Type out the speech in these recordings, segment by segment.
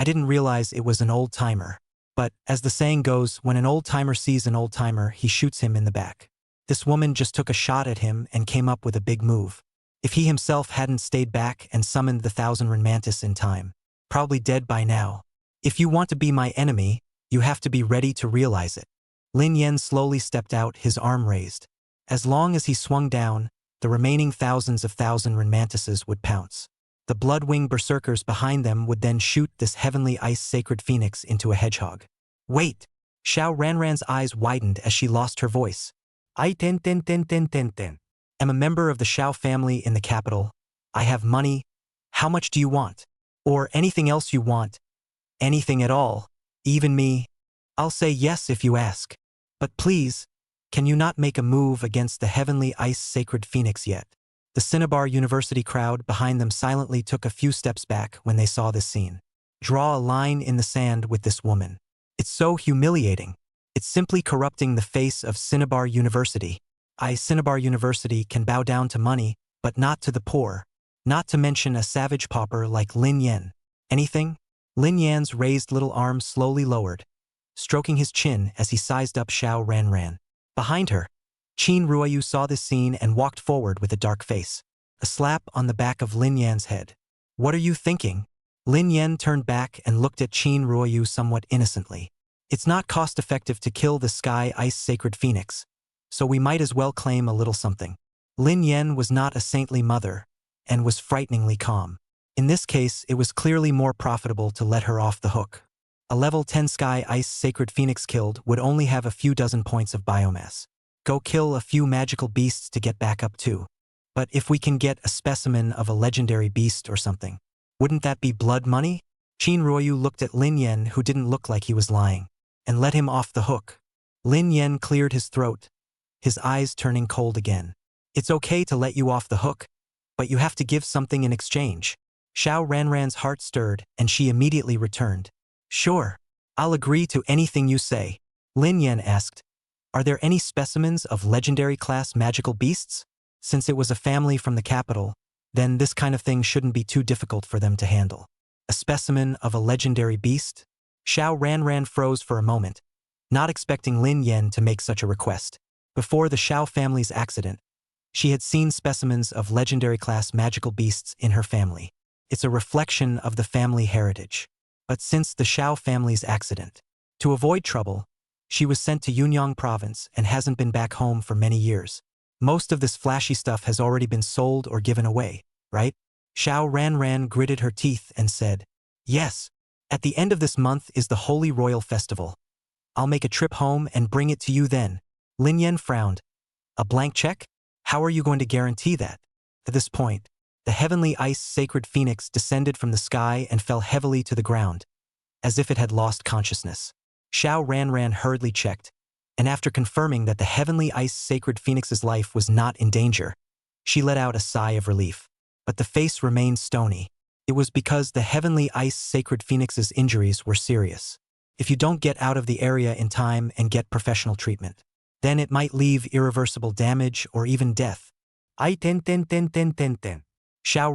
I didn't realize it was an old-timer. But, as the saying goes, when an old-timer sees an old-timer, he shoots him in the back. This woman just took a shot at him and came up with a big move. If he himself hadn't stayed back and summoned the thousand mantis in time, probably dead by now. If you want to be my enemy, you have to be ready to realize it. Lin Yen slowly stepped out, his arm raised. As long as he swung down, the remaining thousands of thousand mantises would pounce. The blood-winged berserkers behind them would then shoot this heavenly ice sacred phoenix into a hedgehog. Wait! Xiao Ranran's eyes widened as she lost her voice. I am a member of the Xiao family in the capital. I have money. How much do you want? Or anything else you want? Anything at all. Even me. I'll say yes if you ask. But please, can you not make a move against the heavenly ice sacred phoenix yet? The Cinnabar University crowd behind them silently took a few steps back when they saw this scene. Draw a line in the sand with this woman. It's so humiliating. It's simply corrupting the face of Cinnabar University. Cinnabar University can bow down to money, but not to the poor. Not to mention a savage pauper like Lin Yen. Anything? Lin Yan's raised little arm slowly lowered, stroking his chin as he sized up Xiao Ranran. Behind her, Qin Ruoyu saw this scene and walked forward with a dark face. A slap on the back of Lin Yan's head. What are you thinking? Lin Yan turned back and looked at Qin Ruoyu somewhat innocently. It's not cost-effective to kill the sky ice sacred phoenix, so we might as well claim a little something. Lin Yan was not a saintly mother, and was frighteningly calm. In this case, it was clearly more profitable to let her off the hook. A level 10 sky ice sacred phoenix killed would only have a few dozen points of biomass. Go kill a few magical beasts to get back up too. But if we can get a specimen of a legendary beast or something, wouldn't that be blood money? Qin Ruoyu looked at Lin Yan, who didn't look like he was lying, and let him off the hook. Lin Yan cleared his throat, his eyes turning cold again. It's okay to let you off the hook, but you have to give something in exchange. Xiao Ranran's heart stirred, and she immediately returned. Sure, I'll agree to anything you say. Lin Yan asked, are there any specimens of legendary class magical beasts? Since it was a family from the capital, then this kind of thing shouldn't be too difficult for them to handle. A specimen of a legendary beast? Xiao Ranran froze for a moment, not expecting Lin Yan to make such a request. Before the Xiao family's accident, she had seen specimens of legendary class magical beasts in her family. It's a reflection of the family heritage. But since the Xiao family's accident, to avoid trouble, she was sent to Yunyang province and hasn't been back home for many years. Most of this flashy stuff has already been sold or given away, right? Xiao Ranran gritted her teeth and said, yes. At the end of this month is the Holy Royal Festival. I'll make a trip home and bring it to you then. Lin Yan frowned. A blank check? How are you going to guarantee that? At this point, the heavenly ice sacred phoenix descended from the sky and fell heavily to the ground, as if it had lost consciousness. Xiao Ranran hurriedly checked, and after confirming that the heavenly ice sacred phoenix's life was not in danger, she let out a sigh of relief. But the face remained stony. It was because the heavenly ice sacred phoenix's injuries were serious. If you don't get out of the area in time and get professional treatment, then it might leave irreversible damage or even death. Xiao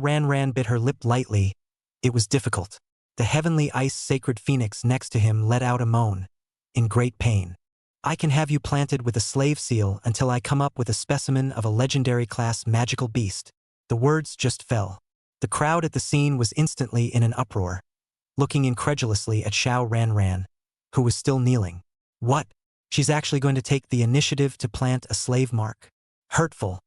Ranran bit her lip lightly. It was difficult. The heavenly ice sacred phoenix next to him let out a moan, in great pain. I can have you planted with a slave seal until I come up with a specimen of a legendary class magical beast. The words just fell. The crowd at the scene was instantly in an uproar, looking incredulously at Xiao Ranran, who was still kneeling. What? She's actually going to take the initiative to plant a slave mark? Hurtful.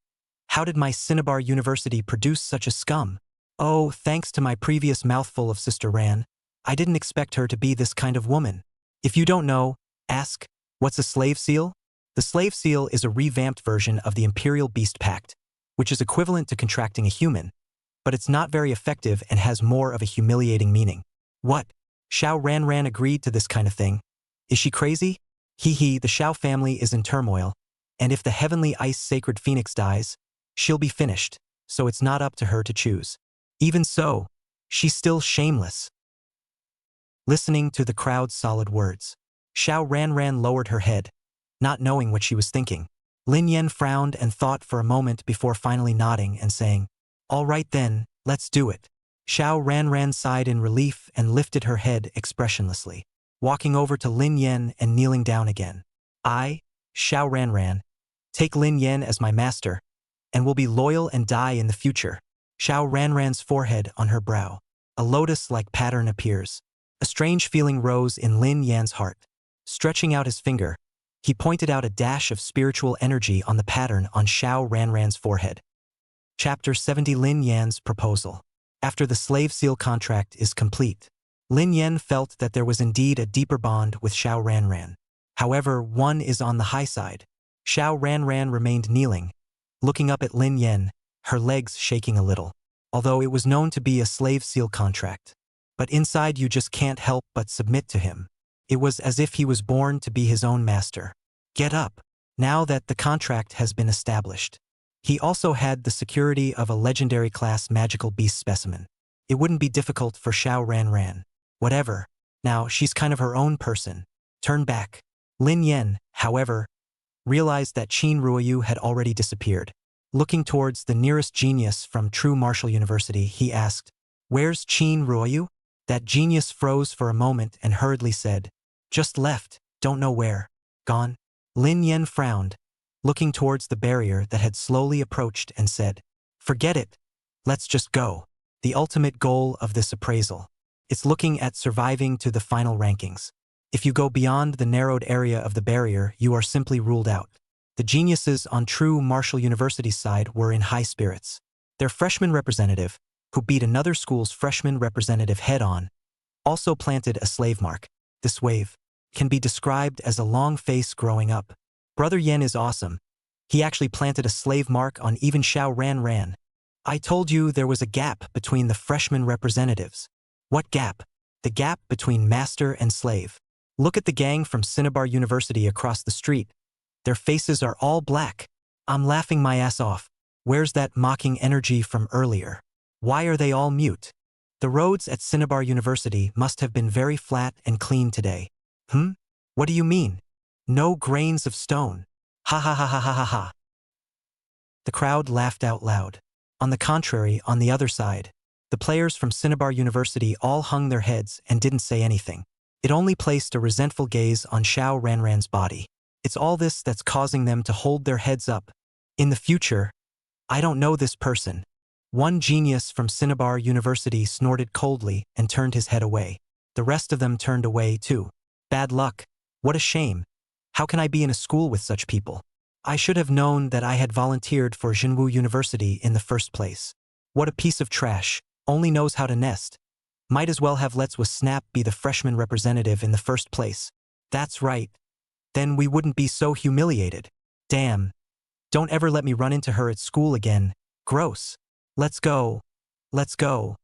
How did my Cinnabar University produce such a scum? Oh, thanks to my previous mouthful of Sister Ran, I didn't expect her to be this kind of woman. If you don't know, ask, what's a slave seal? The slave seal is a revamped version of the Imperial Beast Pact, which is equivalent to contracting a human, but it's not very effective and has more of a humiliating meaning. What? Xiao Ranran agreed to this kind of thing. Is she crazy? The Xiao family is in turmoil, and if the heavenly ice sacred phoenix dies, she'll be finished, so it's not up to her to choose. Even so, she's still shameless. Listening to the crowd's solid words, Xiao Ranran lowered her head, not knowing what she was thinking. Lin Yan frowned and thought for a moment before finally nodding and saying, all right then, let's do it. Xiao Ranran sighed in relief and lifted her head expressionlessly, walking over to Lin Yen and kneeling down again. I, Xiao Ranran, take Lin Yen as my master, and will be loyal and die in the future. Xiao Ranran's forehead on her brow. A lotus-like pattern appears. A strange feeling rose in Lin Yan's heart. Stretching out his finger, he pointed out a dash of spiritual energy on the pattern on Xiao Ranran's forehead. Chapter 70 Lin Yan's Proposal. After the slave seal contract is complete, Lin Yan felt that there was indeed a deeper bond with Xiao Ranran. However, one is on the high side. Xiao Ranran remained kneeling, looking up at Lin Yan, her legs shaking a little. Although it was known to be a slave seal contract. But inside you just can't help but submit to him. It was as if he was born to be his own master. Get up, now that the contract has been established. He also had the security of a legendary class magical beast specimen. It wouldn't be difficult for Xiao Ranran. Whatever, now she's kind of her own person. Turn back. Lin Yan, however, realized that Qin Ruoyu had already disappeared. Looking towards the nearest genius from True Martial University, he asked, "Where's Qin Ruoyu?" That genius froze for a moment and hurriedly said, "Just left, don't know where. Gone?" Lin Yan frowned, looking towards the barrier that had slowly approached and said, "Forget it. Let's just go. The ultimate goal of this appraisal. It's looking at surviving to the final rankings. If you go beyond the narrowed area of the barrier, you are simply ruled out." The geniuses on True Martial University's side were in high spirits. Their freshman representative, who beat another school's freshman representative head-on, also planted a slave mark. This wave can be described as a long face growing up. Brother Yen is awesome. He actually planted a slave mark on even Xiao Ranran. I told you there was a gap between the freshman representatives. What gap? The gap between master and slave. Look at the gang from Cinnabar University across the street. Their faces are all black. I'm laughing my ass off. Where's that mocking energy from earlier? Why are they all mute? The roads at Cinnabar University must have been very flat and clean today. What do you mean? No grains of stone. Ha ha ha ha ha ha ha. The crowd laughed out loud. On the contrary, on the other side, the players from Cinnabar University all hung their heads and didn't say anything. It only placed a resentful gaze on Xiao Ranran's body. It's all this that's causing them to hold their heads up. In the future, I don't know this person. One genius from Cinnabar University snorted coldly and turned his head away. The rest of them turned away too. Bad luck. What a shame. How can I be in a school with such people? I should have known that I had volunteered for Jinwu University in the first place. What a piece of trash. Only knows how to nest. Might as well have let Snap be the freshman representative in the first place. That's right. Then we wouldn't be so humiliated. Damn. Don't ever let me run into her at school again. Gross. Let's go. Let's go.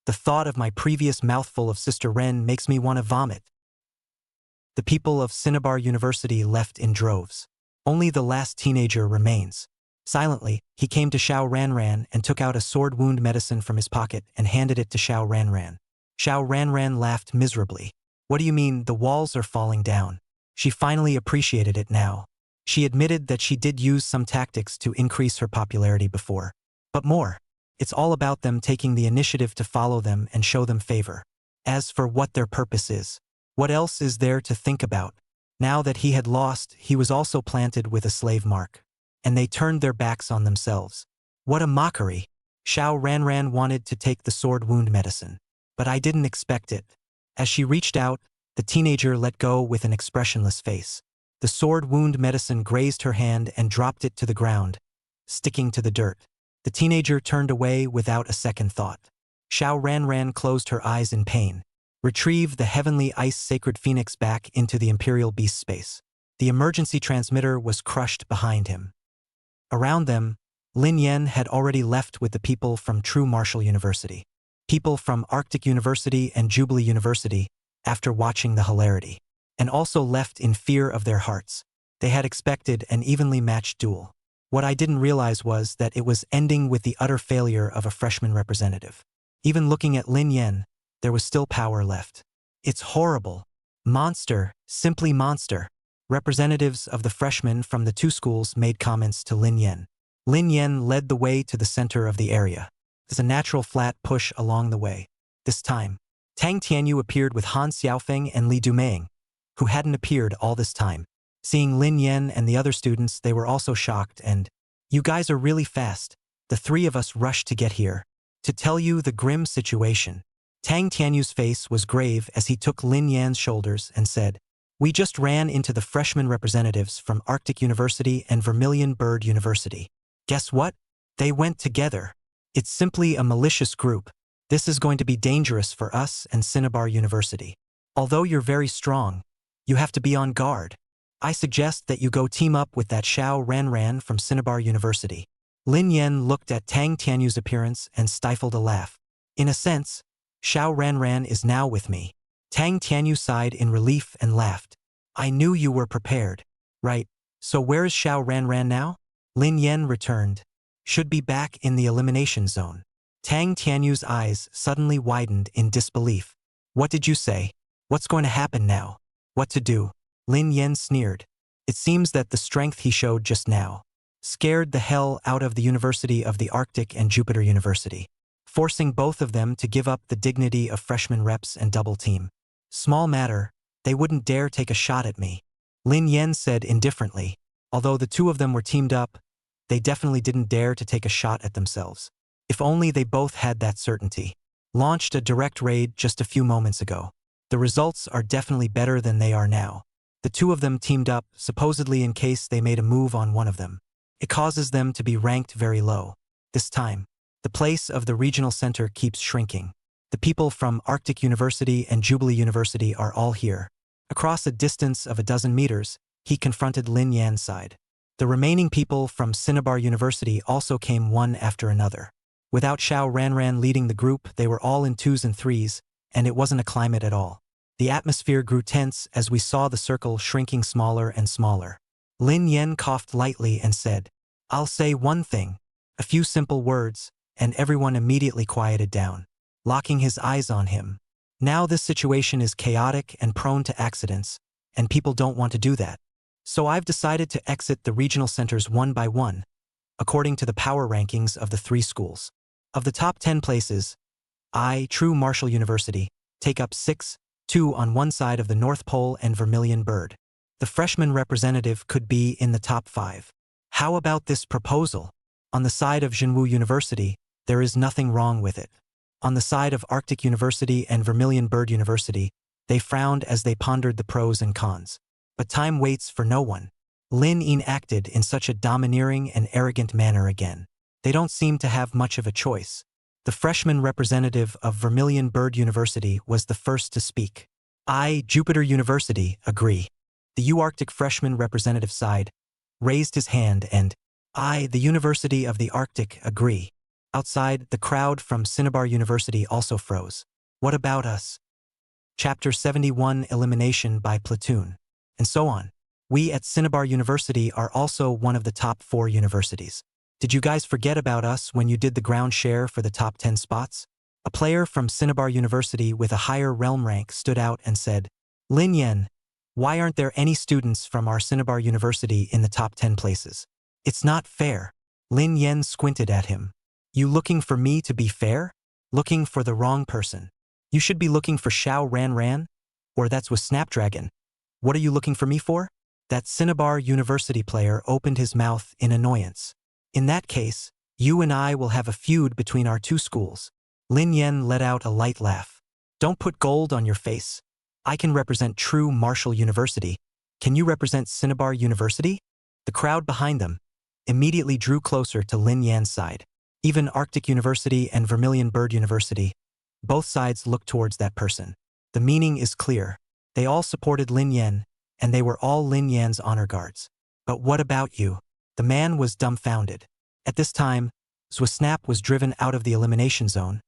The thought of my previous mouthful of Sister Ren makes me want to vomit. The people of Cinnabar University left in droves. Only the last teenager remains. Silently, he came to Xiao Ranran and took out a sword wound medicine from his pocket and handed it to Xiao Ranran. Xiao Ranran laughed miserably. What do you mean, the walls are falling down? She finally appreciated it now. She admitted that she did use some tactics to increase her popularity before. But more. It's all about them taking the initiative to follow them and show them favor. As for what their purpose is, what else is there to think about? Now that he had lost, he was also planted with a slave mark. And they turned their backs on themselves. What a mockery. Xiao Ranran wanted to take the sword wound medicine. But I didn't expect it. As she reached out, the teenager let go with an expressionless face. The sword wound medicine grazed her hand and dropped it to the ground, sticking to the dirt. The teenager turned away without a second thought. Xiao Ranran closed her eyes in pain, retrieved the heavenly ice sacred phoenix back into the imperial beast space. The emergency transmitter was crushed behind him. Around them, Lin Yan had already left with the people from True Martial University. People from Arctic University and Jubilee University, after watching the hilarity, and also left in fear of their hearts. They had expected an evenly matched duel. What I didn't realize was that it was ending with the utter failure of a freshman representative. Even looking at Lin Yan, there was still power left. It's horrible. Monster, simply monster. Representatives of the freshmen from the two schools made comments to Lin Yan. Lin Yan led the way to the center of the area. There's a natural flat push along the way. This time, Tang Tianyu appeared with Han Xiaofeng and Li Dumeng, who hadn't appeared all this time. Seeing Lin Yan and the other students, they were also shocked and, "You guys are really fast." The three of us rushed to get here. To tell you the grim situation. Tang Tianyu's face was grave as he took Lin Yan's shoulders and said, "We just ran into the freshman representatives from Arctic University and Vermilion Bird University. Guess what? They went together. It's simply a malicious group. This is going to be dangerous for us and Cinnabar University. Although you're very strong, you have to be on guard. I suggest that you go team up with that Xiao Ranran from Cinnabar University." Lin Yan looked at Tang Tianyu's appearance and stifled a laugh. "In a sense, Xiao Ranran is now with me." Tang Tianyu sighed in relief and laughed. "I knew you were prepared. Right, so where is Xiao Ranran now?" Lin Yan returned. "Should be back in the elimination zone." Tang Tianyu's eyes suddenly widened in disbelief. "What did you say? What's going to happen now? What to do?" Lin Yan sneered. It seems that the strength he showed just now scared the hell out of the University of the Arctic and Jupiter University, forcing both of them to give up the dignity of freshman reps and double team. "Small matter, they wouldn't dare take a shot at me," Lin Yan said indifferently. Although the two of them were teamed up, they definitely didn't dare to take a shot at themselves. If only they both had that certainty. Launched a direct raid just a few moments ago. The results are definitely better than they are now. The two of them teamed up, supposedly in case they made a move on one of them. It causes them to be ranked very low. This time, the place of the regional center keeps shrinking. The people from Arctic University and Jubilee University are all here. Across a distance of a dozen meters, he confronted Lin Yan's side. The remaining people from Cinnabar University also came one after another. Without Xiao Ranran leading the group, they were all in twos and threes, and it wasn't a climate at all. The atmosphere grew tense as we saw the circle shrinking smaller and smaller. Lin Yan coughed lightly and said, "I'll say one thing." A few simple words, and everyone immediately quieted down, locking his eyes on him. Now this situation is chaotic and prone to accidents, and people don't want to do that. So I've decided to exit the regional centers one by one, according to the power rankings of the three schools. Of the top 10 places, I, True Martial University, take up 6, 2 on one side of the North Pole and Vermilion Bird. The freshman representative could be in the top 5. How about this proposal? On the side of Jinwu University, there is nothing wrong with it. On the side of Arctic University and Vermilion Bird University, they frowned as they pondered the pros and cons. But time waits for no one. Lin Yin acted in such a domineering and arrogant manner again. They don't seem to have much of a choice. The freshman representative of Vermilion Bird University was the first to speak. I, Jupiter University, agree. The U-Arctic freshman representative sighed, raised his hand and, I, the University of the Arctic, agree. Outside, the crowd from Cinnabar University also froze. What about us? Chapter 71 Elimination by Platoon. And so on. We at Cinnabar University are also one of the top 4 universities. Did you guys forget about us when you did the ground share for the top 10 spots? A player from Cinnabar University with a higher realm rank stood out and said, Lin Yan, why aren't there any students from our Cinnabar University in the top 10 places? It's not fair. Lin Yan squinted at him. You looking for me to be fair? Looking for the wrong person. You should be looking for Xiao Ranran? Or that's with Snapdragon. What are you looking for me for? That Cinnabar University player opened his mouth in annoyance. In that case, you and I will have a feud between our two schools. Lin Yan let out a light laugh. Don't put gold on your face. I can represent True Martial University. Can you represent Cinnabar University? The crowd behind them immediately drew closer to Lin Yan's side. Even Arctic University and Vermilion Bird University, both sides looked towards that person. The meaning is clear. They all supported Lin Yan, and they were all Lin Yan's honor guards. But what about you? The man was dumbfounded. At this time, Snap was driven out of the elimination zone,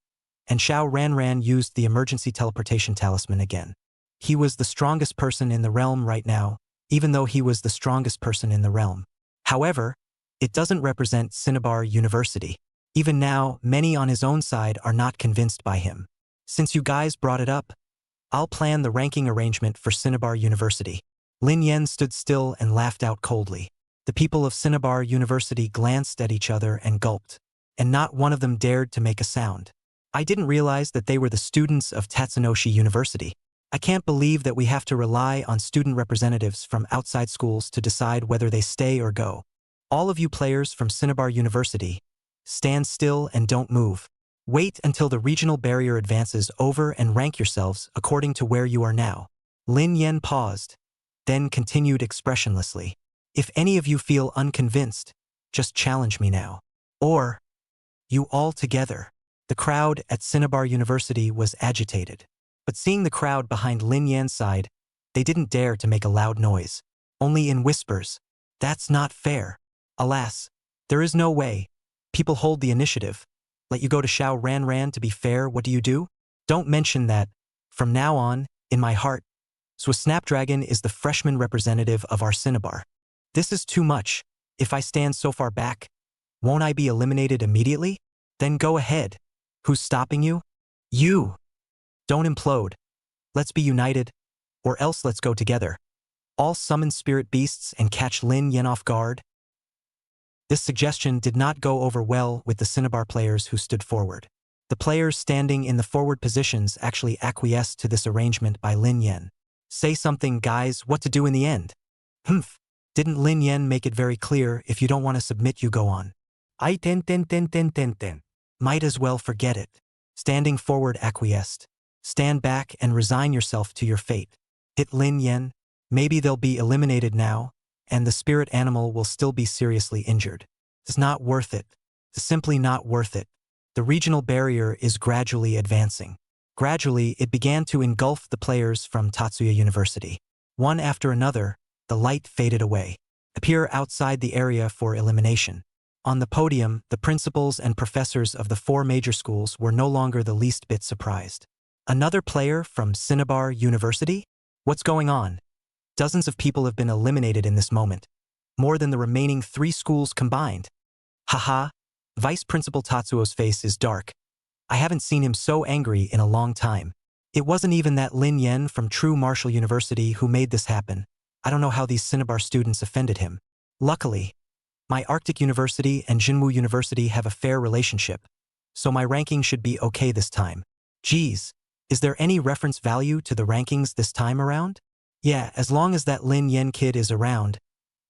and Xiao Ranran used the emergency teleportation talisman again. He was the strongest person in the realm right now, even though he was the strongest person in the realm. However, it doesn't represent Cinnabar University. Even now, many on his own side are not convinced by him. Since you guys brought it up, I'll plan the ranking arrangement for Cinnabar University. Lin Yan stood still and laughed out coldly. The people of Cinnabar University glanced at each other and gulped. and not one of them dared to make a sound. I didn't realize that they were the students of Tatsunoshi University. I can't believe that we have to rely on student representatives from outside schools to decide whether they stay or go. All of you players from Cinnabar University, stand still and don't move. Wait until the regional barrier advances over and rank yourselves according to where you are now. Lin Yen paused, then continued expressionlessly. If any of you feel unconvinced, just challenge me now. Or, you all together. The crowd at Cinnabar University was agitated. But seeing the crowd behind Lin Yan's side, they didn't dare to make a loud noise. Only in whispers. That's not fair. Alas, there is no way. People hold the initiative. Let you go to Xiao Ran to be fair, what do? Don't mention that. From now on, in my heart, Swiss Snapdragon is the freshman representative of our Cinnabar. This is too much. If I stand so far back, won't I be eliminated immediately? Then go ahead. Who's stopping you? You. Don't implode. Let's be united, or else let's go together. All summon spirit beasts and catch Lin Yen off guard. This suggestion did not go over well with the Cinnabar players who stood forward. The players standing in the forward positions actually acquiesced to this arrangement by Lin Yen. Say something, guys, what to do in the end? Humph. Didn't Lin Yen make it very clear, if you don't want to submit, you go on? Might as well forget it. Standing forward acquiesced. Stand back and resign yourself to your fate. Hit Lin Yen. Maybe they'll be eliminated now, and the spirit animal will still be seriously injured. It's not worth it. It's simply not worth it. The regional barrier is gradually advancing. Gradually, it began to engulf the players from Tatsuya University. One after another, the light faded away. Appear outside the area for elimination. On the podium, the principals and professors of the 4 major schools were no longer the least bit surprised. Another player from Cinnabar University? What's going on? Dozens of people have been eliminated in this moment. More than the remaining 3 schools combined. Haha, Vice Principal Tatsuo's face is dark. I haven't seen him so angry in a long time. It wasn't even that Lin Yen from True Martial University who made this happen. I don't know how these Cinnabar students offended him. Luckily, my Arctic University and Jinwu University have a fair relationship, so my ranking should be okay this time. Geez, is there any reference value to the rankings this time around? Yeah, as long as that Lin Yen kid is around,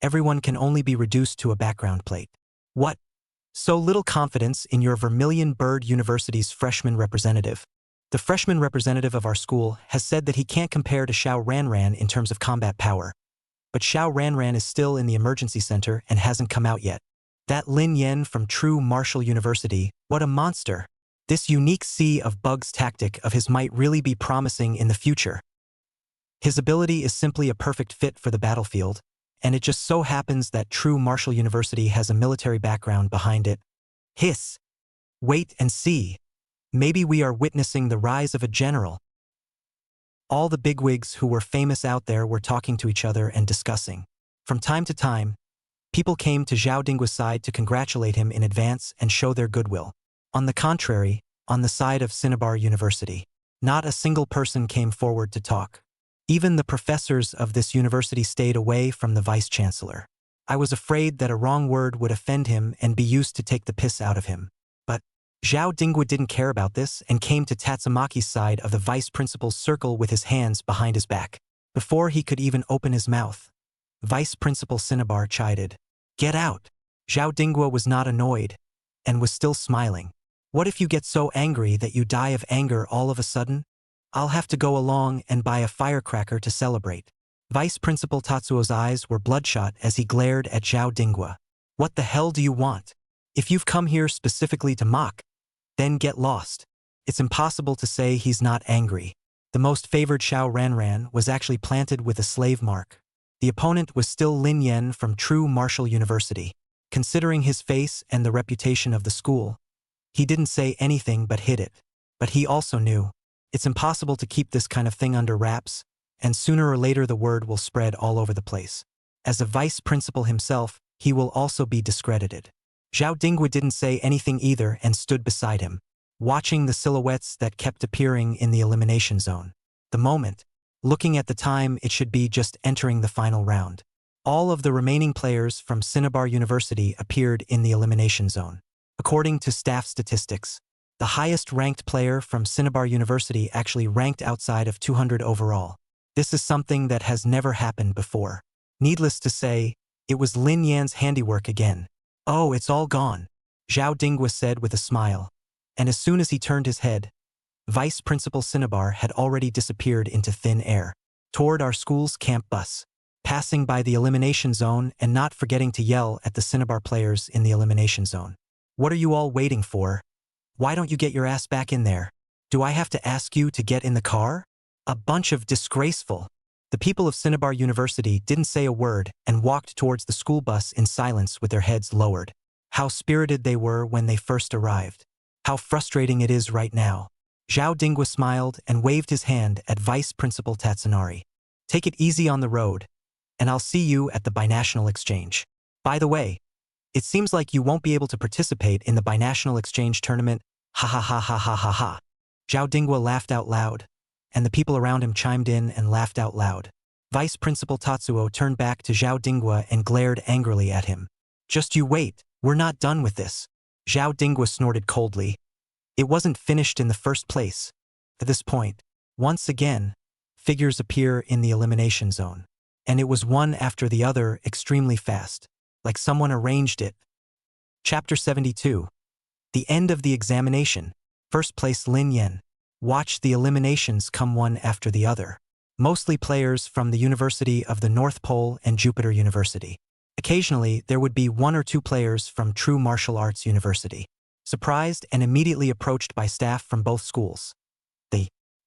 everyone can only be reduced to a background plate. What? So little confidence in your Vermilion Bird University's freshman representative. The freshman representative of our school has said that he can't compare to Xiao Ran in terms of combat power. But Xiao Ran is still in the emergency center and hasn't come out yet. That Lin Yen from True Martial University, what a monster. This unique sea of bugs tactic of his might really be promising in the future. His ability is simply a perfect fit for the battlefield, and it just so happens that True Martial University has a military background behind it. Hiss. Wait and see. Maybe we are witnessing the rise of a general. All the bigwigs who were famous out there were talking to each other and discussing. From time to time, people came to Zhao Dinggua's side to congratulate him in advance and show their goodwill. On the contrary, on the side of Cinnabar University, not a single person came forward to talk. Even the professors of this university stayed away from the vice-chancellor. I was afraid that a wrong word would offend him and be used to take the piss out of him. But Zhao Dinggua didn't care about this and came to Tatsumaki's side of the vice-principal's circle with his hands behind his back. Before he could even open his mouth, Vice-Principal Cinnabar chided. Get out! Zhao Dinggua was not annoyed and was still smiling. What if you get so angry that you die of anger all of a sudden? I'll have to go along and buy a firecracker to celebrate. Vice-Principal Tatsuo's eyes were bloodshot as he glared at Zhao Dinggua. What the hell do you want? If you've come here specifically to mock, then get lost. It's impossible to say he's not angry. The most favored Xiao Ran was actually planted with a slave mark. The opponent was still Lin Yen from True Martial University. Considering his face and the reputation of the school, he didn't say anything but hid it. But he also knew, it's impossible to keep this kind of thing under wraps, and sooner or later the word will spread all over the place. As a vice principal himself, he will also be discredited. Zhao Dinggua didn't say anything either and stood beside him, watching the silhouettes that kept appearing in the elimination zone. The moment, looking at the time, it should be just entering the final round. All of the remaining players from Cinnabar University appeared in the elimination zone. According to staff statistics, the highest-ranked player from Cinnabar University actually ranked outside of 200 overall. This is something that has never happened before. Needless to say, it was Lin Yan's handiwork again. "Oh, it's all gone," Zhao Dinghua said with a smile. And as soon as he turned his head, Vice Principal Cinnabar had already disappeared into thin air, toward our school's camp bus, passing by the elimination zone and not forgetting to yell at the Cinnabar players in the elimination zone. "What are you all waiting for? Why don't you get your ass back in there? Do I have to ask you to get in the car? A bunch of disgraceful." The people of Cinnabar University didn't say a word and walked towards the school bus in silence with their heads lowered. How spirited they were when they first arrived. How frustrating it is right now. Zhao Dinghua smiled and waved his hand at Vice Principal Tatsunari. "Take it easy on the road, and I'll see you at the binational exchange. By the way, it seems like you won't be able to participate in the binational exchange tournament. Ha ha ha ha ha ha ha." Zhao Dinghua laughed out loud, and the people around him chimed in and laughed out loud. Vice Principal Tatsuo turned back to Zhao Dinghua and glared angrily at him. "Just you wait, we're not done with this." Zhao Dinghua snorted coldly. It wasn't finished in the first place. At this point, once again, figures appear in the elimination zone. And it was one after the other extremely fast, like someone arranged it. Chapter 72. The end of the examination. First place Lin Yan. Watch the eliminations come one after the other. Mostly players from the University of the North Pole and Jupiter University. Occasionally, there would be one or two players from True Martial Arts University. Surprised and immediately approached by staff from both schools.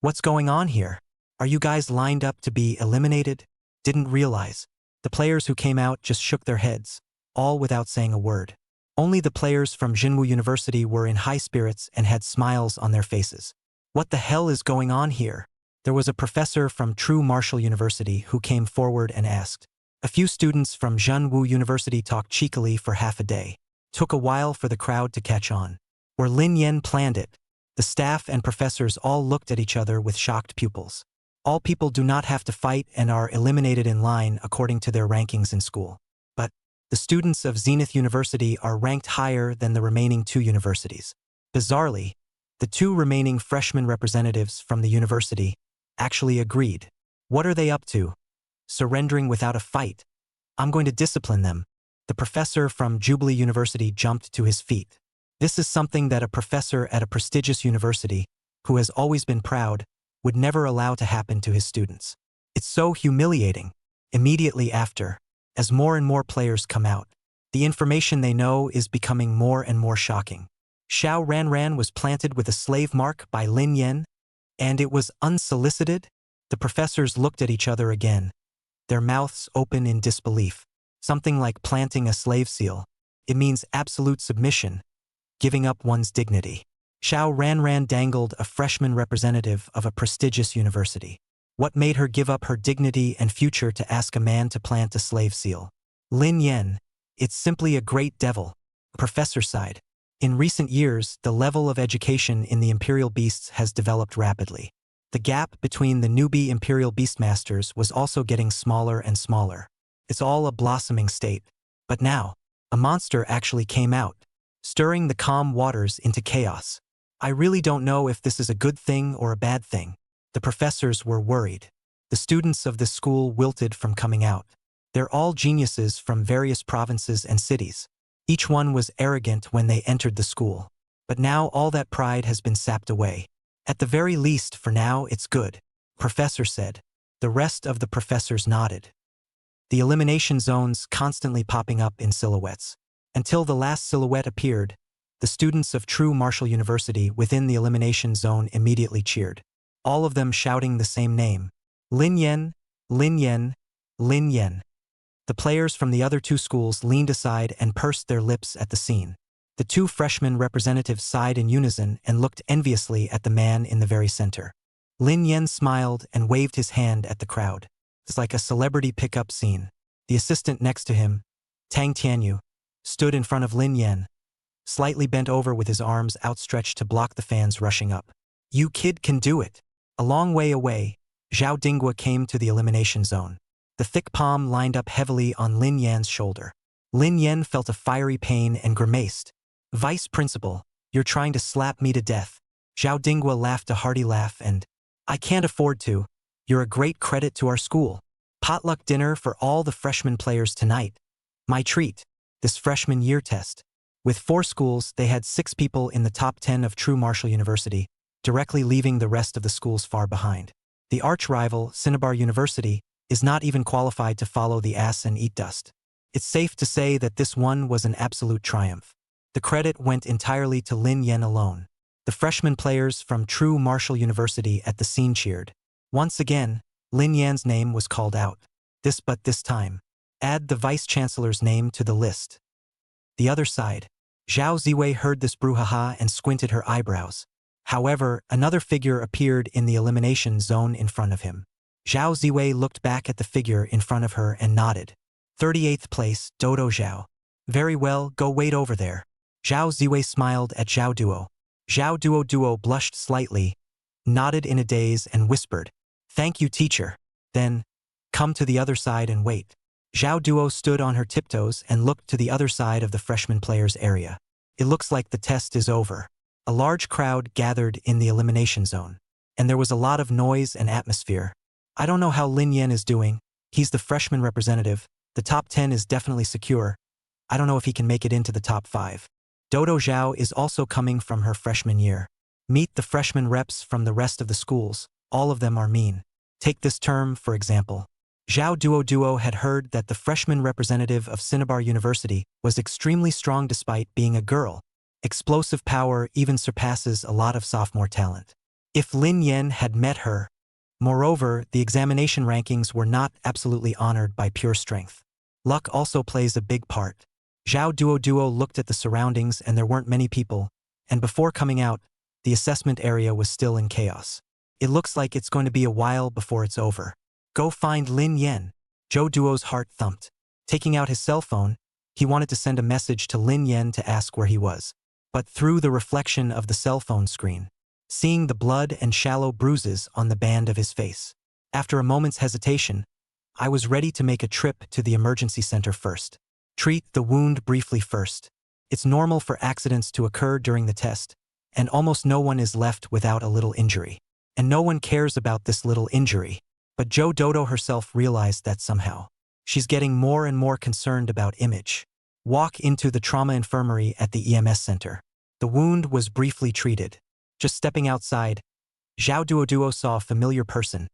"What's going on here? Are you guys lined up to be eliminated?" Didn't realize. The players who came out just shook their heads, all without saying a word. Only the players from Jinwu University were in high spirits and had smiles on their faces. "What the hell is going on here?" There was a professor from True Martial University who came forward and asked. A few students from Jinwu University talked cheekily for half a day. Took a while for the crowd to catch on. Or Lin Yan planned it. The staff and professors all looked at each other with shocked pupils. All people do not have to fight and are eliminated in line according to their rankings in school. But the students of Zenith University are ranked higher than the remaining two universities. Bizarrely, the two remaining freshman representatives from the university actually agreed. What are they up to? Surrendering without a fight. I'm going to discipline them. The professor from Jubilee University jumped to his feet. This is something that a professor at a prestigious university, who has always been proud, would never allow to happen to his students. It's so humiliating. Immediately after, as more and more players come out, the information they know is becoming more and more shocking. Xiao Ranran was planted with a slave mark by Lin Yan, and it was unsolicited. The professors looked at each other again, their mouths open in disbelief. Something like planting a slave seal. It means absolute submission, giving up one's dignity. Xiao Ranran dangled a freshman representative of a prestigious university. What made her give up her dignity and future to ask a man to plant a slave seal? Lin Yan, it's simply a great devil. Professor sighed. In recent years, the level of education in the Imperial Beasts has developed rapidly. The gap between the newbie Imperial Beastmasters was also getting smaller and smaller. It's all a blossoming state. But now, a monster actually came out, stirring the calm waters into chaos. I really don't know if this is a good thing or a bad thing. The professors were worried. The students of this school wilted from coming out. They're all geniuses from various provinces and cities. Each one was arrogant when they entered the school. But now all that pride has been sapped away. At the very least, for now, it's good, Professor said. The rest of the professors nodded. The elimination zones constantly popping up in silhouettes. Until the last silhouette appeared, the students of True Martial University within the elimination zone immediately cheered, all of them shouting the same name. Lin Yan, Lin Yan, Lin Yan. The players from the other two schools leaned aside and pursed their lips at the scene. The two freshman representatives sighed in unison and looked enviously at the man in the very center. Lin Yan smiled and waved his hand at the crowd. It's like a celebrity pickup scene. The assistant next to him, Tang Tianyu, stood in front of Lin Yan, slightly bent over with his arms outstretched to block the fans rushing up. You kid can do it. A long way away, Zhao Dinghua came to the elimination zone. The thick palm lined up heavily on Lin Yan's shoulder. Lin Yan felt a fiery pain and grimaced. Vice Principal, you're trying to slap me to death. Zhao Dinghua laughed a hearty laugh and, I can't afford to. You're a great credit to our school. Potluck dinner for all the freshman players tonight. My treat. This freshman year test. With 4 schools, they had 6 people in the top 10 of True Marshall University, directly leaving the rest of the schools far behind. The arch-rival, Cinnabar University, is not even qualified to follow the ass and eat dust. It's safe to say that this one was an absolute triumph. The credit went entirely to Lin Yen alone. The freshman players from True Marshall University at the scene cheered. Once again, Lin Yan's name was called out. But this time, add the vice-chancellor's name to the list. The other side. Zhao Ziwei heard this brouhaha and squinted her eyebrows. However, another figure appeared in the elimination zone in front of him. Zhao Ziwei looked back at the figure in front of her and nodded. 38th place, Dodo Zhao. Very well, go wait over there. Zhao Ziwei smiled at Zhao Duo. Zhao Duo blushed slightly, nodded in a daze and whispered, Thank you, teacher. Then, come to the other side and wait. Zhao Duo stood on her tiptoes and looked to the other side of the freshman players' area. It looks like the test is over. A large crowd gathered in the elimination zone. And there was a lot of noise and atmosphere. I don't know how Lin Yan is doing. He's the freshman representative. The top 10 is definitely secure. I don't know if he can make it into the top 5. Dodo Zhao is also coming from her freshman year. Meet the freshman reps from the rest of the schools. All of them are mean. Take this term, for example. Zhao Duo had heard that the freshman representative of Cinnabar University was extremely strong despite being a girl. Explosive power even surpasses a lot of sophomore talent. If Lin Yan had met her. Moreover, the examination rankings were not absolutely honored by pure strength. Luck also plays a big part. Zhao Duo looked at the surroundings and there weren't many people, and before coming out, the assessment area was still in chaos. It looks like it's going to be a while before it's over. Go find Lin Yan. Zhao Duo's heart thumped. Taking out his cell phone, he wanted to send a message to Lin Yan to ask where he was. But through the reflection of the cell phone screen, seeing the blood and shallow bruises on the band of his face. After a moment's hesitation, I was ready to make a trip to the emergency center first. Treat the wound briefly first. It's normal for accidents to occur during the test, and almost no one is left without a little injury. And no one cares about this little injury. But Zhou Dodo herself realized that somehow. She's getting more and more concerned about image. Walk into the trauma infirmary at the EMS center. The wound was briefly treated. Just stepping outside, Zhao Duo saw a familiar person,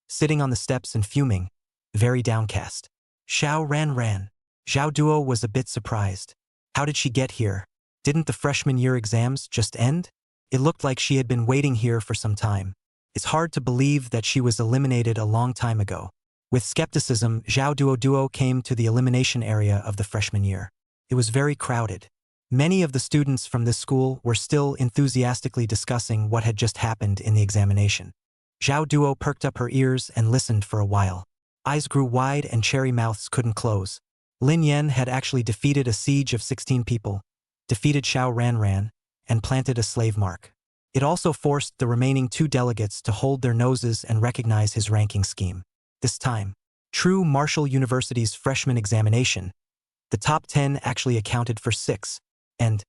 sitting on the steps and fuming, very downcast. Xiao Ran. Zhao Duo was a bit surprised. How did she get here? Didn't the freshman year exams just end? It looked like she had been waiting here for some time. It's hard to believe that she was eliminated a long time ago. With skepticism, Zhao Duo came to the elimination area of the freshman year. It was very crowded. Many of the students from this school were still enthusiastically discussing what had just happened in the examination. Zhao Duo perked up her ears and listened for a while. Eyes grew wide and cherry mouths couldn't close. Lin Yan had actually defeated a siege of 16 people, defeated Xiao Ran, and planted a slave mark. It also forced the remaining 2 delegates to hold their noses and recognize his ranking scheme. This time, True Marshall University's freshman examination, the top 10 actually accounted for 6, and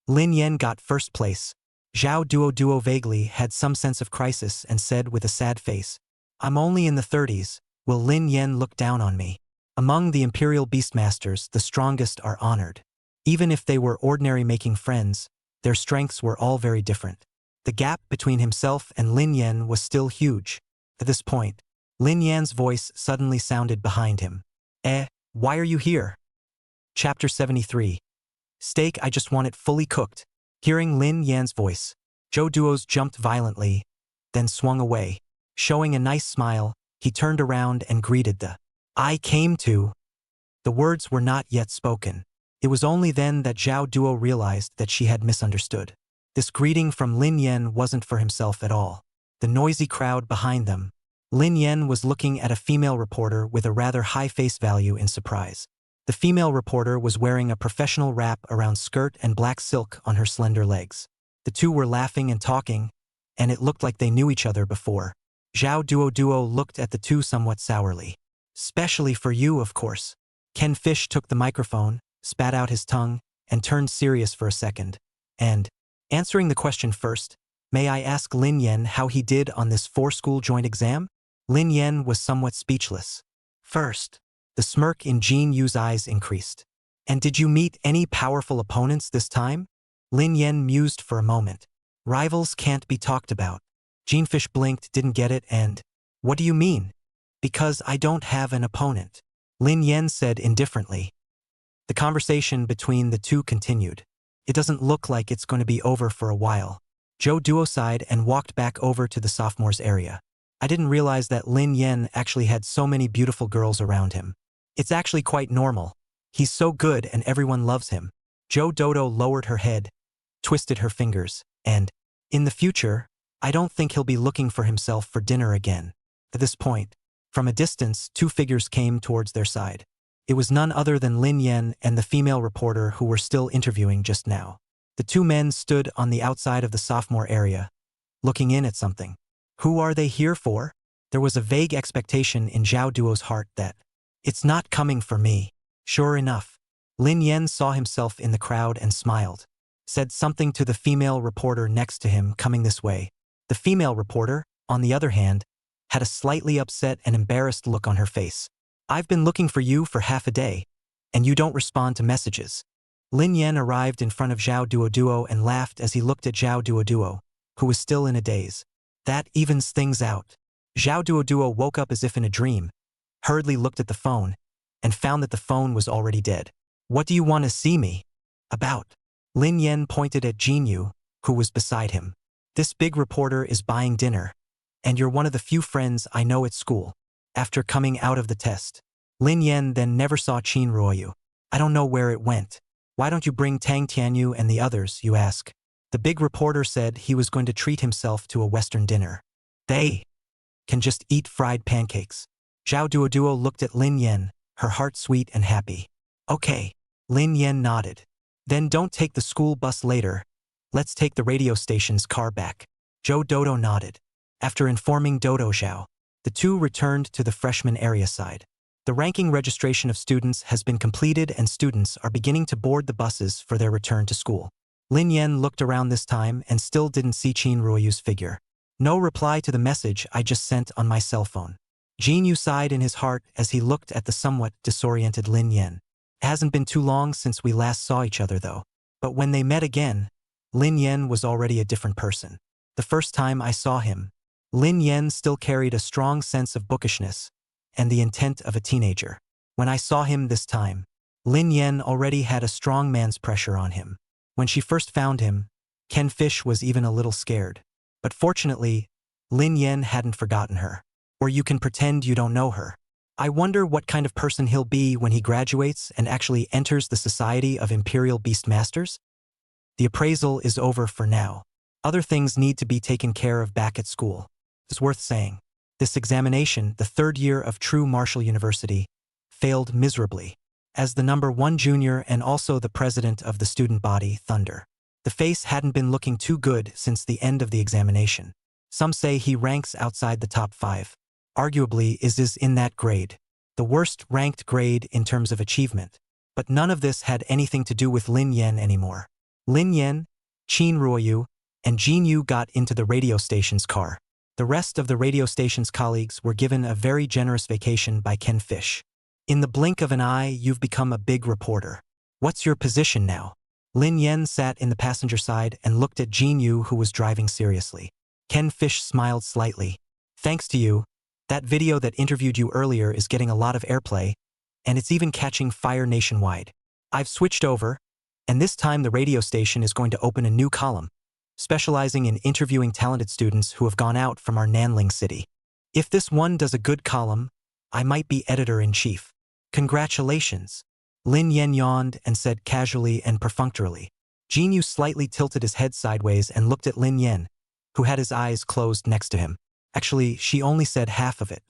Lin Yan got first place. Zhao Duo vaguely had some sense of crisis and said with a sad face, I'm only in the 30s, will Lin Yan look down on me? Among the Imperial Beastmasters, the strongest are honored. Even if they were ordinary making friends, their strengths were all very different. The gap between himself and Lin Yan was still huge. At this point, Lin Yan's voice suddenly sounded behind him. Why are you here? Chapter 73. Steak, I just want it fully cooked. Hearing Lin Yan's voice, Zhou Duo's jumped violently, then swung away. Showing a nice smile, he turned around and greeted the I came to. The words were not yet spoken. It was only then that Zhao Duo realized that she had misunderstood. This greeting from Lin Yan wasn't for himself at all. The noisy crowd behind them. Lin Yan was looking at a female reporter with a rather high face value in surprise. The female reporter was wearing a professional wrap around skirt and black silk on her slender legs. The two were laughing and talking, and it looked like they knew each other before. Zhao Duo looked at the two somewhat sourly. Specially for you, of course. Ken Fish took the microphone, spat out his tongue, and turned serious for a second. And, answering the question first, may I ask Lin Yen how he did on this 4-school joint exam? Lin Yen was somewhat speechless. First, the smirk in Jin Yu's eyes increased. And did you meet any powerful opponents this time? Lin Yen mused for a moment. Rivals can't be talked about. Jeanfish blinked, didn't get it, and, what do you mean? Because I don't have an opponent, Lin Yen said indifferently. The conversation between the two continued. It doesn't look like it's going to be over for a while. Zhou Duo sighed and walked back over to the sophomores area. I didn't realize that Lin Yen actually had so many beautiful girls around him. It's actually quite normal. He's so good and everyone loves him. Zhou Dodo lowered her head, twisted her fingers, and, in the future, I don't think he'll be looking for himself for dinner again. At this point, from a distance, 2 figures came towards their side. It was none other than Lin Yen and the female reporter who were still interviewing just now. The 2 men stood on the outside of the sophomore area, looking in at something. Who are they here for? There was a vague expectation in Zhao Duo's heart that, it's not coming for me. Sure enough, Lin Yen saw himself in the crowd and smiled, said something to the female reporter next to him coming this way. The female reporter, on the other hand, had a slightly upset and embarrassed look on her face. I've been looking for you for half a day, and you don't respond to messages. Lin Yen arrived in front of Zhao Duo and laughed as he looked at Zhao Duo, who was still in a daze. That evens things out. Zhao Duo woke up as if in a dream, hurriedly looked at the phone, and found that the phone was already dead. What do you want to see me about? Lin Yen pointed at Jinyu, who was beside him. This big reporter is buying dinner, and you're one of the few friends I know at school. After coming out of the test, Lin Yen then never saw Qin Ruoyu. I don't know where it went. Why don't you bring Tang Tianyu and the others, you ask? The big reporter said he was going to treat himself to a Western dinner. They can just eat fried pancakes. Zhao Duo looked at Lin Yen, her heart sweet and happy. Okay. Lin Yen nodded. Then don't take the school bus later. Let's take the radio station's car back. Zhou Dodo nodded. After informing Dodo Zhao, the two returned to the freshman area side. The ranking registration of students has been completed and students are beginning to board the buses for their return to school. Lin Yen looked around this time and still didn't see Qin Ruoyu's figure. No reply to the message I just sent on my cell phone. Jin Yu sighed in his heart as he looked at the somewhat disoriented Lin Yen. It hasn't been too long since we last saw each other though. But when they met again, Lin Yen was already a different person. The first time I saw him, Lin Yen still carried a strong sense of bookishness and the intent of a teenager. When I saw him this time, Lin Yen already had a strong man's pressure on him. When she first found him, Ken Fish was even a little scared. But fortunately, Lin Yen hadn't forgotten her. Or you can pretend you don't know her. I wonder what kind of person he'll be when he graduates and actually enters the Society of Imperial Beast Masters. The appraisal is over for now. Other things need to be taken care of back at school. It's worth saying, this examination, the 3rd year of True Martial University, failed miserably. As the number 1 junior and also the president of the student body, Thunder, the face hadn't been looking too good since the end of the examination. Some say he ranks outside the top 5. Arguably is in that grade, the worst ranked grade in terms of achievement. But none of this had anything to do with Lin Yen anymore. Lin Yen, Qin Ruoyu, and Jin Yu got into the radio station's car. The rest of the radio station's colleagues were given a very generous vacation by Ken Fish. In the blink of an eye, you've become a big reporter. What's your position now? Lin Yen sat in the passenger side and looked at Jin Yu, who was driving seriously. Ken Fish smiled slightly. Thanks to you, that video that interviewed you earlier is getting a lot of airplay, and it's even catching fire nationwide. I've switched over, and this time the radio station is going to open a new column, specializing in interviewing talented students who have gone out from our Nanling city. If this one does a good column, I might be editor-in-chief. Congratulations. Lin Yen yawned and said casually and perfunctorily. Jin Yu slightly tilted his head sideways and looked at Lin Yen, who had his eyes closed next to him. Actually, she only said half of it.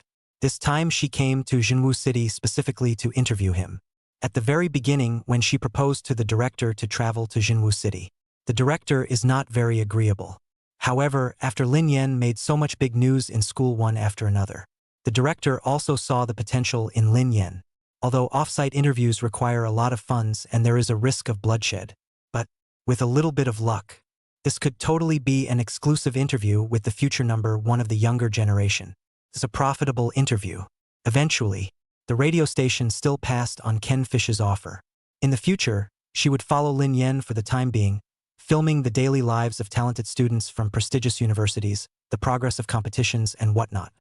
This time she came to Jinwu City specifically to interview him. At the very beginning, when she proposed to the director to travel to Jinwu City, the director is not very agreeable. However, after Lin Yen made so much big news in school one after another, the director also saw the potential in Lin Yen. Although off-site interviews require a lot of funds and there is a risk of bloodshed. But With a little bit of luck, this could totally be an exclusive interview with the future number one of the younger generation. It's a profitable interview. Eventually, the radio station still passed on Ken Fish's offer. In the future, she would follow Lin Yen for the time being, filming the daily lives of talented students from prestigious universities, the progress of competitions, and whatnot.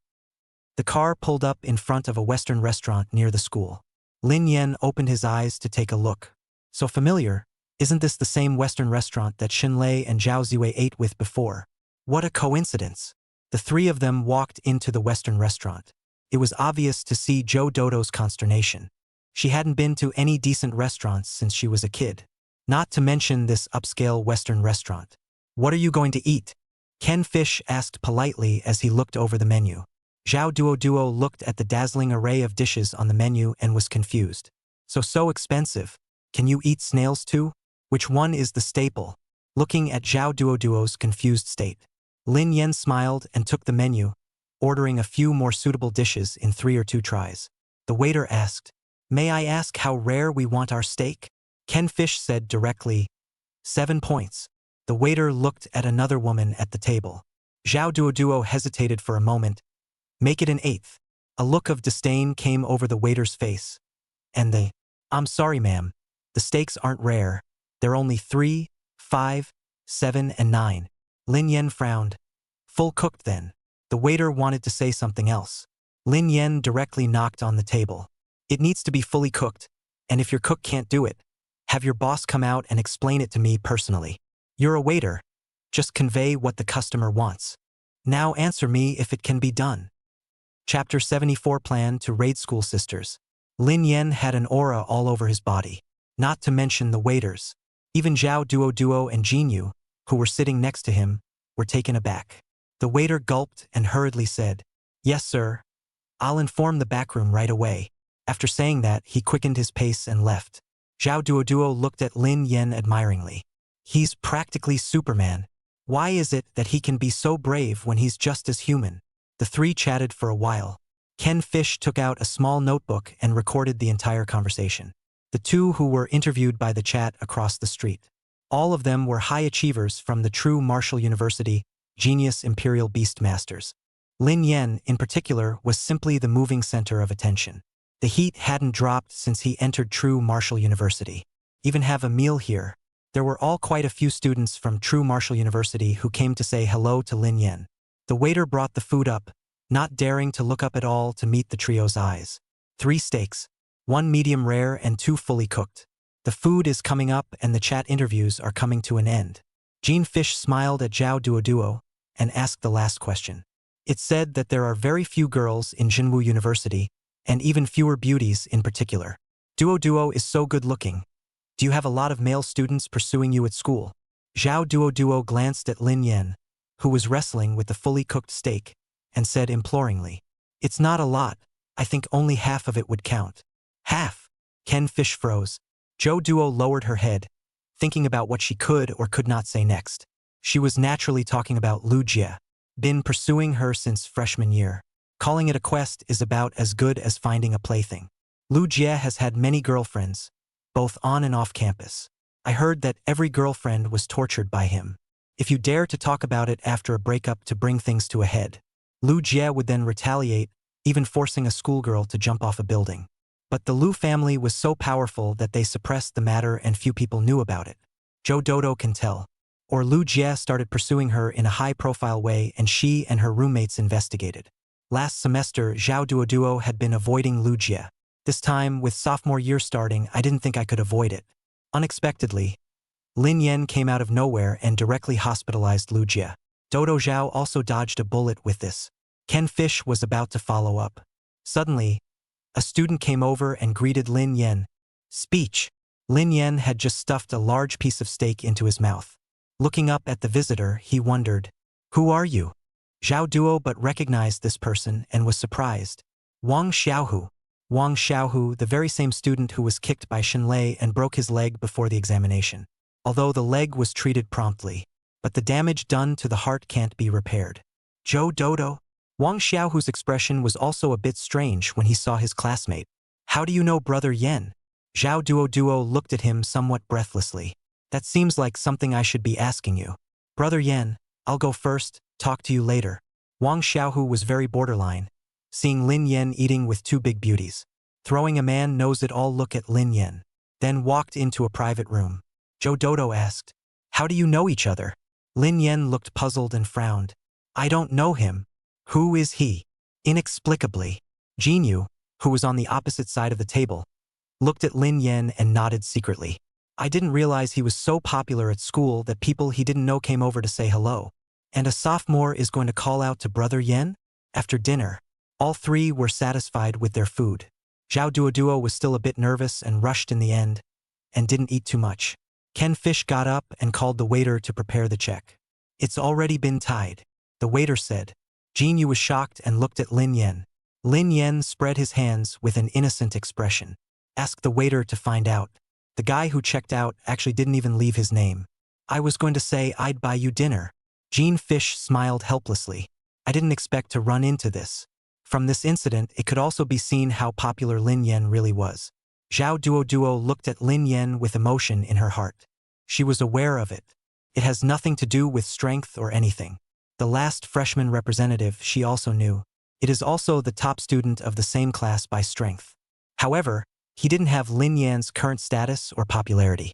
The car pulled up in front of a Western restaurant near the school. Lin Yen opened his eyes to take a look. So familiar, isn't this the same Western restaurant that Xinlei and Zhao Ziwei ate with before? What a coincidence! The three of them walked into the Western restaurant. It was obvious to see Zhou Dodo's consternation. She hadn't been to any decent restaurants since she was a kid. Not to mention this upscale Western restaurant. What are you going to eat? Ken Fish asked politely as he looked over the menu. Zhao Duo looked at the dazzling array of dishes on the menu and was confused. So expensive. Can you eat snails too? Which one is the staple? Looking at Zhao Duo's confused state, Lin Yen smiled and took the menu, ordering a few more suitable dishes in 3 or 2 tries. The waiter asked, "May I ask how rare we want our steak?" Ken Fish said directly, 7 points. The waiter looked at another woman at the table. Zhao Duo hesitated for a moment. "Make it an 8th. A look of disdain came over the waiter's face. And "I'm sorry, ma'am. The steaks aren't rare. They're only 3, 5, 7, and 9. Lin Yen frowned. "Full cooked then." The waiter wanted to say something else. Lin Yen directly knocked on the table. "It needs to be fully cooked, and if your cook can't do it, have your boss come out and explain it to me personally. You're a waiter. Just convey what the customer wants. Now answer me if it can be done." Chapter 74 Plan to Raid School Sisters. Lin Yen had an aura all over his body. Not to mention the waiters. Even Zhao Duo and Jinyu, who were sitting next to him, were taken aback. The waiter gulped and hurriedly said, "Yes, sir. I'll inform the backroom right away." After saying that, he quickened his pace and left. Zhao Duo looked at Lin Yen admiringly. He's practically Superman. Why is it that he can be so brave when he's just as human? The three chatted for a while. Ken Fish took out a small notebook and recorded the entire conversation. The two who were interviewed by the chat across the street. All of them were high achievers from the true martial university, genius imperial beastmasters. Lin Yen, in particular, was simply the moving center of attention. The heat hadn't dropped since he entered true martial university. Even have a meal here. There were all quite a few students from true martial university who came to say hello to Lin Yen. The waiter brought the food up, not daring to look up at all to meet the trio's eyes. 3 steaks, 1 medium rare and 2 fully cooked. The food is coming up and the chat interviews are coming to an end. Jean Fish smiled at Zhao Duo and asked the last question. It's said that there are very few girls in Jinwu University, and even fewer beauties in particular. Duo is so good looking. Do you have a lot of male students pursuing you at school? Zhao Duo glanced at Lin Yen, who was wrestling with the fully cooked steak, and said imploringly, "It's not a lot. I think only half of it would count." "Half?" Ken Fish froze. Zhou Duo lowered her head, thinking about what she could or could not say next. She was naturally talking about Lu Jie. Been pursuing her since freshman year. Calling it a quest is about as good as finding a plaything. Lu Jie has had many girlfriends, both on and off campus. I heard that every girlfriend was tortured by him. If you dare to talk about it after a breakup to bring things to a head, Lu Jie would then retaliate, even forcing a schoolgirl to jump off a building. But the Lu family was so powerful that they suppressed the matter and few people knew about it. Zhou Dodo can tell. Or Lu Jie started pursuing her in a high-profile way and she and her roommates investigated. Last semester, Zhao Duo had been avoiding Lu Jie. This time, with sophomore year starting, I didn't think I could avoid it. Unexpectedly, Lin Yen came out of nowhere and directly hospitalized Lu Jie. Dodo Zhao also dodged a bullet with this. Ken Fish was about to follow up. Suddenly, a student came over and greeted Lin Yen. Speech. Lin Yen had just stuffed a large piece of steak into his mouth. Looking up at the visitor, he wondered, "Who are you?" Zhao Duo but recognized this person and was surprised. Wang Xiaohu. Wang Xiaohu, the very same student who was kicked by Xinlei and broke his leg before the examination. Although the leg was treated promptly, but the damage done to the heart can't be repaired. Zhou Dodo? Wang Xiaohu's expression was also a bit strange when he saw his classmate. "How do you know Brother Yen?" Zhao Duo looked at him somewhat breathlessly. That seems like something I should be asking you. Brother Yen, I'll go first, talk to you later. Wang Xiaohu was very borderline, seeing Lin Yen eating with two big beauties. Throwing a man knows it all look at Lin Yen. Then walked into a private room. Zhou Dodo asked, "How do you know each other?" Lin Yen looked puzzled and frowned. "I don't know him." "Who is he?" Inexplicably, Jinyu, who was on the opposite side of the table, looked at Lin Yen and nodded secretly. "I didn't realize he was so popular at school that people he didn't know came over to say hello. And a sophomore is going to call out to Brother Yen?" After dinner, all three were satisfied with their food. Zhao Duoduo was still a bit nervous and rushed in the end, and didn't eat too much. Ken Fish got up and called the waiter to prepare the check. "It's already been tied," the waiter said. Jinyu was shocked and looked at Lin Yen. Lin Yen spread his hands with an innocent expression. Asked the waiter to find out. The guy who checked out actually didn't even leave his name. "I was going to say I'd buy you dinner." Jean Fish smiled helplessly. "I didn't expect to run into this." From this incident, it could also be seen how popular Lin Yen really was. Zhao Duoduo looked at Lin Yen with emotion in her heart. She was aware of it. It has nothing to do with strength or anything. The last freshman representative she also knew. It is also the top student of the same class by strength. However, he didn't have Lin Yan's current status or popularity.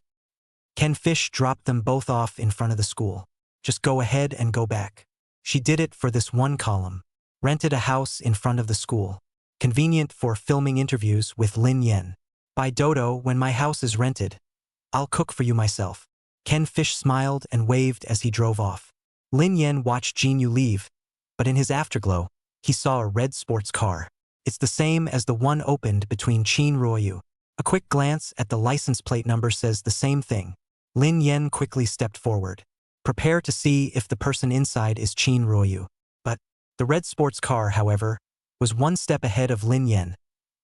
Ken Fish dropped them both off in front of the school. "Just go ahead and go back." She did it for this one column. Rented a house in front of the school. Convenient for filming interviews with Lin Yen. "By Dodo, when my house is rented, I'll cook for you myself." Ken Fish smiled and waved as he drove off. Lin Yen watched Jinyu leave, but in his afterglow, he saw a red sports car. It's the same as the one opened between Qin Ruoyu. A quick glance at the license plate number says the same thing. Lin Yen quickly stepped forward. Prepare to see if the person inside is Qin Ruoyu. But the red sports car, however, was one step ahead of Lin Yen,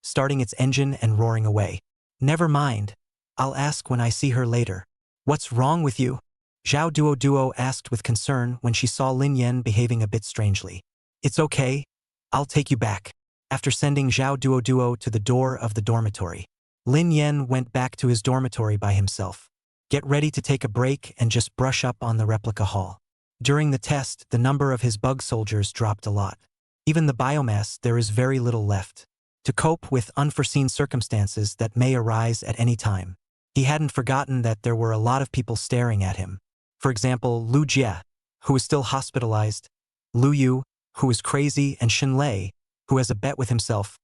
starting its engine and roaring away. "Never mind. I'll ask when I see her later." "What's wrong with you?" Zhao Duoduo asked with concern when she saw Lin Yen behaving a bit strangely. "It's okay. I'll take you back." After sending Zhao Duoduo to the door of the dormitory, Lin Yen went back to his dormitory by himself. Get ready to take a break and just brush up on the replica hall. During the test, the number of his bug soldiers dropped a lot. Even the biomass, there is very little left. To cope with unforeseen circumstances that may arise at any time. He hadn't forgotten that there were a lot of people staring at him. For example, Lu Jie, who is still hospitalized, Lu Yu, who is crazy, and Shin Lei, who has a bet with himself.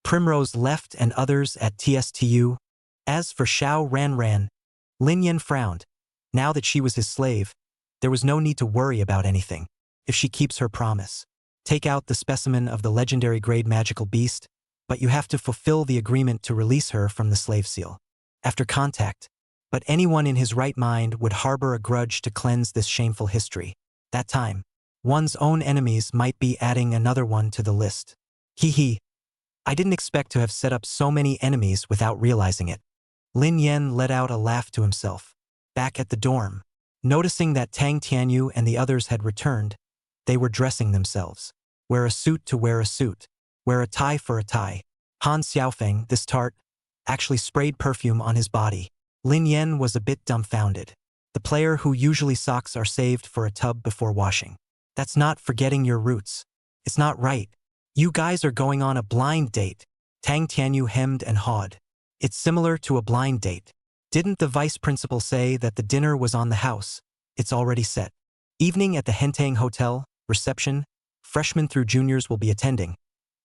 Primrose left and others at TSTU. As for Xiao Ran, Lin Yen frowned. Now that she was his slave, there was no need to worry about anything, if she keeps her promise. Take out the specimen of the legendary grade magical beast, but you have to fulfill the agreement to release her from the slave seal. After contact, but anyone in his right mind would harbor a grudge to cleanse this shameful history. That time, one's own enemies might be adding another one to the list. Hee. I didn't expect to have set up so many enemies without realizing it. Lin Yen let out a laugh to himself. Back at the dorm, noticing that Tang Tianyu and the others had returned, they were dressing themselves. Wear a suit to wear a suit. Wear a tie for a tie. Han Xiaofeng, this tart, actually sprayed perfume on his body. Lin Yen was a bit dumbfounded. The player who usually socks are saved for a tub before washing. That's not forgetting your roots. It's not right. You guys are going on a blind date. Tang Tianyu hemmed and hawed. It's similar to a blind date. Didn't the vice principal say that the dinner was on the house? It's already set. Evening at the Hentang Hotel, reception, freshmen through juniors will be attending.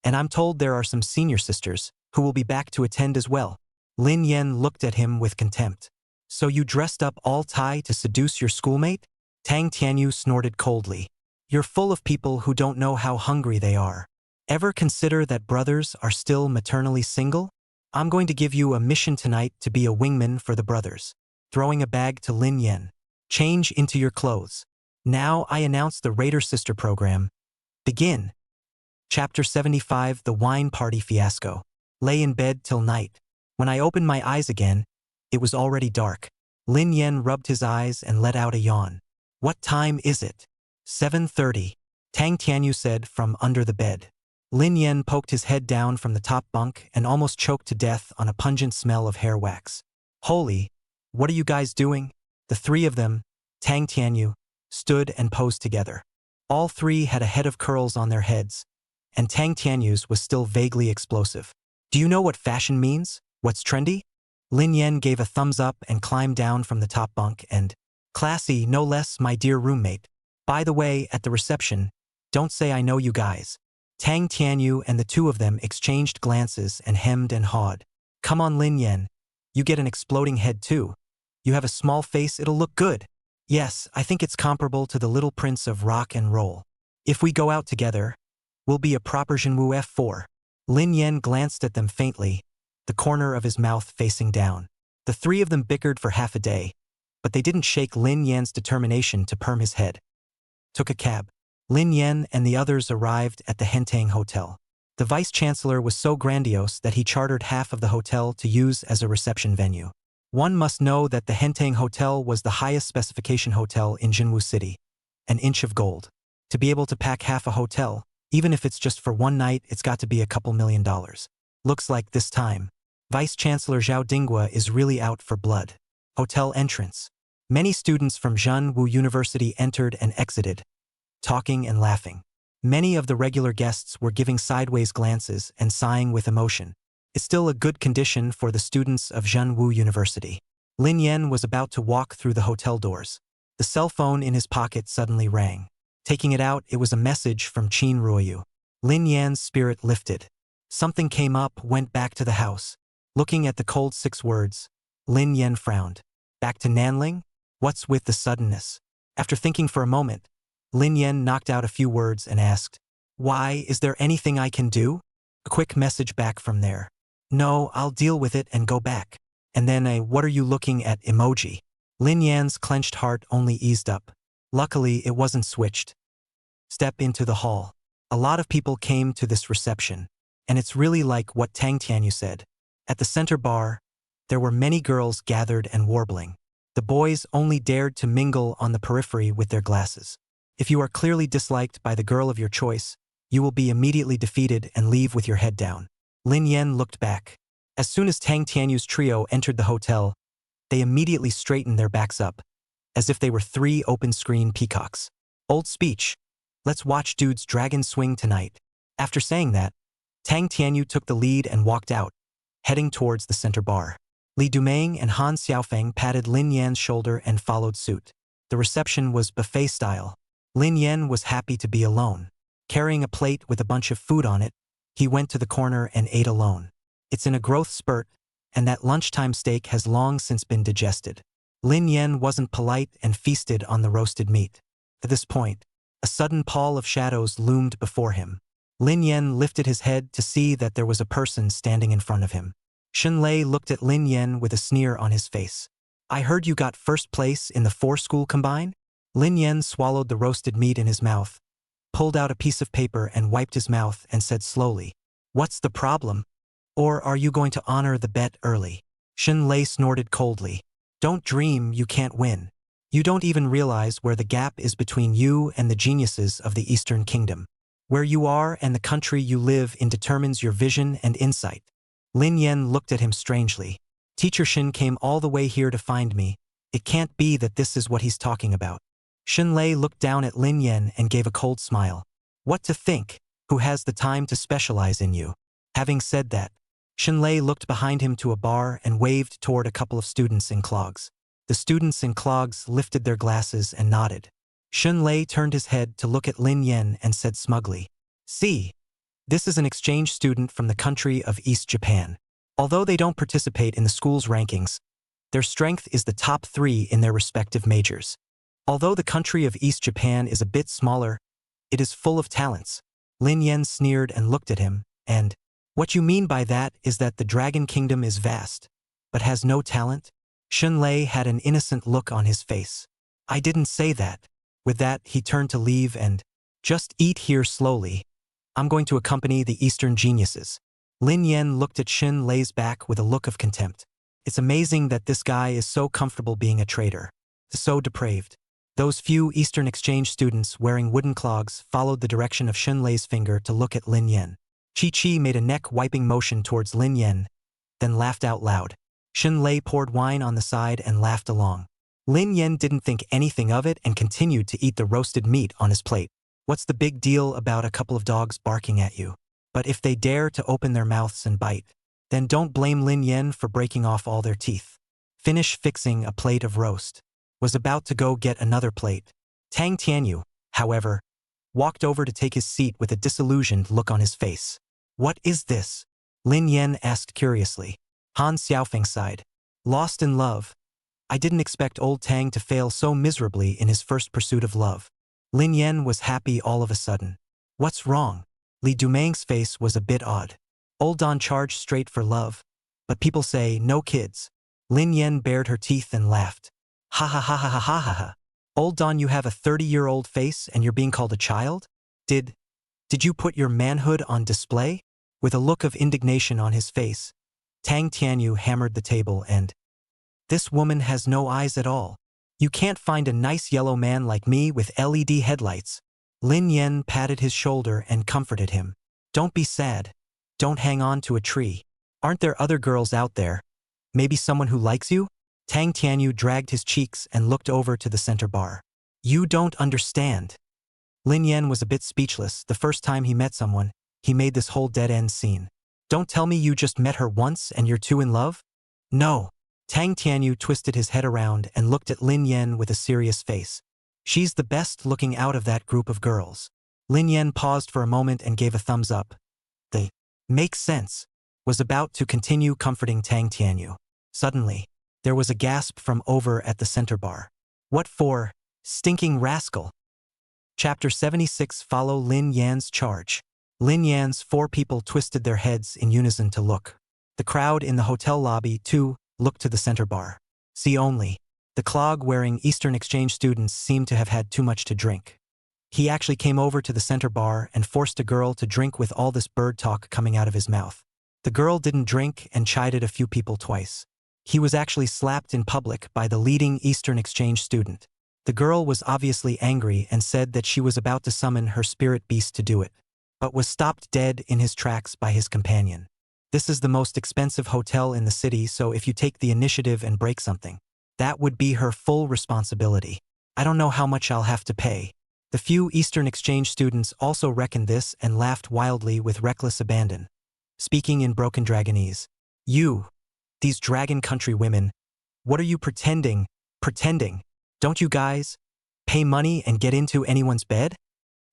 And I'm told there are some senior sisters who will be back to attend as well. Lin Yen looked at him with contempt. So you dressed up all tie to seduce your schoolmate? Tang Tianyu snorted coldly. You're full of people who don't know how hungry they are. Ever consider that brothers are still maternally single? I'm going to give you a mission tonight to be a wingman for the brothers. Throwing a bag to Lin Yen. Change into your clothes. Now I announce the Raider Sister program. Begin. Chapter 75, The Wine Party Fiasco. Lay in bed till night. When I opened my eyes again, it was already dark. Lin Yen rubbed his eyes and let out a yawn. What time is it? 7:30. Tang Tianyu said from under the bed. Lin Yen poked his head down from the top bunk and almost choked to death on a pungent smell of hair wax. Holy, what are you guys doing? The three of them, Tang Tianyu, stood and posed together. All three had a head of curls on their heads, and Tang Tianyu's was still vaguely explosive. Do you know what fashion means? What's trendy? Lin Yen gave a thumbs up and climbed down from the top bunk and, classy, no less, my dear roommate. By the way, at the reception, don't say I know you guys. Tang Tianyu and the two of them exchanged glances and hemmed and hawed. Come on, Lin Yen. You get an exploding head too. You have a small face, it'll look good. Yes, I think it's comparable to the little prince of rock and roll. If we go out together, we'll be a proper Jinwu F4. Lin Yen glanced at them faintly, the corner of his mouth facing down. The three of them bickered for half a day, but they didn't shake Lin Yen's determination to perm his head. Took a cab. Lin Yen and the others arrived at the Hentang Hotel. The vice-chancellor was so grandiose that he chartered half of the hotel to use as a reception venue. One must know that the Hentang Hotel was the highest specification hotel in Jinwu City. An inch of gold. To be able to pack half a hotel, even if it's just for one night, it's got to be a couple $1 million. Looks like this time, Vice-Chancellor Zhao Dinghua is really out for blood. Hotel entrance. Many students from Jinwu University entered and exited, talking and laughing. Many of the regular guests were giving sideways glances and sighing with emotion. It's still a good condition for the students of Jinwu University. Lin Yen was about to walk through the hotel doors. The cell phone in his pocket suddenly rang. Taking it out, it was a message from Qin Ruoyu. Lin Yan's spirit lifted. Something came up, went back to the house. Looking at the cold 6 words, Lin Yen frowned. Back to Nanling? What's with the suddenness? After thinking for a moment, Lin Yen knocked out a few words and asked, Why, is there anything I can do? A quick message back from there. No, I'll deal with it and go back. And then a what are you looking at emoji. Lin Yan's clenched heart only eased up. Luckily, it wasn't switched. Step into the hall. A lot of people came to this reception, and it's really like what Tang Tianyu said. At the center bar, there were many girls gathered and warbling. The boys only dared to mingle on the periphery with their glasses. If you are clearly disliked by the girl of your choice, you will be immediately defeated and leave with your head down. Lin Yen looked back. As soon as Tang Tianyu's trio entered the hotel, they immediately straightened their backs up, as if they were 3 open-screen peacocks. Old speech. Let's watch dudes dragon swing tonight. After saying that, Tang Tianyu took the lead and walked out, heading towards the center bar. Li Dumeng and Han Xiaofeng patted Lin Yan's shoulder and followed suit. The reception was buffet style. Lin Yan was happy to be alone. Carrying a plate with a bunch of food on it, he went to the corner and ate alone. It's in a growth spurt, and that lunchtime steak has long since been digested. Lin Yan wasn't polite and feasted on the roasted meat. At this point, a sudden pall of shadows loomed before him. Lin Yan lifted his head to see that there was a person standing in front of him. Shen Lei looked at Lin Yan with a sneer on his face. I heard you got first place in the 4-school combine? Lin Yan swallowed the roasted meat in his mouth, pulled out a piece of paper and wiped his mouth and said slowly, What's the problem? Or are you going to honor the bet early? Shen Lei snorted coldly. Don't dream you can't win. You don't even realize where the gap is between you and the geniuses of the Eastern Kingdom. Where you are and the country you live in determines your vision and insight. Lin Yan looked at him strangely. Teacher Shin came all the way here to find me. It can't be that this is what he's talking about. Shen Lei looked down at Lin Yan and gave a cold smile. What to think? Who has the time to specialize in you? Having said that, Shen Lei looked behind him to a bar and waved toward a couple of students in clogs. The students in clogs lifted their glasses and nodded. Shen Lei turned his head to look at Lin Yan and said smugly, See, this is an exchange student from the country of East Japan. Although they don't participate in the school's rankings, their strength is the top 3 in their respective majors. Although the country of East Japan is a bit smaller, it is full of talents. Lin Yan sneered and looked at him, and, What you mean by that is that the Dragon Kingdom is vast, but has no talent? Shen Lei had an innocent look on his face. I didn't say that. With that, he turned to leave and, Just eat here slowly. I'm going to accompany the Eastern geniuses. Lin Yan looked at Shen Lei's back with a look of contempt. It's amazing that this guy is so comfortable being a traitor. So depraved. Those few Eastern exchange students wearing wooden clogs followed the direction of Shen Lei's finger to look at Lin Yan. Chi made a neck-wiping motion towards Lin Yan, then laughed out loud. Shen Lei poured wine on the side and laughed along. Lin Yen didn't think anything of it and continued to eat the roasted meat on his plate. What's the big deal about a couple of dogs barking at you? But if they dare to open their mouths and bite, then don't blame Lin Yen for breaking off all their teeth. Finish fixing a plate of roast. Was about to go get another plate. Tang Tianyu, however, walked over to take his seat with a disillusioned look on his face. What is this? Lin Yen asked curiously. Han Xiaofeng sighed. Lost in love. I didn't expect old Tang to fail so miserably in his first pursuit of love. Lin Yen was happy all of a sudden. What's wrong? Li Dumang's face was a bit odd. Old Don charged straight for love. But people say no kids. Lin Yen bared her teeth and laughed. Ha ha ha ha ha ha ha ha. Old Don, you have a 30-year-old face and you're being called a child? Did you put your manhood on display? With a look of indignation on his face, Tang Tianyu hammered the table and, this woman has no eyes at all. You can't find a nice yellow man like me with LED headlights. Lin Yen patted his shoulder and comforted him. Don't be sad. Don't hang on to a tree. Aren't there other girls out there? Maybe someone who likes you? Tang Tianyu dragged his cheeks and looked over to the center bar. You don't understand. Lin Yen was a bit speechless. The first time he met someone, he made this whole dead-end scene. Don't tell me you just met her once and you're two in love? No. Tang Tianyu twisted his head around and looked at Lin Yen with a serious face. She's the best looking out of that group of girls. Lin Yen paused for a moment and gave a thumbs up. The makes sense was about to continue comforting Tang Tianyu. Suddenly, there was a gasp from over at the center bar. What for, stinking rascal? Chapter 76. Follow Lin Yan's charge. Lin Yan's four people twisted their heads in unison to look. The crowd in the hotel lobby, too, looked to the center bar. See only. The clog-wearing Eastern Exchange students seemed to have had too much to drink. He actually came over to the center bar and forced a girl to drink with all this bird talk coming out of his mouth. The girl didn't drink and chided a few people twice. He was actually slapped in public by the leading Eastern Exchange student. The girl was obviously angry and said that she was about to summon her spirit beast to do it, but was stopped dead in his tracks by his companion. This is the most expensive hotel in the city, so if you take the initiative and break something, that would be her full responsibility. I don't know how much I'll have to pay. The few Eastern Exchange students also reckoned this and laughed wildly with reckless abandon. Speaking in broken Dragonese. You, these dragon country women, what are you pretending? Don't you guys pay money and get into anyone's bed?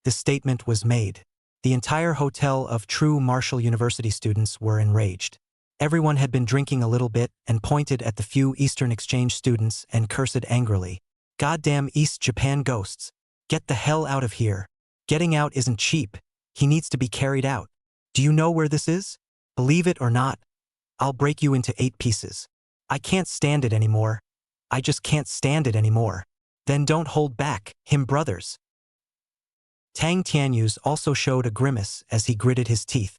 This statement was made. The entire hotel of true Marshall University students were enraged. Everyone had been drinking a little bit and pointed at the few Eastern Exchange students and cursed angrily. Goddamn East Japan ghosts. Get the hell out of here. Getting out isn't cheap. He needs to be carried out. Do you know where this is? Believe it or not, I'll break you into 8 pieces. I can't stand it anymore. I just can't stand it anymore. Then don't hold back, him brothers. Tang Tianyu's also showed a grimace as he gritted his teeth.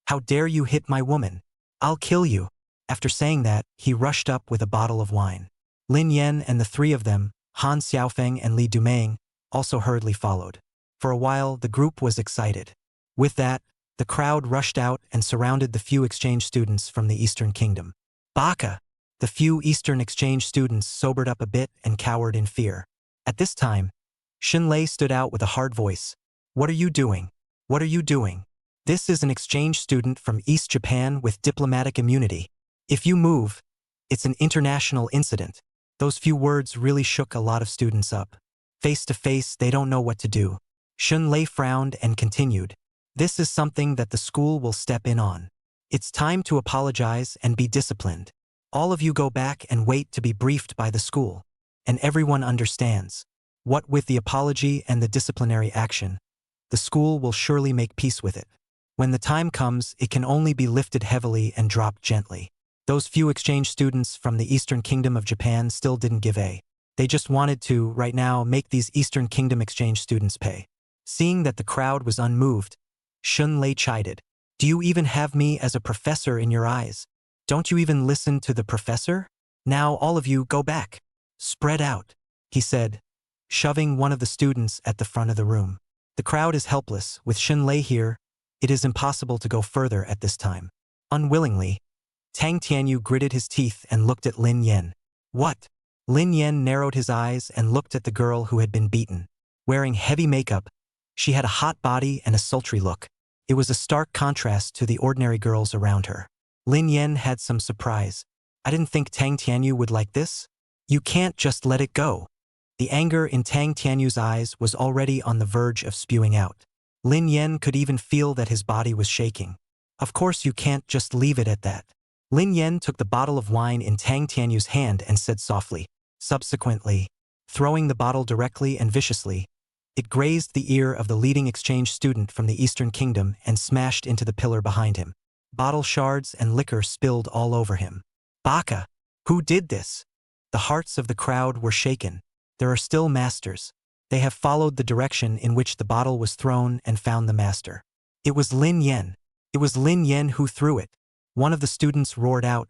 How dare you hit my woman? I'll kill you. After saying that, he rushed up with a bottle of wine. Lin Yen and the three of them, Han Xiaofeng and Li Dumang, also hurriedly followed. For a while, the group was excited. With that, the crowd rushed out and surrounded the few exchange students from the Eastern Kingdom. Baka! The few Eastern Exchange students sobered up a bit and cowered in fear. At this time, Xunlei stood out with a hard voice. What are you doing? What are you doing? This is an exchange student from East Japan with diplomatic immunity. If you move, it's an international incident. Those few words really shook a lot of students up. Face to face, they don't know what to do. Xunlei frowned and continued. This is something that the school will step in on. It's time to apologize and be disciplined. All of you go back and wait to be briefed by the school. And everyone understands. What with the apology and the disciplinary action, the school will surely make peace with it. When the time comes, it can only be lifted heavily and dropped gently. Those few exchange students from the Eastern Kingdom of Japan still didn't give a. They just wanted to, right now, make these Eastern Kingdom exchange students pay. Seeing that the crowd was unmoved, Xunlei chided. Do you even have me as a professor in your eyes? Don't you even listen to the professor? Now all of you go back. Spread out, he said, shoving one of the students at the front of the room. The crowd is helpless. With Xunlei here, it is impossible to go further at this time. Unwillingly, Tang Tianyu gritted his teeth and looked at Lin Yen. What? Lin Yen narrowed his eyes and looked at the girl who had been beaten. Wearing heavy makeup, she had a hot body and a sultry look. It was a stark contrast to the ordinary girls around her. Lin Yen had some surprise. I didn't think Tang Tianyu would like this. You can't just let it go. The anger in Tang Tianyu's eyes was already on the verge of spewing out. Lin Yen could even feel that his body was shaking. Of course you can't just leave it at that. Lin Yen took the bottle of wine in Tang Tianyu's hand and said softly. Subsequently, throwing the bottle directly and viciously, it grazed the ear of the leading exchange student from the Eastern Kingdom and smashed into the pillar behind him. Bottle shards and liquor spilled all over him. Baka! Who did this? The hearts of the crowd were shaken. There are still masters. They have followed the direction in which the bottle was thrown and found the master. It was Lin Yen. It was Lin Yen who threw it. One of the students roared out,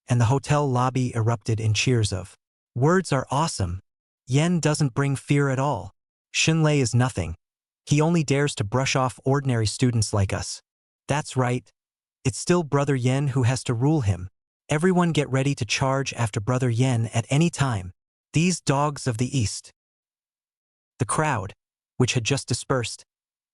and the hotel lobby erupted in cheers of, "Words are awesome. Yen doesn't bring fear at all. Xinlei is nothing. He only dares to brush off ordinary students like us. That's right. It's still Brother Yen who has to rule him. Everyone get ready to charge after Brother Yen at any time. These dogs of the East." The crowd, which had just dispersed,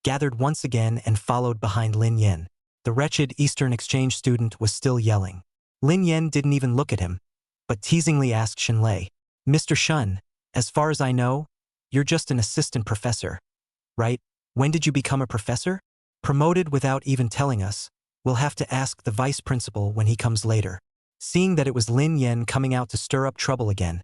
gathered once again and followed behind Lin Yen. The wretched Eastern exchange student was still yelling. Lin Yen didn't even look at him, but teasingly asked Xinlei, "Mr. Shun, as far as I know, you're just an assistant professor, right? When did you become a professor?" "Promoted without even telling us. We'll have to ask the vice principal when he comes later." Seeing that it was Lin Yen coming out to stir up trouble again,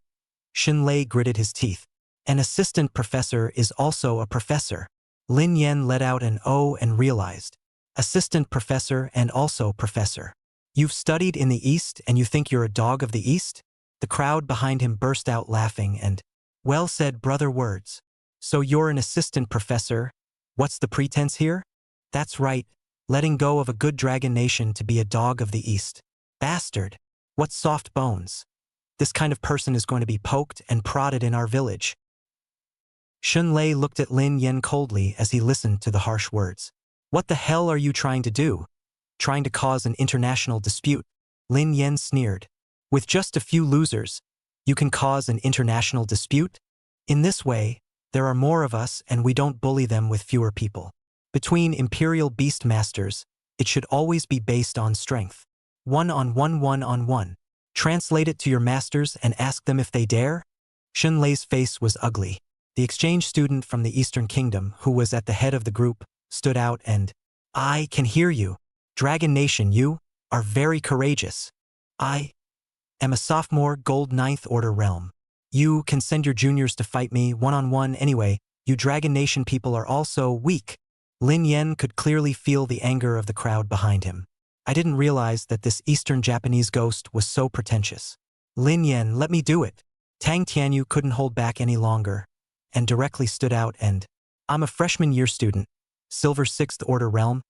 Xinlei gritted his teeth. An assistant professor is also a professor. Lin Yen let out an "oh" and realized. Assistant professor and also professor. You've studied in the East and you think you're a dog of the East? The crowd behind him burst out laughing and, "Well said, brother words. So you're an assistant professor. What's the pretense here?" "That's right, letting go of a good dragon nation to be a dog of the East. Bastard. What soft bones. This kind of person is going to be poked and prodded in our village." Xunlei looked at Lin Yen coldly as he listened to the harsh words. "What the hell are you trying to do? Trying to cause an international dispute?" Lin Yen sneered. "With just a few losers, you can cause an international dispute? In this way, there are more of us and we don't bully them with fewer people. Between Imperial Beast Masters, it should always be based on strength. One-on-one, one-on-one. Translate it to your masters and ask them if they dare?" Xunlei's face was ugly. The exchange student from the Eastern Kingdom, who was at the head of the group, stood out and, "I can hear you. Dragon Nation, you are very courageous. I am a sophomore Gold Ninth Order realm. You can send your juniors to fight me one-on-one anyway. You Dragon Nation people are also weak." Lin Yen could clearly feel the anger of the crowd behind him. "I didn't realize that this Eastern Japanese ghost was so pretentious. Lin Yen, let me do it." Tang Tianyu couldn't hold back any longer, and directly stood out and, "I'm a freshman year student. Silver 6th Order realm.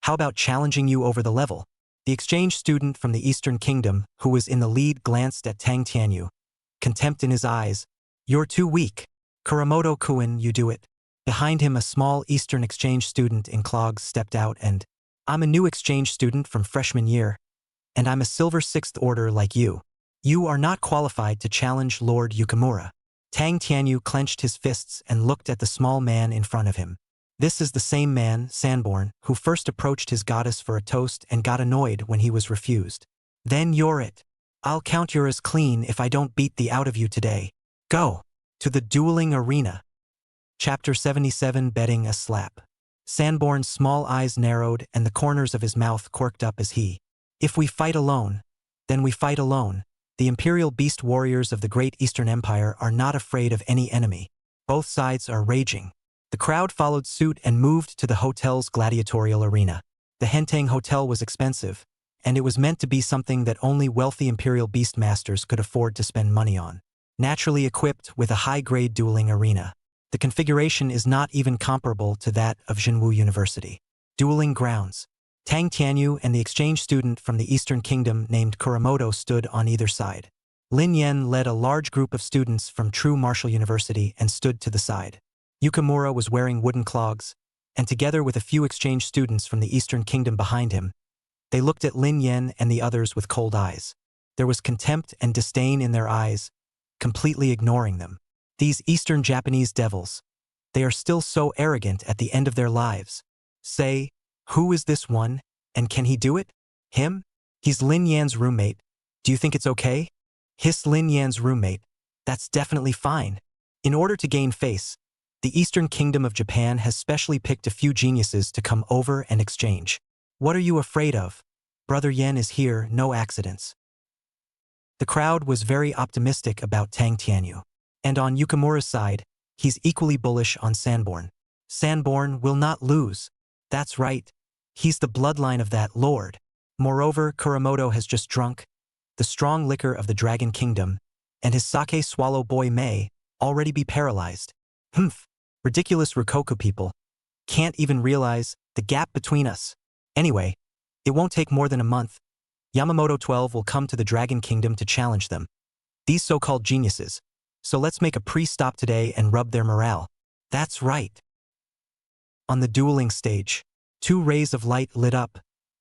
How about challenging you over the level?" The exchange student from the Eastern Kingdom, who was in the lead, glanced at Tang Tianyu. Contempt in his eyes. "You're too weak. Kuramoto-kun, you do it." Behind him, a small Eastern exchange student in clogs stepped out and, "I'm a new exchange student from freshman year, and I'm a Silver 6th Order like you. You are not qualified to challenge Lord Yukimura." Tang Tianyu clenched his fists and looked at the small man in front of him. This is the same man, Sanborn, who first approached his goddess for a toast and got annoyed when he was refused. "Then you're it. I'll count you're as clean if I don't beat the out of you today. Go to the dueling arena." Chapter 77, Betting a Slap. Sanborn's small eyes narrowed and the corners of his mouth quirked up as he, "If we fight alone, then we fight alone. The Imperial Beast Warriors of the Great Eastern Empire are not afraid of any enemy. Both sides are raging." The crowd followed suit and moved to the hotel's gladiatorial arena. The Hentang Hotel was expensive, and it was meant to be something that only wealthy Imperial Beast Masters could afford to spend money on. Naturally equipped with a high-grade dueling arena, the configuration is not even comparable to that of Jinwu University. Dueling grounds. Tang Tianyu and the exchange student from the Eastern Kingdom named Kuramoto stood on either side. Lin Yen led a large group of students from True Martial University and stood to the side. Yukimura was wearing wooden clogs, and together with a few exchange students from the Eastern Kingdom behind him, they looked at Lin Yen and the others with cold eyes. There was contempt and disdain in their eyes, completely ignoring them. These Eastern Japanese devils. They are still so arrogant at the end of their lives. Say, who is this one, and can he do it? Him? He's Lin Yan's roommate. Do you think it's okay? Hissed Lin Yan's roommate. That's definitely fine. In order to gain face, the Eastern Kingdom of Japan has specially picked a few geniuses to come over and exchange. What are you afraid of? Brother Yen is here, no accidents. The crowd was very optimistic about Tang Tianyu. And on Yukimura's side, he's equally bullish on Sanborn. Sanborn will not lose. That's right. He's the bloodline of that lord. Moreover, Kuramoto has just drunk the strong liquor of the Dragon Kingdom, and his sake swallow boy may already be paralyzed. Humph. Ridiculous Rokoku people. Can't even realize the gap between us. Anyway, it won't take more than a month. Yamamoto 12 will come to the Dragon Kingdom to challenge them. These so-called geniuses. So let's make a pre-stop today and rub their morale. That's right. On the dueling stage, 2 rays of light lit up,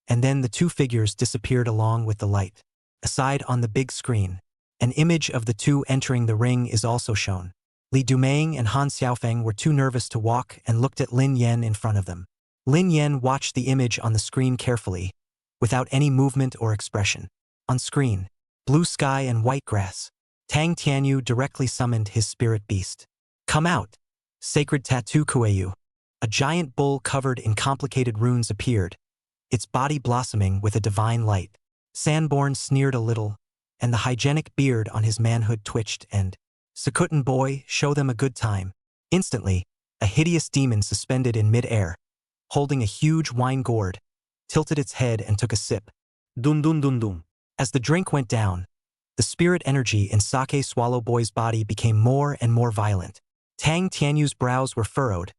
and then the 2 figures disappeared along with the light. Aside on the big screen, an image of the 2 entering the ring is also shown. Li Dumeng and Han Xiaofeng were too nervous to walk and looked at Lin Yan in front of them. Lin Yan watched the image on the screen carefully, without any movement or expression. On screen, blue sky and white grass. Tang Tianyu directly summoned his spirit beast. Come out! Sacred Tattoo Kueyu. A giant bull covered in complicated runes appeared, its body blossoming with a divine light. Sanborn sneered a little, and the hygienic beard on his manhood twitched and, Sakuten boy, show them a good time. Instantly, a hideous demon suspended in mid-air, holding a huge wine gourd, tilted its head and took a sip. Dum dum dum dum. As the drink went down, the spirit energy in Sake Swallow Boy's body became more and more violent. Tang Tianyu's brows were furrowed,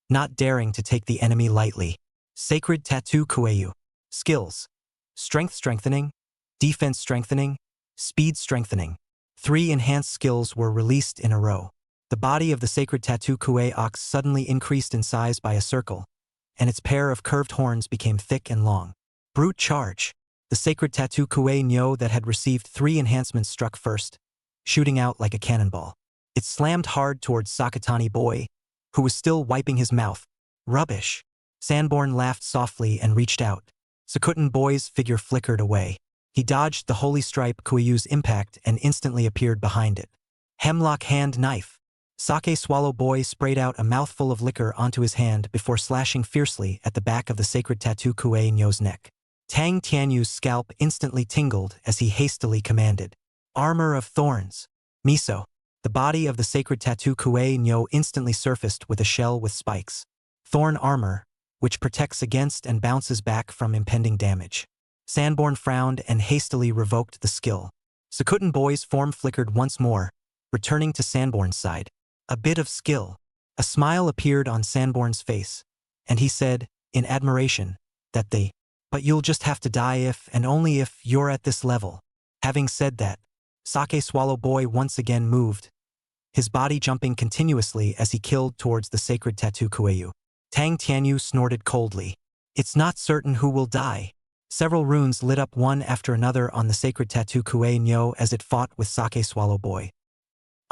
not daring to take the enemy lightly. Sacred Tattoo Kueyu. Skills. Strength strengthening, defense strengthening, speed strengthening. 3 enhanced skills were released in a row. The body of the Sacred Tattoo Kue ox suddenly increased in size by a circle, and its pair of curved horns became thick and long. Brute Charge. The Sacred Tattoo Kue Nyo that had received 3 enhancements struck first, shooting out like a cannonball. It slammed hard towards Sakatani Boy, who was still wiping his mouth. Rubbish. Sanborn laughed softly and reached out. Sakuten Boy's figure flickered away. He dodged the Holy Stripe Kueyu's impact and instantly appeared behind it. Hemlock Hand Knife. Sake Swallow Boy sprayed out a mouthful of liquor onto his hand before slashing fiercely at the back of the Sacred Tattoo Kue Nyo's neck. Tang Tianyu's scalp instantly tingled as he hastily commanded. Armor of Thorns. Miso. The body of the Sacred Tattoo Kue Nyo instantly surfaced with a shell with spikes. Thorn Armor, which protects against and bounces back from impending damage. Sanborn frowned and hastily revoked the skill. Sakuten Boy's form flickered once more, returning to Sanborn's side. A bit of skill. A smile appeared on Sanborn's face, and he said, in admiration, that but you'll just have to die if and only if you're at this level. Having said that, Sake Swallow Boy once again moved, his body jumping continuously as he killed towards the Sacred Tattoo Kueyu. Tang Tianyu snorted coldly. It's not certain who will die. Several runes lit up one after another on the Sacred Tattoo Kue Nyo as it fought with Sake Swallow Boy.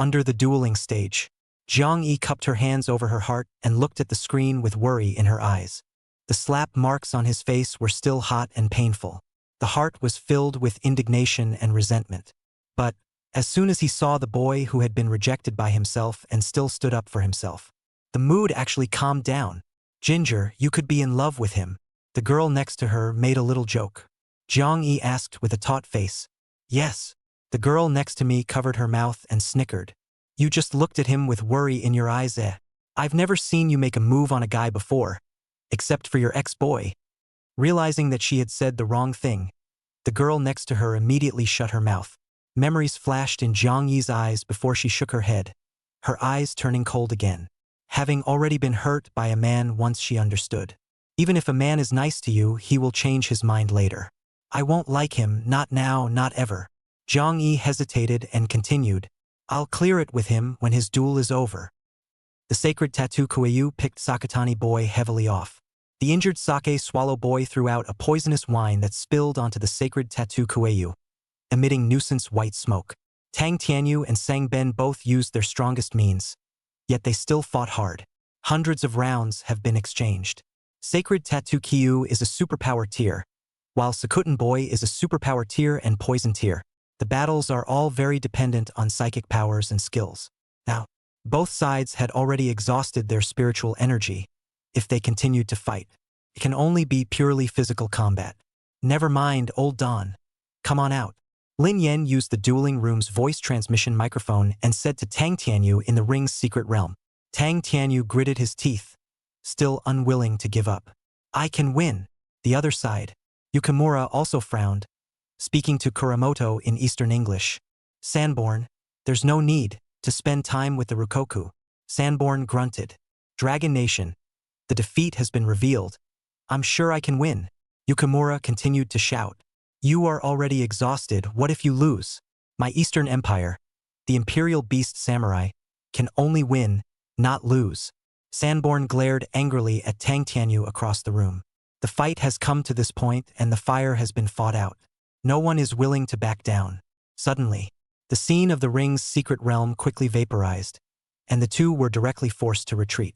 Under the dueling stage, Jiang Yi cupped her hands over her heart and looked at the screen with worry in her eyes. The slap marks on his face were still hot and painful. The heart was filled with indignation and resentment. But, as soon as he saw the boy who had been rejected by himself and still stood up for himself, the mood actually calmed down. Ginger, you could be in love with him. The girl next to her made a little joke. Jiang Yi asked with a taut face. Yes. The girl next to me covered her mouth and snickered. You just looked at him with worry in your eyes. I've never seen you make a move on a guy before, except for your ex-boy. Realizing that she had said the wrong thing, the girl next to her immediately shut her mouth. Memories flashed in Jiang Yi's eyes before she shook her head, her eyes turning cold again. Having already been hurt by a man once, she understood. Even if a man is nice to you, he will change his mind later. I won't like him, not now, not ever. Jiang Yi hesitated and continued. I'll clear it with him when his duel is over. The Sacred Tattoo Kueyu picked Sakatani Boy heavily off. The injured Sake Swallow Boy threw out a poisonous wine that spilled onto the Sacred Tattoo Kueyu, emitting nuisance white smoke. Tang Tianyu and Sang Ben both used their strongest means, yet they still fought hard. Hundreds of rounds have been exchanged. Sacred Tattoo Kyu is a superpower tier, while Sakuten Boy is a superpower tier and poison tier. The battles are all very dependent on psychic powers and skills. Now, both sides had already exhausted their spiritual energy. If they continued to fight, it can only be purely physical combat. Never mind, old Don. Come on out. Lin Yen used the dueling room's voice transmission microphone and said to Tang Tianyu in the ring's secret realm. Tang Tianyu gritted his teeth, still unwilling to give up. I can win. The other side. Yukimura also frowned, speaking to Kuramoto in Eastern English. Sanborn, there's no need to spend time with the Rukoku. Sanborn grunted. Dragon Nation. The defeat has been revealed. I'm sure I can win. Yukimura continued to shout. You are already exhausted, what if you lose? My Eastern Empire, the Imperial Beast Samurai, can only win, not lose. Sanborn glared angrily at Tang Tianyu across the room. The fight has come to this point and the fire has been fought out. No one is willing to back down. Suddenly, the scene of the ring's secret realm quickly vaporized, and the two were directly forced to retreat.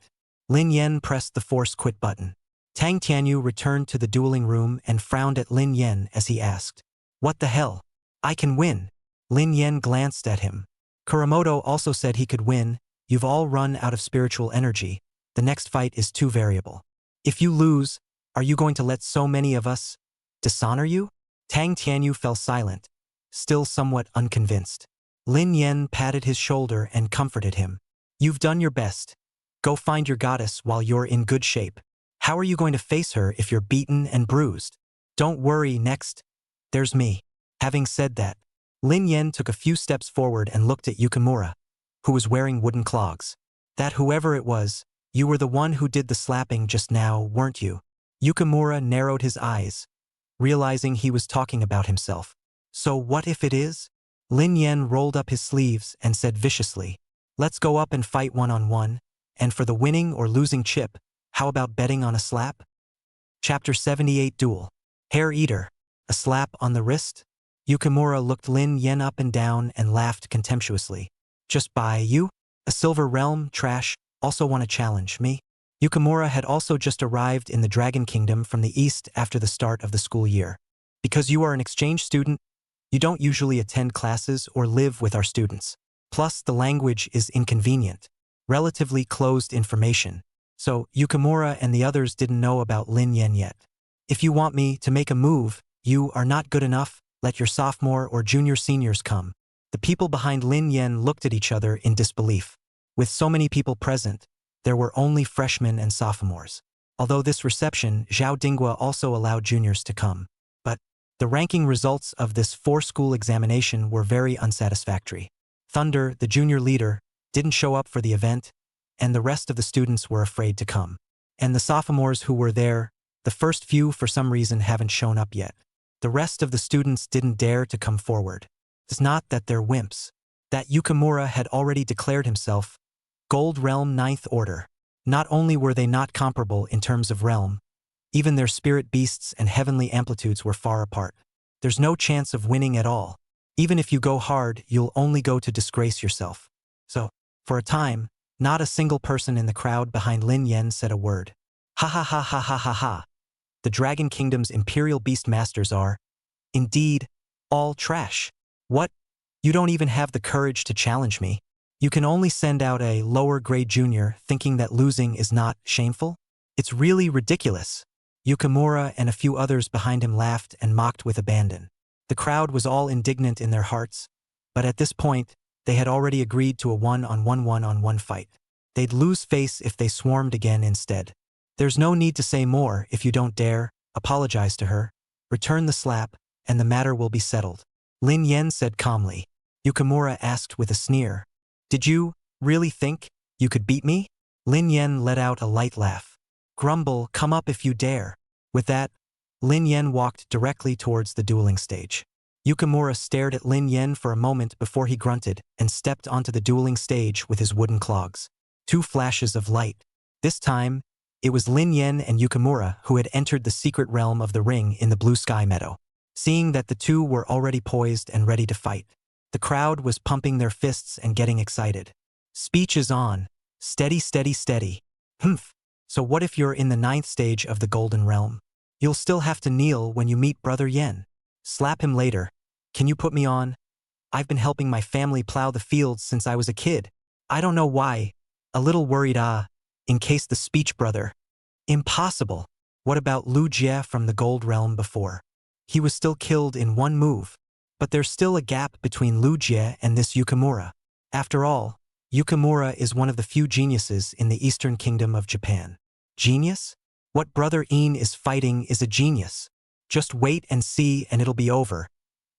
Lin Yen pressed the force quit button. Tang Tianyu returned to the dueling room and frowned at Lin Yen as he asked, What the hell? I can win. Lin Yen glanced at him. Kuramoto also said he could win. You've all run out of spiritual energy. The next fight is too variable. If you lose, are you going to let so many of us dishonor you? Tang Tianyu fell silent, still somewhat unconvinced. Lin Yen patted his shoulder and comforted him. You've done your best. Go find your goddess while you're in good shape. How are you going to face her if you're beaten and bruised? Don't worry, next. There's me. Having said that, Lin Yen took a few steps forward and looked at Yukimura, who was wearing wooden clogs. That whoever it was, you were the one who did the slapping just now, weren't you? Yukimura narrowed his eyes, realizing he was talking about himself. So what if it is? Lin Yen rolled up his sleeves and said viciously, Let's go up and fight one-on-one, and for the winning or losing chip, how about betting on a slap? Chapter 78 Duel. Hair Eater. A slap on the wrist? Yukimura looked Lin Yen up and down and laughed contemptuously. Just by you? A Silver Realm, trash, also want to challenge me? Yukimura had also just arrived in the Dragon Kingdom from the east after the start of the school year. Because you are an exchange student, you don't usually attend classes or live with our students. Plus, the language is inconvenient. Relatively closed information. So, Yukimura and the others didn't know about Lin Yen yet. If you want me to make a move, you are not good enough, let your sophomore or junior seniors come. The people behind Lin Yen looked at each other in disbelief. With so many people present, there were only freshmen and sophomores. Although this reception, Zhao Dinghua also allowed juniors to come. But the ranking results of this four-school examination were very unsatisfactory. Thunder, the junior leader, didn't show up for the event, and the rest of the students were afraid to come. And the sophomores who were there, the first few for some reason haven't shown up yet. The rest of the students didn't dare to come forward. It's not that they're wimps. That Yukimura had already declared himself Gold Realm Ninth Order. Not only were they not comparable in terms of realm, even their spirit beasts and heavenly amplitudes were far apart. There's no chance of winning at all. Even if you go hard, you'll only go to disgrace yourself. So, for a time, not a single person in the crowd behind Lin Yen said a word. Ha ha ha ha ha ha ha. The Dragon Kingdom's Imperial Beast Masters are, indeed, all trash. What? You don't even have the courage to challenge me. You can only send out a lower-grade junior thinking that losing is not shameful? It's really ridiculous. Yukimura and a few others behind him laughed and mocked with abandon. The crowd was all indignant in their hearts, but at this point, they had already agreed to a one-on-one fight. They'd lose face if they swarmed again instead. There's no need to say more. If you don't dare, apologize to her, return the slap, and the matter will be settled. Lin Yen said calmly. Yukimura asked with a sneer. Did you really think you could beat me? Lin Yen let out a light laugh. Grumble, come up if you dare. With that, Lin Yen walked directly towards the dueling stage. Yukimura stared at Lin Yen for a moment before he grunted and stepped onto the dueling stage with his wooden clogs. Two flashes of light. This time, it was Lin Yen and Yukimura who had entered the secret realm of the ring in the blue sky meadow. Seeing that the two were already poised and ready to fight, The crowd was pumping their fists and getting excited. Speech is on. Steady, steady, steady. Humph. So what if you're in the 9th stage of the Golden Realm? You'll still have to kneel when you meet Brother Yen. Slap him later. Can you put me on? I've been helping my family plow the fields since I was a kid. I don't know why. A little worried, in case the speech brother. Impossible. What about Lu Jie from the Gold Realm before? He was still killed in one move. But there's still a gap between Lu Jie and this Yukimura. After all, Yukimura is one of the few geniuses in the Eastern Kingdom of Japan. Genius? What Brother Een is fighting is a genius. Just wait and see and it'll be over.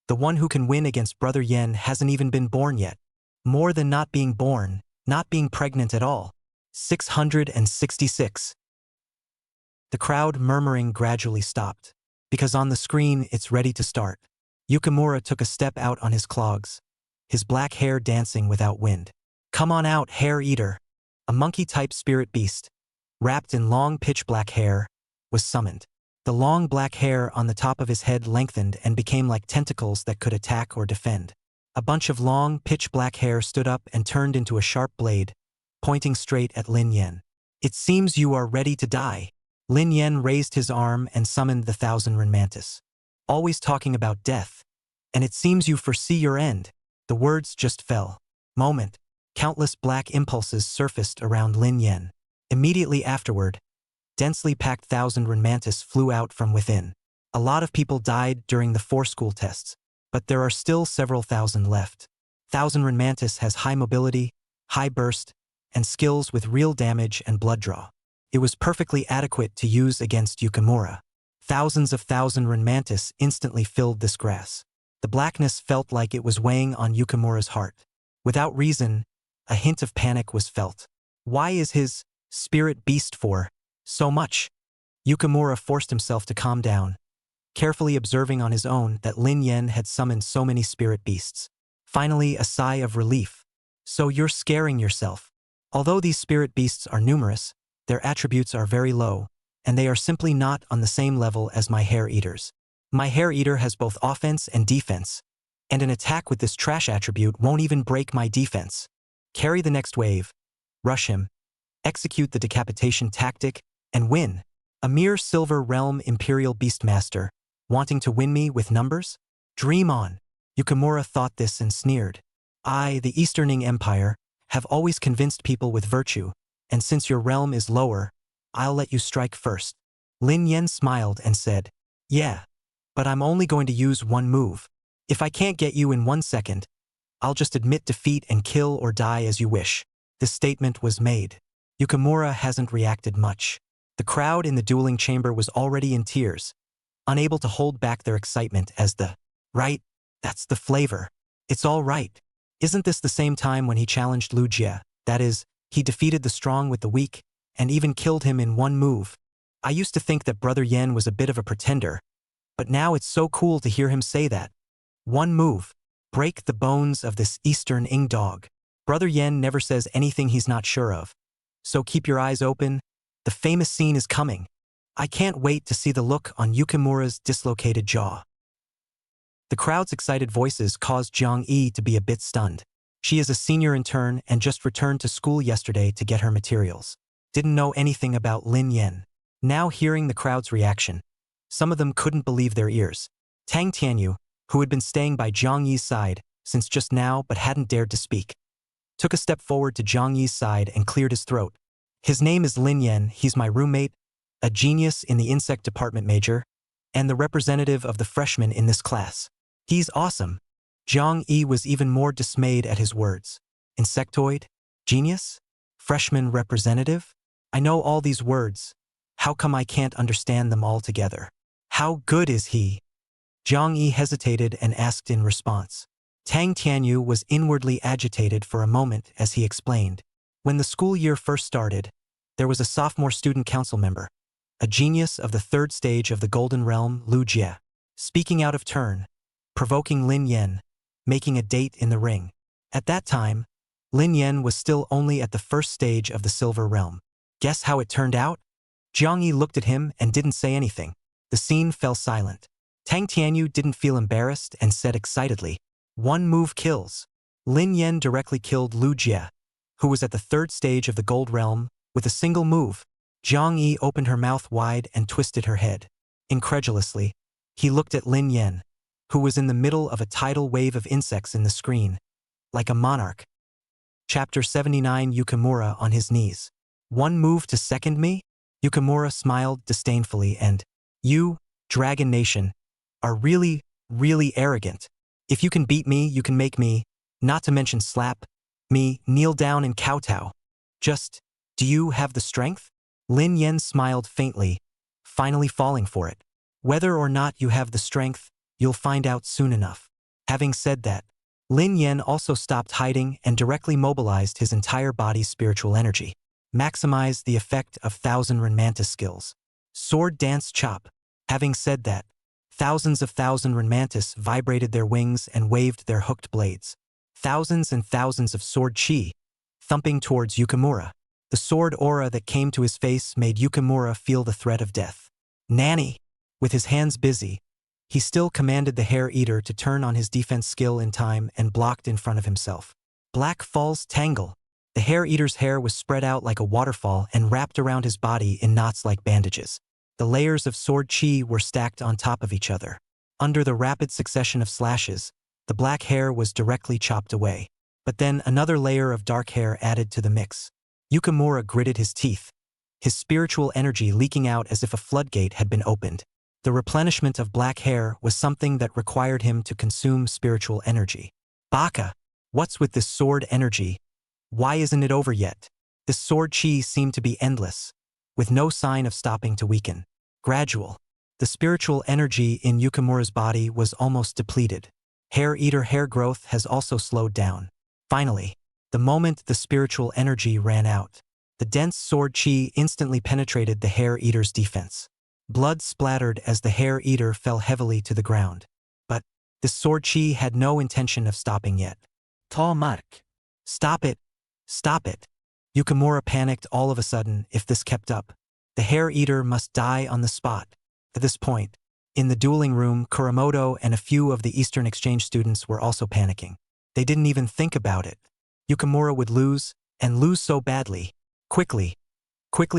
The one who can win against Brother Yen hasn't even been born yet. More than not being born, not being pregnant at all. 666. The crowd murmuring gradually stopped, because on the screen it's ready to start. Yukimura took a step out on his clogs, his black hair dancing without wind. Come on out, hair eater. A monkey-type spirit beast, wrapped in long pitch-black hair, was summoned. The long black hair on the top of his head lengthened and became like tentacles that could attack or defend. A bunch of long, pitch-black hair stood up and turned into a sharp blade, pointing straight at Lin Yen. It seems you are ready to die. Lin Yen raised his arm and summoned the Thousand Ren Mantis. Always talking about death. And it seems you foresee your end. The words just fell. Moment. Countless black impulses surfaced around Lin Yen. Immediately afterward, densely packed Thousand Ren Mantis flew out from within. A lot of people died during the 4 school tests, but there are still several thousand left. Thousand Ren Mantis has high mobility, high burst, and skills with real damage and blood draw. It was perfectly adequate to use against Yukimura. Thousands of Thousand Ren Mantis instantly filled this grass. The blackness felt like it was weighing on Yukimura's heart. Without reason, a hint of panic was felt. Why is his spirit beast for so much? Yukimura forced himself to calm down, carefully observing on his own that Lin Yen had summoned so many spirit beasts. Finally, a sigh of relief. So you're scaring yourself. Although these spirit beasts are numerous, their attributes are very low, and they are simply not on the same level as my hair eaters. My hair eater has both offense and defense, and an attack with this trash attribute won't even break my defense. Carry the next wave, rush him, execute the decapitation tactic, and win. A mere Silver Realm Imperial Beastmaster, wanting to win me with numbers? Dream on. Yukimura thought this and sneered. I, the Easterning Empire, have always convinced people with virtue, and since your realm is lower, I'll let you strike first. Lin Yen smiled and said, yeah, but I'm only going to use one move. If I can't get you in 1 second, I'll just admit defeat and kill or die as you wish. This statement was made. Yukimura hasn't reacted much. The crowd in the dueling chamber was already in tears, unable to hold back their excitement as right, that's the flavor. It's all right. Isn't this the same time when he challenged Lu Jie? That is, he defeated the strong with the weak, and even killed him in one move. I used to think that Brother Yen was a bit of a pretender, but now it's so cool to hear him say that. One move. Break the bones of this Eastern Ing dog. Brother Yen never says anything he's not sure of. So keep your eyes open. The famous scene is coming. I can't wait to see the look on Yukimura's dislocated jaw. The crowd's excited voices caused Jiang Yi to be a bit stunned. She is a senior intern and just returned to school yesterday to get her materials. Didn't know anything about Lin Yen. Now hearing the crowd's reaction, some of them couldn't believe their ears. Tang Tianyu, who had been staying by Jiang Yi's side since just now but hadn't dared to speak, took a step forward to Jiang Yi's side and cleared his throat. His name is Lin Yen, he's my roommate, a genius in the insect department major, and the representative of the freshmen in this class. He's awesome. Jiang Yi was even more dismayed at his words. Insectoid? Genius? Freshman representative? I know all these words. How come I can't understand them all together? How good is he? Jiang Yi hesitated and asked in response. Tang Tianyu was inwardly agitated for a moment as he explained. When the school year first started, there was a sophomore student council member, a genius of the 3rd stage of the Golden Realm, Lu Jie, speaking out of turn, provoking Lin Yen, making a date in the ring. At that time, Lin Yen was still only at the 1st stage of the Silver Realm. Guess how it turned out? Jiang Yi looked at him and didn't say anything. The scene fell silent. Tang Tianyu didn't feel embarrassed and said excitedly, One move kills. Lin Yen directly killed Lu Jie, who was at the third stage of the Gold Realm, with a single move. Jiang Yi opened her mouth wide and twisted her head. Incredulously, he looked at Lin Yen, who was in the middle of a tidal wave of insects in the screen, like a monarch. Chapter 79. Yukimura on his knees. One move to second me? Yukimura smiled disdainfully and, you, Dragon Nation, are really, really arrogant. If you can beat me, you can make me, not to mention slap, me, kneel down and kowtow. Just, do you have the strength? Lin Yen smiled faintly, finally falling for it. Whether or not you have the strength, you'll find out soon enough. Having said that, Lin Yen also stopped hiding and directly mobilized his entire body's spiritual energy. Maximize the effect of Thousand Ren Mantis skills. Sword Dance Chop. Having said that, thousands of Thousand Ren Mantis vibrated their wings and waved their hooked blades. Thousands and thousands of sword chi, thumping towards Yukimura. The sword aura that came to his face made Yukimura feel the threat of death. Nanny! With his hands busy, he still commanded the Hair Eater to turn on his defense skill in time and blocked in front of himself. Black Falls Tangle. The Hair Eater's hair was spread out like a waterfall and wrapped around his body in knots like bandages. The layers of sword chi were stacked on top of each other. Under the rapid succession of slashes, the black hair was directly chopped away. But then another layer of dark hair added to the mix. Yukimura gritted his teeth, his spiritual energy leaking out as if a floodgate had been opened. The replenishment of black hair was something that required him to consume spiritual energy. Baka! What's with this sword energy? Why isn't it over yet? This sword chi seemed to be endless, with no sign of stopping to weaken. Gradual. The spiritual energy in Yukimura's body was almost depleted. Hair Eater hair growth has also slowed down. Finally, the moment the spiritual energy ran out, the dense sword chi instantly penetrated the Hair Eater's defense. Blood splattered as the Hair Eater fell heavily to the ground. But this sword chi had no intention of stopping yet. Ta Mark. Stop it! Stop it! Yukimura panicked all of a sudden. If this kept up, the Hair Eater must die on the spot. At this point, in the dueling room, Kuramoto and a few of the Eastern Exchange students were also panicking. They didn't even think about it. Yukimura would lose, and lose so badly. Quickly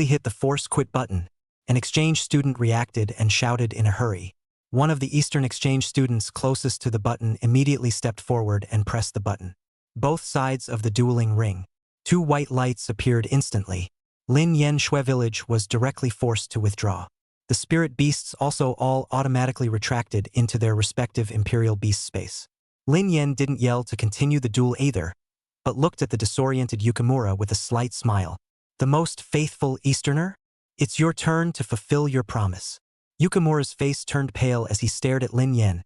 hit the force quit button. An exchange student reacted and shouted in a hurry. One of the Eastern Exchange students closest to the button immediately stepped forward and pressed the button. Both sides of the dueling ring. Two white lights appeared instantly. Lin Yen Shui Village was directly forced to withdraw. The spirit beasts also all automatically retracted into their respective Imperial Beast space. Lin Yen didn't yell to continue the duel either, but looked at the disoriented Yukimura with a slight smile. The most faithful Easterner? It's your turn to fulfill your promise. Yukimura's face turned pale as he stared at Lin Yen,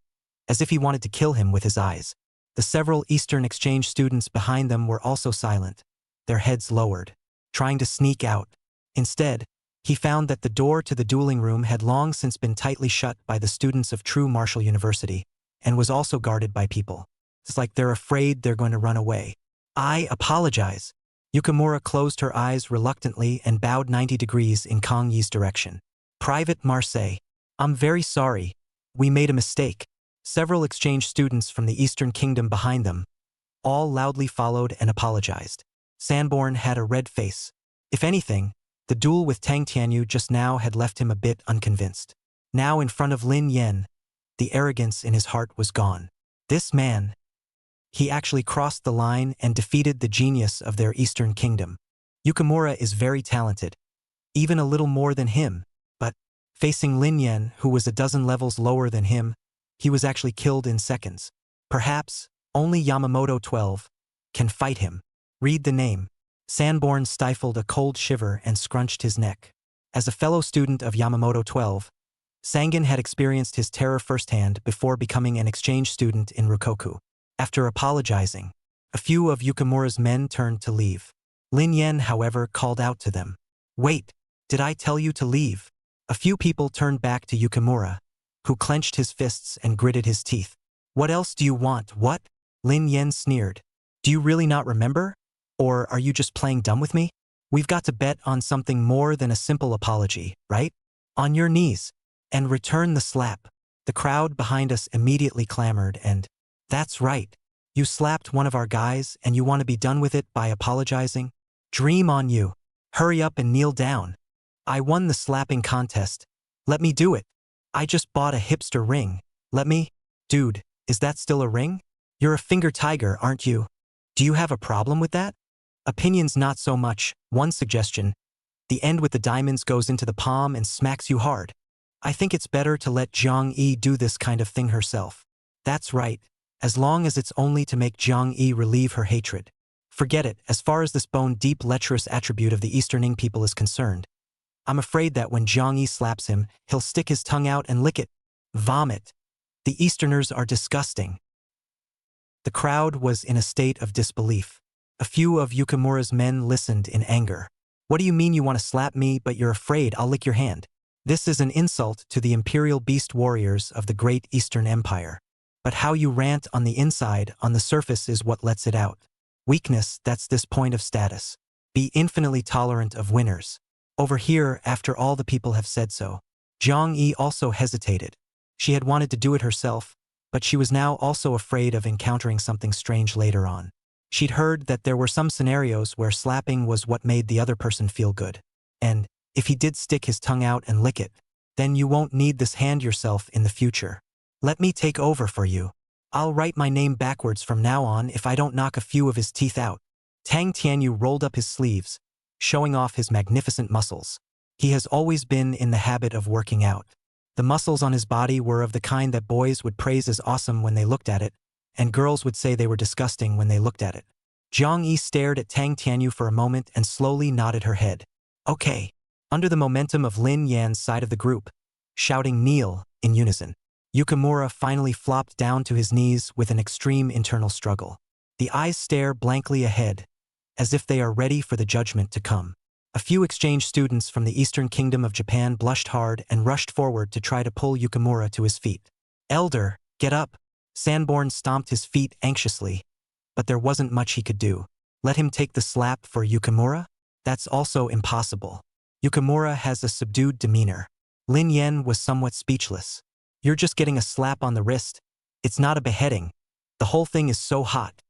as if he wanted to kill him with his eyes. The several Eastern Exchange students behind them were also silent, their heads lowered, trying to sneak out. Instead, he found that the door to the dueling room had long since been tightly shut by the students of True Martial University, and was also guarded by people. It's like they're afraid they're going to run away. I apologize. Yukimura closed her eyes reluctantly and bowed 90 degrees in Kang Yi's direction. Private Marseille. I'm very sorry. We made a mistake. Several exchange students from the Eastern Kingdom behind them all loudly followed and apologized. Sanborn had a red face. If anything, the duel with Tang Tianyu just now had left him a bit unconvinced. Now in front of Lin Yen, the arrogance in his heart was gone. This man, he actually crossed the line and defeated the genius of their Eastern Kingdom. Yukimura is very talented, even a little more than him, but facing Lin Yen, who was a dozen levels lower than him, he was actually killed in seconds. Perhaps only Yamamoto 12 can fight him. Read the name. Sanborn stifled a cold shiver and scrunched his neck. As a fellow student of Yamamoto 12, Sangan had experienced his terror firsthand before becoming an exchange student in Rikoku. After apologizing, a few of Yukimura's men turned to leave. Lin Yen, however, called out to them. Wait, did I tell you to leave? A few people turned back to Yukimura, who clenched his fists and gritted his teeth. What else do you want, what? Lin Yen sneered. Do you really not remember? Or are you just playing dumb with me? We've got to bet on something more than a simple apology, right? On your knees. And return the slap. The crowd behind us immediately clamored and, that's right. You slapped one of our guys and you want to be done with it by apologizing? Dream on you. Hurry up and kneel down. I won the slapping contest. Let me do it. I just bought a hipster ring. Let me? Dude, is that still a ring? You're a finger tiger, aren't you? Do you have a problem with that? Opinions not so much. One suggestion. The end with the diamonds goes into the palm and smacks you hard. I think it's better to let Jiang-yi do this kind of thing herself. That's right. As long as it's only to make Jiang-yi relieve her hatred. Forget it, as far as this bone-deep lecherous attribute of the Easterning people is concerned. I'm afraid that when Jiang-yi slaps him, he'll stick his tongue out and lick it. Vomit. The Easterners are disgusting. The crowd was in a state of disbelief. A few of Yukimura's men listened in anger. What do you mean you want to slap me but you're afraid I'll lick your hand? This is an insult to the imperial beast warriors of the great Eastern Empire. But how you rant on the inside, on the surface is what lets it out. Weakness, that's this point of status. Be infinitely tolerant of winners. Over here, after all the people have said so. Jiang-yi also hesitated. She had wanted to do it herself, but she was now also afraid of encountering something strange later on. She'd heard that there were some scenarios where slapping was what made the other person feel good. And, if he did stick his tongue out and lick it, then you won't need this hand yourself in the future. Let me take over for you. I'll write my name backwards from now on if I don't knock a few of his teeth out. Tang Tianyu rolled up his sleeves, showing off his magnificent muscles. He has always been in the habit of working out. The muscles on his body were of the kind that boys would praise as awesome when they looked at it, and girls would say they were disgusting when they looked at it. Jiang-yi stared at Tang Tianyu for a moment and slowly nodded her head. Okay. Under the momentum of Lin Yan's side of the group, shouting kneel in unison, Yukimura finally flopped down to his knees with an extreme internal struggle. The eyes stare blankly ahead, as if they are ready for the judgment to come. A few exchange students from the Eastern Kingdom of Japan blushed hard and rushed forward to try to pull Yukimura to his feet. Elder, get up. Sanborn stomped his feet anxiously, but there wasn't much he could do. Let him take the slap for Yukimura? That's also impossible. Yukimura has a subdued demeanor. Lin Yan was somewhat speechless. You're just getting a slap on the wrist. It's not a beheading. The whole thing is so hot.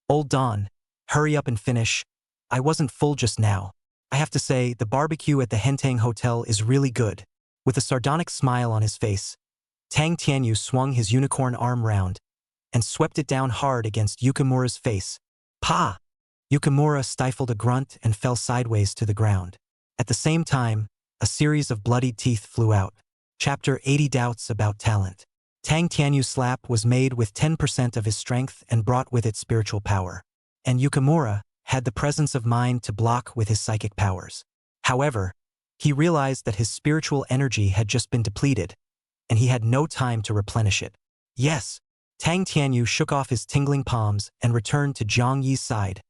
Old Don, hurry up and finish. I wasn't full just now. I have to say, the barbecue at the Hentang Hotel is really good. With a sardonic smile on his face, Tang Tianyu swung his unicorn arm round and swept it down hard against Yukimura's face. Pa! Yukimura stifled a grunt and fell sideways to the ground. At the same time, a series of bloodied teeth flew out. Chapter 80 Doubts About Talent. Tang Tianyu's slap was made with 10% of his strength and brought with it spiritual power. And Yukimura had the presence of mind to block with his psychic powers. However, he realized that his spiritual energy had just been depleted, and he had no time to replenish it. Yes, Tang Tianyu shook off his tingling palms and returned to Jiang Yi's side,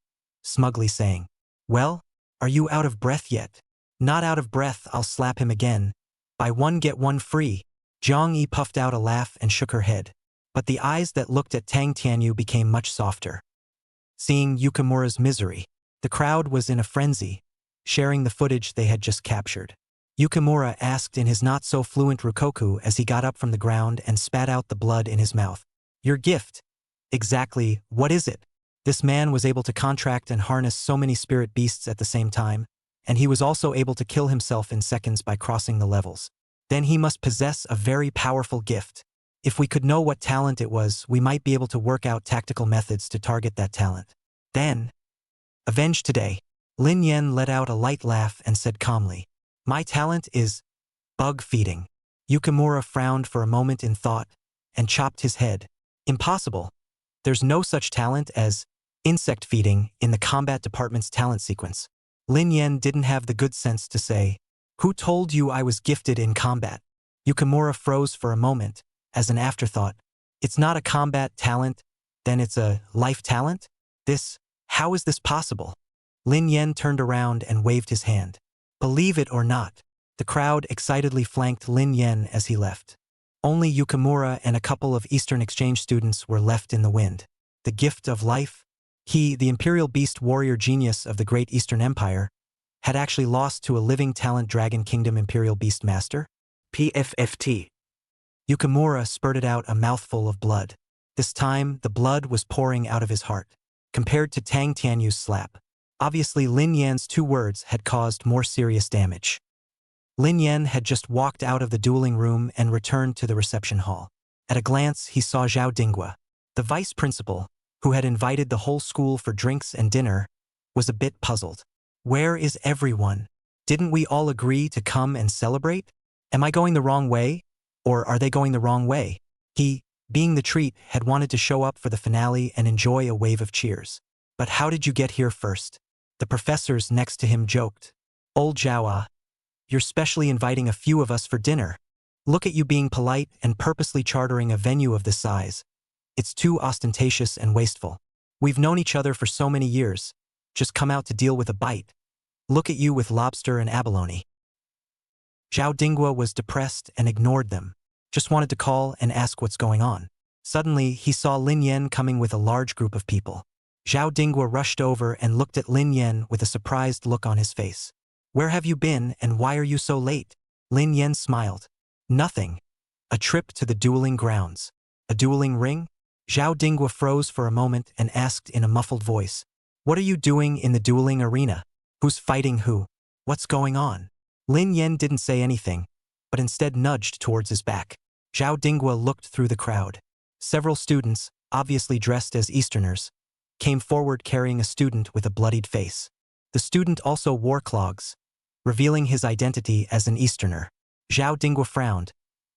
smugly saying, Well, are you out of breath yet? Not out of breath, I'll slap him again. Buy one get one free. Jiang Yi puffed out a laugh and shook her head. But the eyes that looked at Tang Tianyu became much softer. Seeing Yukimura's misery, the crowd was in a frenzy, sharing the footage they had just captured. Yukimura asked in his not-so-fluent Rikoku as he got up from the ground and spat out the blood in his mouth. Your gift. Exactly, what is it? This man was able to contract and harness so many spirit beasts at the same time, and he was also able to kill himself in seconds by crossing the levels. Then he must possess a very powerful gift. If we could know what talent it was, we might be able to work out tactical methods to target that talent. Then, avenge today. Lin Yan let out a light laugh and said calmly, My talent is bug feeding. Yukimura frowned for a moment in thought and chopped his head. Impossible. There's no such talent as insect feeding in the combat department's talent sequence. Lin Yan didn't have the good sense to say, Who told you I was gifted in combat? Yukimura froze for a moment, as an afterthought. It's not a combat talent, then it's a life talent? How is this possible? Lin Yan turned around and waved his hand. Believe it or not, the crowd excitedly flanked Lin Yan as he left. Only Yukimura and a couple of Eastern exchange students were left in the wind. The gift of life? He, the imperial beast warrior genius of the great Eastern Empire, had actually lost to a living talent Dragon Kingdom imperial beast master? PFFT. Yukimura spurted out a mouthful of blood. This time, the blood was pouring out of his heart. Compared to Tang Tianyu's slap, obviously Lin Yan's 2 words had caused more serious damage. Lin Yan had just walked out of the dueling room and returned to the reception hall. At a glance, he saw Zhao Dinghua. The vice principal, who had invited the whole school for drinks and dinner, was a bit puzzled. Where is everyone? Didn't we all agree to come and celebrate? Am I going the wrong way? Or are they going the wrong way? He, being the treat, had wanted to show up for the finale and enjoy a wave of cheers. But how did you get here first? The professors next to him joked. Old Zhao, you're specially inviting a few of us for dinner. Look at you being polite and purposely chartering a venue of this size. It's too ostentatious and wasteful. We've known each other for so many years. Just come out to deal with a bite. Look at you with lobster and abalone. Zhao Dinghua was depressed and ignored them. Just wanted to call and ask what's going on. Suddenly, he saw Lin Yan coming with a large group of people. Zhao Dinghua rushed over and looked at Lin Yan with a surprised look on his face. Where have you been and why are you so late? Lin Yan smiled. Nothing. A trip to the dueling grounds. A dueling ring? Zhao Dinghua froze for a moment and asked in a muffled voice. What are you doing in the dueling arena? Who's fighting who? What's going on? Lin Yan didn't say anything, but instead nudged towards his back. Zhao Dinghua looked through the crowd. Several students, obviously dressed as Easterners, came forward carrying a student with a bloodied face. The student also wore clogs, revealing his identity as an Easterner. Zhao Dinghua frowned.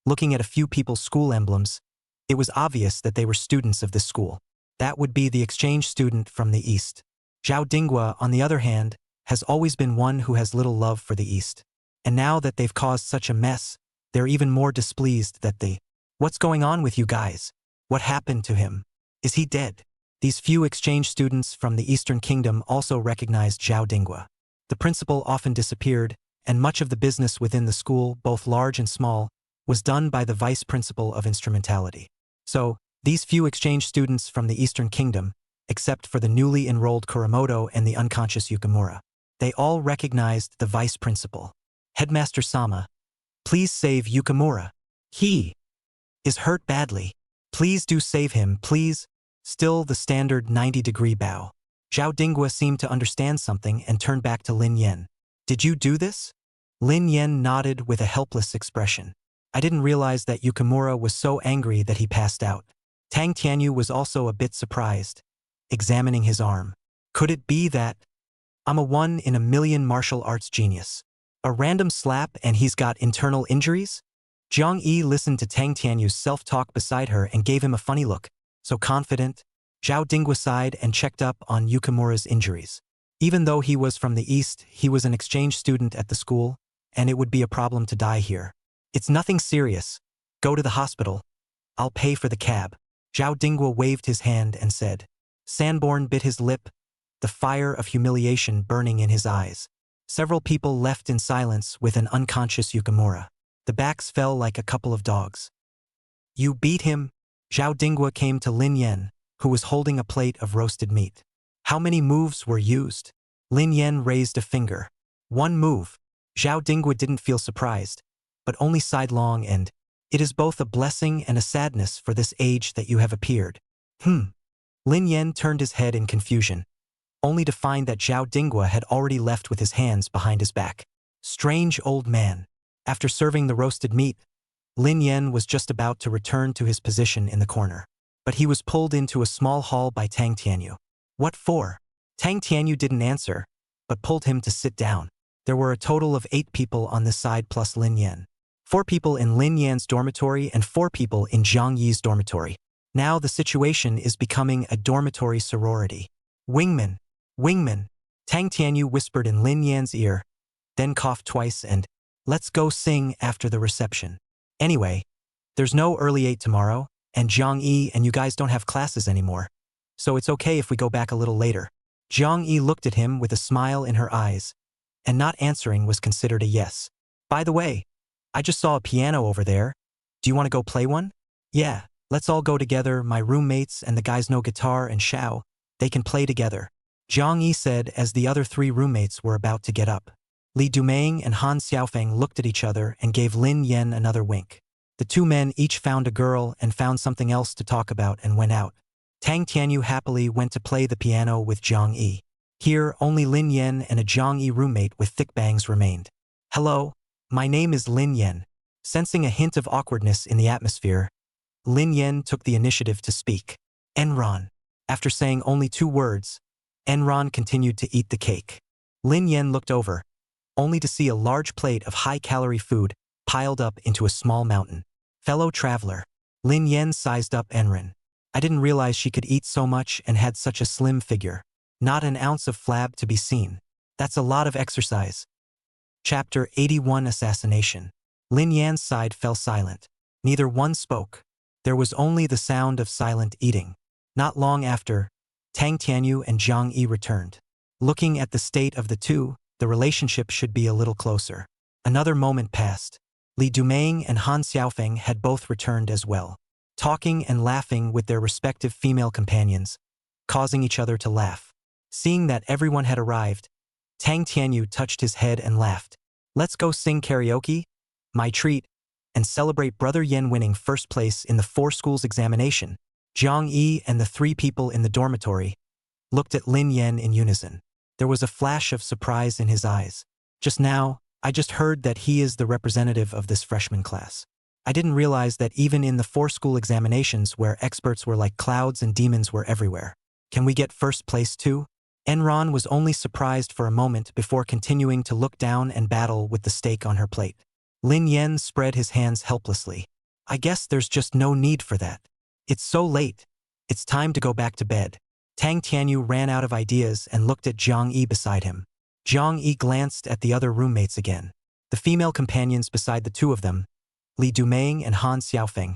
Looking at a few people's school emblems, it was obvious that they were students of this school. That would be the exchange student from the East. Zhao Dinghua, on the other hand, has always been one who has little love for the East. And now that they've caused such a mess, they're even more displeased that they... What's going on with you guys? What happened to him? Is he dead? These few exchange students from the Eastern Kingdom also recognized Zhao Dinghua. The principal often disappeared, and much of the business within the school, both large and small, was done by the vice principal of instrumentality. So, these few exchange students from the Eastern Kingdom, except for the newly enrolled Kuramoto and the unconscious Yukimura, they all recognized the vice principal. Headmaster Sama, please save Yukimura. He is hurt badly. Please do save him, please. Still the standard 90-degree bow. Zhao Dinghua seemed to understand something and turned back to Lin Yan. Did you do this? Lin Yan nodded with a helpless expression. I didn't realize that Yukimura was so angry that he passed out. Tang Tianyu was also a bit surprised, examining his arm. Could it be that I'm a 1-in-a-million martial arts genius? A random slap and he's got internal injuries? Jiang Yi listened to Tang Tianyu's self-talk beside her and gave him a funny look. So confident, Zhao Dinghua sighed and checked up on Yukimura's injuries. Even though he was from the East, he was an exchange student at the school, and it would be a problem to die here. It's nothing serious. Go to the hospital. I'll pay for the cab. Zhao Dinghua waved his hand and said. Sanborn bit his lip, the fire of humiliation burning in his eyes. Several people left in silence with an unconscious Yukimura. The backs fell like a couple of dogs. You beat him? Zhao Dinghua came to Lin Yan, who was holding a plate of roasted meat. How many moves were used? Lin Yan raised a finger. 1 move. Zhao Dinghua didn't feel surprised, but only sighed long and, it is both a blessing and a sadness for this age that you have appeared. Lin Yan turned his head in confusion, only to find that Zhao Dinghua had already left with his hands behind his back. Strange old man. After serving the roasted meat, Lin Yan was just about to return to his position in the corner. But he was pulled into a small hall by Tang Tianyu. What for? Tang Tianyu didn't answer, but pulled him to sit down. There were a total of 8 people on this side plus Lin Yan. 4 people in Lin Yan's dormitory and 4 people in Jiang Yi's dormitory. Now the situation is becoming a dormitory sorority. Wingman, Wingman, Tang Tianyu whispered in Lin Yan's ear, then coughed twice and, let's go sing after the reception. Anyway, there's no early 8 tomorrow, and Jiang Yi and you guys don't have classes anymore. So it's okay if we go back a little later. Jiang Yi looked at him with a smile in her eyes, and not answering was considered a yes. By the way, I just saw a piano over there. Do you want to go play one? Yeah, let's all go together. My roommates and the guys know guitar and Xiao. They can play together. Jiang Yi said as the other 3 roommates were about to get up. Li Dumeng and Han Xiaofeng looked at each other and gave Lin Yan another wink. The two men each found a girl and found something else to talk about and went out. Tang Tianyu happily went to play the piano with Zhang Yi. Here, only Lin Yan and a Zhang Yi roommate with thick bangs remained. Hello, my name is Lin Yan. Sensing a hint of awkwardness in the atmosphere, Lin Yan took the initiative to speak. Enron. After saying only 2 words, Enron continued to eat the cake. Lin Yan looked over, only to see a large plate of high-calorie food piled up into a small mountain. Fellow traveler. Lin Yan sized up Enron. I didn't realize she could eat so much and had such a slim figure. Not an ounce of flab to be seen. That's a lot of exercise. Chapter 81 Assassination. Lin Yan's side fell silent. Neither one spoke. There was only the sound of silent eating. Not long after, Tang Tianyu and Zhang Yi returned. Looking at the state of the two, the relationship should be a little closer. Another moment passed. Li Dumeng and Han Xiaofeng had both returned as well, talking and laughing with their respective female companions, causing each other to laugh. Seeing that everyone had arrived, Tang Tianyu touched his head and laughed. Let's go sing karaoke? My treat. And celebrate Brother Yen winning first place in the 4 schools examination. Zhang Yi and the 3 people in the dormitory looked at Lin Yan in unison. There was a flash of surprise in his eyes. Just now, I just heard that he is the representative of this freshman class. I didn't realize that even in the 4 school examinations where experts were like clouds and demons were everywhere. Can we get first place too? Enron was only surprised for a moment before continuing to look down and battle with the steak on her plate. Lin Yan spread his hands helplessly. I guess there's just no need for that. It's so late. It's time to go back to bed. Tang Tianyu ran out of ideas and looked at Zhang Yi beside him. Zhang Yi glanced at the other roommates again. The female companions beside the 2 of them, Li Dumeng and Han Xiaofeng,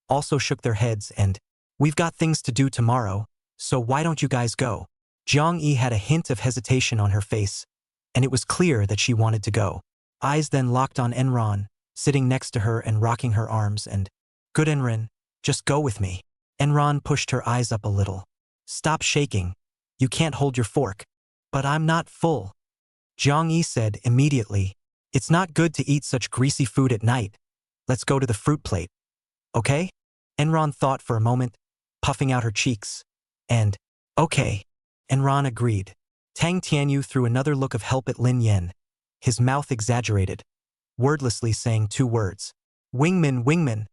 also shook their heads and, we've got things to do tomorrow, so why don't you guys go? Zhang Yi had a hint of hesitation on her face, and it was clear that she wanted to go. Eyes then locked on Enron, sitting next to her and rocking her arms and, good Enron, just go with me. Enron pushed her eyes up a little. Stop shaking. You can't hold your fork. But I'm not full. Zhang Yi said immediately, it's not good to eat such greasy food at night. Let's go to the fruit plate. Okay? Enron thought for a moment, puffing out her cheeks. And, okay. Enron agreed. Tang Tianyu threw another look of help at Lin Yan. His mouth exaggerated, wordlessly saying 2 words. Wingman, wingman.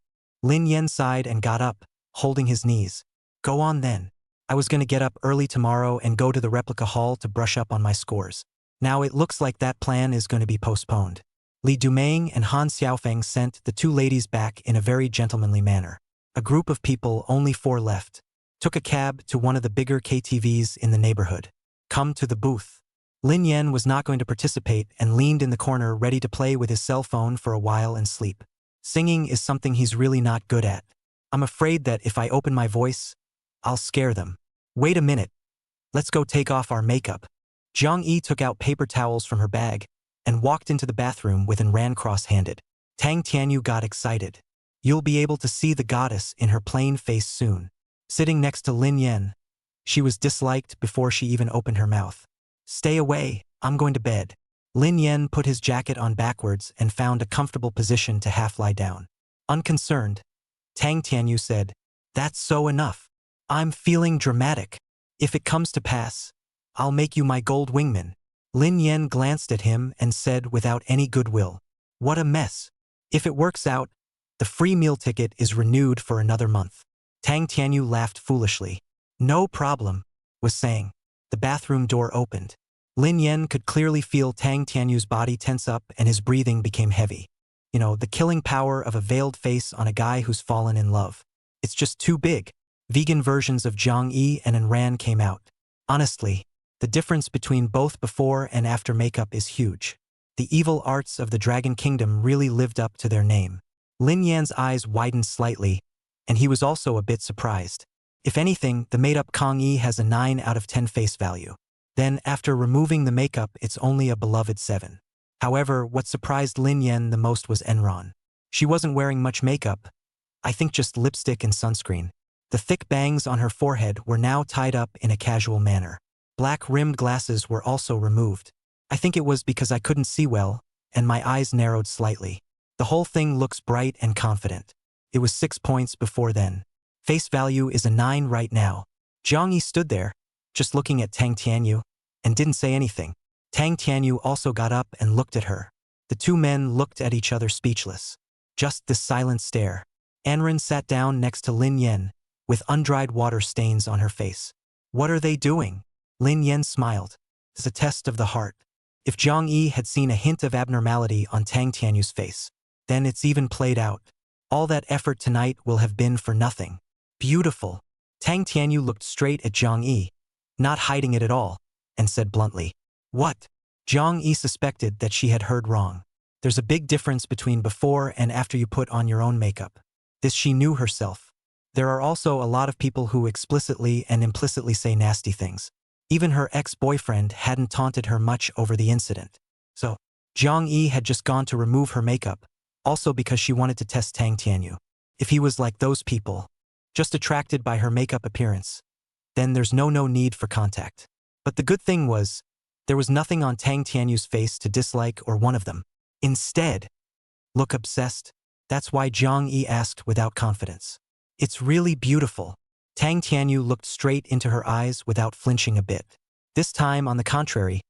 Lin Yan sighed and got up, holding his knees. Go on then. I was going to get up early tomorrow and go to the replica hall to brush up on my scores. Now it looks like that plan is going to be postponed. Li Dumeng and Han Xiaofeng sent the 2 ladies back in a very gentlemanly manner. A group of people, only 4 left, took a cab to one of the bigger KTVs in the neighborhood. Come to the booth. Lin Yan was not going to participate and leaned in the corner ready to play with his cell phone for a while and sleep. Singing is something he's really not good at. I'm afraid that if I open my voice, I'll scare them. Wait a minute. Let's go take off our makeup. Zhang Yi took out paper towels from her bag and walked into the bathroom with Enran cross-handed. Tang Tianyu got excited. You'll be able to see the goddess in her plain face soon. Sitting next to Lin Yan, she was disliked before she even opened her mouth. Stay away, I'm going to bed. Lin Yan put his jacket on backwards and found a comfortable position to half lie down. Unconcerned, Tang Tianyu said, that's so enough. I'm feeling dramatic. If it comes to pass, I'll make you my gold wingman. Lin Yan glanced at him and said without any goodwill, what a mess. If it works out, the free meal ticket is renewed for another month. Tang Tianyu laughed foolishly. No problem, was saying. The bathroom door opened. Lin Yan could clearly feel Tang Tianyu's body tense up and his breathing became heavy. You know, the killing power of a veiled face on a guy who's fallen in love. It's just too big. Vegan versions of Zhang Yi and Enran came out. Honestly, the difference between both before and after makeup is huge. The evil arts of the Dragon Kingdom really lived up to their name. Lin Yan's eyes widened slightly, and he was also a bit surprised. If anything, the made-up Kang Yi has a 9 out of 10 face value. Then, after removing the makeup, it's only a beloved 7. However, what surprised Lin Yan the most was Enron. She wasn't wearing much makeup. I think just lipstick and sunscreen. The thick bangs on her forehead were now tied up in a casual manner. Black-rimmed glasses were also removed. I think it was because I couldn't see well, and my eyes narrowed slightly. The whole thing looks bright and confident. It was 6 points before then. Face value is a 9 right now. Jiang Yi stood there, just looking at Tang Tianyu, and didn't say anything. Tang Tianyu also got up and looked at her. The two men looked at each other speechless. Just this silent stare. Anren sat down next to Lin Yan, with undried water stains on her face. What are they doing? Lin Yan smiled. It's a test of the heart. If Jiang Yi had seen a hint of abnormality on Tang Tianyu's face, then it's even played out. All that effort tonight will have been for nothing. Beautiful. Tang Tianyu looked straight at Jiang Yi, not hiding it at all, and said bluntly, "What?" Jiang Yi suspected that she had heard wrong. There's a big difference between before and after you put on your own makeup. This she knew herself. There are also a lot of people who explicitly and implicitly say nasty things. Even her ex-boyfriend hadn't taunted her much over the incident. So, Jiang Yi had just gone to remove her makeup, also because she wanted to test Tang Tianyu. If he was like those people, just attracted by her makeup appearance, then there's no need for contact. But the good thing was, there was nothing on Tang Tianyu's face to dislike or one of them. Instead, look obsessed? That's why Jiang Yi asked without confidence. It's really beautiful. Tang Tianyu looked straight into her eyes without flinching a bit. This time, on the contrary,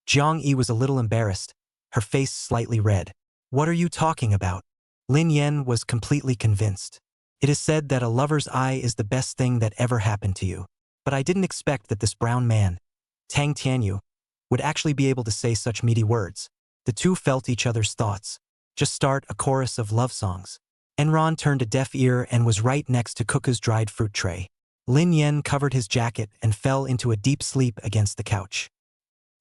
Jiang Yi was a little embarrassed, her face slightly red. What are you talking about? Lin Yan was completely convinced. It is said that a lover's eye is the best thing that ever happened to you. But I didn't expect that this brown man, Tang Tianyu, would actually be able to say such meaty words. The two felt each other's thoughts. Just start a chorus of love songs. Enron turned a deaf ear and was right next to Kuka's dried fruit tray. Lin Yan covered his jacket and fell into a deep sleep against the couch.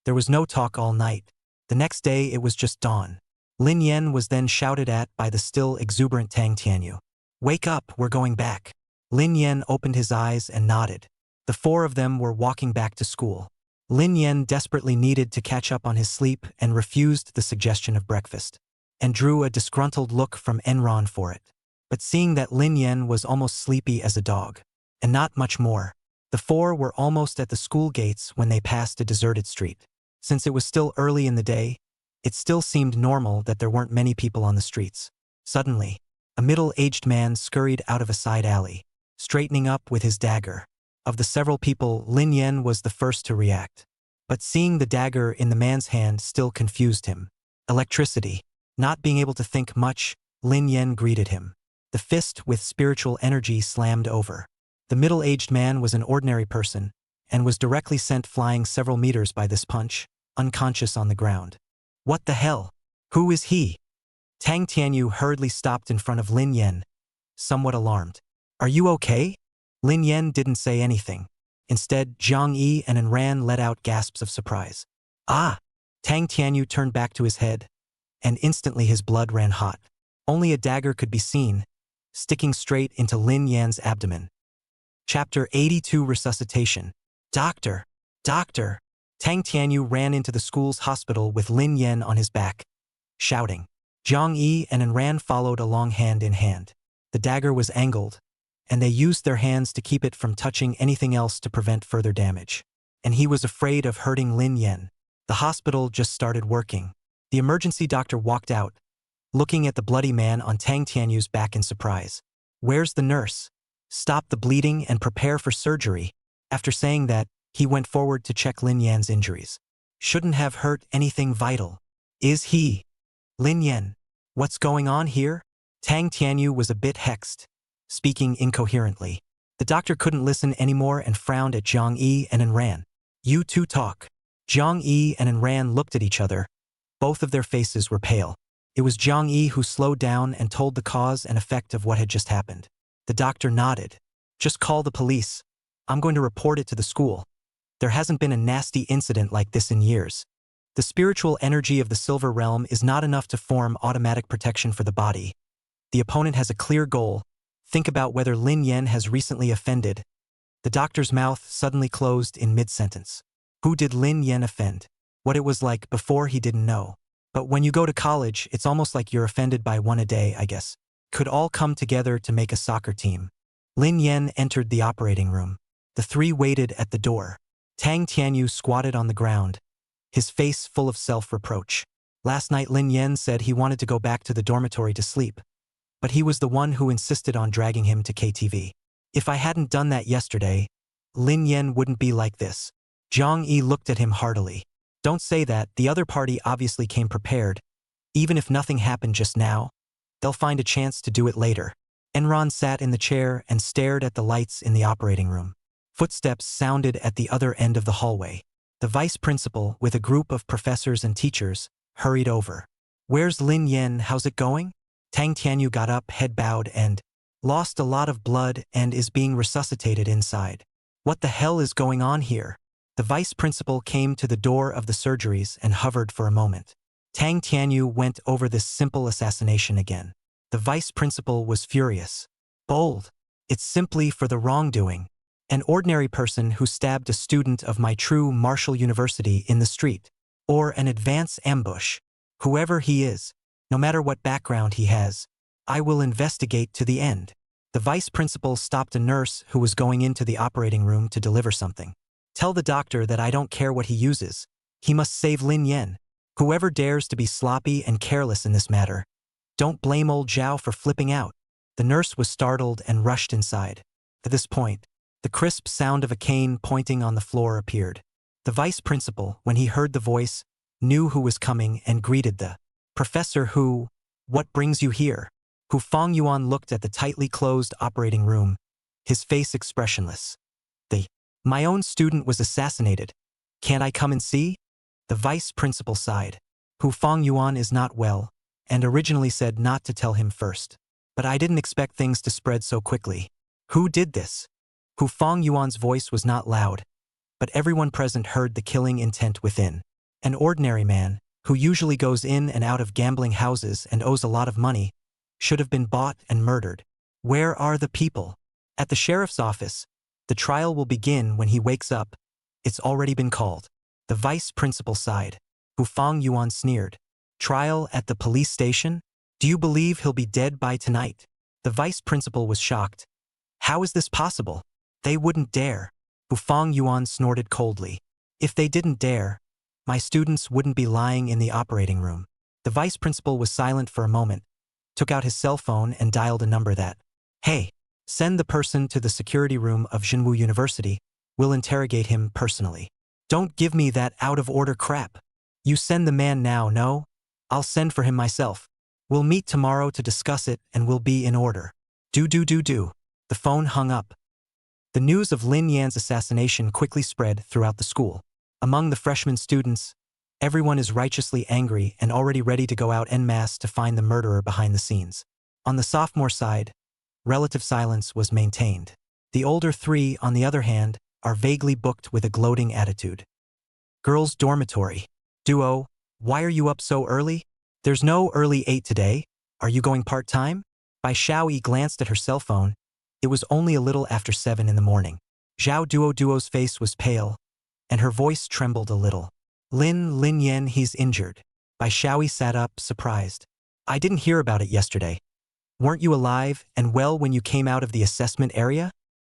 There was no talk all night. The next day it was just dawn. Lin Yan was then shouted at by the still exuberant Tang Tianyu. Wake up, we're going back. Lin Yan opened his eyes and nodded. The four of them were walking back to school. Lin Yan desperately needed to catch up on his sleep and refused the suggestion of breakfast, and drew a disgruntled look from Enron for it. But seeing that Lin Yan was almost sleepy as a dog, and not much more, the four were almost at the school gates when they passed a deserted street. Since it was still early in the day, it still seemed normal that there weren't many people on the streets. Suddenly, a middle-aged man scurried out of a side alley, straightening up with his dagger. Of the several people, Lin Yan was the first to react. But seeing the dagger in the man's hand still confused him. Electricity. Not being able to think much, Lin Yan greeted him. The fist with spiritual energy slammed over. The middle-aged man was an ordinary person, and was directly sent flying several meters by this punch, unconscious on the ground. What the hell? Who is he? Tang Tianyu hurriedly stopped in front of Lin Yan, somewhat alarmed. Are you okay? Lin Yan didn't say anything. Instead, Jiang Yi and Enran let out gasps of surprise. Ah! Tang Tianyu turned back to his head, and instantly his blood ran hot. Only a dagger could be seen, sticking straight into Lin Yan's abdomen. Chapter 82 Resuscitation. Doctor! Doctor! Tang Tianyu ran into the school's hospital with Lin Yan on his back, shouting. Jiang Yi and Enran followed along hand in hand. The dagger was angled, and they used their hands to keep it from touching anything else to prevent further damage. And he was afraid of hurting Lin Yan. The hospital just started working. The emergency doctor walked out, looking at the bloody man on Tang Tianyu's back in surprise. Where's the nurse? Stop the bleeding and prepare for surgery. After saying that, he went forward to check Lin Yan's injuries. Shouldn't have hurt anything vital. Is he? Lin Yan. What's going on here? Tang Tianyu was a bit hexed, speaking incoherently. The doctor couldn't listen anymore and frowned at Jiang Yi and Enran. You two talk. Jiang Yi and Enran looked at each other. Both of their faces were pale. It was Jiang Yi who slowed down and told the cause and effect of what had just happened. The doctor nodded. Just call the police. I'm going to report it to the school. There hasn't been a nasty incident like this in years. The spiritual energy of the Silver Realm is not enough to form automatic protection for the body. The opponent has a clear goal. Think about whether Lin Yan has recently offended. The doctor's mouth suddenly closed in mid-sentence. Who did Lin Yan offend? What it was like before he didn't know. But when you go to college, it's almost like you're offended by one a day, I guess. Could all come together to make a soccer team. Lin Yan entered the operating room. The three waited at the door. Tang Tianyu squatted on the ground, his face full of self-reproach. Last night Lin Yen said he wanted to go back to the dormitory to sleep, but he was the one who insisted on dragging him to KTV. If I hadn't done that yesterday, Lin Yen wouldn't be like this. Zhang Yi looked at him heartily. Don't say that, the other party obviously came prepared. Even if nothing happened just now, they'll find a chance to do it later. Enron sat in the chair and stared at the lights in the operating room. Footsteps sounded at the other end of the hallway. The vice principal, with a group of professors and teachers, hurried over. Where's Lin Yen, how's it going? Tang Tianyu got up, head bowed, and lost a lot of blood and is being resuscitated inside. What the hell is going on here? The vice principal came to the door of the surgeries and hovered for a moment. Tang Tianyu went over this simple assassination again. The vice principal was furious. Bold. It's simply for the wrongdoing. An ordinary person who stabbed a student of my true Marshall University in the street. Or an advance ambush. Whoever he is, no matter what background he has, I will investigate to the end. The vice principal stopped a nurse who was going into the operating room to deliver something. Tell the doctor that I don't care what he uses. He must save Lin Yen. Whoever dares to be sloppy and careless in this matter. Don't blame old Zhao for flipping out. The nurse was startled and rushed inside. At this point, the crisp sound of a cane pointing on the floor appeared. The vice principal, when he heard the voice, knew who was coming and greeted the professor who, what brings you here? Hu Fong Yuan looked at the tightly closed operating room, his face expressionless. My own student was assassinated. Can't I come and see? The vice principal sighed. Hu Fong Yuan is not well, and originally said not to tell him first. But I didn't expect things to spread so quickly. Who did this? Hu Fong Yuan's voice was not loud, but everyone present heard the killing intent within. An ordinary man, who usually goes in and out of gambling houses and owes a lot of money, should have been bought and murdered. Where are the people? At the sheriff's office. The trial will begin when he wakes up. It's already been called. The vice principal sighed. Hu Fong Yuan sneered. Trial at the police station? Do you believe he'll be dead by tonight? The vice principal was shocked. How is this possible? They wouldn't dare. Hu Fong Yuan snorted coldly. If they didn't dare, my students wouldn't be lying in the operating room. The vice principal was silent for a moment, took out his cell phone and dialed a number that, hey, send the person to the security room of Jinwu University. We'll interrogate him personally. Don't give me that out-of-order crap. You send the man now, no? I'll send for him myself. We'll meet tomorrow to discuss it and we'll be in order. Do. The phone hung up. The news of Lin Yan's assassination quickly spread throughout the school. Among the freshman students, everyone is righteously angry and already ready to go out en masse to find the murderer behind the scenes. On the sophomore side, relative silence was maintained. The older three, on the other hand, are vaguely booked with a gloating attitude. Girls' dormitory. Duo, why are you up so early? There's no early 8 today. Are you going part-time? Bai Xiaoyi glanced at her cell phone. It was only a little after 7 in the morning. Zhao Duo's face was pale, and her voice trembled a little. Lin Yen, he's injured. Bai Xiaoyi sat up, surprised. I didn't hear about it yesterday. Weren't you alive and well when you came out of the assessment area?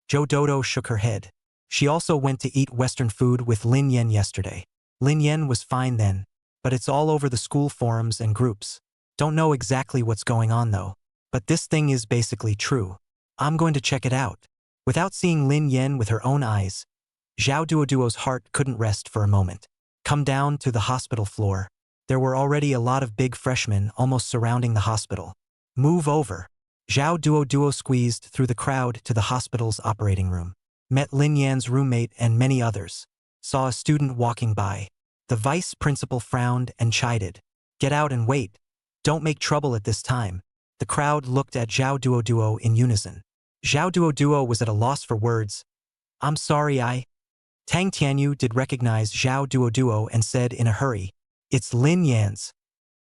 Zhou Dodo shook her head. She also went to eat Western food with Lin Yen yesterday. Lin Yen was fine then, but it's all over the school forums and groups. Don't know exactly what's going on though. But this thing is basically true. I'm going to check it out. Without seeing Lin Yen with her own eyes, Zhao Duo's heart couldn't rest for a moment. Come down to the hospital floor. There were already a lot of big freshmen almost surrounding the hospital. Move over. Zhao Duo squeezed through the crowd to the hospital's operating room. Met Lin Yan's roommate and many others. Saw a student walking by. The vice principal frowned and chided. Get out and wait. Don't make trouble at this time. The crowd looked at Zhao Duo in unison. Zhao Duo was at a loss for words. I'm sorry Tang Tianyu did recognize Zhao Duo and said in a hurry. It's Lin Yan's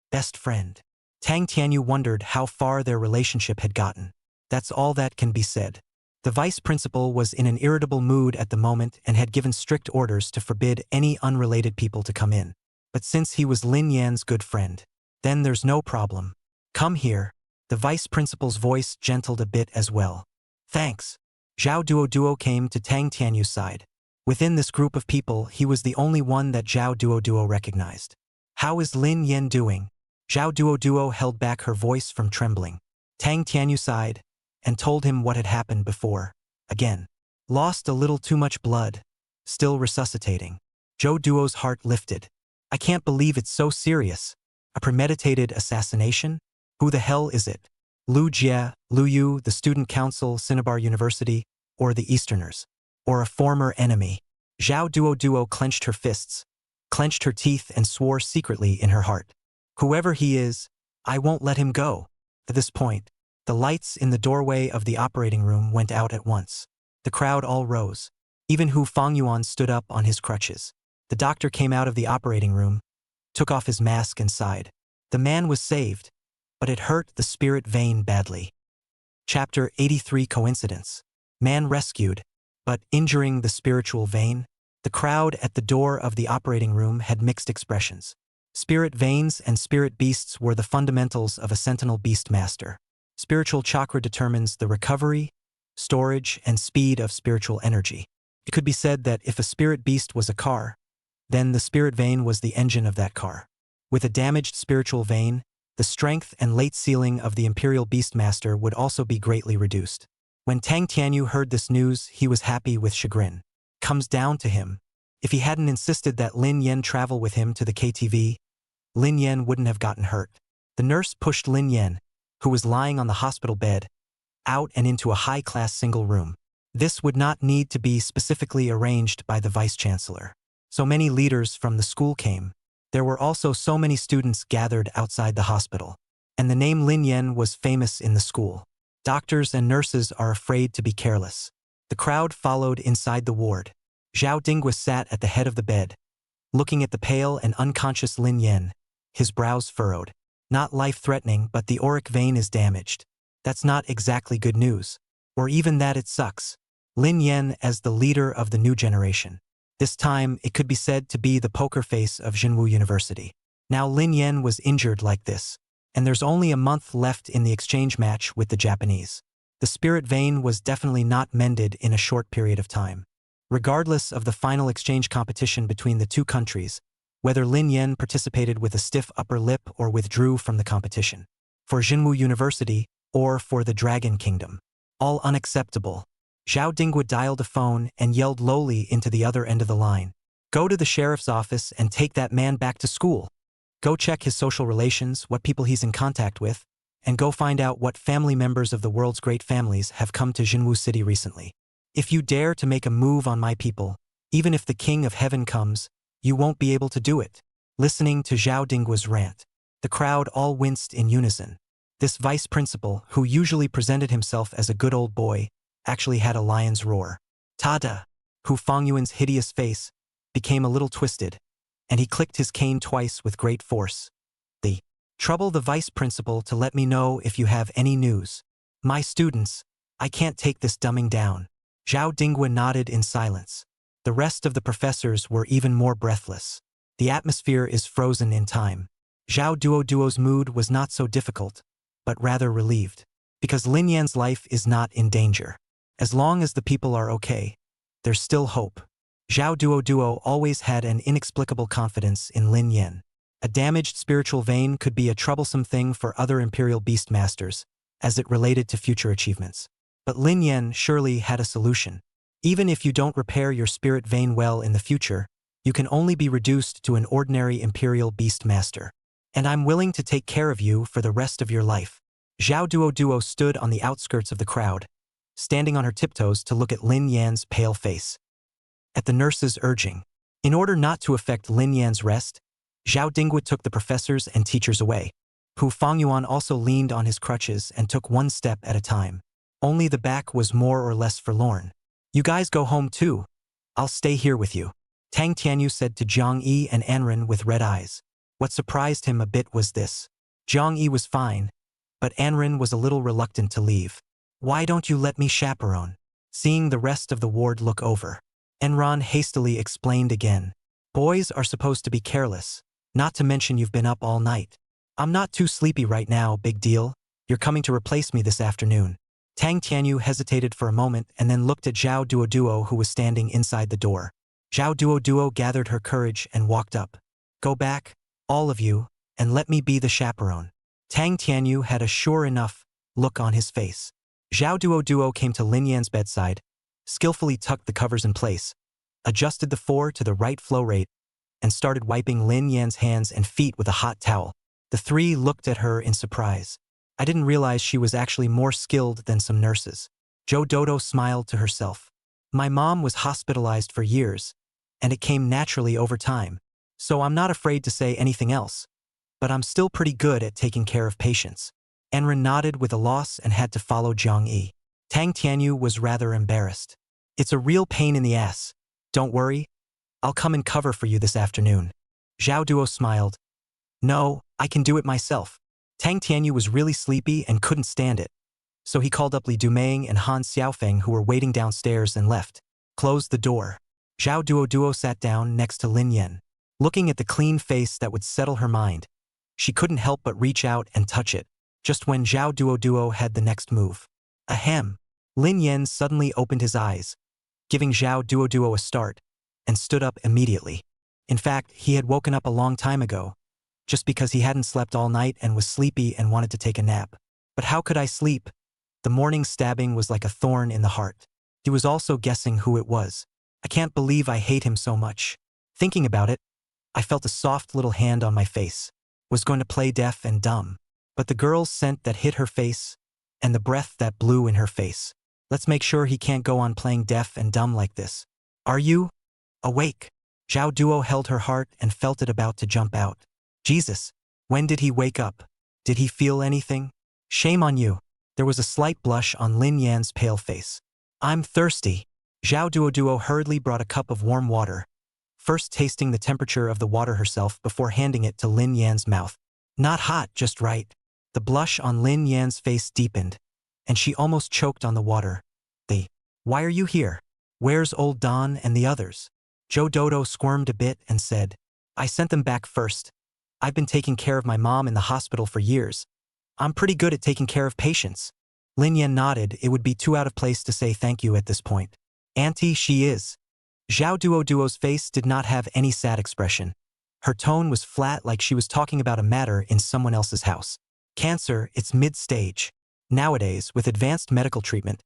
best friend. Tang Tianyu wondered how far their relationship had gotten. That's all that can be said. The vice principal was in an irritable mood at the moment and had given strict orders to forbid any unrelated people to come in. But since he was Lin Yan's good friend, then there's no problem. Come here. The vice principal's voice gentled a bit as well. Thanks. Zhao Duo came to Tang Tianyu's side. Within this group of people, he was the only one that Zhao Duo recognized. How is Lin Yen doing? Zhao Duo held back her voice from trembling. Tang Tianyu sighed and told him what had happened before. Again. Lost a little too much blood. Still resuscitating. Zhou Duo's heart lifted. I can't believe it's so serious. A premeditated assassination? Who the hell is it? Lu Jie, Lu Yu, the student council, Cinnabar University, or the Easterners? Or a former enemy? Zhao Duo clenched her fists, clenched her teeth and swore secretly in her heart. Whoever he is, I won't let him go. At this point, the lights in the doorway of the operating room went out at once. The crowd all rose. Even Hu Fongyuan stood up on his crutches. The doctor came out of the operating room, took off his mask and sighed. The man was saved, but it hurt the spirit vein badly. Chapter 83 Coincidence. Man rescued, but injuring the spiritual vein? The crowd at the door of the operating room had mixed expressions. Spirit veins and spirit beasts were the fundamentals of a sentinel beast master. Spiritual chakra determines the recovery, storage, and speed of spiritual energy. It could be said that if a spirit beast was a car, then the spirit vein was the engine of that car. With a damaged spiritual vein, the strength and late ceiling of the Imperial Beastmaster would also be greatly reduced. When Tang Tianyu heard this news, he was happy with chagrin. Comes down to him. If he hadn't insisted that Lin Yen travel with him to the KTV, Lin Yen wouldn't have gotten hurt. The nurse pushed Lin Yen, who was lying on the hospital bed, out and into a high-class single room. This would not need to be specifically arranged by the vice-chancellor. So many leaders from the school came. There were also so many students gathered outside the hospital. And the name Lin Yen was famous in the school. Doctors and nurses are afraid to be careless. The crowd followed inside the ward. Zhao Dingwa sat at the head of the bed, looking at the pale and unconscious Lin Yen, his brows furrowed. Not life-threatening, but the auric vein is damaged. That's not exactly good news. Or even that it sucks. Lin Yen as the leader of the new generation. This time, it could be said to be the poker face of Jinwu University. Now Lin Yen was injured like this, and there's only a month left in the exchange match with the Japanese. The spirit vein was definitely not mended in a short period of time. Regardless of the final exchange competition between the two countries, whether Lin Yen participated with a stiff upper lip or withdrew from the competition. For Jinwu University, or for the Dragon Kingdom. All unacceptable. Zhao Dingwa dialed a phone and yelled lowly into the other end of the line. Go to the sheriff's office and take that man back to school. Go check his social relations, what people he's in contact with, and go find out what family members of the world's great families have come to Jinwu City recently. If you dare to make a move on my people, even if the King of Heaven comes, you won't be able to do it. Listening to Zhao Dingwa's rant, the crowd all winced in unison. This vice principal, who usually presented himself as a good old boy, actually had a lion's roar. Tada! Hu Fongyuan's hideous face became a little twisted, and he clicked his cane twice with great force. Trouble the vice principal to let me know if you have any news. My students, I can't take this dumbing down. Zhao Dingwa nodded in silence. The rest of the professors were even more breathless. The atmosphere is frozen in time. Zhao Duo's mood was not so difficult, but rather relieved. Because Lin Yan's life is not in danger. As long as the people are okay, there's still hope. Zhao Duo always had an inexplicable confidence in Lin Yan. A damaged spiritual vein could be a troublesome thing for other Imperial Beastmasters, as it related to future achievements. But Lin Yan surely had a solution. Even if you don't repair your spirit vein well in the future, you can only be reduced to an ordinary Imperial Beastmaster. And I'm willing to take care of you for the rest of your life. Zhao Duo stood on the outskirts of the crowd, standing on her tiptoes to look at Lin Yan's pale face. At the nurse's urging, in order not to affect Lin Yan's rest, Zhao Dingwa took the professors and teachers away. Hu Fongyuan also leaned on his crutches and took one step at a time. Only the back was more or less forlorn. You guys go home too. I'll stay here with you. Tang Tianyu said to Zhang Yi and Anren with red eyes. What surprised him a bit was this. Zhang Yi was fine, but Anren was a little reluctant to leave. Why don't you let me chaperone? Seeing the rest of the ward look over, Enron hastily explained again. Boys are supposed to be careless. Not to mention you've been up all night. I'm not too sleepy right now, big deal. You're coming to replace me this afternoon. Tang Tianyu hesitated for a moment and then looked at Zhao Duo who was standing inside the door. Zhao Duo gathered her courage and walked up. Go back. All of you, and let me be the chaperone. Tang Tianyu had a sure enough look on his face. Zhao Duo came to Lin Yan's bedside, skillfully tucked the covers in place, adjusted the four to the right flow rate, and started wiping Lin Yan's hands and feet with a hot towel. The three looked at her in surprise. I didn't realize she was actually more skilled than some nurses. Jo Dodo smiled to herself. My mom was hospitalized for years, and it came naturally over time, so I'm not afraid to say anything else. But I'm still pretty good at taking care of patients. Enrin nodded with a loss and had to follow Jiang Yi. Tang Tianyu was rather embarrassed. It's a real pain in the ass. Don't worry, I'll come and cover for you this afternoon. Zhao Duo smiled. No, I can do it myself. Tang Tianyu was really sleepy and couldn't stand it. So he called up Li Dumeng and Han Xiaofeng, who were waiting downstairs, and left. Closed the door. Zhao Duo sat down next to Lin Yan, looking at the clean face that would settle her mind. She couldn't help but reach out and touch it, just when Zhao Duo had the next move. Ahem. Lin Yan suddenly opened his eyes, giving Zhao Duo a start, and stood up immediately. In fact, he had woken up a long time ago, just because he hadn't slept all night and was sleepy and wanted to take a nap. But how could I sleep? The morning stabbing was like a thorn in the heart. He was also guessing who it was. I can't believe I hate him so much. Thinking about it, I felt a soft little hand on my face. Was going to play deaf and dumb. But the girl's scent that hit her face, and the breath that blew in her face. Let's make sure he can't go on playing deaf and dumb like this. Are you awake? Zhao Duo held her heart and felt it about to jump out. Jesus, when did he wake up? Did he feel anything? Shame on you. There was a slight blush on Lin Yan's pale face. I'm thirsty. Zhao Duo hurriedly brought a cup of warm water, first tasting the temperature of the water herself before handing it to Lin Yan's mouth. Not hot, just right. The blush on Lin Yan's face deepened, and she almost choked on the water. Why are you here? Where's old Don and the others? Jo Dodo squirmed a bit and said, I sent them back first. I've been taking care of my mom in the hospital for years. I'm pretty good at taking care of patients. Lin Yan nodded. It would be too out of place to say thank you at this point. Auntie, she is. Zhao Duo's face did not have any sad expression. Her tone was flat, like she was talking about a matter in someone else's house. Cancer, it's mid-stage. Nowadays, with advanced medical treatment,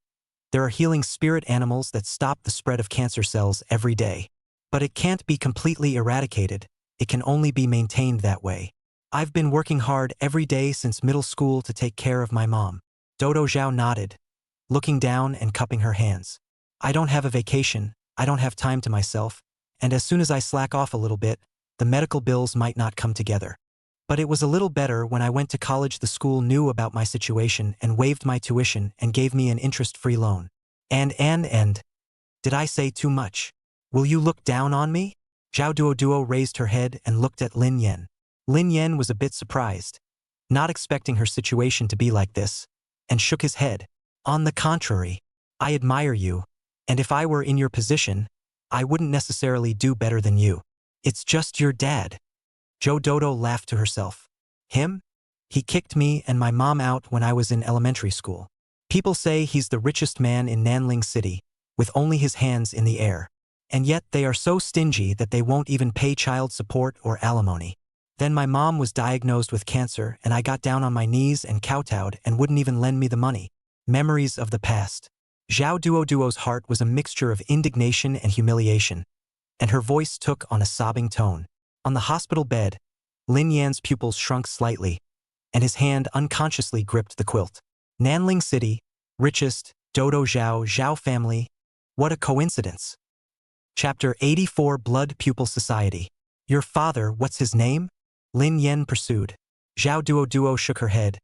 there are healing spirit animals that stop the spread of cancer cells every day. But it can't be completely eradicated. It can only be maintained that way. I've been working hard every day since middle school to take care of my mom. Dodo Zhao nodded, looking down and cupping her hands. I don't have a vacation, I don't have time to myself, and as soon as I slack off a little bit, the medical bills might not come together. But it was a little better when I went to college. The school knew about my situation and waived my tuition and gave me an interest-free loan. And, did I say too much? Will you look down on me? Zhao Duo raised her head and looked at Lin Yan. Lin Yan was a bit surprised, not expecting her situation to be like this, and shook his head. On the contrary, I admire you, and if I were in your position, I wouldn't necessarily do better than you. It's just your dad. Jo Dodo laughed to herself. Him? He kicked me and my mom out when I was in elementary school. People say he's the richest man in Nanling City, with only his hands in the air. And yet they are so stingy that they won't even pay child support or alimony. Then my mom was diagnosed with cancer and I got down on my knees and kowtowed and wouldn't even lend me the money. Memories of the past. Zhao Duo's heart was a mixture of indignation and humiliation, and her voice took on a sobbing tone. On the hospital bed, Lin Yan's pupils shrunk slightly, and his hand unconsciously gripped the quilt. Nanling City, richest, Dodo Zhao family. What a coincidence. Chapter 84 Blood Pupil Society. Your father, what's his name? Lin Yan pursued. Zhao Duo shook her head.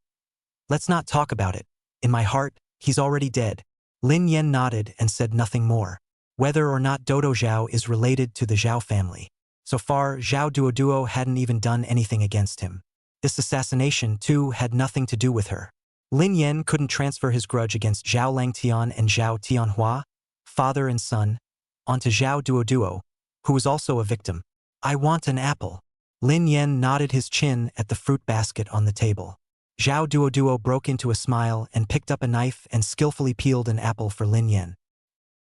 Let's not talk about it. In my heart, he's already dead. Lin Yan nodded and said nothing more. Whether or not Dodo Zhao is related to the Zhao family. So far, Zhao Duo hadn't even done anything against him. This assassination, too, had nothing to do with her. Lin Yan couldn't transfer his grudge against Zhao Langtian and Zhao Tianhua, father and son, onto Zhao Duo, who was also a victim. I want an apple. Lin Yan nodded his chin at the fruit basket on the table. Zhao Duo broke into a smile and picked up a knife and skillfully peeled an apple for Lin Yan.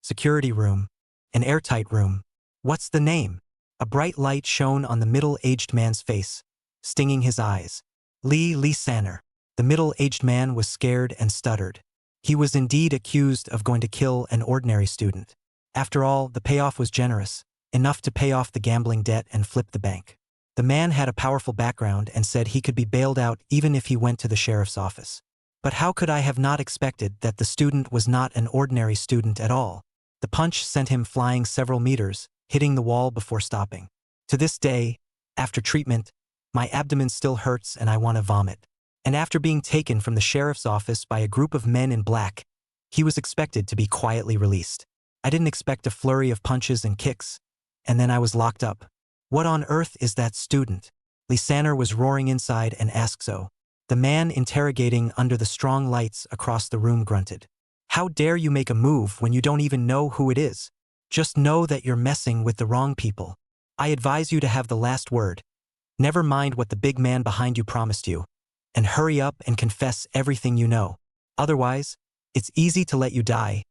Security room. An airtight room. What's the name? A bright light shone on the middle-aged man's face. stinging his eyes. Lee Sanner. The middle-aged man was scared and stuttered. He was indeed accused of going to kill an ordinary student. After all, the payoff was generous, enough to pay off the gambling debt and flip the bank. The man had a powerful background and said he could be bailed out even if he went to the sheriff's office. But how could I have not expected that the student was not an ordinary student at all? The punch sent him flying several meters, hitting the wall before stopping. To this day, after treatment, my abdomen still hurts and I want to vomit. And after being taken from the sheriff's office by a group of men in black, he was expected to be quietly released. I didn't expect a flurry of punches and kicks, and then I was locked up. What on earth is that student? Lee Sanner was roaring inside and asked so. The man interrogating under the strong lights across the room grunted. How dare you make a move when you don't even know who it is? Just know that you're messing with the wrong people. I advise you to have the last word. Never mind what the big man behind you promised you. And hurry up and confess everything you know. Otherwise, it's easy to let you die,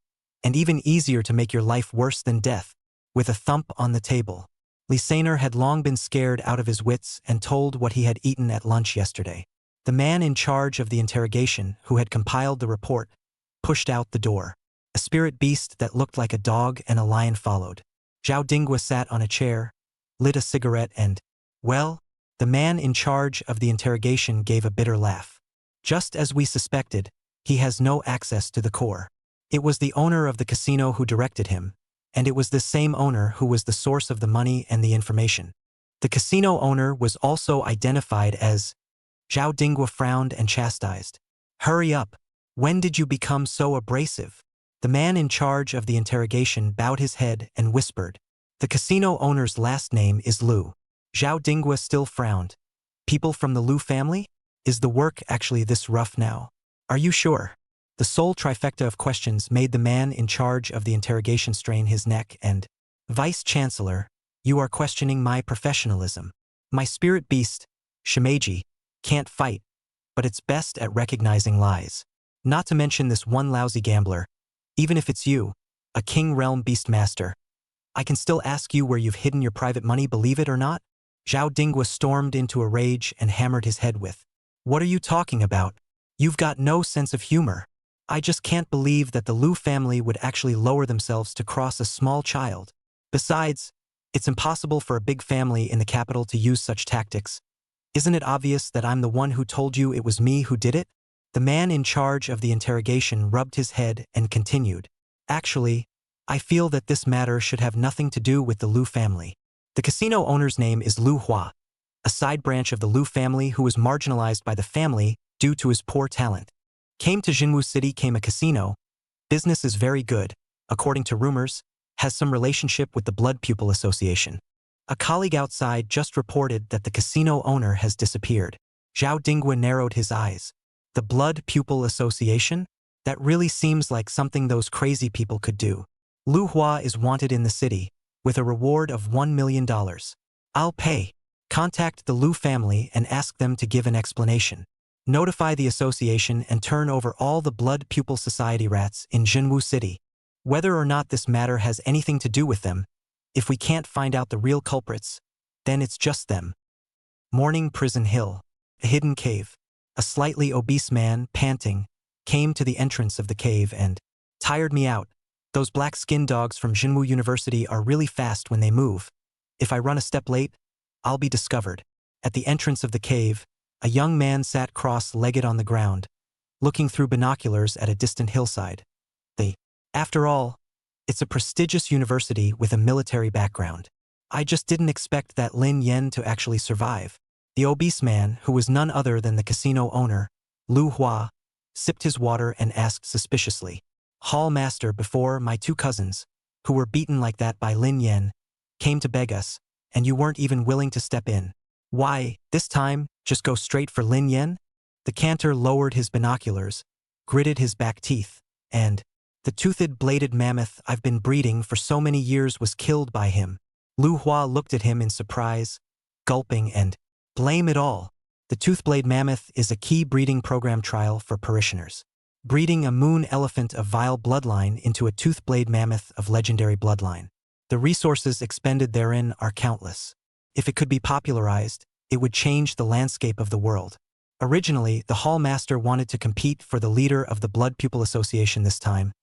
and even easier to make your life worse than death. With a thump on the table. Lee Sanner had long been scared out of his wits and told what he had eaten at lunch yesterday. The man in charge of the interrogation, who had compiled the report, pushed out the door. A spirit beast that looked like a dog and a lion followed. Zhao Dinghua sat on a chair, lit a cigarette and, well, the man in charge of the interrogation gave a bitter laugh. Just as we suspected, he has no access to the core. It was the owner of the casino who directed him, and it was this same owner who was the source of the money and the information. The casino owner was also identified as. Zhao Dinghua frowned and chastised. Hurry up. When did you become so abrasive? The man in charge of the interrogation bowed his head and whispered. The casino owner's last name is Liu. Zhao Dinghua still frowned. People from the Liu family? Is the work actually this rough now? Are you sure? The sole trifecta of questions made the man in charge of the interrogation strain his neck and, Vice-Chancellor, you are questioning my professionalism. My spirit beast, Shimeji, can't fight, but it's best at recognizing lies. Not to mention this one lousy gambler. Even if it's you, a King Realm Beastmaster, I can still ask you where you've hidden your private money, believe it or not? Zhao Dinghua stormed into a rage and hammered his head with. What are you talking about? You've got no sense of humor. I just can't believe that the Liu family would actually lower themselves to cross a small child. Besides, it's impossible for a big family in the capital to use such tactics. Isn't it obvious that I'm the one who told you it was me who did it? The man in charge of the interrogation rubbed his head and continued. Actually, I feel that this matter should have nothing to do with the Liu family. The casino owner's name is Liu Hua, a side branch of the Liu family who was marginalized by the family due to his poor talent. Came to Jinwu City, came a casino. Business is very good, according to rumors, has some relationship with the Blood Pupil Association. A colleague outside just reported that the casino owner has disappeared. Zhao Dinghua narrowed his eyes. The Blood Pupil Association? That really seems like something those crazy people could do. Liu Hua is wanted in the city, with a reward of $1 million. I'll pay. Contact the Liu family and ask them to give an explanation. Notify the association and turn over all the Blood Pupil Society rats in Jinwu City. Whether or not this matter has anything to do with them, if we can't find out the real culprits, then it's just them. Morning Prison Hill. A hidden cave. A slightly obese man, panting, came to the entrance of the cave and tired me out. Those black-skinned dogs from Jinwu University are really fast when they move. If I run a step late, I'll be discovered. At the entrance of the cave, a young man sat cross-legged on the ground, looking through binoculars at a distant hillside. After all, it's a prestigious university with a military background. I just didn't expect that Lin Yen to actually survive. The obese man, who was none other than the casino owner, Liu Hua, sipped his water and asked suspiciously, Hall master, before my two cousins, who were beaten like that by Lin Yen, came to beg us, and you weren't even willing to step in. Why, this time, just go straight for Lin Yen? The cantor lowered his binoculars, gritted his back teeth, and the toothed bladed mammoth I've been breeding for so many years was killed by him. Liu Hua looked at him in surprise, gulping and, blame it all. The toothblade mammoth is a key breeding program trial for parishioners. Breeding a moon elephant of vile bloodline into a toothblade mammoth of legendary bloodline. The resources expended therein are countless. If it could be popularized, it would change the landscape of the world. Originally, the Hall Master wanted to compete for the leader of the Blood Pupil Association this time,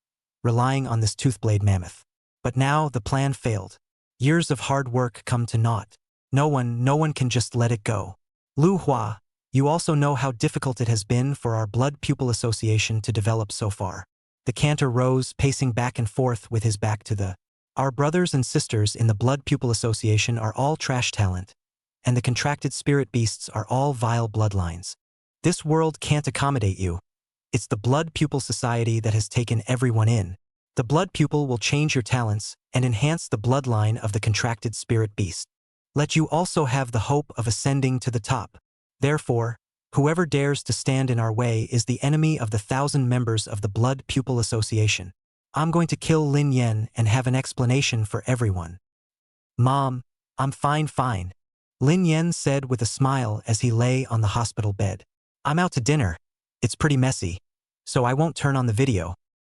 relying on this Toothblade mammoth. But now the plan failed. Years of hard work come to naught. No one can just let it go. Lu Hua, you also know how difficult it has been for our Blood Pupil Association to develop so far. The cantor rose, pacing back and forth with his back to the. Our brothers and sisters in the Blood Pupil Association are all trash talent, and the contracted spirit beasts are all vile bloodlines. This world can't accommodate you. It's the Blood Pupil Society that has taken everyone in. The Blood Pupil will change your talents and enhance the bloodline of the contracted spirit beast. Let you also have the hope of ascending to the top. Therefore, whoever dares to stand in our way is the enemy of the 1,000 members of the Blood Pupil Association. I'm going to kill Lin Yen and have an explanation for everyone. Mom, I'm fine. Lin Yen said with a smile as he lay on the hospital bed. I'm out to dinner. It's pretty messy, so I won't turn on the video.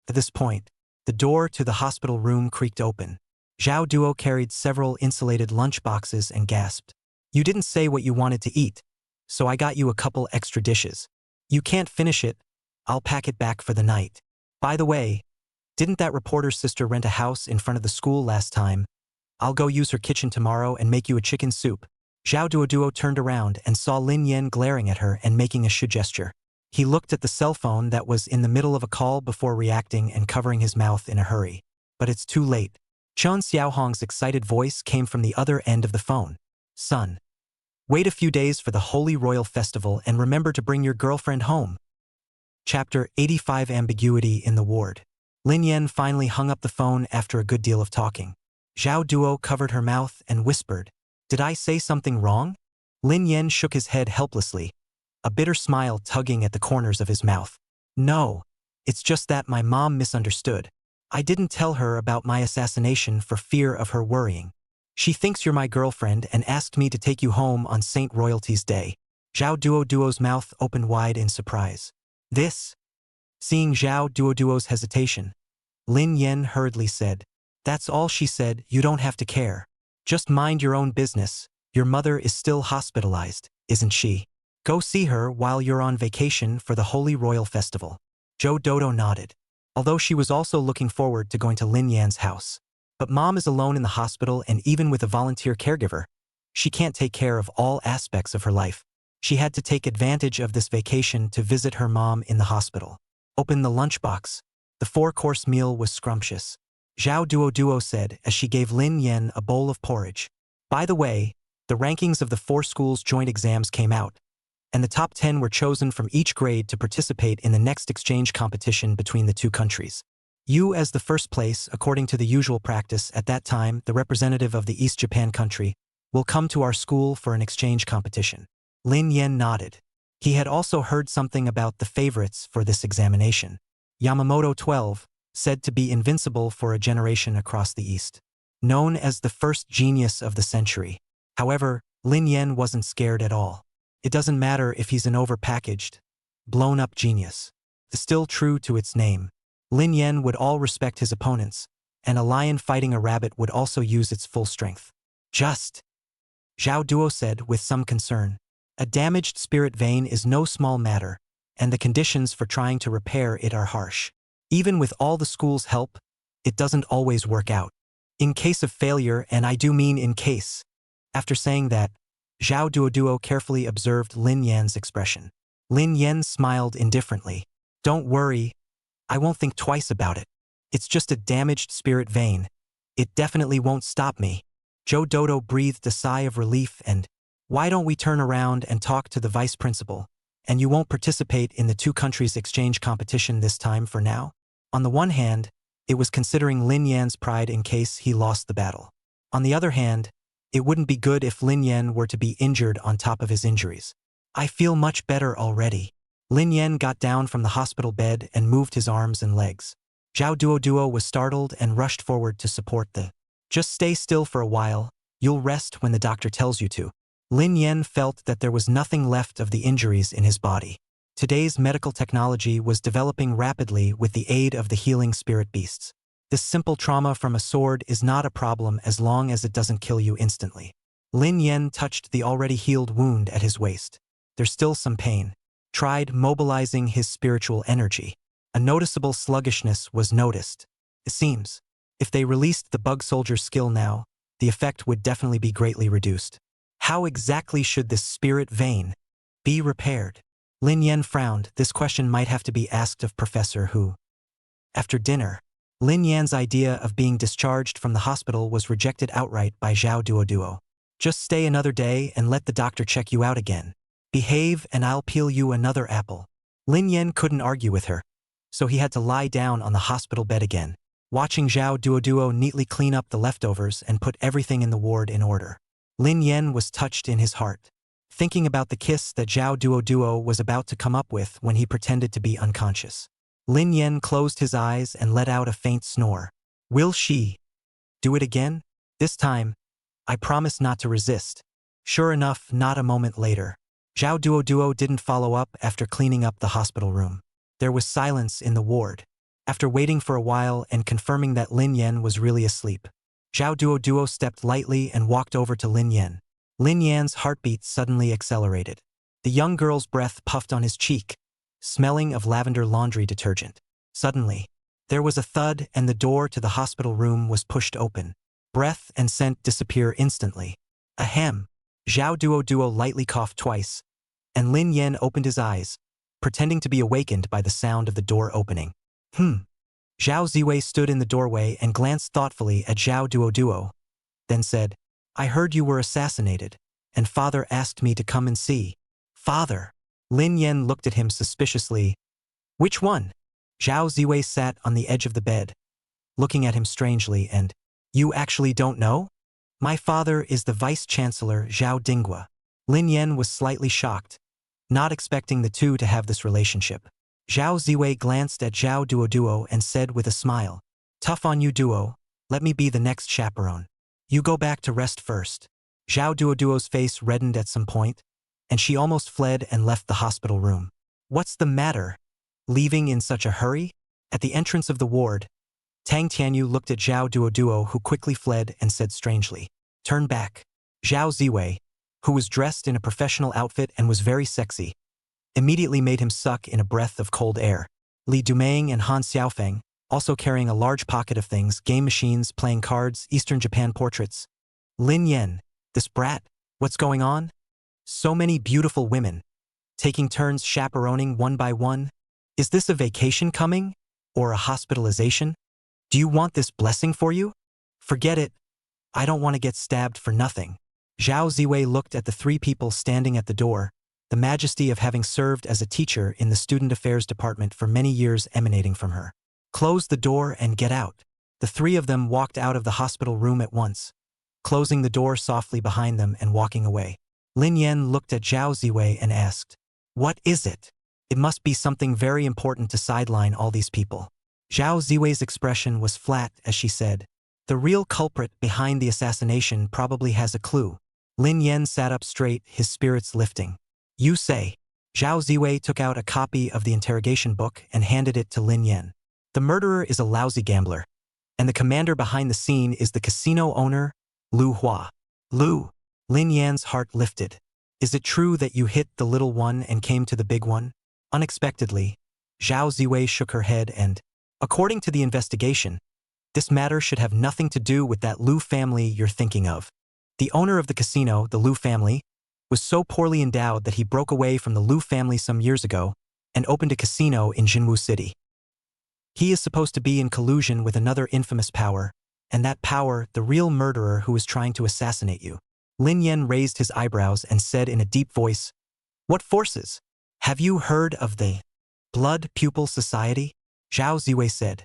At this point, the door to the hospital room creaked open. Zhao Duo carried several insulated lunch boxes and gasped. You didn't say what you wanted to eat, so I got you a couple extra dishes. You can't finish it. I'll pack it back for the night. By the way, didn't that reporter's sister rent a house in front of the school last time? I'll go use her kitchen tomorrow and make you a chicken soup. Zhao Duo turned around and saw Lin Yen glaring at her and making a shoe gesture. He looked at the cell phone that was in the middle of a call before reacting and covering his mouth in a hurry. But it's too late. Chen Xiaohong's excited voice came from the other end of the phone. Son, wait a few days for the Holy Royal Festival and remember to bring your girlfriend home. Chapter 85 Ambiguity in the Ward. Lin Yen finally hung up the phone after a good deal of talking. Zhao Duo covered her mouth and whispered, Did I say something wrong? Lin Yen shook his head helplessly, a bitter smile tugging at the corners of his mouth. No, it's just that my mom misunderstood. I didn't tell her about my assassination for fear of her worrying. She thinks you're my girlfriend and asked me to take you home on Saint Royalty's Day. Zhao Duo's mouth opened wide in surprise. This? Seeing Zhao Duo's hesitation, Lin Yen hurriedly said, That's all she said, you don't have to care. Just mind your own business. Your mother is still hospitalized, isn't she? Go see her while you're on vacation for the Holy Royal Festival. Zhou Dodo nodded, although she was also looking forward to going to Lin Yan's house. But mom is alone in the hospital, and even with a volunteer caregiver, she can't take care of all aspects of her life. She had to take advantage of this vacation to visit her mom in the hospital. Open the lunchbox. The 4-course meal was scrumptious. Zhao Duo said as she gave Lin Yen a bowl of porridge. By the way, the rankings of the 4 schools' joint exams came out, and the top 10 were chosen from each grade to participate in the next exchange competition between the 2 countries. You, as the first place, according to the usual practice at that time, the representative of the East Japan country, will come to our school for an exchange competition. Lin Yen nodded. He had also heard something about the favorites for this examination. Yamamoto 12, said to be invincible for a generation across the East. Known as the first genius of the century. However, Lin Yen wasn't scared at all. It doesn't matter if he's an overpackaged, blown-up genius. Still true to its name, Lin Yen would all respect his opponents, and a lion fighting a rabbit would also use its full strength. Just, Zhao Duo said with some concern. A damaged spirit vein is no small matter, and the conditions for trying to repair it are harsh. Even with all the school's help, it doesn't always work out. In case of failure, and I do mean in case. After saying that, Zhao Duo carefully observed Lin Yan's expression. Lin Yan smiled indifferently. Don't worry, I won't think twice about it. It's just a damaged spirit vein. It definitely won't stop me. Zhou Dodo breathed a sigh of relief and, why don't we turn around and talk to the vice principal, and you won't participate in the 2 countries' exchange competition this time for now? On the one hand, it was considering Lin Yan's pride in case he lost the battle. On the other hand, it wouldn't be good if Lin Yan were to be injured on top of his injuries. I feel much better already. Lin Yan got down from the hospital bed and moved his arms and legs. Zhao Duo was startled and rushed forward to support the. Just stay still for a while, you'll rest when the doctor tells you to. Lin Yan felt that there was nothing left of the injuries in his body. Today's medical technology was developing rapidly with the aid of the healing spirit beasts. This simple trauma from a sword is not a problem as long as it doesn't kill you instantly. Lin Yen touched the already healed wound at his waist. There's still some pain. Tried mobilizing his spiritual energy. A noticeable sluggishness was noticed. It seems, if they released the bug soldier's skill now, the effect would definitely be greatly reduced. How exactly should this spirit vein be repaired? Lin Yen frowned. This question might have to be asked of Professor Hu. After dinner, Lin Yan's idea of being discharged from the hospital was rejected outright by Zhao Duoduo. Just stay another day and let the doctor check you out again. Behave and I'll peel you another apple. Lin Yen couldn't argue with her, so he had to lie down on the hospital bed again, watching Zhao Duoduo neatly clean up the leftovers and put everything in the ward in order. Lin Yen was touched in his heart, thinking about the kiss that Zhao Duoduo was about to come up with when he pretended to be unconscious. Lin Yen closed his eyes and let out a faint snore. Will she do it again? This time, I promise not to resist. Sure enough, not a moment later, Zhao Duoduo didn't follow up after cleaning up the hospital room. There was silence in the ward. After waiting for a while and confirming that Lin Yen was really asleep, Zhao Duoduo stepped lightly and walked over to Lin Yen. Lin Yan's heartbeat suddenly accelerated. The young girl's breath puffed on his cheek, smelling of lavender laundry detergent. Suddenly, there was a thud and the door to the hospital room was pushed open. Breath and scent disappear instantly. Ahem. Zhao Duoduo lightly coughed twice, and Lin Yen opened his eyes, pretending to be awakened by the sound of the door opening. Zhao Ziwei stood in the doorway and glanced thoughtfully at Zhao Duoduo, then said, I heard you were assassinated, and father asked me to come and see. Father? Lin Yen looked at him suspiciously. Which one? Zhao Ziwei sat on the edge of the bed, looking at him strangely and, You actually don't know? My father is the Vice-Chancellor Zhao Dinghua. Lin Yen was slightly shocked, not expecting the two to have this relationship. Zhao Ziwei glanced at Zhao Duoduo and said with a smile, Tough on you, Duo. Let me be the next chaperone. You go back to rest first. Zhao Duoduo's face reddened at some point, and she almost fled and left the hospital room. What's the matter? Leaving in such a hurry? At the entrance of the ward, Tang Tianyu looked at Zhao Duoduo, who quickly fled and said strangely, Turn back. Zhao Ziwei, who was dressed in a professional outfit and was very sexy, immediately made him suck in a breath of cold air. Li Dumeng and Han Xiaofeng, also carrying a large pocket of things, game machines, playing cards, Eastern Japan portraits. Lin Yen, this brat, what's going on? So many beautiful women, taking turns chaperoning one by one. Is this a vacation coming? Or a hospitalization? Do you want this blessing for you? Forget it. I don't want to get stabbed for nothing. Zhao Ziwei looked at the three people standing at the door, the majesty of having served as a teacher in the student affairs department for many years emanating from her. Close the door and get out. The three of them walked out of the hospital room at once, closing the door softly behind them and walking away. Lin Yen looked at Zhao Ziwei and asked, What is it? It must be something very important to sideline all these people. Zhao Ziwei's expression was flat as she said, The real culprit behind the assassination probably has a clue. Lin Yen sat up straight, his spirits lifting. You say. Zhao Ziwei took out a copy of the interrogation book and handed it to Lin Yen. The murderer is a lousy gambler, and the commander behind the scene is the casino owner, Lu Hua. Lu. Lin Yan's heart lifted. Is it true that you hit the little one and came to the big one? Unexpectedly, Zhao Ziwei shook her head and, according to the investigation, this matter should have nothing to do with that Lu family you're thinking of. The owner of the casino, the Lu family, was so poorly endowed that he broke away from the Lu family some years ago and opened a casino in Jinwu City. He is supposed to be in collusion with another infamous power, and that power, the real murderer who is trying to assassinate you. Lin Yen raised his eyebrows and said in a deep voice, What forces? Have you heard of the Blood Pupil Society? Zhao Ziwei said.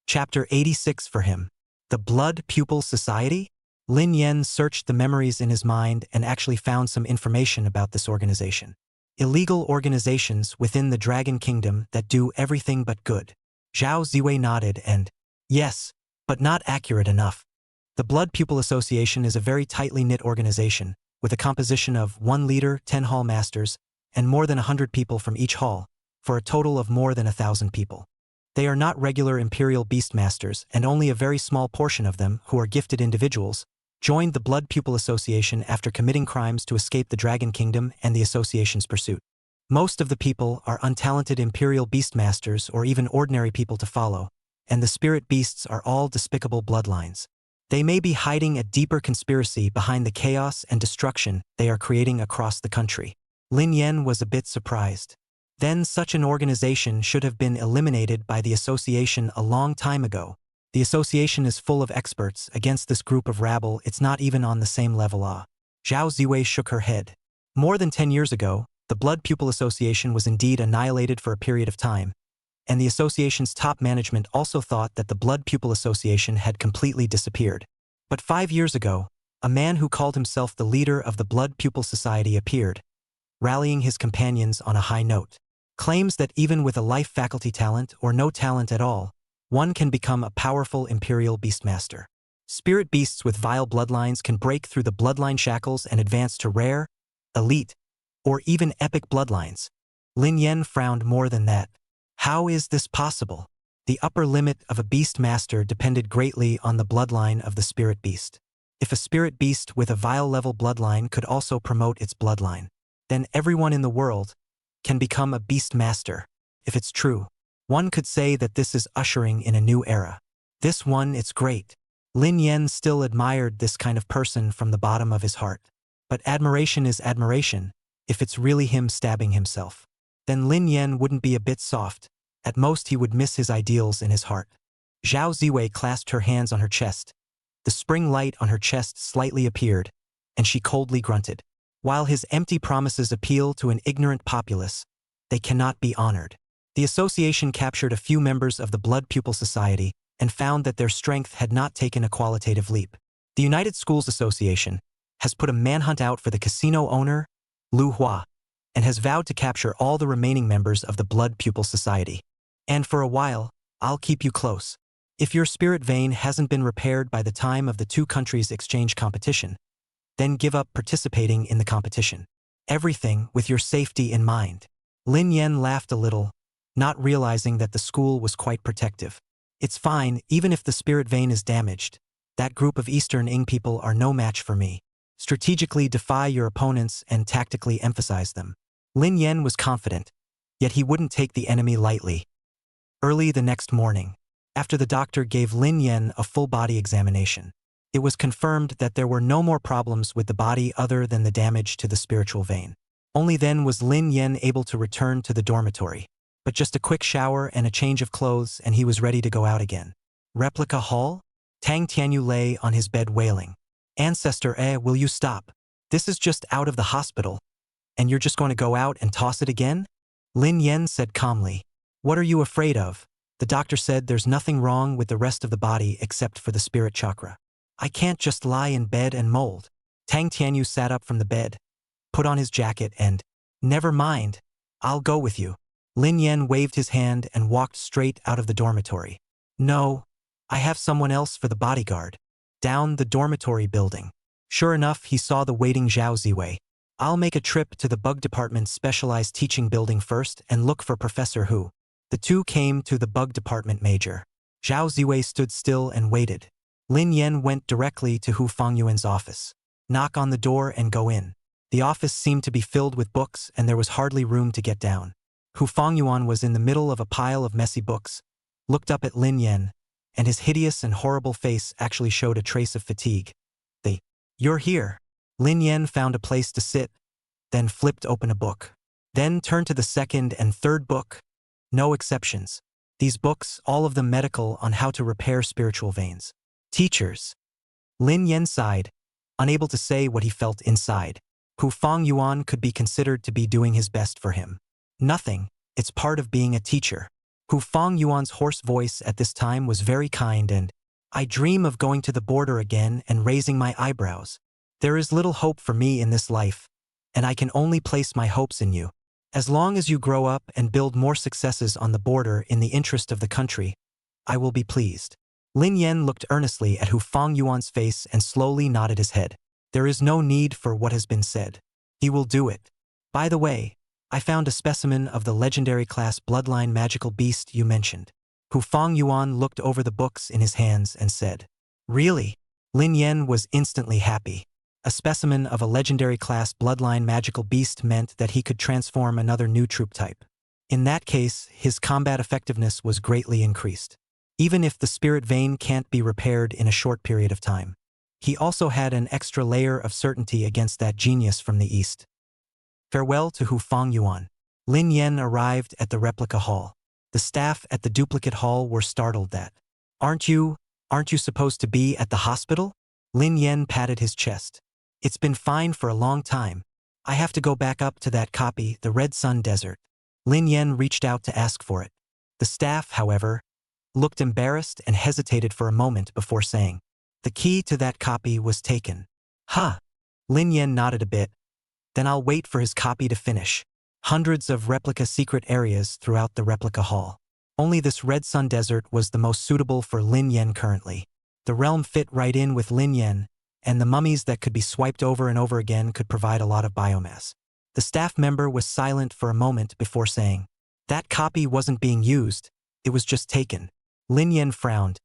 Chapter 86 for him. The Blood Pupil Society? Lin Yen searched the memories in his mind and actually found some information about this organization. Illegal organizations within the Dragon Kingdom that do everything but good. Zhao Ziwei nodded and, Yes, but not accurate enough. The Blood Pupil Association is a very tightly knit organization, with a composition of 1 leader, 10 hall masters, and more than 100 people from each hall, for a total of more than 1,000 people. They are not regular Imperial Beastmasters, and only a very small portion of them, who are gifted individuals, joined the Blood Pupil Association after committing crimes to escape the Dragon Kingdom and the association's pursuit. Most of the people are untalented imperial beastmasters or even ordinary people to follow, and the spirit beasts are all despicable bloodlines. They may be hiding a deeper conspiracy behind the chaos and destruction they are creating across the country. Lin Yen was a bit surprised. Then such an organization should have been eliminated by the association a long time ago. The association is full of experts. Against this group of rabble, it's not even on the same level. Zhao Ziwei shook her head. More than 10 years ago, the Blood Pupil Association was indeed annihilated for a period of time, and the association's top management also thought that the Blood Pupil Association had completely disappeared. But 5 years ago, a man who called himself the leader of the Blood Pupil Society appeared, rallying his companions on a high note. Claims that even with a life faculty talent or no talent at all, one can become a powerful imperial beastmaster. Spirit beasts with vile bloodlines can break through the bloodline shackles and advance to rare, elite, or even epic bloodlines. Lin Yen frowned more than that. How is this possible? The upper limit of a beastmaster depended greatly on the bloodline of the spirit beast. If a spirit beast with a vile level bloodline could also promote its bloodline, then everyone in the world can become a beastmaster. If it's true, one could say that this is ushering in a new era. This one, it's great. Lin Yen still admired this kind of person from the bottom of his heart. But admiration is admiration, if it's really him stabbing himself. Then Lin Yen wouldn't be a bit soft. At most he would miss his ideals in his heart. Zhao Ziwei clasped her hands on her chest. The spring light on her chest slightly appeared, and she coldly grunted. While his empty promises appeal to an ignorant populace, they cannot be honored. The association captured a few members of the Blood Pupil Society and found that their strength had not taken a qualitative leap. The United Schools Association has put a manhunt out for the casino owner, Lu Hua, and has vowed to capture all the remaining members of the Blood Pupil Society. And for a while, I'll keep you close. If your spirit vein hasn't been repaired by the time of the two countries' exchange competition, then give up participating in the competition. Everything with your safety in mind. Lin Yen laughed a little, not realizing that the school was quite protective. It's fine, even if the spirit vein is damaged. That group of Eastern Ing people are no match for me. Strategically defy your opponents and tactically emphasize them. Lin Yen was confident, yet he wouldn't take the enemy lightly. Early the next morning, after the doctor gave Lin Yen a full-body examination, it was confirmed that there were no more problems with the body other than the damage to the spiritual vein. Only then was Lin Yen able to return to the dormitory. But just a quick shower and a change of clothes and he was ready to go out again. Replica Hall? Tang Tianyu lay on his bed wailing. Ancestor, will you stop? This is just out of the hospital. And you're just going to go out and toss it again? Lin Yen said calmly. What are you afraid of? The doctor said there's nothing wrong with the rest of the body except for the spirit chakra. I can't just lie in bed and mold. Tang Tianyu sat up from the bed, put on his jacket and, never mind, I'll go with you. Lin Yen waved his hand and walked straight out of the dormitory. No, I have someone else for the bodyguard. Down the dormitory building. Sure enough, he saw the waiting Zhao Ziwei. I'll make a trip to the bug department's specialized teaching building first and look for Professor Hu. The two came to the bug department major. Zhao Ziwei stood still and waited. Lin Yen went directly to Hu Fongyuan's office. Knock on the door and go in. The office seemed to be filled with books and there was hardly room to get down. Hu Fongyuan was in the middle of a pile of messy books, looked up at Lin Yen, and his hideous and horrible face actually showed a trace of fatigue. You're here. Lin Yen found a place to sit, then flipped open a book. Then turned to the second and third book. No exceptions. These books, all of them medical on how to repair spiritual veins. Teachers. Lin Yen sighed, unable to say what he felt inside. Hu Fongyuan could be considered to be doing his best for him. Nothing, it's part of being a teacher. Hu Fongyuan's hoarse voice at this time was very kind and, I dream of going to the border again and raising my eyebrows. There is little hope for me in this life, and I can only place my hopes in you. As long as you grow up and build more successes on the border in the interest of the country, I will be pleased. Lin Yen looked earnestly at Hu Fongyuan's face and slowly nodded his head. There is no need for what has been said. He will do it. By the way, I found a specimen of the legendary class bloodline magical beast you mentioned. Hu Fongyuan looked over the books in his hands and said, Really? Lin Yen was instantly happy. A specimen of a legendary class bloodline magical beast meant that he could transform another new troop type. In that case, his combat effectiveness was greatly increased. Even if the spirit vein can't be repaired in a short period of time. He also had an extra layer of certainty against that genius from the east. Farewell to Hu Fengyuan. Lin Yen arrived at the replica hall. The staff at the duplicate hall were startled that. Aren't you supposed to be at the hospital? Lin Yen patted his chest. It's been fine for a long time. I have to go back up to that copy, the Red Sun Desert. Lin Yen reached out to ask for it. The staff, however, looked embarrassed and hesitated for a moment before saying, the key to that copy was taken. Huh. Lin Yen nodded a bit. Then I'll wait for his copy to finish. Hundreds of replica secret areas throughout the replica hall. Only this Red Sun Desert was the most suitable for Lin Yen currently. The realm fit right in with Lin Yen, and the mummies that could be swiped over and over again could provide a lot of biomass. The staff member was silent for a moment before saying, that copy wasn't being used, it was just taken. Lin Yen frowned.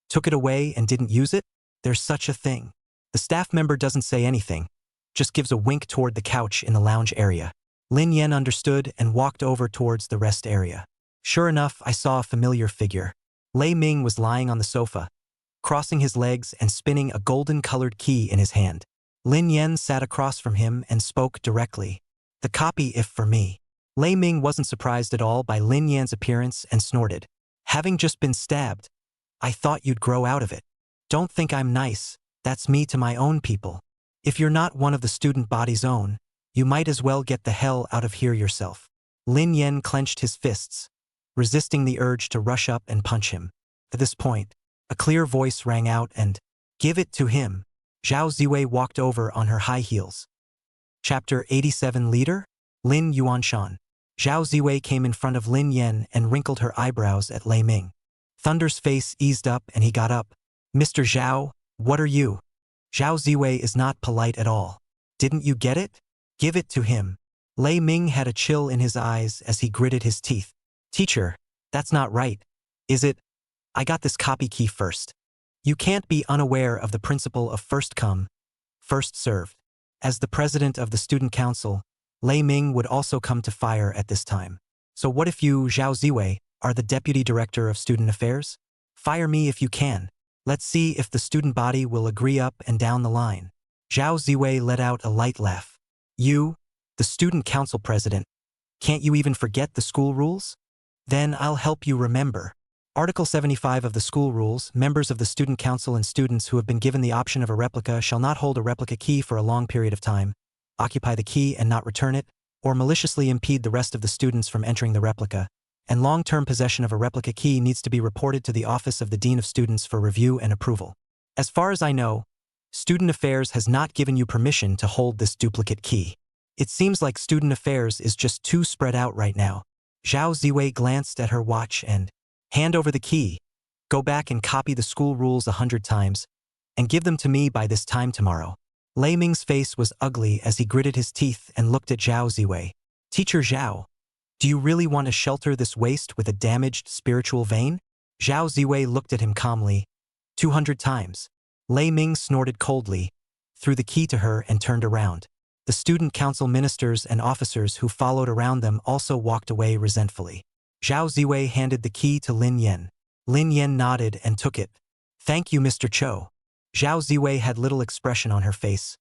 Took it away and didn't use it? There's such a thing. The staff member doesn't say anything, just gives a wink toward the couch in the lounge area. Lin Yen understood and walked over towards the rest area. Sure enough, I saw a familiar figure. Lei Ming was lying on the sofa, crossing his legs and spinning a golden-colored key in his hand. Lin Yen sat across from him and spoke directly. The copy if for me. Lei Ming wasn't surprised at all by Lin Yan's appearance and snorted. Having just been stabbed, I thought you'd grow out of it. Don't think I'm nice, that's me to my own people. If you're not one of the student body's own, you might as well get the hell out of here yourself. Lin Yen clenched his fists, resisting the urge to rush up and punch him. At this point, a clear voice rang out and, give it to him. Zhao Ziwei walked over on her high heels. Chapter 87 Leader? Lin Yuanshan. Zhao Ziwei came in front of Lin Yen and wrinkled her eyebrows at Lei Ming. Thunder's face eased up and he got up. Mr. Zhao, what are you? Zhao Ziwei is not polite at all. Didn't you get it? Give it to him. Lei Ming had a chill in his eyes as he gritted his teeth. Teacher, that's not right. Is it? I got this copy key first. You can't be unaware of the principle of first come, first served. As the president of the student council, Lei Ming would also come to fire at this time. So what if you, Zhao Ziwei, are the deputy director of student affairs? Fire me if you can. Let's see if the student body will agree up and down the line. Zhao Ziwei let out a light laugh. You, the student council president, can't you even forget the school rules? Then I'll help you remember. Article 75 of the school rules, members of the student council and students who have been given the option of a replica shall not hold a replica key for a long period of time, occupy the key and not return it, or maliciously impede the rest of the students from entering the replica, and long-term possession of a replica key needs to be reported to the Office of the Dean of Students for review and approval. As far as I know, Student Affairs has not given you permission to hold this duplicate key. It seems like Student Affairs is just too spread out right now. Zhao Ziwei glanced at her watch and, hand over the key, go back and copy the school rules 100 times, and give them to me by this time tomorrow. Lei Ming's face was ugly as he gritted his teeth and looked at Zhao Ziwei. Teacher Zhao, do you really want to shelter this waste with a damaged spiritual vein? Zhao Ziwei looked at him calmly. 200 times. Lei Ming snorted coldly, threw the key to her and turned around. The student council ministers and officers who followed around them also walked away resentfully. Zhao Ziwei handed the key to Lin Yen. Lin Yen nodded and took it. Thank you, Mr. Cho. Zhao Ziwei had little expression on her face.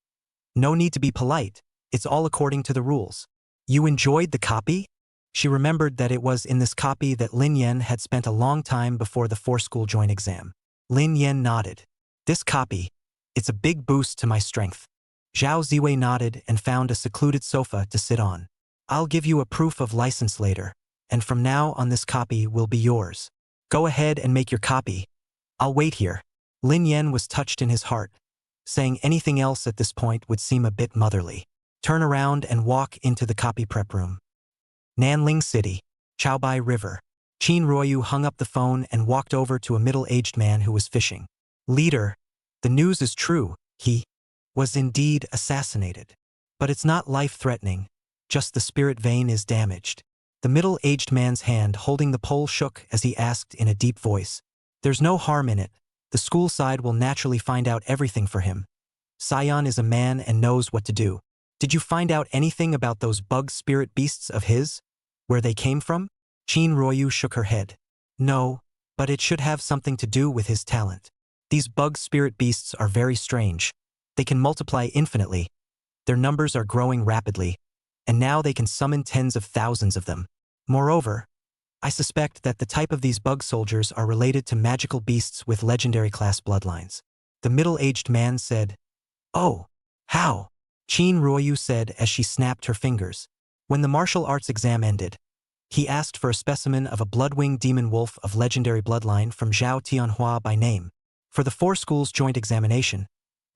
No need to be polite. It's all according to the rules. You enjoyed the copy? She remembered that it was in this copy that Lin Yen had spent a long time before the four-school joint exam. Lin Yen nodded. This copy, it's a big boost to my strength. Zhao Ziwei nodded and found a secluded sofa to sit on. I'll give you a proof of license later, and from now on this copy will be yours. Go ahead and make your copy. I'll wait here. Lin Yen was touched in his heart. Saying anything else at this point would seem a bit motherly. Turn around and walk into the copy prep room. Nanling City, Chaobai River. Qin Ruoyu hung up the phone and walked over to a middle-aged man who was fishing. Leader, the news is true. He was indeed assassinated. But it's not life-threatening, just the spirit vein is damaged. The middle-aged man's hand holding the pole shook as he asked in a deep voice. There's no harm in it. The school side will naturally find out everything for him. Sion is a man and knows what to do. Did you find out anything about those bug spirit beasts of his? Where they came from? Chin Royu shook her head. No, but it should have something to do with his talent. These bug spirit beasts are very strange. They can multiply infinitely. Their numbers are growing rapidly, and now they can summon tens of thousands of them. Moreover, I suspect that the type of these bug soldiers are related to magical beasts with legendary class bloodlines. The middle-aged man said, "Oh, how?" Chin Royu said as she snapped her fingers. When the martial arts exam ended, he asked for a specimen of a bloodwing demon wolf of legendary bloodline from Zhao Tianhua by name. For the 4 schools joint examination,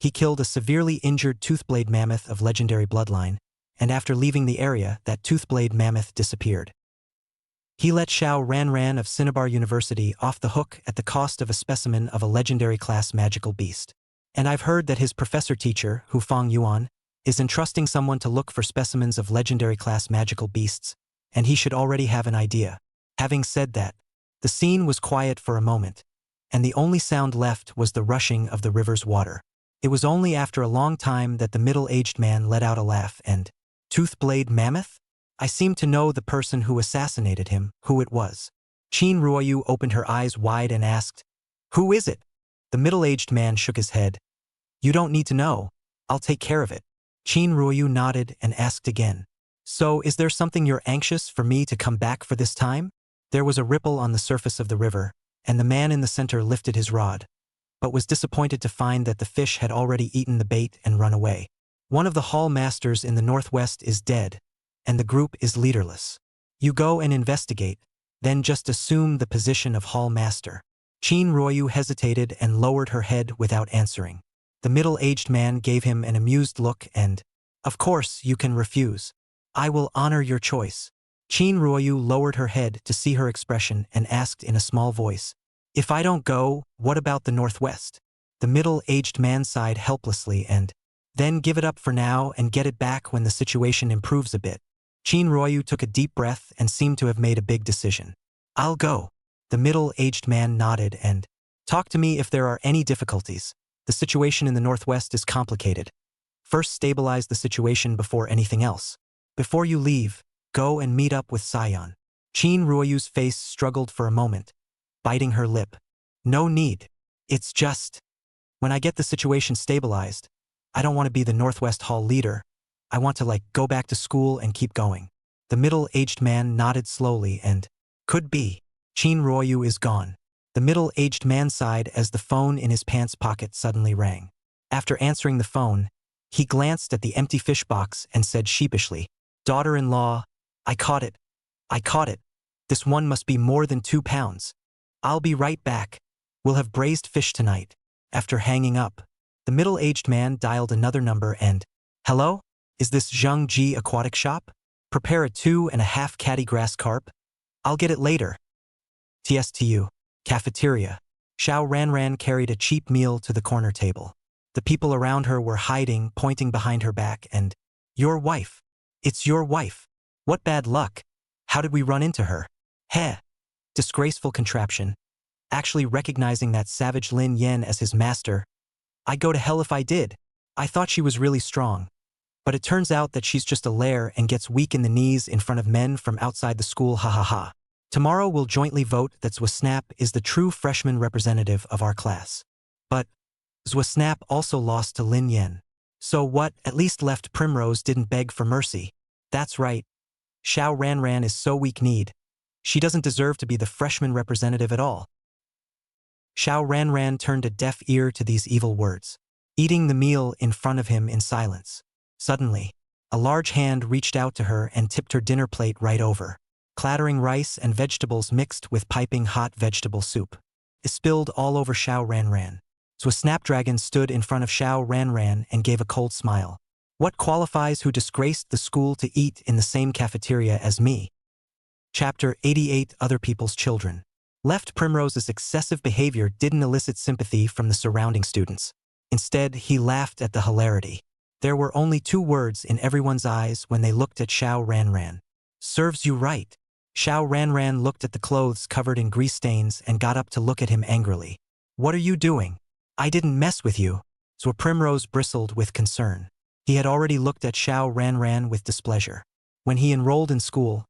he killed a severely injured toothblade mammoth of legendary bloodline, and after leaving the area, that toothblade mammoth disappeared. He let Xiao Ranran of Cinnabar University off the hook at the cost of a specimen of a legendary class magical beast. And I've heard that his professor teacher, Hu Fang Yuan, is entrusting someone to look for specimens of legendary class magical beasts, and he should already have an idea. Having said that, the scene was quiet for a moment, and the only sound left was the rushing of the river's water. It was only after a long time that the middle-aged man let out a laugh and, "Toothblade mammoth? I seem to know the person who assassinated him, who it was." Chin Ruoyu opened her eyes wide and asked, "Who is it?" The middle-aged man shook his head. "You don't need to know. I'll take care of it." Chin Ruoyu nodded and asked again, "So is there something you're anxious for me to come back for this time?" There was a ripple on the surface of the river, and the man in the center lifted his rod, but was disappointed to find that the fish had already eaten the bait and run away. One of the hall masters in the northwest is dead, and the group is leaderless. You go and investigate, then just assume the position of hall master. Chin Ruoyu hesitated and lowered her head without answering. The middle-aged man gave him an amused look and, "Of course, you can refuse. I will honor your choice." Chin Ruoyu lowered her head to see her expression and asked in a small voice, "If I don't go, what about the northwest?" The middle-aged man sighed helplessly and, "Then give it up for now and get it back when the situation improves a bit." Chin Ruoyu took a deep breath and seemed to have made a big decision. "I'll go." The middle-aged man nodded and, "Talk to me if there are any difficulties. The situation in the northwest is complicated. First stabilize the situation before anything else. Before you leave, go and meet up with Sion." Chin Ruoyu's face struggled for a moment, biting her lip. "No need. It's just, when I get the situation stabilized, I don't want to be the Northwest Hall leader. I want to go back to school and keep going." The middle-aged man nodded slowly and, "Could be." Chin Ruoyu is gone. The middle-aged man sighed as the phone in his pants pocket suddenly rang. After answering the phone, he glanced at the empty fish box and said sheepishly, "Daughter-in-law, I caught it. I caught it. This one must be more than 2 pounds. I'll be right back. We'll have braised fish tonight." After hanging up, the middle-aged man dialed another number and, "Hello? Is this Zheng Ji Aquatic Shop? Prepare a 2.5 catty grass carp. I'll get it later." TSTU. Cafeteria. Xiao Ranran carried a cheap meal to the corner table. The people around her were hiding, pointing behind her back and, "Your wife. It's your wife. What bad luck. How did we run into her? Heh. Disgraceful contraption. Actually recognizing that savage Lin Yen as his master. I'd go to hell if I did. I thought she was really strong. But it turns out that she's just a lair and gets weak in the knees in front of men from outside the school, ha ha ha. Tomorrow we'll jointly vote that Zwasnap is the true freshman representative of our class." But Zwasnap also lost to Lin Yen. So what at least left Primrose didn't beg for mercy. That's right. Xiao Ranran is so weak-kneed. She doesn't deserve to be the freshman representative at all. Xiao Ranran turned a deaf ear to these evil words, eating the meal in front of him in silence. Suddenly, a large hand reached out to her and tipped her dinner plate right over, clattering rice and vegetables mixed with piping hot vegetable soup. It spilled all over Xiao Ranran. So a snapdragon stood in front of Xiao Ranran and gave a cold smile. "What qualifies who disgraced the school to eat in the same cafeteria as me?" Chapter 88. Other People's Children. Left Primrose's excessive behavior didn't elicit sympathy from the surrounding students. Instead, he laughed at the hilarity. There were only 2 words in everyone's eyes when they looked at Xiao Ranran. "Serves you right." Xiao Ranran looked at the clothes covered in grease stains and got up to look at him angrily. What are you doing? I didn't mess with you. So Primrose bristled with concern. He had already looked at Xiao Ranran with displeasure. When he enrolled in school,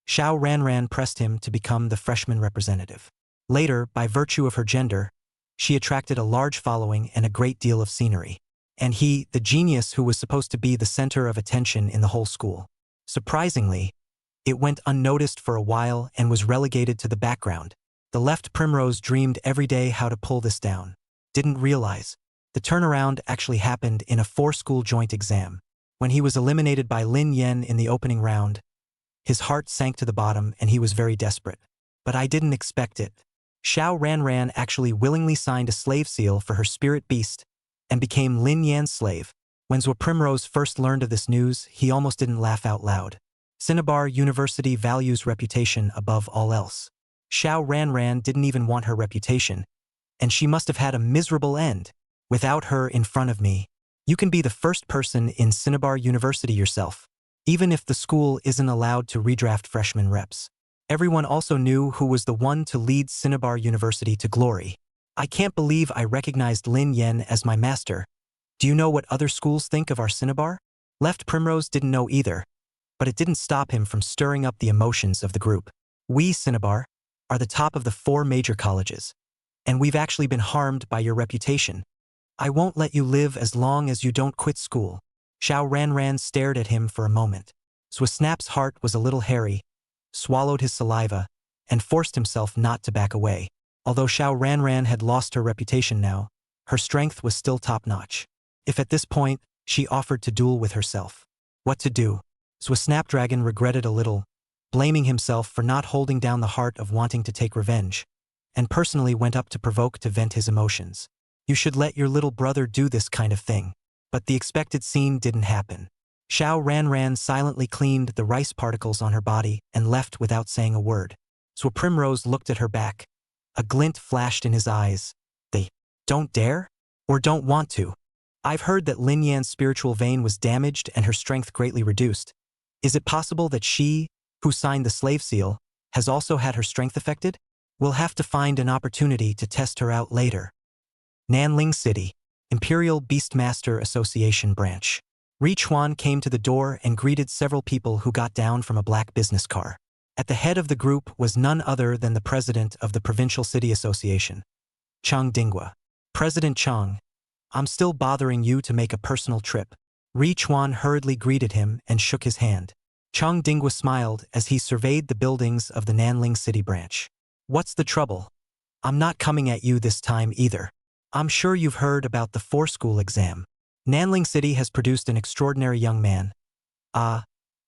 Xiao Ranran pressed him to become the freshman representative. Later, by virtue of her gender, she attracted a large following and a great deal of scenery. And he, the genius who was supposed to be the center of attention in the whole school. Surprisingly, it went unnoticed for a while and was relegated to the background. The left Primrose dreamed every day how to pull this down. Didn't realize. The turnaround actually happened in a 4-school joint exam. When he was eliminated by Lin Yen in the opening round, his heart sank to the bottom and he was very desperate. But I didn't expect it. Xiao Ranran actually willingly signed a slave seal for her spirit beast and became Lin Yan's slave. When Zhou Primrose first learned of this news, he almost didn't laugh out loud. Cinnabar University values reputation above all else. Xiao Ranran didn't even want her reputation, and she must have had a miserable end. Without her in front of me, you can be the first person in Cinnabar University yourself, even if the school isn't allowed to redraft freshman reps. Everyone also knew who was the one to lead Cinnabar University to glory. I can't believe I recognized Lin Yen as my master. Do you know what other schools think of our Cinnabar? Left Primrose didn't know either, but it didn't stop him from stirring up the emotions of the group. We, Cinnabar, are the top of the 4 major colleges, and we've actually been harmed by your reputation. I won't let you live as long as you don't quit school. Xiao Ranran stared at him for a moment. Snap's heart was a little hairy, swallowed his saliva, and forced himself not to back away. Although Xiao Ranran had lost her reputation now, her strength was still top-notch. If at this point, she offered to duel with herself. What to do? Snapdragon regretted a little, blaming himself for not holding down the heart of wanting to take revenge, and personally went up to provoke to vent his emotions. You should let your little brother do this kind of thing. But the expected scene didn't happen. Xiao Ranran silently cleaned the rice particles on her body and left without saying a word. So Primrose looked at her back. A glint flashed in his eyes. They don't dare? Or don't want to? I've heard that Lin Yan's spiritual vein was damaged and her strength greatly reduced. Is it possible that she, who signed the slave seal, has also had her strength affected? We'll have to find an opportunity to test her out later. Nanling City, Imperial Beastmaster Association Branch. Ri Chuan came to the door and greeted several people who got down from a black business car. At the head of the group was none other than the president of the Provincial City Association, Chang Dingwa. President Chang, I'm still bothering you to make a personal trip. Ri Chuan hurriedly greeted him and shook his hand. Chang Dingwa smiled as he surveyed the buildings of the Nanling City branch. What's the trouble? I'm not coming at you this time either. I'm sure you've heard about the 4-school exam. Nanling City has produced an extraordinary young man.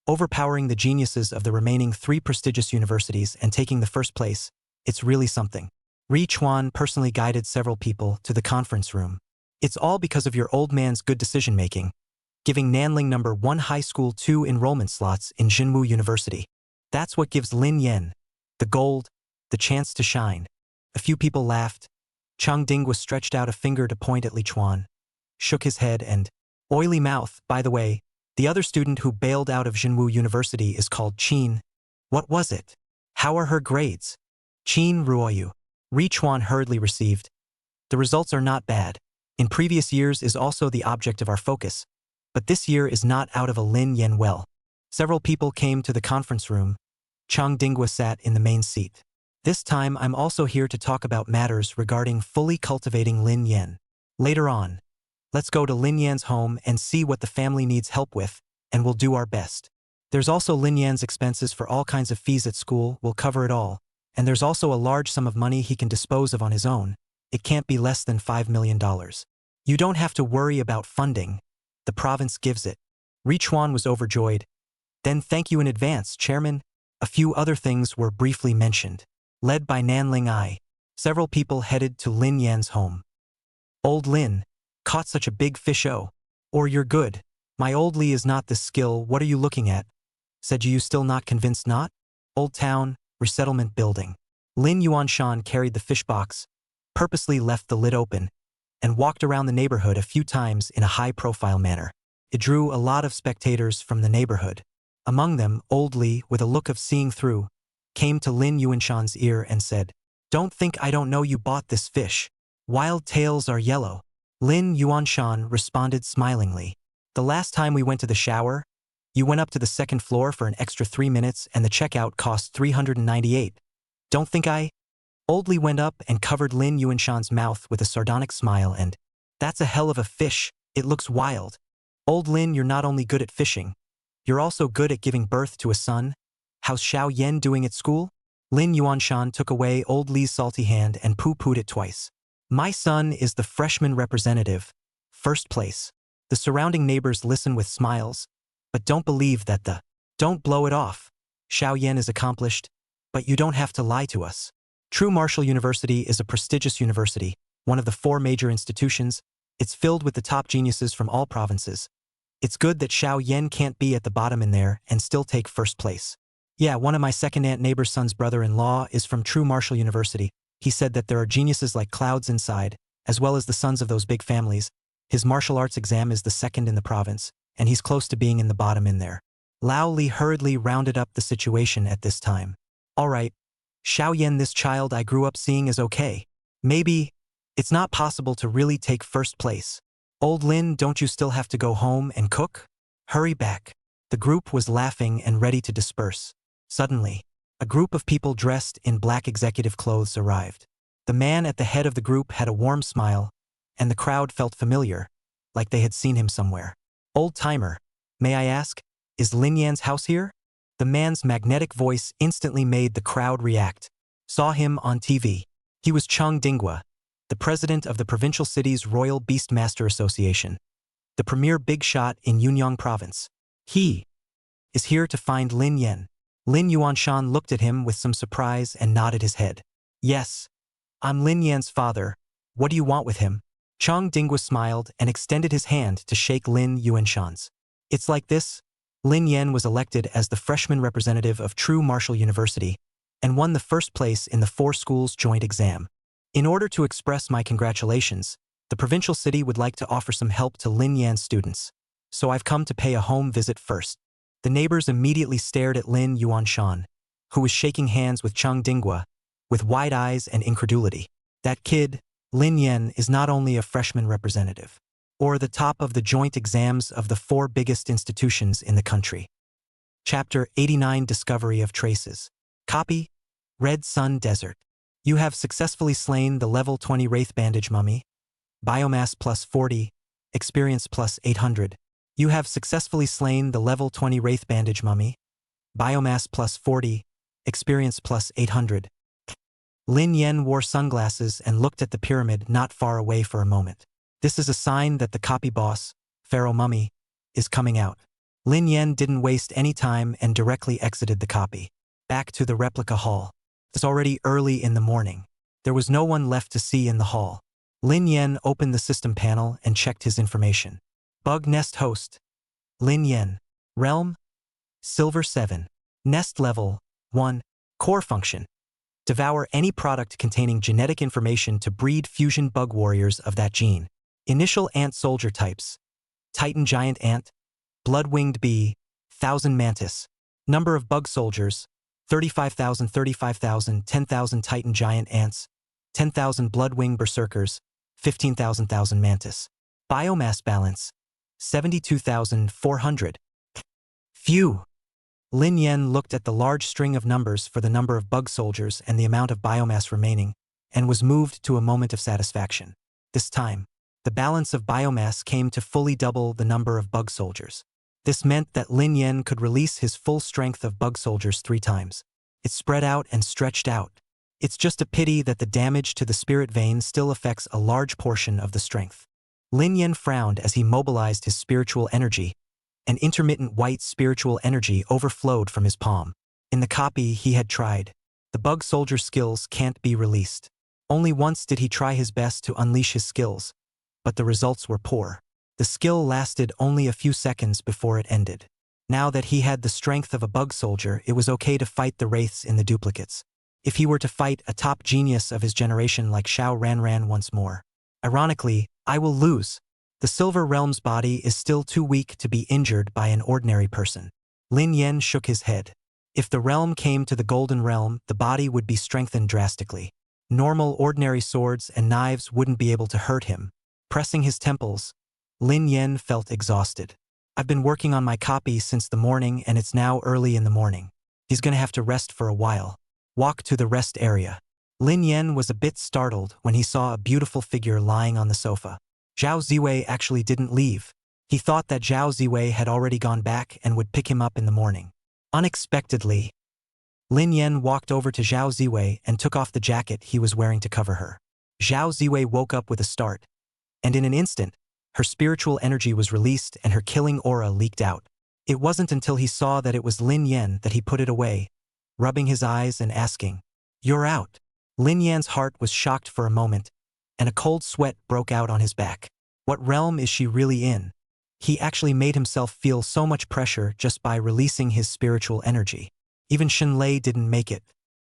Overpowering the geniuses of the remaining 3 prestigious universities and taking the first place. It's really something. Ri Chuan personally guided several people to the conference room. It's all because of your old man's good decision-making, giving Nanling number 1 high school 2 enrollment slots in Jinwu University. That's what gives Lin Yen the gold, the chance to shine. A few people laughed. Chang Dingwa stretched out a finger to point at Li Chuan, shook his head and, oily mouth, by the way, the other student who bailed out of Jinwu University is called Qin. What was it? How are her grades? Qin Ruoyu. Ri Chuan hurriedly received. The results are not bad. In previous years is also the object of our focus, but this year is not out of a Lin Yen well. Several people came to the conference room. Chang Dingwa sat in the main seat. This time I'm also here to talk about matters regarding fully cultivating Lin Yen. Later on, let's go to Lin Yan's home and see what the family needs help with, and we'll do our best. There's also Lin Yan's expenses for all kinds of fees at school, we'll cover it all, and there's also a large sum of money he can dispose of on his own. It can't be less than $5 million. You don't have to worry about funding. The province gives it. Ri Chuan was overjoyed. Then thank you in advance, Chairman. A few other things were briefly mentioned. Led by Nanling I, several people headed to Lin Yan's home. Old Lin, caught such a big fish-o. Or you're good. My old Li is not this skill, what are you looking at? Said you still not convinced not? Old Town, Resettlement Building. Lin Yuanshan carried the fish box, purposely left the lid open, and walked around the neighborhood a few times in a high-profile manner. It drew a lot of spectators from the neighborhood. Among them, Old Li, with a look of seeing through, came to Lin Yuanshan's ear and said, "Don't think I don't know you bought this fish. Wild tails are yellow. Lin Yuanshan responded smilingly. The last time we went to the shower, you went up to the second floor for an extra 3 minutes and the checkout cost 398. Don't think I? Old Lee went up and covered Lin Yuanshan's mouth with a sardonic smile and, that's a hell of a fish, it looks wild. Old Lin, you're not only good at fishing, you're also good at giving birth to a son. How's Xiao Yen doing at school? Lin Yuanshan took away Old Lee's salty hand and poo-pooed it twice. My son is the freshman representative. First place. The surrounding neighbors listen with smiles, but don't believe that don't blow it off. Xiao Yen is accomplished, but you don't have to lie to us. True Martial University is a prestigious university, one of the 4 major institutions. It's filled with the top geniuses from all provinces. It's good that Xiao Yen can't be at the bottom in there and still take first place. Yeah, one of my second-aunt neighbor's son's brother-in-law is from True Martial University. He said that there are geniuses like clouds inside, as well as the sons of those big families. His martial arts exam is the second in the province, and he's close to being in the bottom in there. Lao Li hurriedly rounded up the situation at this time. All right, Xiao Yen, this child I grew up seeing is okay. Maybe it's not possible to really take first place. Old Lin, don't you still have to go home and cook? Hurry back. The group was laughing and ready to disperse. Suddenly, a group of people dressed in black executive clothes arrived. The man at the head of the group had a warm smile, and the crowd felt familiar, like they had seen him somewhere. Old-timer, may I ask, is Lin Yan's house here? The man's magnetic voice instantly made the crowd react. Saw him on TV. He was Cheng Dinghua, the president of the provincial city's Royal Beastmaster Association, the premier big shot in Yunyang province. He is here to find Lin Yan. Lin Yuanshan looked at him with some surprise and nodded his head. Yes, I'm Lin Yan's father. What do you want with him? Cheng Dinghua smiled and extended his hand to shake Lin Yuanshan's. It's like this. Lin Yan was elected as the freshman representative of True Martial University and won the first place in the 4 schools joint exam. In order to express my congratulations, the provincial city would like to offer some help to Lin Yan's students. So I've come to pay a home visit first. The neighbors immediately stared at Lin Yuanshan, who was shaking hands with Cheng Dinghua, with wide eyes and incredulity. That kid, Lin Yan, is not only a freshman representative, or the top of the joint exams of the 4 biggest institutions in the country. Chapter 89, Discovery of Traces. Copy, Red Sun Desert. You have successfully slain the level 20 Wraith Bandage Mummy. Biomass plus 40, experience plus 800. You have successfully slain the level 20 Wraith Bandage Mummy. Biomass plus 40, experience plus 800. Lin Yan wore sunglasses and looked at the pyramid not far away for a moment. This is a sign that the copy boss, Pharaoh Mummy, is coming out. Lin Yan didn't waste any time and directly exited the copy. Back to the replica hall. It's already early in the morning. There was no one left to see in the hall. Lin Yan opened the system panel and checked his information. Bug Nest Host. Lin Yan. Realm. Silver 7. Nest Level 1. Core Function. Devour any product containing genetic information to breed fusion bug warriors of that gene. Initial ant soldier types. Titan Giant Ant. Blood-Winged Bee. Thousand Mantis. Number of bug soldiers. 35,000, 35,000, 10,000 Titan Giant Ants. 10,000 Blood-Winged Berserkers. 15,000 Mantis. Biomass balance. 72,400. Phew. Lin Yan looked at the large string of numbers for the number of bug soldiers and the amount of biomass remaining, and was moved to a moment of satisfaction. This time, the balance of biomass came to fully double the number of bug soldiers. This meant that Lin Yan could release his full strength of bug soldiers 3 times. It spread out and stretched out. It's just a pity that the damage to the spirit vein still affects a large portion of the strength. Lin Yan frowned as he mobilized his spiritual energy. An intermittent white spiritual energy overflowed from his palm. In the copy he had tried, the bug soldier skills can't be released. Only once did he try his best to unleash his skills, but the results were poor. The skill lasted only a few seconds before it ended. Now that he had the strength of a bug soldier, it was okay to fight the wraiths in the duplicates. If he were to fight a top genius of his generation like Xiao Ranran once more. Ironically, I will lose. The Silver Realm's body is still too weak to be injured by an ordinary person. Lin Yan shook his head. If the realm came to the Golden Realm, the body would be strengthened drastically. Normal, ordinary swords and knives wouldn't be able to hurt him. Pressing his temples, Lin Yen felt exhausted. I've been working on my copy since the morning and it's now early in the morning. He's gonna have to rest for a while. Walk to the rest area. Lin Yen was a bit startled when he saw a beautiful figure lying on the sofa. Zhao Ziwei actually didn't leave. He thought that Zhao Ziwei had already gone back and would pick him up in the morning. Unexpectedly, Lin Yen walked over to Zhao Ziwei and took off the jacket he was wearing to cover her. Zhao Ziwei woke up with a start, and in an instant, her spiritual energy was released and her killing aura leaked out. It wasn't until he saw that it was Lin Yen that he put it away, rubbing his eyes and asking, "You're out." Lin Yan's heart was shocked for a moment, and a cold sweat broke out on his back. What realm is she really in? He actually made himself feel so much pressure just by releasing his spiritual energy. Even Xinlei didn't make it.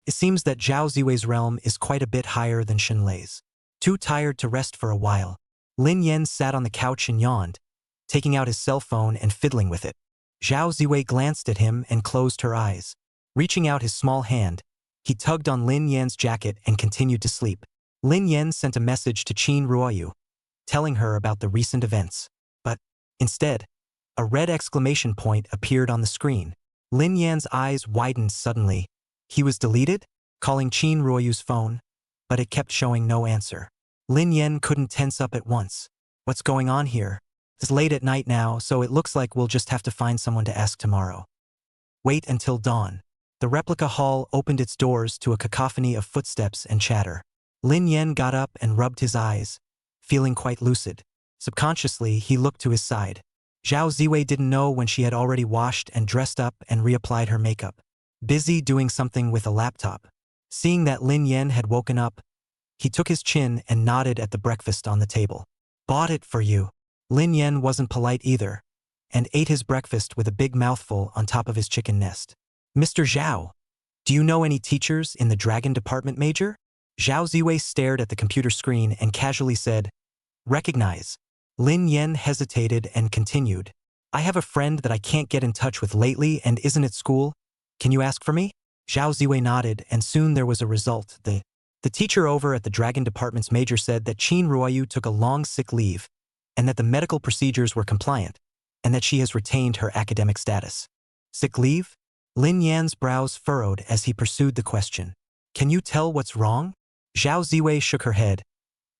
It seems that Zhao Ziwei's realm is quite a bit higher than Xinlei's. Too tired to rest for a while, Lin Yen sat on the couch and yawned, taking out his cell phone and fiddling with it. Zhao Ziwei glanced at him and closed her eyes. Reaching out his small hand, he tugged on Lin Yan's jacket and continued to sleep. Lin Yen sent a message to Qin Ruoyu, telling her about the recent events. But instead, a red exclamation point appeared on the screen. Lin Yan's eyes widened suddenly. He was deleted? Calling Qin Ruoyu's phone, but it kept showing no answer. Lin Yen couldn't tense up at once. What's going on here? It's late at night now, so it looks like we'll just have to find someone to ask tomorrow. Wait until dawn. The replica hall opened its doors to a cacophony of footsteps and chatter. Lin Yen got up and rubbed his eyes, feeling quite lucid. Subconsciously, he looked to his side. Zhao Ziwei didn't know when she had already washed and dressed up and reapplied her makeup, busy doing something with a laptop. Seeing that Lin Yen had woken up, he took his chin and nodded at the breakfast on the table. Bought it for you. Lin Yen wasn't polite either, and ate his breakfast with a big mouthful on top of his chicken nest. Mr. Zhao, do you know any teachers in the dragon department, Major? Zhao Ziwei stared at the computer screen and casually said, "Recognize." Lin Yen hesitated and continued, "I have a friend that I can't get in touch with lately and isn't at school. Can you ask for me?" Zhao Ziwei nodded, and soon there was a result. The teacher over at the dragon department's major said that Qin Ruoyu took a long sick leave, and that the medical procedures were compliant, and that she has retained her academic status. Sick leave? Lin Yan's brows furrowed as he pursued the question. Can you tell what's wrong? Zhao Ziwei shook her head.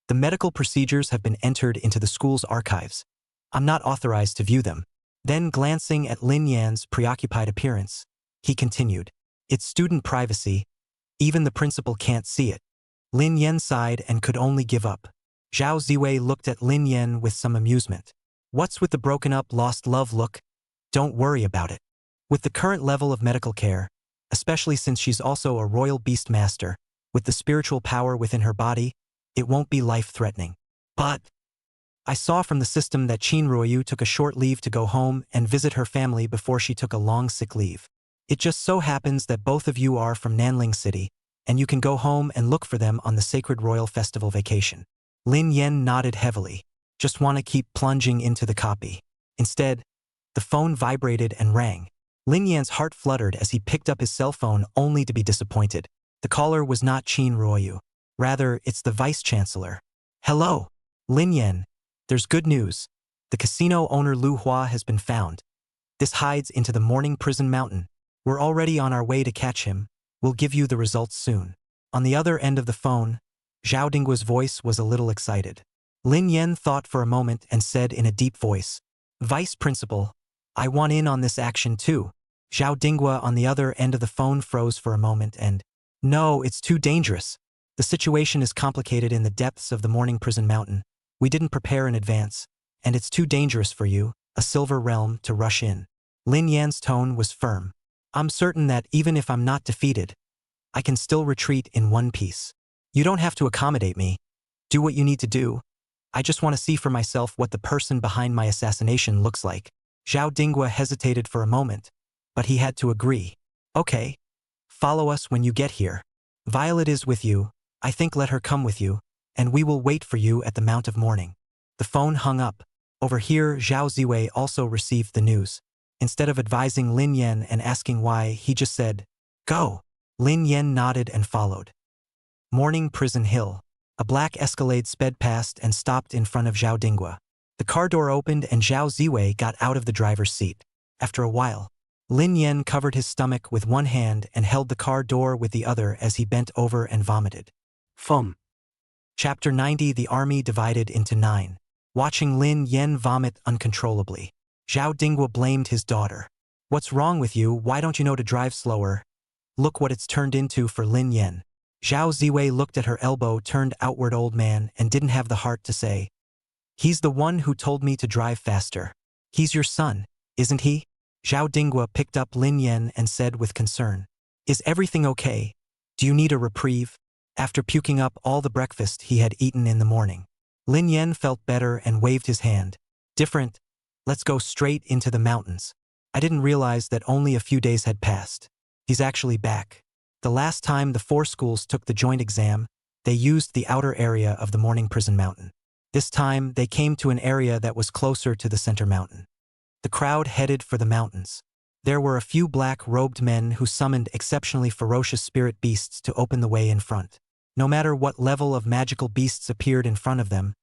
The medical procedures have been entered into the school's archives. I'm not authorized to view them. Then, glancing at Lin Yan's preoccupied appearance, he continued, "It's student privacy. Even the principal can't see it." Lin Yen sighed and could only give up. Zhao Ziwei looked at Lin Yen with some amusement. "What's with the broken-up, lost love look? Don't worry about it. With the current level of medical care, especially since she's also a royal beast master, with the spiritual power within her body, it won't be life-threatening. But I saw from the system that Qin Ruoyu took a short leave to go home and visit her family before she took a long sick leave. It just so happens that both of you are from Nanling City, and you can go home and look for them on the sacred royal festival vacation." Lin Yen nodded heavily. Just want to keep plunging into the copy. Instead, the phone vibrated and rang. Lin Yan's heart fluttered as he picked up his cell phone only to be disappointed. The caller was not Qin Ruoyu. Rather, it's the vice-chancellor. "Hello, Lin Yen. There's good news. The casino owner Lu Hua has been found. This hides into the Morning Prison Mountain. We're already on our way to catch him. We'll give you the results soon." On the other end of the phone, Zhao Dinggua's voice was a little excited. Lin Yen thought for a moment and said in a deep voice, "Vice Principal, I want in on this action too." Zhao Dinggua on the other end of the phone froze for a moment and, "No, it's too dangerous. The situation is complicated in the depths of the Morning Prison Mountain. We didn't prepare in advance, and it's too dangerous for you, a silver realm, to rush in." Lin Yan's tone was firm. "I'm certain that even if I'm not defeated, I can still retreat in one piece. You don't have to accommodate me. Do what you need to do. I just want to see for myself what the person behind my assassination looks like." Zhao Dinggua hesitated for a moment, but he had to agree. "Okay. Follow us when you get here. Violet is with you. I think let her come with you, and we will wait for you at the Mount of Mourning." The phone hung up. Over here, Zhao Ziwei also received the news. Instead of advising Lin Yen and asking why, he just said, "Go." Lin Yen nodded and followed. Morning Prison Hill. A black Escalade sped past and stopped in front of Zhao Dingwa. The car door opened and Zhao Ziwei got out of the driver's seat. After a while, Lin Yen covered his stomach with one hand and held the car door with the other as he bent over and vomited. Fum. Chapter 90. The army divided into 9. Watching Lin Yen vomit uncontrollably, Zhao Dingwa blamed his daughter. "What's wrong with you? Why don't you know to drive slower? Look what it's turned into for Lin Yen." Zhao Ziwei looked at her elbow-turned outward old man and didn't have the heart to say, "He's the one who told me to drive faster. He's your son, isn't he?" Zhao Dingwa picked up Lin Yen and said with concern, "Is everything okay? Do you need a reprieve?" After puking up all the breakfast he had eaten in the morning, Lin Yen felt better and waved his hand. "Different. Let's go straight into the mountains. I didn't realize that only a few days had passed. He's actually back." The last time the 4 schools took the joint exam, they used the outer area of the Morning Prison Mountain. This time, they came to an area that was closer to the center mountain. The crowd headed for the mountains. There were a few black-robed men who summoned exceptionally ferocious spirit beasts to open the way in front. No matter what level of magical beasts appeared in front of them,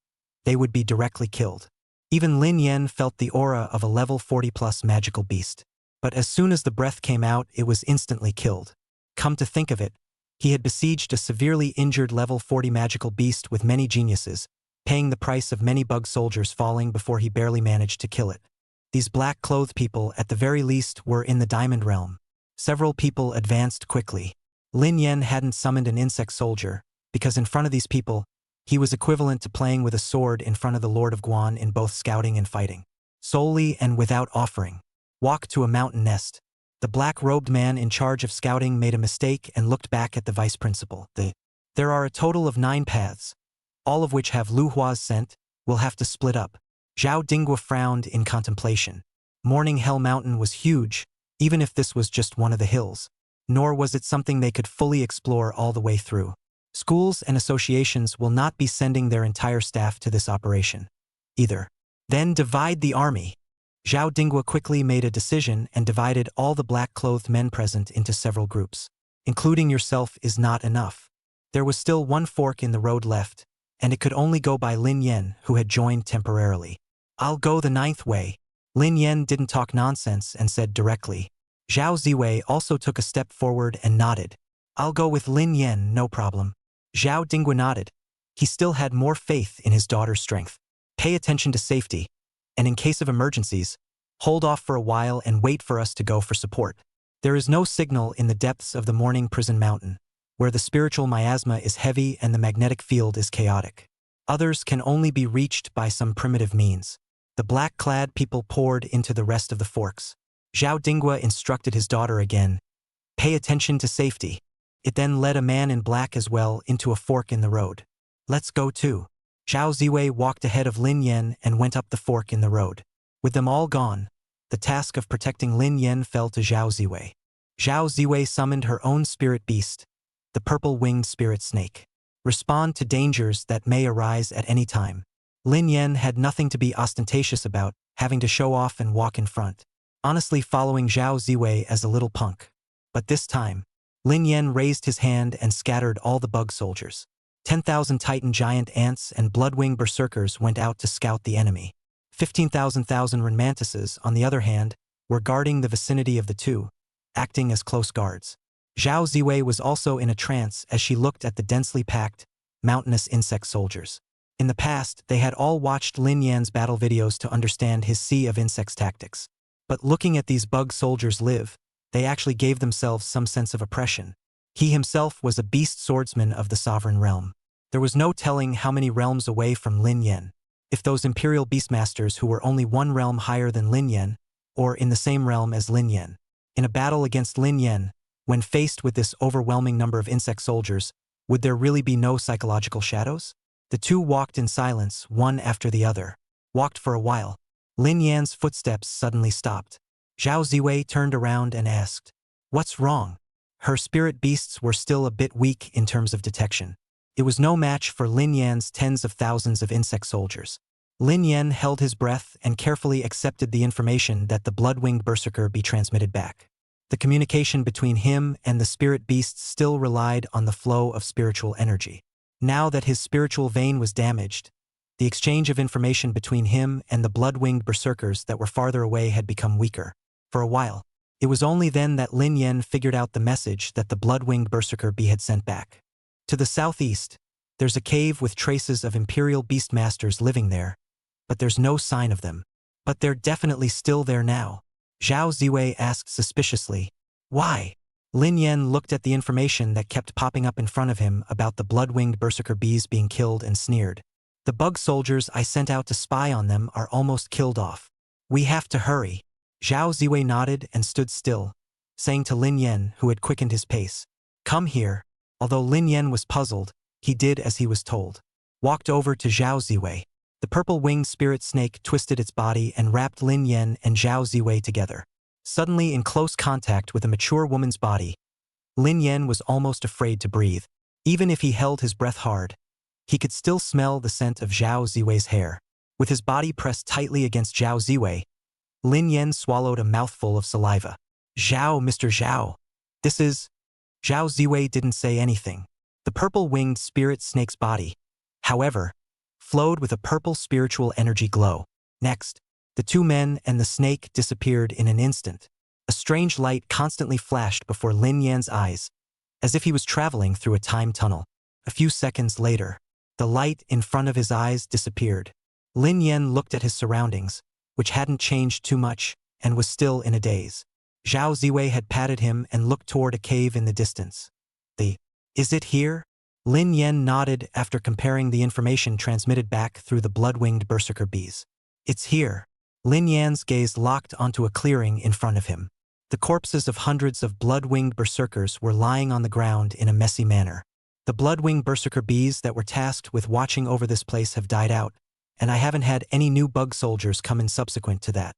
they would be directly killed. Even Lin Yen felt the aura of a level 40+ magical beast. But as soon as the breath came out, it was instantly killed. Come to think of it, he had besieged a severely injured level 40 magical beast with many geniuses, paying the price of many bug soldiers falling before he barely managed to kill it. These black-clothed people, at the very least, were in the Diamond Realm. Several people advanced quickly. Lin Yen hadn't summoned an insect soldier, because in front of these people, he was equivalent to playing with a sword in front of the Lord of Guan in both scouting and fighting. Solely and without offering. Walk to a mountain nest. The black-robed man in charge of scouting made a mistake and looked back at the vice principal. There are a total of 9 paths, all of which have Lu Hua's scent. We'll have to split up. Zhao Dingwa frowned in contemplation. Morning Hell Mountain was huge, even if this was just one of the hills. Nor was it something they could fully explore all the way through. Schools and associations will not be sending their entire staff to this operation either. Then divide the army. Zhao Dingwa quickly made a decision and divided all the black-clothed men present into several groups. Including yourself is not enough. There was still 1 fork in the road left, and it could only go by Lin Yen, who had joined temporarily. "I'll go the 9th way." Lin Yen didn't talk nonsense and said directly. Zhao Ziwei also took a step forward and nodded. "I'll go with Lin Yen, no problem." Zhao Dingwa nodded. He still had more faith in his daughter's strength. "Pay attention to safety, and in case of emergencies, hold off for a while and wait for us to go for support. There is no signal in the depths of the Morning Prison Mountain, where the spiritual miasma is heavy and the magnetic field is chaotic. Others can only be reached by some primitive means." The black-clad people poured into the rest of the forks. Zhao Dingwa instructed his daughter again. "Pay attention to safety." It then led a man in black as well into a fork in the road. "Let's go too." Zhao Ziwei walked ahead of Lin Yen and went up the fork in the road. With them all gone, the task of protecting Lin Yen fell to Zhao Ziwei. Zhao Ziwei summoned her own spirit beast, the purple-winged spirit snake. Respond to dangers that may arise at any time. Lin Yen had nothing to be ostentatious about, having to show off and walk in front, honestly following Zhao Ziwei as a little punk. But this time, Lin Yen raised his hand and scattered all the bug soldiers. 10,000 Titan giant ants and bloodwing berserkers went out to scout the enemy. 15,000 mantises, on the other hand, were guarding the vicinity of the two, acting as close guards. Zhao Ziwei was also in a trance as she looked at the densely packed, mountainous insect soldiers. In the past, they had all watched Lin Yan's battle videos to understand his sea of insects tactics. But looking at these bug soldiers live, they actually gave themselves some sense of oppression. He himself was a beast swordsman of the sovereign realm. There was no telling how many realms away from Lin Yan. If those imperial beastmasters who were only 1 realm higher than Lin Yan, or in the same realm as Lin Yan. In a battle against Lin Yan, when faced with this overwhelming number of insect soldiers, would there really be no psychological shadows? The two walked in silence, one after the other. Walked for a while. Lin Yan's footsteps suddenly stopped. Zhao Ziwei turned around and asked, "What's wrong?" Her spirit beasts were still a bit weak in terms of detection. It was no match for Lin Yan's tens of thousands of insect soldiers. Lin Yan held his breath and carefully accepted the information that the blood-winged berserker be transmitted back. The communication between him and the spirit beasts still relied on the flow of spiritual energy. Now that his spiritual vein was damaged, the exchange of information between him and the blood-winged berserkers that were farther away had become weaker. For a while, it was only then that Lin Yen figured out the message that the blood-winged berserker bee had sent back. To the southeast, there's a cave with traces of Imperial Beastmasters living there, but there's no sign of them. But they're definitely still there now. Zhao Ziwei asked suspiciously. Why? Lin Yen looked at the information that kept popping up in front of him about the blood-winged berserker bees being killed and sneered. The bug soldiers I sent out to spy on them are almost killed off. We have to hurry. Zhao Ziwei nodded and stood still, saying to Lin Yen, who had quickened his pace, "Come here." Although Lin Yen was puzzled, he did as he was told. Walked over to Zhao Ziwei. The purple-winged spirit snake twisted its body and wrapped Lin Yen and Zhao Ziwei together. Suddenly in close contact with a mature woman's body, Lin Yen was almost afraid to breathe. Even if he held his breath hard, he could still smell the scent of Zhao Ziwei's hair. With his body pressed tightly against Zhao Ziwei, Lin Yen swallowed a mouthful of saliva. "Zhao, Mr. Zhao. This is..." Zhao Ziwei didn't say anything. The purple-winged spirit snake's body, however, flowed with a purple spiritual energy glow. Next, the two men and the snake disappeared in an instant. A strange light constantly flashed before Lin Yan's eyes, as if he was traveling through a time tunnel. A few seconds later, the light in front of his eyes disappeared. Lin Yan looked at his surroundings, which hadn't changed too much, and was still in a daze. Zhao Ziwei had patted him and looked toward a cave in the distance. Is it here? Lin Yen nodded after comparing the information transmitted back through the blood-winged berserker bees. It's here. Lin Yan's gaze locked onto a clearing in front of him. The corpses of hundreds of blood-winged berserkers were lying on the ground in a messy manner. The blood-winged berserker bees that were tasked with watching over this place have died out, and I haven't had any new bug soldiers come in subsequent to that.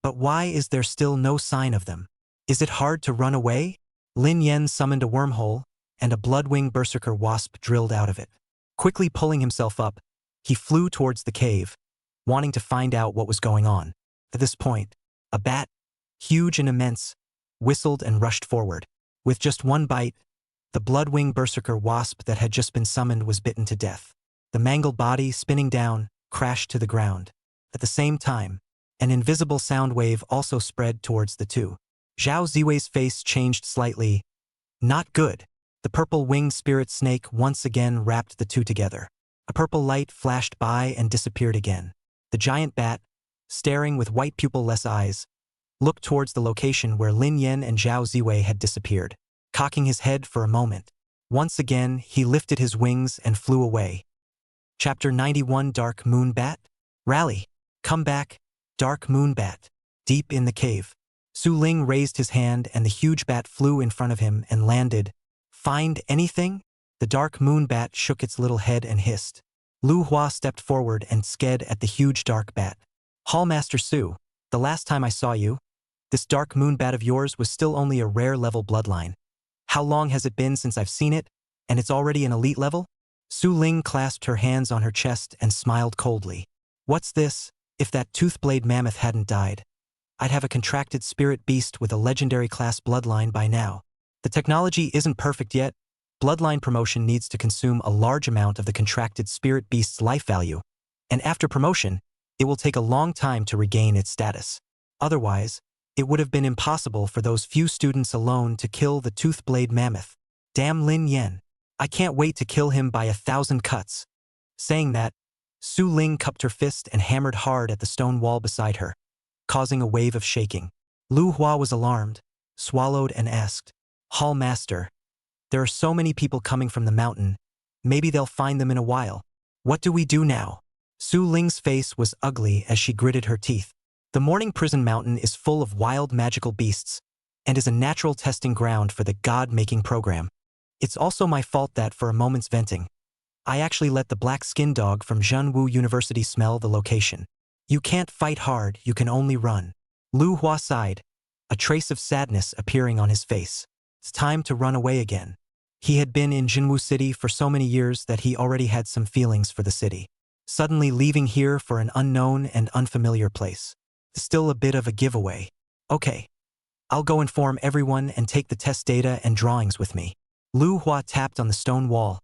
But why is there still no sign of them? Is it hard to run away? Lin Yen summoned a wormhole, and a blood-winged berserker wasp drilled out of it. Quickly pulling himself up, he flew towards the cave, wanting to find out what was going on. At this point, a bat, huge and immense, whistled and rushed forward. With just one bite, the blood-winged berserker wasp that had just been summoned was bitten to death. The mangled body, spinning down, crashed to the ground. At the same time, an invisible sound wave also spread towards the two. Zhao Ziwei's face changed slightly. Not good. The purple-winged spirit snake once again wrapped the two together. A purple light flashed by and disappeared again. The giant bat, staring with white pupil-less eyes, looked towards the location where Lin Yen and Zhao Ziwei had disappeared. Cocking his head for a moment, once again he lifted his wings and flew away. Chapter 91 Dark Moon Bat? Rally! Come back, Dark Moon Bat. Deep in the cave, Su Ling raised his hand and the huge bat flew in front of him and landed. Find anything? The dark moon bat shook its little head and hissed. Lu Hua stepped forward and sked at the huge dark bat. Hallmaster Su, the last time I saw you, this dark moon bat of yours was still only a rare level bloodline. How long has it been since I've seen it, and it's already an elite level? Su Ling clasped her hands on her chest and smiled coldly. What's this? If that tooth-blade mammoth hadn't died, I'd have a contracted spirit beast with a legendary class bloodline by now. The technology isn't perfect yet. Bloodline promotion needs to consume a large amount of the contracted spirit beast's life value, and after promotion, it will take a long time to regain its status. Otherwise, it would have been impossible for those few students alone to kill the tooth-blade mammoth. Damn Lin Yen. I can't wait to kill him by 1,000 cuts. Saying that, Su Ling cupped her fist and hammered hard at the stone wall beside her, causing a wave of shaking. Lu Hua was alarmed, swallowed and asked, Hall Master, there are so many people coming from the mountain, maybe they'll find them in a while. What do we do now? Su Ling's face was ugly as she gritted her teeth. The Morning Prison Mountain is full of wild magical beasts, and is a natural testing ground for the god-making program. It's also my fault that, for a moment's venting, I actually let the black skin dog from Zhenwu University smell the location. You can't fight hard, you can only run. Lu Hua sighed, a trace of sadness appearing on his face. It's time to run away again. He had been in Jinwu City for so many years that he already had some feelings for the city. Suddenly leaving here for an unknown and unfamiliar place. Still a bit of a giveaway. Okay. I'll go inform everyone and take the test data and drawings with me. Lu Hua tapped on the stone wall,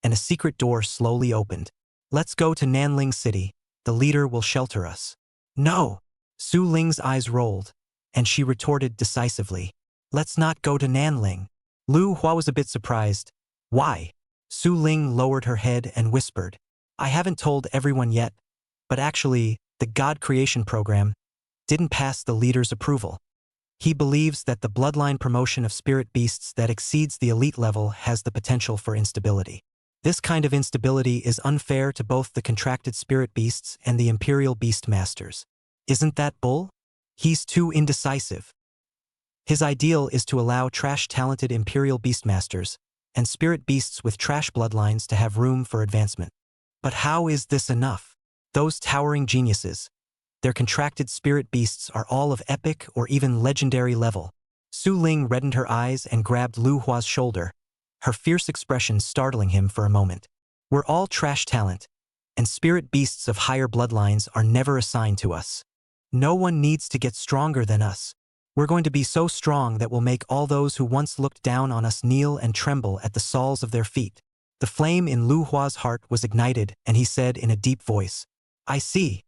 and a secret door slowly opened. Let's go to Nanling City. The leader will shelter us. No! Su Ling's eyes rolled, and she retorted decisively. Let's not go to Nanling. Lu Hua was a bit surprised. Why? Su Ling lowered her head and whispered. I haven't told everyone yet, but actually, the God Creation Program didn't pass the leader's approval. He believes that the bloodline promotion of spirit beasts that exceeds the elite level has the potential for instability. This kind of instability is unfair to both the contracted spirit beasts and the imperial beast masters. Isn't that bull? He's too indecisive. His ideal is to allow trash-talented imperial beastmasters and spirit beasts with trash bloodlines to have room for advancement. But how is this enough? Those towering geniuses, their contracted spirit beasts are all of epic or even legendary level. Su Ling reddened her eyes and grabbed Lu Hua's shoulder, her fierce expression startling him for a moment. We're all trash talent, and spirit beasts of higher bloodlines are never assigned to us. No one needs to get stronger than us. We're going to be so strong that we'll make all those who once looked down on us kneel and tremble at the soles of their feet. The flame in Lu Hua's heart was ignited, and he said in a deep voice, I see.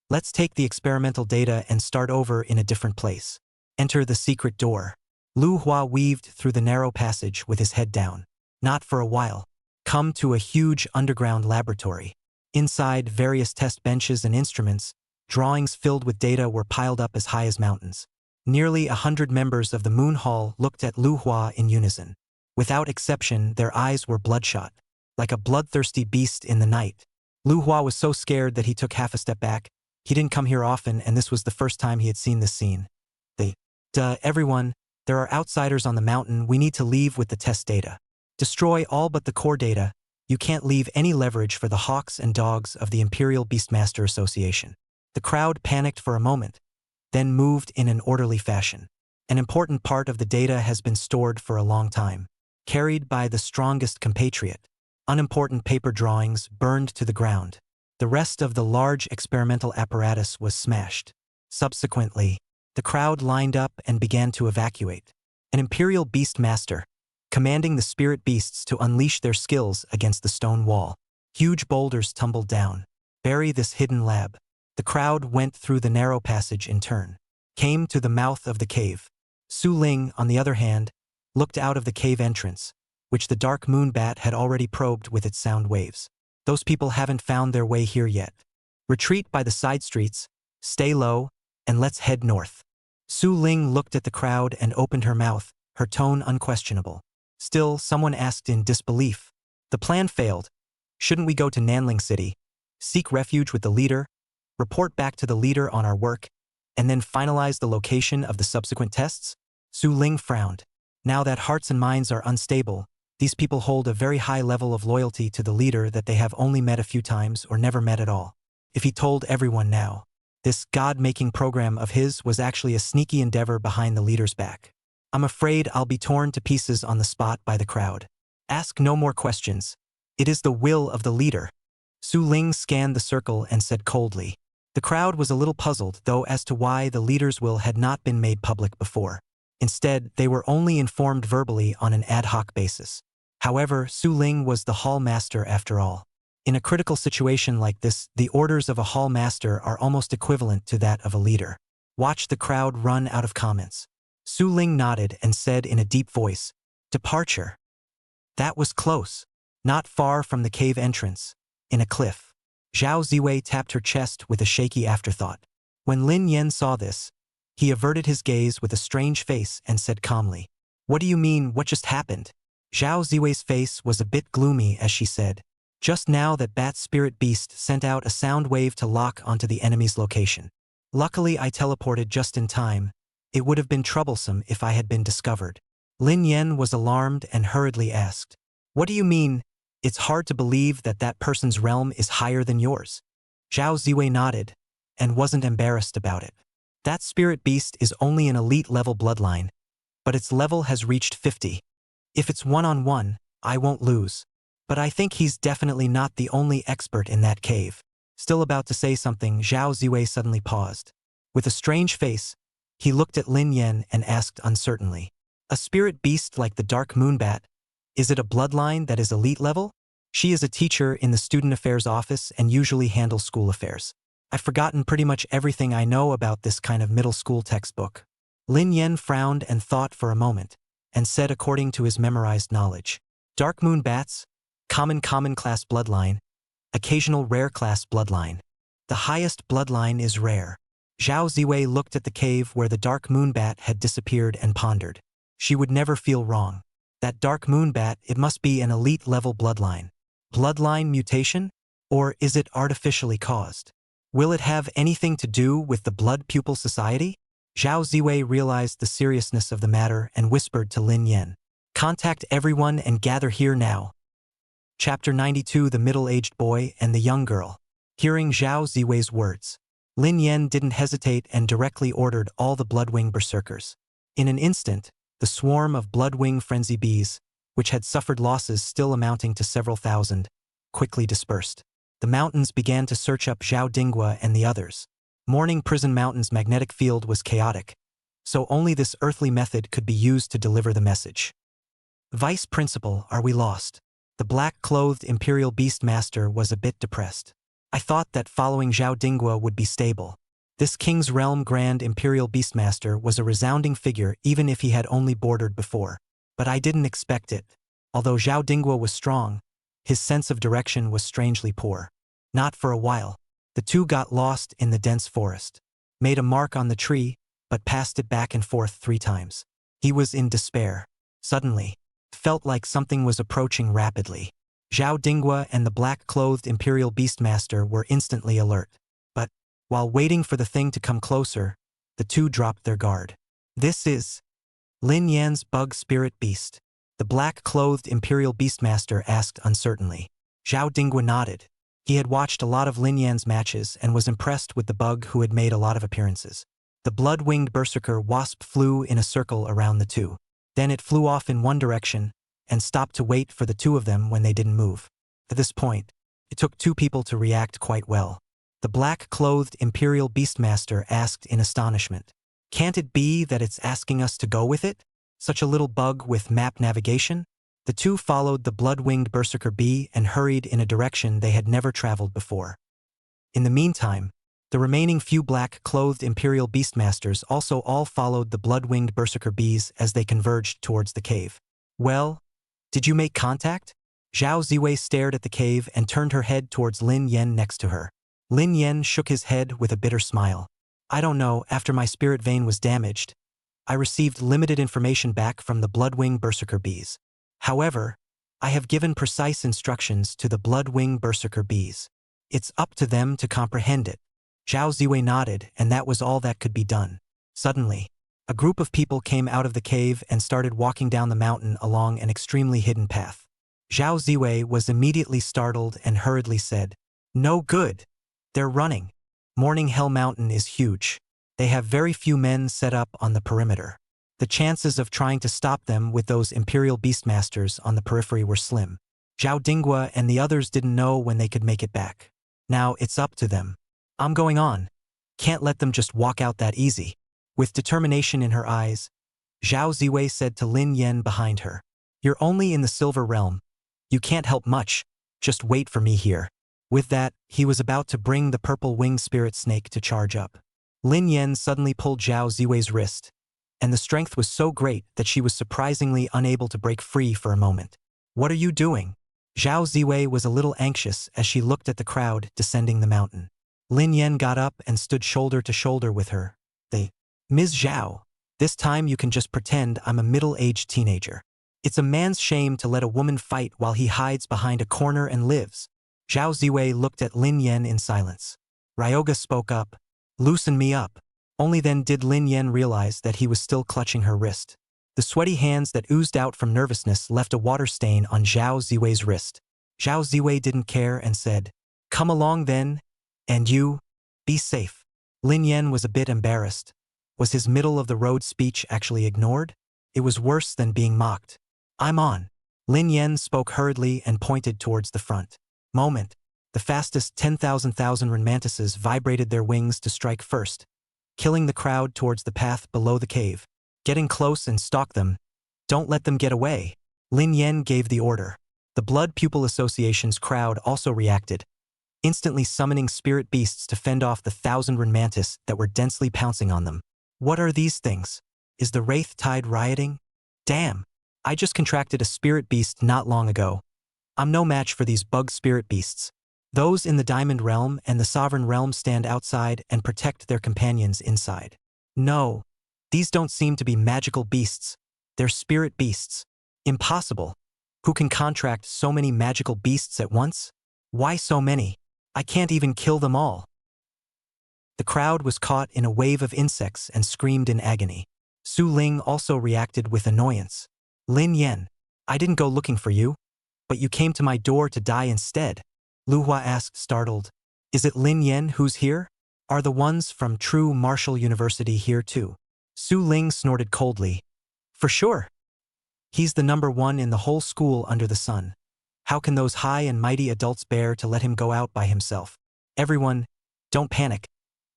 Let's take the experimental data and start over in a different place. Enter the secret door. Lu Hua weaved through the narrow passage with his head down. Not for a while. Come to a huge underground laboratory. Inside, various test benches and instruments, drawings filled with data were piled up as high as mountains. Nearly 100 members of the Moon Hall looked at Lu Hua in unison. Without exception, their eyes were bloodshot, like a bloodthirsty beast in the night. Lu Hua was so scared that he took half a step back. He didn't come here often, and this was the first time he had seen this scene. Everyone, there are outsiders on the mountain. We need to leave with the test data. Destroy all but the core data. You can't leave any leverage for the hawks and dogs of the Imperial Beastmaster Association. The crowd panicked for a moment, then moved in an orderly fashion. An important part of the data has been stored for a long time, carried by the strongest compatriot. Unimportant paper drawings burned to the ground. The rest of the large experimental apparatus was smashed. Subsequently, the crowd lined up and began to evacuate. An Imperial Beastmaster, commanding the spirit beasts to unleash their skills against the stone wall. Huge boulders tumbled down. Bury this hidden lab. The crowd went through the narrow passage in turn, came to the mouth of the cave. Su Ling, on the other hand, looked out of the cave entrance, which the dark moon bat had already probed with its sound waves. Those people haven't found their way here yet. Retreat by the side streets, stay low, and let's head north. Su Ling looked at the crowd and opened her mouth, her tone unquestionable. Still, someone asked in disbelief. The plan failed. Shouldn't we go to Nanling City, seek refuge with the leader, report back to the leader on our work, and then finalize the location of the subsequent tests? Su Ling frowned. Now that hearts and minds are unstable, these people hold a very high level of loyalty to the leader that they have only met a few times or never met at all. If he told everyone now, this God-making program of his was actually a sneaky endeavor behind the leader's back. I'm afraid I'll be torn to pieces on the spot by the crowd. Ask no more questions. It is the will of the leader. Su Ling scanned the circle and said coldly. The crowd was a little puzzled, though, as to why the leader's will had not been made public before. Instead, they were only informed verbally on an ad hoc basis. However, Su Ling was the hall master after all. In a critical situation like this, the orders of a hall master are almost equivalent to that of a leader. Watch the crowd run out of comments. Su Ling nodded and said in a deep voice, Departure. That was close. Not far from the cave entrance, in a cliff. Zhao Ziwei tapped her chest with a shaky afterthought. When Lin Yan saw this, he averted his gaze with a strange face and said calmly, What do you mean, what just happened? Zhao Ziwei's face was a bit gloomy as she said, Just now that Bat Spirit Beast sent out a sound wave to lock onto the enemy's location. Luckily I teleported just in time. It would have been troublesome if I had been discovered. Lin Yan was alarmed and hurriedly asked, What do you mean? It's hard to believe that that person's realm is higher than yours. Zhao Ziwei nodded, and wasn't embarrassed about it. That spirit beast is only an elite-level bloodline, but its level has reached 50. If it's one-on-one, I won't lose. But I think he's definitely not the only expert in that cave. Still about to say something, Zhao Ziwei suddenly paused. With a strange face, He looked at Lin Yen and asked uncertainly. A spirit beast like the dark moonbat? Is it a bloodline that is elite level? She is a teacher in the student affairs office and usually handles school affairs. I've forgotten pretty much everything I know about this kind of middle school textbook. Lin Yen frowned and thought for a moment, and said according to his memorized knowledge. Dark moon bats, common class bloodline, occasional rare class bloodline. The highest bloodline is rare. Zhao Ziwei looked at the cave where the dark moon bat had disappeared and pondered. She would never feel wrong. That dark moon bat, it must be an elite level bloodline. Bloodline mutation? Or is it artificially caused? Will it have anything to do with the Blood Pupil Society? Zhao Ziwei realized the seriousness of the matter and whispered to Lin Yen. Contact everyone and gather here now. Chapter 92: The Middle-Aged Boy and the Young Girl. Hearing Zhao Ziwei's words, Lin Yen didn't hesitate and directly ordered all the Bloodwing berserkers. In an instant, the swarm of Bloodwing frenzy bees, which had suffered losses still amounting to several thousand, quickly dispersed. The mountains began to search up Zhao Dinghua and the others. Morning Prison Mountain's magnetic field was chaotic, so only this earthly method could be used to deliver the message. Vice Principal, are we lost? The black-clothed Imperial Beastmaster was a bit depressed. I thought that following Zhao Dinghua would be stable. This King's Realm Grand Imperial Beastmaster was a resounding figure even if he had only bordered before. But I didn't expect it. Although Zhao Dinghua was strong, his sense of direction was strangely poor. Not for a while. The two got lost in the dense forest, made a mark on the tree, but passed it back and forth 3 times. He was in despair. Suddenly, felt like something was approaching rapidly. Zhao Dinghua and the black-clothed Imperial Beastmaster were instantly alert. But, while waiting for the thing to come closer, the two dropped their guard. This is Lin Yan's bug spirit beast. The black-clothed Imperial Beastmaster asked uncertainly. Zhao Dinghua nodded. He had watched a lot of Lin Yan's matches and was impressed with the bug who had made a lot of appearances. The blood-winged berserker wasp flew in a circle around the two. Then it flew off in one direction and stopped to wait for the two of them when they didn't move. At this point, it took 2 people to react quite well. The black-clothed Imperial Beastmaster asked in astonishment. Can't it be that it's asking us to go with it? Such a little bug with map navigation? The two followed the blood-winged berserker bee and hurried in a direction they had never traveled before. In the meantime, the remaining few black-clothed Imperial Beastmasters also all followed the blood-winged berserker bees as they converged towards the cave. Well, did you make contact? Zhao Ziwei stared at the cave and turned her head towards Lin Yen next to her. Lin Yen shook his head with a bitter smile. I don't know, after my spirit vein was damaged, I received limited information back from the blood-winged berserker bees. However, I have given precise instructions to the blood-winged berserker bees. It's up to them to comprehend it. Zhao Ziwei nodded, and that was all that could be done. Suddenly, a group of people came out of the cave and started walking down the mountain along an extremely hidden path. Zhao Ziwei was immediately startled and hurriedly said, No good! They're running. Morning Hell Mountain is huge. They have very few men set up on the perimeter. The chances of trying to stop them with those Imperial Beastmasters on the periphery were slim. Zhao Dinghua and the others didn't know when they could make it back. Now it's up to them. I'm going on. Can't let them just walk out that easy. With determination in her eyes, Zhao Ziwei said to Lin Yen behind her. You're only in the Silver Realm. You can't help much. Just wait for me here. With that, he was about to bring the purple-winged spirit snake to charge up. Lin Yen suddenly pulled Zhao Ziwei's wrist, and the strength was so great that she was surprisingly unable to break free for a moment. What are you doing? Zhao Ziwei was a little anxious as she looked at the crowd descending the mountain. Lin Yen got up and stood shoulder to shoulder with her. Ms. Zhao, this time you can just pretend I'm a middle-aged teenager. It's a man's shame to let a woman fight while he hides behind a corner and lives. Zhao Ziwei looked at Lin Yen in silence. Ryoga spoke up. Loosen me up. Only then did Lin Yen realize that he was still clutching her wrist. The sweaty hands that oozed out from nervousness left a water stain on Zhao Ziwei's wrist. Zhao Ziwei didn't care and said, Come along then, and you, be safe. Lin Yen was a bit embarrassed. Was his middle-of-the-road speech actually ignored? It was worse than being mocked. I'm on. Lin Yen spoke hurriedly and pointed towards the front. Moment. The fastest 10,000 Renmantises vibrated their wings to strike first, killing the crowd towards the path below the cave. Get in close and stalk them. Don't let them get away. Lin Yen gave the order. The Blood Pupil Association's crowd also reacted, instantly summoning spirit beasts to fend off the 1,000 mantis that were densely pouncing on them. What are these things? Is the Wraith Tide rioting? Damn! I just contracted a spirit beast not long ago. I'm no match for these bug spirit beasts. Those in the Diamond Realm and the Sovereign Realm stand outside and protect their companions inside. No, these don't seem to be magical beasts. They're spirit beasts. Impossible. Who can contract so many magical beasts at once? Why so many? I can't even kill them all. The crowd was caught in a wave of insects and screamed in agony. Su Ling also reacted with annoyance. Lin Yen, I didn't go looking for you, but you came to my door to die instead. Lu Hua asked, startled. Is it Lin Yen who's here? Are the ones from True Martial University here too? Su Ling snorted coldly. For sure. He's the #1 in the whole school under the sun. How can those high and mighty adults bear to let him go out by himself? Everyone, don't panic.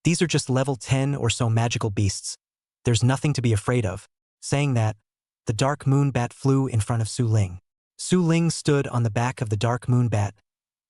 These are just level 10 or so magical beasts. There's nothing to be afraid of. Saying that, the Dark Moon Bat flew in front of Su Ling. Su Ling stood on the back of the Dark Moon Bat,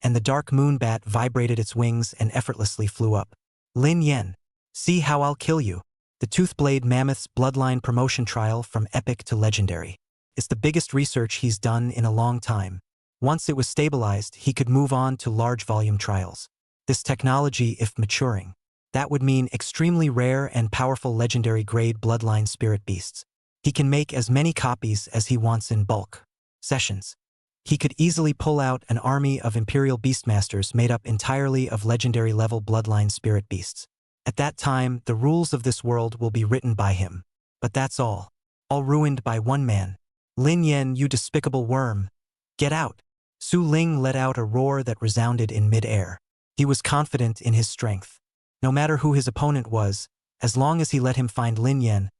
and the Dark Moon Bat vibrated its wings and effortlessly flew up. Lin Yen, see how I'll kill you. The Toothblade Mammoth's bloodline promotion trial from epic to legendary. It's the biggest research he's done in a long time. Once it was stabilized, he could move on to large volume trials. This technology, if maturing, that would mean extremely rare and powerful legendary grade bloodline spirit beasts. He can make as many copies as he wants in bulk sessions. He could easily pull out an army of Imperial Beastmasters made up entirely of legendary level bloodline spirit beasts. At that time, the rules of this world will be written by him. But that's all ruined by one man. Lin Yen, you despicable worm. Get out. Su Ling let out a roar that resounded in mid-air. He was confident in his strength. No matter who his opponent was, as long as he let him find Lin Yen,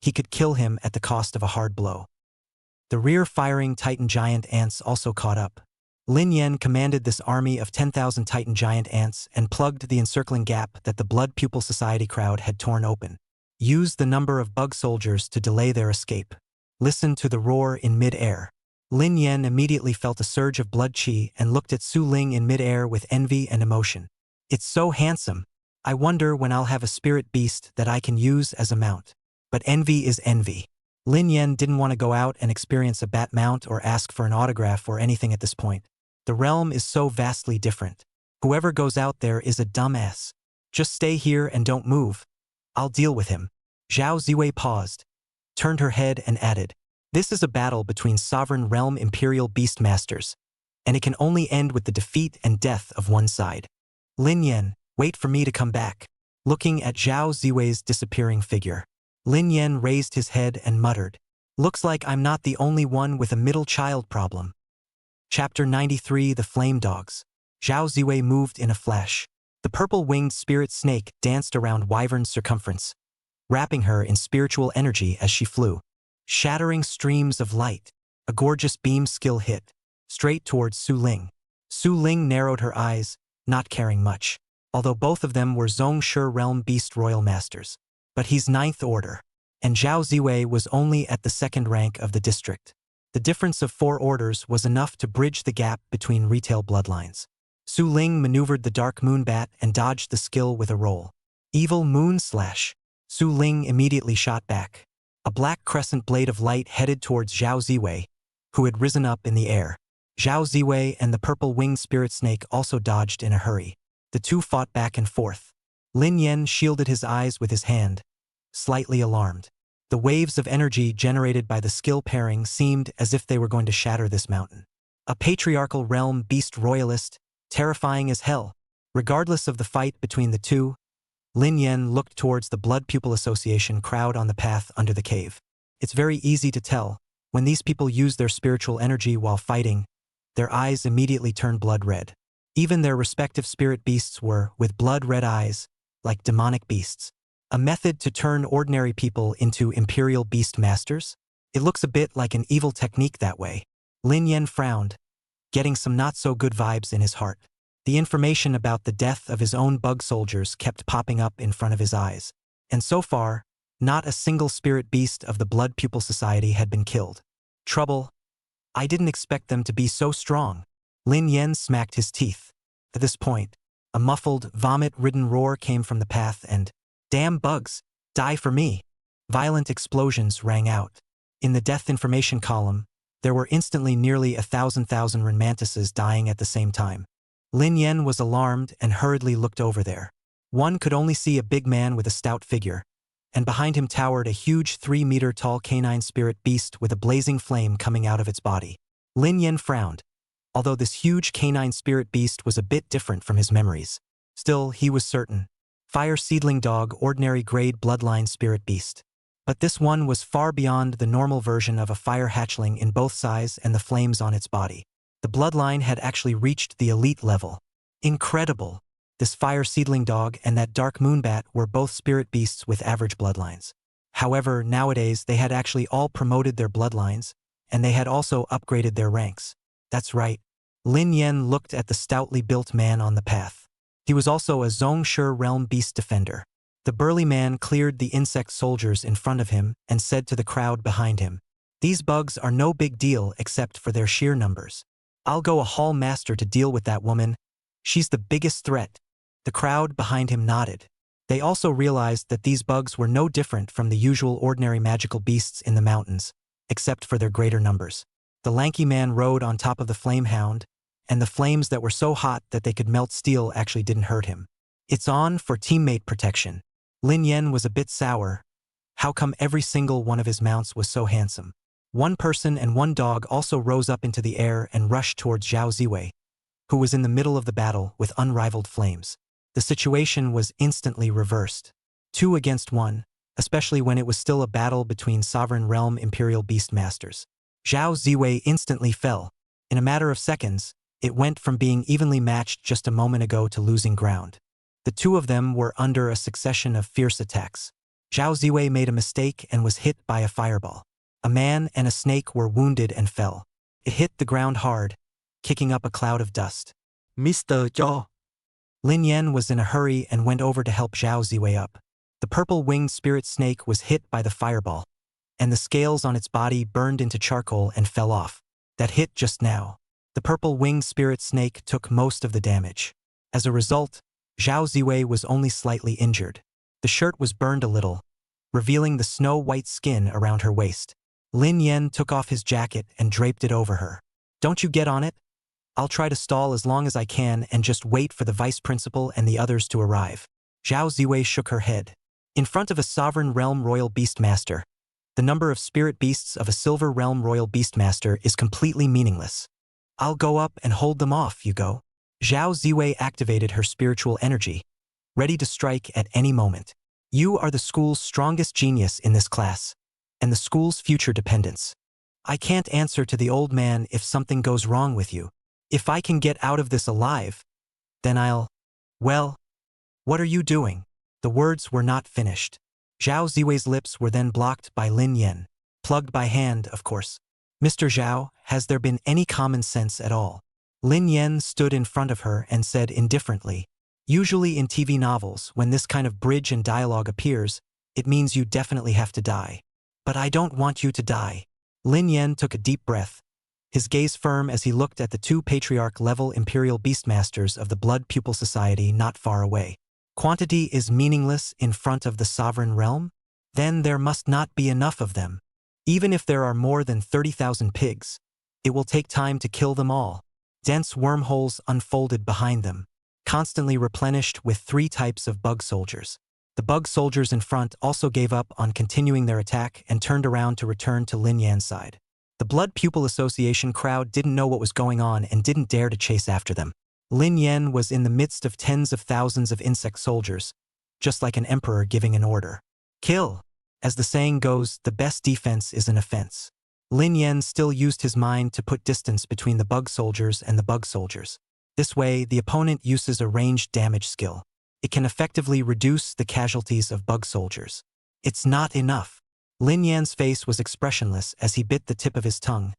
he could kill him at the cost of a hard blow. The rear-firing Titan giant ants also caught up. Lin Yen commanded this army of 10,000 Titan giant ants and plugged the encircling gap that the Blood Pupil Society crowd had torn open. Used the number of bug soldiers to delay their escape. Listened to the roar in mid-air. Lin Yen immediately felt a surge of blood chi and looked at Su Ling in mid-air with envy and emotion. It's so handsome. I wonder when I'll have a spirit beast that I can use as a mount. But envy is envy. Lin Yen didn't want to go out and experience a bat mount or ask for an autograph or anything at this point. The realm is so vastly different. Whoever goes out there is a dumbass. Just stay here and don't move. I'll deal with him. Zhao Ziwei paused, turned her head and added, this is a battle between Sovereign Realm Imperial Beastmasters, and it can only end with the defeat and death of one side. Lin Yen, wait for me to come back. Looking at Zhao Ziwei's disappearing figure, Lin Yen raised his head and muttered, looks like I'm not the only one with a middle child problem. Chapter 93, The Flame Dogs. Zhao Ziwei moved in a flash. The purple-winged spirit snake danced around Wyvern's circumference, wrapping her in spiritual energy as she flew. Shattering streams of light. A gorgeous beam skill hit, straight towards Su Ling. Su Ling narrowed her eyes, not caring much, although both of them were Zhongshi Realm Beast Royal Masters. But he's 9th order, and Zhao Ziwei was only at the 2nd rank of the district. The difference of 4 orders was enough to bridge the gap between retail bloodlines. Su Ling maneuvered the Dark Moon Bat and dodged the skill with a roll. Evil Moon Slash. Su Ling immediately shot back. A black crescent blade of light headed towards Zhao Ziwei, who had risen up in the air. Zhao Ziwei and the purple-winged spirit snake also dodged in a hurry. The two fought back and forth. Lin Yen shielded his eyes with his hand, slightly alarmed. The waves of energy generated by the skill pairing seemed as if they were going to shatter this mountain. A patriarchal realm beast royalist, terrifying as hell. Regardless of the fight between the two, Lin Yen looked towards the Blood Pupil Association crowd on the path under the cave. It's very easy to tell, when these people use their spiritual energy while fighting, their eyes immediately turn blood red. Even their respective spirit beasts were, with blood-red eyes, like demonic beasts. A method to turn ordinary people into Imperial Beast Masters? It looks a bit like an evil technique that way. Lin Yen frowned, getting some not-so-good vibes in his heart. The information about the death of his own bug soldiers kept popping up in front of his eyes. And so far, not a single spirit beast of the Blood Pupil Society had been killed. Trouble? I didn't expect them to be so strong. Lin Yen smacked his teeth. At this point, a muffled, vomit-ridden roar came from the path and, "Damn bugs! Die for me!" Violent explosions rang out. In the death information column, there were instantly nearly 1,000 mantises dying at the same time. Lin Yen was alarmed and hurriedly looked over there. One could only see a big man with a stout figure, and behind him towered a huge 3-meter-tall canine spirit beast with a blazing flame coming out of its body. Lin Yen frowned. Although this huge canine spirit beast was a bit different from his memories, still he was certain. Fire seedling dog, ordinary grade bloodline spirit beast. But this one was far beyond the normal version of a fire hatchling in both size and the flames on its body. The bloodline had actually reached the elite level. Incredible! This fire seedling dog and that dark moonbat were both spirit beasts with average bloodlines. However, nowadays they had actually all promoted their bloodlines, and they had also upgraded their ranks. That's right. Lin Yen looked at the stoutly built man on the path. He was also a Zhongshe realm beast defender. The burly man cleared the insect soldiers in front of him and said to the crowd behind him, "These bugs are no big deal except for their sheer numbers. I'll go a hall master to deal with that woman. She's the biggest threat." The crowd behind him nodded. They also realized that these bugs were no different from the usual ordinary magical beasts in the mountains, except for their greater numbers. The lanky man rode on top of the flame hound, and the flames that were so hot that they could melt steel actually didn't hurt him. It's on for teammate protection. Lin Yen was a bit sour. How come every single one of his mounts was so handsome? One person and one dog also rose up into the air and rushed towards Zhao Ziwei, who was in the middle of the battle with unrivaled flames. The situation was instantly reversed. 2 against 1, especially when it was still a battle between Sovereign Realm Imperial Beastmasters. Zhao Ziwei instantly fell. In a matter of seconds, it went from being evenly matched just a moment ago to losing ground. The two of them were under a succession of fierce attacks. Zhao Ziwei made a mistake and was hit by a fireball. A man and a snake were wounded and fell. It hit the ground hard, kicking up a cloud of dust. "Mr. Zhao." Lin Yen was in a hurry and went over to help Zhao Ziwei up. The purple-winged spirit snake was hit by the fireball, and the scales on its body burned into charcoal and fell off. That hit just now. The purple-winged spirit snake took most of the damage. As a result, Zhao Ziwei was only slightly injured. The shirt was burned a little, revealing the snow-white skin around her waist. Lin Yen took off his jacket and draped it over her. "Don't you get on it? I'll try to stall as long as I can and just wait for the vice principal and the others to arrive." Zhao Ziwei shook her head. In front of a Sovereign Realm Royal Beastmaster, the number of spirit beasts of a Silver Realm Royal Beastmaster is completely meaningless. "I'll go up and hold them off, you go." Zhao Ziwei activated her spiritual energy, ready to strike at any moment. "You are the school's strongest genius in this class, and the school's future dependents. I can't answer to the old man if something goes wrong with you. If I can get out of this alive, then I'll—" "Well, what are you doing?" The words were not finished. Zhao Ziwei's lips were then blocked by Lin Yen. Plugged by hand, of course. "Mr. Zhao, has there been any common sense at all?" Lin Yen stood in front of her and said indifferently, "Usually in TV novels, when this kind of bridge and dialogue appears, it means you definitely have to die. But I don't want you to die." Lin Yen took a deep breath, his gaze firm as he looked at the 2 patriarch-level Imperial Beastmasters of the Blood Pupil Society not far away. "Quantity is meaningless in front of the Sovereign Realm? Then there must not be enough of them. Even if there are more than 30,000 pigs, it will take time to kill them all." Dense wormholes unfolded behind them, constantly replenished with 3 types of bug soldiers. The bug soldiers in front also gave up on continuing their attack and turned around to return to Lin Yan's side. The Blood Pupil Association crowd didn't know what was going on and didn't dare to chase after them. Lin Yen was in the midst of tens of thousands of insect soldiers, just like an emperor giving an order. "Kill!" As the saying goes, the best defense is an offense. Lin Yen still used his mind to put distance between the bug soldiers and the bug soldiers. This way, the opponent uses a ranged damage skill. It can effectively reduce the casualties of bug soldiers. It's not enough. Lin Yan's face was expressionless as he bit the tip of his tongue,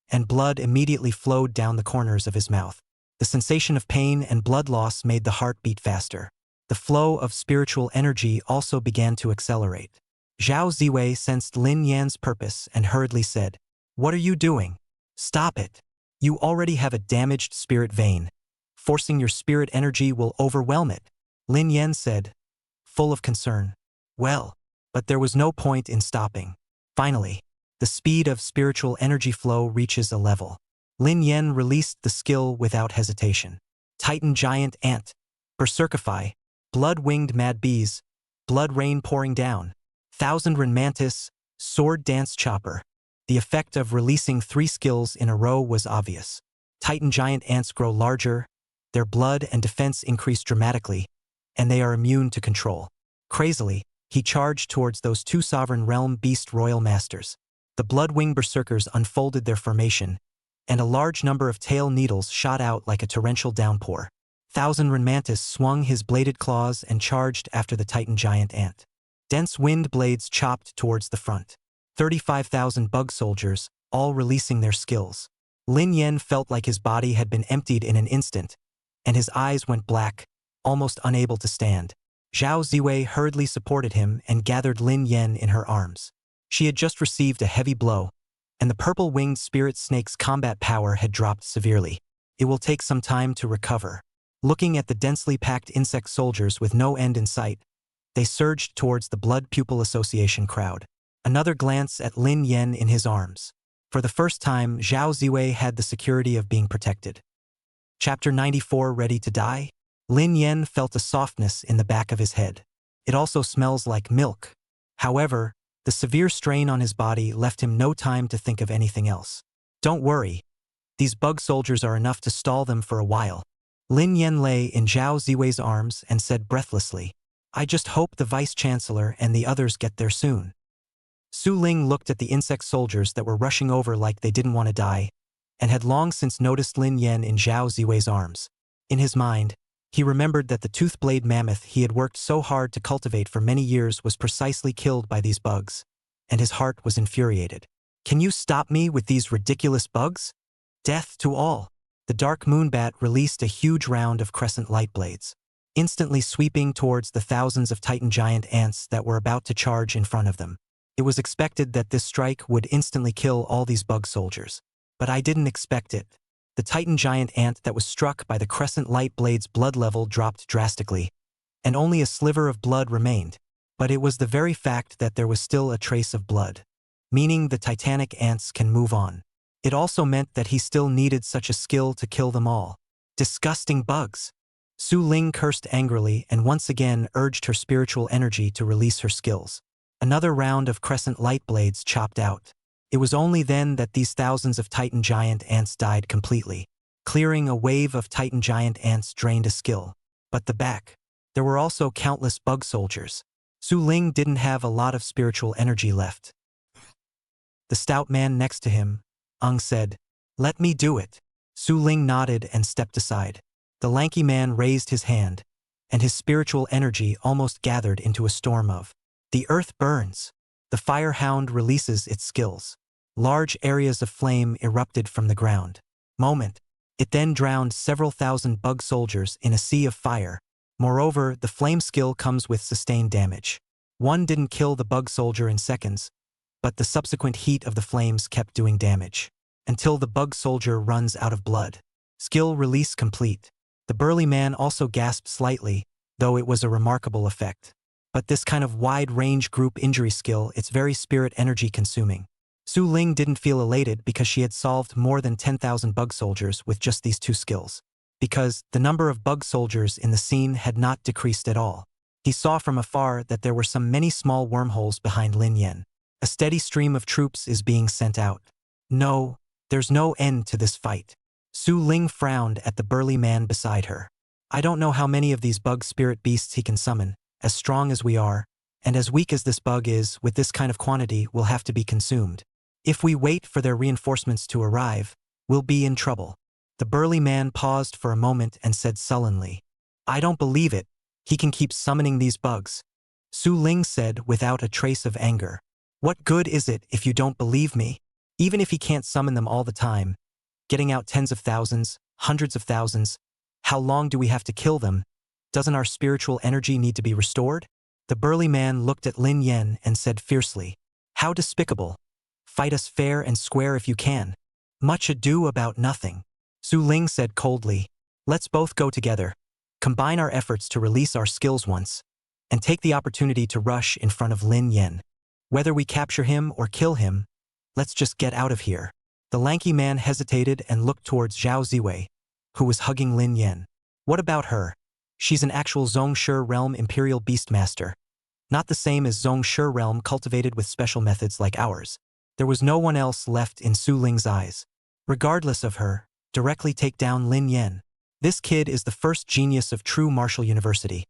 and blood immediately flowed down the corners of his mouth. The sensation of pain and blood loss made the heart beat faster. The flow of spiritual energy also began to accelerate. Zhao Ziwei sensed Lin Yan's purpose and hurriedly said, "What are you doing? Stop it. You already have a damaged spirit vein. Forcing your spirit energy will overwhelm it," Lin Yan said, full of concern. Well, but there was no point in stopping. Finally, the speed of spiritual energy flow reaches a level. Lin Yan released the skill without hesitation. Titan Giant Ant, Berserkify, Blood-Winged Mad Bees, Blood Rain Pouring Down, Thousand Ren Mantis, Sword Dance Chopper. The effect of releasing 3 skills in a row was obvious. Titan Giant Ants grow larger, their blood and defense increase dramatically, and they are immune to control. Crazily, he charged towards those 2 Sovereign Realm Beast Royal Masters. The Blood-Winged Berserkers unfolded their formation, and a large number of tail needles shot out like a torrential downpour. Thousand Ren Mantis swung his bladed claws and charged after the Titan Giant Ant. Dense wind blades chopped towards the front. 35,000 bug soldiers, all releasing their skills. Lin Yan felt like his body had been emptied in an instant, and his eyes went black, almost unable to stand. Zhao Ziwei hurriedly supported him and gathered Lin Yan in her arms. She had just received a heavy blow, and the purple-winged spirit snake's combat power had dropped severely. It will take some time to recover. Looking at the densely packed insect soldiers with no end in sight, they surged towards the Blood Pupil Association crowd. Another glance at Lin Yan in his arms. For the first time, Zhao Ziwei had the security of being protected. Chapter 94, Ready to Die? Lin Yan felt a softness in the back of his head. It also smells like milk. However, the severe strain on his body left him no time to think of anything else. Don't worry. These bug soldiers are enough to stall them for a while. Lin Yan lay in Zhao Ziwei's arms and said breathlessly, "I just hope the Vice-Chancellor and the others get there soon." Su Ling looked at the insect soldiers that were rushing over like they didn't want to die, and had long since noticed Lin Yan in Zhao Ziwei's arms. In his mind, he remembered that the tooth-blade mammoth he had worked so hard to cultivate for many years was precisely killed by these bugs, and his heart was infuriated. "Can you stop me with these ridiculous bugs? Death to all!" The dark moonbat released a huge round of crescent light blades, instantly sweeping towards the thousands of Titan Giant Ants that were about to charge in front of them. It was expected that this strike would instantly kill all these bug soldiers. But I didn't expect it. The Titan Giant Ant that was struck by the crescent light blade's blood level dropped drastically, and only a sliver of blood remained. But it was the very fact that there was still a trace of blood, meaning the titanic ants can move on. It also meant that he still needed such a skill to kill them all. Disgusting bugs! Su Ling cursed angrily and once again urged her spiritual energy to release her skills. Another round of crescent light blades chopped out. It was only then that these thousands of Titan Giant Ants died completely. Clearing a wave of Titan Giant Ants drained a skill. But the back. There were also countless bug soldiers. Su Ling didn't have a lot of spiritual energy left. The stout man next to him, said, "Let me do it." Su Ling nodded and stepped aside. The lanky man raised his hand, and his spiritual energy almost gathered into a storm of. The earth burns. The fire hound releases its skills. Large areas of flame erupted from the ground. It then drowned several thousand bug soldiers in a sea of fire. Moreover, the flame skill comes with sustained damage. One didn't kill the bug soldier in seconds, but the subsequent heat of the flames kept doing damage, until the bug soldier runs out of blood. Skill release complete. The burly man also gasped slightly, though it was a remarkable effect. But this kind of wide-range group injury skill, it's very spirit energy consuming. Su Ling didn't feel elated because she had solved more than 10,000 bug soldiers with just these 2 skills. Because the number of bug soldiers in the scene had not decreased at all. He saw from afar that there were many small wormholes behind Lin Yan. A steady stream of troops is being sent out. No, there's no end to this fight. Su Ling frowned at the burly man beside her. I don't know how many of these bug spirit beasts he can summon, as strong as we are, and as weak as this bug is, with this kind of quantity will have to be consumed. If we wait for their reinforcements to arrive, we'll be in trouble. The burly man paused for a moment and said sullenly, I don't believe it. He can keep summoning these bugs. Su Ling said without a trace of anger. What good is it if you don't believe me? Even if he can't summon them all the time, getting out tens of thousands, hundreds of thousands, how long do we have to kill them? Doesn't our spiritual energy need to be restored? The burly man looked at Lin Yen and said fiercely, "How despicable! Fight us fair and square if you can. Much ado about nothing." Su Ling said coldly, "Let's both go together, combine our efforts to release our skills once, and take the opportunity to rush in front of Lin Yen. Whether we capture him or kill him, let's just get out of here." The lanky man hesitated and looked towards Zhao Ziwei, who was hugging Lin Yen. "What about her? She's an actual Zhongshe realm imperial beastmaster. Not the same as Zhongshe realm cultivated with special methods like ours." There was no one else left in Su Ling's eyes. "Regardless of her, directly take down Lin Yen. This kid is the first genius of True Martial University.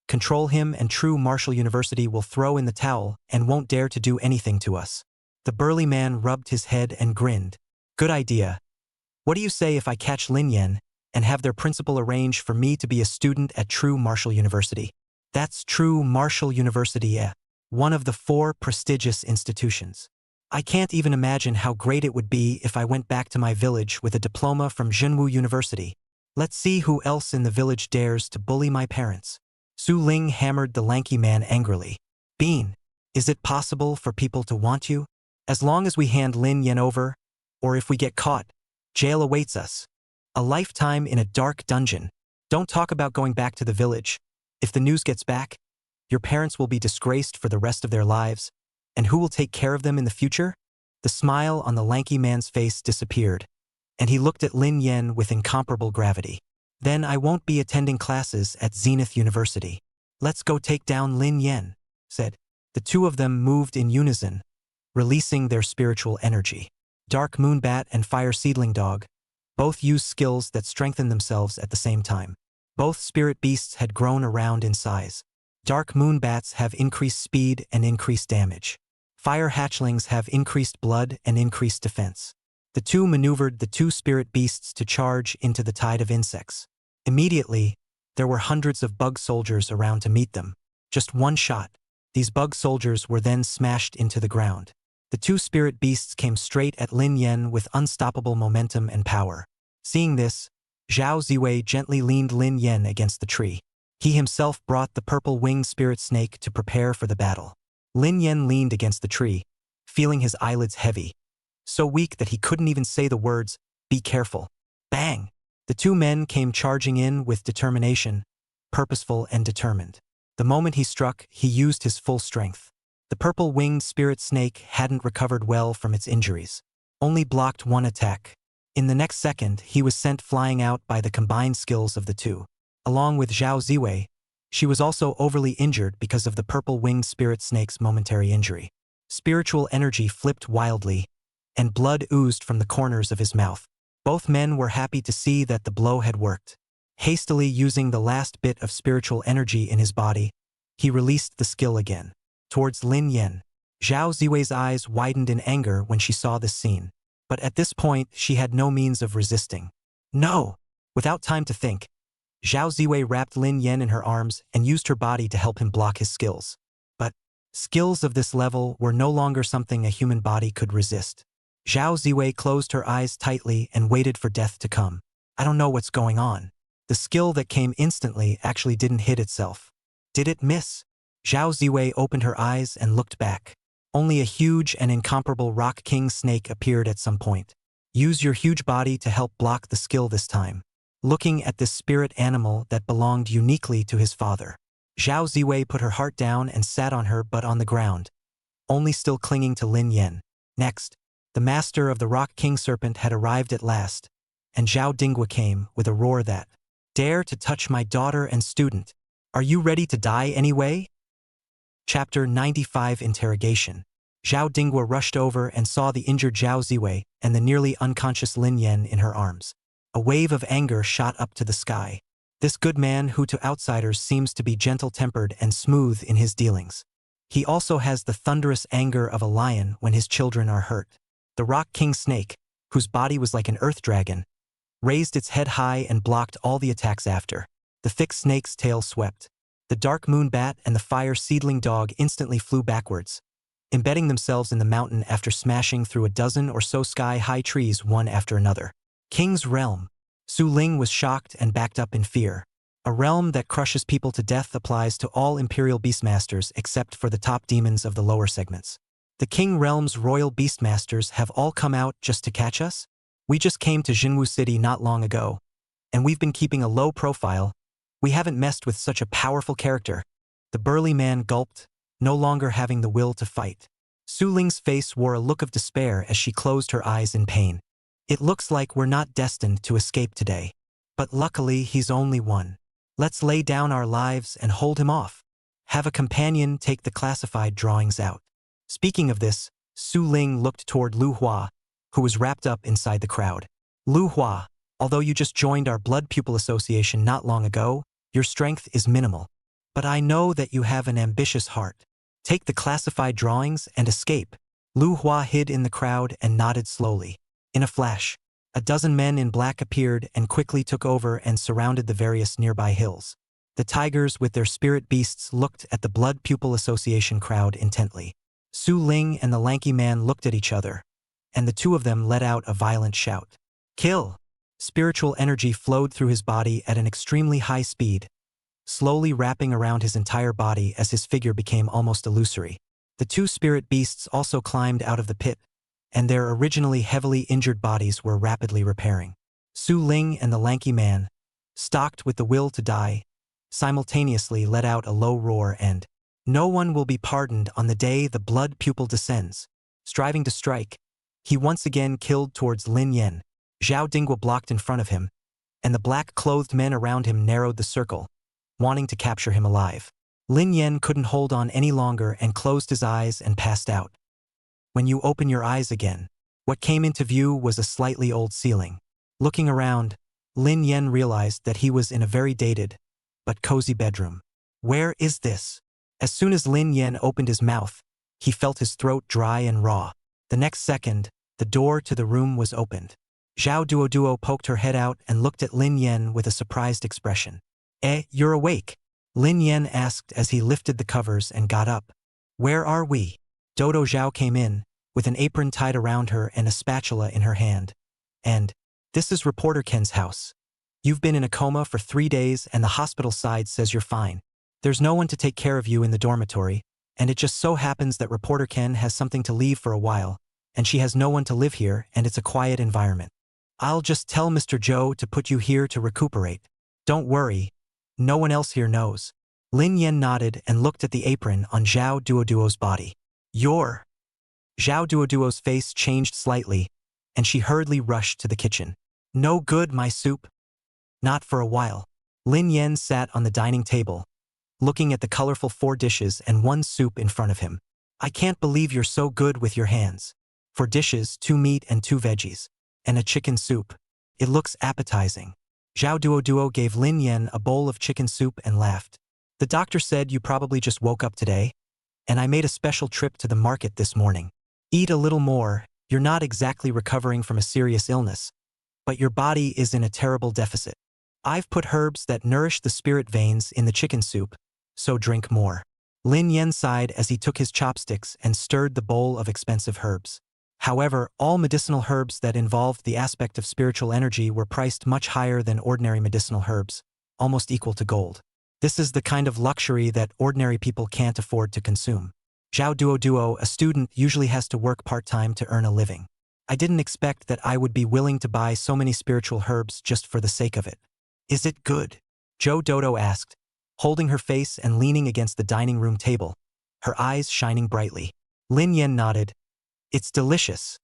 Control him and True Martial University will throw in the towel and won't dare to do anything to us." The burly man rubbed his head and grinned. "Good idea. What do you say if I catch Lin Yen and have their principal arrange for me to be a student at True Martial University?" That's True Martial University, one of the 4 prestigious institutions. I can't even imagine how great it would be if I went back to my village with a diploma from Zhenwu University. Let's see who else in the village dares to bully my parents. Su Ling hammered the lanky man angrily. "Bean, is it possible for people to want you? As long as we hand Lin Yen over, or if we get caught, jail awaits us. A lifetime in a dark dungeon. Don't talk about going back to the village. If the news gets back, your parents will be disgraced for the rest of their lives. And who will take care of them in the future?" The smile on the lanky man's face disappeared, and he looked at Lin Yen with incomparable gravity. "Then I won't be attending classes at Zenith University. Let's go take down Lin Yen," said. The two of them moved in unison, releasing their spiritual energy. Dark Moonbat and Fire Seedling Dog both used skills that strengthened themselves at the same time. Both spirit beasts had grown around in size. Dark Moonbats have increased speed and increased damage. Fire hatchlings have increased blood and increased defense. The two maneuvered the 2 spirit beasts to charge into the tide of insects. Immediately, there were hundreds of bug soldiers around to meet them. Just one shot. These bug soldiers were then smashed into the ground. The 2 spirit beasts came straight at Lin Yen with unstoppable momentum and power. Seeing this, Zhao Ziwei gently leaned Lin Yen against the tree. He himself brought the purple-winged spirit snake to prepare for the battle. Lin Yen leaned against the tree, feeling his eyelids heavy, so weak that he couldn't even say the words, "Be careful." Bang! The 2 men came charging in with determination, purposeful and determined. The moment he struck, he used his full strength. The purple-winged spirit snake hadn't recovered well from its injuries, only blocked one attack. In the next second, he was sent flying out by the combined skills of the 2. Along with Zhao Ziwei, she was also overly injured because of the purple-winged spirit snake's momentary injury. Spiritual energy flipped wildly, and blood oozed from the corners of his mouth. Both men were happy to see that the blow had worked. Hastily using the last bit of spiritual energy in his body, he released the skill again. Towards Lin Yen, Zhao Ziwei's eyes widened in anger when she saw this scene. But at this point, she had no means of resisting. "No!" Without time to think, Zhao Ziwei wrapped Lin Yen in her arms and used her body to help him block his skills. But skills of this level were no longer something a human body could resist. Zhao Ziwei closed her eyes tightly and waited for death to come. "I don't know what's going on." The skill that came instantly actually didn't hit itself. Did it miss? Zhao Ziwei opened her eyes and looked back. Only a huge and incomparable Rock King snake appeared at some point. "Use your huge body to help block the skill this time." Looking at this spirit animal that belonged uniquely to his father, Zhao Ziwei put her heart down and sat on her butt on the ground, only still clinging to Lin Yen. Next, the master of the Rock King Serpent had arrived at last, and Zhao Dinghua came with a roar that, "Dare to touch my daughter and student. Are you ready to die anyway?" Chapter 95 Interrogation. Zhao Dinghua rushed over and saw the injured Zhao Ziwei and the nearly unconscious Lin Yen in her arms. A wave of anger shot up to the sky. This good man who to outsiders seems to be gentle-tempered and smooth in his dealings. He also has the thunderous anger of a lion when his children are hurt. The Rock King Snake, whose body was like an earth dragon, raised its head high and blocked all the attacks after. The thick snake's tail swept. The Dark Moon Bat and the Fire Seedling Dog instantly flew backwards, embedding themselves in the mountain after smashing through a dozen or so sky-high trees one after another. King's Realm. Su Ling was shocked and backed up in fear. A realm that crushes people to death applies to all Imperial Beastmasters except for the top demons of the lower segments. The King Realm's royal Beastmasters have all come out just to catch us? We just came to Jinwu City not long ago, and we've been keeping a low profile. We haven't messed with such a powerful character. The burly man gulped, no longer having the will to fight. Su Ling's face wore a look of despair as she closed her eyes in pain. It looks like we're not destined to escape today. But luckily he's only one. Let's lay down our lives and hold him off. Have a companion take the classified drawings out. Speaking of this, Su Ling looked toward Lu Hua, who was wrapped up inside the crowd. Lu Hua, although you just joined our Blood Pupil Association not long ago, your strength is minimal. But I know that you have an ambitious heart. Take the classified drawings and escape. Lu Hua hid in the crowd and nodded slowly. In a flash, a dozen men in black appeared and quickly took over and surrounded the various nearby hills. The tigers with their spirit beasts looked at the Blood Pupil Association crowd intently. Su Ling and the lanky man looked at each other, and the two of them let out a violent shout. Kill! Spiritual energy flowed through his body at an extremely high speed, slowly wrapping around his entire body as his figure became almost illusory. The two spirit beasts also climbed out of the pit, and their originally heavily injured bodies were rapidly repairing. Su Ling and the lanky man, stocked with the will to die, simultaneously let out a low roar and, "No one will be pardoned on the day the blood pupil descends." Striving to strike, he once again killed towards Lin Yen. Zhao Dingwa blocked in front of him, and the black-clothed men around him narrowed the circle, wanting to capture him alive. Lin Yen couldn't hold on any longer and closed his eyes and passed out. When you open your eyes again, what came into view was a slightly old ceiling. Looking around, Lin Yen realized that he was in a very dated, but cozy bedroom. Where is this? As soon as Lin Yen opened his mouth, he felt his throat dry and raw. The next second, the door to the room was opened. Zhao Duoduo poked her head out and looked at Lin Yen with a surprised expression. You're awake?" Lin Yen asked as he lifted the covers and got up. "Where are we?" Dodo Zhao came in, with an apron tied around her and a spatula in her hand. "And this is Reporter Ken's house. You've been in a coma for 3 days and the hospital side says you're fine. There's no one to take care of you in the dormitory, and it just so happens that Reporter Ken has something to leave for a while, and she has no one to live here and it's a quiet environment. I'll just tell Mr. Zhou to put you here to recuperate. Don't worry, no one else here knows." Lin Yen nodded and looked at the apron on Zhao Duoduo's body. "You're..." Zhao Duoduo's face changed slightly, and she hurriedly rushed to the kitchen. "No good, my soup." Not for a while. Lin Yen sat on the dining table, looking at the colorful 4 dishes and 1 soup in front of him. "I can't believe you're so good with your hands. 4 dishes, 2 meat and 2 veggies, and a chicken soup. It looks appetizing." Zhao Duoduo gave Lin Yen a bowl of chicken soup and laughed. "The doctor said you probably just woke up today, and I made a special trip to the market this morning. Eat a little more, you're not exactly recovering from a serious illness, but your body is in a terrible deficit. I've put herbs that nourish the spirit veins in the chicken soup, so drink more." Lin Yen sighed as he took his chopsticks and stirred the bowl of expensive herbs. However, all medicinal herbs that involved the aspect of spiritual energy were priced much higher than ordinary medicinal herbs, almost equal to gold. This is the kind of luxury that ordinary people can't afford to consume. Zhao Duoduo, a student, usually has to work part-time to earn a living. "I didn't expect that I would be willing to buy so many spiritual herbs just for the sake of it." "Is it good?" Zhou Dodo asked, holding her face and leaning against the dining room table, her eyes shining brightly. Lin Yen nodded. "It's delicious."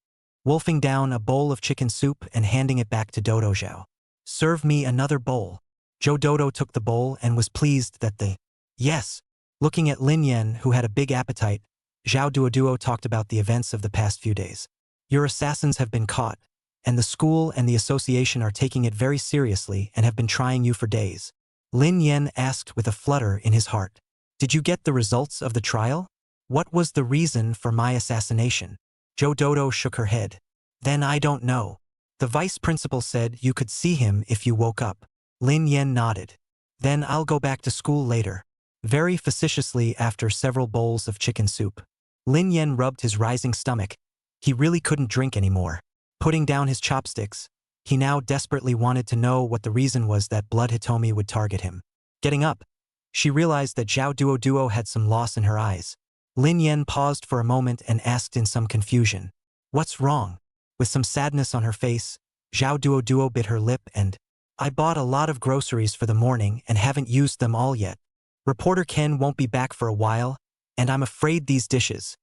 Wolfing down a bowl of chicken soup and handing it back to Dodo Zhao. "Serve me another bowl." Zhou Dodo took the bowl and was pleased that the... "Yes." Looking at Lin Yen, who had a big appetite, Zhao Duoduo talked about the events of the past few days. "Your assassins have been caught, and the school and the association are taking it very seriously and have been trying you for days." Lin Yen asked with a flutter in his heart. "Did you get the results of the trial? What was the reason for my assassination?" Zhou Dodo shook her head. "Then I don't know. The vice principal said you could see him if you woke up." Lin Yen nodded. "Then I'll go back to school later." Very facetiously after several bowls of chicken soup, Lin Yen rubbed his rising stomach. He really couldn't drink anymore. Putting down his chopsticks, he now desperately wanted to know what the reason was that Blood Hitomi would target him. Getting up, she realized that Zhao Duo had some loss in her eyes. Lin Yan paused for a moment and asked in some confusion, "What's wrong?" With some sadness on her face, Zhao Duo bit her lip and, "I bought a lot of groceries for the morning and haven't used them all yet. Reporter Ken won't be back for a while, and I'm afraid these dishes."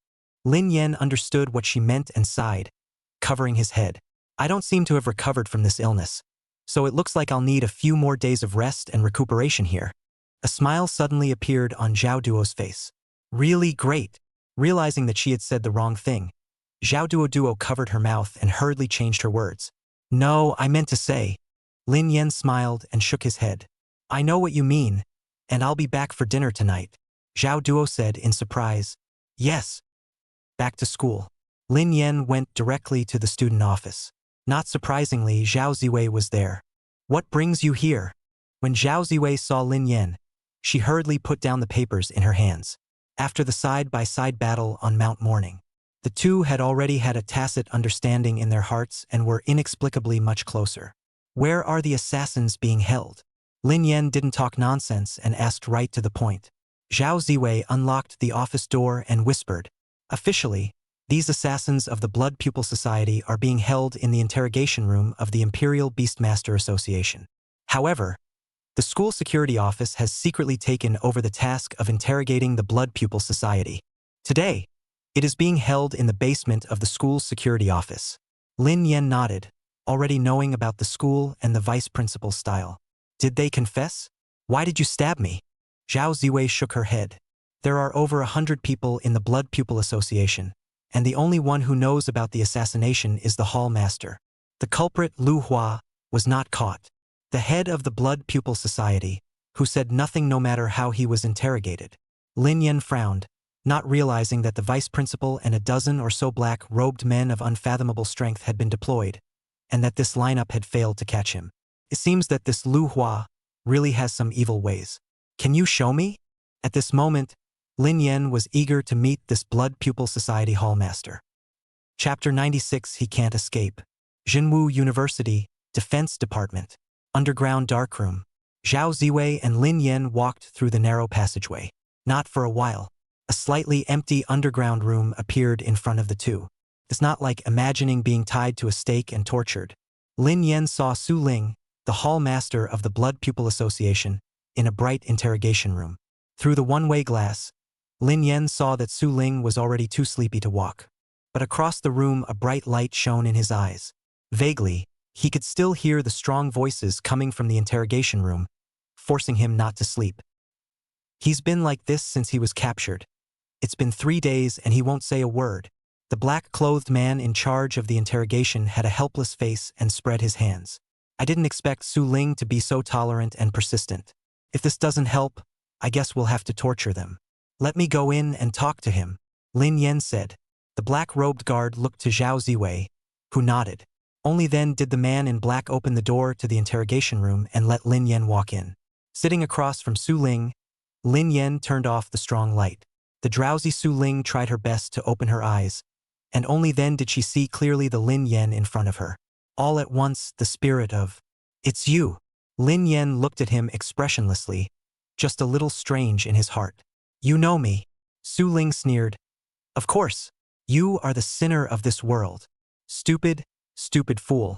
Lin Yan understood what she meant and sighed, covering his head. "I don't seem to have recovered from this illness, so it looks like I'll need a few more days of rest and recuperation here." A smile suddenly appeared on Zhao Duo's face. "Really great." Realizing that she had said the wrong thing, Zhao Duo covered her mouth and hurriedly changed her words. "No, I meant to say." Lin Yan smiled and shook his head. "I know what you mean, and I'll be back for dinner tonight," Zhao Duo said in surprise. "Yes." Back to school. Lin Yan went directly to the student office. Not surprisingly, Zhao Ziwei was there. "What brings you here?" When Zhao Ziwei saw Lin Yan, she hurriedly put down the papers in her hands. After the side-by-side battle on Mount Morning, the two had already had a tacit understanding in their hearts and were inexplicably much closer. "Where are the assassins being held?" Lin Yan didn't talk nonsense and asked right to the point. Zhao Ziwei unlocked the office door and whispered, "Officially, these assassins of the Blood Pupil Society are being held in the interrogation room of the Imperial Beastmaster Association. However, the school security office has secretly taken over the task of interrogating the Blood Pupil Society. Today, it is being held in the basement of the school's security office." Lin Yan nodded, already knowing about the school and the vice principal's style. "Did they confess? Why did you stab me?" Zhao Ziwei shook her head. "There are over 100 people in the Blood Pupil Association, and the only one who knows about the assassination is the hall master. The culprit, Lu Hua, was not caught. The head of the Blood Pupil Society, who said nothing no matter how he was interrogated." Lin Yan frowned, not realizing that the vice principal and a dozen or so black-robed men of unfathomable strength had been deployed, and that this lineup had failed to catch him. "It seems that this Lu Hua really has some evil ways. Can you show me?" At this moment, Lin Yan was eager to meet this Blood Pupil Society hallmaster. Chapter 96. He Can't Escape. Jinwu University, Defense Department. Underground darkroom. Zhao Ziwei and Lin Yan walked through the narrow passageway. Not for a while. A slightly empty underground room appeared in front of the two. It's not like imagining being tied to a stake and tortured. Lin Yan saw Su Ling, the hall master of the Blood Pupil Association, in a bright interrogation room. Through the one-way glass, Lin Yan saw that Su Ling was already too sleepy to walk. But across the room a bright light shone in his eyes. Vaguely, he could still hear the strong voices coming from the interrogation room, forcing him not to sleep. "He's been like this since he was captured. It's been 3 days and he won't say a word." The black-clothed man in charge of the interrogation had a helpless face and spread his hands. "I didn't expect Su Ling to be so tolerant and persistent. If this doesn't help, I guess we'll have to torture them." "Let me go in and talk to him," Lin Yan said. The black-robed guard looked to Zhao Ziwei, who nodded. Only then did the man in black open the door to the interrogation room and let Lin Yan walk in. Sitting across from Su Ling, Lin Yan turned off the strong light. The drowsy Su Ling tried her best to open her eyes, and only then did she see clearly the Lin Yan in front of her. All at once, the spirit of, "It's you." Lin Yan looked at him expressionlessly, just a little strange in his heart. "You know me." Su Ling sneered. "Of course. You are the sinner of this world. Stupid, stupid fool.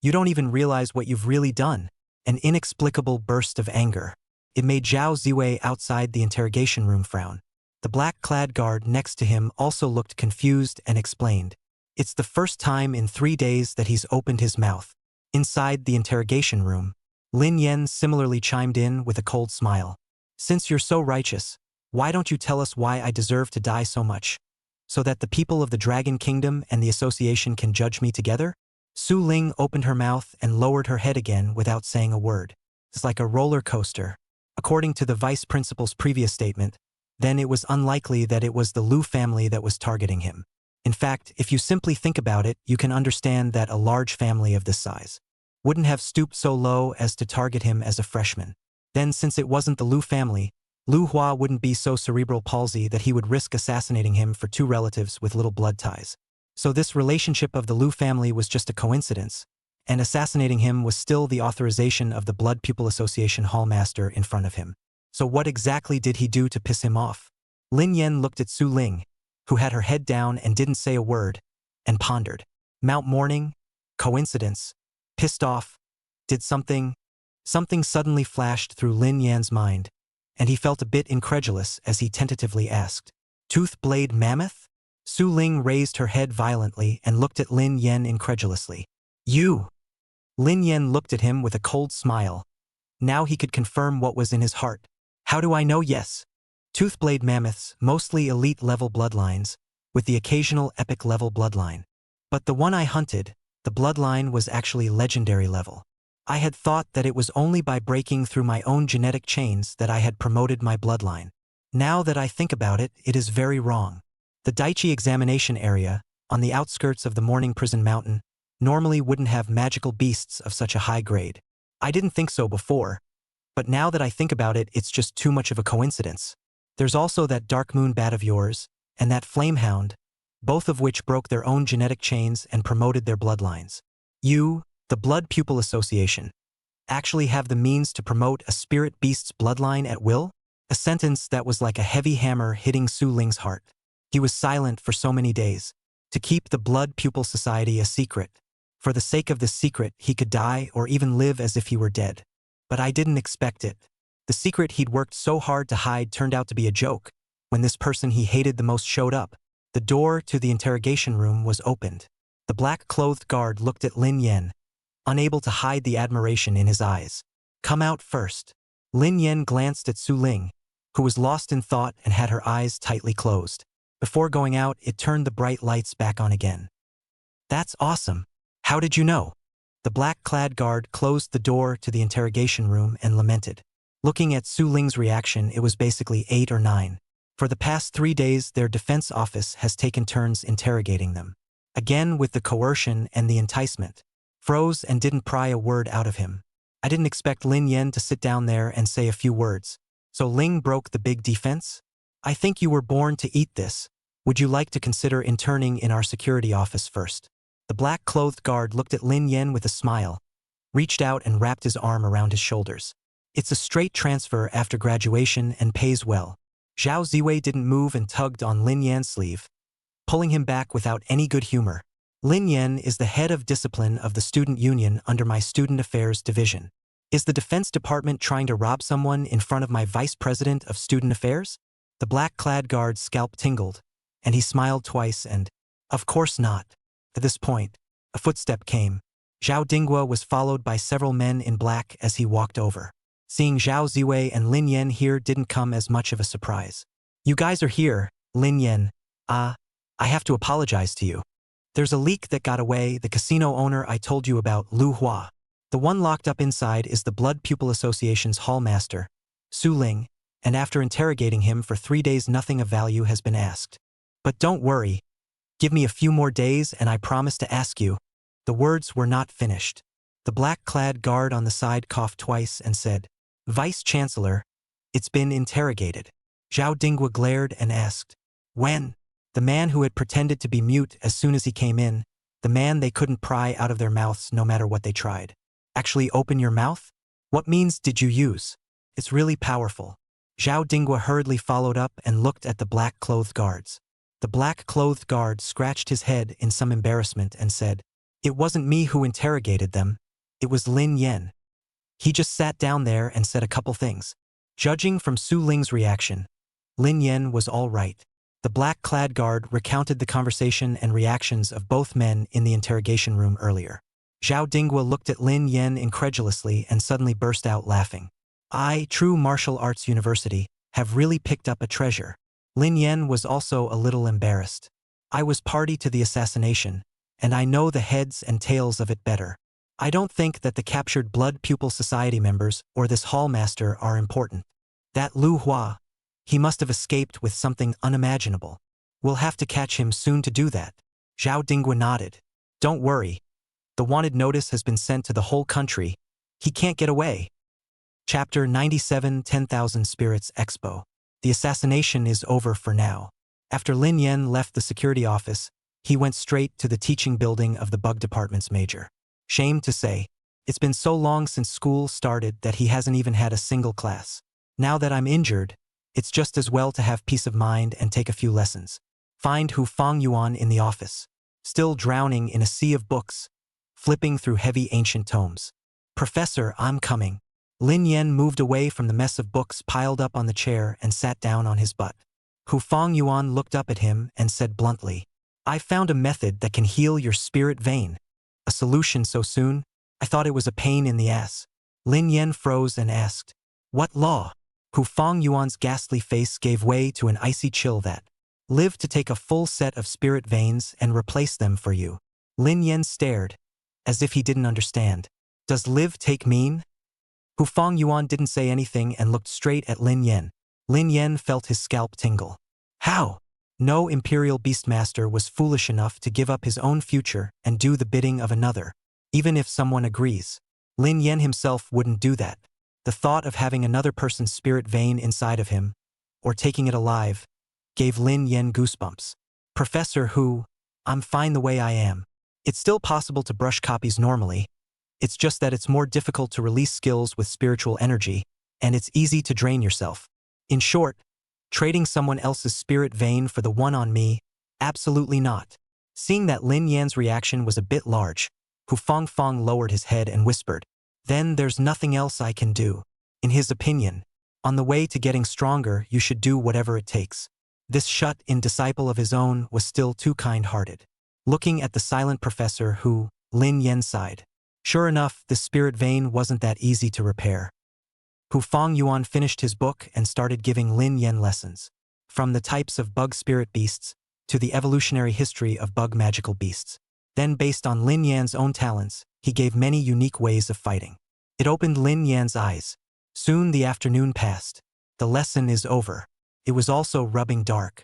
You don't even realize what you've really done." An inexplicable burst of anger. It made Zhao Ziwei outside the interrogation room frown. The black-clad guard next to him also looked confused and explained. "It's the first time in 3 days that he's opened his mouth." Inside the interrogation room, Lin Yan similarly chimed in with a cold smile. "Since you're so righteous, why don't you tell us why I deserve to die so much? So that the people of the Dragon Kingdom and the association can judge me together?" Su Ling opened her mouth and lowered her head again without saying a word. "It's like a roller coaster." According to the vice principal's previous statement, then it was unlikely that it was the Lu family that was targeting him. In fact, if you simply think about it, you can understand that a large family of this size wouldn't have stooped so low as to target him as a freshman. Then, since it wasn't the Lu family, Lu Hua wouldn't be so cerebral palsy that he would risk assassinating him for 2 relatives with little blood ties. So this relationship of the Lu family was just a coincidence, and assassinating him was still the authorization of the Blood Pupil Association hallmaster in front of him. So what exactly did he do to piss him off? Lin Yen looked at Su Ling, who had her head down and didn't say a word, and pondered. Mount Morning? Coincidence? Pissed off? Did something suddenly flashed through Lin Yan's mind, and he felt a bit incredulous as he tentatively asked. Tooth Blade Mammoth? Su Ling raised her head violently and looked at Lin Yen incredulously. You! Lin Yen looked at him with a cold smile. Now he could confirm what was in his heart. How do I know? Yes. Toothblade mammoths, mostly elite-level bloodlines, with the occasional epic-level bloodline. But the one I hunted, the bloodline was actually legendary level. I had thought that it was only by breaking through my own genetic chains that I had promoted my bloodline. Now that I think about it, it is very wrong. The Daichi examination area, on the outskirts of the Morning Prison Mountain, normally wouldn't have magical beasts of such a high grade. I didn't think so before, but now that I think about it, it's just too much of a coincidence. There's also that Dark Moon bat of yours, and that Flamehound, both of which broke their own genetic chains and promoted their bloodlines. You, the Blood Pupil Association, actually have the means to promote a spirit beast's bloodline at will? A sentence that was like a heavy hammer hitting Su Ling's heart. He was silent for so many days. To keep the Blood Pupil Society a secret. For the sake of this secret, he could die or even live as if he were dead. But I didn't expect it. The secret he'd worked so hard to hide turned out to be a joke. When this person he hated the most showed up, the door to the interrogation room was opened. The black-clothed guard looked at Lin Yen, unable to hide the admiration in his eyes. Come out first. Lin Yen glanced at Su Ling, who was lost in thought and had her eyes tightly closed. Before going out, it turned the bright lights back on again. That's awesome. How did you know? The black-clad guard closed the door to the interrogation room and lamented. Looking at Su Ling's reaction, it was basically 8 or 9. For the past 3 days, their defense office has taken turns interrogating them. Again with the coercion and the enticement. Froze and didn't pry a word out of him. I didn't expect Lin Yen to sit down there and say a few words. So Ling broke the big defense? I think you were born to eat this. Would you like to consider interning in our security office first? The black-clothed guard looked at Lin Yen with a smile, reached out and wrapped his arm around his shoulders. It's a straight transfer after graduation and pays well. Zhao Ziwei didn't move and tugged on Lin Yan's sleeve, pulling him back without any good humor. Lin Yen is the head of discipline of the student union under my student affairs division. Is the Defense Department trying to rob someone in front of my vice president of student affairs? The black-clad guard's scalp tingled, and he smiled twice and, of course not. At this point, a footstep came. Zhao Dinghua was followed by several men in black as he walked over. Seeing Zhao Ziwei and Lin Yen here didn't come as much of a surprise. You guys are here, Lin Yen. I have to apologize to you. There's a leak that got away, the casino owner I told you about, Lu Hua. The one locked up inside is the Blood Pupil Association's hallmaster, Su Ling, and after interrogating him for 3 days nothing of value has been asked. But don't worry. Give me a few more days and I promise to ask you. The words were not finished. The black-clad guard on the side coughed twice and said, Vice Chancellor, it's been interrogated. Zhao Dinghua glared and asked, When? The man who had pretended to be mute as soon as he came in, the man they couldn't pry out of their mouths no matter what they tried. Actually open your mouth? What means did you use? It's really powerful. Zhao Dinghua hurriedly followed up and looked at the black-clothed guards. The black-clothed guard scratched his head in some embarrassment and said, It wasn't me who interrogated them. It was Lin Yen. He just sat down there and said a couple things. Judging from Su Ling's reaction, Lin Yen was all right. The black-clad guard recounted the conversation and reactions of both men in the interrogation room earlier. Zhao Dinghua looked at Lin Yen incredulously and suddenly burst out laughing. True Martial Arts University, have really picked up a treasure. Lin Yen was also a little embarrassed. I was party to the assassination, and I know the heads and tails of it better. I don't think that the captured Blood Pupil Society members or this hallmaster are important. That Lu Hua, he must have escaped with something unimaginable. We'll have to catch him soon to do that. Zhao Dinghua nodded. Don't worry. The wanted notice has been sent to the whole country. He can't get away. Chapter 97 10,000 Spirits Expo. The assassination is over for now. After Lin Yen left the security office, he went straight to the teaching building of the bug department's major. Shame to say, it's been so long since school started that he hasn't even had a single class. Now that I'm injured, it's just as well to have peace of mind and take a few lessons. Find Hu Fangyuan in the office, still drowning in a sea of books, flipping through heavy ancient tomes. Professor, I'm coming. Lin Yen moved away from the mess of books piled up on the chair and sat down on his butt. Hu Fangyuan looked up at him and said bluntly, I found a method that can heal your spirit vein. A solution so soon? I thought it was a pain in the ass. Lin Yen froze and asked, what law? Hu Fangyuan's ghastly face gave way to an icy chill that live to take a full set of spirit veins and replace them for you. Lin Yen stared, as if he didn't understand. Does live take mean? Hu Fangyuan didn't say anything and looked straight at Lin Yen. Lin Yen felt his scalp tingle. How? No Imperial Beastmaster was foolish enough to give up his own future and do the bidding of another, even if someone agrees. Lin Yen himself wouldn't do that. The thought of having another person's spirit vein inside of him, or taking it alive, gave Lin Yen goosebumps. Professor Hu, I'm fine the way I am. It's still possible to brush copies normally. It's just that it's more difficult to release skills with spiritual energy, and it's easy to drain yourself. In short, trading someone else's spirit vein for the one on me? Absolutely not. Seeing that Lin Yan's reaction was a bit large, Hu Fangfang lowered his head and whispered, then there's nothing else I can do. In his opinion, on the way to getting stronger, you should do whatever it takes. This shut-in disciple of his own was still too kind-hearted. Looking at the silent professor who, Lin Yen sighed. Sure enough, this spirit vein wasn't that easy to repair. Hu Fangyuan finished his book and started giving Lin Yen lessons. From the types of bug spirit beasts, to the evolutionary history of bug magical beasts. Then based on Lin Yan's own talents, he gave many unique ways of fighting. It opened Lin Yan's eyes. Soon the afternoon passed. The lesson is over. It was also rubbing dark.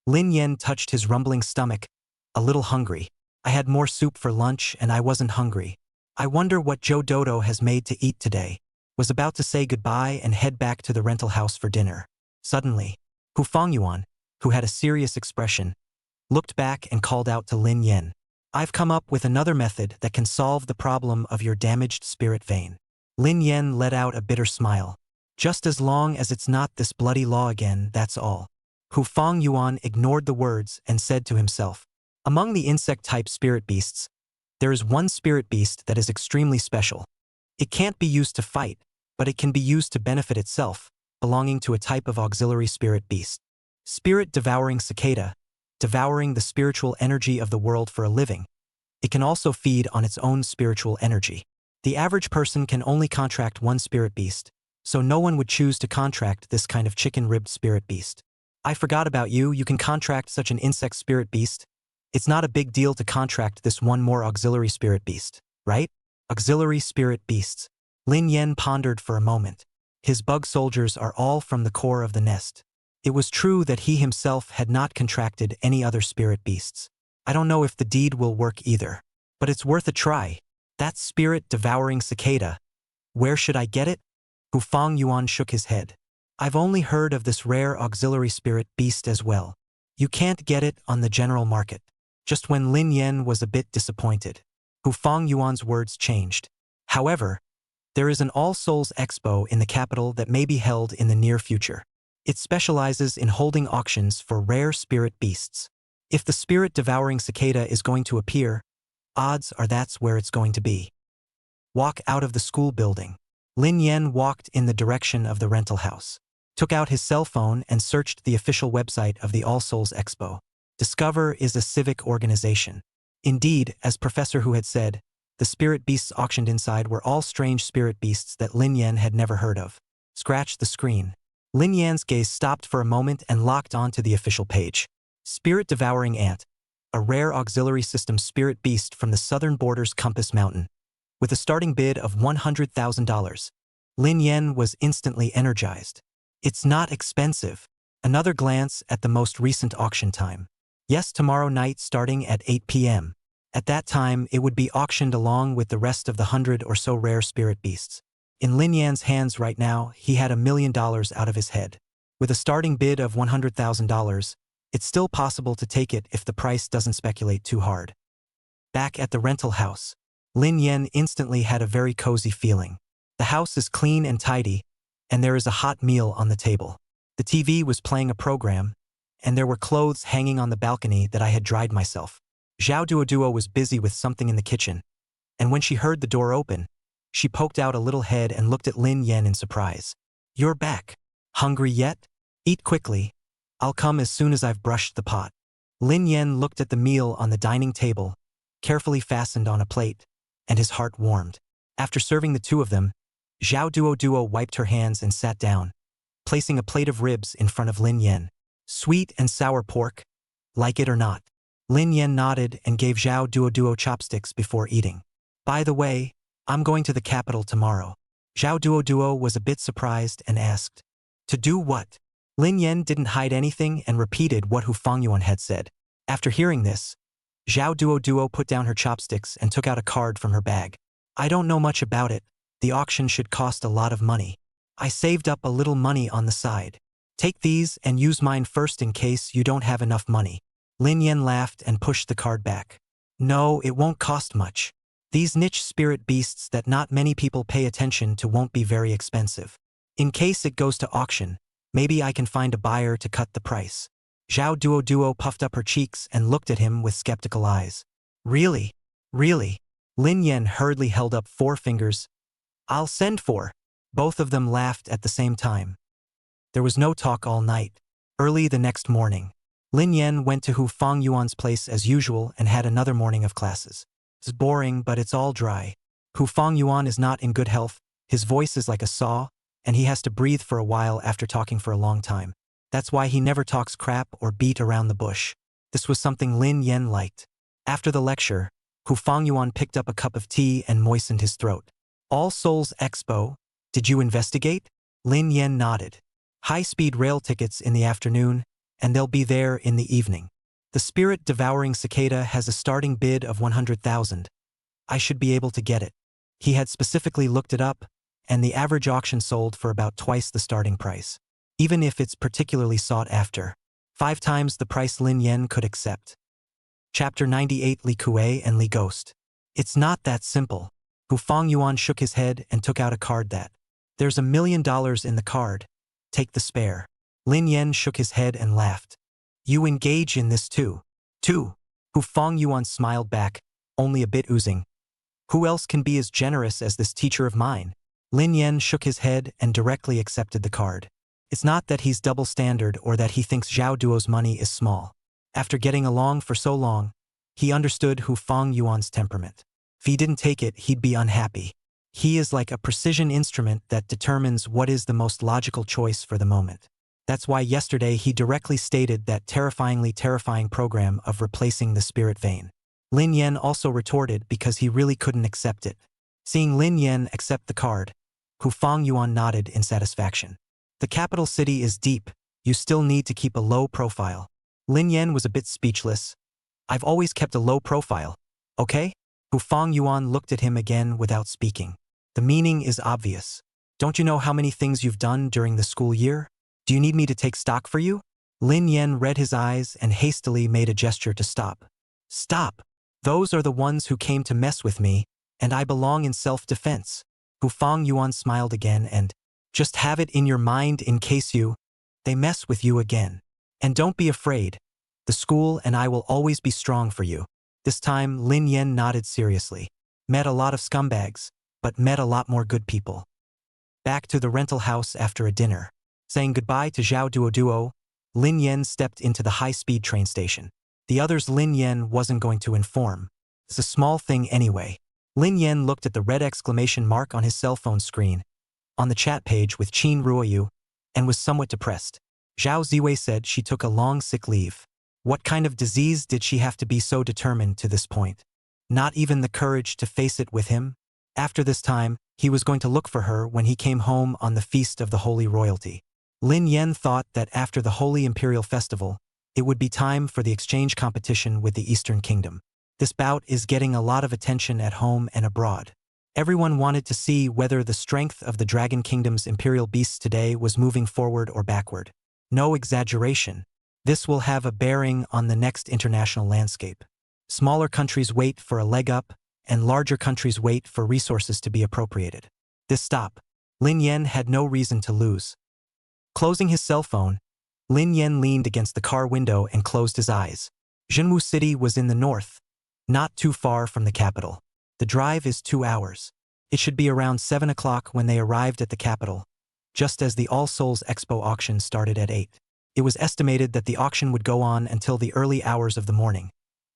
Lin Yen touched his rumbling stomach, a little hungry. I had more soup for lunch and I wasn't hungry. I wonder what Joe Dodo has made to eat today. Was about to say goodbye and head back to the rental house for dinner. Suddenly, Hu Fangyuan, who had a serious expression, looked back and called out to Lin Yen. I've come up with another method that can solve the problem of your damaged spirit vein. Lin Yen let out a bitter smile. Just as long as it's not this bloody law again, that's all. Hu Fangyuan ignored the words and said to himself, among the insect-type spirit beasts, there is one spirit beast that is extremely special. It can't be used to fight, but it can be used to benefit itself, belonging to a type of auxiliary spirit beast. Spirit-devouring cicada, devouring the spiritual energy of the world for a living. It can also feed on its own spiritual energy. The average person can only contract one spirit beast, so no one would choose to contract this kind of chicken-ribbed spirit beast. I forgot about you, you can contract such an insect spirit beast. It's not a big deal to contract this one more auxiliary spirit beast, right? Auxiliary spirit beasts. Lin Yen pondered for a moment. His bug soldiers are all from the core of the nest. It was true that he himself had not contracted any other spirit beasts. I don't know if the deed will work either, but it's worth a try. That spirit-devouring cicada. Where should I get it? Hu Fangyuan shook his head. I've only heard of this rare auxiliary spirit beast as well. You can't get it on the general market. Just when Lin Yen was a bit disappointed, Hu Fangyuan's words changed. However, there is an All Souls Expo in the capital that may be held in the near future. It specializes in holding auctions for rare spirit beasts. If the spirit-devouring cicada is going to appear, odds are that's where it's going to be. Walk out of the school building. Lin Yen walked in the direction of the rental house, took out his cell phone and searched the official website of the All Souls Expo. Discover is a civic organization. Indeed, as Professor Hu had said, the spirit beasts auctioned inside were all strange spirit beasts that Lin Yen had never heard of. Scratch the screen. Lin Yan's gaze stopped for a moment and locked onto the official page. Spirit-devouring ant, a rare auxiliary system spirit beast from the southern borders Compass Mountain. With a starting bid of $100,000, Lin Yen was instantly energized. It's not expensive. Another glance at the most recent auction time. Yes, tomorrow night starting at 8 p.m. At that time, it would be auctioned along with the rest of the 100 or so rare spirit beasts. In Lin Yan's hands right now, he had $1 million out of his head. With a starting bid of $100,000, it's still possible to take it if the price doesn't speculate too hard. Back at the rental house, Lin Yen instantly had a very cozy feeling. The house is clean and tidy, and there is a hot meal on the table. The TV was playing a program, and there were clothes hanging on the balcony that I had dried myself. Zhao Duoduo was busy with something in the kitchen, and when she heard the door open, she poked out a little head and looked at Lin Yen in surprise. "You're back. Hungry yet? Eat quickly. I'll come as soon as I've brushed the pot." Lin Yen looked at the meal on the dining table, carefully fastened on a plate, and his heart warmed. After serving the two of them, Zhao Duoduo wiped her hands and sat down, placing a plate of ribs in front of Lin Yen. "Sweet and sour pork, like it or not?" Lin Yen nodded and gave Zhao Duoduo chopsticks before eating. "By the way, I'm going to the capital tomorrow." Zhao Duoduo was a bit surprised and asked, "To do what?" Lin Yen didn't hide anything and repeated what Hu Fangyuan had said. After hearing this, Zhao Duoduo put down her chopsticks and took out a card from her bag. "I don't know much about it. The auction should cost a lot of money. I saved up a little money on the side. Take these and use mine first in case you don't have enough money." Lin Yen laughed and pushed the card back. "No, it won't cost much. These niche spirit beasts that not many people pay attention to won't be very expensive. In case it goes to auction, maybe I can find a buyer to cut the price." Zhao Duoduo puffed up her cheeks and looked at him with skeptical eyes. "Really? Really?" Lin Yen hurriedly held up 4 fingers. "I'll send for." Both of them laughed at the same time. There was no talk all night. Early the next morning, Lin Yen went to Hu Fangyuan's place as usual and had another morning of classes. "It's boring, but it's all dry. Hu Fangyuan is not in good health, his voice is like a saw, and he has to breathe for a while after talking for a long time. That's why he never talks crap or beat around the bush." This was something Lin Yen liked. After the lecture, Hu Fangyuan picked up a cup of tea and moistened his throat. "All Souls Expo, did you investigate?" Lin Yen nodded. "High-speed rail tickets in the afternoon, and they'll be there in the evening. The spirit-devouring cicada has a starting bid of 100,000. I should be able to get it." He had specifically looked it up, and the average auction sold for about twice the starting price. Even if it's particularly sought after, 5 times the price Lin Yen could accept. Chapter 98 Li Kuei and Li Ghost. "It's not that simple." Hu Fangyuan shook his head and took out a card that. "There's $1 million in the card. Take the spare." Lin Yen shook his head and laughed. "You engage in this too?" "Too." Hu Fangyuan smiled back, only a bit oozing. "Who else can be as generous as this teacher of mine?" Lin Yen shook his head and directly accepted the card. It's not that he's double standard or that he thinks Zhao Duo's money is small. After getting along for so long, he understood Hu Fangyuan's temperament. If he didn't take it, he'd be unhappy. He is like a precision instrument that determines what is the most logical choice for the moment. That's why yesterday he directly stated that terrifyingly terrifying program of replacing the spirit vein. Lin Yen also retorted because he really couldn't accept it. Seeing Lin Yen accept the card, Hu Fangyuan nodded in satisfaction. "The capital city is deep. You still need to keep a low profile." Lin Yen was a bit speechless. "I've always kept a low profile. Okay?" Hu Fangyuan looked at him again without speaking. "The meaning is obvious. Don't you know how many things you've done during the school year? Do you need me to take stock for you?" Lin Yen read his eyes and hastily made a gesture to stop. "Stop! Those are the ones who came to mess with me, and I belong in self-defense." Hu Fangyuan smiled again and, "Just have it in your mind in case they mess with you again. And don't be afraid. The school and I will always be strong for you." This time, Lin Yen nodded seriously. "Met a lot of scumbags, but met a lot more good people." Back to the rental house after a dinner. Saying goodbye to Zhao Duoduo, Lin Yen stepped into the high-speed train station. The others Lin Yen wasn't going to inform. It's a small thing anyway. Lin Yen looked at the red exclamation mark on his cell phone screen, on the chat page with Qin Ruoyu, and was somewhat depressed. Zhao Ziwei said she took a long sick leave. What kind of disease did she have to be so determined to this point? Not even the courage to face it with him? After this time, he was going to look for her when he came home on the Feast of the Holy Royalty. Lin Yen thought that after the Holy Imperial Festival, it would be time for the exchange competition with the Eastern Kingdom. This bout is getting a lot of attention at home and abroad. Everyone wanted to see whether the strength of the Dragon Kingdom's imperial beasts today was moving forward or backward. No exaggeration. This will have a bearing on the next international landscape. Smaller countries wait for a leg up, and larger countries wait for resources to be appropriated. This stop, Lin Yen had no reason to lose. Closing his cell phone, Lin Yen leaned against the car window and closed his eyes. Jinwu City was in the north, not too far from the capital. The drive is 2 hours. It should be around 7 o'clock when they arrived at the capital, just as the All Souls Expo auction started at 8. It was estimated that the auction would go on until the early hours of the morning.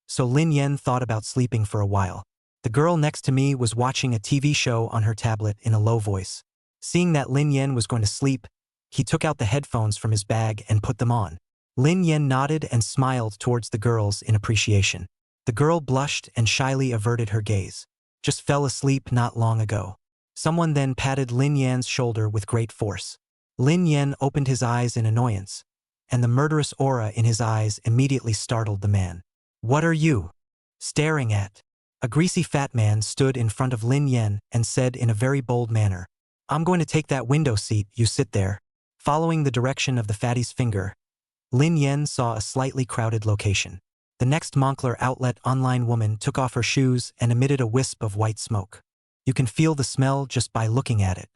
So Lin Yen thought about sleeping for a while. The girl next to me was watching a TV show on her tablet in a low voice. Seeing that Lin Yen was going to sleep, he took out the headphones from his bag and put them on. Lin Yen nodded and smiled towards the girls in appreciation. The girl blushed and shyly averted her gaze. Just fell asleep not long ago. Someone then patted Lin Yan's shoulder with great force. Lin Yen opened his eyes in annoyance, and the murderous aura in his eyes immediately startled the man. "What are you staring at?" A greasy fat man stood in front of Lin Yen and said in a very bold manner, "I'm going to take that window seat, you sit there." Following the direction of the fatty's finger, Lin Yen saw a slightly crowded location. The next Moncler outlet online woman took off her shoes and emitted a wisp of white smoke. You can feel the smell just by looking at it.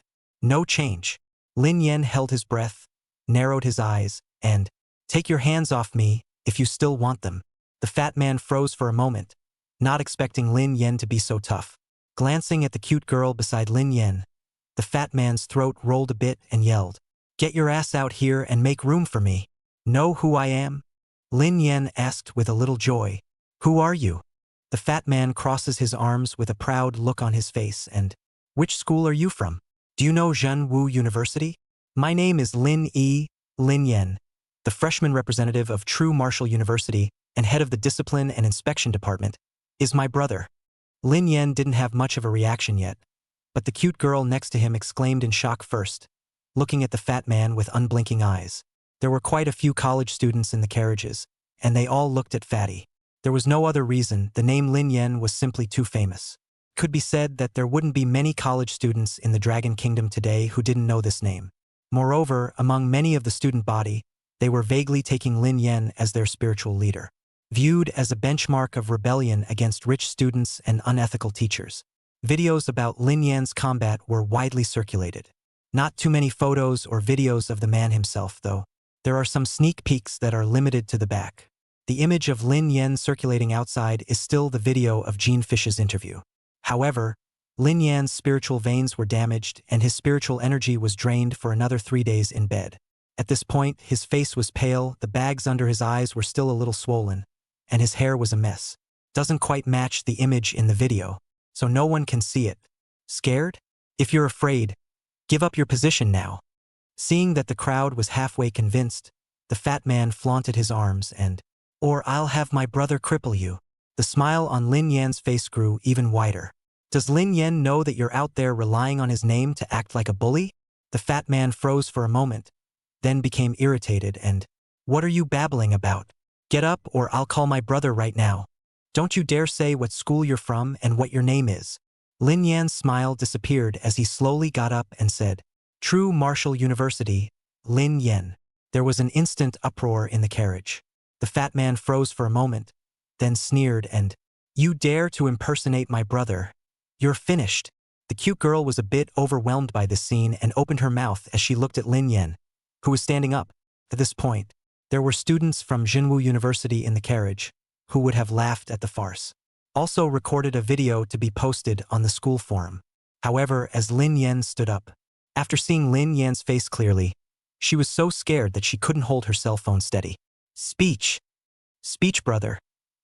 No change. Lin Yen held his breath, narrowed his eyes, and, "Take your hands off me, if you still want them." The fat man froze for a moment, not expecting Lin Yen to be so tough. Glancing at the cute girl beside Lin Yen, the fat man's throat rolled a bit and yelled, "Get your ass out here and make room for me." "Know who I am?" Lin Yen asked with a little joy. "Who are you?" The fat man crosses his arms with a proud look on his face and, "Which school are you from? Do you know Jinwu University?" "My name is Lin Yen, the freshman representative of True Martial University and head of the Discipline and Inspection Department, is my brother." Lin Yen didn't have much of a reaction yet, but the cute girl next to him exclaimed in shock first, looking at the fat man with unblinking eyes. There were quite a few college students in the carriages, and they all looked at Fatty. There was no other reason. The name Lin Yen was simply too famous. Could be said that there wouldn't be many college students in the Dragon Kingdom today who didn't know this name. Moreover, among many of the student body, they were vaguely taking Lin Yen as their spiritual leader, viewed as a benchmark of rebellion against rich students and unethical teachers. Videos about Lin Yan's combat were widely circulated. Not too many photos or videos of the man himself, though. There are some sneak peeks that are limited to the back. The image of Lin Yen circulating outside is still the video of Gene Fish's interview. However, Lin Yan's spiritual veins were damaged and his spiritual energy was drained for another 3 days in bed. At this point, his face was pale, the bags under his eyes were still a little swollen, and his hair was a mess. Doesn't quite match the image in the video, so no one can see it. Scared? If you're afraid, give up your position now. Seeing that the crowd was halfway convinced, the fat man flaunted his arms and, "Or I'll have my brother cripple you." The smile on Lin Yan's face grew even wider. "Does Lin Yen know that you're out there relying on his name to act like a bully?" The fat man froze for a moment, then became irritated and, "What are you babbling about? Get up or I'll call my brother right now. Don't you dare say what school you're from and what your name is." Lin Yan's smile disappeared as he slowly got up and said, "True Martial University, Lin Yen." There was an instant uproar in the carriage. The fat man froze for a moment, then sneered and, "You dare to impersonate my brother? You're finished." The cute girl was a bit overwhelmed by this scene and opened her mouth as she looked at Lin Yen, who was standing up. At this point, there were students from Jinwu University in the carriage, who would have laughed at the farce. Also recorded a video to be posted on the school forum. However, as Lin Yen stood up, after seeing Lin Yan's face clearly, she was so scared that she couldn't hold her cell phone steady. Speech, brother.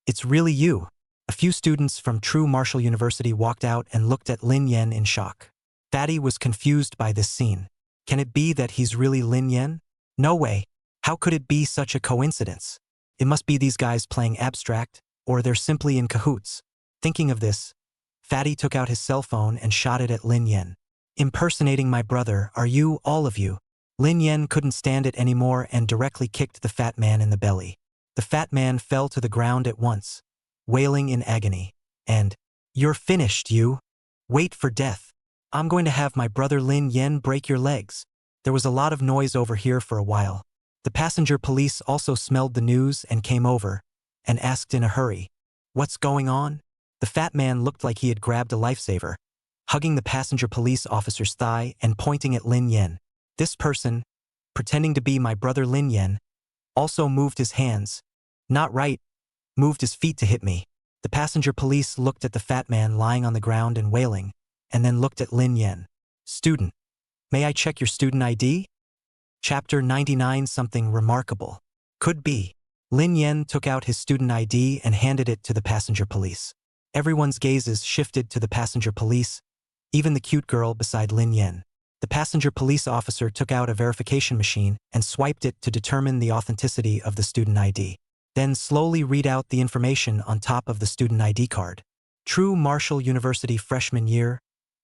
It's really you." A few students from True Martial University walked out and looked at Lin Yen in shock. Fatty was confused by this scene. Can it be that he's really Lin Yen? No way. How could it be such a coincidence? It must be these guys playing abstract, or they're simply in cahoots. Thinking of this, Fatty took out his cell phone and shot it at Lin Yen. "Impersonating my brother, are you, all of you?" Lin Yen couldn't stand it anymore and directly kicked the fat man in the belly. The fat man fell to the ground at once, wailing in agony. And, "You're finished, you. Wait for death. I'm going to have my brother Lin Yen break your legs." There was a lot of noise over here for a while. The passenger police also smelled the news and came over, and asked in a hurry, "What's going on?" The fat man looked like he had grabbed a lifesaver, hugging the passenger police officer's thigh and pointing at Lin Yen. This person, pretending to be my brother Lin Yen, also moved his hands. Not right, moved his feet to hit me. The passenger police looked at the fat man lying on the ground and wailing, and then looked at Lin Yen. Student, may I check your student ID? Chapter 99. Something remarkable. Could be. Lin Yen took out his student ID and handed it to the passenger police. Everyone's gazes shifted to the passenger police, even the cute girl beside Lin Yen. The passenger police officer took out a verification machine and swiped it to determine the authenticity of the student ID. Then slowly read out the information on top of the student ID card. True Marshall University freshman year,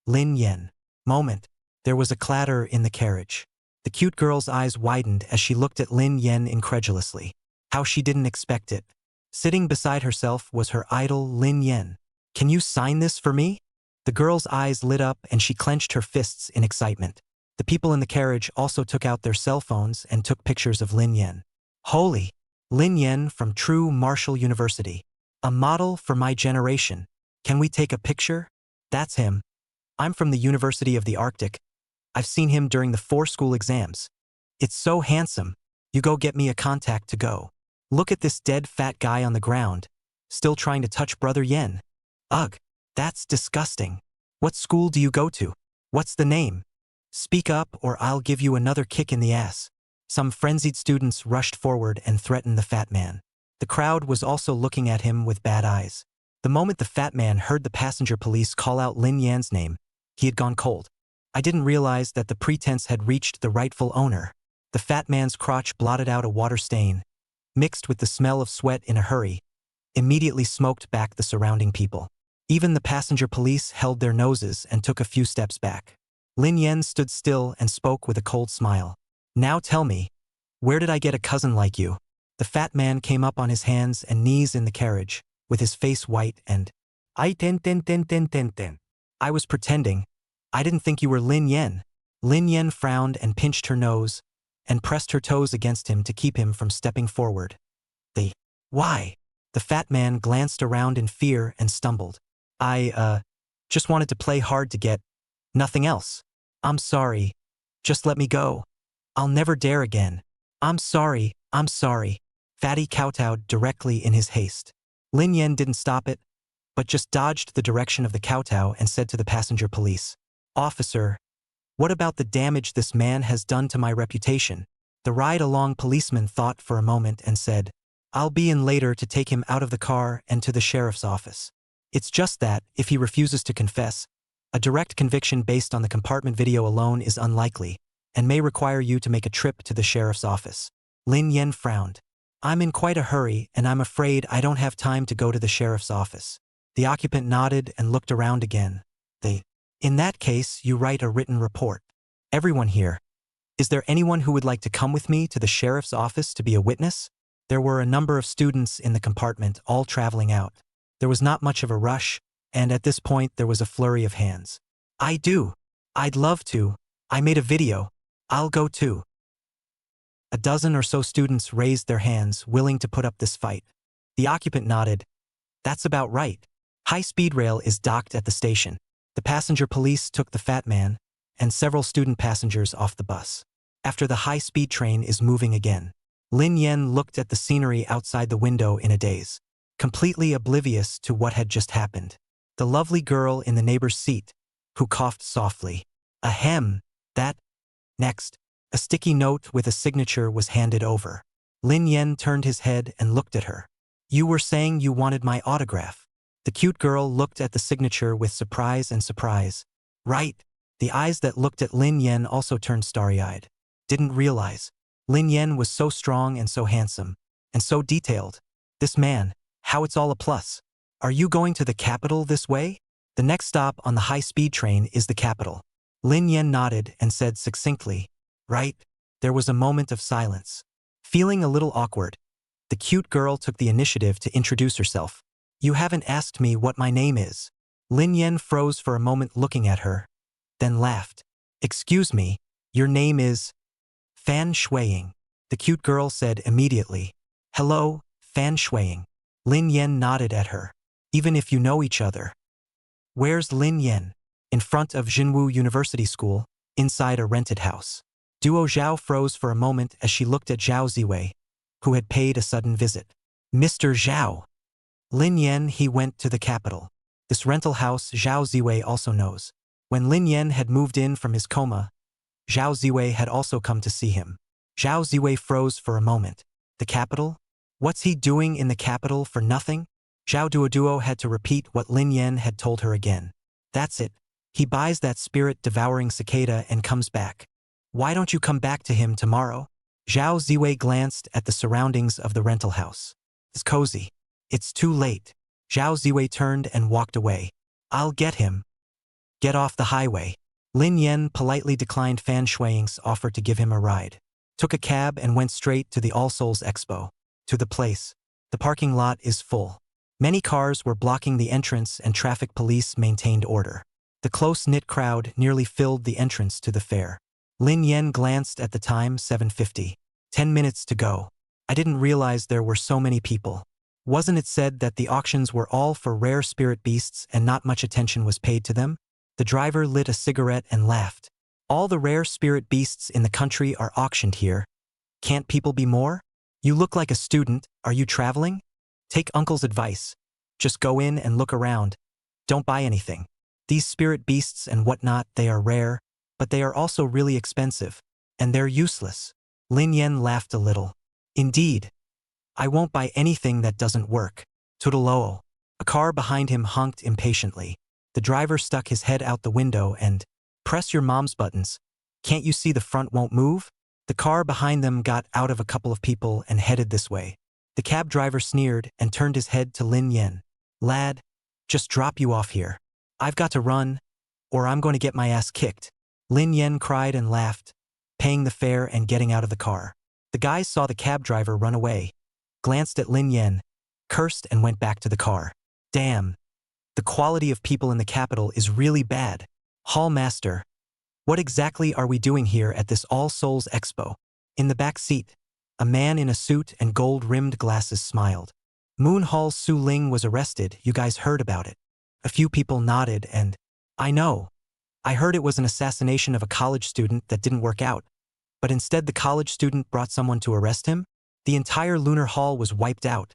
Lin Yen. Moment. There was a clatter in the carriage. The cute girl's eyes widened as she looked at Lin Yen incredulously. How she didn't expect it. Sitting beside herself was her idol Lin Yen. Can you sign this for me? The girl's eyes lit up and she clenched her fists in excitement. The people in the carriage also took out their cell phones and took pictures of Lin Yen. Holy! Lin Yen from True Marshall University. A model for my generation. Can we take a picture? That's him. I'm from the University of the Arctic. I've seen him during the 4 school exams. It's so handsome. You go get me a contact to go. Look at this dead fat guy on the ground, still trying to touch brother Yen. Ugh, that's disgusting. What school do you go to? What's the name? Speak up or I'll give you another kick in the ass. Some frenzied students rushed forward and threatened the fat man. The crowd was also looking at him with bad eyes. The moment the fat man heard the passenger police call out Lin Yan's name, he had gone cold. I didn't realize that the pretense had reached the rightful owner. The fat man's crotch blotted out a water stain, mixed with the smell of sweat in a hurry, immediately smoked back the surrounding people. Even the passenger police held their noses and took a few steps back. Lin Yen stood still and spoke with a cold smile. Now tell me, where did I get a cousin like you? The fat man came up on his hands and knees in the carriage, with his face white and, I was pretending. I didn't think you were Lin Yen. Lin Yen frowned and pinched her nose, and pressed her toes against him to keep him from stepping forward. Why? The fat man glanced around in fear and stumbled. I just wanted to play hard to get, nothing else. I'm sorry. Just let me go. I'll never dare again. I'm sorry. Fatty kowtowed directly in his haste. Lin Yen didn't stop it, but just dodged the direction of the kowtow and said to the passenger police, Officer, what about the damage this man has done to my reputation? The ride-along policeman thought for a moment and said, I'll be in later to take him out of the car and to the sheriff's office. It's just that, if he refuses to confess, a direct conviction based on the compartment video alone is unlikely, and may require you to make a trip to the sheriff's office. Lin Yen frowned. I'm in quite a hurry, and I'm afraid I don't have time to go to the sheriff's office. The occupant nodded and looked around again. In that case, you write a written report. Everyone here. Is there anyone who would like to come with me to the sheriff's office to be a witness? There were a number of students in the compartment, all traveling out. There was not much of a rush, and at this point there was a flurry of hands. I do. I'd love to. I made a video. I'll go too. A dozen or so students raised their hands, willing to put up this fight. The occupant nodded. That's about right. High-speed rail is docked at the station. The passenger police took the fat man and several student passengers off the bus. After the high-speed train is moving again. Lin Yen looked at the scenery outside the window in a daze, completely oblivious to what had just happened. The lovely girl in the neighbor's seat, who coughed softly. Ahem, that. Next, a sticky note with a signature was handed over. Lin Yen turned his head and looked at her. You were saying you wanted my autograph. The cute girl looked at the signature with surprise and surprise. Right. The eyes that looked at Lin Yen also turned starry-eyed. Didn't realize. Lin Yen was so strong and so handsome, and so detailed. This man, how it's all a plus. Are you going to the capital this way? The next stop on the high-speed train is the capital. Lin Yen nodded and said succinctly, Right. There was a moment of silence. Feeling a little awkward, the cute girl took the initiative to introduce herself. You haven't asked me what my name is. Lin Yen froze for a moment looking at her, then laughed. Excuse me, your name is Fan Shuiying. The cute girl said immediately. Hello, Fan Shuiying. Lin Yen nodded at her. even if you know each other. Where's Lin Yen? In front of Jinwu University School, inside a rented house. Duo Zhao froze for a moment as she looked at Zhao Ziwei, who had paid a sudden visit. Mr. Zhao. Lin Yen, he went to the capital. This rental house Zhao Ziwei also knows. When Lin Yen had moved in from his coma, Zhao Ziwei had also come to see him. Zhao Ziwei froze for a moment. The capital? What's he doing in the capital for nothing? Zhao Duo had to repeat what Lin Yen had told her again. That's it. He buys that spirit-devouring cicada and comes back. Why don't you come back to him tomorrow? Zhao Ziwei glanced at the surroundings of the rental house. It's cozy. It's too late. Zhao Ziwei turned and walked away. I'll get him. Get off the highway. Lin Yen politely declined Fan Shuiying's offer to give him a ride. Took a cab and went straight to the All Souls Expo. To the place. The parking lot is full. Many cars were blocking the entrance and traffic police maintained order. The close-knit crowd nearly filled the entrance to the fair. Lin Yen glanced at the time, 7:50. 10 minutes to go. I didn't realize there were so many people. Wasn't it said that the auctions were all for rare spirit beasts and not much attention was paid to them? The driver lit a cigarette and laughed. All the rare spirit beasts in the country are auctioned here. Can't people be more? You look like a student, are you traveling? Take Uncle's advice. Just go in and look around. Don't buy anything. These spirit beasts and whatnot, they are rare, but they are also really expensive. And they're useless. Lin Yen laughed a little. Indeed. I won't buy anything that doesn't work. Tudaloo. A car behind him honked impatiently. The driver stuck his head out the window and, press your mom's buttons. Can't you see the front won't move? The car behind them got out of a couple of people and headed this way. The cab driver sneered and turned his head to Lin Yen. Lad, just drop you off here. I've got to run, or I'm going to get my ass kicked. Lin Yen cried and laughed, paying the fare and getting out of the car. The guys saw the cab driver run away, glanced at Lin Yen, cursed and went back to the car. Damn. The quality of people in the capital is really bad. Hall Master. What exactly are we doing here at this All Souls Expo? In the back seat, a man in a suit and gold-rimmed glasses smiled. Moon Hall Su Ling was arrested, you guys heard about it. A few people nodded and, I know. I heard it was an assassination of a college student that didn't work out. But instead the college student brought someone to arrest him? The entire Lunar Hall was wiped out.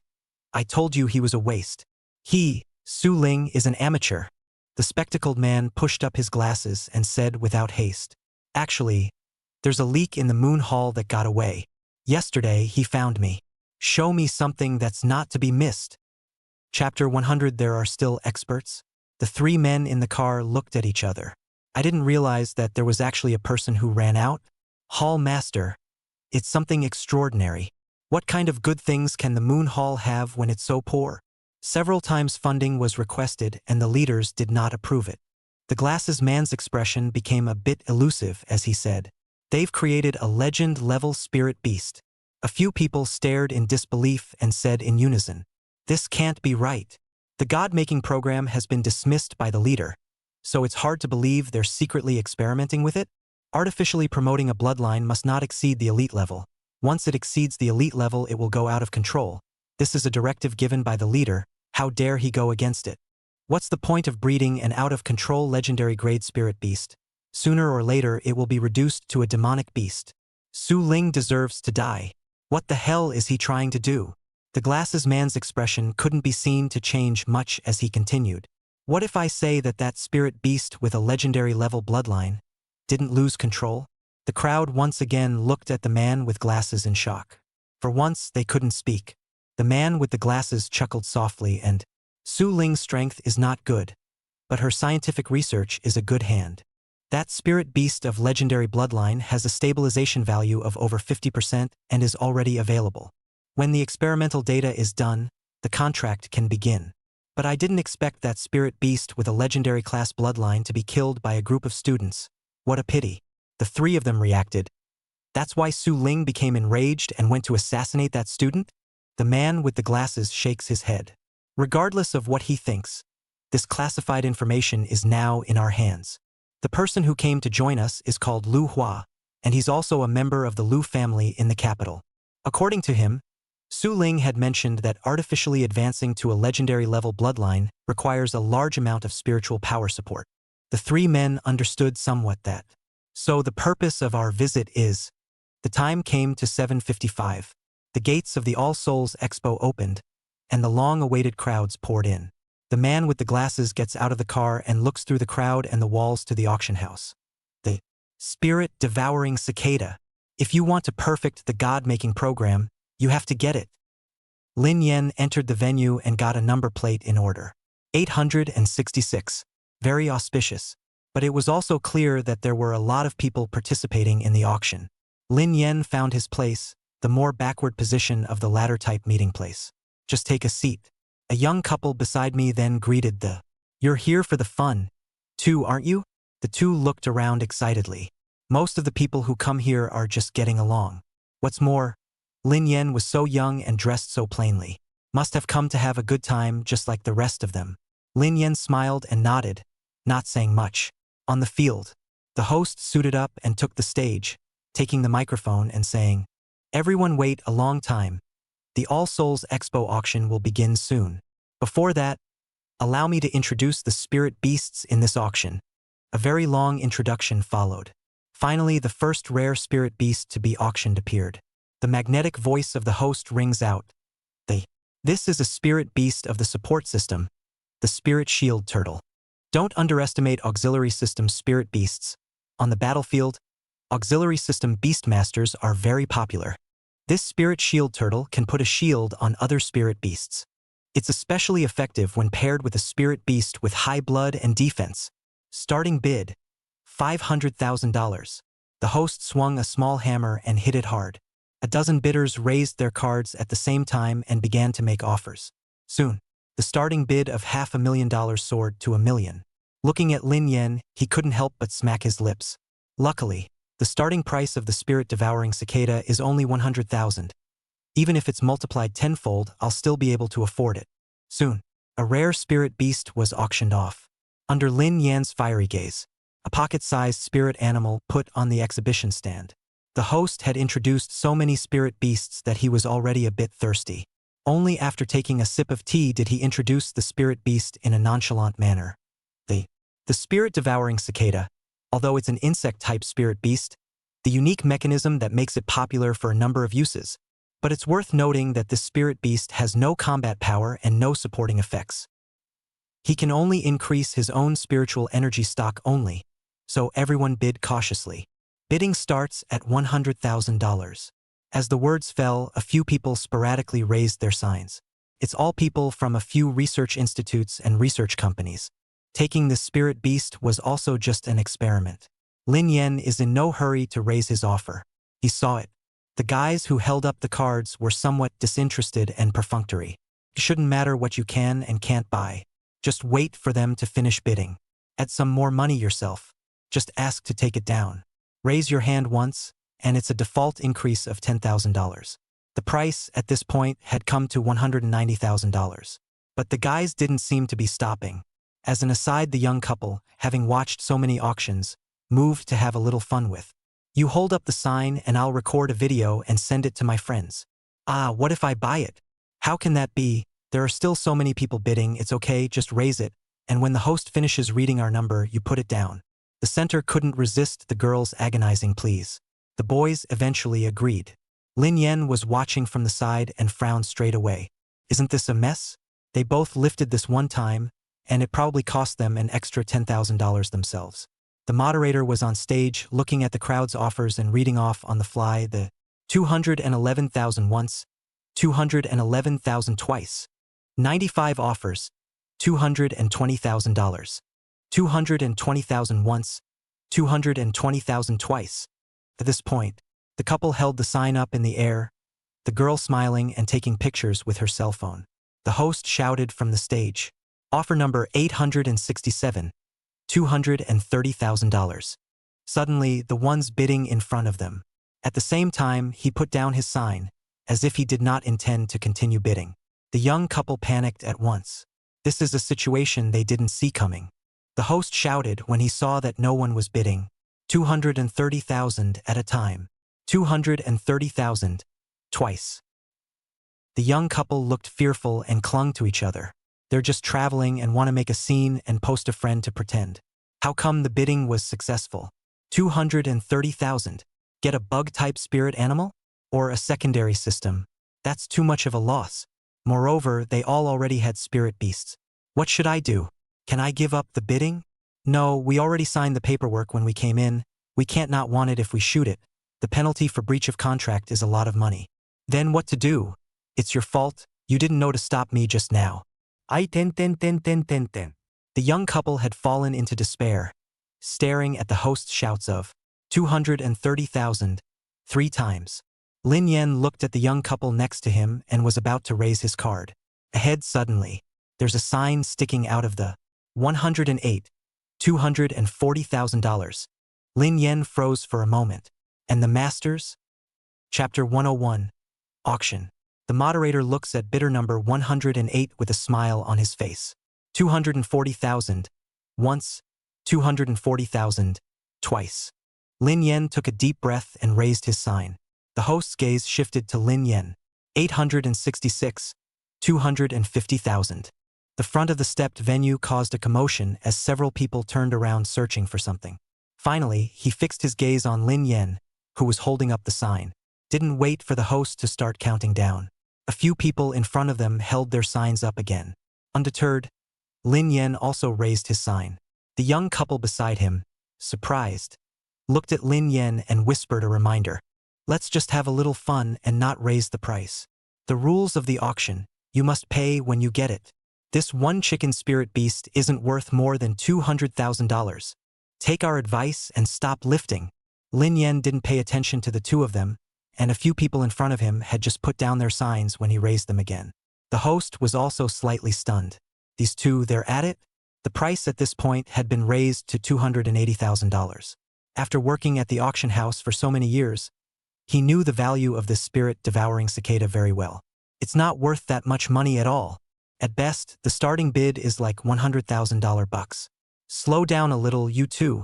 I told you he was a waste. He, Su Ling, is an amateur. The spectacled man pushed up his glasses and said without haste. Actually, there's a leak in the Moon Hall that got away. Yesterday he found me. Show me something that's not to be missed. Chapter 100. There are still experts. The three men in the car looked at each other. I didn't realize that there was actually a person who ran out. Hall Master. It's something extraordinary. What kind of good things can the Moon Hall have when it's so poor? Several times funding was requested and the leaders did not approve it. The glasses man's expression became a bit elusive as he said, they've created a legend-level spirit beast. A few people stared in disbelief and said in unison, this can't be right. The God-making program has been dismissed by the leader, so it's hard to believe they're secretly experimenting with it? Artificially promoting a bloodline must not exceed the elite level. Once it exceeds the elite level, it will go out of control. This is a directive given by the leader. How dare he go against it? What's the point of breeding an out-of-control legendary grade spirit beast? Sooner or later it will be reduced to a demonic beast. Su Ling deserves to die. What the hell is he trying to do? The glasses man's expression couldn't be seen to change much as he continued. What if I say that that spirit beast with a legendary level bloodline didn't lose control? The crowd once again looked at the man with glasses in shock. For once they couldn't speak. The man with the glasses chuckled softly and, Su Ling's strength is not good, but her scientific research is a good hand. That spirit beast of legendary bloodline has a stabilization value of over 50% and is already available. When the experimental data is done, the contract can begin. But I didn't expect that spirit beast with a legendary class bloodline to be killed by a group of students. What a pity. The three of them reacted. That's why Su Ling became enraged and went to assassinate that student? The man with the glasses shakes his head. Regardless of what he thinks, this classified information is now in our hands. The person who came to join us is called Lu Hua, and he's also a member of the Lu family in the capital. According to him, Su Ling had mentioned that artificially advancing to a legendary level bloodline requires a large amount of spiritual power support. The three men understood somewhat that. So the purpose of our visit is. The time came to 7:55. The gates of the All Souls Expo opened, and the long-awaited crowds poured in. The man with the glasses gets out of the car and looks through the crowd and the walls to the auction house. The spirit-devouring cicada. If you want to perfect the god-making program, you have to get it. Lin Yen entered the venue and got a number plate in order. 866. Very auspicious. But it was also clear that there were a lot of people participating in the auction. Lin Yen found his place, the more backward position of the ladder type meeting place. Just take a seat. A young couple beside me then greeted the. You're here for the fun, too, aren't you? The two looked around excitedly. Most of the people who come here are just getting along. What's more, Lin Yen was so young and dressed so plainly. Must have come to have a good time just like the rest of them. Lin Yen smiled and nodded, not saying much. On the field, the host suited up and took the stage, taking the microphone and saying, "Everyone wait a long time. The All Souls Expo auction will begin soon. Before that, allow me to introduce the spirit beasts in this auction." A very long introduction followed. Finally, the first rare spirit beast to be auctioned appeared. The magnetic voice of the host rings out. This is a spirit beast of the support system, the spirit shield turtle. Don't underestimate auxiliary system spirit beasts. On the battlefield, auxiliary system beastmasters are very popular. This spirit shield turtle can put a shield on other spirit beasts. It's especially effective when paired with a spirit beast with high blood and defense. Starting bid, $500,000. The host swung a small hammer and hit it hard. A dozen bidders raised their cards at the same time and began to make offers. Soon, the starting bid of $500,000 soared to $1 million. Looking at Lin Yen, he couldn't help but smack his lips. Luckily, the starting price of the spirit-devouring cicada is only $100,000. Even if it's multiplied tenfold, I'll still be able to afford it. Soon, a rare spirit beast was auctioned off. Under Lin Yan's fiery gaze, a pocket-sized spirit animal put on the exhibition stand. The host had introduced so many spirit beasts that he was already a bit thirsty. Only after taking a sip of tea did he introduce the spirit beast in a nonchalant manner. The spirit-devouring cicada, although it's an insect-type spirit beast, the unique mechanism that makes it popular for a number of uses. But it's worth noting that this spirit beast has no combat power and no supporting effects. He can only increase his own spiritual energy stock only, so everyone bid cautiously. Bidding starts at $100,000. As the words fell, a few people sporadically raised their signs. It's all people from a few research institutes and research companies. Taking this spirit beast was also just an experiment. Lin Yen is in no hurry to raise his offer. He saw it. The guys who held up the cards were somewhat disinterested and perfunctory. It shouldn't matter what you can and can't buy. Just wait for them to finish bidding. Add some more money yourself. Just ask to take it down. Raise your hand once, and it's a default increase of $10,000. The price, at this point, had come to $190,000. But the guys didn't seem to be stopping. As an aside, the young couple, having watched so many auctions, moved to have a little fun with. You hold up the sign and I'll record a video and send it to my friends. Ah, what if I buy it? How can that be? There are still so many people bidding, it's okay, just raise it, and when the host finishes reading our number, you put it down. The center couldn't resist the girls' agonizing pleas. The boys eventually agreed. Lin Yen was watching from the side and frowned straight away. Isn't this a mess? They both lifted this one time, and it probably cost them an extra $10,000 themselves. The moderator was on stage looking at the crowd's offers and reading off on the fly the 211,000 once, 211,000 twice, 95 offers, $220,000, 220,000 once, 220,000 twice. At this point, the couple held the sign up in the air, the girl smiling and taking pictures with her cell phone. The host shouted from the stage, "Offer number 867, $230,000. Suddenly, the ones bidding in front of them. At the same time, he put down his sign, as if he did not intend to continue bidding. The young couple panicked at once. This is a situation they didn't see coming. The host shouted when he saw that no one was bidding, 230,000 at a time, 230,000, twice. The young couple looked fearful and clung to each other. They're just traveling and want to make a scene and post a friend to pretend. How come the bidding was successful? 230,000. Get a bug-type spirit animal? Or a secondary system? That's too much of a loss. Moreover, they all already had spirit beasts. What should I do? Can I give up the bidding? No, we already signed the paperwork when we came in. We can't not want it if we shoot it. The penalty for breach of contract is a lot of money. Then what to do? It's your fault. You didn't know to stop me just now. The young couple had fallen into despair, staring at the host's shouts of 230,000 3 times. Lin Yen looked at the young couple next to him and was about to raise his card. Ahead suddenly, there's a sign sticking out of the 108, $240,000. Lin Yen froze for a moment. And the masters? Chapter 101. Auction. The moderator looks at bidder number 108 with a smile on his face. 240,000. Once. 240,000. Twice. Lin Yen took a deep breath and raised his sign. The host's gaze shifted to Lin Yen. 866. 250,000. The front of the stepped venue caused a commotion as several people turned around searching for something. Finally, he fixed his gaze on Lin Yen, who was holding up the sign. Didn't wait for the host to start counting down. A few people in front of them held their signs up again. Undeterred, Lin Yen also raised his sign. The young couple beside him, surprised, looked at Lin Yen and whispered a reminder. Let's just have a little fun and not raise the price. The rules of the auction, you must pay when you get it. This one chicken spirit beast isn't worth more than $200,000. Take our advice and stop lifting. Lin Yen didn't pay attention to the two of them, and a few people in front of him had just put down their signs when he raised them again. The host was also slightly stunned. These two, they're at it? The price at this point had been raised to $280,000. After working at the auction house for so many years, he knew the value of this spirit-devouring cicada very well. It's not worth that much money at all. At best, the starting bid is like $100,000 bucks. Slow down a little, you two.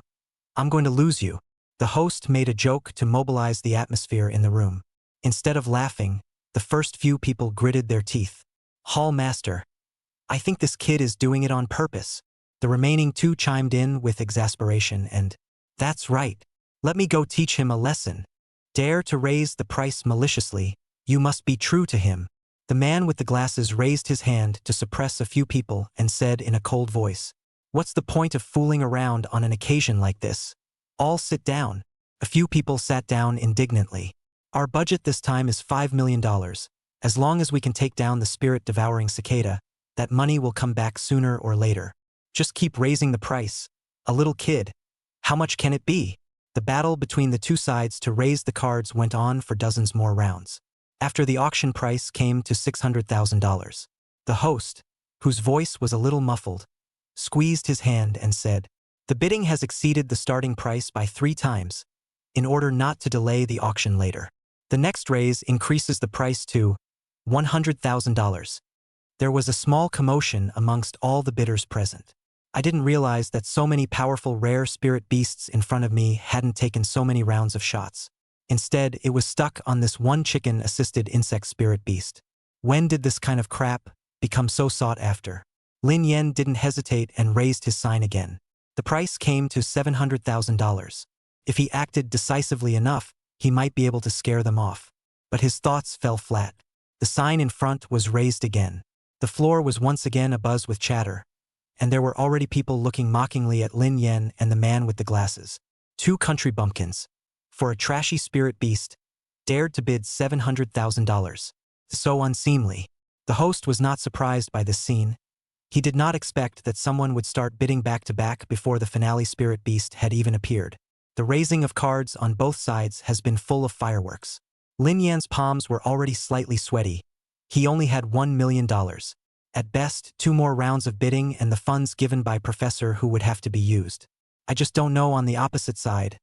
I'm going to lose you. The host made a joke to mobilize the atmosphere in the room. Instead of laughing, the first few people gritted their teeth. Hall master. I think this kid is doing it on purpose. The remaining two chimed in with exasperation and, that's right. Let me go teach him a lesson. Dare to raise the price maliciously, you must be true to him. The man with the glasses raised his hand to suppress a few people and said in a cold voice, what's the point of fooling around on an occasion like this? All sit down. A few people sat down indignantly. Our budget this time is $5 million. As long as we can take down the spirit-devouring cicada, that money will come back sooner or later. Just keep raising the price. A little kid. How much can it be? The battle between the two sides to raise the cards went on for dozens more rounds. After the auction price came to $600,000. The host, whose voice was a little muffled, squeezed his hand and said, the bidding has exceeded the starting price by 3 times, in order not to delay the auction later. The next raise increases the price to $100,000. There was a small commotion amongst all the bidders present. I didn't realize that so many powerful rare spirit beasts in front of me hadn't taken so many rounds of shots. Instead, it was stuck on this one chicken-assisted insect spirit beast. When did this kind of crap become so sought after? Lin Yen didn't hesitate and raised his sign again. The price came to $700,000. If he acted decisively enough, he might be able to scare them off. But his thoughts fell flat. The sign in front was raised again. The floor was once again abuzz with chatter, and there were already people looking mockingly at Lin Yen and the man with the glasses. 2 country bumpkins, for a trashy spirit beast, dared to bid $700,000. So unseemly. The host was not surprised by this scene. He did not expect that someone would start bidding back-to-back before the finale spirit beast had even appeared. The raising of cards on both sides has been full of fireworks. Lin Yan's palms were already slightly sweaty. He only had $1 million. At best, 2 more rounds of bidding and the funds given by Professor who would have to be used. I just don't know on the opposite side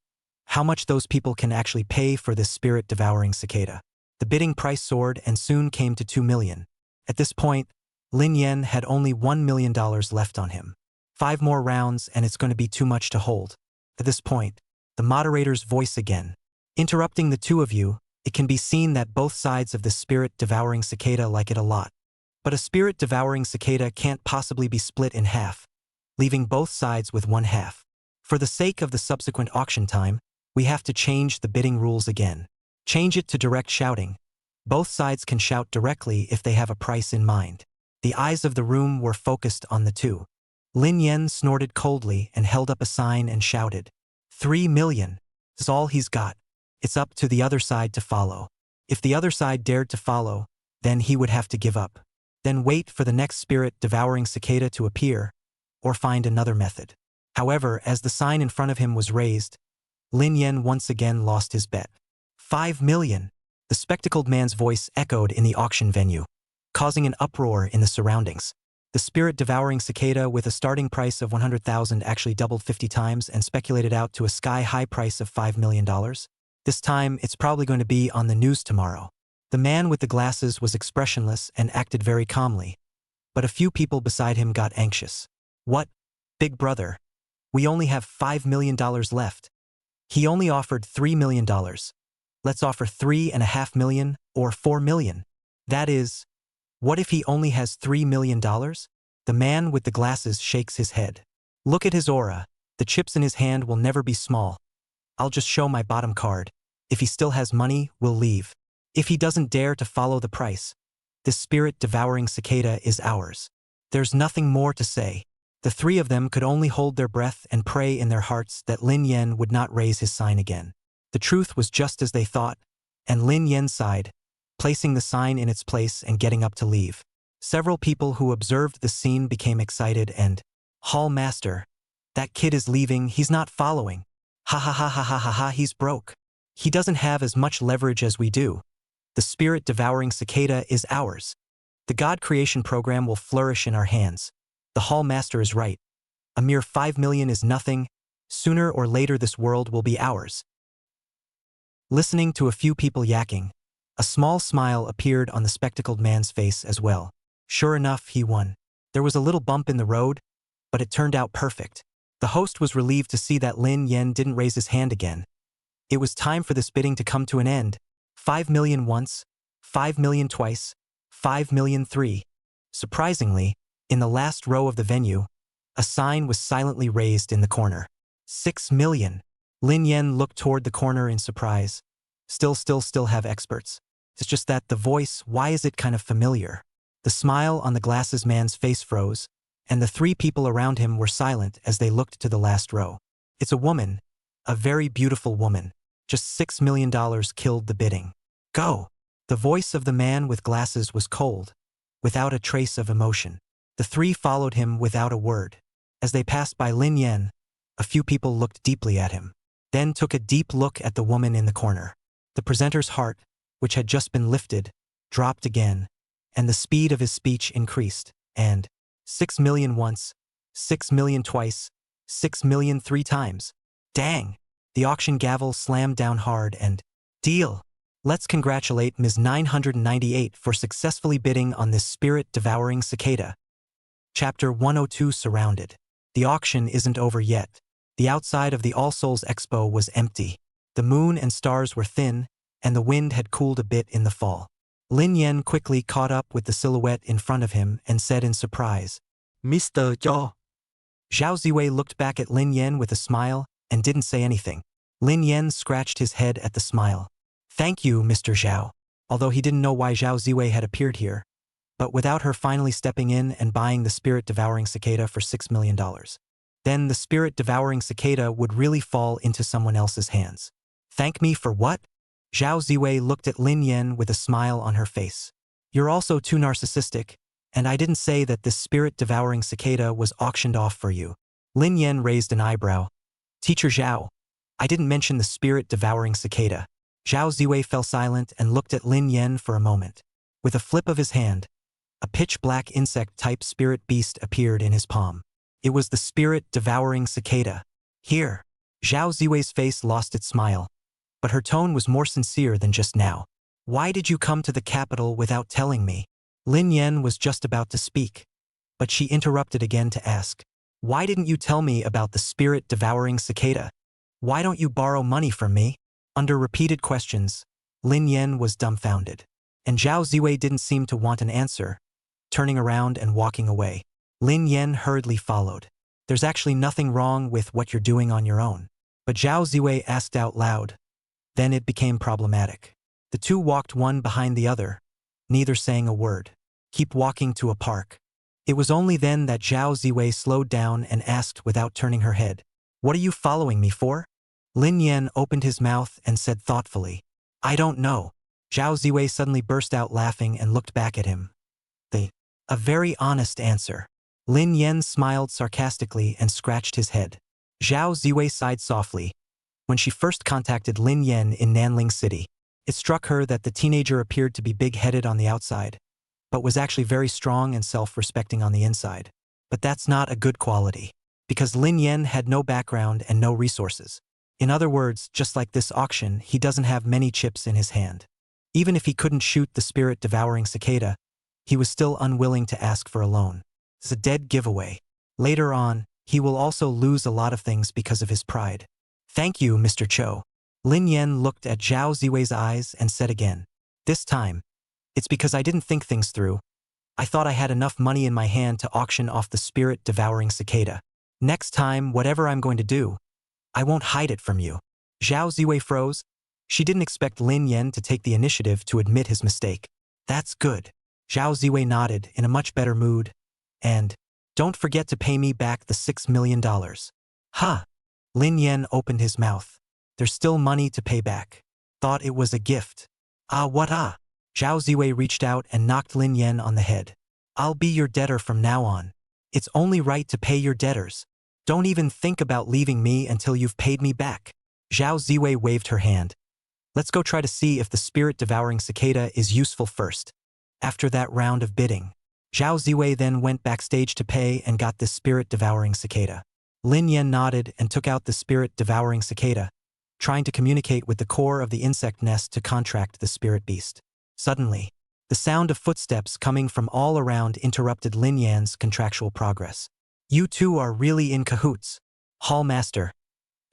how much those people can actually pay for this spirit-devouring cicada. The bidding price soared and soon came to $2 million. At this point, Lin Yen had only $1 million left on him. 5 more rounds and it's going to be too much to hold. At this point, the moderator's voice again. Interrupting the two of you, It can be seen that both sides of the spirit-devouring cicada like it a lot. But a spirit-devouring cicada can't possibly be split in half, leaving both sides with one half. For the sake of the subsequent auction time, we have to change the bidding rules again. Change it to direct shouting. Both sides can shout directly if they have a price in mind. The eyes of the room were focused on the two. Lin Yen snorted coldly and held up a sign and shouted, 3 million. That's all he's got. It's up to the other side to follow. If the other side dared to follow, then he would have to give up. Then wait for the next spirit-devouring cicada to appear, or find another method. However, as the sign in front of him was raised, Lin Yen once again lost his bet. 5 million. The spectacled man's voice echoed in the auction venue, causing an uproar in the surroundings. The spirit-devouring cicada with a starting price of 100,000 actually doubled 50 times and speculated out to a sky-high price of $5 million. This time, it's probably going to be on the news tomorrow. The man with the glasses was expressionless and acted very calmly, but a few people beside him got anxious. What? Big brother. We only have $5 million left. He only offered $3 million. Let's offer $3.5 million or $4 million. That is, what if he only has $3 million? The man with the glasses shakes his head. Look at his aura. The chips in his hand will never be small. I'll just show my bottom card. If he still has money, we'll leave. If he doesn't dare to follow the price, this spirit-devouring cicada is ours. There's nothing more to say. The three of them could only hold their breath and pray in their hearts that Lin Yen would not raise his sign again. The truth was just as they thought, and Lin Yen sighed, placing the sign in its place and getting up to leave. Several people who observed the scene became excited and, Hall Master, that kid is leaving, he's not following. Ha ha ha ha ha ha ha, he's broke. He doesn't have as much leverage as we do. The spirit-devouring cicada is ours. The God creation program will flourish in our hands. The Hall Master is right. A mere 5 million is nothing. Sooner or later this world will be ours. Listening to a few people yakking, a small smile appeared on the spectacled man's face as well. Sure enough, he won. There was a little bump in the road, but it turned out perfect. The host was relieved to see that Lin Yen didn't raise his hand again. It was time for this bidding to come to an end. 5 million once, 5 million twice, 5 million three. Surprisingly, in the last row of the venue, a sign was silently raised in the corner. 6 million. Lin Yen looked toward the corner in surprise. Still have experts. It's just that the voice, why is it kind of familiar? The smile on the glasses man's face froze, and the three people around him were silent as they looked to the last row. It's a woman, a very beautiful woman. Just $6 million killed the bidding. Go! The voice of the man with glasses was cold, without a trace of emotion. The three followed him without a word. As they passed by Lin Yen, a few people looked deeply at him, then took a deep look at the woman in the corner. The presenter's heart, which had just been lifted, dropped again, and the speed of his speech increased, and 6 million once, 6 million twice, 6 million three times. Dang! The auction gavel slammed down hard and, deal! Let's congratulate Ms. 998 for successfully bidding on this spirit-devouring cicada. Chapter 102 Surrounded. The auction isn't over yet. The outside of the All Souls Expo was empty. The moon and stars were thin, and the wind had cooled a bit in the fall. Lin Yen quickly caught up with the silhouette in front of him and said in surprise, Mr. Zhao. Zhao Ziwei looked back at Lin Yen with a smile and didn't say anything. Lin Yen scratched his head at the smile. Thank you, Mr. Zhao. Although he didn't know why Zhao Ziwei had appeared here, but without her finally stepping in and buying the spirit-devouring cicada for $6 million. Then the spirit-devouring cicada would really fall into someone else's hands. Thank me for what? Zhao Ziwei looked at Lin Yen with a smile on her face. You're also too narcissistic, and I didn't say that this spirit-devouring cicada was auctioned off for you. Lin Yen raised an eyebrow. Teacher Zhao, I didn't mention the spirit-devouring cicada. Zhao Ziwei fell silent and looked at Lin Yen for a moment. With a flip of his hand, a pitch-black insect-type spirit beast appeared in his palm. It was the spirit-devouring cicada. Here. Zhao Ziwei's face lost its smile, but her tone was more sincere than just now. Why did you come to the capital without telling me? Lin Yen was just about to speak, but she interrupted again to ask, why didn't you tell me about the spirit-devouring cicada? Why don't you borrow money from me? Under repeated questions, Lin Yen was dumbfounded. And Zhao Ziwei didn't seem to want an answer, turning around and walking away. Lin Yen hurriedly followed. There's actually nothing wrong with what you're doing on your own. But Zhao Ziwei asked out loud. Then it became problematic. The two walked one behind the other, neither saying a word. Keep walking to a park. It was only then that Zhao Ziwei slowed down and asked without turning her head. What are you following me for? Lin Yen opened his mouth and said thoughtfully. I don't know. Zhao Ziwei suddenly burst out laughing and looked back at him. A very honest answer. Lin Yen smiled sarcastically and scratched his head. Zhao Ziwei sighed softly. When she first contacted Lin Yen in Nanling City, it struck her that the teenager appeared to be big-headed on the outside, but was actually very strong and self-respecting on the inside. But that's not a good quality, because Lin Yen had no background and no resources. In other words, just like this auction, he doesn't have many chips in his hand. Even if he couldn't shoot the spirit-devouring cicada, he was still unwilling to ask for a loan. It's a dead giveaway. Later on, he will also lose a lot of things because of his pride. Thank you, Mr. Cho. Lin Yen looked at Zhao Ziwei's eyes and said again. This time, it's because I didn't think things through. I thought I had enough money in my hand to auction off the spirit-devouring cicada. Next time, whatever I'm going to do, I won't hide it from you. Zhao Ziwei froze. She didn't expect Lin Yen to take the initiative to admit his mistake. That's good. Zhao Ziwei nodded in a much better mood. And, don't forget to pay me back the $6 million. Huh. Lin Yen opened his mouth. There's still money to pay back. Thought it was a gift. What? Zhao Ziwei reached out and knocked Lin Yen on the head. I'll be your debtor from now on. It's only right to pay your debtors. Don't even think about leaving me until you've paid me back. Zhao Ziwei waved her hand. Let's go try to see if the spirit-devouring cicada is useful first. After that round of bidding, Zhao Ziwei then went backstage to pay and got the spirit-devouring cicada. Lin Yen nodded and took out the spirit-devouring cicada, trying to communicate with the core of the insect nest to contract the spirit beast. Suddenly, the sound of footsteps coming from all around interrupted Lin Yan's contractual progress. You two are really in cahoots. Hall Master.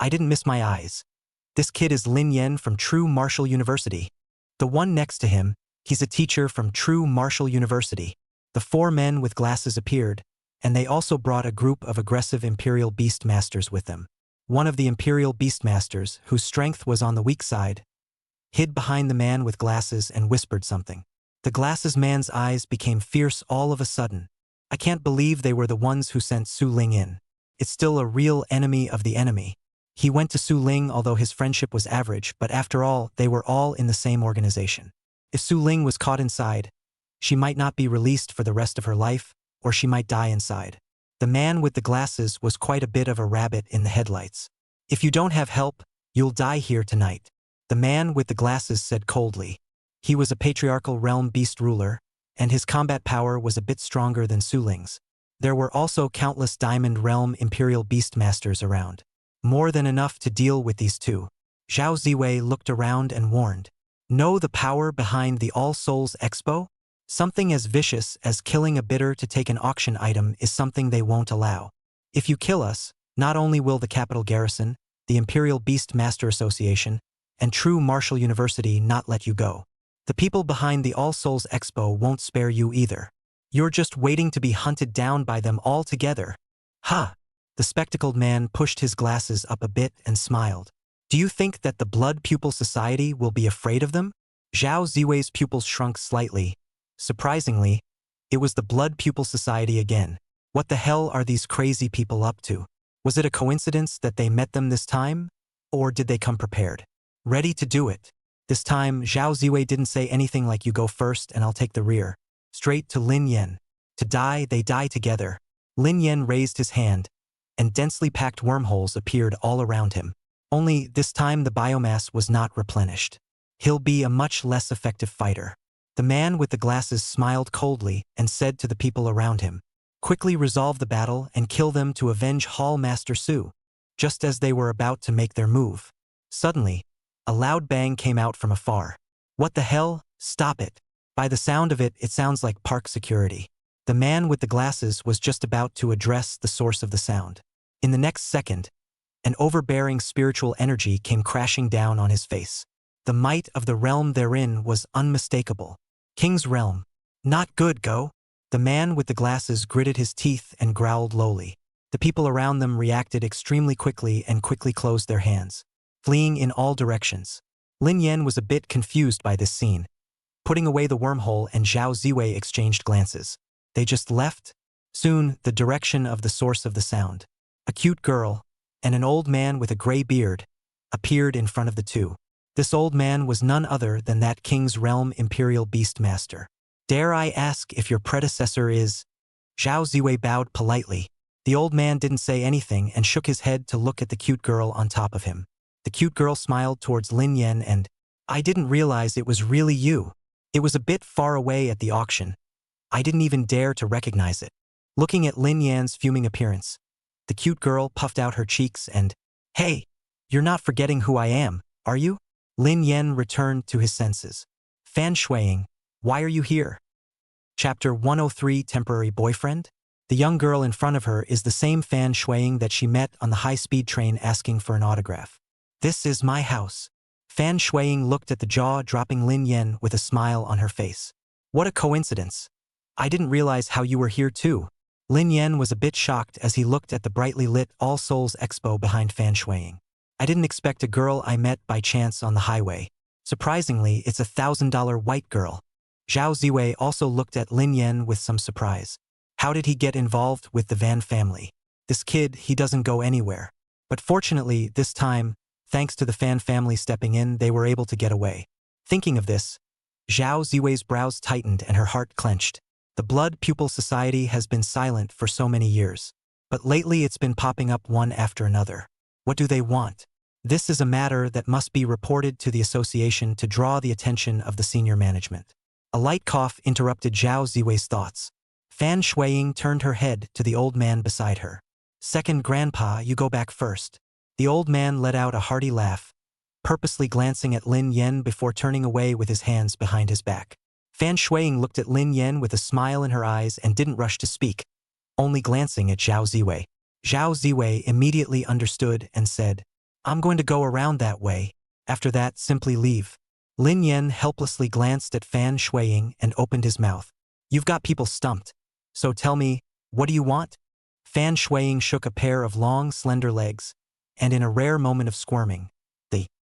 I didn't miss my eyes. This kid is Lin Yen from True Martial University. The one next to him, he's a teacher from True Martial University. The four men with glasses appeared, and they also brought a group of aggressive Imperial Beast Masters with them. One of the Imperial Beast Masters, whose strength was on the weak side, hid behind the man with glasses and whispered something. The glasses man's eyes became fierce all of a sudden. I can't believe they were the ones who sent Su Ling in. It's still a real enemy of the enemy. He went to Su Ling although his friendship was average, but after all, they were all in the same organization. If Su Ling was caught inside, she might not be released for the rest of her life, or she might die inside. The man with the glasses was quite a bit of a rabbit in the headlights. If you don't have help, you'll die here tonight. The man with the glasses said coldly. He was a patriarchal realm beast ruler, and his combat power was a bit stronger than Su Ling's. There were also countless Diamond Realm Imperial Beast Masters around. More than enough to deal with these two. Zhao Ziwei looked around and warned. Know the power behind the All Souls Expo? Something as vicious as killing a bidder to take an auction item is something they won't allow. If you kill us, not only will the capital garrison, the Imperial Beast Master Association, and True Martial University not let you go. The people behind the All Souls Expo won't spare you either. You're just waiting to be hunted down by them all together. Ha! The spectacled man pushed his glasses up a bit and smiled. Do you think that the Blood Pupil Society will be afraid of them? Zhao Ziwei's pupils shrunk slightly. Surprisingly, it was the Blood Pupil Society again. What the hell are these crazy people up to? Was it a coincidence that they met them this time? Or did they come prepared? Ready to do it. This time, Zhao Ziwei didn't say anything like you go first and I'll take the rear. Straight to Lin Yen. To die, they die together. Lin Yen raised his hand, and densely packed wormholes appeared all around him. Only, this time the biomass was not replenished. He'll be a much less effective fighter. The man with the glasses smiled coldly and said to the people around him, quickly resolve the battle and kill them to avenge Hall Master Su. Just as they were about to make their move. Suddenly, a loud bang came out from afar. What the hell? Stop it. By the sound of it, it sounds like park security. The man with the glasses was just about to address the source of the sound. In the next second, an overbearing spiritual energy came crashing down on his face. The might of the realm therein was unmistakable. King's realm. Not good, go. The man with the glasses gritted his teeth and growled lowly. The people around them reacted extremely quickly and quickly closed their hands, fleeing in all directions. Lin Yan was a bit confused by this scene. Putting away the wormhole and Zhao Ziwei exchanged glances. They just left? Soon, the direction of the source of the sound. A cute girl, and an old man with a gray beard, appeared in front of the two. This old man was none other than that King's Realm Imperial Beastmaster. Dare I ask if your predecessor is? Zhao Ziwei bowed politely. The old man didn't say anything and shook his head to look at the cute girl on top of him. The cute girl smiled towards Lin Yan and, I didn't realize it was really you. It was a bit far away at the auction. I didn't even dare to recognize it. Looking at Lin Yan's fuming appearance, the cute girl puffed out her cheeks and, Hey, you're not forgetting who I am, are you? Lin Yan returned to his senses. Fan Shuiying, why are you here? Chapter 103 Temporary Boyfriend? The young girl in front of her is the same Fan Shuiying that she met on the high-speed train asking for an autograph. This is my house. Fan Shuiying looked at the jaw-dropping Lin Yan with a smile on her face. What a coincidence. I didn't realize how you were here too. Lin Yan was a bit shocked as he looked at the brightly lit All Souls Expo behind Fan Shuiying. I didn't expect a girl I met by chance on the highway. Surprisingly, it's a $1,000 white girl. Zhao Ziwei also looked at Lin Yan with some surprise. How did he get involved with the Van family? This kid, he doesn't go anywhere. But fortunately, this time, thanks to the Fan family stepping in, they were able to get away. Thinking of this, Zhao Ziwei's brows tightened and her heart clenched. The Blood Pupil Society has been silent for so many years. But lately it's been popping up one after another. What do they want? This is a matter that must be reported to the association to draw the attention of the senior management. A light cough interrupted Zhao Ziwei's thoughts. Fan Shuiying turned her head to the old man beside her. Second grandpa, you go back first. The old man let out a hearty laugh, purposely glancing at Lin Yan before turning away with his hands behind his back. Fan Shuiying looked at Lin Yan with a smile in her eyes and didn't rush to speak, only glancing at Zhao Ziwei. Zhao Ziwei immediately understood and said, I'm going to go around that way. After that, simply leave. Lin Yan helplessly glanced at Fan Shuiying and opened his mouth. You've got people stumped. So tell me, what do you want? Fan Shuiying shook a pair of long, slender legs, and in a rare moment of squirming,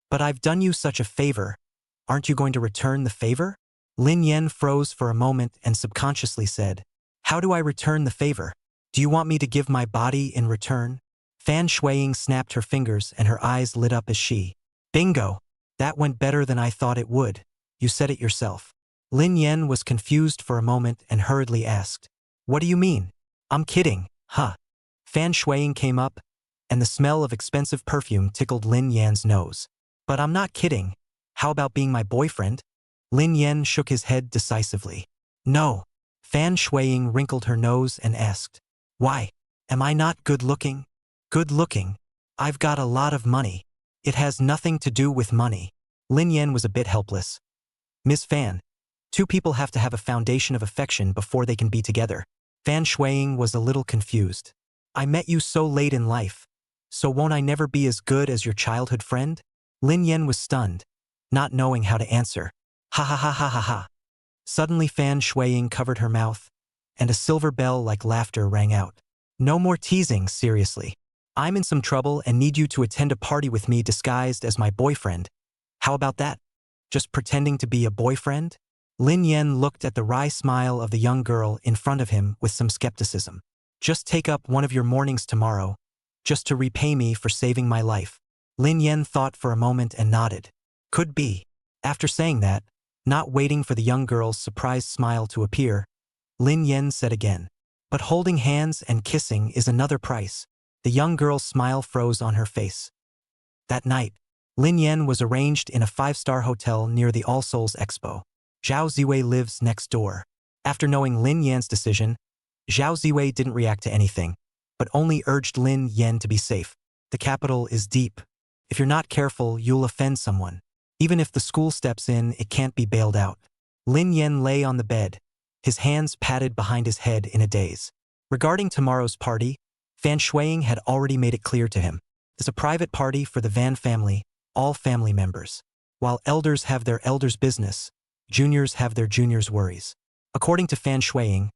But I've done you such a favor. Aren't you going to return the favor? Lin Yan froze for a moment and subconsciously said, How do I return the favor? Do you want me to give my body in return? Fan Shuiying snapped her fingers and her eyes lit up as she, Bingo! That went better than I thought it would. You said it yourself. Lin Yan was confused for a moment and hurriedly asked, What do you mean? I'm kidding, huh? Fan Shuiying came up, and the smell of expensive perfume tickled Lin Yan's nose. But I'm not kidding. How about being my boyfriend? Lin Yan shook his head decisively. No. Fan Shuiying wrinkled her nose and asked, Why? Am I not good-looking? Good-looking? I've got a lot of money. It has nothing to do with money. Lin Yan was a bit helpless. Miss Fan, two people have to have a foundation of affection before they can be together. Fan Shuiying was a little confused. I met you so late in life. So won't I never be as good as your childhood friend? Lin Yan was stunned, not knowing how to answer. Ha ha ha ha ha ha. Suddenly Fan Shuiying covered her mouth, and a silver bell like laughter rang out. No more teasing, seriously. I'm in some trouble and need you to attend a party with me disguised as my boyfriend. How about that? Just pretending to be a boyfriend? Lin Yan looked at the wry smile of the young girl in front of him with some skepticism. Just take up one of your mornings tomorrow, just to repay me for saving my life. Lin Yan thought for a moment and nodded. Could be. After saying that, not waiting for the young girl's surprised smile to appear, Lin Yan said again, But holding hands and kissing is another price. The young girl's smile froze on her face. That night, Lin Yan was arranged in a 5-star hotel near the All Souls Expo. Zhao Ziwei lives next door. After knowing Lin Yan's decision, Zhao Ziwei didn't react to anything, but only urged Lin Yan to be safe. The capital is deep. If you're not careful, you'll offend someone. Even if the school steps in, it can't be bailed out. Lin Yan lay on the bed, his hands patted behind his head in a daze. Regarding tomorrow's party, Fan Shuiying had already made it clear to him. It's a private party for the Van family, all family members. While elders have their elders' business, juniors have their juniors' worries. According to Fan Shuiying,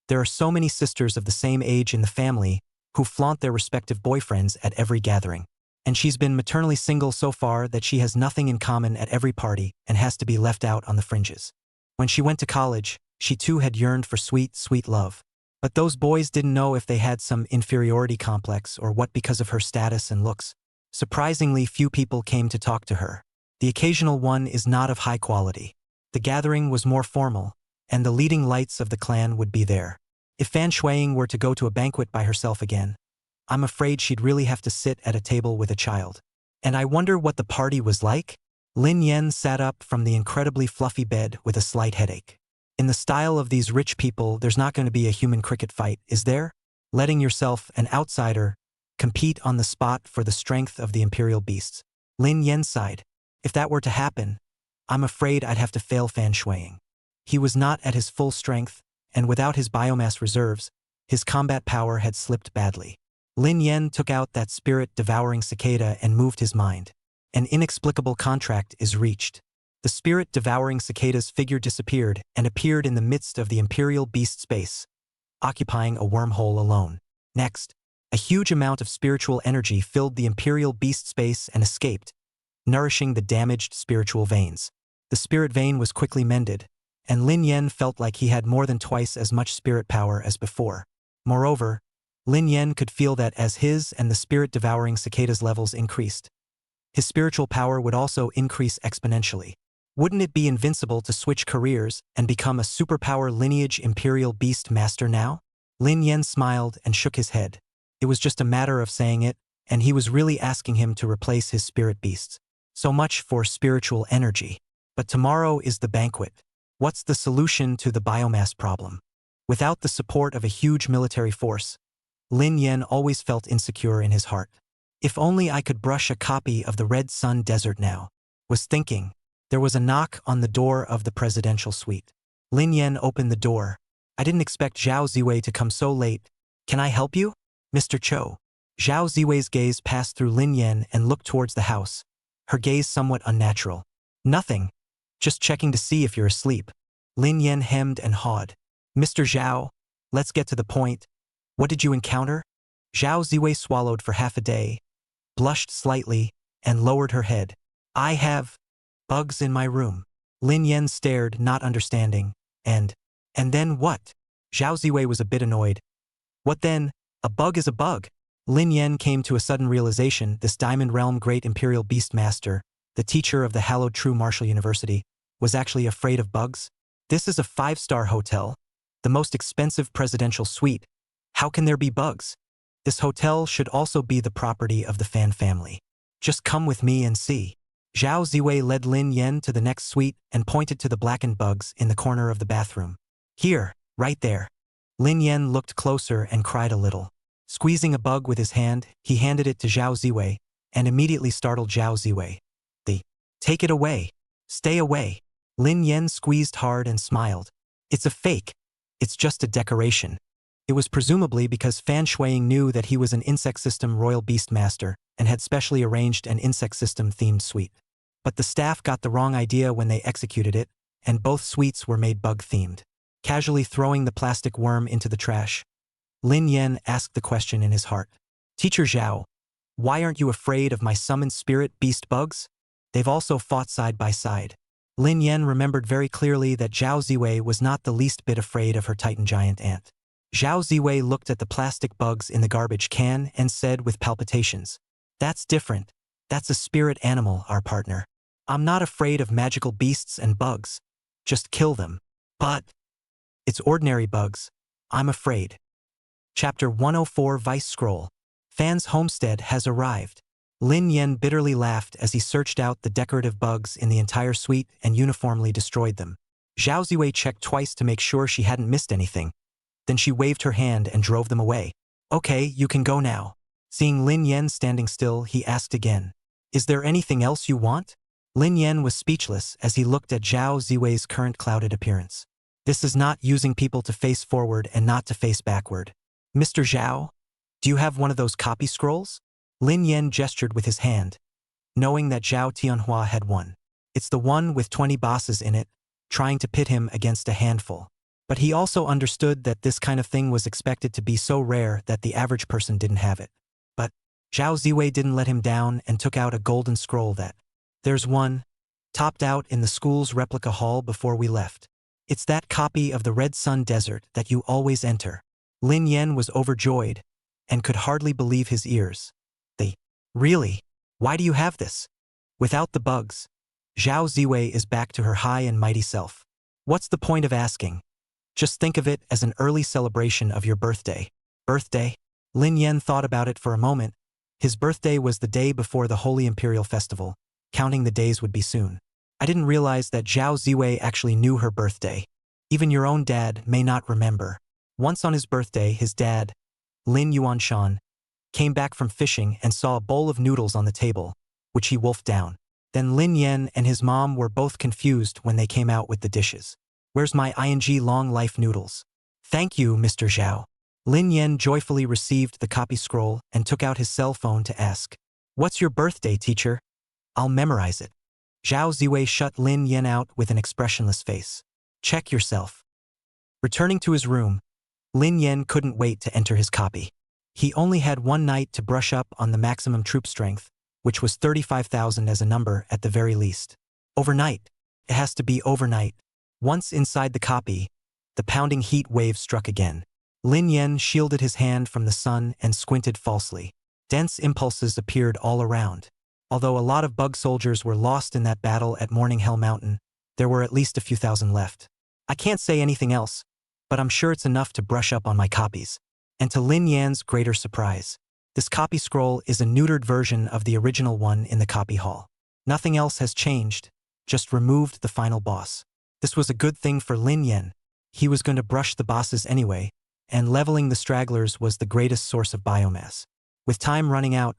there are so many sisters of the same age in the family who flaunt their respective boyfriends at every gathering. And she's been maternally single so far that she has nothing in common at every party and has to be left out on the fringes. When she went to college, she too had yearned for sweet, sweet love. But those boys didn't know if they had some inferiority complex or what because of her status and looks. Surprisingly, few people came to talk to her. The occasional one is not of high quality. The gathering was more formal, and the leading lights of the clan would be there. If Fan Shuiying were to go to a banquet by herself again, I'm afraid she'd really have to sit at a table with a child. And I wonder what the party was like? Lin Yen sat up from the incredibly fluffy bed with a slight headache. In the style of these rich people, there's not going to be a human cricket fight, is there? Letting yourself, an outsider, compete on the spot for the strength of the imperial beasts. Lin Yen sighed. If that were to happen, I'm afraid I'd have to fail Fan Shuiying. He was not at his full strength, and without his biomass reserves, his combat power had slipped badly. Lin Yen took out that spirit-devouring cicada and moved his mind. An inexplicable contract is reached. The spirit-devouring cicada's figure disappeared and appeared in the midst of the imperial beast space, occupying a wormhole alone. Next, a huge amount of spiritual energy filled the imperial beast space and escaped, nourishing the damaged spiritual veins. The spirit vein was quickly mended, and Lin Yen felt like he had more than twice as much spirit power as before. Moreover, Lin Yen could feel that as his and the spirit-devouring cicada's levels increased, his spiritual power would also increase exponentially. Wouldn't it be invincible to switch careers and become a superpower lineage imperial beast master now? Lin Yen smiled and shook his head. It was just a matter of saying it, and he was really asking him to replace his spirit beasts. So much for spiritual energy. But tomorrow is the banquet. What's the solution to the biomass problem? Without the support of a huge military force, Lin Yen always felt insecure in his heart. If only I could brush a copy of the Red Sun Desert now. Was thinking. There was a knock on the door of the presidential suite. Lin Yen opened the door. I didn't expect Zhao Ziwei to come so late. Can I help you? Mr. Cho. Zhao Ziwei's gaze passed through Lin Yen and looked towards the house, her gaze somewhat unnatural. Nothing. Just checking to see if you're asleep. Lin Yen hemmed and hawed. Mr. Zhao, let's get to the point. What did you encounter? Zhao Ziwei swallowed for half a day, blushed slightly, and lowered her head. I have bugs in my room. Lin Yen stared, not understanding. And then what? Zhao Ziwei was a bit annoyed. What then? A bug is a bug. Lin Yen came to a sudden realization this Diamond Realm Great Imperial Beast Master, the teacher of the hallowed True Martial University, was actually afraid of bugs. This is a 5-star hotel, the most expensive presidential suite. How can there be bugs? This hotel should also be the property of the Fan family. Just come with me and see. Zhao Ziwei led Lin Yen to the next suite and pointed to the blackened bugs in the corner of the bathroom. Here, right there. Lin Yen looked closer and cried a little. Squeezing a bug with his hand, he handed it to Zhao Ziwei, and immediately startled Zhao Ziwei. Take it away. Stay away. Lin Yen squeezed hard and smiled. It's a fake. It's just a decoration. It was presumably because Fan Shuiying knew that he was an insect system royal beast master and had specially arranged an insect system themed suite. But the staff got the wrong idea when they executed it, and both suites were made bug themed. Casually throwing the plastic worm into the trash, Lin Yen asked the question in his heart. Teacher Zhao, why aren't you afraid of my summoned spirit beast bugs? They've also fought side by side. Lin Yen remembered very clearly that Zhao Ziwei was not the least bit afraid of her Titan giant ant. Zhao Ziwei looked at the plastic bugs in the garbage can and said with palpitations, That's different. That's a spirit animal, our partner. I'm not afraid of magical beasts and bugs. Just kill them. But it's ordinary bugs. I'm afraid. Chapter 104 Vice Scroll. Fan's homestead has arrived. Lin Yen bitterly laughed as he searched out the decorative bugs in the entire suite and uniformly destroyed them. Zhao Ziwei checked twice to make sure she hadn't missed anything. Then she waved her hand and drove them away. Okay, you can go now. Seeing Lin Yen standing still, he asked again. Is there anything else you want? Lin Yen was speechless as he looked at Zhao Ziwei's current clouded appearance. This is not using people to face forward and not to face backward. Mr. Zhao, do you have one of those copy scrolls? Lin Yen gestured with his hand, knowing that Zhao Tianhua had one. It's the one with 20 bosses in it, trying to pit him against a handful. But he also understood that this kind of thing was expected to be so rare that the average person didn't have it. But Zhao Ziwei didn't let him down and took out a golden scroll that, there's one, topped out in the school's replica hall before we left. It's that copy of the Red Sun Desert that you always enter. Lin Yan was overjoyed and could hardly believe his ears. Really? Why do you have this? Without the bugs, Zhao Ziwei is back to her high and mighty self. What's the point of asking? Just think of it as an early celebration of your birthday. Birthday? Lin Yan thought about it for a moment. His birthday was the day before the Holy Imperial Festival. Counting the days would be soon. I didn't realize that Zhao Ziwei actually knew her birthday. Even your own dad may not remember. Once on his birthday, his dad, Lin Yuanshan, came back from fishing and saw a bowl of noodles on the table, which he wolfed down. Then Lin Yan and his mom were both confused when they came out with the dishes. Where's my long life noodles? Thank you, Mr. Zhao. Lin Yan joyfully received the copy scroll and took out his cell phone to ask, "What's your birthday, teacher? I'll memorize it." Zhao Ziwei shut Lin Yan out with an expressionless face. Check yourself. Returning to his room, Lin Yan couldn't wait to enter his copy. He only had one night to brush up on the maximum troop strength, which was 35,000 as a number at the very least. Overnight. It has to be overnight. Once inside the copy, the pounding heat wave struck again. Lin Yan shielded his hand from the sun and squinted falsely. Dense impulses appeared all around. Although a lot of bug soldiers were lost in that battle at Morning Hell Mountain, there were at least a few thousand left. I can't say anything else, but I'm sure it's enough to brush up on my copies. And to Lin Yan's greater surprise, this copy scroll is a neutered version of the original one in the copy hall. Nothing else has changed, just removed the final boss. This was a good thing for Lin Yan. He was going to brush the bosses anyway, and leveling the stragglers was the greatest source of biomass. With time running out,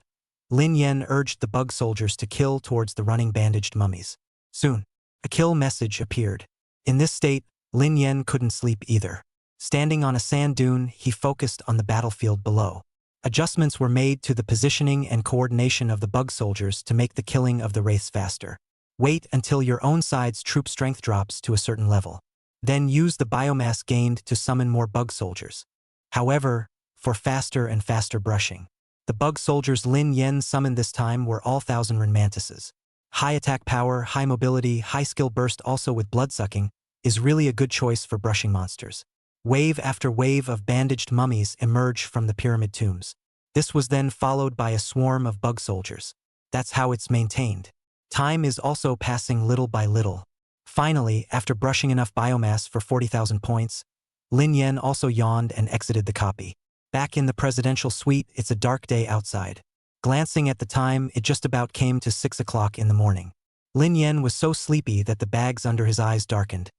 Lin Yan urged the bug soldiers to kill towards the running bandaged mummies. Soon, a kill message appeared. In this state, Lin Yan couldn't sleep either. Standing on a sand dune, he focused on the battlefield below. Adjustments were made to the positioning and coordination of the bug soldiers to make the killing of the wraiths faster. Wait until your own side's troop strength drops to a certain level. Then use the biomass gained to summon more bug soldiers. However, for faster and faster brushing, the bug soldiers Lin Yan summoned this time were all 1,000 mantises. High attack power, high mobility, high skill burst also with blood-sucking is really a good choice for brushing monsters. Wave after wave of bandaged mummies emerge from the pyramid tombs. This was then followed by a swarm of bug soldiers. That's how it's maintained. Time is also passing little by little. Finally, after brushing enough biomass for 40,000 points, Lin Yan also yawned and exited the copy. Back in the presidential suite, it's a dark day outside. Glancing at the time, it just about came to 6 o'clock in the morning. Lin Yan was so sleepy that the bags under his eyes darkened,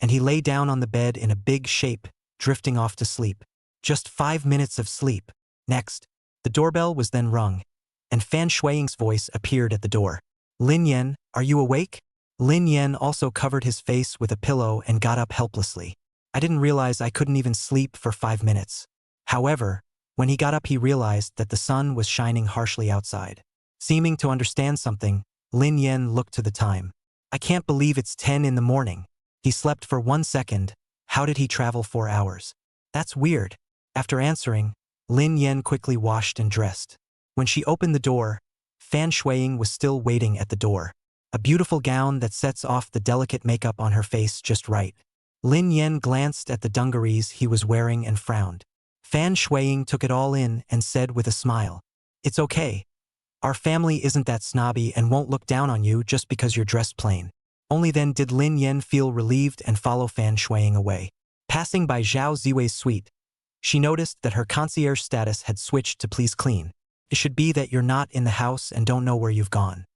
and he lay down on the bed in a big shape, drifting off to sleep. Just 5 minutes of sleep. Next, the doorbell was then rung, and Fan Shuiying's voice appeared at the door. Lin Yan, are you awake? Lin Yan also covered his face with a pillow and got up helplessly. I didn't realize I couldn't even sleep for 5 minutes. However, when he got up he realized that the sun was shining harshly outside. Seeming to understand something, Lin Yan looked to the time. I can't believe it's 10 in the morning. He slept for 1 second. How did he travel 4 hours? That's weird. After answering, Lin Yan quickly washed and dressed. When she opened the door, Fan Shuiying was still waiting at the door. A beautiful gown that sets off the delicate makeup on her face just right. Lin Yan glanced at the dungarees he was wearing and frowned. Fan Shuiying took it all in and said with a smile, "It's okay. Our family isn't that snobby and won't look down on you just because you're dressed plain." Only then did Lin Yan feel relieved and follow Fan Shuiying away. Passing by Zhao Ziwei's suite, she noticed that her concierge status had switched to please clean. It should be that you're not in the house and don't know where you've gone.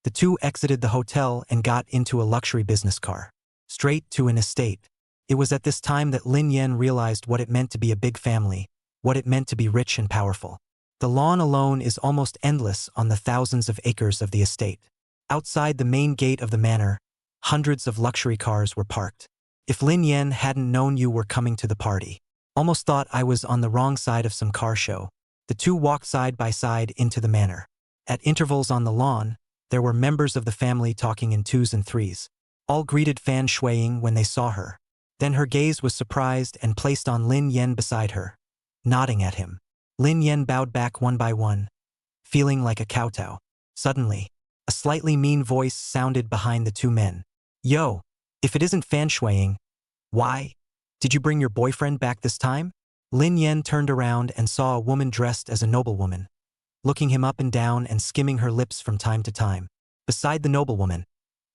The two exited the hotel and got into a luxury business car. Straight to an estate. It was at this time that Lin Yan realized what it meant to be a big family, what it meant to be rich and powerful. The lawn alone is almost endless on the thousands of acres of the estate. Outside the main gate of the manor, hundreds of luxury cars were parked. If Lin Yan hadn't known you were coming to the party, almost thought I was on the wrong side of some car show. The two walked side by side into the manor. At intervals on the lawn, There were members of the family talking in twos and threes. All greeted Fan Shuiying when they saw her. Then her gaze was surprised and placed on Lin Yen beside her, nodding at him. Lin Yen bowed back one by one, feeling like a kowtow. Suddenly, a slightly mean voice sounded behind the two men. Yo, if it isn't Fan Shuiying, why? Did you bring your boyfriend back this time? Lin Yen turned around and saw a woman dressed as a noblewoman, looking him up and down and skimming her lips from time to time. Beside the noblewoman,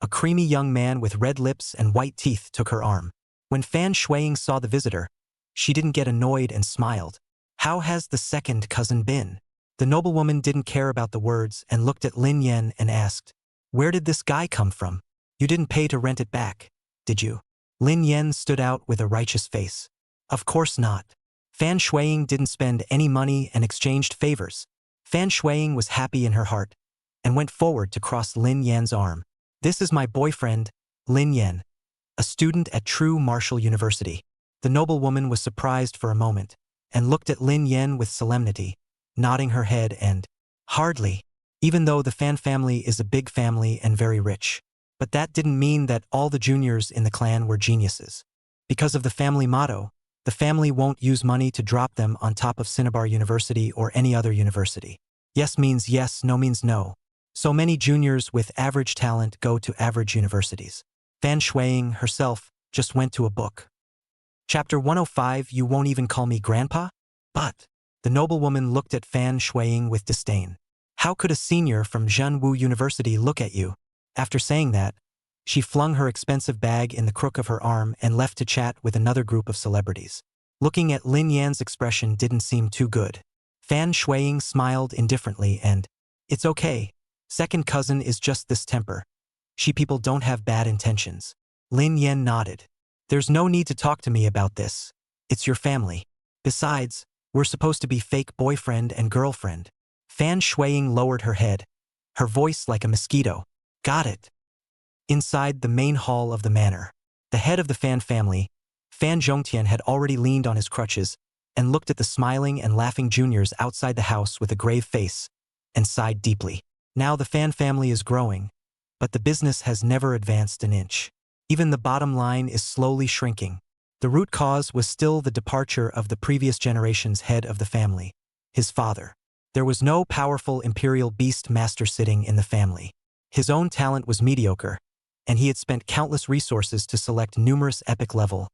a creamy young man with red lips and white teeth took her arm. When Fan Shuiying saw the visitor, she didn't get annoyed and smiled. How has the second cousin been? The noblewoman didn't care about the words and looked at Lin Yen and asked, where did this guy come from? You didn't pay to rent it back, did you? Lin Yen stood out with a righteous face. Of course not. Fan Shuiying didn't spend any money and exchanged favors. Fan Shuiying was happy in her heart and went forward to cross Lin Yen's arm. This is my boyfriend, Lin Yen, a student at True Martial University. The noblewoman was surprised for a moment and looked at Lin Yen with solemnity, nodding her head and, hardly, even though the Fan family is a big family and very rich. But that didn't mean that all the juniors in the clan were geniuses. Because of the family motto, the family won't use money to drop them on top of Cinnabar University or any other university. Yes means yes, no means no. So many juniors with average talent go to average universities. Fan Shuiying herself just went to a book. Chapter 105, You Won't Even Call Me Grandpa? But the noblewoman looked at Fan Shuiying with disdain. How could a senior from Zhenwu University look at you? After saying that, she flung her expensive bag in the crook of her arm and left to chat with another group of celebrities. Looking at Lin Yan's expression didn't seem too good. Fan Shuiying smiled indifferently and, it's okay. Second cousin is just this temper. She people don't have bad intentions. Lin Yan nodded. There's no need to talk to me about this. It's your family. Besides, we're supposed to be fake boyfriend and girlfriend. Fan Shuiying lowered her head, her voice like a mosquito. Got it. Inside the main hall of the manor, the head of the Fan family, Fan Zhongtian had already leaned on his crutches and looked at the smiling and laughing juniors outside the house with a grave face and sighed deeply. Now the Fan family is growing, but the business has never advanced an inch. Even the bottom line is slowly shrinking. The root cause was still the departure of the previous generation's head of the family, his father. There was no powerful imperial beast master sitting in the family. His own talent was mediocre, and he had spent countless resources to select numerous epic level,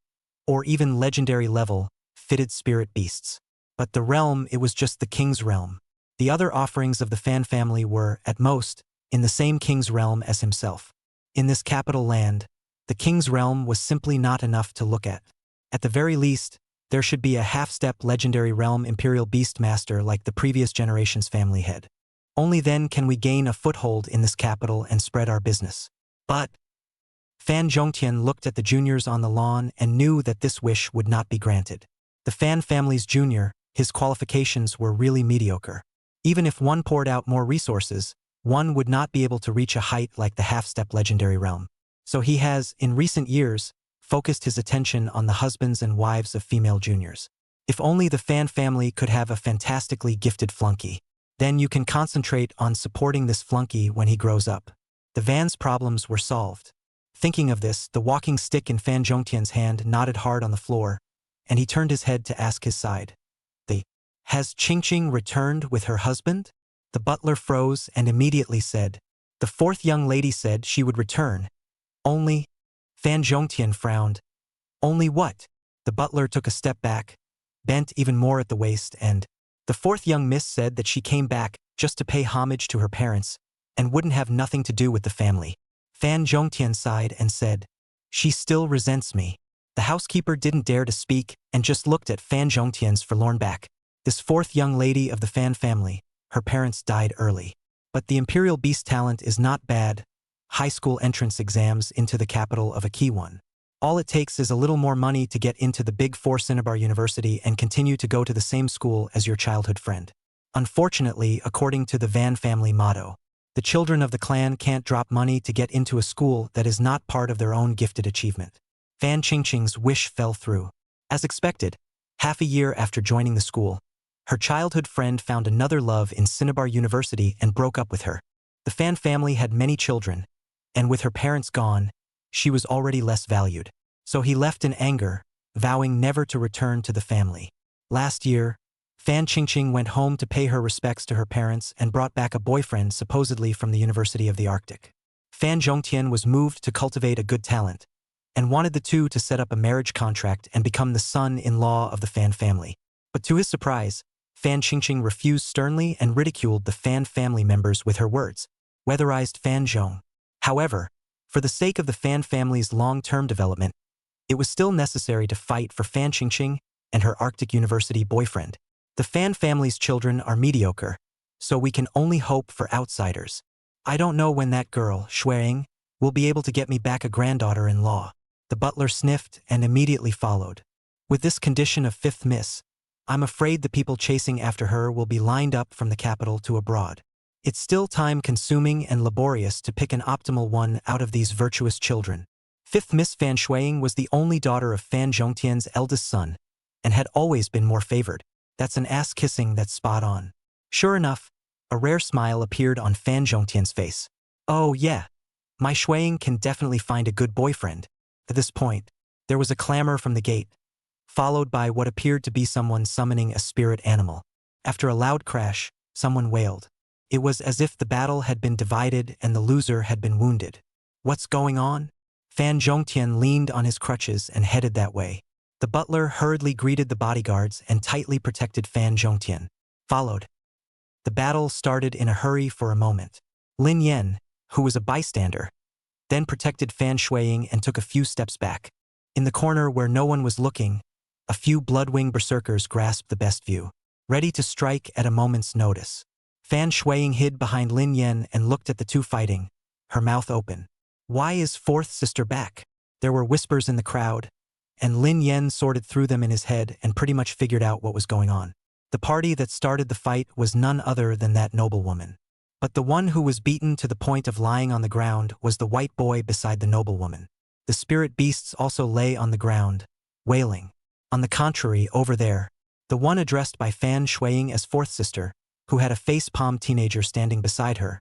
or even legendary level, fitted spirit beasts. But the realm, it was just the king's realm. The other offerings of the Fan family were, at most, in the same king's realm as himself. In this capital land, the king's realm was simply not enough to look at. At the very least, there should be a half-step legendary realm imperial beast master like the previous generation's family head. Only then can we gain a foothold in this capital and spread our business. But Fan Zhongtian looked at the juniors on the lawn and knew that this wish would not be granted. The Fan family's junior, his qualifications were really mediocre. Even if one poured out more resources, one would not be able to reach a height like the half-step legendary realm. So he has, in recent years, focused his attention on the husbands and wives of female juniors. If only the Fan family could have a fantastically gifted flunky. Then you can concentrate on supporting this flunky when he grows up. The Van's problems were solved. Thinking of this, the walking stick in Fan Zhongtian's hand nodded hard on the floor, and he turned his head to ask his side. Has Qingqing returned with her husband? The butler froze and immediately said, the fourth young lady said she would return. Only? Fan Zhongtian frowned. Only what? The butler took a step back, bent even more at the waist, and the fourth young miss said that she came back just to pay homage to her parents and wouldn't have nothing to do with the family. Fan Zhongtian sighed and said, she still resents me. The housekeeper didn't dare to speak and just looked at Fan Zhongtian's forlorn back. This fourth young lady of the Fan family, her parents died early. But the imperial beast talent is not bad. High school entrance exams into the capital of a key one. All it takes is a little more money to get into the Big Four Cinnabar University and continue to go to the same school as your childhood friend. Unfortunately, according to the Van family motto, the children of the clan can't drop money to get into a school that is not part of their own gifted achievement. Fan Qingqing's wish fell through. As expected, half a year after joining the school, her childhood friend found another love in Cinnabar University and broke up with her. The Fan family had many children, and with her parents gone, she was already less valued. So he left in anger, vowing never to return to the family. Last year, Fan Qingqing went home to pay her respects to her parents and brought back a boyfriend supposedly from the University of the Arctic. Fan Zhongtian was moved to cultivate a good talent, and wanted the two to set up a marriage contract and become the son-in-law of the Fan family. But to his surprise, Fan Qingqing refused sternly and ridiculed the Fan family members with her words, weatherized Fan Zhong. However, for the sake of the Fan family's long-term development, it was still necessary to fight for Fan Qingqing and her Arctic University boyfriend. The Fan family's children are mediocre, so we can only hope for outsiders. I don't know when that girl, Shueying, will be able to get me back a granddaughter-in-law. The butler sniffed and immediately followed. With this condition of fifth miss, I'm afraid the people chasing after her will be lined up from the capital to abroad. It's still time-consuming and laborious to pick an optimal one out of these virtuous children. Fifth Miss Fan Shueying was the only daughter of Fan Zhongtian's eldest son, and had always been more favored. That's an ass-kissing that's spot on. Sure enough, a rare smile appeared on Fan Zhongtian's face. Oh yeah, my Shueying can definitely find a good boyfriend. At this point, there was a clamor from the gate, followed by what appeared to be someone summoning a spirit animal. After a loud crash, someone wailed. It was as if the battle had been divided and the loser had been wounded. What's going on? Fan Zhongtian leaned on his crutches and headed that way. The butler hurriedly greeted the bodyguards and tightly protected Fan Zhongtian. Followed. The battle started in a hurry for a moment. Lin Yan, who was a bystander, then protected Fan Shueying and took a few steps back. In the corner where no one was looking, a few blood-wing berserkers grasped the best view, ready to strike at a moment's notice. Fan Shueying hid behind Lin Yan and looked at the two fighting, her mouth open. Why is fourth sister back? There were whispers in the crowd, and Lin Yan sorted through them in his head and pretty much figured out what was going on. The party that started the fight was none other than that noblewoman. But the one who was beaten to the point of lying on the ground was the white boy beside the noblewoman. The spirit beasts also lay on the ground, wailing. On the contrary, over there, the one addressed by Fan Shueying as fourth sister, who had a face-palm teenager standing beside her,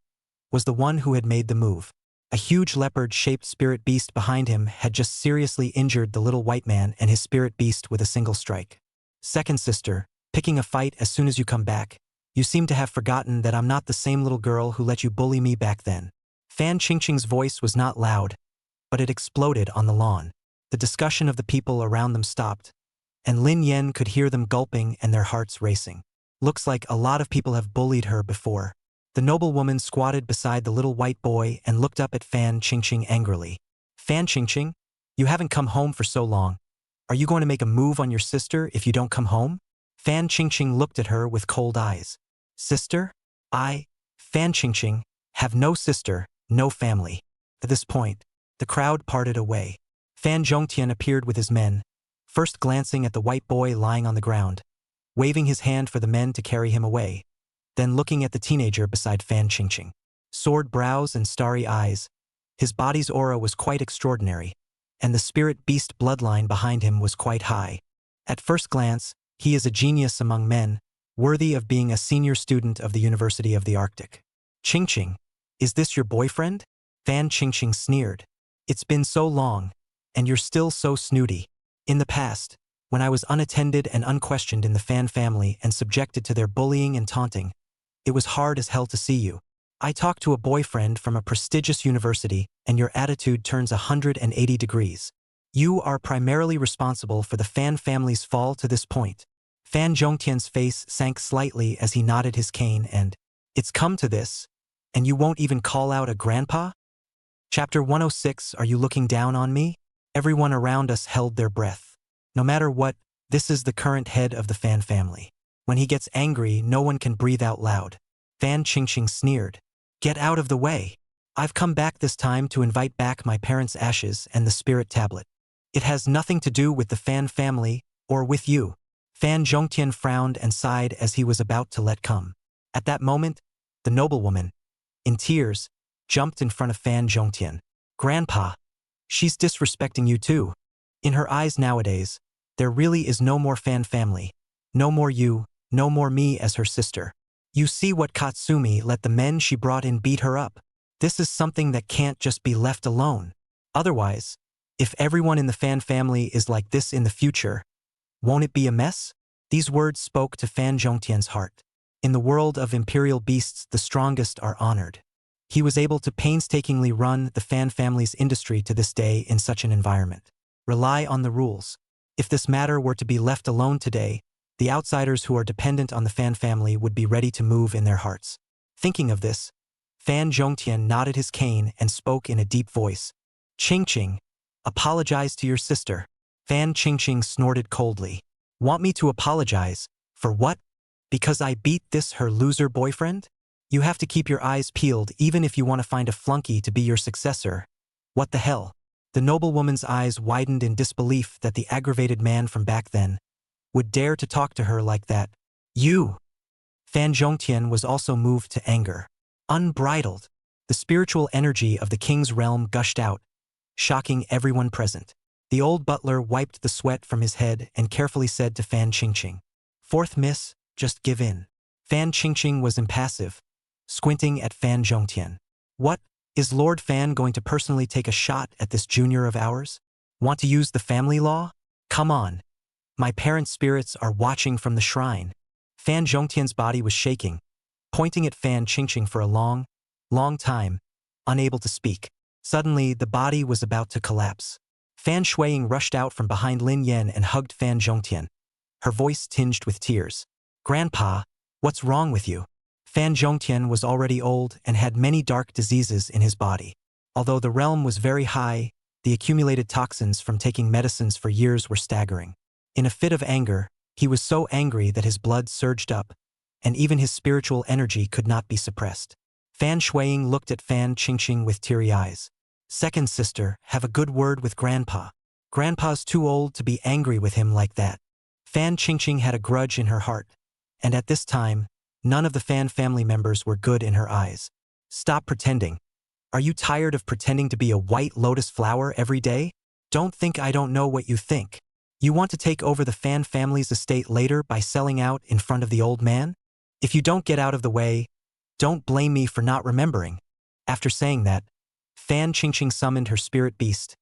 was the one who had made the move. A huge leopard-shaped spirit beast behind him had just seriously injured the little white man and his spirit beast with a single strike. Second sister, picking a fight as soon as you come back. You seem to have forgotten that I'm not the same little girl who let you bully me back then. Fan Qingqing's voice was not loud, but it exploded on the lawn. The discussion of the people around them stopped, and Lin Yan could hear them gulping and their hearts racing. Looks like a lot of people have bullied her before. The noblewoman squatted beside the little white boy and looked up at Fan Qingqing angrily. Fan Qingqing, you haven't come home for so long. Are you going to make a move on your sister if you don't come home? Fan Qingqing looked at her with cold eyes. Sister? Fan Qingqing, have no sister, no family. At this point, the crowd parted away. Fan Zhongtian appeared with his men, first glancing at the white boy lying on the ground, waving his hand for the men to carry him away, then looking at the teenager beside Fan Qingqing. Sword brows and starry eyes, his body's aura was quite extraordinary, and the spirit beast bloodline behind him was quite high. At first glance, he is a genius among men, worthy of being a senior student of the University of the Arctic. Qingqing, is this your boyfriend? Fan Qingqing sneered. It's been so long, and you're still so snooty. In the past, when I was unattended and unquestioned in the Fan family and subjected to their bullying and taunting, it was hard as hell to see you. I talked to a boyfriend from a prestigious university, and your attitude turns 180 degrees. You are primarily responsible for the Fan family's fall to this point. Fan Zhongtian's face sank slightly as he nodded his cane and, it's come to this, and you won't even call out a grandpa? Chapter 106, Are you looking down on me? Everyone around us held their breath. No matter what, this is the current head of the Fan family. When he gets angry, no one can breathe out loud. Fan Qingqing sneered. Get out of the way. I've come back this time to invite back my parents' ashes and the spirit tablet. It has nothing to do with the Fan family, or with you. Fan Zhongtian frowned and sighed as he was about to let come. At that moment, the noblewoman, in tears, jumped in front of Fan Zhongtian. Grandpa, she's disrespecting you too. In her eyes nowadays, there really is no more Fan family. No more you, no more me as her sister. You see what Katsumi let the men she brought in beat her up. This is something that can't just be left alone. Otherwise, if everyone in the Fan family is like this in the future, won't it be a mess? These words spoke to Fan Zhongtian's heart. In the world of imperial beasts, the strongest are honored. He was able to painstakingly run the Fan family's industry to this day in such an environment. Rely on the rules. If this matter were to be left alone today, the outsiders who are dependent on the Fan family would be ready to move in their hearts. Thinking of this, Fan Zhongtian nodded his cane and spoke in a deep voice. Qingqing, apologize to your sister. Fan Qingqing snorted coldly. Want me to apologize? For what? Because I beat this her loser boyfriend? You have to keep your eyes peeled even if you want to find a flunky to be your successor. What the hell? The noblewoman's eyes widened in disbelief that the aggravated man from back then would dare to talk to her like that. You! Fan Zhongtian was also moved to anger. Unbridled. The spiritual energy of the king's realm gushed out, shocking everyone present. The old butler wiped the sweat from his head and carefully said to Fan Qingqing, "Fourth miss, just give in." Fan Qingqing was impassive, squinting at Fan Zhongtian. What? Is Lord Fan going to personally take a shot at this junior of ours? Want to use the family law? Come on. My parents' spirits are watching from the shrine. Fan Zhongtian's body was shaking, pointing at Fan Qingqing for a long time, unable to speak. Suddenly, the body was about to collapse. Fan Shuiying rushed out from behind Lin Yan and hugged Fan Zhongtian, her voice tinged with tears. Grandpa, what's wrong with you? Fan Zhongtian was already old and had many dark diseases in his body. Although the realm was very high, the accumulated toxins from taking medicines for years were staggering. In a fit of anger, he was so angry that his blood surged up, and even his spiritual energy could not be suppressed. Fan Shuiying looked at Fan Qingqing with teary eyes. Second sister, have a good word with Grandpa. Grandpa's too old to be angry with him like that. Fan Qingqing had a grudge in her heart, and at this time, none of the Fan family members were good in her eyes. Stop pretending. Are you tired of pretending to be a white lotus flower every day? Don't think I don't know what you think. You want to take over the Fan family's estate later by selling out in front of the old man? If you don't get out of the way, don't blame me for not remembering. After saying that, Fan Qingqing summoned her spirit beast,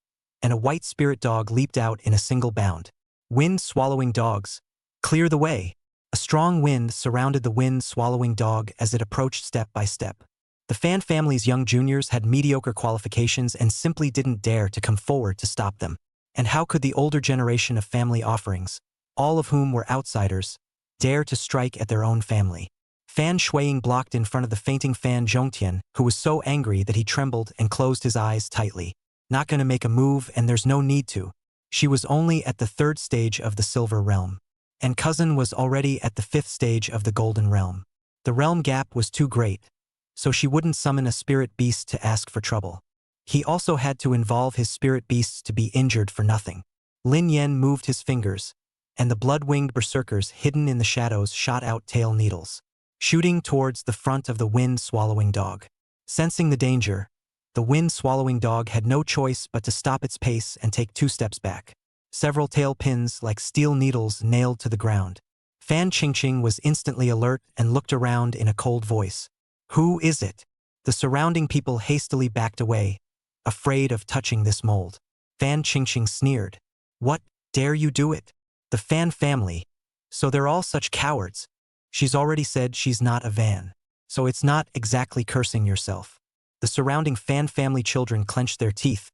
and a white spirit dog leaped out in a single bound. Wind-swallowing dogs, clear the way. A strong wind surrounded the wind-swallowing dog as it approached step by step. The Fan family's young juniors had mediocre qualifications and simply didn't dare to come forward to stop them. And how could the older generation of family offerings, all of whom were outsiders, dare to strike at their own family? Fan Shuiying blocked in front of the fainting Fan Zhongtian, who was so angry that he trembled and closed his eyes tightly. Not gonna make a move, and there's no need to. She was only at the 3rd stage of the Silver Realm, and cousin was already at the 5th stage of the Golden Realm. The realm gap was too great, so she wouldn't summon a spirit beast to ask for trouble. He also had to involve his spirit beasts to be injured for nothing. Lin Yan moved his fingers, and the blood-winged berserkers hidden in the shadows shot out tail needles, shooting towards the front of the wind-swallowing dog. Sensing the danger, the wind-swallowing dog had no choice but to stop its pace and take 2 steps back. Several tail pins like steel needles nailed to the ground. Fan Qingqing was instantly alert and looked around in a cold voice. Who is it? The surrounding people hastily backed away, afraid of touching this mold. Fan Qingqing sneered. What, dare you do it? The Fan family. So they're all such cowards. She's already said she's not a Van. So it's not exactly cursing yourself. The surrounding Fan family children clenched their teeth,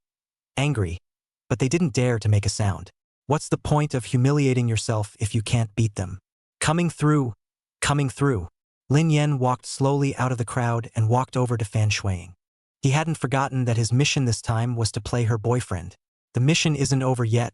angry, but they didn't dare to make a sound. What's the point of humiliating yourself if you can't beat them? Coming through. Lin Yan walked slowly out of the crowd and walked over to Fan Shuiying. He hadn't forgotten that his mission this time was to play her boyfriend. The mission isn't over yet,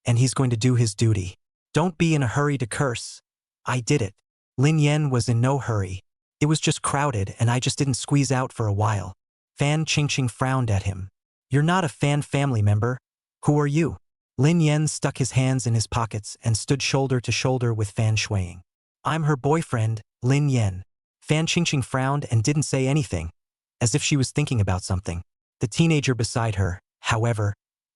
and he's going to do his duty. Don't be in a hurry to curse. I did it. Lin Yan was in no hurry. It was just crowded and I just didn't squeeze out for a while. Fan Qingqing frowned at him. You're not a Fan family member. Who are you? Lin Yan stuck his hands in his pockets and stood shoulder to shoulder with Fan Shuiying. I'm her boyfriend, Lin Yan. Fan Qingqing frowned and didn't say anything, as if she was thinking about something. The teenager beside her, however,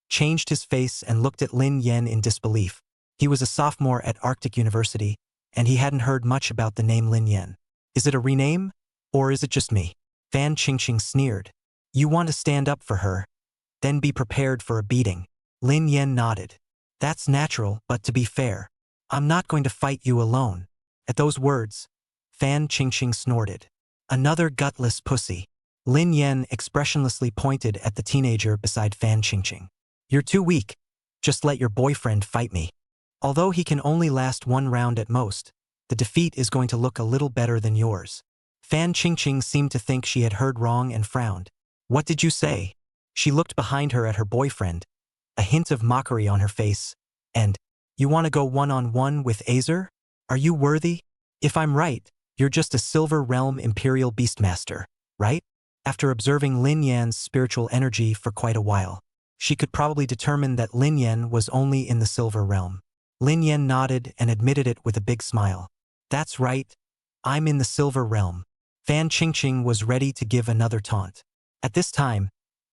changed his face and looked at Lin Yan in disbelief. He was a sophomore at Arctic University, and he hadn't heard much about the name Lin Yan. Is it a rename? Or is it just me? Fan Qingqing sneered. You want to stand up for her? Then be prepared for a beating. Lin Yan nodded. That's natural, but to be fair, I'm not going to fight you alone. At those words, Fan Qingqing snorted. Another gutless pussy. Lin Yan expressionlessly pointed at the teenager beside Fan Qingqing. You're too weak. Just let your boyfriend fight me. Although he can only last one round at most, the defeat is going to look a little better than yours. Fan Qingqing seemed to think she had heard wrong and frowned. What did you say? She looked behind her at her boyfriend, a hint of mockery on her face, and, you want to go one-on-one with Azer? Are you worthy? If I'm right, you're just a Silver Realm Imperial Beastmaster, right? After observing Lin Yan's spiritual energy for quite a while, she could probably determine that Lin Yan was only in the Silver Realm. Lin Yan nodded and admitted it with a big smile. That's right. I'm in the Silver Realm. Fan Qingqing was ready to give another taunt. At this time,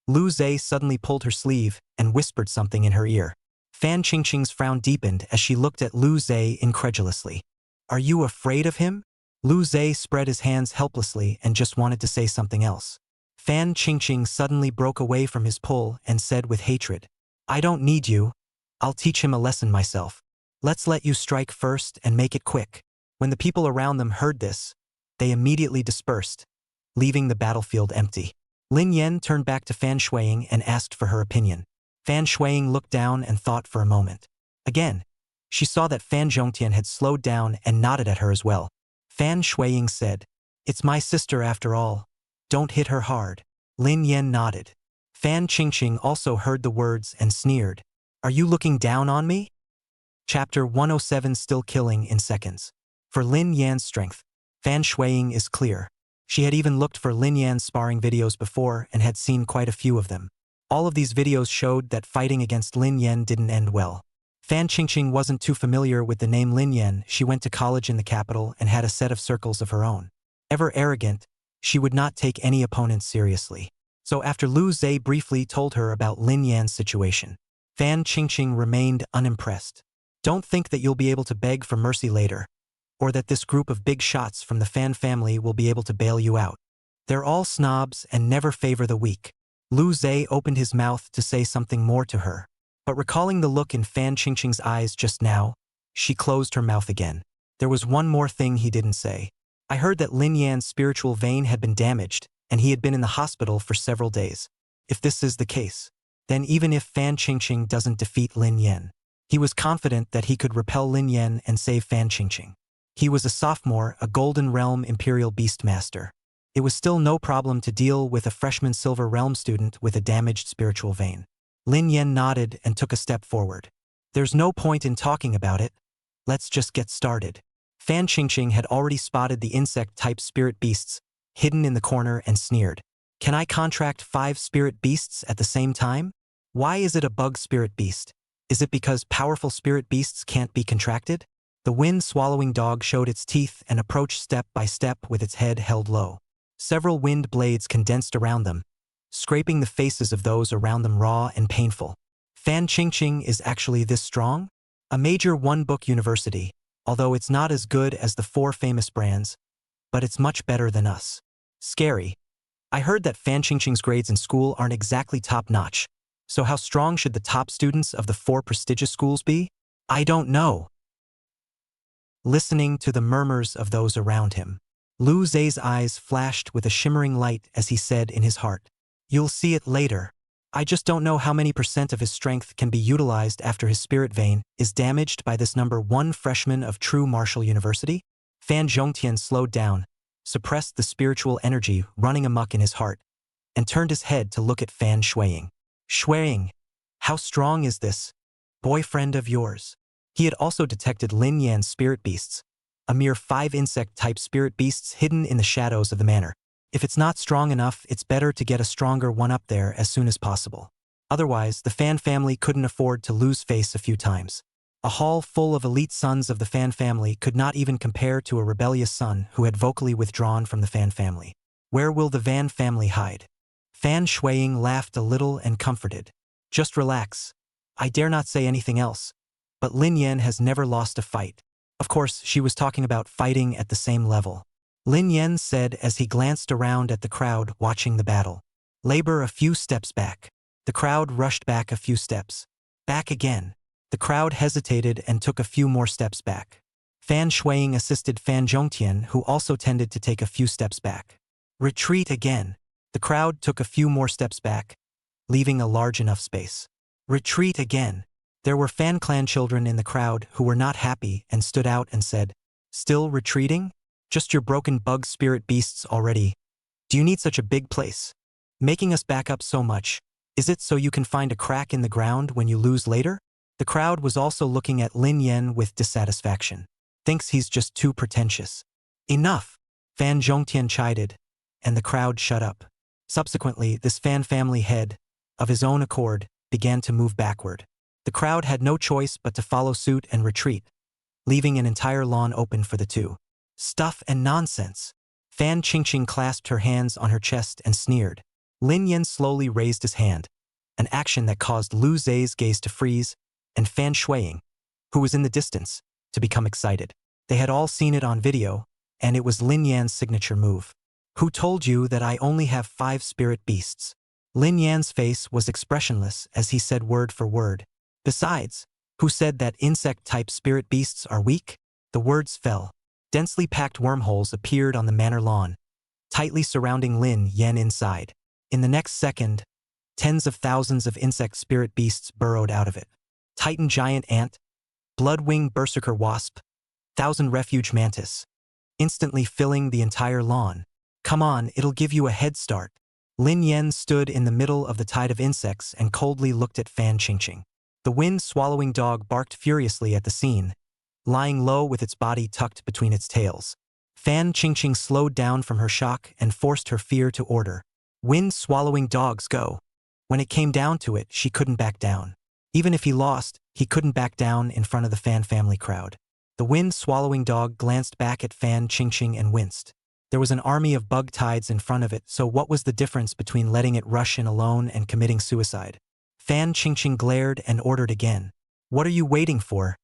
Lu Zhe suddenly pulled her sleeve and whispered something in her ear. Fan Qingqing's frown deepened as she looked at Lu Zhe incredulously. Are you afraid of him? Lu Zhe spread his hands helplessly and just wanted to say something else. Fan Qingqing suddenly broke away from his pull and said with hatred, I don't need you. I'll teach him a lesson myself. Let's let you strike first and make it quick. When the people around them heard this, they immediately dispersed, leaving the battlefield empty. Lin Yan turned back to Fan Shuiying and asked for her opinion. Fan Shuiying looked down and thought for a moment. Again, she saw that Fan Zhongtian had slowed down and nodded at her as well. Fan Shuiying said, It's my sister after all. Don't hit her hard. Lin Yan nodded. Fan Qingqing also heard the words and sneered. Are you looking down on me? Chapter 107 Still Killing in Seconds. For Lin Yan's strength, Fan Shuiying is clear. She had even looked for Lin Yan's sparring videos before and had seen quite a few of them. All of these videos showed that fighting against Lin Yan didn't end well. Fan Qingqing wasn't too familiar with the name Lin Yan. She went to college in the capital and had a set of circles of her own. Ever arrogant, she would not take any opponent seriously. So after Lu Zhe briefly told her about Lin Yan's situation, Fan Qingqing remained unimpressed. Don't think that you'll be able to beg for mercy later, or that this group of big shots from the Fan family will be able to bail you out. They're all snobs and never favor the weak. Lu Zhe opened his mouth to say something more to her, but recalling the look in Fan Qingqing's eyes just now, she closed her mouth again. There was one more thing he didn't say. I heard that Lin Yan's spiritual vein had been damaged, and he had been in the hospital for several days. If this is the case, then even if Fan Qingqing doesn't defeat Lin Yan, he was confident that he could repel Lin Yan and save Fan Qingqing. He was a sophomore, a Golden Realm Imperial Beastmaster. It was still no problem to deal with a freshman Silver Realm student with a damaged spiritual vein. Lin Yan nodded and took a step forward. There's no point in talking about it. Let's just get started. Fan Qingqing had already spotted the insect-type spirit beasts hidden in the corner and sneered. Can I contract 5 spirit beasts at the same time? Why is it a bug spirit beast? Is it because powerful spirit beasts can't be contracted? The wind-swallowing dog showed its teeth and approached step by step with its head held low. Several wind blades condensed around them, scraping the faces of those around them raw and painful. Fan Qingqing is actually this strong? A major one-book university, although it's not as good as the 4 famous brands, but it's much better than us. Scary. I heard that Fan Qingqing's grades in school aren't exactly top-notch, so how strong should the top students of the 4 prestigious schools be? I don't know. Listening to the murmurs of those around him, Lu Zhe's eyes flashed with a shimmering light as he said in his heart, You'll see it later. I just don't know how many % of his strength can be utilized after his spirit vein is damaged by this number 1 freshman of True Martial University. Fan Zhongtian slowed down, suppressed the spiritual energy running amok in his heart, and turned his head to look at Fan Shuiying. Shuiying, how strong is this boyfriend of yours? He had also detected Lin Yan's spirit beasts, a mere 5 insect-type spirit beasts hidden in the shadows of the manor. If it's not strong enough, it's better to get a stronger one up there as soon as possible. Otherwise, the Fan family couldn't afford to lose face a few times. A hall full of elite sons of the Fan family could not even compare to a rebellious son who had vocally withdrawn from the Fan family. Where will the Van family hide? Fan Shuiying laughed a little and comforted. Just relax. I dare not say anything else. But Lin Yan has never lost a fight. Of course, she was talking about fighting at the same level. Lin Yen said as he glanced around at the crowd watching the battle. Labor a few steps back. The crowd rushed back a few steps. Back again. The crowd hesitated and took a few more steps back. Fan Shuiying assisted Fan Zhongtian, who also tended to take a few steps back. Retreat again. The crowd took a few more steps back, leaving a large enough space. Retreat again. There were Fan Clan children in the crowd who were not happy and stood out and said, "Still retreating? Just your broken bug spirit beasts already. Do you need such a big place? Making us back up so much. Is it so you can find a crack in the ground when you lose later?" The crowd was also looking at Lin Yen with dissatisfaction. Thinks he's just too pretentious. Enough! Fan Zhongtian chided, and the crowd shut up. Subsequently, this Fan family head, of his own accord, began to move backward. The crowd had no choice but to follow suit and retreat, leaving an entire lawn open for the two. Stuff and nonsense. Fan Qingqing clasped her hands on her chest and sneered. Lin Yen slowly raised his hand, an action that caused Lu Zai's gaze to freeze, and Fan Shuiying, who was in the distance, to become excited. They had all seen it on video, and it was Lin Yan's signature move. "Who told you that I only have 5 spirit beasts?" Lin Yan's face was expressionless as he said word for word. "Besides, who said that insect-type spirit beasts are weak?" The words fell. Densely packed wormholes appeared on the manor lawn, tightly surrounding Lin Yan inside. In the next second, tens of thousands of insect spirit beasts burrowed out of it. Titan giant ant, blood-winged berserker wasp, 1,000 refuge mantis, instantly filling the entire lawn. "Come on, it'll give you a head start." Lin Yen stood in the middle of the tide of insects and coldly looked at Fan Qingqing. The wind-swallowing dog barked furiously at the scene, lying low with its body tucked between its tails. Fan Qingqing slowed down from her shock and forced her fear to order. Wind-swallowing dogs go. When it came down to it, she couldn't back down. Even if he lost, he couldn't back down in front of the Fan family crowd. The wind-swallowing dog glanced back at Fan Qingqing and winced. There was an army of bug tides in front of it, so what was the difference between letting it rush in alone and committing suicide? Fan Qingqing glared and ordered again. "What are you waiting for?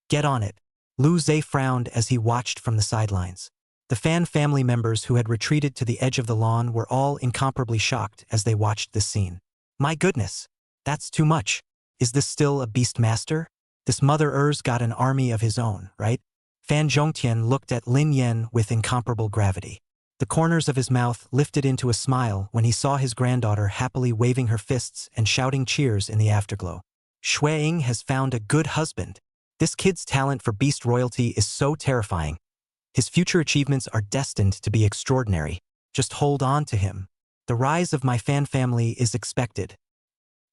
Get on it." Lu Zai frowned as he watched from the sidelines. The Fan family members who had retreated to the edge of the lawn were all incomparably shocked as they watched this scene. "My goodness, that's too much. Is this still a beast master? This Mother Earth's got an army of his own, right?" Fan Zhongtian looked at Lin Yen with incomparable gravity. The corners of his mouth lifted into a smile when he saw his granddaughter happily waving her fists and shouting cheers in the afterglow. "Shuiying has found a good husband. This kid's talent for beast royalty is so terrifying. His future achievements are destined to be extraordinary. Just hold on to him. The rise of my Fan family is expected."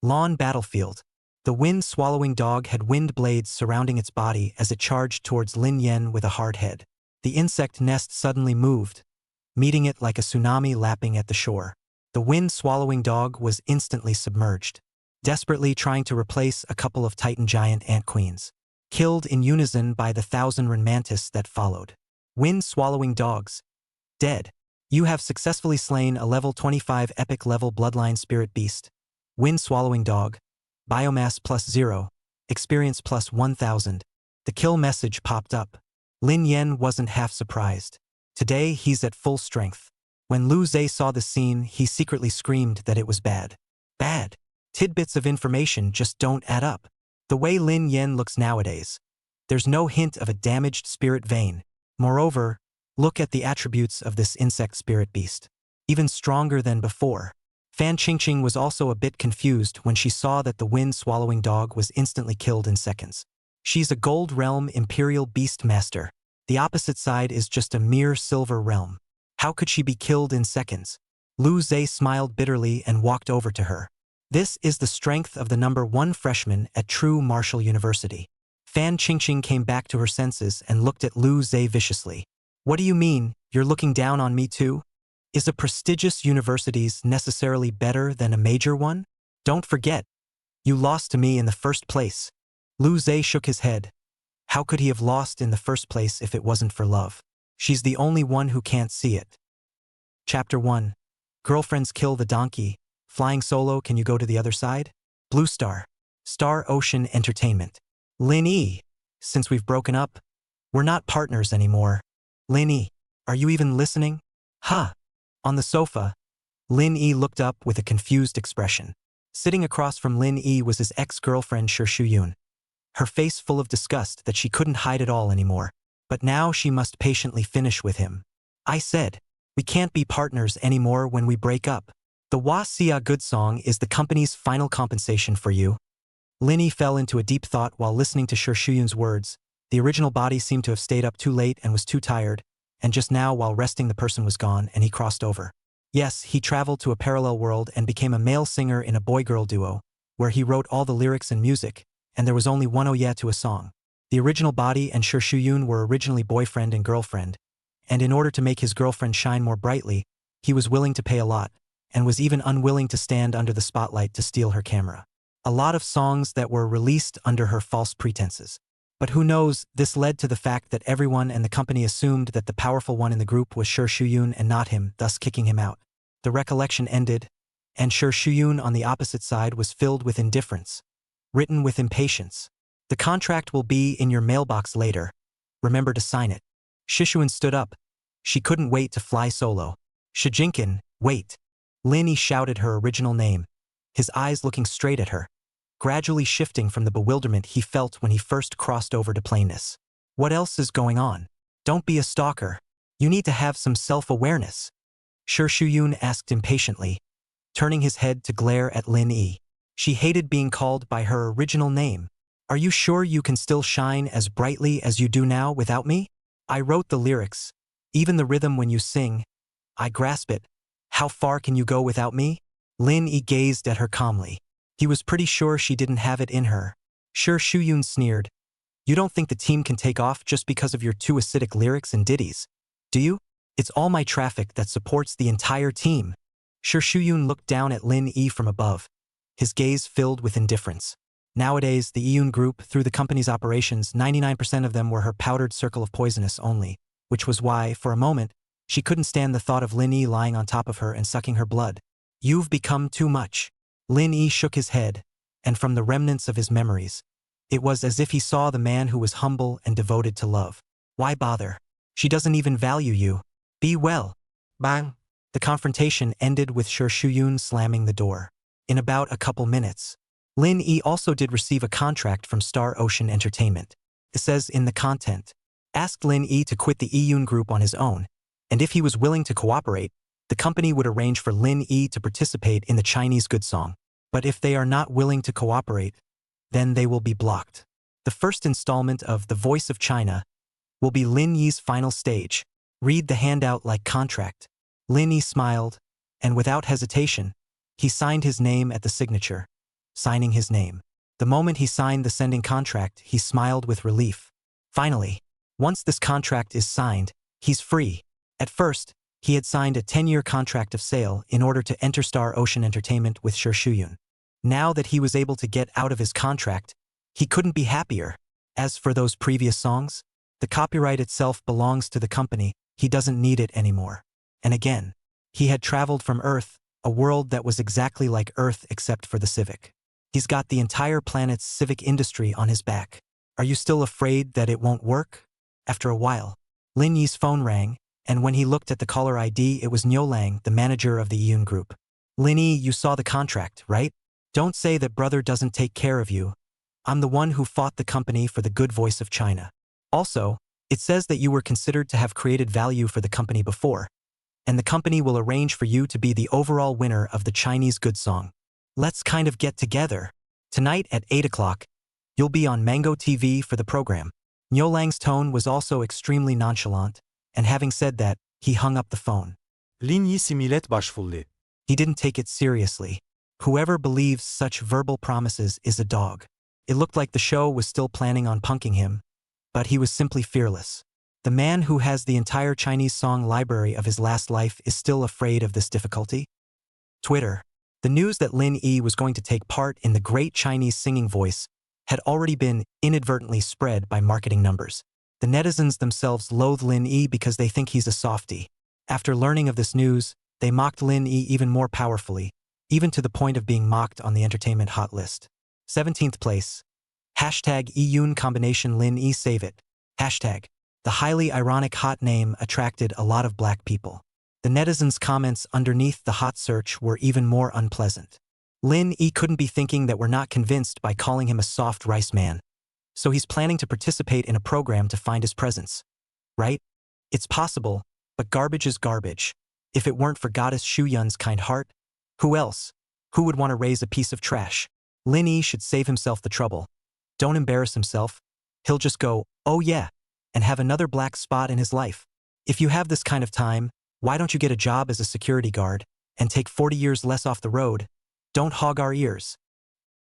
Lawn battlefield. The wind-swallowing dog had wind blades surrounding its body as it charged towards Lin Yen with a hard head. The insect nest suddenly moved, meeting it like a tsunami lapping at the shore. The wind-swallowing dog was instantly submerged, desperately trying to replace a couple of Titan giant ant queens, killed in unison by the 1,000 Ren mantis that followed. Wind-swallowing dogs. Dead. You have successfully slain a level 25 epic level bloodline spirit beast. Wind-swallowing dog. Biomass +0. Experience +1,000. The kill message popped up. Lin Yen wasn't half surprised. Today he's at full strength. When Lu Zai saw the scene, he secretly screamed that it was bad. Bad. Tidbits of information just don't add up. The way Lin Yen looks nowadays, there's no hint of a damaged spirit vein. Moreover, look at the attributes of this insect spirit beast. Even stronger than before. Fan Qingqing was also a bit confused when she saw that the wind-swallowing dog was instantly killed in seconds. She's a Gold Realm Imperial Beast Master. The opposite side is just a mere Silver Realm. How could she be killed in seconds? Lu Zai smiled bitterly and walked over to her. This is the strength of the #1 freshman at True Martial University. Fan Qingqing came back to her senses and looked at Lu Zai viciously. "What do you mean, you're looking down on me too? Is a prestigious university necessarily better than a major one? Don't forget, you lost to me in the first place." Lu Zai shook his head. How could he have lost in the first place if it wasn't for love? She's the only one who can't see it. Chapter 1. Girlfriends kill the donkey. Flying solo, can you go to the other side? Blue Star. Star Ocean Entertainment. Lin E. Since we've broken up, we're not partners anymore. Lin E. Are you even listening? Huh. On the sofa, Lin Yi looked up with a confused expression. Sitting across from Lin Yi was his ex-girlfriend Shi Shuyun, her face full of disgust that she couldn't hide at all anymore. But now she must patiently finish with him. I said, we can't be partners anymore when we break up. The Wa Xia Good song is the company's final compensation for you. Lin Yi fell into a deep thought while listening to Shi Shuyun's words. The original body seemed to have stayed up too late and was too tired, and just now while resting the person was gone and he crossed over. Yes, he traveled to a parallel world and became a male singer in a boy-girl duo, where he wrote all the lyrics and music, and there was only one oye to a song. The original body and Shi Shuyun were originally boyfriend and girlfriend, and in order to make his girlfriend shine more brightly, he was willing to pay a lot, and was even unwilling to stand under the spotlight to steal her camera. A lot of songs that were released under her false pretenses. But who knows, this led to the fact that everyone and the company assumed that the powerful one in the group was Shi Shuyun and not him, thus kicking him out. The recollection ended, and Shi Shuyun on the opposite side was filled with indifference, written with impatience. The contract will be in your mailbox later. Remember to sign it. Shi Shuyun stood up. She couldn't wait to fly solo. Shijinkin, wait. Lin Yi shouted her original name, his eyes looking straight at her, gradually shifting from the bewilderment he felt when he first crossed over to plainness. What else is going on? Don't be a stalker. You need to have some self-awareness. Shi Shuyun asked impatiently, turning his head to glare at Lin Yi. She hated being called by her original name. Are you sure you can still shine as brightly as you do now without me? I wrote the lyrics, even the rhythm when you sing. I grasp it. How far can you go without me? Lin Yi gazed at her calmly. He was pretty sure she didn't have it in her. Shi Shuyun sneered. You don't think the team can take off just because of your too acidic lyrics and ditties, do you? It's all my traffic that supports the entire team. Shi Shuyun looked down at Lin Yi from above, his gaze filled with indifference. Nowadays, the Iyun group, through the company's operations, 99% of them were her powdered circle of poisonous only, which was why, for a moment, she couldn't stand the thought of Lin Yi lying on top of her and sucking her blood. You've become too much. Lin Yi shook his head, and from the remnants of his memories, it was as if he saw the man who was humble and devoted to love. Why bother? She doesn't even value you. Be well. Bang. The confrontation ended with Shi Shuyun slamming the door. In about a couple minutes, Lin Yi also did receive a contract from Star Ocean Entertainment. It says in the content, asked Lin Yi to quit the Iyun group on his own, and if he was willing to cooperate, the company would arrange for Lin Yi to participate in the Chinese Good song. But if they are not willing to cooperate, then they will be blocked. The first installment of The Voice of China will be Lin Yi's final stage. Read the handout like contract. Lin Yi smiled, and without hesitation, he signed his name at the signature. Signing his name. The moment he signed the sending contract, he smiled with relief. Finally, once this contract is signed, he's free. At first, he had signed a 10-year contract of sale in order to enter Star Ocean Entertainment with Shi Shuyun. Now that he was able to get out of his contract, he couldn't be happier. As for those previous songs, the copyright itself belongs to the company. He doesn't need it anymore. And again, he had traveled from Earth, a world that was exactly like Earth except for the civic. He's got the entire planet's civic industry on his back. Are you still afraid that it won't work? After a while, Lin Yi's phone rang, and when he looked at the caller ID, it was Niu Lang, the manager of the Iyun group. Lin Yi, you saw the contract, right? Don't say that brother doesn't take care of you. I'm the one who fought the company for the Good Voice of China. Also, it says that you were considered to have created value for the company before, and the company will arrange for you to be the overall winner of the Chinese Good song. Let's kind of get together. Tonight at 8 o'clock, you'll be on Mango TV for the program. Niu Lang's tone was also extremely nonchalant, and having said that, he hung up the phone. Lin Yi millet başvurdu. He didn't take it seriously. Whoever believes such verbal promises is a dog. It looked like the show was still planning on punking him, but he was simply fearless. The man who has the entire Chinese song library of his last life is still afraid of this difficulty. Twitter. The news that Lin Yi was going to take part in the Great Chinese Singing Voice had already been inadvertently spread by marketing numbers. The netizens themselves loathe Lin Yi because they think he's a softie. After learning of this news, they mocked Lin Yi even more powerfully, even to the point of being mocked on the entertainment hot list. 17th place. Hashtag Iyun combination Lin Yi save it. Hashtag. The highly ironic hot name attracted a lot of black people. The netizens' comments underneath the hot search were even more unpleasant. Lin E couldn't be thinking that we're not convinced by calling him a soft rice man. So he's planning to participate in a program to find his presence. Right? It's possible, but garbage is garbage. If it weren't for Goddess Shu Yun's kind heart, who else? Who would want to raise a piece of trash? Lin E should save himself the trouble. Don't embarrass himself. He'll just go, oh yeah, and have another black spot in his life. If you have this kind of time, why don't you get a job as a security guard and take 40 years less off the road? Don't hog our ears.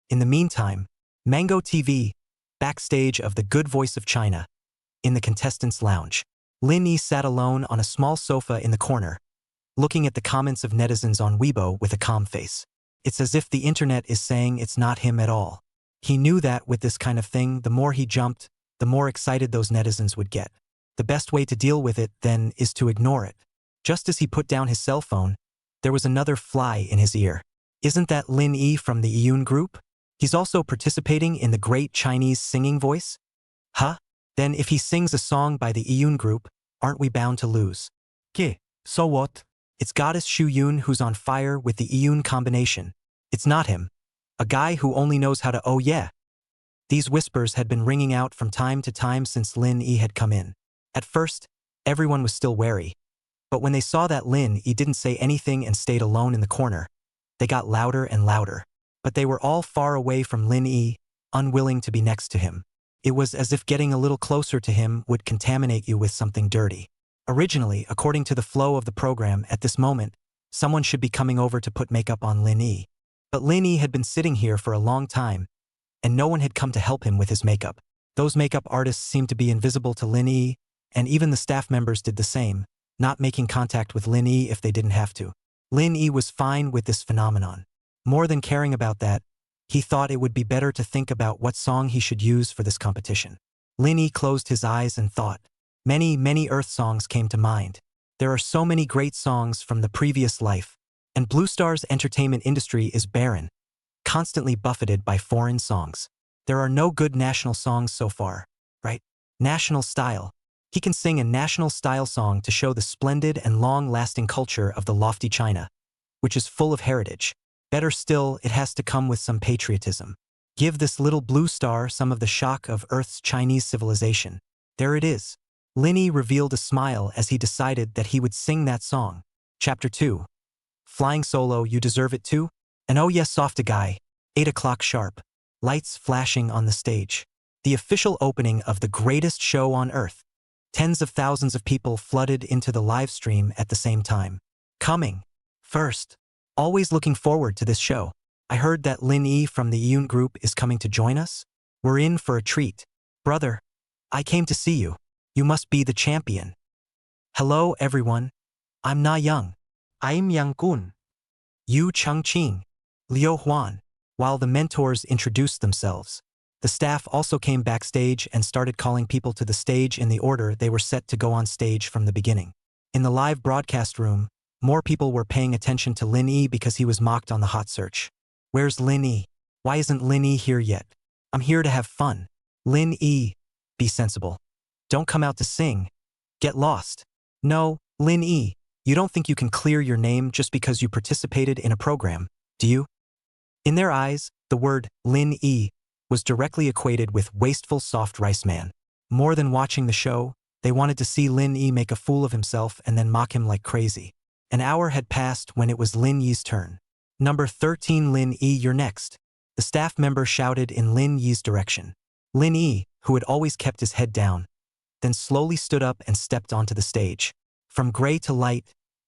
In the meantime, Mango TV, backstage of The Good Voice of China, in the contestants' lounge. Lin E sat alone on a small sofa in the corner, looking at the comments of netizens on Weibo with a calm face. It's as if the internet is saying it's not him at all. He knew that with this kind of thing, the more he jumped, the more excited those netizens would get. The best way to deal with it, then, is to ignore it. Just as he put down his cell phone, there was another fly in his ear. Isn't that Lin E from the Iyun group? He's also participating in the Great Chinese Singing Voice? Huh? Then if he sings a song by the Iyun group, aren't we bound to lose? So what? It's Goddess Shu Yun who's on fire with the Iyun combination. It's not him. A guy who only knows how to oh yeah. These whispers had been ringing out from time to time since Lin E had come in. At first, everyone was still wary. But when they saw that Lin E didn't say anything and stayed alone in the corner, they got louder and louder. But they were all far away from Lin E, unwilling to be next to him. It was as if getting a little closer to him would contaminate you with something dirty. Originally, according to the flow of the program, at this moment, someone should be coming over to put makeup on Lin E. But Lin E had been sitting here for a long time, and no one had come to help him with his makeup. Those makeup artists seemed to be invisible to Lin E, and even the staff members did the same, not making contact with Lin E if they didn't have to. Lin E was fine with this phenomenon. More than caring about that, he thought it would be better to think about what song he should use for this competition. Lin E closed his eyes and thought. Many Earth songs came to mind. There are so many great songs from the previous life, and Blue Star's entertainment industry is barren, constantly buffeted by foreign songs. There are no good national songs so far, right? National style. He can sing a national style song to show the splendid and long-lasting culture of the lofty China, which is full of heritage. Better still, it has to come with some patriotism. Give this little blue star some of the shock of Earth's Chinese civilization. There it is. Lin E revealed a smile as he decided that he would sing that song. Chapter 2. Flying solo, you deserve it too? And oh yes, softa guy. 8 o'clock sharp. Lights flashing on the stage. The official opening of the greatest show on Earth. Tens of thousands of people flooded into the live stream at the same time. Coming. First. Always looking forward to this show. I heard that Lin E from the Iyun group is coming to join us. We're in for a treat. Brother, I came to see you. You must be the champion. Hello everyone. I'm Na Young. I'm Yang Kun. Yu Chengqing. Liu Huan. While the mentors introduced themselves, the staff also came backstage and started calling people to the stage in the order they were set to go on stage from the beginning. In the live broadcast room, more people were paying attention to Lin E because he was mocked on the hot search. Where's Lin E? Why isn't Lin E here yet? I'm here to have fun. Lin E, be sensible. Don't come out to sing. Get lost. No, Lin E, you don't think you can clear your name just because you participated in a program, do you? In their eyes, the word Lin E was directly equated with wasteful soft rice man. More than watching the show, they wanted to see Lin E make a fool of himself and then mock him like crazy. An hour had passed when it was Lin Yi's turn. Number 13, Lin E, you're next. The staff member shouted in Lin Yi's direction. Lin E, who had always kept his head down, then slowly stood up and stepped onto the stage. From gray to light,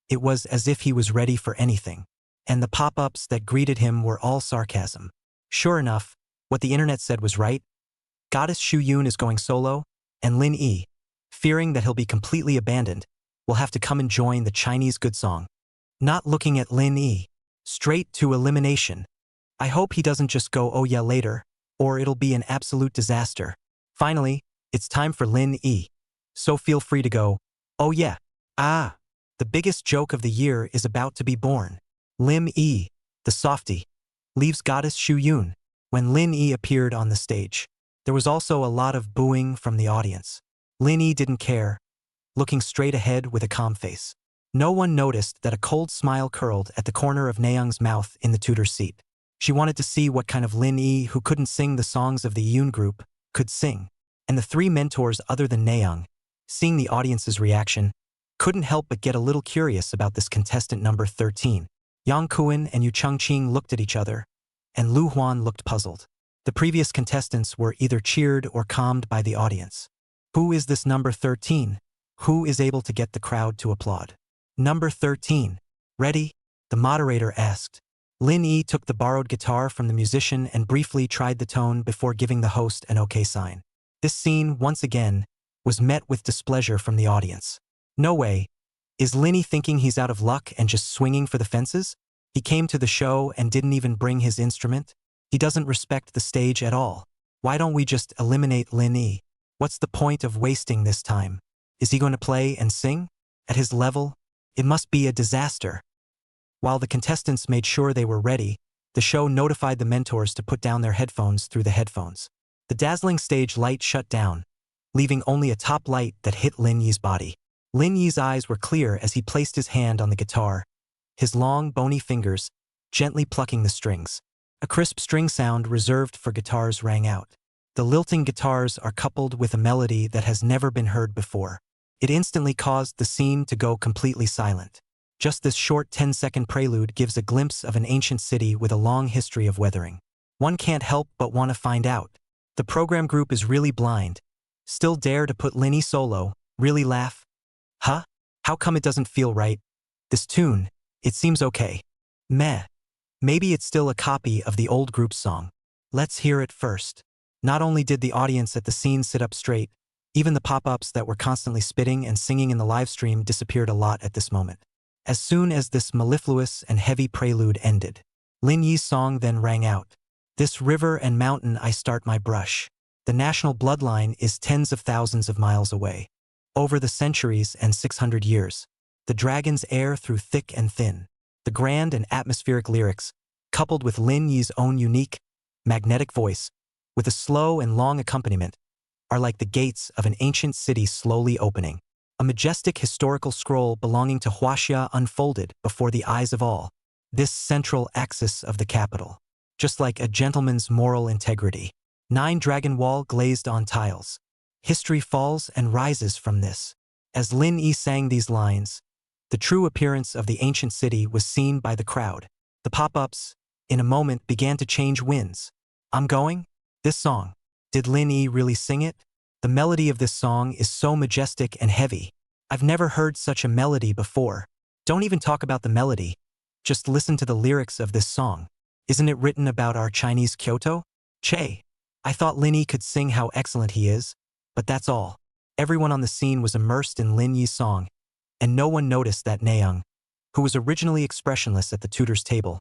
it was as if he was ready for anything. And the pop-ups that greeted him were all sarcasm. Sure enough, what the internet said was right. Goddess Shu Yun is going solo, and Lin E, fearing that he'll be completely abandoned, will have to come and join the Chinese good song. Not looking at Lin E. Straight to elimination. I hope he doesn't just go oh yeah later, or it'll be an absolute disaster. Finally, it's time for Lin E. So feel free to go, oh yeah. Ah, the biggest joke of the year is about to be born. Lin E, the softie, leaves Goddess Shu Yun. When Lin E appeared on the stage, there was also a lot of booing from the audience. Lin Yi didn't care, looking straight ahead with a calm face. No one noticed that a cold smile curled at the corner of Nayoung's mouth in the tutor's seat. She wanted to see what kind of Lin Yi, who couldn't sing the songs of the Yoon group, could sing. And the three mentors other than Nayoung, seeing the audience's reaction, couldn't help but get a little curious about this contestant number 13. Yang Kuan and Yu Chengqing looked at each other, and Lu Huan looked puzzled. The previous contestants were either cheered or calmed by the audience. Who is this number 13? Who is able to get the crowd to applaud? Number 13. Ready? The moderator asked. Lin Yi took the borrowed guitar from the musician and briefly tried the tone before giving the host an okay sign. This scene, once again, was met with displeasure from the audience. No way. Is Lin Yi thinking he's out of luck and just swinging for the fences? He came to the show and didn't even bring his instrument? He doesn't respect the stage at all. Why don't we just eliminate Lin Yi? What's the point of wasting this time? Is he going to play and sing? At his level? It must be a disaster. While the contestants made sure they were ready, the show notified the mentors to put down their headphones through the headphones. The dazzling stage light shut down, leaving only a top light that hit Lin Yi's body. Lin Yi's eyes were clear as he placed his hand on the guitar, his long, bony fingers gently plucking the strings. A crisp string sound reserved for guitars rang out. The lilting guitars are coupled with a melody that has never been heard before. It instantly caused the scene to go completely silent. Just this short 10-second prelude gives a glimpse of an ancient city with a long history of weathering. One can't help but want to find out. The program group is really blind. Still dare to put Lin Yi solo, really laugh? Huh? How come it doesn't feel right? This tune, it seems okay. Meh. Maybe it's still a copy of the old group's song. Let's hear it first. Not only did the audience at the scene sit up straight, even the pop-ups that were constantly spitting and singing in the live stream disappeared a lot at this moment. As soon as this mellifluous and heavy prelude ended, Lin Yi's song then rang out. This river and mountain I start my brush. The national bloodline is tens of thousands of miles away. Over the centuries and 600 years, the dragons air through thick and thin. The grand and atmospheric lyrics, coupled with Lin Yi's own unique, magnetic voice, with a slow and long accompaniment, are like the gates of an ancient city slowly opening. A majestic historical scroll belonging to Huaxia unfolded before the eyes of all. This central axis of the capital, just like a gentleman's moral integrity. 9 dragon wall glazed on tiles. History falls and rises from this. As Lin Yi sang these lines, the true appearance of the ancient city was seen by the crowd. The pop-ups, in a moment, began to change winds. I'm going? This song. Did Lin Yi really sing it? The melody of this song is so majestic and heavy. I've never heard such a melody before. Don't even talk about the melody. Just listen to the lyrics of this song. Isn't it written about our Chinese Kyoto? Che. I thought Lin Yi could sing how excellent he is, but that's all. Everyone on the scene was immersed in Lin Yi's song, and no one noticed that Nayoung, who was originally expressionless at the tutor's table,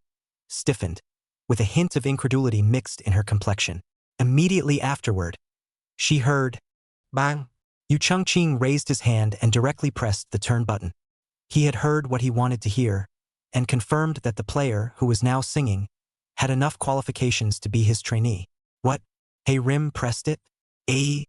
stiffened, with a hint of incredulity mixed in her complexion. Immediately afterward, she heard, bang. Yu Chengqing raised his hand and directly pressed the turn button. He had heard what he wanted to hear, and confirmed that the player, who was now singing, had enough qualifications to be his trainee. What? Hey Rim pressed it? Eh?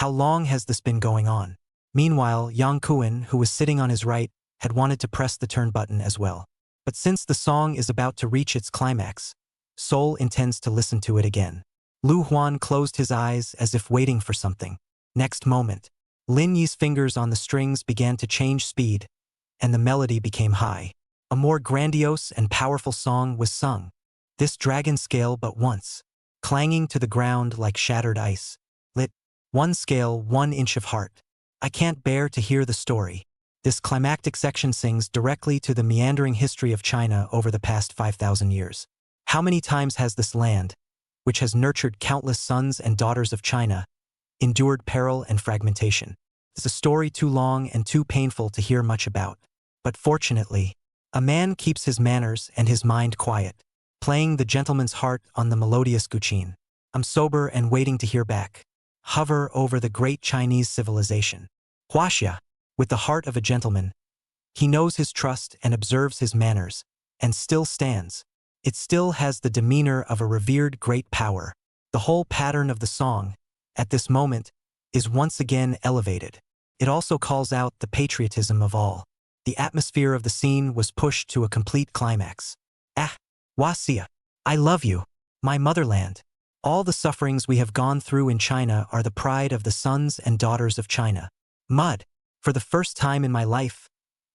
How long has this been going on? Meanwhile, Yang Kuan, who was sitting on his right, had wanted to press the turn button as well. But since the song is about to reach its climax, Sol intends to listen to it again. Lu Huan closed his eyes as if waiting for something. Next moment, Lin Yi's fingers on the strings began to change speed, and the melody became high. A more grandiose and powerful song was sung. This dragon scale but once, clanging to the ground like shattered ice. Lit. 1 scale 1 inch of heart. I can't bear to hear the story. This climactic section sings directly to the meandering history of China over the past 5,000 years. How many times has this land, which has nurtured countless sons and daughters of China, endured peril and fragmentation? It's a story too long and too painful to hear much about. But fortunately, a man keeps his manners and his mind quiet, playing the gentleman's heart on the melodious guqin. I'm sober and waiting to hear back. Hover over the great Chinese civilization. Huaxia, with the heart of a gentleman. He knows his trust and observes his manners, and still stands. It still has the demeanor of a revered great power. The whole pattern of the song, at this moment, is once again elevated. It also calls out the patriotism of all. The atmosphere of the scene was pushed to a complete climax. Ah, Wasia, I love you, my motherland. All the sufferings we have gone through in China are the pride of the sons and daughters of China. Mud. For the first time in my life,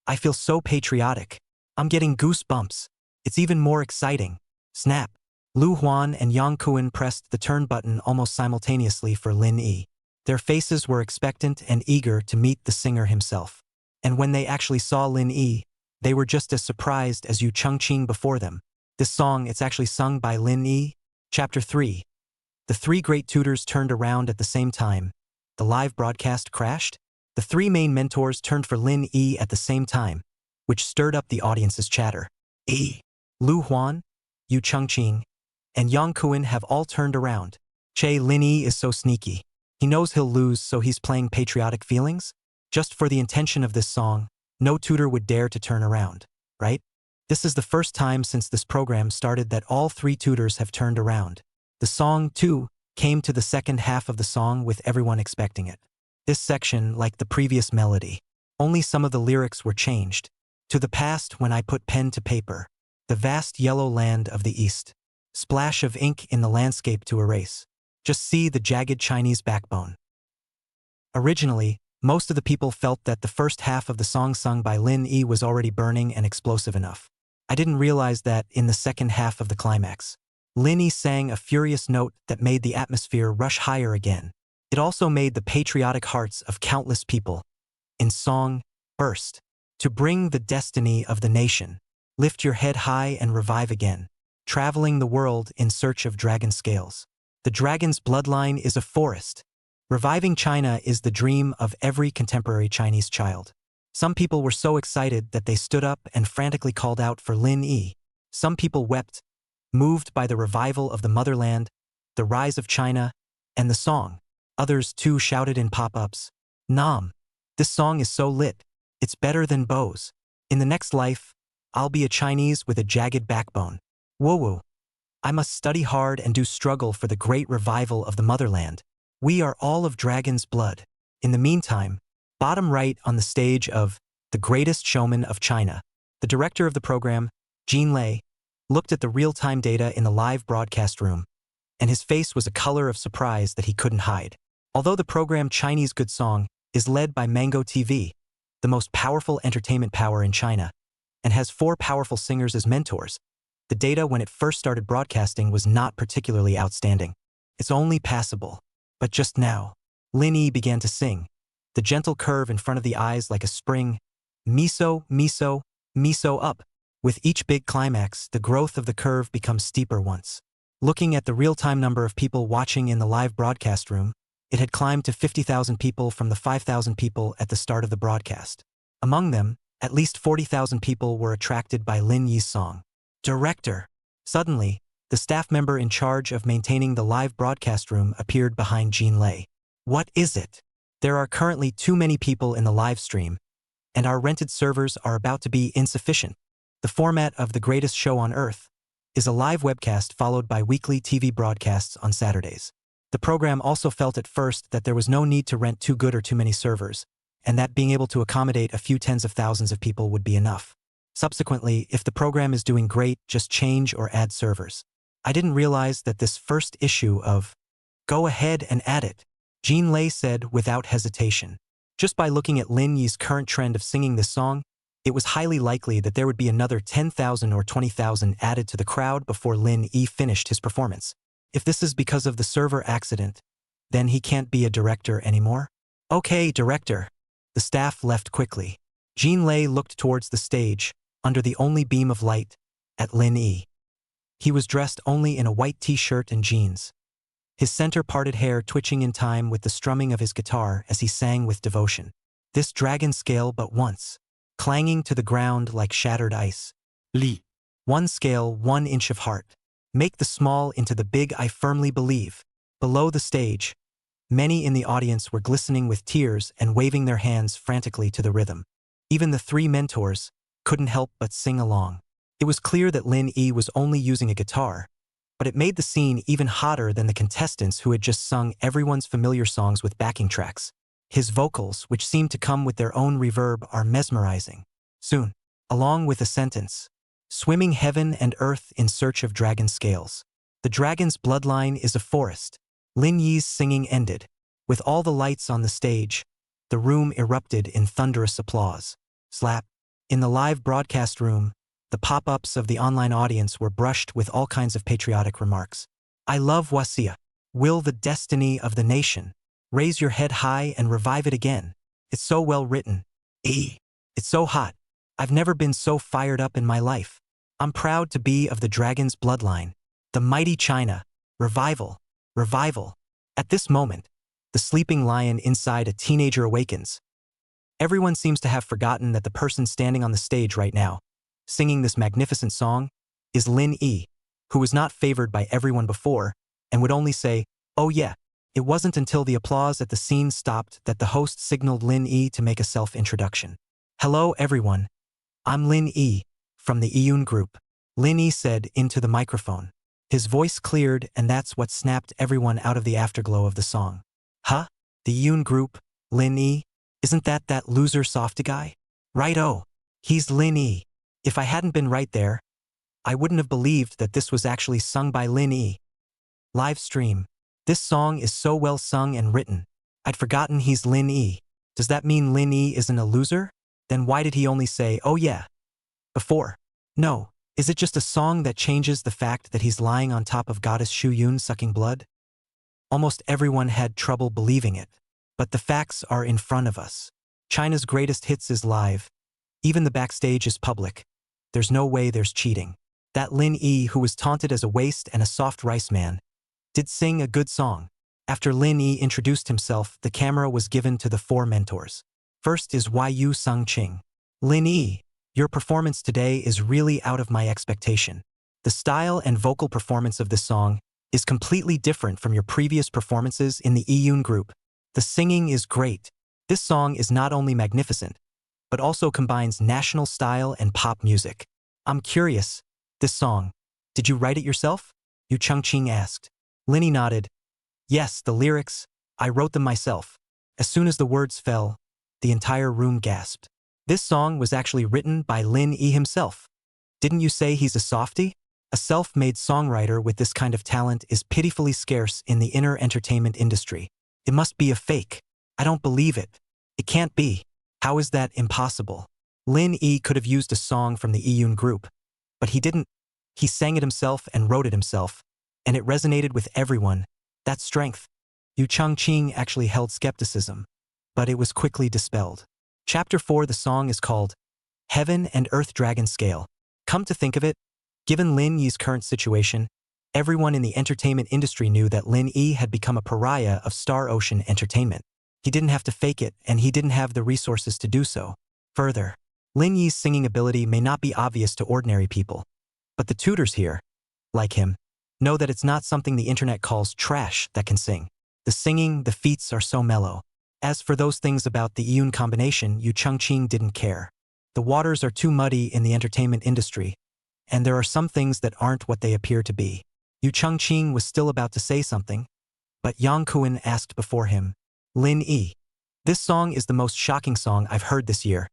I feel so patriotic. I'm getting goosebumps. It's even more exciting. Snap. Lu Huan and Yang Kuan pressed the turn button almost simultaneously for Lin Yi. Their faces were expectant and eager to meet the singer himself. And when they actually saw Lin Yi, they were just as surprised as Yu Chengqing before them. This song, it's actually sung by Lin Yi. Chapter 3. The three great tutors turned around at the same time. The live broadcast crashed. The three main mentors turned for Lin Yi at the same time, which stirred up the audience's chatter. Lu Huan, Yu Chengqing, and Yang Kuan have all turned around. Lin Yi is so sneaky. He knows he'll lose, so he's playing patriotic feelings? Just for the intention of this song, no tutor would dare to turn around, right? This is the first time since this program started that all three tutors have turned around. The song, too, came to the second half of the song with everyone expecting it. This section, like the previous melody, only some of the lyrics were changed. To the past when I put pen to paper, the vast yellow land of the east. Splash of ink in the landscape to erase. Just see the jagged Chinese backbone. Originally, most of the people felt that the first half of the song sung by Lin Yi was already burning and explosive enough. I didn't realize that in the second half of the climax, Lin Yi sang a furious note that made the atmosphere rush higher again. It also made the patriotic hearts of countless people, in song, burst. To bring the destiny of the nation, lift your head high and revive again, traveling the world in search of dragon scales. The dragon's bloodline is a forest. Reviving China is the dream of every contemporary Chinese child. Some people were so excited that they stood up and frantically called out for Lin Yi. Some people wept, moved by the revival of the motherland, the rise of China, and the song. Others too shouted in pop-ups, "Nam! This song is so lit. It's better than Bo's. In the next life, I'll be a Chinese with a jagged backbone. Woo-woo. I must study hard and do struggle for the great revival of the motherland. We are all of dragon's blood." In the meantime, bottom right on the stage of The Greatest Showman of China, the director of the program, Jean Lei, looked at the real-time data in the live broadcast room, and his face was a color of surprise that he couldn't hide. Although the program Chinese Good Song is led by Mango TV, the most powerful entertainment power in China, and has 4 powerful singers as mentors, the data when it first started broadcasting was not particularly outstanding. It's only passable. But just now, Lin Yi began to sing, the gentle curve in front of the eyes like a spring, miso, miso, miso up. With each big climax, the growth of the curve becomes steeper once. Looking at the real-time number of people watching in the live broadcast room, it had climbed to 50,000 people from the 5,000 people at the start of the broadcast. Among them, at least 40,000 people were attracted by Lin Yi's song. Director. Suddenly, the staff member in charge of maintaining the live broadcast room appeared behind Jean Lei. What is it? There are currently too many people in the live stream, and our rented servers are about to be insufficient. The format of The Greatest Show on Earth is a live webcast followed by weekly TV broadcasts on Saturdays. The program also felt at first that there was no need to rent too good or too many servers, and that being able to accommodate a few tens of thousands of people would be enough. Subsequently, if the program is doing great, just change or add servers. I didn't realize that this first issue of "Go ahead and add it," Jean Lei said without hesitation. Just by looking at Lin Yi's current trend of singing this song, it was highly likely that there would be another 10,000 or 20,000 added to the crowd before Lin Yi finished his performance. If this is because of the server accident, then he can't be a director anymore? Okay, director. The staff left quickly. Jean Lei looked towards the stage, under the only beam of light, at Lin Yi. He was dressed only in a white t-shirt and jeans, his center-parted hair twitching in time with the strumming of his guitar as he sang with devotion. This dragon scale but once, clanging to the ground like shattered ice. Li. 1 scale, 1 inch of heart. Make the small into the big, I firmly believe. Below the stage, many in the audience were glistening with tears and waving their hands frantically to the rhythm. Even the 3 mentors couldn't help but sing along. It was clear that Lin Yi was only using a guitar, but it made the scene even hotter than the contestants who had just sung everyone's familiar songs with backing tracks. His vocals, which seemed to come with their own reverb, are mesmerizing. Soon, along with a sentence, swimming heaven and earth in search of dragon scales. The dragon's bloodline is a forest. Lin Yi's singing ended. With all the lights on the stage, the room erupted in thunderous applause. Slap. In the live broadcast room, the pop-ups of the online audience were brushed with all kinds of patriotic remarks. I love Wasia. Will the destiny of the nation. Raise your head high and revive it again. It's so well written. It's so hot. I've never been so fired up in my life. I'm proud to be of the dragon's bloodline. The mighty China. Revival. Revival. At this moment, the sleeping lion inside a teenager awakens. Everyone seems to have forgotten that the person standing on the stage right now, singing this magnificent song, is Lin Yi, who was not favored by everyone before and would only say, "Oh yeah." It wasn't until the applause at the scene stopped that the host signaled Lin Yi to make a self-introduction. "Hello everyone. I'm Lin Yi, from the Iyun group," Lin Yi said into the microphone. His voice cleared, and that's what snapped everyone out of the afterglow of the song. Huh? The Iyun group, Lin Yi? Isn't that loser softy guy? Right-o. He's Lin Yi. If I hadn't been right there, I wouldn't have believed that this was actually sung by Lin Yi. Live stream. This song is so well sung and written. I'd forgotten he's Lin Yi. Does that mean Lin Yi isn't a loser? Then why did he only say, "Oh yeah," before? No. Is it just a song that changes the fact that he's lying on top of goddess Shu Yun sucking blood? Almost everyone had trouble believing it. But the facts are in front of us. China's greatest hits is live. Even the backstage is public. There's no way there's cheating. That Lin Yi, who was taunted as a waste and a soft rice man, did sing a good song. After Lin Yi introduced himself, the camera was given to the four mentors. First is Yu Sung Ching. Lin Yi, your performance today is really out of my expectation. The style and vocal performance of this song is completely different from your previous performances in the Iyun group. The singing is great. This song is not only magnificent, but also combines national style and pop music. I'm curious, this song, did you write it yourself? Yu Chungqing asked. Lin Yi nodded. Yes, the lyrics, I wrote them myself. As soon as the words fell, the entire room gasped. This song was actually written by Lin Yi himself. Didn't you say he's a softie? A self-made songwriter with this kind of talent is pitifully scarce in the inner entertainment industry. It must be a fake. I don't believe it. It can't be. How is that impossible? Lin Yi could have used a song from the Iyun group, but he didn't. He sang it himself and wrote it himself, and it resonated with everyone. That's strength. Yu Chungqing actually held skepticism, but it was quickly dispelled. Chapter 4, the song is called Heaven and Earth Dragon Scale. Come to think of it, given Lin Yi's current situation, everyone in the entertainment industry knew that Lin Yi had become a pariah of Star Ocean Entertainment. He didn't have to fake it, and he didn't have the resources to do so. Further, Lin Yi's singing ability may not be obvious to ordinary people, but the tutors here, like him, know that it's not something the internet calls trash that can sing. The singing, the feats are so mellow. As for those things about the Iyun combination, Yu Chungqing didn't care. The waters are too muddy in the entertainment industry, and there are some things that aren't what they appear to be. Yu Chungqing was still about to say something, but Yang Kuan asked before him, Lin Yi, this song is the most shocking song I've heard this year.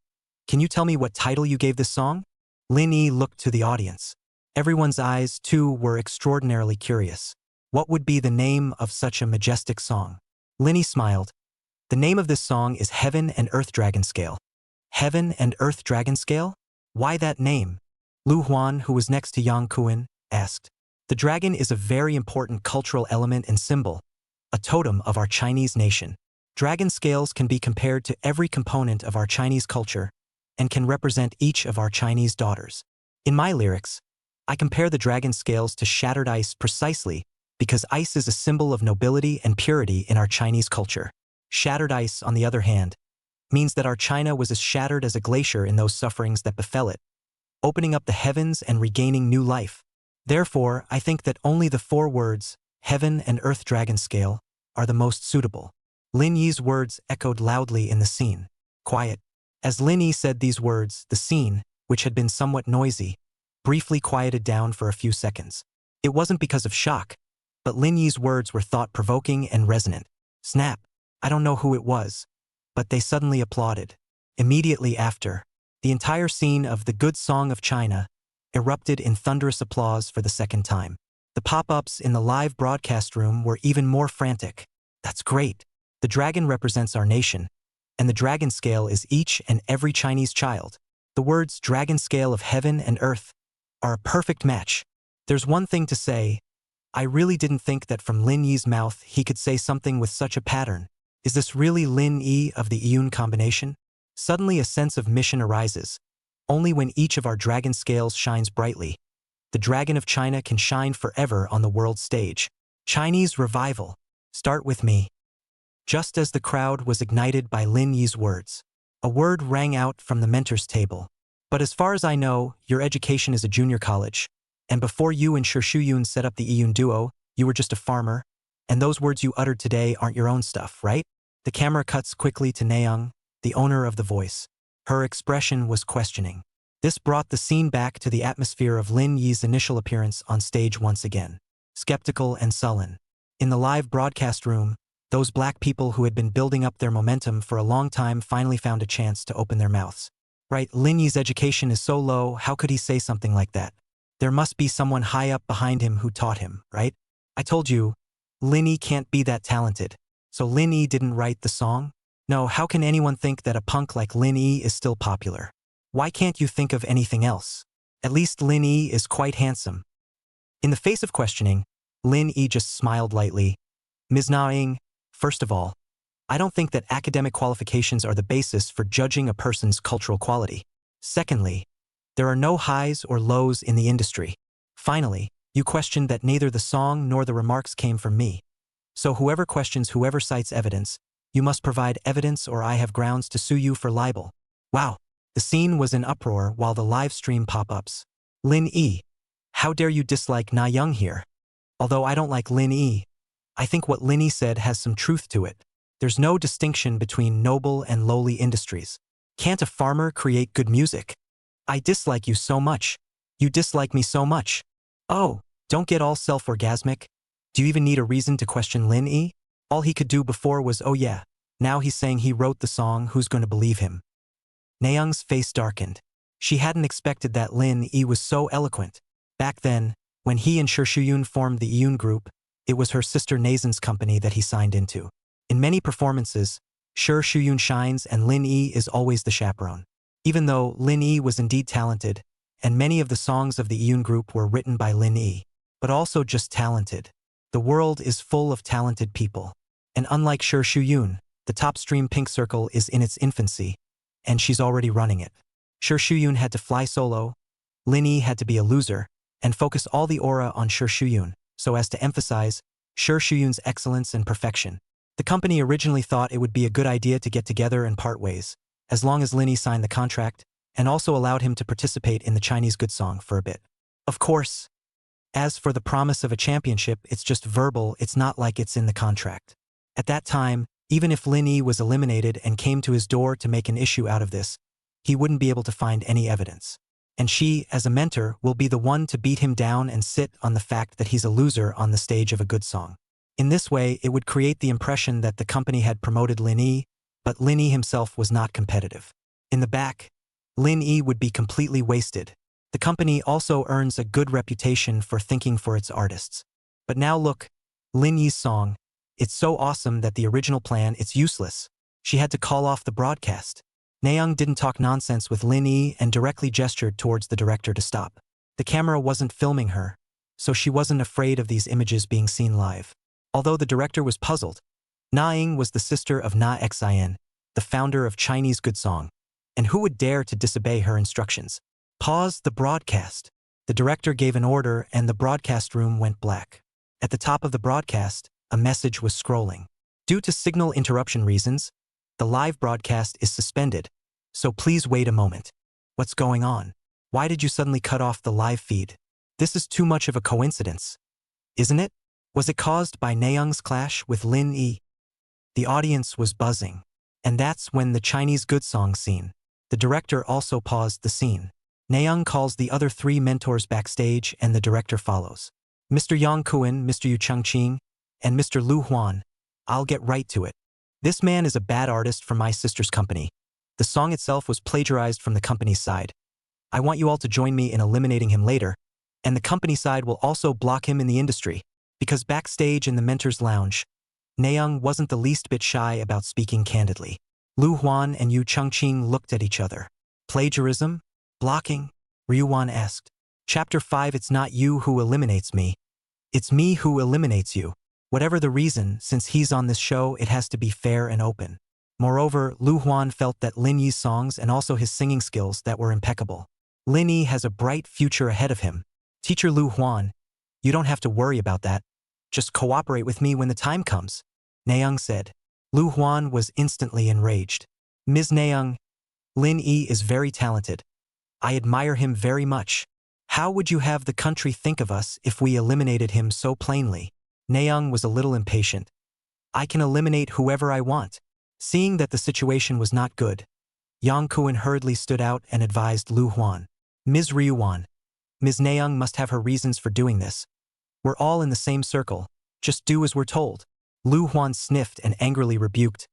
Can you tell me what title you gave this song? Lin Yi looked to the audience. Everyone's eyes, too, were extraordinarily curious. What would be the name of such a majestic song? Lin Yi smiled. The name of this song is Heaven and Earth Dragon Scale. Heaven and Earth Dragon Scale? Why that name? Lu Huan, who was next to Yang Kuan, asked. The dragon is a very important cultural element and symbol, a totem of our Chinese nation. Dragon scales can be compared to every component of our Chinese culture and can represent each of our Chinese daughters. In my lyrics, I compare the dragon scales to shattered ice precisely because ice is a symbol of nobility and purity in our Chinese culture. Shattered ice, on the other hand, means that our China was as shattered as a glacier in those sufferings that befell it, opening up the heavens and regaining new life. Therefore, I think that only the four words, Heaven and Earth Dragon Scale, are the most suitable. Lin Yi's words echoed loudly in the scene. Quiet. As Lin Yi said these words, the scene, which had been somewhat noisy, briefly quieted down for a few seconds. It wasn't because of shock, but Lin Yi's words were thought-provoking and resonant. Snap. I don't know who it was, but they suddenly applauded. Immediately after, the entire scene of The Good Song of China erupted in thunderous applause for the second time. The pop-ups in the live broadcast room were even more frantic. That's great. The dragon represents our nation, and the dragon scale is each and every Chinese child. The words dragon scale of heaven and earth are a perfect match. There's one thing to say. I really didn't think that from Lin Yi's mouth he could say something with such a pattern. Is this really Lin Yi of the Iyun combination? Suddenly a sense of mission arises. Only when each of our dragon scales shines brightly, the dragon of China can shine forever on the world stage. Chinese revival. Start with me. Just as the crowd was ignited by Lin Yi's words, a word rang out from the mentor's table. But as far as I know, your education is a junior college, and before you and Shuyun set up the Iyun duo, you were just a farmer, and those words you uttered today aren't your own stuff, right? The camera cuts quickly to Nayoung, the owner of the voice. Her expression was questioning. This brought the scene back to the atmosphere of Lin Yi's initial appearance on stage once again. Skeptical and sullen. In the live broadcast room, those black people who had been building up their momentum for a long time finally found a chance to open their mouths. Right, Lin Yi's education is so low, how could he say something like that? There must be someone high up behind him who taught him, right? I told you, Lin Yi can't be that talented. So Lin Yi didn't write the song? No, how can anyone think that a punk like Lin Yi is still popular? Why can't you think of anything else? At least Lin Yi is quite handsome. In the face of questioning, Lin Yi just smiled lightly. Ms. Na Ying, first of all, I don't think that academic qualifications are the basis for judging a person's cultural quality. Secondly, there are no highs or lows in the industry. Finally, you questioned that neither the song nor the remarks came from me. So whoever questions whoever cites evidence, you must provide evidence or I have grounds to sue you for libel. Wow. The scene was in uproar while the live stream pop-ups. Lin Yi, how dare you dislike Na Young here? Although I don't like Lin Yi, I think what Lin Yi said has some truth to it. There's no distinction between noble and lowly industries. Can't a farmer create good music? I dislike you so much. You dislike me so much. Oh, don't get all self-orgasmic. Do you even need a reason to question Lin Yi? All he could do before was oh yeah, now he's saying he wrote the song, who's going to believe him? Nayoung's face darkened. She hadn't expected that Lin Yi was so eloquent. Back then, when he and Shuyun formed the Iyun group, it was her sister Nazen's company that he signed into. In many performances, Shuyun shines and Lin Yi is always the chaperone. Even though Lin Yi was indeed talented, and many of the songs of the Iyun group were written by Lin Yi, but also just talented. The world is full of talented people. And unlike Shuyun, the top stream Pink Circle is in its infancy, and she's already running it. Shuyun had to fly solo, Lin Yi had to be a loser, and focus all the aura on Shuyun, so as to emphasize Shuyun's excellence and perfection. The company originally thought it would be a good idea to get together and part ways, as long as Lin Yi signed the contract, and also allowed him to participate in the Chinese Good Song for a bit. Of course, as for the promise of a championship, it's just verbal, it's not like it's in the contract. At that time, even if Lin Yi was eliminated and came to his door to make an issue out of this, he wouldn't be able to find any evidence. And she, as a mentor, will be the one to beat him down and sit on the fact that he's a loser on the stage of a good song. In this way, it would create the impression that the company had promoted Lin Yi, but Lin Yi himself was not competitive. In the back, Lin Yi would be completely wasted. The company also earns a good reputation for thinking for its artists. But now look, Lin Yi's song, it's so awesome that the original plan, it's useless. She had to call off the broadcast. Nayoung didn't talk nonsense with Lin Yi and directly gestured towards the director to stop. The camera wasn't filming her, so she wasn't afraid of these images being seen live. Although the director was puzzled, Na Ying was the sister of Na Xin, the founder of Chinese Good Song, and who would dare to disobey her instructions? Pause the broadcast. The director gave an order and the broadcast room went black. At the top of the broadcast, a message was scrolling. Due to signal interruption reasons, the live broadcast is suspended, so please wait a moment. What's going on? Why did you suddenly cut off the live feed? This is too much of a coincidence. Isn't it? Was it caused by Nayoung's clash with Lin Yi? The audience was buzzing. And that's when the Chinese Good Song scene. The director also paused the scene. Nayoung calls the other three mentors backstage and the director follows. Mr. Yang Kuan, Mr. Yu Changqing, and Mr. Lu Huan. I'll get right to it. This man is a bad artist from my sister's company. The song itself was plagiarized from the company's side. I want you all to join me in eliminating him later, and the company side will also block him in the industry, because backstage in the mentor's lounge, Nayoung wasn't the least bit shy about speaking candidly. Lu Huan and Yu Changqing looked at each other. Plagiarism? Blocking? Ryu Wan asked. Chapter 5. It's not you who eliminates me. It's me who eliminates you. Whatever the reason, since he's on this show, it has to be fair and open. Moreover, Lu Huan felt that Lin Yi's songs and also his singing skills that were impeccable. Lin Yi has a bright future ahead of him. Teacher Lu Huan, you don't have to worry about that. Just cooperate with me when the time comes, Nayoung said. Lu Huan was instantly enraged. Ms. Nayoung, Lin Yi is very talented. I admire him very much. How would you have the country think of us if we eliminated him so plainly? Nayoung was a little impatient. I can eliminate whoever I want. Seeing that the situation was not good, Yang Kuan hurriedly stood out and advised Lu Huan. Ms. Ryuan, Ms. Nayoung must have her reasons for doing this. We're all in the same circle. Just do as we're told. Lu Huan sniffed and angrily rebuked.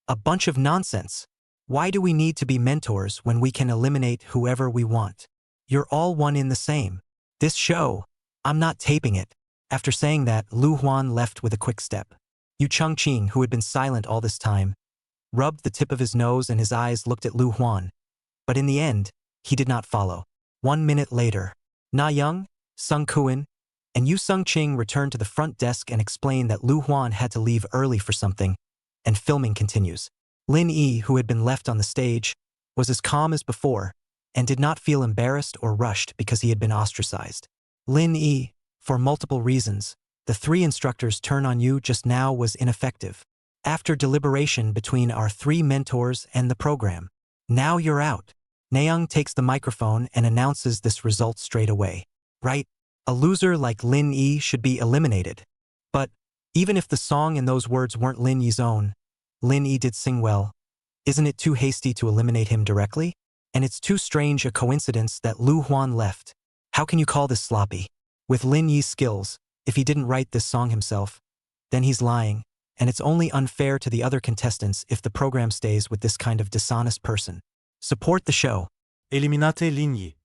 A bunch of nonsense. Why do we need to be mentors when we can eliminate whoever we want? You're all one in the same. This show, I'm not taping it. After saying that, Lu Huan left with a quick step. Yu Changqing, who had been silent all this time, rubbed the tip of his nose and his eyes looked at Lu Huan. But in the end, he did not follow. 1 minute later, Na Young, Sung Kuan, and Yu Sung Ching returned to the front desk and explained that Lu Huan had to leave early for something, and filming continues. Lin Yi, who had been left on the stage, was as calm as before, and did not feel embarrassed or rushed because he had been ostracized. Lin Yi, for multiple reasons, the 3 instructors' turn on you just now was ineffective. After deliberation between our 3 mentors and the program, now you're out. Nayoung takes the microphone and announces this result straight away. Right? A loser like Lin Yi should be eliminated. But, even if the song and those words weren't Lin Yi's own, Lin Yi did sing well. Isn't it too hasty to eliminate him directly? And it's too strange a coincidence that Lu Huan left. How can you call this sloppy? With Lin Yi's skills, if he didn't write this song himself, then he's lying, and it's only unfair to the other contestants if the program stays with this kind of dishonest person. Support the show. Eliminate Lin Yi.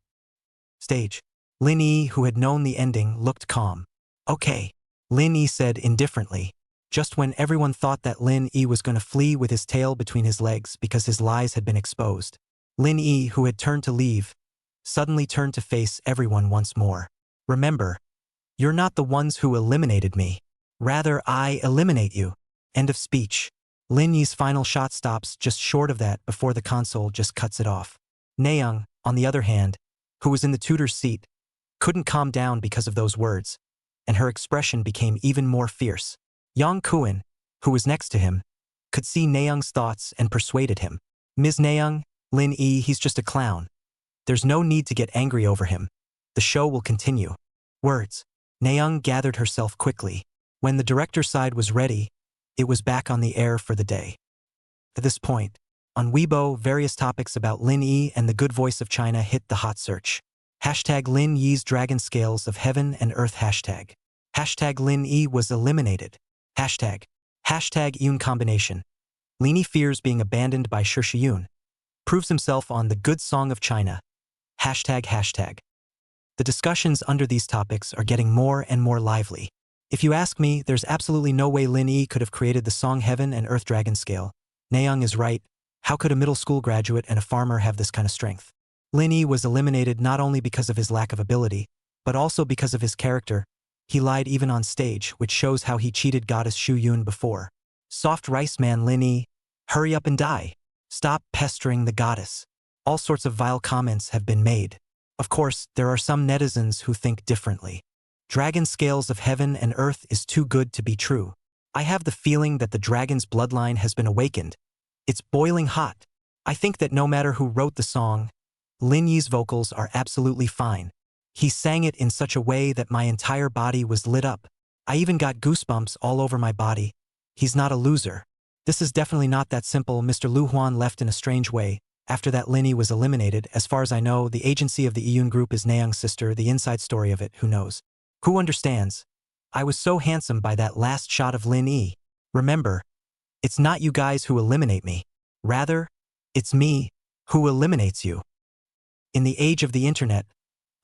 Stage. Lin Yi, who had known the ending, looked calm. Okay, Lin Yi said indifferently, just when everyone thought that Lin Yi was going to flee with his tail between his legs because his lies had been exposed. Lin Yi, who had turned to leave, suddenly turned to face everyone once more. Remember, you're not the ones who eliminated me. Rather, I eliminate you. End of speech. Lin Yi's final shot stops just short of that before the console just cuts it off. Nayoung, on the other hand, who was in the tutor's seat, couldn't calm down because of those words, and her expression became even more fierce. Yang Kuan, who was next to him, could see Nayoung's thoughts and persuaded him. Ms. Nayoung, Lin Yi, he's just a clown. There's no need to get angry over him. The show will continue. Words. Nayoung gathered herself quickly. When the director's side was ready, it was back on the air for the day. At this point, on Weibo, various topics about Lin Yi and the good voice of China hit the hot search. Hashtag Lin Yi's Dragon Scales of Heaven and Earth hashtag. Hashtag Lin Yi was eliminated. Hashtag. Hashtag Yun combination. Lin Yi fears being abandoned by Shi Shiyun. Proves himself on the good song of China. Hashtag hashtag. The discussions under these topics are getting more and more lively. If you ask me, there's absolutely no way Lin Yi could have created the song Heaven and Earth Dragon Scale. Nayoung is right. How could a middle school graduate and a farmer have this kind of strength? Lin Yi was eliminated not only because of his lack of ability, but also because of his character. He lied even on stage, which shows how he cheated goddess Shu Yun before. Soft rice man Lin Yi, hurry up and die. Stop pestering the goddess. All sorts of vile comments have been made. Of course, there are some netizens who think differently. Dragon Scales of Heaven and Earth is too good to be true. I have the feeling that the dragon's bloodline has been awakened. It's boiling hot. I think that no matter who wrote the song, Lin Yi's vocals are absolutely fine. He sang it in such a way that my entire body was lit up. I even got goosebumps all over my body. He's not a loser. This is definitely not that simple. Mr. Lu Huan left in a strange way. After that, Lin Yi was eliminated. As far as I know, the agency of the Iyun group is Nayoung's sister. The inside story of it, who knows? Who understands? I was so handsome by that last shot of Lin Yi. Remember, it's not you guys who eliminate me. Rather, it's me who eliminates you. In the age of the internet,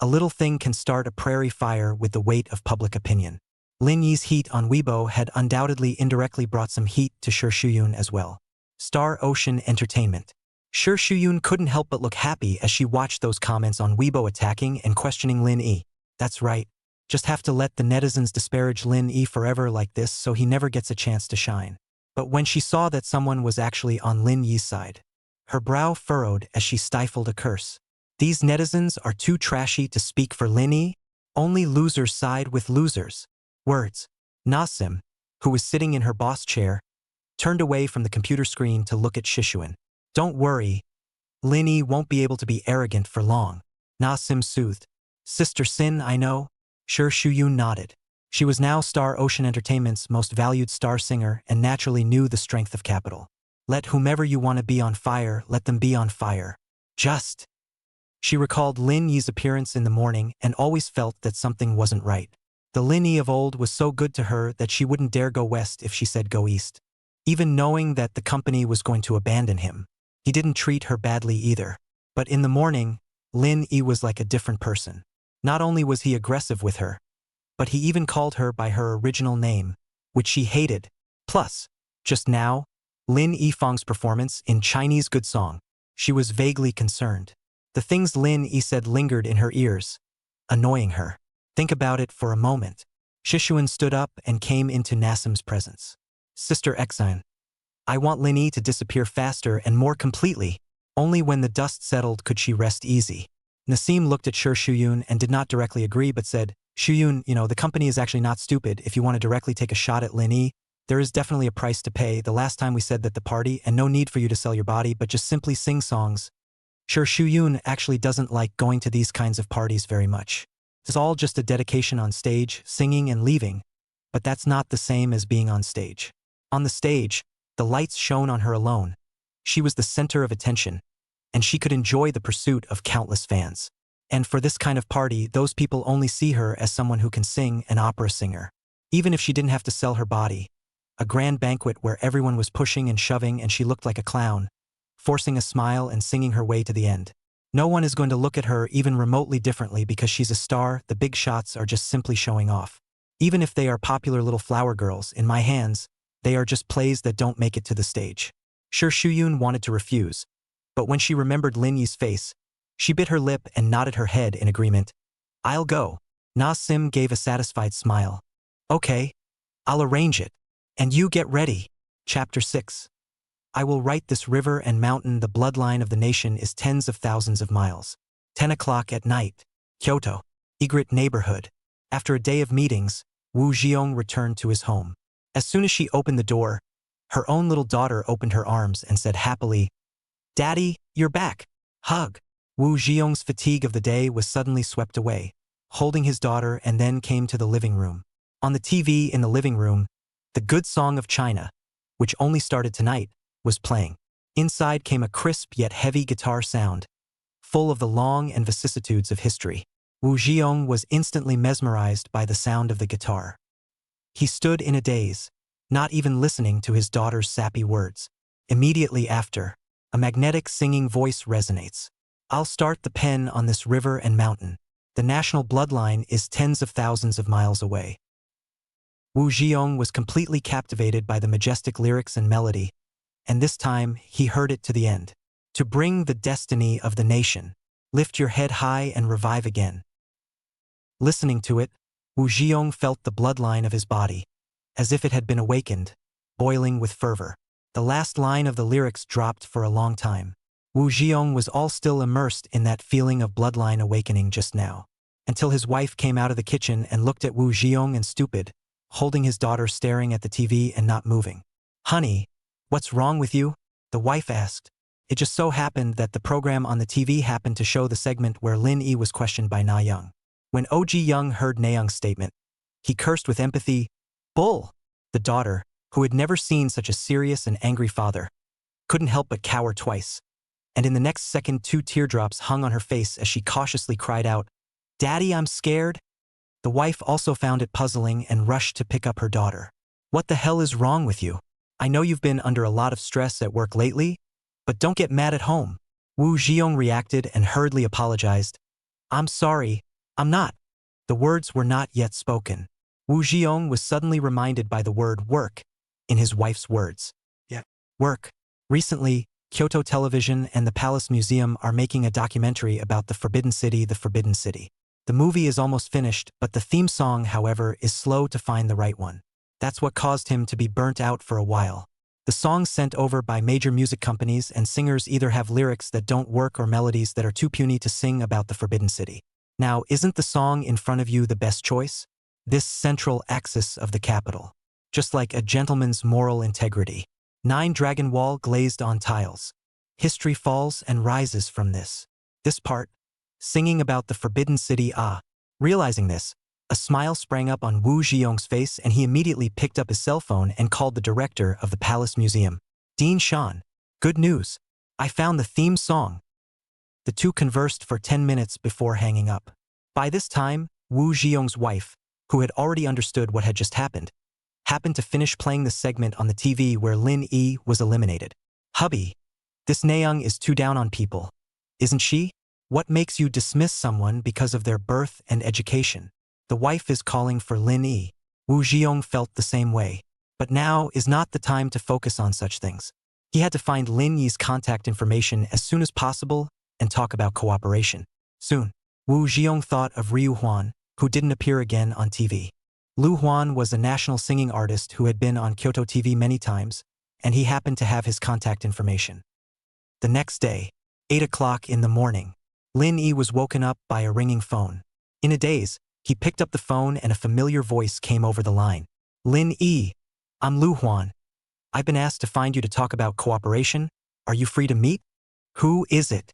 a little thing can start a prairie fire with the weight of public opinion. Lin Yi's heat on Weibo had undoubtedly indirectly brought some heat to Shi Shuyun as well. Star Ocean Entertainment. Shi Shuyun couldn't help but look happy as she watched those comments on Weibo attacking and questioning Lin Yi. That's right. Just have to let the netizens disparage Lin Yi forever like this so he never gets a chance to shine. But when she saw that someone was actually on Lin Yi's side, her brow furrowed as she stifled a curse. These netizens are too trashy to speak for Lin Yi. Only losers side with losers. Words. Nasim, who was sitting in her boss chair, turned away from the computer screen to look at Shishuan. Don't worry, Lin Yi won't be able to be arrogant for long. Nasim soothed. Sister Sin, I know. Shi Shuyun nodded. She was now Star Ocean Entertainment's most valued star singer and naturally knew the strength of capital. Let whomever you want to be on fire, let them be on fire. Just. She recalled Lin Yi's appearance in the morning and always felt that something wasn't right. The Lin Yi of old was so good to her that she wouldn't dare go west if she said go east. Even knowing that the company was going to abandon him, he didn't treat her badly either. But in the morning, Lin Yi was like a different person. Not only was he aggressive with her, but he even called her by her original name, which she hated. Plus, just now, Lin Yifeng's performance in Chinese Good Song, she was vaguely concerned. The things Lin Yi said lingered in her ears, annoying her. Think about it for a moment. Shishuan stood up and came into Nasim's presence. Sister Exine, I want Lin Yi to disappear faster and more completely. Only when the dust settled could she rest easy. Nasim looked at Shi Shuyun and did not directly agree but said, Shuyun, the company is actually not stupid. If you want to directly take a shot at Lin Yi, there is definitely a price to pay. The last time we said that the party, and no need for you to sell your body, but just simply sing songs. Shi Shuyun actually doesn't like going to these kinds of parties very much. It's all just a dedication on stage, singing and leaving, but that's not the same as being on stage. On the stage, the lights shone on her alone. She was the center of attention, and she could enjoy the pursuit of countless fans. And for this kind of party, those people only see her as someone who can sing, an opera singer. Even if she didn't have to sell her body. A grand banquet where everyone was pushing and shoving and she looked like a clown, forcing a smile and singing her way to the end. No one is going to look at her even remotely differently because she's a star. The big shots are just simply showing off. Even if they are popular little flower girls, in my hands, they are just plays that don't make it to the stage. Shi Shuyun wanted to refuse, but when she remembered Lin Yi's face, she bit her lip and nodded her head in agreement. I'll go. Nasim gave a satisfied smile. Okay, I'll arrange it. And you get ready. Chapter 6. I will write this river and mountain. The bloodline of the nation is tens of thousands of miles. 10 o'clock at night. Kyoto. Egret neighborhood. After a day of meetings, Wu Jiong returned to his home. As soon as she opened the door, her own little daughter opened her arms and said happily, Daddy, you're back. Hug. Wu Jiong's fatigue of the day was suddenly swept away, holding his daughter, and then came to the living room. On the TV in the living room, the Good Song of China, which only started tonight, was playing. Inside came a crisp yet heavy guitar sound, full of the long and vicissitudes of history. Wu Jiong was instantly mesmerized by the sound of the guitar. He stood in a daze, not even listening to his daughter's sappy words. Immediately after, a magnetic singing voice resonates. I'll start the pen on this river and mountain. The national bloodline is tens of thousands of miles away. Wu Jiong was completely captivated by the majestic lyrics and melody, and this time he heard it to the end. To bring the destiny of the nation, lift your head high and revive again. Listening to it, Wu Jiong felt the bloodline of his body, as if it had been awakened, boiling with fervor. The last line of the lyrics dropped for a long time. Wu Jiong was all still immersed in that feeling of bloodline awakening just now, until his wife came out of the kitchen and looked at Wu Jiong and stupid, holding his daughter staring at the TV and not moving. Honey, what's wrong with you? The wife asked. It just so happened that the program on the TV happened to show the segment where Lin Yi was questioned by Na Young. When Oh Ji Young heard Na Young's statement, he cursed with empathy. Bull! The daughter, who had never seen such a serious and angry father, couldn't help but cower twice. And in the next second 2 teardrops hung on her face as she cautiously cried out, Daddy, I'm scared. The wife also found it puzzling and rushed to pick up her daughter. What the hell is wrong with you? I know you've been under a lot of stress at work lately, but don't get mad at home. Wu Jiong reacted and hurriedly apologized. I'm sorry, I'm not. The words were not yet spoken. Wu Jiong was suddenly reminded by the word work in his wife's words. Yeah. Work. Recently, Kyoto Television and the Palace Museum are making a documentary about the Forbidden City, the Forbidden City. The movie is almost finished, but the theme song, however, is slow to find the right one. That's what caused him to be burnt out for a while. The songs sent over by major music companies and singers either have lyrics that don't work or melodies that are too puny to sing about the Forbidden City. Now, isn't the song in front of you the best choice? This central axis of the capital. Just like a gentleman's moral integrity. 9 dragon wall glazed on tiles. History falls and rises from this. This part, singing about the Forbidden City. Realizing this, a smile sprang up on Wu Jiong's face and he immediately picked up his cell phone and called the director of the Palace Museum. Dean Shan, good news. I found the theme song. The two conversed for 10 minutes before hanging up. By this time, Wu Jiong's wife, who had already understood what had just happened to finish playing the segment on the TV where Lin Yi was eliminated. Hubby, this Nayoung is too down on people. Isn't she? What makes you dismiss someone because of their birth and education? The wife is calling for Lin Yi. Wu Jiong felt the same way. But now is not the time to focus on such things. He had to find Lin Yi's contact information as soon as possible and talk about cooperation. Soon, Wu Jiong thought of Ryu Huan, who didn't appear again on TV. Lu Huan was a national singing artist who had been on Kyoto TV many times, and he happened to have his contact information. The next day, 8 o'clock in the morning, Lin Yi was woken up by a ringing phone. In a daze, he picked up the phone and a familiar voice came over the line. Lin Yi, I'm Lu Huan. I've been asked to find you to talk about cooperation. Are you free to meet? Who is it?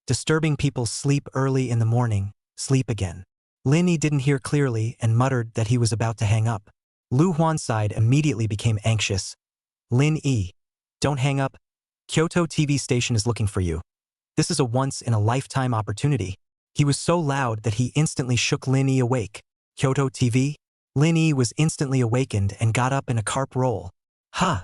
Disturbing people's sleep early in the morning, sleep again. Lin Yi didn't hear clearly and muttered that he was about to hang up. Lu Huan's side immediately became anxious. Lin Yi, don't hang up. Kyoto TV station is looking for you. This is a once-in-a-lifetime opportunity. He was so loud that he instantly shook Lin Yi awake. Kyoto TV? Lin Yi was instantly awakened and got up in a carp roll. Huh.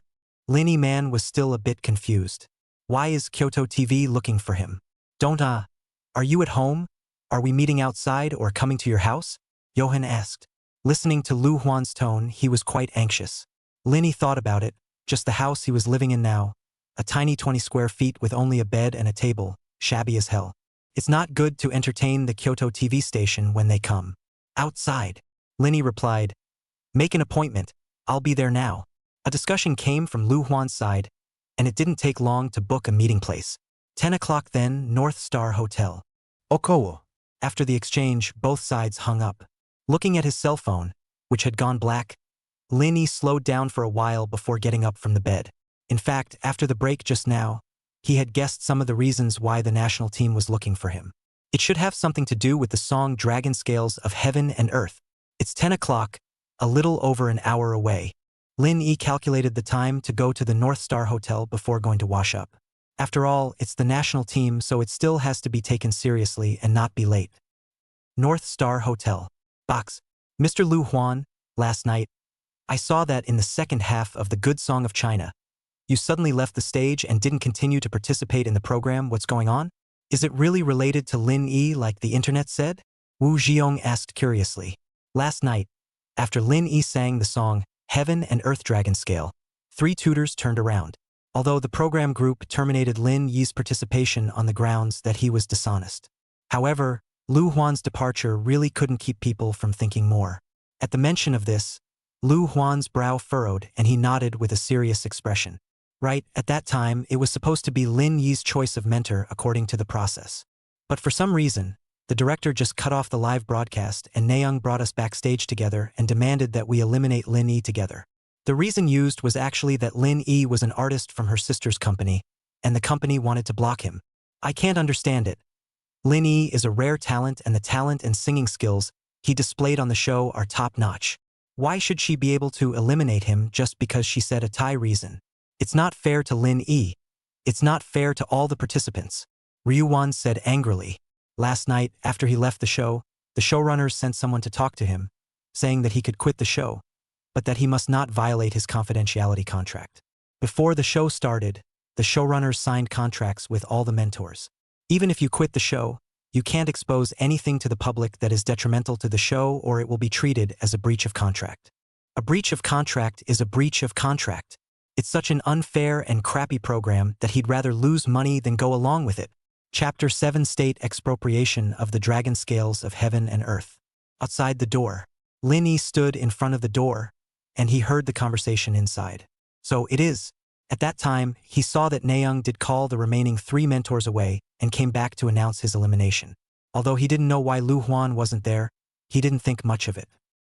Lin Yi man was still a bit confused. Why is Kyoto TV looking for him? Are you at home? Are we meeting outside or coming to your house? Johan asked. Listening to Lu Huan's tone, he was quite anxious. Lin Yi thought about it, just the house he was living in now. A tiny 20 square feet with only a bed and a table, shabby as hell. It's not good to entertain the Kyoto TV station when they come. Outside. Lin Yi replied. Make an appointment. I'll be there now. A discussion came from Lu Huan's side, and it didn't take long to book a meeting place. 10 o'clock then, North Star Hotel. Okowo. After the exchange, both sides hung up. Looking at his cell phone, which had gone black, Lin Yi slowed down for a while before getting up from the bed. In fact, after the break just now, he had guessed some of the reasons why the national team was looking for him. It should have something to do with the song Dragon Scales of Heaven and Earth. It's 10 o'clock, a little over an hour away. Lin Yi calculated the time to go to the North Star Hotel before going to wash up. After all, it's the national team, so it still has to be taken seriously and not be late. North Star Hotel. Box. Mr. Lu Huan, last night, I saw that in the second half of The Good Song of China, you suddenly left the stage and didn't continue to participate in the program. What's going on? Is it really related to Lin Yi like the internet said? Wu Jiong asked curiously. Last night, after Lin Yi sang the song Heaven and Earth Dragon Scale, 3 tutors turned around. Although the program group terminated Lin Yi's participation on the grounds that he was dishonest. However, Lu Huan's departure really couldn't keep people from thinking more. At the mention of this, Lu Huan's brow furrowed and he nodded with a serious expression. Right, at that time, it was supposed to be Lin Yi's choice of mentor according to the process. But for some reason, the director just cut off the live broadcast and Nayoung brought us backstage together and demanded that we eliminate Lin Yi together. The reason used was actually that Lin Yi was an artist from her sister's company, and the company wanted to block him. I can't understand it. Lin Yi is a rare talent and the talent and singing skills he displayed on the show are top-notch. Why should she be able to eliminate him just because she said a Thai reason? It's not fair to Lin Yi. It's not fair to all the participants. Ryu Wan said angrily. Last night, after he left the show, The showrunners sent someone to talk to him, saying that he could quit the show, but that he must not violate his confidentiality contract. Before the show started, the showrunners signed contracts with all the mentors. Even if you quit the show, you can't expose anything to the public that is detrimental to the show, or it will be treated as a breach of contract. A breach of contract is a breach of contract. It's such an unfair and crappy program that he'd rather lose money than go along with it. Chapter 7 State Expropriation of the Dragon Scales of Heaven and Earth. Outside the door, Lin Yi stood in front of the door, and he heard the conversation inside. So it is. At that time, he saw that Nayoung did call the remaining 3 mentors away and came back to announce his elimination. Although he didn't know why Lu Huan wasn't there, he didn't think much of it.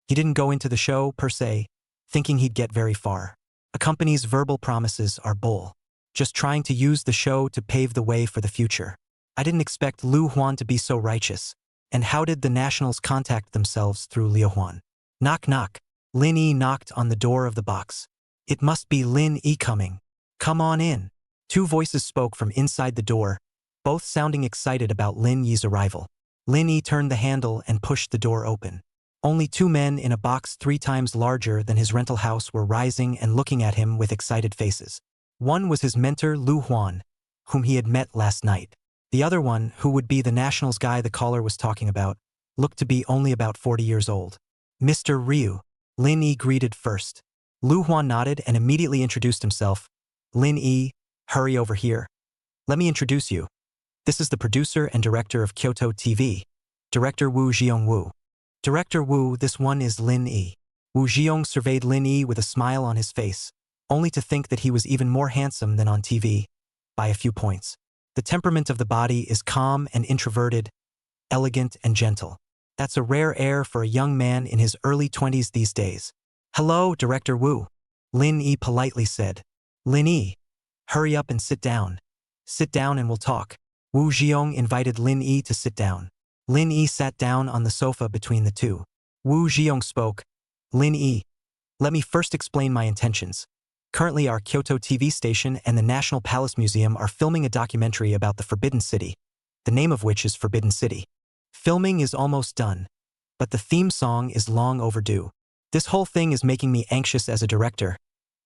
He didn't go into the show, per se, thinking he'd get very far. A company's verbal promises are bull. Just trying to use the show to pave the way for the future. I didn't expect Lu Huan to be so righteous. And how did the nationals contact themselves through Liu Huan? Knock knock. Lin Yi knocked on the door of the box. It must be Lin Yi coming. Come on in. 2 voices spoke from inside the door, both sounding excited about Lin Yi's arrival. Lin Yi turned the handle and pushed the door open. Only 2 men in a box 3 times larger than his rental house were rising and looking at him with excited faces. One was his mentor Lu Huan, whom he had met last night. The other one, who would be the nationals guy the caller was talking about, looked to be only about 40 years old. Mr. Ryu. Lin Yi greeted first. Lu Huan nodded and immediately introduced himself. Lin Yi, hurry over here. Let me introduce you. This is the producer and director of Kyoto TV, Director Wu Jiong-woo. Director Wu, this one is Lin Yi. Wu Jiong surveyed Lin Yi with a smile on his face, only to think that he was even more handsome than on TV, by a few points. The temperament of the body is calm and introverted, elegant and gentle. That's a rare air for a young man in his early 20s these days. Hello, Director Wu, Lin Yi politely said. Lin Yi, hurry up and sit down. Sit down and we'll talk. Wu Jiong invited Lin Yi to sit down. Lin Yi sat down on the sofa between the 2. Wu Jiong spoke. Lin Yi, let me first explain my intentions. Currently our Kyoto TV station and the National Palace Museum are filming a documentary about the Forbidden City, the name of which is Forbidden City. Filming is almost done, but the theme song is long overdue. This whole thing is making me anxious as a director,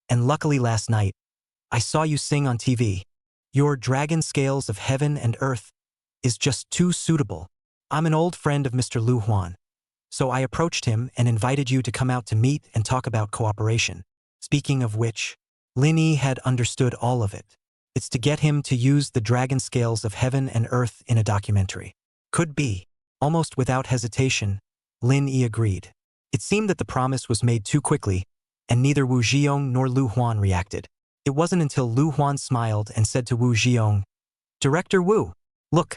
and luckily last night, I saw you sing on TV. Your Dragon Scales of Heaven and Earth is just too suitable. I'm an old friend of Mr. Lu Huan, so I approached him and invited you to come out to meet and talk about cooperation. Speaking of which, Lin Yi had understood all of it. It's to get him to use the Dragon Scales of Heaven and Earth in a documentary. Could be. Almost without hesitation, Lin Yi agreed. It seemed that the promise was made too quickly, and neither Wu Jiong nor Lu Huan reacted. It wasn't until Lu Huan smiled and said to Wu Jiong, Director Wu, look,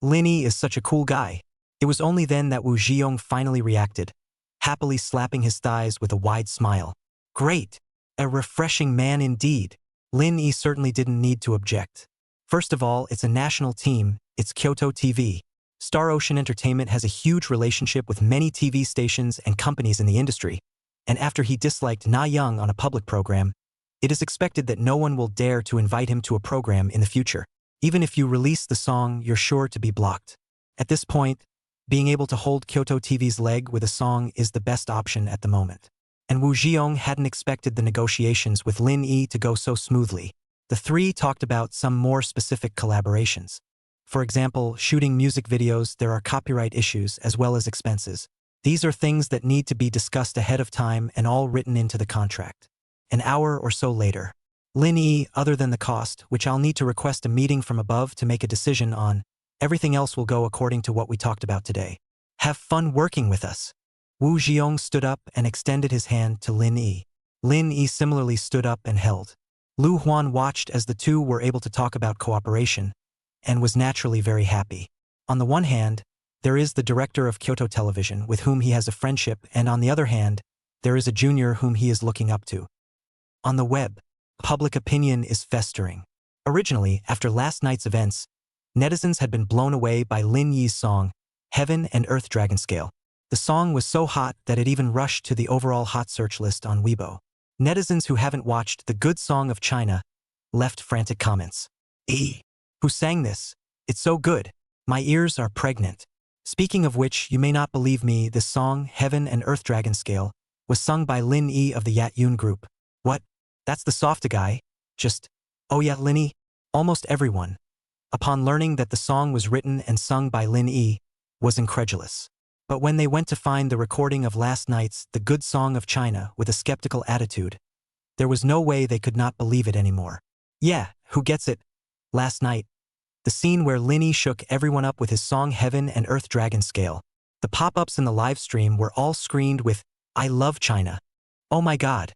Lin Yi is such a cool guy. It was only then that Wu Jiong finally reacted, happily slapping his thighs with a wide smile. Great! A refreshing man indeed. Lin Yi certainly didn't need to object. First of all, it's a national team, it's Kyoto TV. Star Ocean Entertainment has a huge relationship with many TV stations and companies in the industry, and after he disliked Na Young on a public program, it is expected that no one will dare to invite him to a program in the future. Even if you release the song, you're sure to be blocked. At this point, being able to hold Kyoto TV's leg with a song is the best option at the moment. And Wu Jiong hadn't expected the negotiations with Lin Yi to go so smoothly. The 3 talked about some more specific collaborations. For example, shooting music videos, there are copyright issues as well as expenses. These are things that need to be discussed ahead of time and all written into the contract. An hour or so later, Lin Yi, other than the cost, which I'll need to request a meeting from above to make a decision on, everything else will go according to what we talked about today. Have fun working with us. Wu Jiong stood up and extended his hand to Lin Yi. Lin Yi similarly stood up and held. Lu Huan watched as the 2 were able to talk about cooperation, and was naturally very happy. On the one hand, there is the director of Kyoto Television with whom he has a friendship, and on the other hand, there is a junior whom he is looking up to. On the web, public opinion is festering. Originally, after last night's events, netizens had been blown away by Lin Yi's song, Heaven and Earth Dragon Scale. The song was so hot that it even rushed to the overall hot search list on Weibo. Netizens who haven't watched The Good Song of China left frantic comments. Who sang this? It's so good. My ears are pregnant. Speaking of which, you may not believe me, this song, Heaven and Earth Dragon Scale, was sung by Lin Yi of the Yat Yun group. What? That's the softa guy? Just, oh yeah, Lin Yi? Almost everyone, upon learning that the song was written and sung by Lin Yi, was incredulous. But when they went to find the recording of last night's The Good Song of China with a skeptical attitude, there was no way they could not believe it anymore. Yeah, who gets it? Last night, the scene where Lin Yi shook everyone up with his song Heaven and Earth Dragon Scale. The pop-ups in the live stream were all screened with, I love China. Oh my god.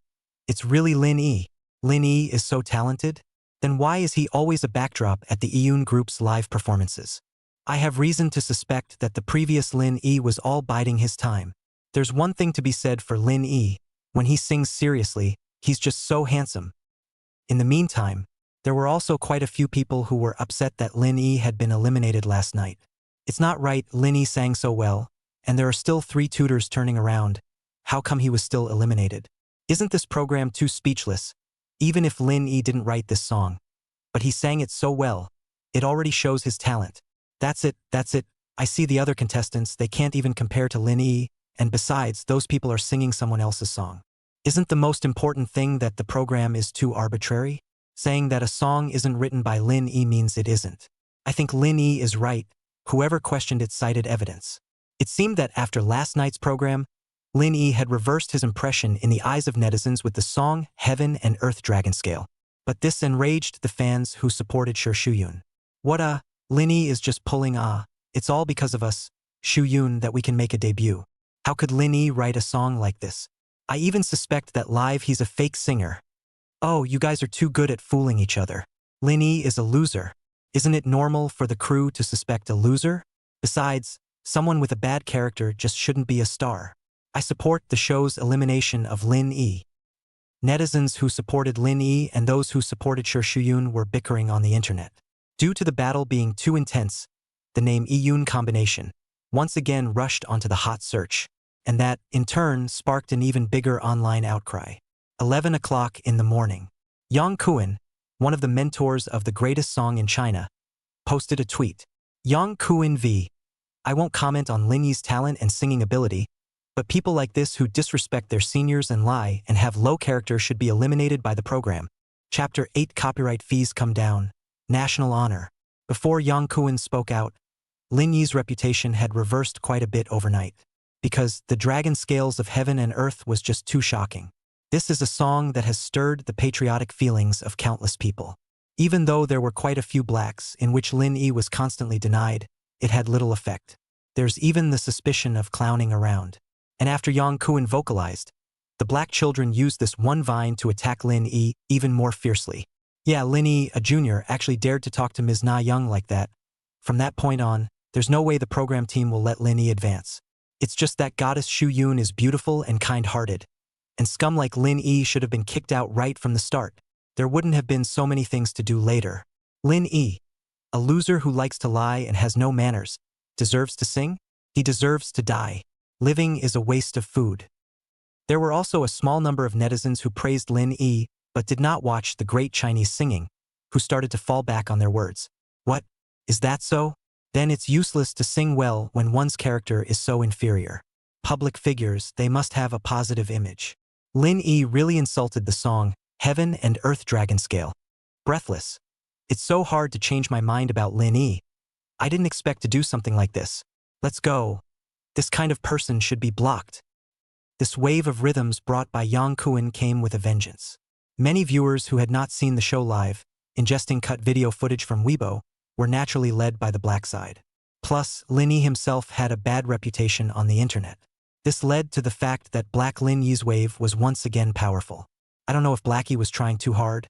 It's really Lin Yi. Lin Yi is so talented? Then why is he always a backdrop at the Iyun group's live performances? I have reason to suspect that the previous Lin Yi was all biding his time. There's one thing to be said for Lin Yi. When he sings seriously, he's just so handsome. In the meantime, there were also quite a few people who were upset that Lin Yi had been eliminated last night. It's not right, Lin Yi sang so well, and there are still 3 tutors turning around. How come he was still eliminated? Isn't this program too speechless? Even if Lin Yi didn't write this song. But he sang it so well. It already shows his talent. That's it. I see the other contestants, they can't even compare to Lin Yi, and besides, those people are singing someone else's song. Isn't the most important thing that the program is too arbitrary? Saying that a song isn't written by Lin Yi means it isn't. I think Lin Yi is right. Whoever questioned it cited evidence. It seemed that after last night's program, Lin Yi had reversed his impression in the eyes of netizens with the song Heaven and Earth Dragon Scale. But this enraged the fans who supported Shuyun. What Lin Yi is just pulling it's all because of us, Shuyun, that we can make a debut. How could Lin Yi write a song like this? I even suspect that live he's a fake singer. Oh, you guys are too good at fooling each other. Lin Yi is a loser. Isn't it normal for the crew to suspect a loser? Besides, someone with a bad character just shouldn't be a star. I support the show's elimination of Lin Yi. Netizens who supported Lin Yi and those who supported Shuyun were bickering on the internet. Due to the battle being too intense, the name Iyun combination once again rushed onto the hot search, and that, in turn, sparked an even bigger online outcry. 11 o'clock in the morning. Yang Kuan, one of the mentors of the greatest song in China, posted a tweet. Yang Kuan v. I won't comment on Lin Yi's talent and singing ability, but people like this who disrespect their seniors and lie and have low character should be eliminated by the program. Chapter 8 Copyright fees come down. National honor. Before Yang Kuan spoke out, Lin Yi's reputation had reversed quite a bit overnight. Because the dragon scales of heaven and earth was just too shocking. This is a song that has stirred the patriotic feelings of countless people. Even though there were quite a few blacks in which Lin Yi was constantly denied, it had little effect. There's even the suspicion of clowning around. And after Yang Kuan vocalized, the black children used this one vine to attack Lin Yi even more fiercely. Yeah, Lin Yi, a junior, actually dared to talk to Ms. Na Young like that. From that point on, there's no way the program team will let Lin Yi advance. It's just that goddess Shuyun is beautiful and kind-hearted, and scum like Lin Yi should have been kicked out right from the start. There wouldn't have been so many things to do later. Lin Yi, a loser who likes to lie and has no manners, deserves to sing? He deserves to die. Living is a waste of food. There were also a small number of netizens who praised Lin Yi but did not watch the great Chinese singing, who started to fall back on their words. What? Is that so? Then it's useless to sing well when one's character is so inferior. Public figures, they must have a positive image. Lin Yi really insulted the song, Heaven and Earth Dragon Scale. Breathless. It's so hard to change my mind about Lin Yi. I didn't expect to do something like this. Let's go. This kind of person should be blocked. This wave of rhythms brought by Yang Kuan came with a vengeance. Many viewers who had not seen the show live, ingesting cut video footage from Weibo, were naturally led by the black side. Plus, Lin Yi himself had a bad reputation on the internet. This led to the fact that Black Lin Yi's wave was once again powerful. I don't know if Blackie was trying too hard,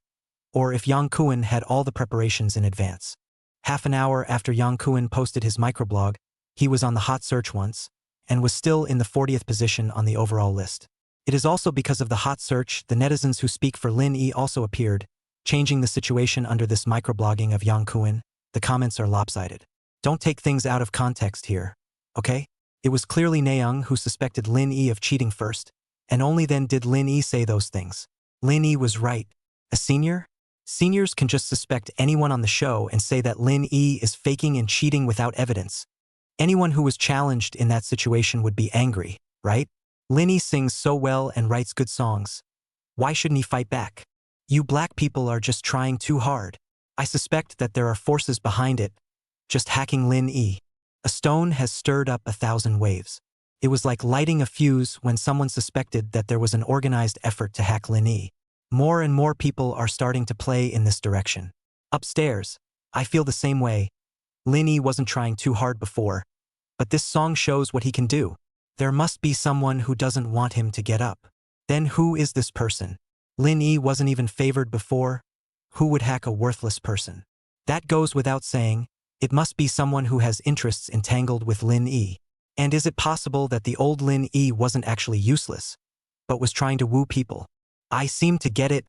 or if Yang Kuan had all the preparations in advance. Half an hour after Yang Kuan posted his microblog, he was on the hot search once, and was still in the 40th position on the overall list. It is also because of the hot search the netizens who speak for Lin Yi also appeared, changing the situation under this microblogging of Yang Kuan. The comments are lopsided. Don't take things out of context here, okay? It was clearly Nayoung who suspected Lin Yi of cheating first, and only then did Lin Yi say those things. Lin Yi was right. A senior? Seniors can just suspect anyone on the show and say that Lin Yi is faking and cheating without evidence. Anyone who was challenged in that situation would be angry, right? Lin Yi sings so well and writes good songs. Why shouldn't he fight back? You black people are just trying too hard. I suspect that there are forces behind it, just hacking Lin Yi. A stone has stirred up 1,000 waves. It was like lighting a fuse when someone suspected that there was an organized effort to hack Lin Yi. More and more people are starting to play in this direction. Upstairs, I feel the same way. Lin Yi wasn't trying too hard before, but this song shows what he can do. There must be someone who doesn't want him to get up. Then who is this person? Lin Yi wasn't even favored before. Who would hack a worthless person? That goes without saying. It must be someone who has interests entangled with Lin Yi. And is it possible that the old Lin Yi wasn't actually useless, but was trying to woo people? I seem to get it.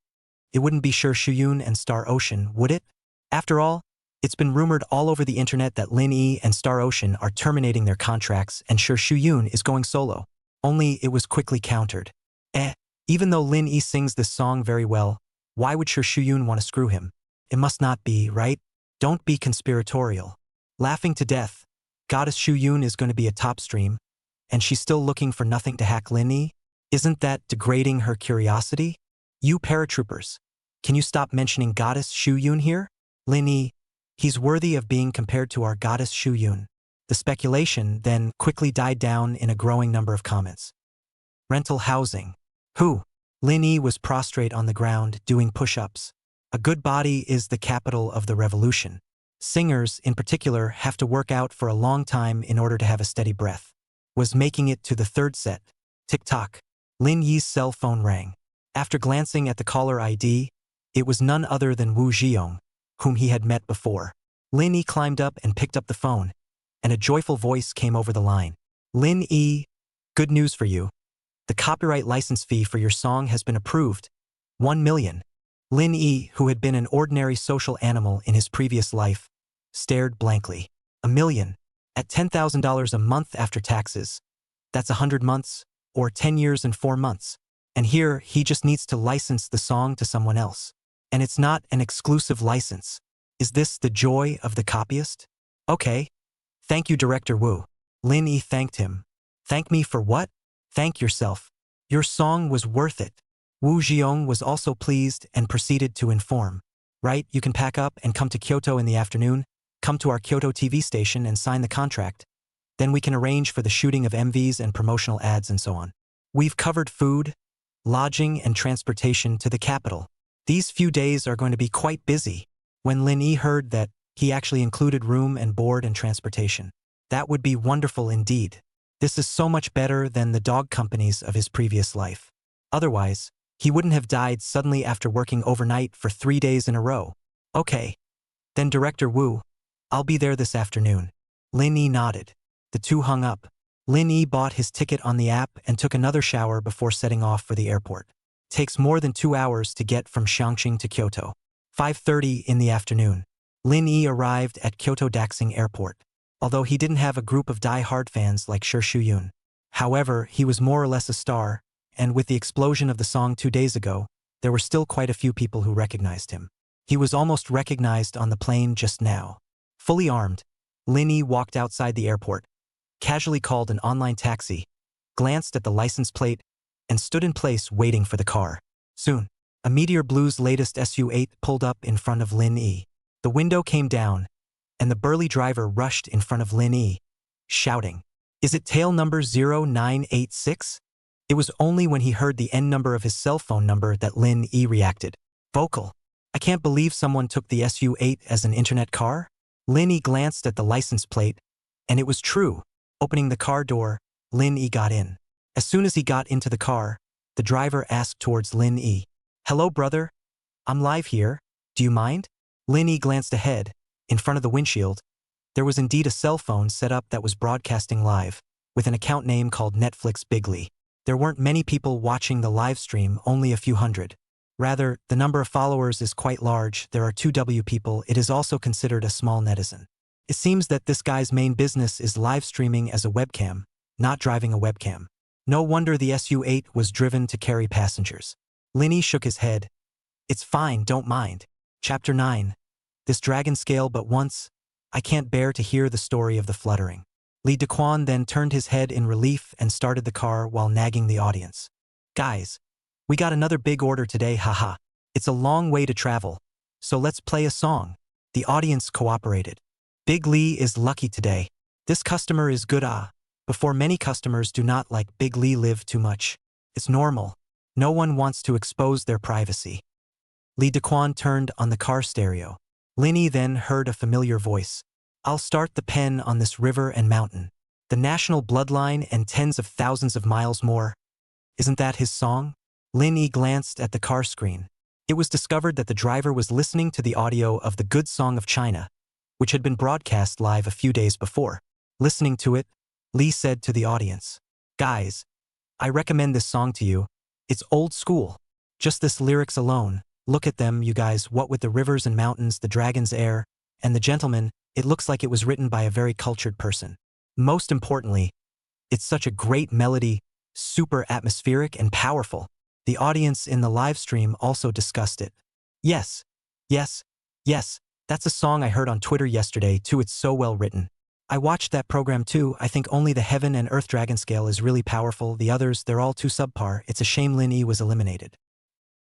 It wouldn't be Sure Shuyun and Star Ocean, would it? After all, it's been rumored all over the internet that Lin Yi and Star Ocean are terminating their contracts and Sure Shuyun is going solo. Only it was quickly countered. Even though Lin Yi sings this song very well, why would Sure Shuyun want to screw him? It must not be, right? Don't be conspiratorial. Laughing to death, Goddess Shuyun is going to be a top stream, and she's still looking for nothing to hack Lin Yi? Isn't that degrading her curiosity? You paratroopers, can you stop mentioning Goddess Shuyun here? Lin Yi, he's worthy of being compared to our Goddess Shuyun. The speculation then quickly died down in a growing number of comments. Rental housing. Who? Lin Yi was prostrate on the ground, doing push-ups. A good body is the capital of the revolution. Singers, in particular, have to work out for a long time in order to have a steady breath. Was making it to the third set. Tick-tock. Lin Yi's cell phone rang. After glancing at the caller ID, it was none other than Wu Zhiyong, whom he had met before. Lin Yi climbed up and picked up the phone, and a joyful voice came over the line. Lin Yi, good news for you. The copyright license fee for your song has been approved. 1 million. Lin Yi, who had been an ordinary social animal in his previous life, stared blankly. 1 million. At $10,000 a month after taxes. That's 100 months, or 10 years and 4 months. And here, he just needs to license the song to someone else. And it's not an exclusive license. Is this the joy of the copyist? Okay. Thank you, Director Wu. Lin Yi thanked him. Thank me for what? Thank yourself. Your song was worth it. Wu Zhiyong was also pleased and proceeded to inform. Right, you can pack up and come to Kyoto in the afternoon, come to our Kyoto TV station and sign the contract. Then we can arrange for the shooting of MVs and promotional ads and so on. We've covered food, lodging and transportation to the capital. These few days are going to be quite busy. When Lin Yi heard that, he actually included room and board and transportation. That would be wonderful indeed. This is so much better than the dog companies of his previous life. Otherwise, he wouldn't have died suddenly after working overnight for 3 days in a row. Okay. Then Director Wu, I'll be there this afternoon. Lin Yi nodded. The two hung up. Lin Yi bought his ticket on the app and took another shower before setting off for the airport. Takes more than 2 hours to get from Chongqing to Kyoto. 5:30 in the afternoon. Lin Yi arrived at Kyoto Daxing Airport. Although he didn't have a group of die-hard fans like Sure Shuyun. However, he was more or less a star, and with the explosion of the song 2 days ago, there were still quite a few people who recognized him. He was almost recognized on the plane just now. Fully armed, Lin Yi walked outside the airport, casually called an online taxi, glanced at the license plate, and stood in place waiting for the car. Soon, a Meteor Blue's latest SU-8 pulled up in front of Lin Yi. The window came down, and the burly driver rushed in front of Lin Yi, shouting, "Is it tail number 0986? It was only when he heard the end number of his cell phone number that Lin Yi reacted. Vocal. I can't believe someone took the SU-8 as an internet car? Lin Yi glanced at the license plate, and it was true. Opening the car door, Lin Yi got in. As soon as he got into the car, the driver asked towards Lin Yi, "Hello, brother. I'm live here. Do you mind?" Lin Yi glanced ahead. In front of the windshield, there was indeed a cell phone set up that was broadcasting live, with an account name called Netflix Bigly. There weren't many people watching the live stream, only a few hundred. Rather, the number of followers is quite large. There are 2W people. It is also considered a small netizen. It seems that this guy's main business is live streaming as a webcam, not driving a webcam. No wonder the SU-8 was driven to carry passengers. Lin Yi shook his head. It's fine, don't mind. Chapter 9. This dragon scale but once, I can't bear to hear the story of the fluttering. Lee Daquan then turned his head in relief and started the car while nagging the audience. Guys, we got another big order today, haha. It's a long way to travel, so let's play a song. The audience cooperated. Big Lee is lucky today. This customer is good Before many customers do not like Big Lee live too much. It's normal. No one wants to expose their privacy. Lee Daquan turned on the car stereo. Linny then heard a familiar voice. I'll start the pen on this river and mountain. The national bloodline and tens of thousands of miles more. Isn't that his song? Linny glanced at the car screen. It was discovered that the driver was listening to the audio of the Good Song of China, which had been broadcast live a few days before. Listening to it, Lee said to the audience, Guys, I recommend this song to you. It's old school. Just this lyrics alone. Look at them, you guys, what with the rivers and mountains, the dragon's air, and the gentleman, it looks like it was written by a very cultured person. Most importantly, it's such a great melody, super atmospheric and powerful. The audience in the live stream also discussed it. Yes, that's a song I heard on Twitter yesterday too, it's so well written. I watched that program too. I think only the Heaven and Earth Dragon scale is really powerful, the others, they're all too subpar. It's a shame Lin Yi was eliminated.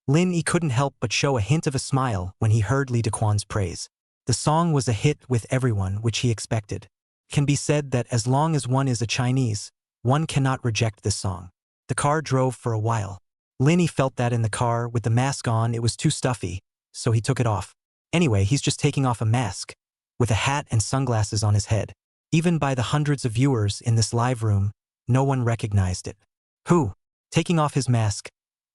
Lin Yi couldn't help but show a hint of a smile when he heard Lee Daquan's praise. The song was a hit with everyone, which he expected. It can be said that as long as one is a Chinese, one cannot reject this song. The car drove for a while. Lin Yi felt that in the car with the mask on it was too stuffy, so he took it off. Anyway, he's just taking off a mask, with a hat and sunglasses on his head. Even by the hundreds of viewers in this live room, no one recognized it. Who? Taking off his mask,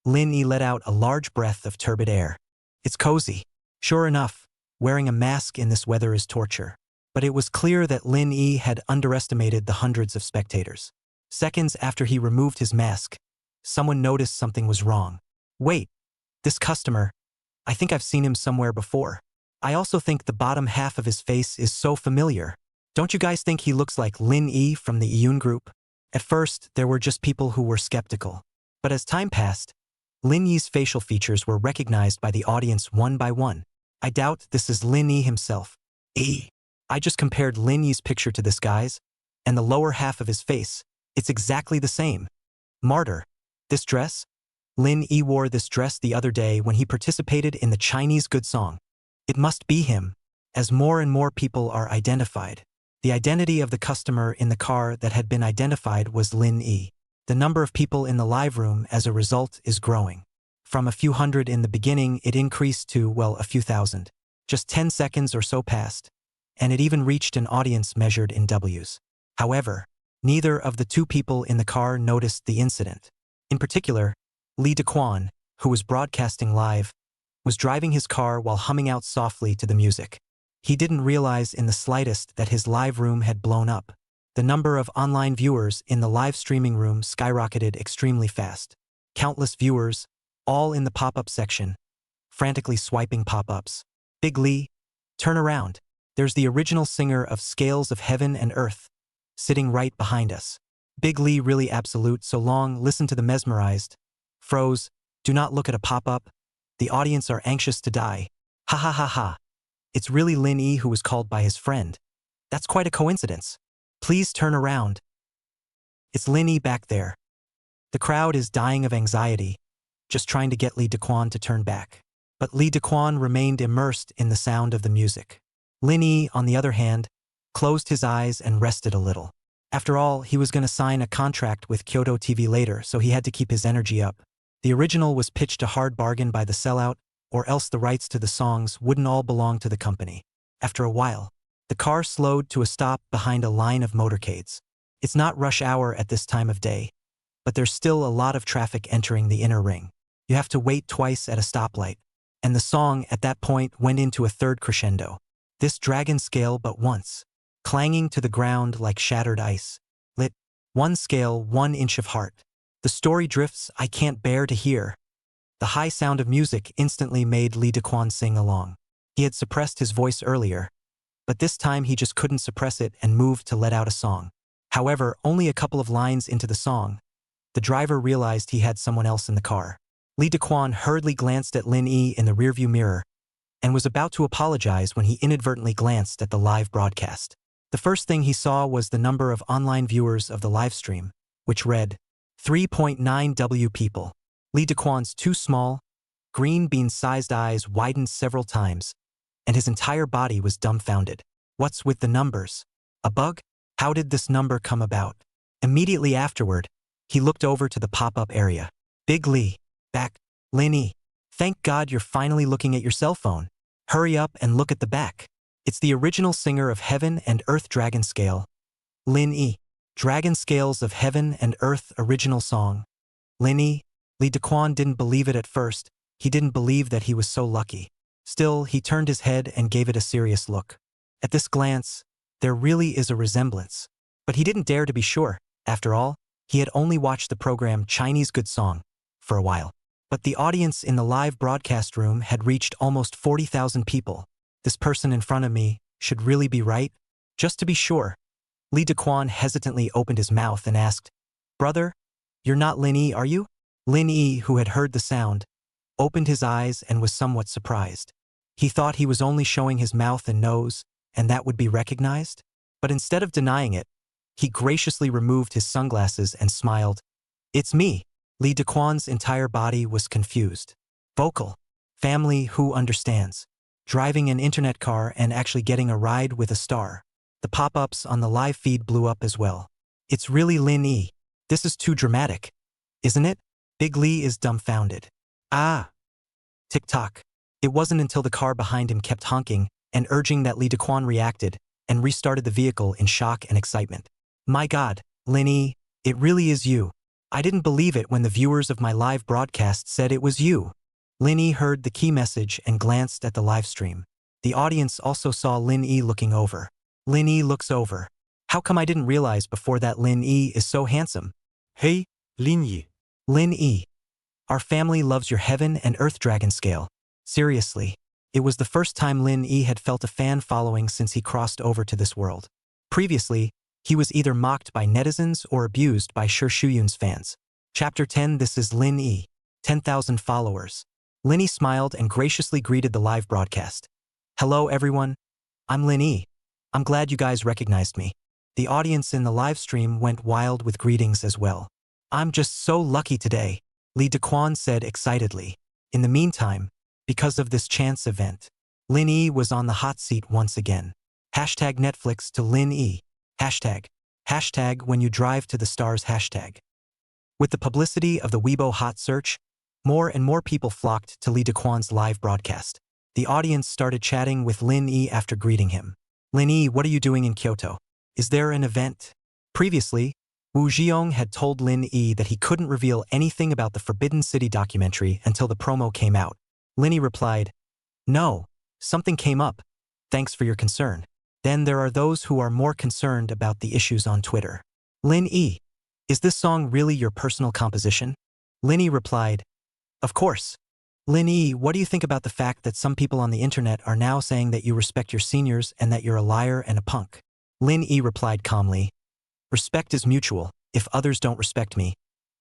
Lin Yi let out a large breath of turbid air. It's cozy. Sure enough, wearing a mask in this weather is torture. But it was clear that Lin Yi had underestimated the hundreds of spectators. Seconds after he removed his mask, someone noticed something was wrong. Wait, this customer, I think I've seen him somewhere before. I also think the bottom half of his face is so familiar. Don't you guys think he looks like Lin Yi from the Iyun group? At first, there were just people who were skeptical. But as time passed, Lin Yi's facial features were recognized by the audience one by one. I doubt this is Lin Yi himself. I just compared Lin Yi's picture to this guy's, and the lower half of his face, it's exactly the same. Martyr. This dress? Lin Yi wore this dress the other day when he participated in the Chinese Good Song. It must be him, as more and more people are identified. The identity of the customer in the car that had been identified was Lin Yi. The number of people in the live room as a result is growing. From a few hundred in the beginning, it increased to, well, a few thousand. Just 10 seconds or so passed, and it even reached an audience measured in Ws. However, neither of the two people in the car noticed the incident. In particular, Lee Daquan, who was broadcasting live, was driving his car while humming out softly to the music. He didn't realize in the slightest that his live room had blown up. The number of online viewers in the live streaming room skyrocketed extremely fast. Countless viewers, all in the pop-up section, frantically swiping pop-ups. Big Lee, turn around. There's the original singer of Scales of Heaven and Earth, sitting right behind us. Big Lee really absolute, so long, listen to the mesmerized. Froze, do not look at a pop-up. The audience are anxious to die. Ha ha ha ha. It's really Lin Yi who was called by his friend. That's quite a coincidence. Please turn around. It's Lin Yi back there. The crowd is dying of anxiety, just trying to get Lee Daquan to turn back. But Lee Daquan remained immersed in the sound of the music. Lin Yi, on the other hand, closed his eyes and rested a little. After all, he was going to sign a contract with Kyoto TV later, so he had to keep his energy up. The original was pitched a hard bargain by the sellout, or else the rights to the songs wouldn't all belong to the company. After a while, the car slowed to a stop behind a line of motorcades. It's not rush hour at this time of day, but there's still a lot of traffic entering the inner ring. You have to wait twice at a stoplight, and the song at that point went into a third crescendo. This dragon scale but once, clanging to the ground like shattered ice. Lit. One scale, 1 inch of heart. The story drifts, I can't bear to hear. The high sound of music instantly made Lee Daquan sing along. He had suppressed his voice earlier, but this time he just couldn't suppress it and moved to let out a song. However, only a couple of lines into the song, the driver realized he had someone else in the car. Lee Daquan hurriedly glanced at Lin Yi in the rearview mirror and was about to apologize when he inadvertently glanced at the live broadcast. The first thing he saw was the number of online viewers of the livestream, which read 3.9W people. Lee Daquan's two small, green bean-sized eyes widened several times, and his entire body was dumbfounded. What's with the numbers? A bug? How did this number come about? Immediately afterward, he looked over to the pop-up area. Big Lee. Back. Lin E. Thank God you're finally looking at your cell phone. Hurry up and look at the back. It's the original singer of Heaven and Earth Dragon Scale. Lin E. Dragon Scales of Heaven and Earth original song. Lin E. Lee Daquan didn't believe it at first. He didn't believe that he was so lucky. Still, he turned his head and gave it a serious look. At this glance, there really is a resemblance. But he didn't dare to be sure. After all, he had only watched the program Chinese Good Song for a while. But the audience in the live broadcast room had reached almost 40,000 people. This person in front of me should really be right? Just to be sure. Lee Daquan hesitantly opened his mouth and asked, "Brother, you're not Lin E, are you?" Lin E, who had heard the sound, opened his eyes and was somewhat surprised. He thought he was only showing his mouth and nose, and that would be recognized. But instead of denying it, he graciously removed his sunglasses and smiled. "It's me." Lee Daquan's entire body was confused. Vocal. Family who understands. Driving an internet car and actually getting a ride with a star. The pop-ups on the live feed blew up as well. It's really Lin E. This is too dramatic. Isn't it? Big Lee is dumbfounded. Ah. Tick-tock. It wasn't until the car behind him kept honking and urging that Lee Daquan reacted and restarted the vehicle in shock and excitement. My God, Lin E, it really is you. I didn't believe it when the viewers of my live broadcast said it was you. Lin E heard the key message and glanced at the live stream. The audience also saw Lin E looking over. Lin E looks over. How come I didn't realize before that Lin E is so handsome? Hey, Lin Yi. Lin E. Our family loves your Heaven and Earth Dragon Scale. Seriously. It was the first time Lin E had felt a fan following since he crossed over to this world. Previously, he was either mocked by netizens or abused by Shi Shuyun's fans. Chapter 10. This is Lin E. 10,000 followers. Lin E smiled and graciously greeted the live broadcast. Hello everyone. I'm Lin E. I'm glad you guys recognized me. The audience in the live stream went wild with greetings as well. I'm just so lucky today, Lee Daquan said excitedly. In the meantime, because of this chance event, Lin E was on the hot seat once again. Hashtag Netflix to Lin E. Hashtag. Hashtag when you drive to the stars. Hashtag. With the publicity of the Weibo hot search, more and more people flocked to Lee Daquan's live broadcast. The audience started chatting with Lin E after greeting him. Lin E, what are you doing in Kyoto? Is there an event? Previously, Wu Jiong had told Lin E that he couldn't reveal anything about the Forbidden City documentary until the promo came out. Lin E replied, "No, something came up. Thanks for your concern." Then there are those who are more concerned about the issues on Twitter. Lin E, is this song really your personal composition? Lin E replied, "Of course." Lin E, what do you think about the fact that some people on the internet are now saying that you respect your seniors and that you're a liar and a punk? Lin E replied calmly, "Respect is mutual. If others don't respect me,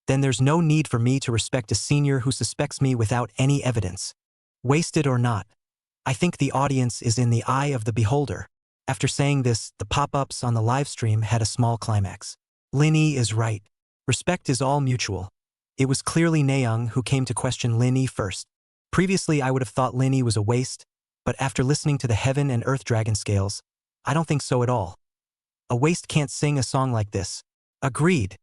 then there's no need for me to respect a senior who suspects me without any evidence. Wasted or not, I think the audience is in the eye of the beholder." After saying this, the pop-ups on the live stream had a small climax. Lin E is right. Respect is all mutual. It was clearly Nayoung who came to question Lin E first. Previously, I would have thought Lin E was a waste, but after listening to the Heaven and Earth Dragon Scales, I don't think so at all. A waste can't sing a song like this. Agreed.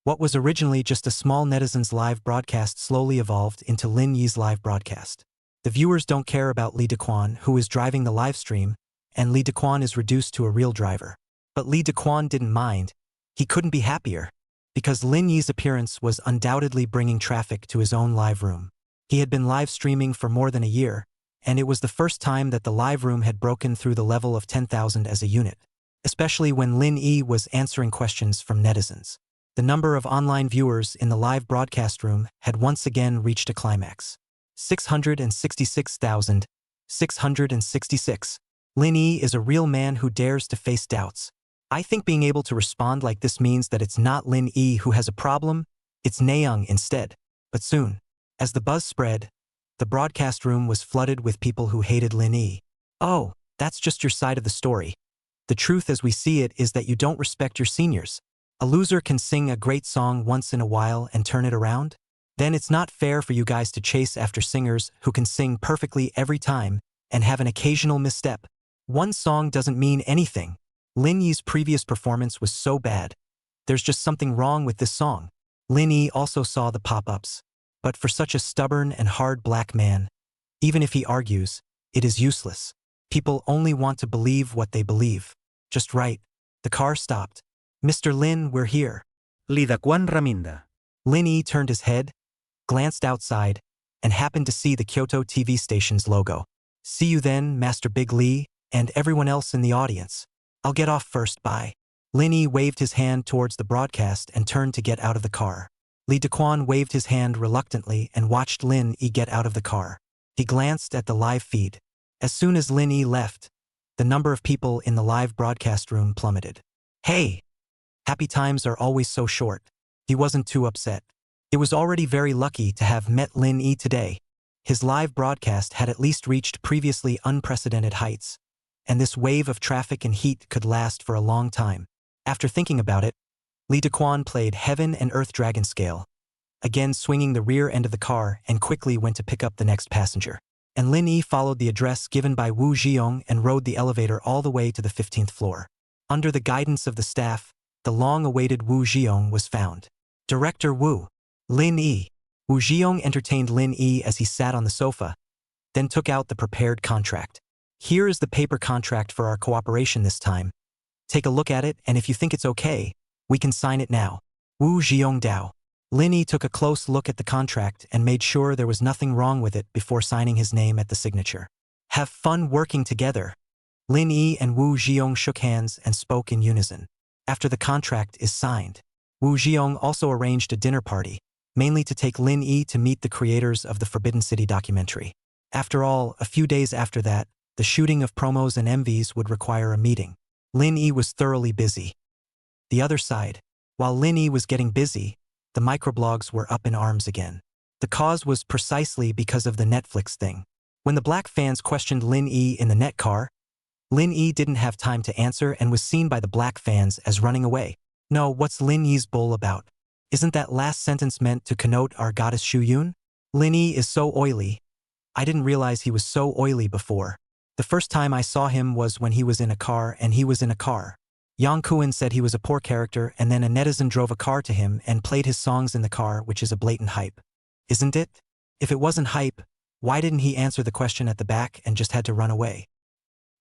What was originally just a small netizen's live broadcast slowly evolved into Lin Yi's live broadcast. The viewers don't care about Lee Daquan, who is driving the live stream, and Lee Daquan is reduced to a real driver. But Lee Daquan didn't mind. He couldn't be happier, because Lin Yi's appearance was undoubtedly bringing traffic to his own live room. He had been live streaming for more than a year, and it was the first time that the live room had broken through the level of 10,000 as a unit, especially when Lin E was answering questions from netizens. The number of online viewers in the live broadcast room had once again reached a climax. 666,666. Lin E is a real man who dares to face doubts. I think being able to respond like this means that it's not Lin E who has a problem, it's Nayoung instead. But soon, as the buzz spread, the broadcast room was flooded with people who hated Lin E. Oh, that's just your side of the story. The truth as we see it is that you don't respect your seniors. A loser can sing a great song once in a while and turn it around? Then it's not fair for you guys to chase after singers who can sing perfectly every time and have an occasional misstep. One song doesn't mean anything. Lin Yi's previous performance was so bad. There's just something wrong with this song. Lin Yi also saw the pop-ups. But for such a stubborn and hard black man, even if he argues, it is useless. People only want to believe what they believe. Just right. The car stopped. Mr. Lin, we're here. Lida Kwan Raminda. Lin Yi turned his head, glanced outside, and happened to see the Kyoto TV station's logo. See you then, Master Big Lee, and everyone else in the audience. I'll get off first, bye. Lin Yi waved his hand towards the broadcast and turned to get out of the car. Lee Daquan waved his hand reluctantly and watched Lin Yi get out of the car. He glanced at the live feed. As soon as Lin Yi left, the number of people in the live broadcast room plummeted. Hey! Happy times are always so short. He wasn't too upset. It was already very lucky to have met Lin Yi today. His live broadcast had at least reached previously unprecedented heights, and this wave of traffic and heat could last for a long time. After thinking about it, Lee Daquan played Heaven and Earth Dragon Scale, again swinging the rear end of the car and quickly went to pick up the next passenger. And Lin Yi followed the address given by Wu Zhiyong and rode the elevator all the way to the 15th floor. Under the guidance of the staff, the long-awaited Wu Zhiyong was found. Director Wu. Lin Yi. Wu Zhiyong entertained Lin Yi as he sat on the sofa, then took out the prepared contract. Here is the paper contract for our cooperation this time. Take a look at it, and if you think it's okay, we can sign it now. Wu Zhiyong Dao. Lin Yi took a close look at the contract and made sure there was nothing wrong with it before signing his name at the signature. Have fun working together. Lin Yi and Wu Zhiyong shook hands and spoke in unison. After the contract is signed, Wu Zhiyong also arranged a dinner party, mainly to take Lin Yi to meet the creators of the Forbidden City documentary. After all, a few days after that, the shooting of promos and MVs would require a meeting. Lin Yi was thoroughly busy. The other side, while Lin Yi was getting busy, the microblogs were up in arms again. The cause was precisely because of the Netflix thing. When the black fans questioned Lin Yi in the net car, Lin Yi didn't have time to answer and was seen by the black fans as running away. No, what's Lin Yi's bull about? Isn't that last sentence meant to connote our goddess Shu Yun? Lin Yi is so oily. I didn't realize he was so oily before. The first time I saw him was when he was in a car and he was in a car. Yang Kuan said he was a poor character and then a netizen drove a car to him and played his songs in the car, which is a blatant hype. Isn't it? If it wasn't hype, why didn't he answer the question at the back and just had to run away?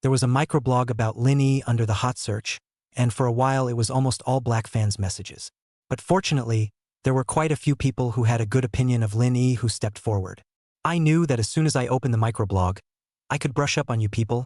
There was a microblog about Lin Yi under the hot search, and for a while it was almost all black fans' messages. But fortunately, there were quite a few people who had a good opinion of Lin Yi who stepped forward. I knew that as soon as I opened the microblog, I could brush up on you people.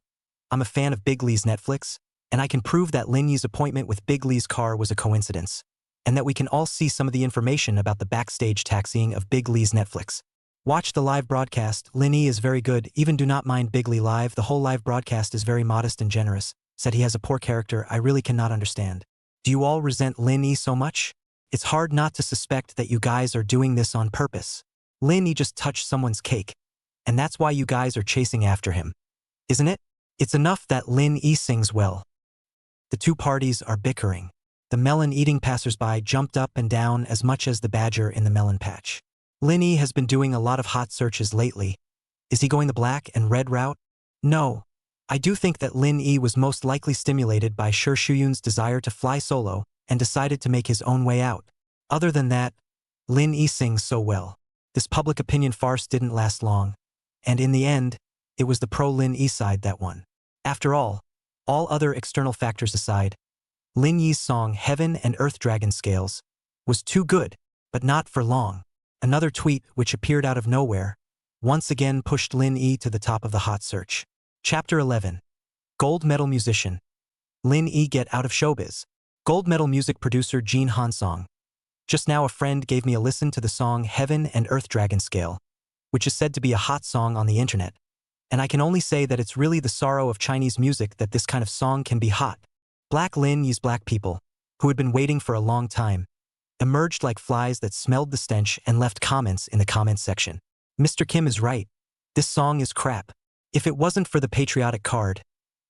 I'm a fan of Big Lee's Netflix, and I can prove that Lin Yi's appointment with Big Lee's car was a coincidence, and that we can all see some of the information about the backstage taxiing of Big Lee's Netflix. Watch the live broadcast. Lin Yi is very good. Even do not mind Big Lee live. The whole live broadcast is very modest and generous. Said he has a poor character. I really cannot understand. Do you all resent Lin Yi so much? It's hard not to suspect that you guys are doing this on purpose. Lin Yi just touched someone's cake, and that's why you guys are chasing after him. Isn't it? It's enough that Lin Yi sings well. The two parties are bickering. The melon-eating passersby jumped up and down as much as the badger in the melon patch. Lin Yi has been doing a lot of hot searches lately. Is he going the black and red route? No. I do think that Lin Yi was most likely stimulated by Shu Shuyun's desire to fly solo and decided to make his own way out. Other than that, Lin Yi sings so well. This public opinion farce didn't last long, and in the end, it was the pro-Lin Yi side that won. After all other external factors aside, Lin Yi's song Heaven and Earth Dragon Scales was too good, but not for long. Another tweet, which appeared out of nowhere, once again pushed Lin Yi to the top of the hot search. Chapter 11. Gold Medal Musician. Lin Yi get out of showbiz. Gold Medal music producer Jin Hansong. Just now a friend gave me a listen to the song Heaven and Earth Dragon Scale, which is said to be a hot song on the internet. And I can only say that it's really the sorrow of Chinese music that this kind of song can be hot. Black Lin Yi's black people, who had been waiting for a long time, emerged like flies that smelled the stench and left comments in the comments section. Mr. Kim is right. This song is crap. If it wasn't for the patriotic card,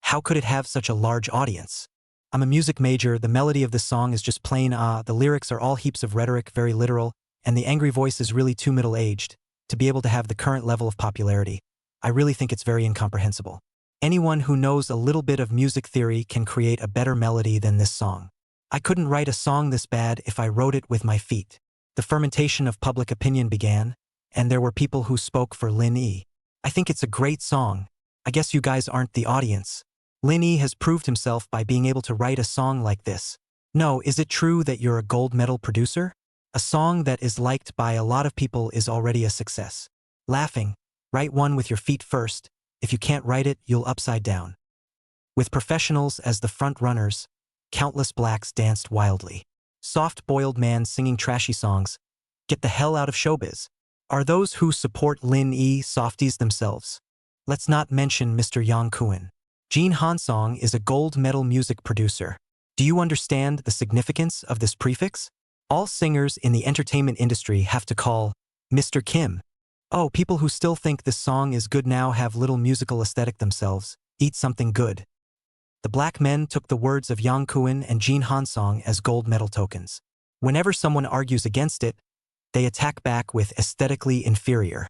How could it have such a large audience? I'm a music major, the melody of this song is just plain the lyrics are all heaps of rhetoric, very literal, and the angry voice is really too middle-aged to be able to have the current level of popularity. I really think it's very incomprehensible. Anyone who knows a little bit of music theory can create a better melody than this song. I couldn't write a song this bad if I wrote it with my feet. The fermentation of public opinion began, and there were people who spoke for Lin Yi. I think it's a great song. I guess you guys aren't the audience. Lin Yi has proved himself by being able to write a song like this. No, is it true that you're a gold medal producer? A song that is liked by a lot of people is already a success. Laughing, write one with your feet first. If you can't write it, you'll upside down. With professionals as the front runners, countless blacks danced wildly. Soft-boiled man singing trashy songs. Get the hell out of showbiz. Are those who support Lin Yi softies themselves? Let's not mention Mr. Yang Kuan. Jin Hansong is a gold medal music producer. Do you understand the significance of this prefix? All singers in the entertainment industry have to call Mr. Kim. Oh, people who still think this song is good now have little musical aesthetic themselves. Eat something good. The black men took the words of Yang Kuan and Jin Hansong as gold medal tokens. Whenever someone argues against it, they attack back with aesthetically inferior.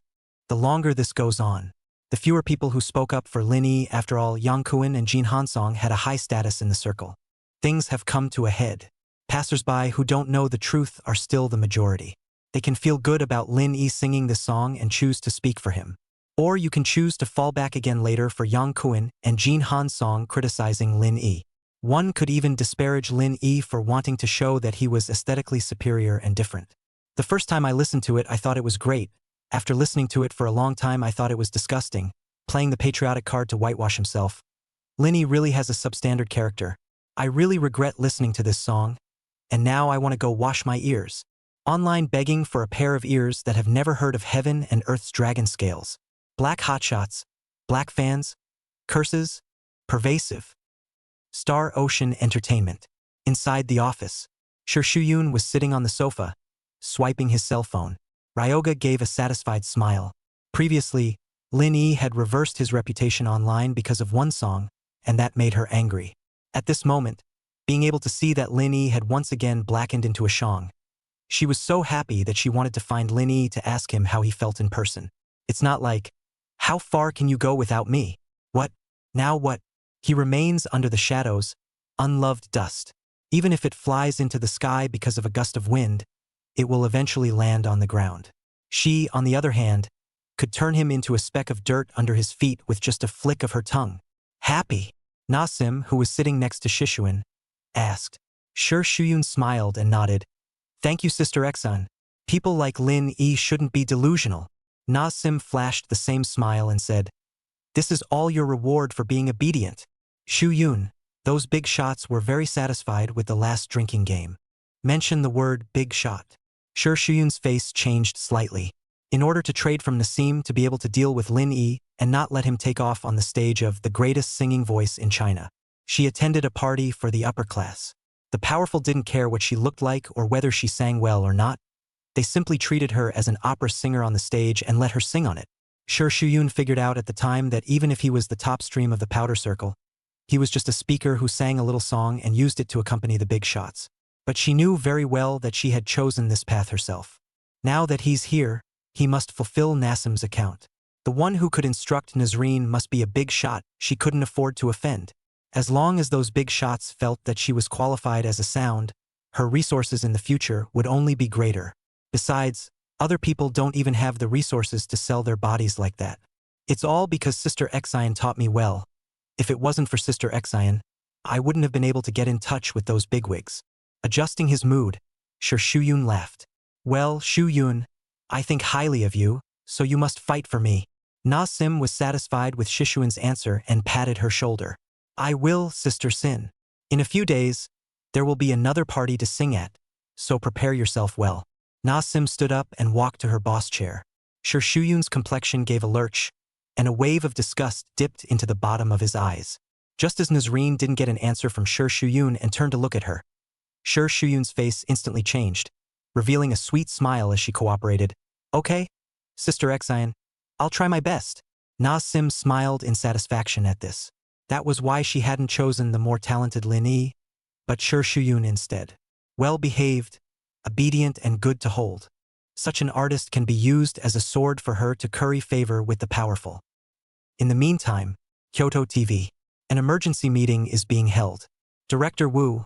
The longer this goes on, the fewer people who spoke up for Lin Yi. After all, Yang Kuan and Jin Hansong had a high status in the circle. Things have come to a head. Passers-by who don't know the truth are still the majority. They can feel good about Lin Yi singing this song and choose to speak for him. Or you can choose to fall back again later for Yang Kuan and Jin Hansong criticizing Lin Yi. One could even disparage Lin Yi for wanting to show that he was aesthetically superior and different. The first time I listened to it, I thought it was great. After listening to it for a long time, I thought it was disgusting, playing the patriotic card to whitewash himself. Lin Yi really has a substandard character. I really regret listening to this song, and now I want to go wash my ears. Online begging for a pair of ears that have never heard of heaven and earth's dragon scales. Black hotshots, black fans, curses, pervasive. Star Ocean Entertainment. Inside the office, Shuyun was sitting on the sofa, swiping his cell phone. Ryoga gave a satisfied smile. Previously, Lin Yi had reversed his reputation online because of one song, and that made her angry. At this moment, being able to see that Lin Yi had once again blackened into a shong, she was so happy that she wanted to find Lin Yi to ask him how he felt in person. It's not like, how far can you go without me? What? Now what? He remains under the shadows, unloved dust. Even if it flies into the sky because of a gust of wind, it will eventually land on the ground. She, on the other hand, could turn him into a speck of dirt under his feet with just a flick of her tongue. Happy? Nasim, who was sitting next to Shuyun, asked. Shuyun smiled and nodded. Thank you, Sister Exxon. People like Lin Yi shouldn't be delusional. Nasim flashed the same smile and said, this is all your reward for being obedient. Shuyun, those big shots were very satisfied with the last drinking game. Mention the word big shot. Shuyun's face changed slightly. In order to trade from Nasim to be able to deal with Lin Yi and not let him take off on the stage of the greatest singing voice in China, she attended a party for the upper class. The powerful didn't care what she looked like or whether she sang well or not. They simply treated her as an opera singer on the stage and let her sing on it. Shuyun figured out at the time that even if he was the top stream of the powder circle, he was just a speaker who sang a little song and used it to accompany the big shots. But she knew very well that she had chosen this path herself. Now that he's here, he must fulfill Nasim's account. The one who could instruct Nazreen must be a big shot she couldn't afford to offend. As long as those big shots felt that she was qualified as a sound, her resources in the future would only be greater. Besides, other people don't even have the resources to sell their bodies like that. It's all because Sister Exine taught me well. If it wasn't for Sister Exine, I wouldn't have been able to get in touch with those bigwigs. Adjusting his mood, Shuyun laughed. Well, Shuyun, I think highly of you, so you must fight for me. Nasim was satisfied with Shuyun's answer and patted her shoulder. I will, Sister Sin. In a few days, there will be another party to sing at, so prepare yourself well. Nasim stood up and walked to her boss chair. Shuyun's complexion gave a lurch, and a wave of disgust dipped into the bottom of his eyes. Just as Nazreen didn't get an answer from Shuyun and turned to look at her, Shuyun's face instantly changed, revealing a sweet smile as she cooperated. Okay, Sister Exine, I'll try my best. Nasim smiled in satisfaction at this. That was why she hadn't chosen the more talented Lin Yi, but Sher Shuyun instead. Well-behaved, obedient and good to hold. Such an artist can be used as a sword for her to curry favor with the powerful. In the meantime, Kyoto TV. An emergency meeting is being held. Director Wu,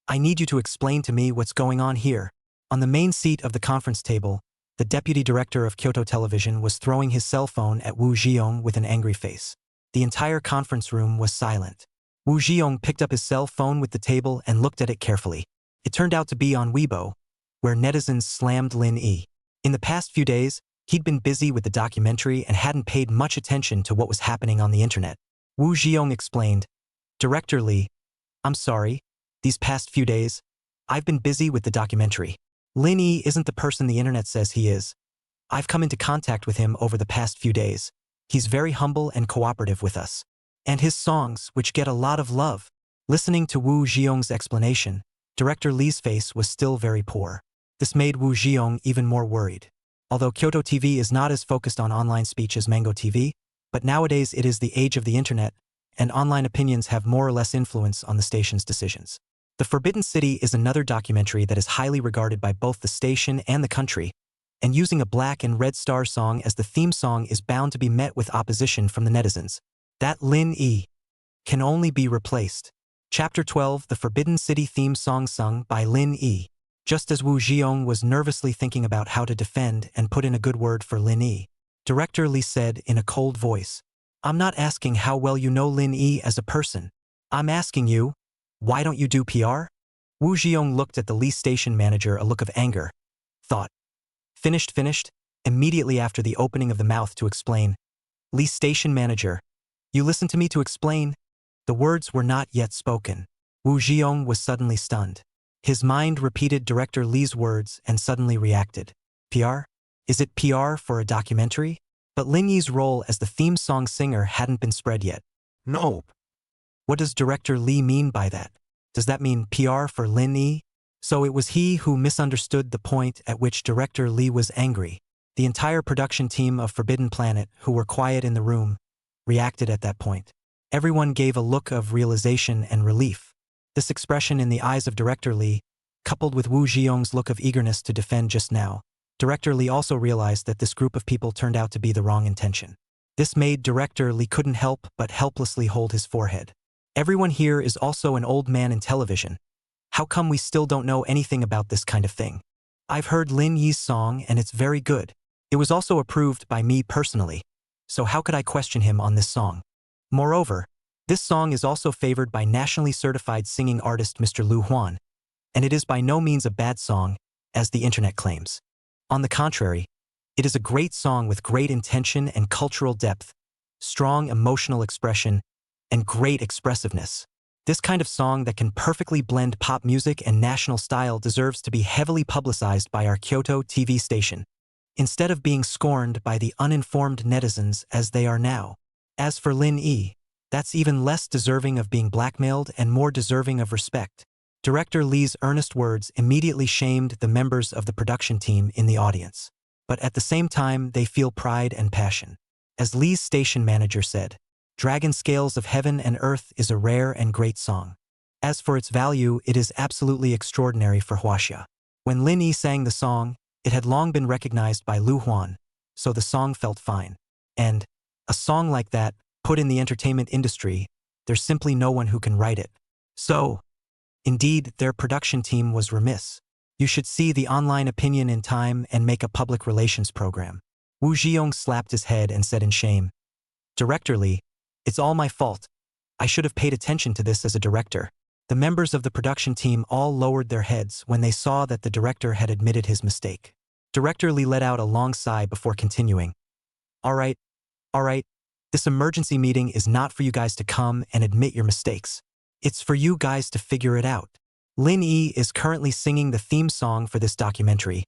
I need you to explain to me what's going on here. On the main seat of the conference table, the deputy director of Kyoto Television was throwing his cell phone at Wu Jiong with an angry face. The entire conference room was silent. Wu Jiong picked up his cell phone with the table and looked at it carefully. It turned out to be on Weibo, where netizens slammed Lin Yi. In the past few days, he'd been busy with the documentary and hadn't paid much attention to what was happening on the internet. Wu Jiong explained, Director Lee, I'm sorry, these past few days, I've been busy with the documentary. Lin Yi isn't the person the internet says he is. I've come into contact with him over the past few days. He's very humble and cooperative with us. And his songs, which get a lot of love. Listening to Wu Jiong's explanation, Director Lee's face was still very poor. This made Wu Jiong even more worried. Although Kyoto TV is not as focused on online speech as Mango TV, but nowadays it is the age of the internet, and online opinions have more or less influence on the station's decisions. The Forbidden City is another documentary that is highly regarded by both the station and the country, and using a Black and Red Star song as the theme song is bound to be met with opposition from the netizens. That Lin Yi can only be replaced. Chapter 12, The Forbidden City theme song sung by Lin Yi. Just as Wu Jiong was nervously thinking about how to defend and put in a good word for Lin Yi, Director Lee said in a cold voice, I'm not asking how well you know Lin Yi as a person. I'm asking you, why don't you do PR? Wu Jiong looked at the Lee station manager a look of anger. Thought. Finished. Immediately after the opening of the mouth to explain. Lee station manager. You listen to me to explain? The words were not yet spoken. Wu Jiong was suddenly stunned. His mind repeated Director Lee's words and suddenly reacted. PR? Is it PR for a documentary? But Lin Yi's role as the theme song singer hadn't been spread yet. Nope. What does Director Lee mean by that? Does that mean PR for Lin Yi? So it was he who misunderstood the point at which Director Lee was angry. The entire production team of Forbidden Planet, who were quiet in the room, reacted at that point. Everyone gave a look of realization and relief. This expression in the eyes of Director Lee, coupled with Wu Jiong's look of eagerness to defend just now, Director Lee also realized that this group of people turned out to be the wrong intention. This made Director Lee couldn't help but helplessly hold his forehead. Everyone here is also an old man in television. How come we still don't know anything about this kind of thing? I've heard Lin Yi's song and it's very good. It was also approved by me personally. So how could I question him on this song? Moreover, this song is also favored by nationally certified singing artist Mr. Lu Huan, and it is by no means a bad song, as the internet claims. On the contrary, it is a great song with great intention and cultural depth, strong emotional expression, and great expressiveness. This kind of song that can perfectly blend pop music and national style deserves to be heavily publicized by our Kyoto TV station, instead of being scorned by the uninformed netizens as they are now. As for Lin Yi, that's even less deserving of being blackmailed and more deserving of respect. Director Lee's earnest words immediately shamed the members of the production team in the audience. But at the same time, they feel pride and passion. As Lee's station manager said, Dragon Scales of Heaven and Earth is a rare and great song. As for its value, it is absolutely extraordinary for Huaxia. When Lin Yi sang the song, it had long been recognized by Lu Huan, so the song felt fine. And a song like that, put in the entertainment industry, there's simply no one who can write it. So, indeed, their production team was remiss. You should see the online opinion in time and make a public relations program. Wu Jiong slapped his head and said in shame, Director Lee, it's all my fault. I should have paid attention to this as a director. The members of the production team all lowered their heads when they saw that the director had admitted his mistake. Director Lee let out a long sigh before continuing. All right. This emergency meeting is not for you guys to come and admit your mistakes. It's for you guys to figure it out. Lin Yi is currently singing the theme song for this documentary.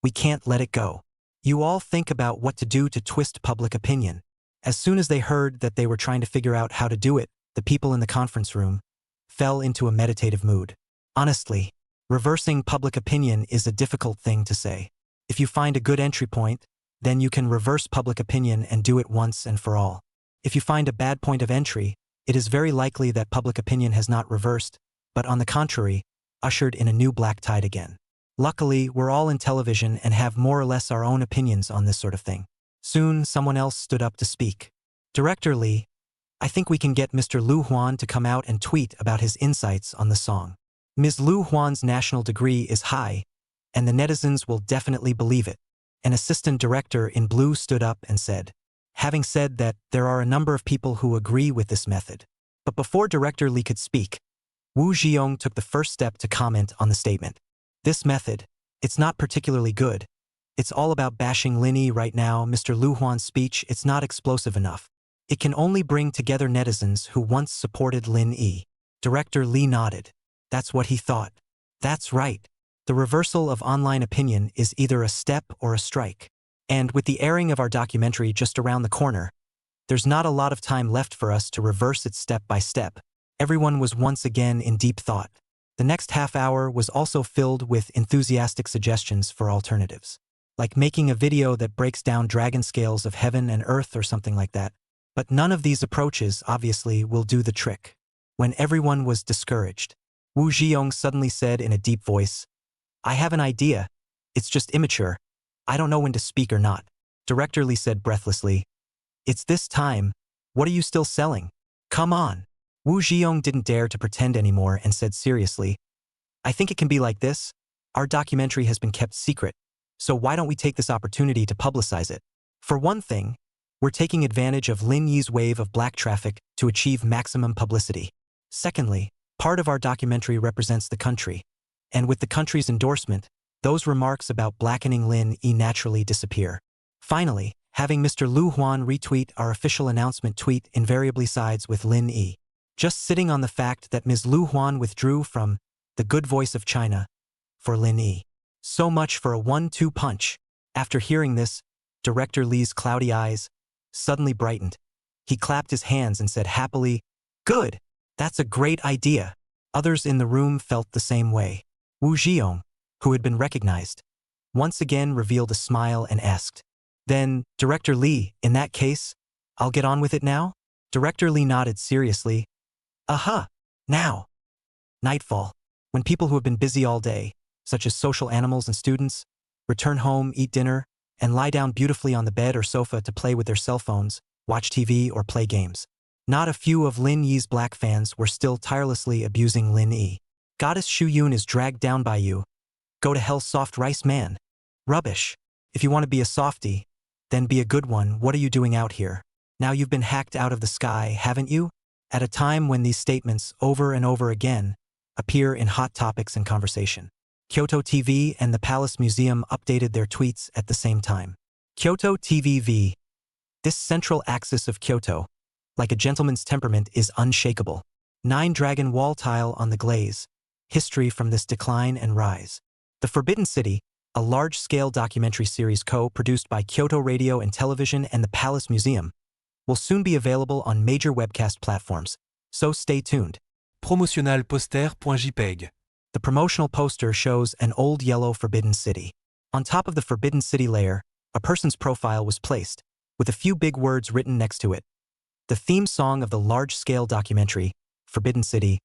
We can't let it go. You all think about what to do to twist public opinion. As soon as they heard that they were trying to figure out how to do it, the people in the conference room fell into a meditative mood. Honestly, reversing public opinion is a difficult thing to say. If you find a good entry point, then you can reverse public opinion and do it once and for all. If you find a bad point of entry, it is very likely that public opinion has not reversed, but on the contrary, ushered in a new black tide again. Luckily, we're all in television and have more or less our own opinions on this sort of thing. Soon, someone else stood up to speak. Director Lee, I think we can get Mr. Lu Huan to come out and tweet about his insights on the song. Ms. Lu Huan's national degree is high, and the netizens will definitely believe it. An assistant director in blue stood up and said, having said that, there are a number of people who agree with this method. But before Director Lee could speak, Wu Zhiyong took the first step to comment on the statement. This method, it's not particularly good. It's all about bashing Lin Yi right now. Mr. Lu Huan's speech, it's not explosive enough. It can only bring together netizens who once supported Lin Yi. Director Lee nodded. That's what he thought. That's right. The reversal of online opinion is either a step or a strike. And with the airing of our documentary just around the corner, there's not a lot of time left for us to reverse it step by step. Everyone was once again in deep thought. The next half hour was also filled with enthusiastic suggestions for alternatives, like making a video that breaks down dragon scales of heaven and earth or something like that. But none of these approaches, obviously, will do the trick. When everyone was discouraged, Wu Zhiyong suddenly said in a deep voice, I have an idea. It's just immature. I don't know when to speak or not. Director Lee said breathlessly, It's this time. What are you still selling? Come on. Wu Zhiyong didn't dare to pretend anymore and said seriously, I think it can be like this. Our documentary has been kept secret, so why don't we take this opportunity to publicize it? For one thing, we're taking advantage of Lin Yi's wave of black traffic to achieve maximum publicity. Secondly, part of our documentary represents the country, and with the country's endorsement, those remarks about blackening Lin Yi naturally disappear. Finally, having Mr. Lu Huan retweet our official announcement tweet invariably sides with Lin Yi. Just sitting on the fact that Ms. Lu Huan withdrew from The Good Voice of China for Lin Yi. So much for a 1-2 punch. After hearing this, Director Lee's cloudy eyes suddenly brightened. He clapped his hands and said happily, Good! That's a great idea. Others in the room felt the same way. Wu Zhiyong, who had been recognized, once again revealed a smile and asked, Then, Director Lee, in that case, I'll get on with it now? Director Lee nodded seriously. Aha! Now! Nightfall, when people who have been busy all day, such as social animals and students, return home, eat dinner, and lie down beautifully on the bed or sofa to play with their cell phones, watch TV, or play games. Not a few of Lin Yi's black fans were still tirelessly abusing Lin Yi. Goddess Shu Yun is dragged down by you. Go to hell, soft rice man. Rubbish. If you want to be a softie, then be a good one. What are you doing out here? Now you've been hacked out of the sky, haven't you? At a time when these statements, over and over again, appear in hot topics and conversation. Kyoto TV and the Palace Museum updated their tweets at the same time. Kyoto TV. This central axis of Kyoto, like a gentleman's temperament, is unshakable. 9-dragon wall tile on the glaze. History from this decline and rise. The Forbidden City, a large-scale documentary series co-produced by Kyoto Radio and Television and the Palace Museum, will soon be available on major webcast platforms, so stay tuned. Promotionalposter.jpg. The promotional poster shows an old yellow Forbidden City. On top of the Forbidden City layer, a person's profile was placed, with a few big words written next to it. The theme song of the large-scale documentary, Forbidden City,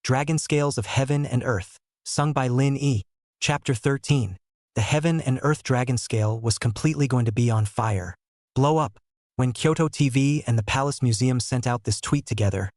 Dragon Scales of Heaven and Earth, sung by Lin Yi. Chapter 13. The Heaven and Earth Dragon Scale was completely going to be on fire. Blow up. When Kyoto TV and the Palace Museum sent out this tweet together,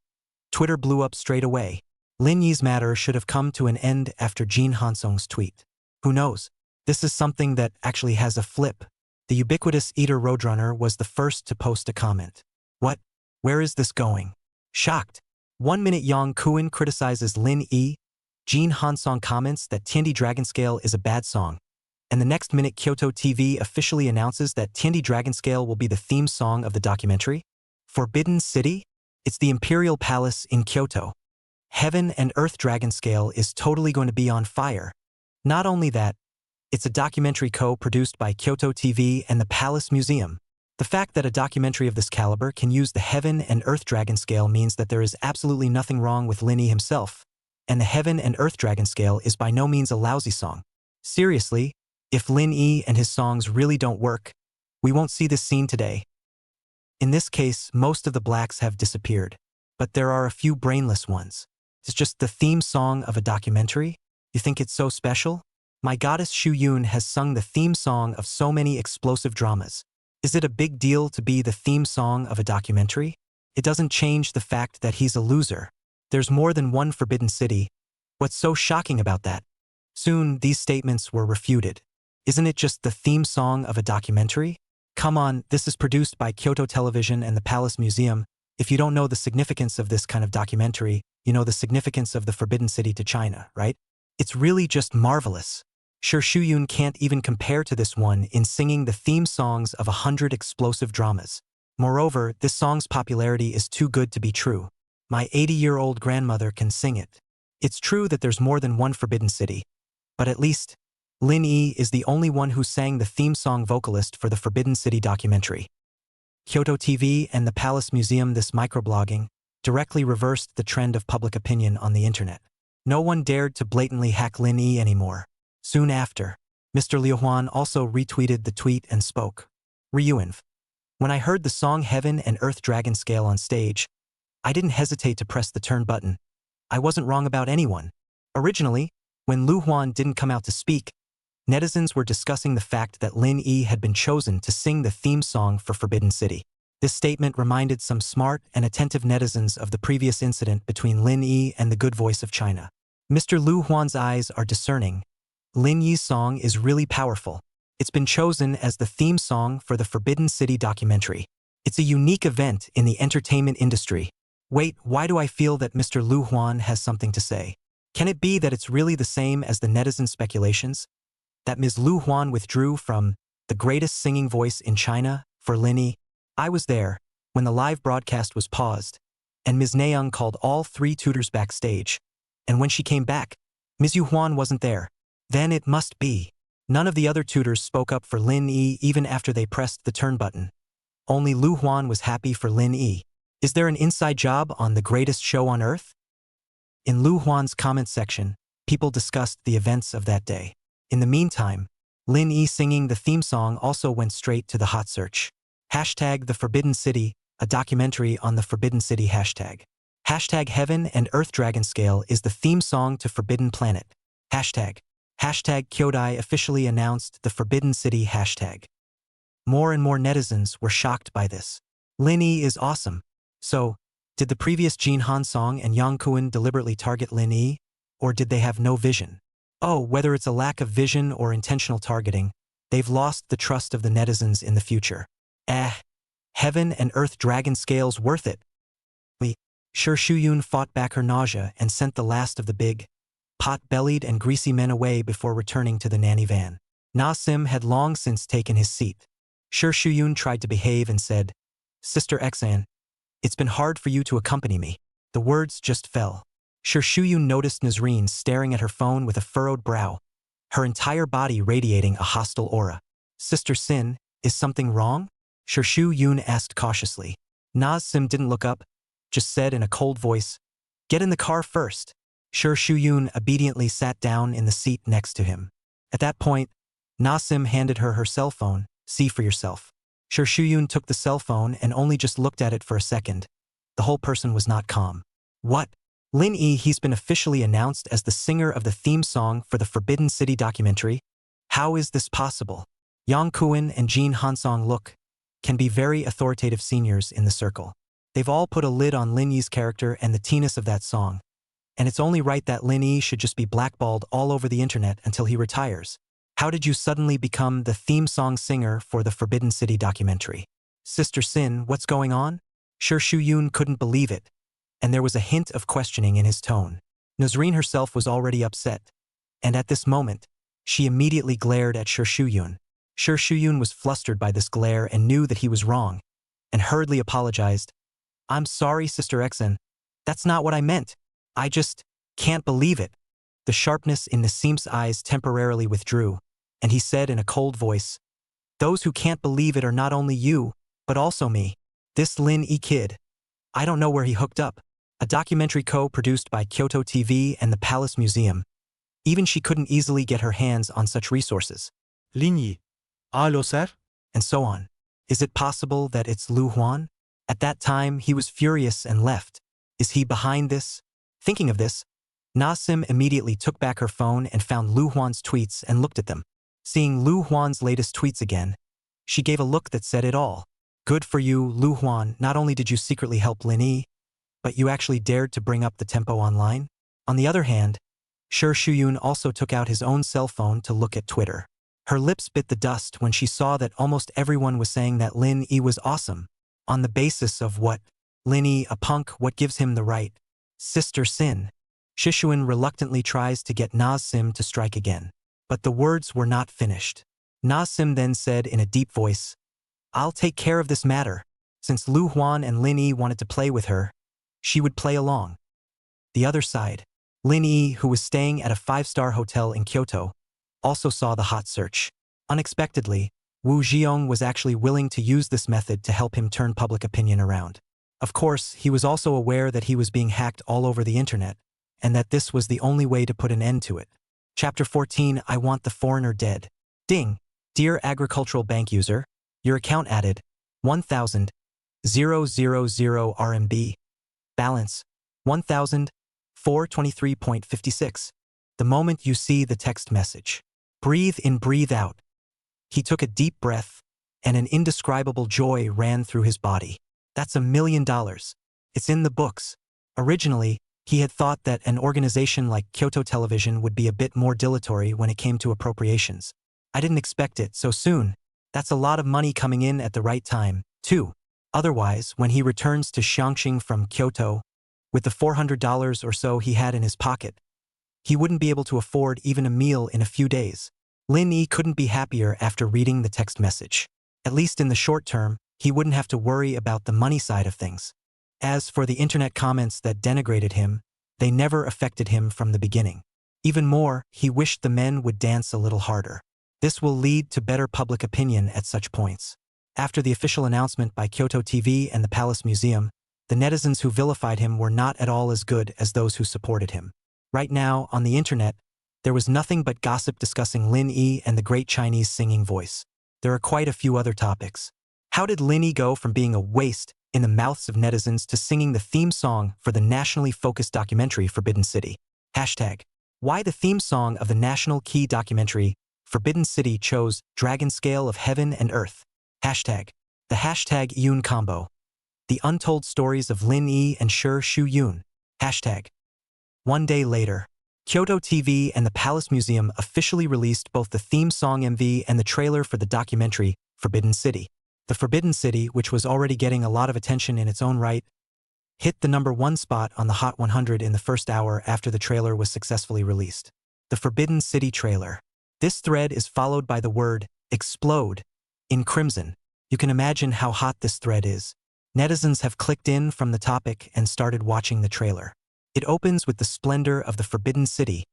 Twitter blew up straight away. Lin Yi's matter should have come to an end after Jin Hansong's tweet. Who knows? This is something that actually has a flip. The ubiquitous Eater Roadrunner was the first to post a comment. What? Where is this going? Shocked. 1 minute Yang Kuan criticizes Lin Yi. Jin Hansong comments that Tiandi Dragon Scale is a bad song. And the next minute Kyoto TV officially announces that Tiandi Dragon Scale will be the theme song of the documentary. Forbidden City? It's the Imperial Palace in Kyoto. Heaven and Earth Dragon Scale is totally going to be on fire. Not only that, it's a documentary co-produced by Kyoto TV and the Palace Museum. The fact that a documentary of this caliber can use the Heaven and Earth Dragon Scale means that there is absolutely nothing wrong with Lin Yi himself, and the Heaven and Earth Dragon Scale is by no means a lousy song. Seriously, if Lin Yi and his songs really don't work, we won't see this scene today. In this case, most of the blacks have disappeared. but there are a few brainless ones. It's just the theme song of a documentary? You think it's so special? My goddess Shu Yun has sung the theme song of so many explosive dramas. Is it a big deal to be the theme song of a documentary? It doesn't change the fact that he's a loser. There's more than one forbidden city. What's so shocking about that? Soon, these statements were refuted. Isn't it just the theme song of a documentary? Come on, this is produced by Kyoto Television and the Palace Museum. If you don't know the significance of this kind of documentary, you know the significance of the Forbidden City to China, right? It's really just marvelous. Sure, Shu Yun can't even compare to this one in singing the theme songs of 100 explosive dramas. Moreover, this song's popularity is too good to be true. My 80-year-old grandmother can sing it. It's true that there's more than one Forbidden City, but at least, Lin Yi is the only one who sang the theme song vocalist for the Forbidden City documentary. Kyoto TV and the Palace Museum. This microblogging directly reversed the trend of public opinion on the internet. No one dared to blatantly hack Lin Yi anymore. Soon after, Mr. Liu Huan also retweeted the tweet and spoke. Ryuinv. When I heard the song Heaven and Earth Dragon Scale on stage, I didn't hesitate to press the turn button. I wasn't wrong about anyone. Originally, when Liu Huan didn't come out to speak, netizens were discussing the fact that Lin Yi had been chosen to sing the theme song for Forbidden City. This statement reminded some smart and attentive netizens of the previous incident between Lin Yi and the Good Voice of China. Mr. Liu Huan's eyes are discerning. Lin Yi's song is really powerful. It's been chosen as the theme song for the Forbidden City documentary. It's a unique event in the entertainment industry. Wait, why do I feel that Mr. Liu Huan has something to say? Can it be that it's really the same as the netizen speculations? That Ms. Liu Huan withdrew from the greatest singing voice in China for Lin Yi? I was there when the live broadcast was paused, and Ms. Nayoung called all 3 tutors backstage. And when she came back, Ms. Yu Huan wasn't there. Then it must be. None of the other tutors spoke up for Lin Yi even after they pressed the turn button. Only Liu Huan was happy for Lin Yi. Is there an inside job on the greatest show on earth? In Liu Huan's comment section, people discussed the events of that day. In the meantime, Lin Yi singing the theme song also went straight to the hot search. Hashtag The Forbidden City, a documentary on the Forbidden City hashtag. Hashtag Heaven and Earth Dragon Scale is the theme song to Forbidden Planet. Hashtag Kyodai officially announced the Forbidden City hashtag. More and more netizens were shocked by this. Lin Yi is awesome. So, did the previous Jin Han song and Yang Kuan deliberately target Lin Yi? Or did they have no vision? Oh, whether it's a lack of vision or intentional targeting, they've lost the trust of the netizens in the future. Heaven and Earth Dragon Scale's worth it. Sure, Shu Yun fought back her nausea and sent the last of the big, pot-bellied and greasy men away before returning to the nanny van. Na Sim had long since taken his seat. Sure, Shu Yun tried to behave and said, "Sister Xan, it's been hard for you to accompany me." The words just fell. Sure, Shu Yun noticed Nazreen staring at her phone with a furrowed brow, her entire body radiating a hostile aura. "Sister Sin, is something wrong?" Sure, Shu Yun asked cautiously. Na Sim didn't look up, just said in a cold voice, "Get in the car first." Sure, Shu Yun obediently sat down in the seat next to him. At that point, Na Sim handed her her cell phone. "See for yourself." Sure, Shu Yun took the cell phone and only just looked at it for a second. The whole person was not calm. What? Lin Yi, he's been officially announced as the singer of the theme song for the Forbidden City documentary? How is this possible? Yang Kuan and Jin Hansong can be very authoritative seniors in the circle. They've all put a lid on Lin Yi's character and the teeness of that song. And it's only right that Lin Yi should just be blackballed all over the internet until he retires. How did you suddenly become the theme song singer for the Forbidden City documentary? Sister Sin, what's going on? Sure, Shu Yun couldn't believe it, and there was a hint of questioning in his tone. Nazreen herself was already upset, and at this moment, she immediately glared at Sure Shu Yun. Sure Shu Yun was flustered by this glare and knew that he was wrong, and hurriedly apologized. "I'm sorry, Sister Xen. That's not what I meant. I just can't believe it." The sharpness in Nassim's eyes temporarily withdrew, and he said in a cold voice, "Those who can't believe it are not only you, but also me. This Lin Yi kid. I don't know where he hooked up." A documentary co-produced by Kyoto TV and the Palace Museum. Even she couldn't easily get her hands on such resources. Lin Yi. Alo, sir? And so on. Is it possible that it's Liu Huan? At that time, he was furious and left. Is he behind this? Thinking of this, Nasim immediately took back her phone and found Lu Huan's tweets and looked at them. Seeing Lu Huan's latest tweets again, she gave a look that said it all. Good for you, Lu Huan. Not only did you secretly help Lin Yi, but you actually dared to bring up the tempo online? On the other hand, Shi Shuyun also took out his own cell phone to look at Twitter. Her lips bit the dust when she saw that almost everyone was saying that Lin Yi was awesome. On the basis of what? Lin Yi, a punk, what gives him the right? Sister sin. Shishuan reluctantly tries to get Nasim to strike again. But the words were not finished. Nasim then said in a deep voice, I'll take care of this matter. Since Lu Huan and Lin Yi wanted to play with her, she would play along. The other side, Lin Yi, who was staying at a 5-star hotel in Kyoto, also saw the hot search. Unexpectedly, Wu Jiong was actually willing to use this method to help him turn public opinion around. Of course, he was also aware that he was being hacked all over the internet, and that this was the only way to put an end to it. Chapter 14, I want the foreigner dead. Ding! Dear agricultural bank user, your account added 1,000 RMB. Balance 1,423.56. The moment you see the text message. Breathe in, breathe out. He took a deep breath, and an indescribable joy ran through his body. That's $1 million. It's in the books. Originally, he had thought that an organization like Kyoto Television would be a bit more dilatory when it came to appropriations. I didn't expect it so soon. That's a lot of money coming in at the right time, too. Otherwise, when he returns to Xiangxing from Kyoto, with the $400 or so he had in his pocket, he wouldn't be able to afford even a meal in a few days. Lin Yi couldn't be happier after reading the text message. At least in the short term, he wouldn't have to worry about the money side of things. As for the internet comments that denigrated him, they never affected him from the beginning. Even more, he wished the men would dance a little harder. This will lead to better public opinion at such points. After the official announcement by Kyoto TV and the Palace Museum, the netizens who vilified him were not at all as good as those who supported him. Right now, on the internet, there was nothing but gossip discussing Lin Yi and the great Chinese singing voice. There are quite a few other topics. How did Lin Yi go from being a waste in the mouths of netizens to singing the theme song for the nationally focused documentary Forbidden City? Hashtag. Why the theme song of the national key documentary Forbidden City chose Dragon Scale of Heaven and Earth. Hashtag. The hashtag Yun combo. The untold stories of Lin Yi and Shi Shuyun. Hashtag. One day later, Kyoto TV and the Palace Museum officially released both the theme song MV and the trailer for the documentary Forbidden City. The Forbidden City, which was already getting a lot of attention in its own right, hit the #1 spot on the Hot 100 in the first hour after the trailer was successfully released. The Forbidden City trailer. This thread is followed by the word explode in crimson. You can imagine how hot this thread is. Netizens have clicked in from the topic and started watching the trailer. It opens with the splendor of the Forbidden City,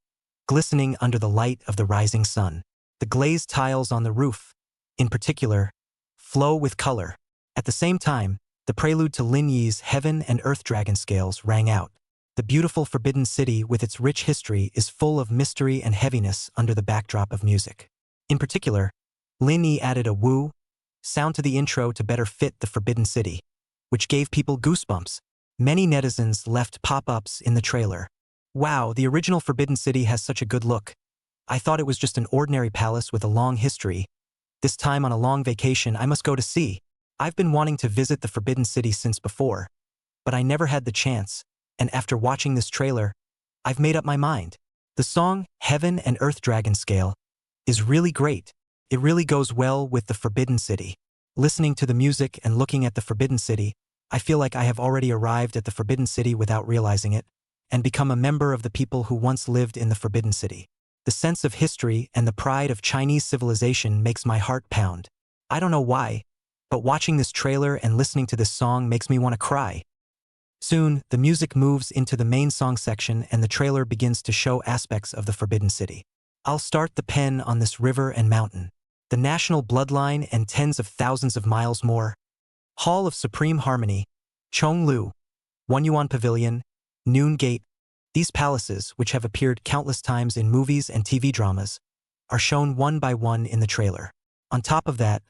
glistening under the light of the rising sun. The glazed tiles on the roof, in particular, flow with color. At the same time, the prelude to Lin Yi's Heaven and Earth Dragon Scales rang out. The beautiful Forbidden City with its rich history is full of mystery and heaviness under the backdrop of music. In particular, Lin Yi added a woo sound to the intro to better fit the Forbidden City, which gave people goosebumps. Many netizens left pop-ups in the trailer. Wow, the original Forbidden City has such a good look. I thought it was just an ordinary palace with a long history. This time on a long vacation I must go to see. I've been wanting to visit the Forbidden City since before, but I never had the chance, and after watching this trailer, I've made up my mind. The song, Heaven and Earth Dragon Scale, is really great. It really goes well with the Forbidden City. Listening to the music and looking at the Forbidden City, I feel like I have already arrived at the Forbidden City without realizing it, and become a member of the people who once lived in the Forbidden City. The sense of history and the pride of Chinese civilization makes my heart pound. I don't know why, but watching this trailer and listening to this song makes me want to cry. Soon, the music moves into the main song section and the trailer begins to show aspects of the Forbidden City. I'll start the pen on this river and mountain, the national bloodline and tens of thousands of miles more. Hall of Supreme Harmony, Chonglu, One Yuan Pavilion, Noon Gate. These palaces, which have appeared countless times in movies and TV dramas, are shown one by one in the trailer. On top of that,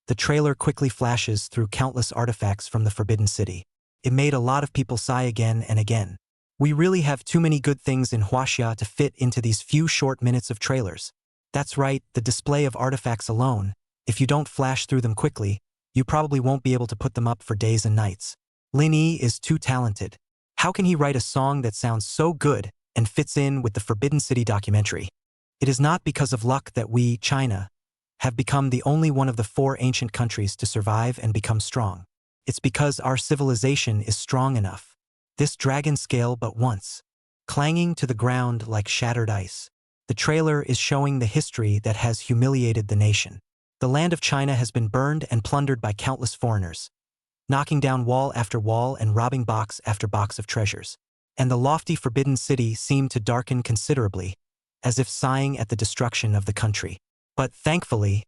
the trailer quickly flashes through countless artifacts from the Forbidden City. It made a lot of people sigh again and again. We really have too many good things in Huaxia to fit into these few short minutes of trailers. That's right, the display of artifacts alone, if you don't flash through them quickly, you probably won't be able to put them up for days and nights. Lin Yi is too talented. How can he write a song that sounds so good and fits in with the Forbidden City documentary? It is not because of luck that we, China, have become the only one of the 4 ancient countries to survive and become strong. It's because our civilization is strong enough. This dragon scale but once, clanging to the ground like shattered ice. The trailer is showing the history that has humiliated the nation. The land of China has been burned and plundered by countless foreigners, knocking down wall after wall and robbing box after box of treasures. And the lofty Forbidden City seemed to darken considerably, as if sighing at the destruction of the country. But thankfully,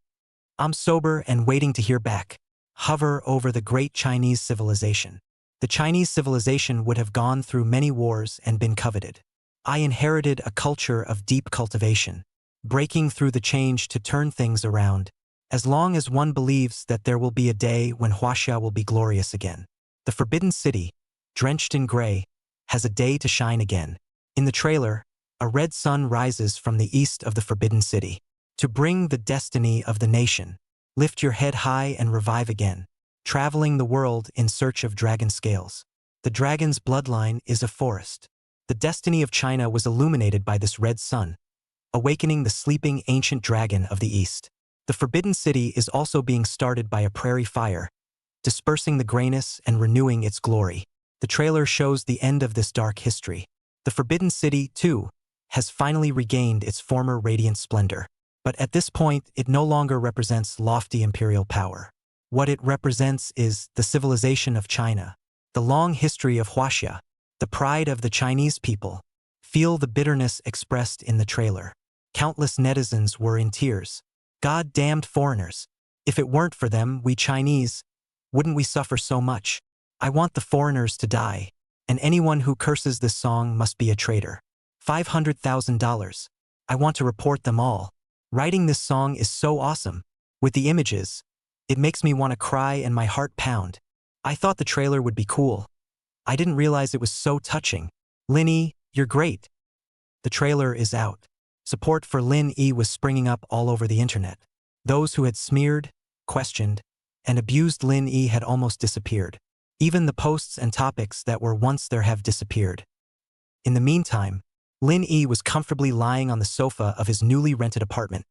I'm sober and waiting to hear back. Hover over the great Chinese civilization. The Chinese civilization would have gone through many wars and been coveted. I inherited a culture of deep cultivation, breaking through the change to turn things around, as long as one believes that there will be a day when Huaxia will be glorious again. The Forbidden City, drenched in gray, has a day to shine again. In the trailer, a red sun rises from the east of the Forbidden City. To bring the destiny of the nation, lift your head high and revive again, traveling the world in search of dragon scales. The dragon's bloodline is a forest. The destiny of China was illuminated by this red sun, awakening the sleeping ancient dragon of the east. The Forbidden City is also being started by a prairie fire, dispersing the grayness and renewing its glory. The trailer shows the end of this dark history. The Forbidden City, too, has finally regained its former radiant splendor. But at this point, it no longer represents lofty imperial power. What it represents is the civilization of China, the long history of Huaxia, the pride of the Chinese people. Feel the bitterness expressed in the trailer. Countless netizens were in tears. God-damned foreigners. If it weren't for them, we Chinese, wouldn't we suffer so much? I want the foreigners to die, and anyone who curses this song must be a traitor. $500,000. I want to report them all. Writing this song is so awesome. With the images, it makes me want to cry and my heart pound. I thought the trailer would be cool. I didn't realize it was so touching. Lin Yi, you're great. The trailer is out. Support for Lin Yi was springing up all over the internet. Those who had smeared, questioned, and abused Lin Yi had almost disappeared. Even the posts and topics that were once there have disappeared. In the meantime, Lin Yi was comfortably lying on the sofa of his newly rented apartment,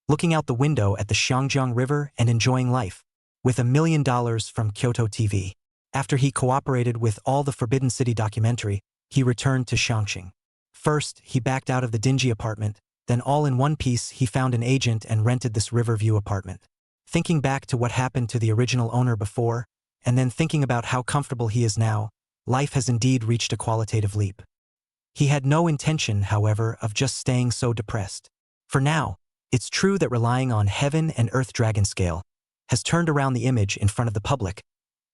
looking out the window at the Xiangjiang River and enjoying life, with $1 million from Kyoto TV. After he cooperated with all the Forbidden City documentary, he returned to Chongqing. First, he backed out of the dingy apartment, then all in one piece he found an agent and rented this Riverview apartment. Thinking back to what happened to the original owner before, and then thinking about how comfortable he is now, life has indeed reached a qualitative leap. He had no intention, however, of just staying so depressed. For now, it's true that relying on heaven and earth dragon scale has turned around the image in front of the public,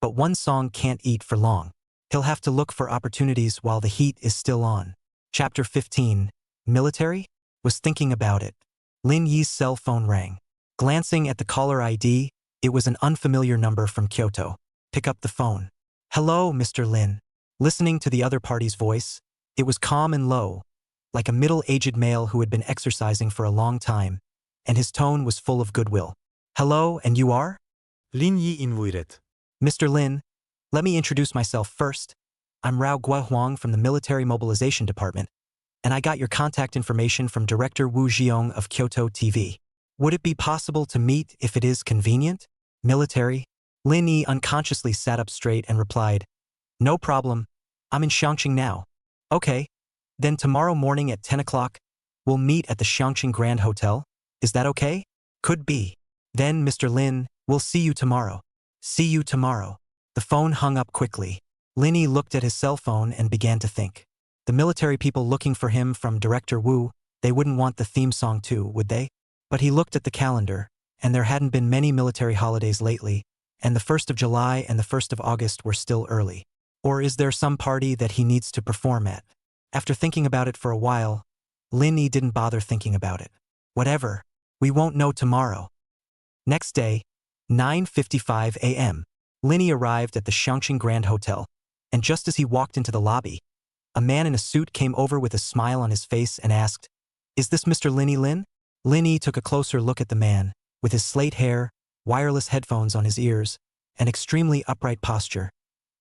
but one song can't eat for long. He'll have to look for opportunities while the heat is still on. Chapter 15. Military? Was thinking about it. Lin Yi's cell phone rang. Glancing at the caller ID, it was an unfamiliar number from Kyoto. Pick up the phone. Hello, Mr. Lin. Listening to the other party's voice, it was calm and low, like a middle-aged male who had been exercising for a long time, and his tone was full of goodwill. Hello, and you are? Lin Yi invuiret. Mr. Lin, let me introduce myself first. I'm Rao Guohuang from the Military Mobilization Department, and I got your contact information from Director Wu Jiong of Kyoto TV. Would it be possible to meet if it is convenient? Military? Lin Yi unconsciously sat up straight and replied, No problem. I'm in Chongqing now. Okay. Then tomorrow morning at 10 o'clock, we'll meet at the Chongqing Grand Hotel. Is that okay? Could be. Then, Mr. Lin, we'll see you tomorrow. See you tomorrow. The phone hung up quickly. Lin Yi looked at his cell phone and began to think. The military people looking for him from Director Wu, they wouldn't want the theme song too, would they? But he looked at the calendar, and there hadn't been many military holidays lately, and the 1st of July and the 1st of August were still early. Or is there some party that he needs to perform at? After thinking about it for a while, Lin Yi didn't bother thinking about it. Whatever. We won't know tomorrow. Next day, 9:55 a.m. Lin Yi arrived at the Chongqing Grand Hotel. And just as he walked into the lobby, a man in a suit came over with a smile on his face and asked, "Is this Mr. Linny Lin?" Linny took a closer look at the man, with his slate hair, wireless headphones on his ears, and extremely upright posture.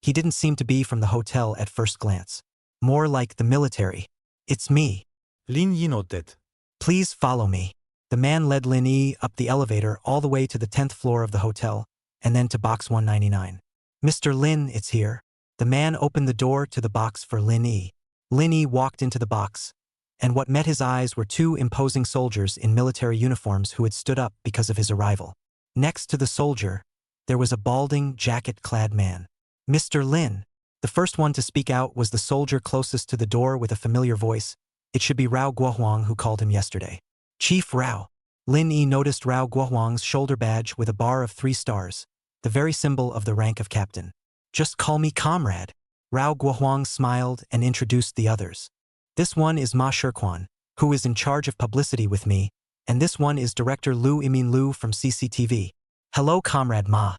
He didn't seem to be from the hotel at first glance. More like the military. "It's me. Lin Yi nodded. Please follow me." The man led Lin Yi up the elevator all the way to the 10th floor of the hotel, and then to box 199. "Mr. Lin, it's here." The man opened the door to the box for Lin Yi. Lin Yi walked into the box, and what met his eyes were two imposing soldiers in military uniforms who had stood up because of his arrival. Next to the soldier, there was a balding, jacket-clad man. "Mr. Lin." The first one to speak out was the soldier closest to the door with a familiar voice. It should be Rao Guohuang who called him yesterday. "Chief Rao." Lin Yi noticed Rao Guohuang's shoulder badge with a bar of 3 stars, the very symbol of the rank of captain. "Just call me comrade." Rao Guohuang smiled and introduced the others. "This one is Ma Shirquan, who is in charge of publicity with me, and this one is Director Lu Imin Lu from CCTV. Hello, Comrade Ma."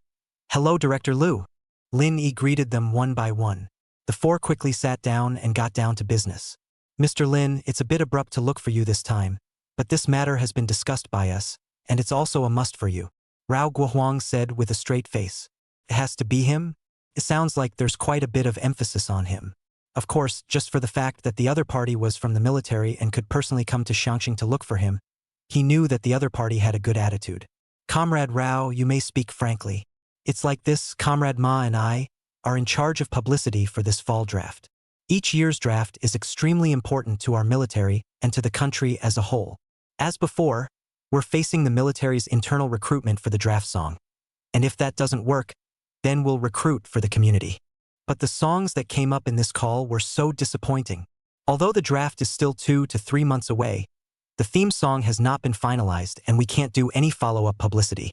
"Hello, Director Lu." Lin Yi greeted them one by one. The 4 quickly sat down and got down to business. "Mr. Lin, it's a bit abrupt to look for you this time, but this matter has been discussed by us, and it's also a must for you," Rao Guohuang said with a straight face. "It has to be him?" It sounds like there's quite a bit of emphasis on him. Of course, just for the fact that the other party was from the military and could personally come to Xiangxing to look for him, he knew that the other party had a good attitude. "Comrade Rao, you may speak frankly. It's like this, Comrade Ma and I are in charge of publicity for this fall draft. Each year's draft is extremely important to our military and to the country as a whole. As before, we're facing the military's internal recruitment for the draft song. And if that doesn't work, then we'll recruit for the community. But the songs that came up in this call were so disappointing. Although the draft is still 2 to 3 months away, the theme song has not been finalized and we can't do any follow-up publicity."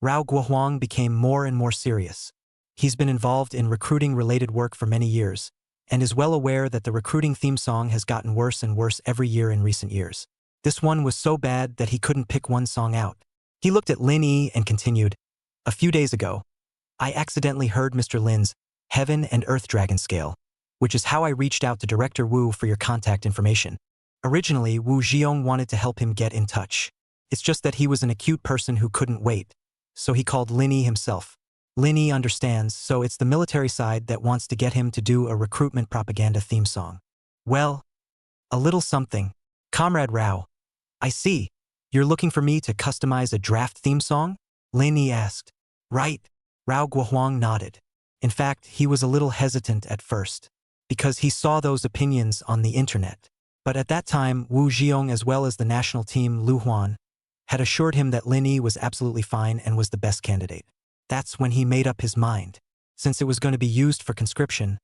Rao Guohuang became more and more serious. He's been involved in recruiting-related work for many years, and is well aware that the recruiting theme song has gotten worse and worse every year in recent years. This one was so bad that he couldn't pick one song out. He looked at Lin Yi and continued, "A few days ago, I accidentally heard Mr. Lin's Heaven and Earth Dragon Scale, which is how I reached out to Director Wu for your contact information. Originally, Wu Jiong wanted to help him get in touch. It's just that he was an acute person who couldn't wait, so he called Lin Yi himself. Lin Yi understands, so it's the military side that wants to get him to do a recruitment propaganda theme song. Well, a little something. Comrade Rao, I see. You're looking for me to customize a draft theme song?" Lin Yi asked. "Right." Rao Guohuang nodded. In fact, he was a little hesitant at first, because he saw those opinions on the internet. But at that time, Wu Jiong as well as the national team Lu Huan had assured him that Lin Yi was absolutely fine and was the best candidate. That's when he made up his mind. Since it was going to be used for conscription,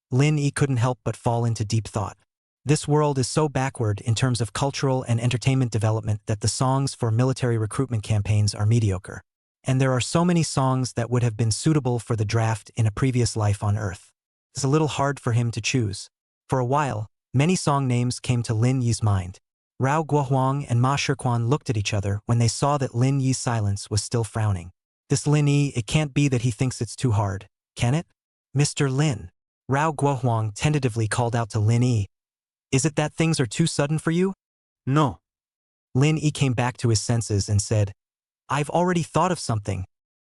Lin Yi couldn't help but fall into deep thought. This world is so backward in terms of cultural and entertainment development that the songs for military recruitment campaigns are mediocre. And there are so many songs that would have been suitable for the draft in a previous life on Earth. It's a little hard for him to choose. For a while, many song names came to Lin Yi's mind. Rao Guohuang and Ma Shirquan looked at each other when they saw that Lin Yi's silence was still frowning. This Lin Yi, it can't be that he thinks it's too hard, can it? "Mr. Lin." Rao Guohuang tentatively called out to Lin Yi. "Is it that things are too sudden for you?" No. Lin Yi came back to his senses and said, "I've already thought of something."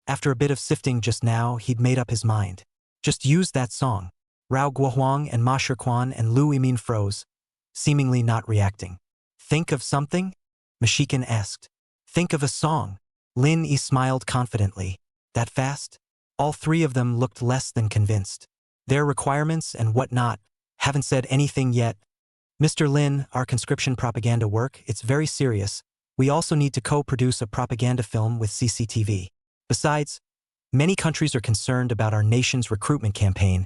After a bit of sifting just now, he'd made up his mind. Just use that song. Rao Guohuang and Ma Shirquan and Lu Yimin froze, seemingly not reacting. "Think of something?" Mashikin asked. "Think of a song." Lin Yi smiled confidently. "That fast?" All 3 of them looked less than convinced. Their requirements and whatnot haven't said anything yet. "Mr. Lin, our conscription propaganda work, it's very serious. We also need to co-produce a propaganda film with CCTV. Besides, many countries are concerned about our nation's recruitment campaign,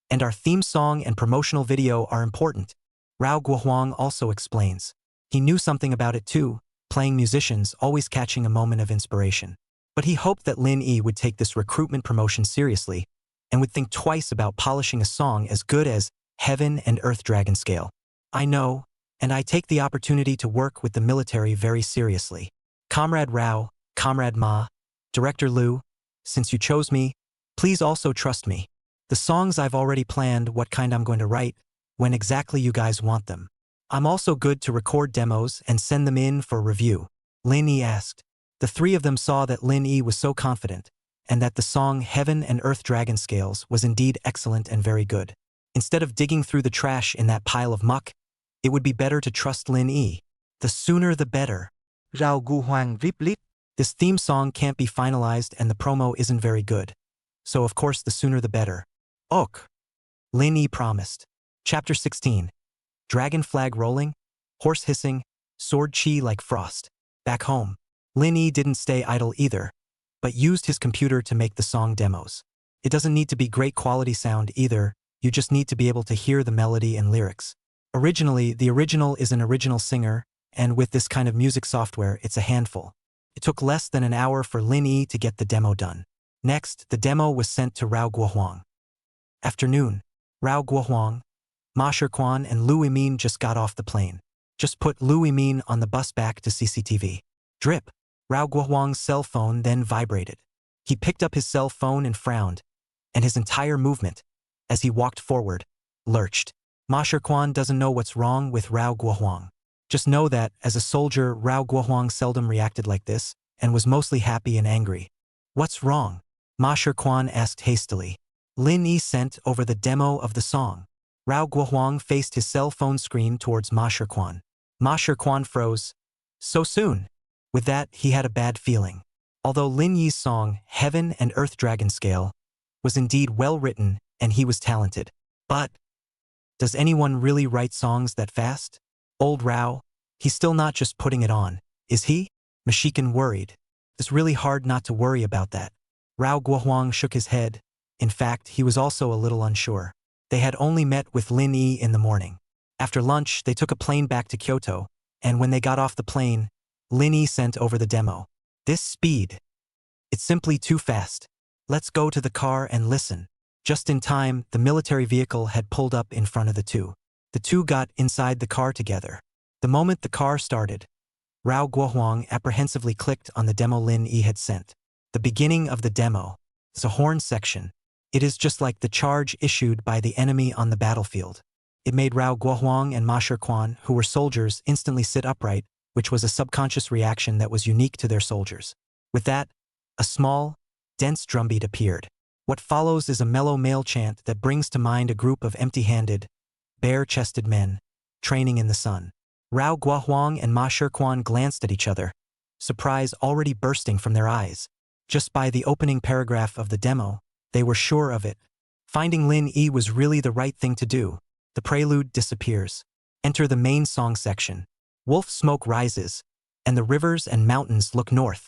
and our theme song and promotional video are important." Rao Guohuang also explains. He knew something about it too, playing musicians, always catching a moment of inspiration. But he hoped that Lin Yi would take this recruitment promotion seriously and would think twice about polishing a song as good as Heaven and Earth Dragon Scale. "I know, and I take the opportunity to work with the military very seriously. Comrade Rao, Comrade Ma, Director Lu, since you chose me, please also trust me. The songs I've already planned what kind I'm going to write, when exactly you guys want them. I'm also good to record demos and send them in for review. Lin Yi asked. The three of them saw that Lin Yi was so confident, and that the song Heaven and Earth Dragon Scales was indeed excellent and very good. Instead of digging through the trash in that pile of muck, it would be better to trust Lin Yi. The sooner the better. Rao Gu Huang replied. This theme song can't be finalized and the promo isn't very good. So of course the sooner the better. Ok. Lin Yi promised. Chapter 16. Dragon flag rolling, horse hissing, sword chi like frost. Back home, Lin Yi didn't stay idle either, but used his computer to make the song demos. It doesn't need to be great quality sound either, you just need to be able to hear the melody and lyrics. Originally, the original is an original singer, and with this kind of music software, it's a handful. It took less than an hour for Lin Yi to get the demo done. Next, the demo was sent to Rao Guohuang. Afternoon, Rao Guohuang, Ma Shirquan and Lu Yimin just got off the plane. Just put Lu Yimin on the bus back to CCTV. Drip. Rao Guohuang's cell phone then vibrated. He picked up his cell phone and frowned, and his entire movement, as he walked forward, lurched. Ma Shirquan doesn't know what's wrong with Rao Guohuang. Just know that, as a soldier, Rao Guohuang seldom reacted like this, and was mostly happy and angry. What's wrong? Ma Shirquan asked hastily. Lin Yi sent over the demo of the song. Rao Guohuang faced his cell phone screen towards Ma Shirquan. Ma Shirquan froze. So soon? With that, he had a bad feeling. Although Lin Yi's song, Heaven and Earth Dragon Scale, was indeed well written and he was talented. But does anyone really write songs that fast? Old Rao, he's still not just putting it on, is he? Mashikan worried. It's really hard not to worry about that. Rao Guohuang shook his head. In fact, he was also a little unsure. They had only met with Lin Yi in the morning. After lunch, they took a plane back to Kyoto, and when they got off the plane, Lin Yi sent over the demo. This speed. It's simply too fast. Let's go to the car and listen. Just in time, the military vehicle had pulled up in front of the two. The two got inside the car together. The moment the car started, Rao Guohuang apprehensively clicked on the demo Lin Yi had sent. The beginning of the demo is a horn section. It is just like the charge issued by the enemy on the battlefield. It made Rao Guohuang and Ma Shirquan, who were soldiers, instantly sit upright, which was a subconscious reaction that was unique to their soldiers. With that, a small, dense drumbeat appeared. What follows is a mellow male chant that brings to mind a group of empty-handed, bare-chested men, training in the sun. Rao Guohuang and Ma Shirquan glanced at each other, surprise already bursting from their eyes. Just by the opening paragraph of the demo, they were sure of it. Finding Lin Yi was really the right thing to do. The prelude disappears. Enter the main song section. Wolf smoke rises, and the rivers and mountains look north.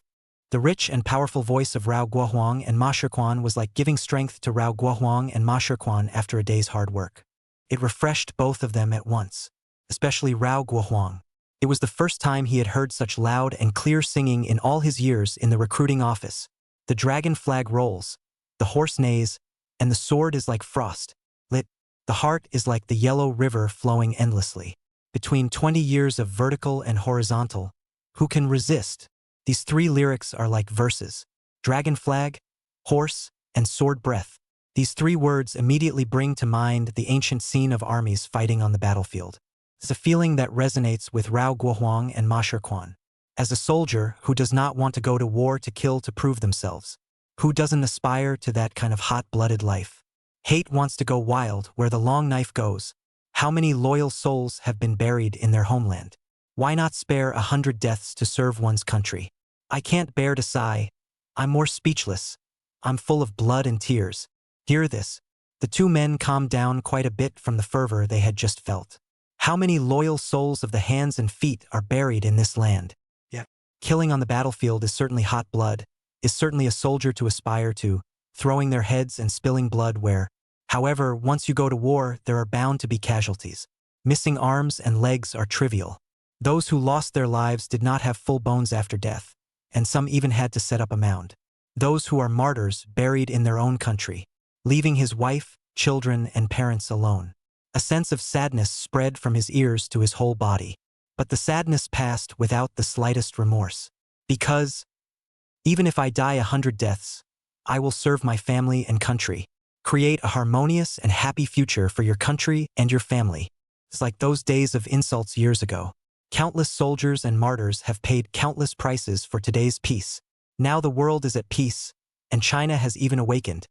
The rich and powerful voice of Rao Guohuang and Ma Shirquan was like giving strength to Rao Guohuang and Ma Shirquan after a day's hard work. It refreshed both of them at once, especially Rao Guohuang. It was the first time he had heard such loud and clear singing in all his years in the recruiting office. The dragon flag rolls, the horse neighs, and the sword is like frost, lit. The heart is like the yellow river flowing endlessly. Between 20 years of vertical and horizontal, who can resist? These three lyrics are like verses. Dragon flag, horse, and sword breath. These three words immediately bring to mind the ancient scene of armies fighting on the battlefield. It's a feeling that resonates with Rao Guohuang and Ma Shirquan. As a soldier who does not want to go to war to kill to prove themselves, who doesn't aspire to that kind of hot-blooded life? Hate wants to go wild where the long knife goes. How many loyal souls have been buried in their homeland? Why not spare 100 deaths to serve one's country? I can't bear to sigh. I'm more speechless. I'm full of blood and tears. Hear this. The two men calmed down quite a bit from the fervor they had just felt. How many loyal souls of the hands and feet are buried in this land? Yeah. Killing on the battlefield is certainly hot blood, is certainly a soldier to aspire to, throwing their heads and spilling blood where, however, once you go to war, there are bound to be casualties. Missing arms and legs are trivial. Those who lost their lives did not have full bones after death, and some even had to set up a mound. Those who are martyrs buried in their own country, leaving his wife, children, and parents alone. A sense of sadness spread from his ears to his whole body. But the sadness passed without the slightest remorse. Because, even if I die 100 deaths, I will serve my family and country. Create a harmonious and happy future for your country and your family. It's like those days of insults years ago. Countless soldiers and martyrs have paid countless prices for today's peace. Now the world is at peace, and China has even awakened,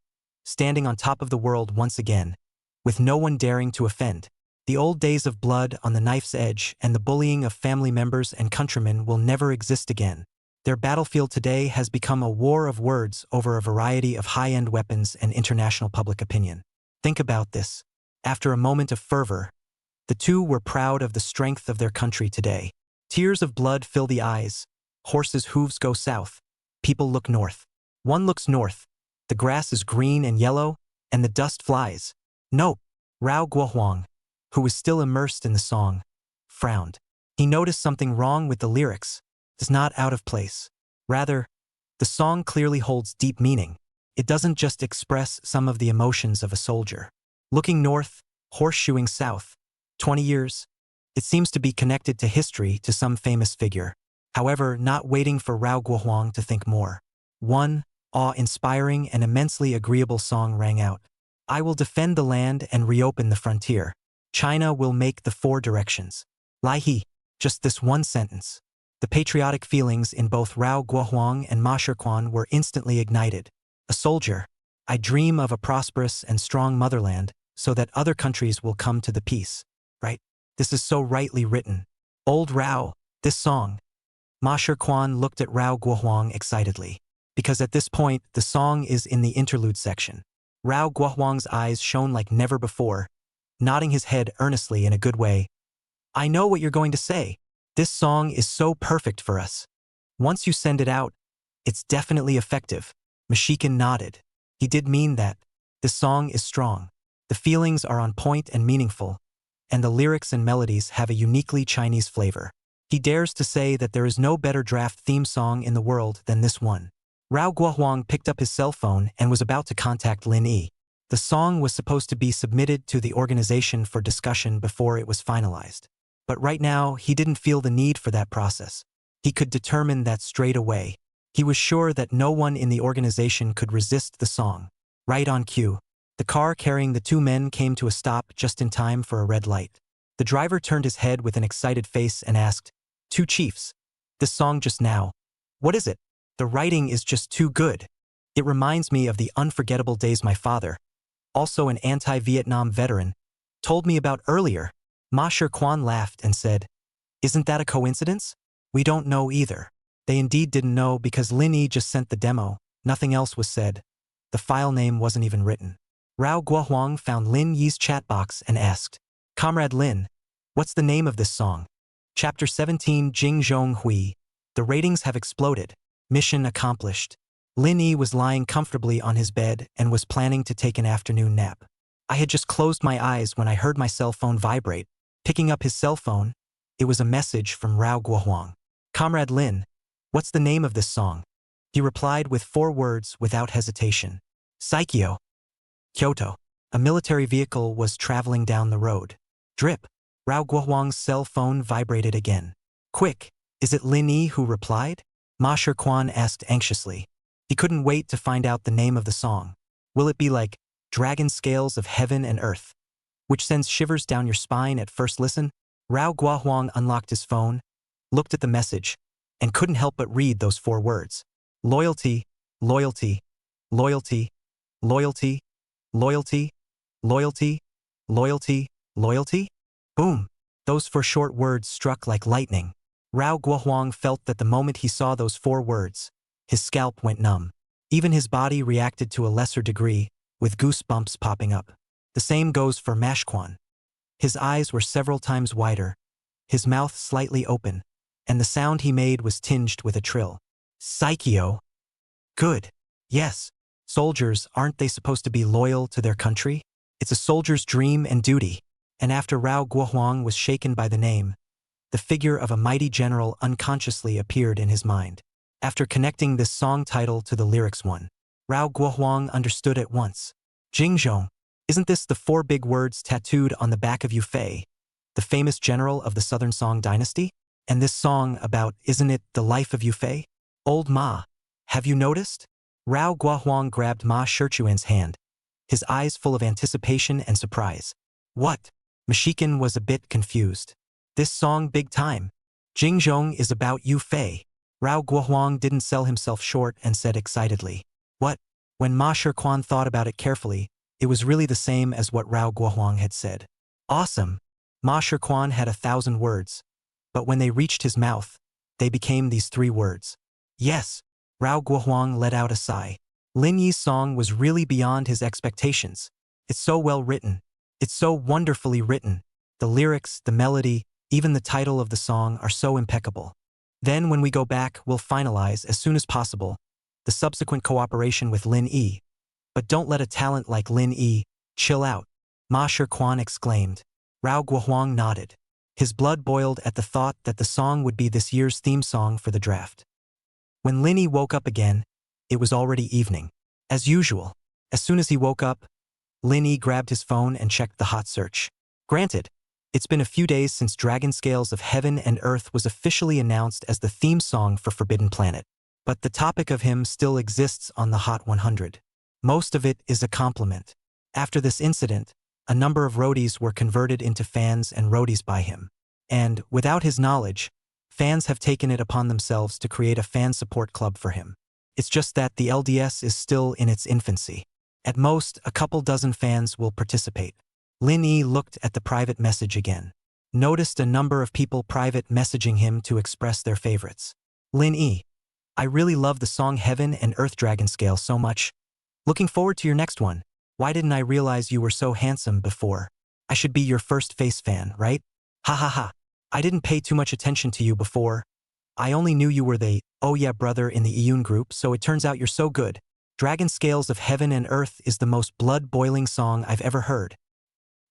standing on top of the world once again, with no one daring to offend. The old days of blood on the knife's edge and the bullying of family members and countrymen will never exist again. Their battlefield today has become a war of words over a variety of high-end weapons and international public opinion. Think about this. After a moment of fervor, the two were proud of the strength of their country today. Tears of blood fill the eyes. Horses' hooves go south. People look north. One looks north. The grass is green and yellow, and the dust flies. Nope. Rao Guohuang, who was still immersed in the song, frowned. He noticed something wrong with the lyrics. It's not out of place. Rather, the song clearly holds deep meaning. It doesn't just express some of the emotions of a soldier. Looking north, horseshoeing south. 20 years. It seems to be connected to history, to some famous figure. However, not waiting for Rao Guohuang to think more. One awe-inspiring and immensely agreeable song rang out. I will defend the land and reopen the frontier. China will make the four directions. Lai He. Just this one sentence. The patriotic feelings in both Rao Guohuang and Ma Shiquan were instantly ignited. A soldier. I dream of a prosperous and strong motherland so that other countries will come to the peace. Right? This is so rightly written. Old Rao, this song. Ma Shiquan looked at Rao Guohuang excitedly, because at this point the song is in the interlude section. Rao Guohuang's eyes shone like never before, nodding his head earnestly in a good way. I know what you're going to say. This song is so perfect for us. Once you send it out, it's definitely effective. Mashikin nodded. He did mean that. This song is strong. The feelings are on point and meaningful, and the lyrics and melodies have a uniquely Chinese flavor. He dares to say that there is no better draft theme song in the world than this one. Rao Guohuang picked up his cell phone and was about to contact Lin Yi. The song was supposed to be submitted to the organization for discussion before it was finalized. But right now, he didn't feel the need for that process. He could determine that straight away. He was sure that no one in the organization could resist the song. Right on cue, the car carrying the two men came to a stop just in time for a red light. The driver turned his head with an excited face and asked, "Two chiefs. This song just now. What is it? The writing is just too good. It reminds me of the unforgettable days my father, also an anti-Vietnam veteran, told me about earlier." Ma Shiquan laughed and said, "Isn't that a coincidence? We don't know either." They indeed didn't know because Lin Yi just sent the demo. Nothing else was said. The file name wasn't even written. Rao Guohuang found Lin Yi's chat box and asked, "Comrade Lin, what's the name of this song?" Chapter 17 Jing Zhong Hui. The ratings have exploded. Mission accomplished. Lin Yi was lying comfortably on his bed and was planning to take an afternoon nap. I had just closed my eyes when I heard my cell phone vibrate. Picking up his cell phone, it was a message from Rao Guohuang. "Comrade Lin, what's the name of this song?" He replied with 4 words without hesitation. "Saikyo." Kyoto. A military vehicle was traveling down the road. Drip. Rao Guohuang's cell phone vibrated again. "Quick, is it Lin Yi who replied?" Ma Shiquan asked anxiously. He couldn't wait to find out the name of the song. Will it be like Dragon Scales of Heaven and Earth, which sends shivers down your spine at first listen? Rao Guohuang unlocked his phone, looked at the message, and couldn't help but read those 4 words. Loyalty, loyalty, loyalty, loyalty, loyalty, loyalty, loyalty, loyalty? Boom! Those 4 short words struck like lightning. Rao Guohuang felt that the moment he saw those 4 words, his scalp went numb. Even his body reacted to a lesser degree, with goosebumps popping up. The same goes for Ma Shiquan. His eyes were several times wider, his mouth slightly open, and the sound he made was tinged with a trill. Saikyo. Good. Yes. Soldiers, aren't they supposed to be loyal to their country? It's a soldier's dream and duty. And after Rao Guohuang was shaken by the name, the figure of a mighty general unconsciously appeared in his mind. After connecting this song title to the lyrics one, Rao Guohuang understood at once. Jingzhong. Isn't this the 4 big words tattooed on the back of Yu Fei, the famous general of the Southern Song dynasty? And this song about, isn't it the life of Yu Fei? Old Ma, have you noticed? Rao Guohuang grabbed Ma Shiquan's hand. his eyes full of anticipation and surprise. What? Mashikin was a bit confused. This song big time. Jingzhong is about Yu Fei. Rao Guohuang didn't sell himself short and said excitedly. What? When Ma Shirquan thought about it carefully, it was really the same as what Rao Guohuang had said. Awesome! Ma Shirquan had 1,000 words. But when they reached his mouth, they became these 3 words. Yes! Rao Guohuang let out a sigh. Lin Yi's song was really beyond his expectations. It's so well written. It's so wonderfully written. The lyrics, the melody, even the title of the song are so impeccable. Then when we go back, we'll finalize, as soon as possible, the subsequent cooperation with Lin Yi. But don't let a talent like Lin Yi chill out, Ma Shirquan exclaimed. Rao Guohuang nodded. His blood boiled at the thought that the song would be this year's theme song for the draft. When Lin Yi woke up again, it was already evening. As usual, as soon as he woke up, Lin Yi grabbed his phone and checked the hot search. Granted, it's been a few days since Dragon Scales of Heaven and Earth was officially announced as the theme song for Forbidden Planet. But the topic of him still exists on the Hot 100. Most of it is a compliment. After this incident, a number of roadies were converted into fans and roadies by him. And, without his knowledge, fans have taken it upon themselves to create a fan support club for him. It's just that the LDS is still in its infancy. At most, a couple dozen fans will participate. Lin Yi looked at the private message again. Noticed a number of people private messaging him to express their favorites. Lin Yi, I really love the song Heaven and Earth Dragon Scale so much. Looking forward to your next one. Why didn't I realize you were so handsome before? I should be your first face fan, right? Ha ha ha. I didn't pay too much attention to you before. I only knew you were the, oh yeah brother in the Iyun group, so it turns out you're so good. Dragon Scales of Heaven and Earth is the most blood-boiling song I've ever heard.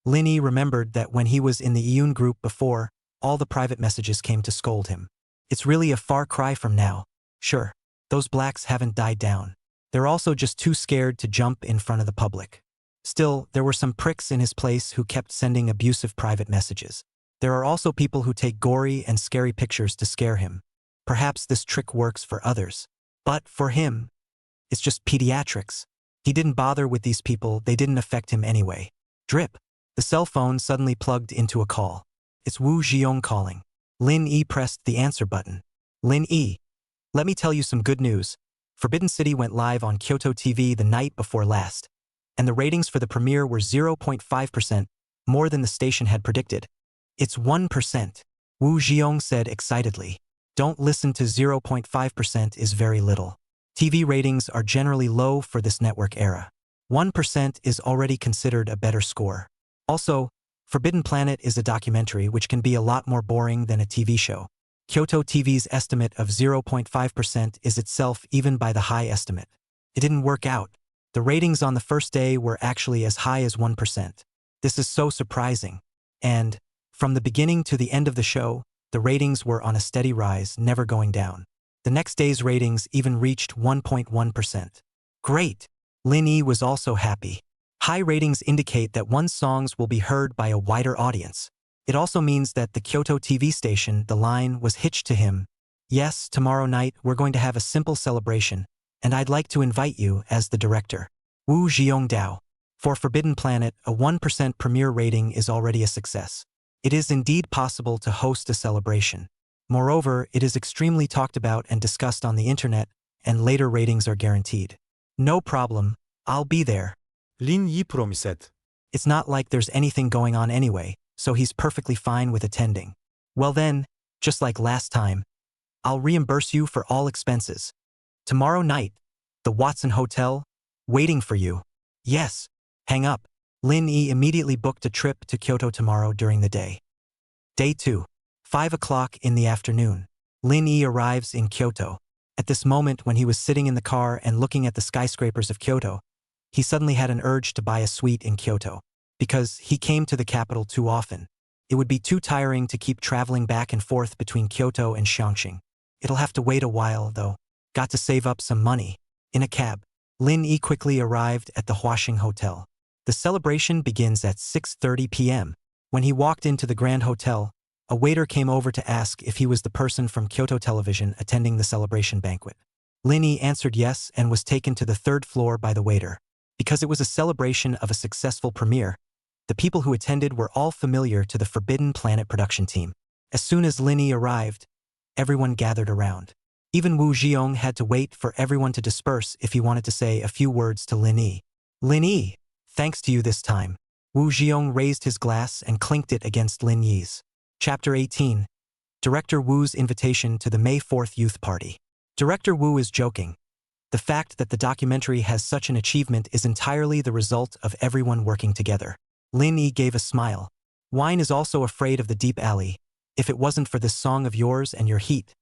Lin Yi remembered that when he was in the Iyun group before, all the private messages came to scold him. It's really a far cry from now. Sure, those blacks haven't died down. They're also just too scared to jump in front of the public. Still, there were some pricks in his place who kept sending abusive private messages. There are also people who take gory and scary pictures to scare him. Perhaps this trick works for others. But for him, it's just pediatrics. He didn't bother with these people, they didn't affect him anyway. Drip. The cell phone suddenly plugged into a call. It's Wu Jiong calling. Lin Yi pressed the answer button. Lin Yi, let me tell you some good news. Forbidden City went live on Kyoto TV the night before last, and the ratings for the premiere were 0.5%, more than the station had predicted. It's 1%, Wu Jiong said excitedly. Don't listen to 0.5% is very little. TV ratings are generally low for this network era. 1% is already considered a better score. Also, Forbidden Planet is a documentary which can be a lot more boring than a TV show. Kyoto TV's estimate of 0.5% is itself even by the high estimate. It didn't work out. The ratings on the first day were actually as high as 1%. This is so surprising. And, from the beginning to the end of the show, the ratings were on a steady rise, never going down. The next day's ratings even reached 1.1%. Great! Lin Yi was also happy. High ratings indicate that one's songs will be heard by a wider audience. It also means that the Kyoto TV station, the line, was hitched to him. Yes, tomorrow night we're going to have a simple celebration, and I'd like to invite you as the director. Wu Jiongdao. For Forbidden Planet, a 1% premiere rating is already a success. It is indeed possible to host a celebration. Moreover, it is extremely talked about and discussed on the internet, and later ratings are guaranteed. No problem, I'll be there. Lin Yi promised. It's not like there's anything going on anyway, so he's perfectly fine with attending. Well then, just like last time, I'll reimburse you for all expenses. Tomorrow night, the Watson Hotel, waiting for you. Yes, hang up. Lin Yi immediately booked a trip to Kyoto tomorrow during the day. Day 2. 5 o'clock in the afternoon. Lin Yi arrives in Kyoto. At this moment when he was sitting in the car and looking at the skyscrapers of Kyoto, he suddenly had an urge to buy a suite in Kyoto. Because he came to the capital too often. It would be too tiring to keep traveling back and forth between Kyoto and Xiangqing. It'll have to wait a while, though. Got to save up some money. In a cab, Lin Yi quickly arrived at the Huaxing Hotel. The celebration begins at 6:30 p.m. When he walked into the Grand Hotel, a waiter came over to ask if he was the person from Kyoto Television attending the celebration banquet. Lin Yi answered yes and was taken to the 3rd floor by the waiter. Because it was a celebration of a successful premiere, the people who attended were all familiar to the Forbidden Planet production team. As soon as Lin Yi arrived, everyone gathered around. Even Wu Zheong had to wait for everyone to disperse if he wanted to say a few words to Lin Yi. Lin Yi, thanks to you this time. Wu Zheong raised his glass and clinked it against Lin Yi's. Chapter 18. Director Wu's invitation to the May 4th youth party. Director Wu is joking. The fact that the documentary has such an achievement is entirely the result of everyone working together. Lin Yi gave a smile. Wine is also afraid of the deep alley. If it wasn't for this song of yours and your heat,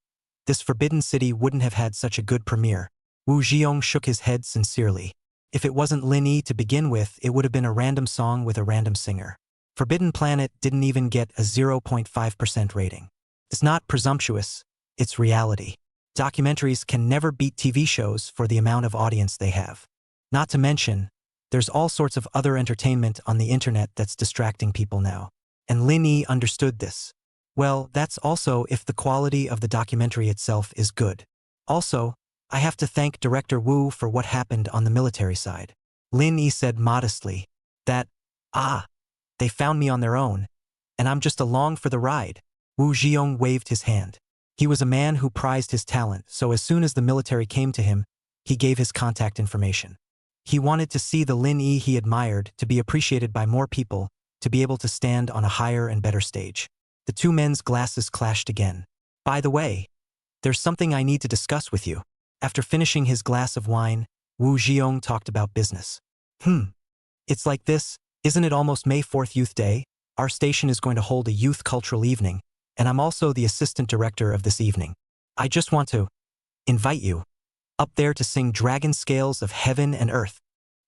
this forbidden city wouldn't have had such a good premiere. Wu Zheong shook his head sincerely. If it wasn't Lin Yi to begin with, it would have been a random song with a random singer. Forbidden Planet didn't even get a 0.5% rating. It's not presumptuous, it's reality. Documentaries can never beat TV shows for the amount of audience they have. Not to mention, there's all sorts of other entertainment on the internet that's distracting people now. And Lin Yi understood this. Well, that's also if the quality of the documentary itself is good. Also, I have to thank Director Wu for what happened on the military side. Lin Yi said modestly that, they found me on their own, and I'm just along for the ride. Wu Zheong waved his hand. He was a man who prized his talent, so as soon as the military came to him, he gave his contact information. He wanted to see the Lin Yi he admired to be appreciated by more people, to be able to stand on a higher and better stage. The two men's glasses clashed again. By the way, there's something I need to discuss with you. After finishing his glass of wine, Wu Zheong talked about business. It's like this, isn't it almost May 4th Youth Day? Our station is going to hold a youth cultural evening, and I'm also the assistant director of this evening. I just want to invite you up there to sing Dragon Scales of Heaven and Earth.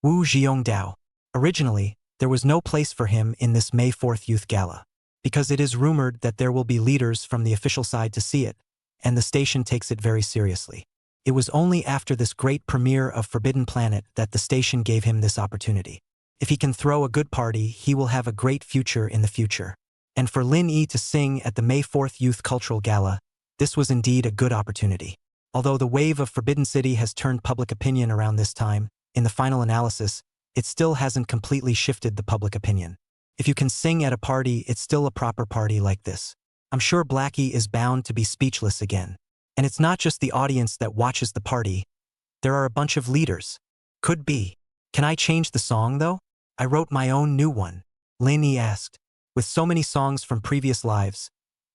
Wu Zheong Dao. Originally, there was no place for him in this May 4th Youth Gala, because it is rumored that there will be leaders from the official side to see it, and the station takes it very seriously. It was only after this great premiere of Forbidden Planet that the station gave him this opportunity. If he can throw a good party, he will have a great future in the future. And for Lin Yi to sing at the May 4th Youth Cultural Gala, this was indeed a good opportunity. Although the wave of Forbidden City has turned public opinion around this time, in the final analysis, it still hasn't completely shifted the public opinion. If you can sing at a party, it's still a proper party like this. I'm sure Blackie is bound to be speechless again. And it's not just the audience that watches the party. There are a bunch of leaders. Could be. Can I change the song, though? I wrote my own new one. Lin Yi asked. With so many songs from previous lives,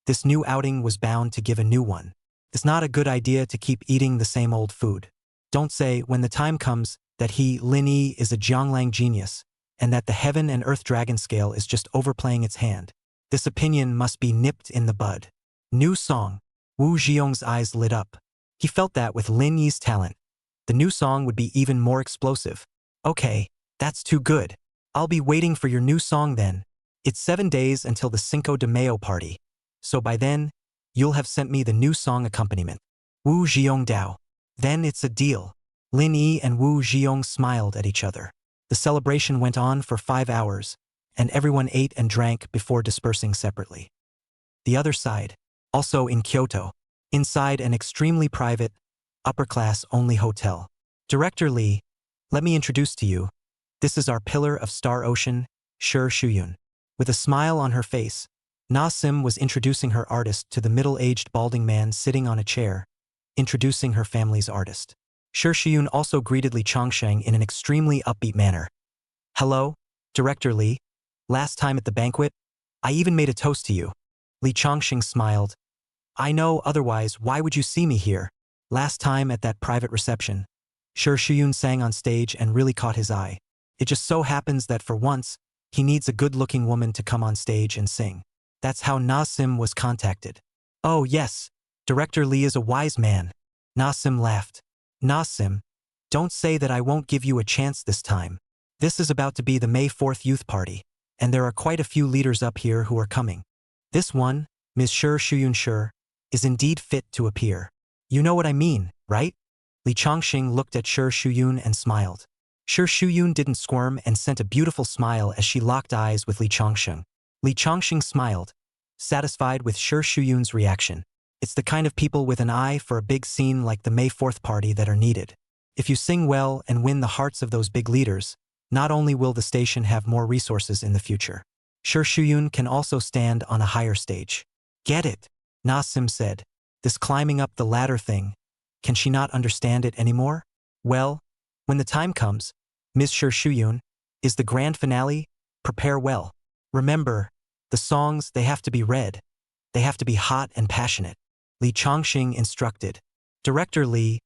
this new outing was bound to give a new one. It's not a good idea to keep eating the same old food. Don't say, when the time comes, that he, Lin Yi, is a Jianglang genius, and that the Heaven and Earth Dragon Scale is just overplaying its hand. This opinion must be nipped in the bud. New song. Wu Zheong's eyes lit up. He felt that with Lin Yi's talent, the new song would be even more explosive. Okay, that's too good. I'll be waiting for your new song then. It's 7 days until the Cinco de Mayo party, so by then, you'll have sent me the new song accompaniment. Wu Zheong Dao. Then it's a deal. Lin Yi and Wu Zheong smiled at each other. The celebration went on for 5 hours, and everyone ate and drank before dispersing separately. The other side, also in Kyoto, inside an extremely private, upper-class-only hotel. Director Lee, let me introduce to you. This is our pillar of Star Ocean, Shi Shuyun. With a smile on her face, Na Sim was introducing her artist to the middle-aged balding man sitting on a chair, introducing her family's artist. Shi Shuyun also greeted Li Chongsheng in an extremely upbeat manner. Hello, Director Lee. Last time at the banquet, I even made a toast to you. Li Chongsheng smiled. I know, otherwise why would you see me here? Last time at that private reception, Shi Shuyun sang on stage and really caught his eye. It just so happens that for once, he needs a good-looking woman to come on stage and sing. That's how Na Sim was contacted. Oh yes, Director Lee is a wise man. Na Sim laughed. Na Sim, don't say that I won't give you a chance this time. This is about to be the May 4th youth party, and there are quite a few leaders up here who are coming. This one, Ms. Shi Shuyun Shi, is indeed fit to appear. You know what I mean, right? Li Chongqing looked at Shi Shuyun and smiled. Shi Shuyun didn't squirm and sent a beautiful smile as she locked eyes with Li Chongqing. Li Chongqing smiled, satisfied with Shi Shuyun's reaction. It's the kind of people with an eye for a big scene like the May 4th party that are needed. If you sing well and win the hearts of those big leaders, Not only will the station have more resources in the future, Sure Shuyun can also stand on a higher stage. Get it? Nasim said. This climbing up the ladder thing, can she not understand it anymore? Well, when the time comes, Ms. Sure Shuyun, is the grand finale, prepare well. Remember, the songs, they have to be read. They have to be hot and passionate. Li Chongqing instructed. Director Li,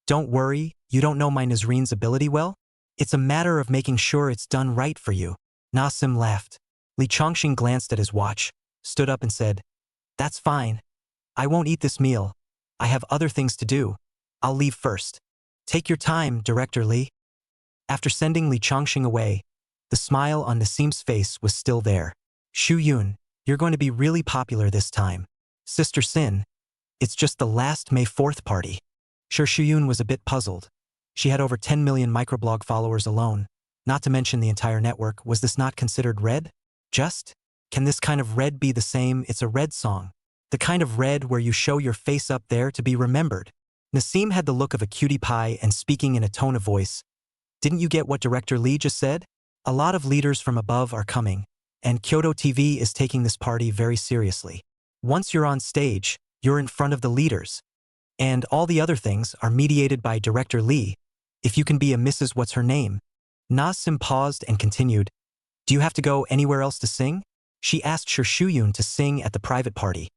don't worry, you don't know my Nazreen's ability well? It's a matter of making sure it's done right for you. Nasim laughed. Li Chongqing glanced at his watch, stood up and said, That's fine. I won't eat this meal. I have other things to do. I'll leave first. Take your time, Director Li. After sending Li Chongqing away, the smile on Nasim's face was still there. Shu Yun, you're going to be really popular this time. Sister Sin, it's just the last May 4th party. Sure, Shu Yun was a bit puzzled. She had over 10 million microblog followers alone, not to mention the entire network. Was this not considered red? Just? Can this kind of red be the same? It's a red song. The kind of red where you show your face up there to be remembered. Nasim had the look of a cutie pie and speaking in a tone of voice. Didn't you get what Director Li just said? A lot of leaders from above are coming, and Kyoto TV is taking this party very seriously. Once you're on stage, you're in front of the leaders. And all the other things are mediated by Director Li. If you can be a Mrs. What's her name? Nasim paused and continued. Do you have to go anywhere else to sing? She asked Sure Shuyun to sing at the private party.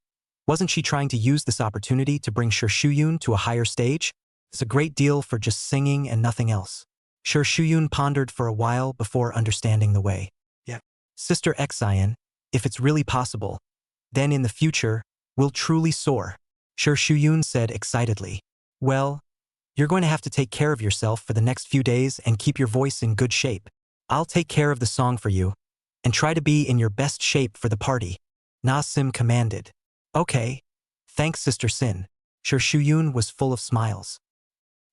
Wasn't she trying to use this opportunity to bring Sure Shuyun to a higher stage? It's a great deal for just singing and nothing else. Sure Shuyun pondered for a while before understanding the way. Yeah. Sister Xian, if it's really possible, then in the future, we'll truly soar. Sure Shuyun said excitedly. Well, you're going to have to take care of yourself for the next few days and keep your voice in good shape. I'll take care of the song for you, and try to be in your best shape for the party. Nasim commanded. Okay. Thanks, Sister Sin. Sure Shuyun was full of smiles.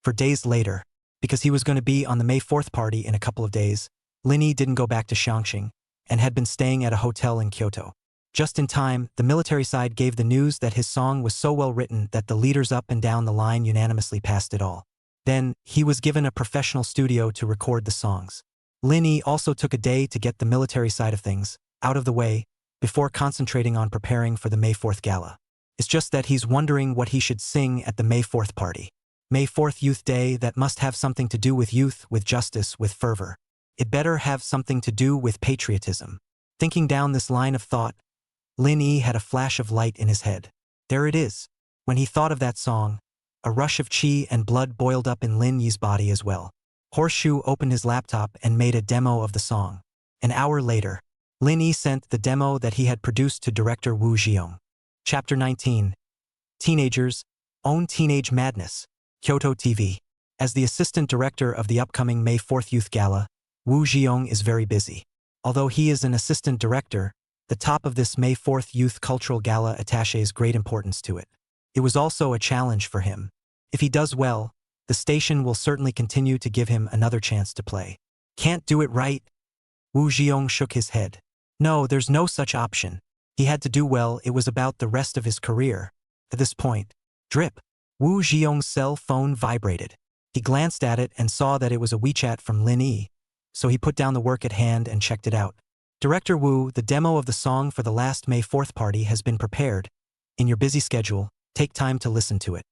For days later, because he was going to be on the May 4th party in a couple of days, Linny didn't go back to Chongqing and had been staying at a hotel in Kyoto. Just in time, the military side gave the news that his song was so well written that the leaders up and down the line unanimously passed it all. Then, he was given a professional studio to record the songs. Linny also took a day to get the military side of things out of the way before concentrating on preparing for the May 4th gala. It's just that he's wondering what he should sing at the May 4th party. May 4th Youth Day, that must have something to do with youth, with justice, with fervor. It better have something to do with patriotism. Thinking down this line of thought, Lin Yi had a flash of light in his head. There it is. When he thought of that song, a rush of qi and blood boiled up in Lin Yi's body as well. Horseshoe opened his laptop and made a demo of the song. An hour later, Lin Yi sent the demo that he had produced to director Wu Xiong. Chapter 19. Teenagers Own Teenage Madness. Kyoto TV. As the assistant director of the upcoming May 4th Youth Gala, Wu Xiong is very busy. Although he is an assistant director, the top of this May 4th Youth Cultural Gala attaches great importance to it. It was also a challenge for him. If he does well, the station will certainly continue to give him another chance to play. Can't do it right? Wu Xiong shook his head. No, there's no such option. He had to do well. It was about the rest of his career. At this point, drip. Wu Xiong's cell phone vibrated. He glanced at it and saw that it was a WeChat from Lin Yi, so he put down the work at hand and checked it out. Director Wu, the demo of the song for the last May 4th party has been prepared. In your busy schedule, take time to listen to it.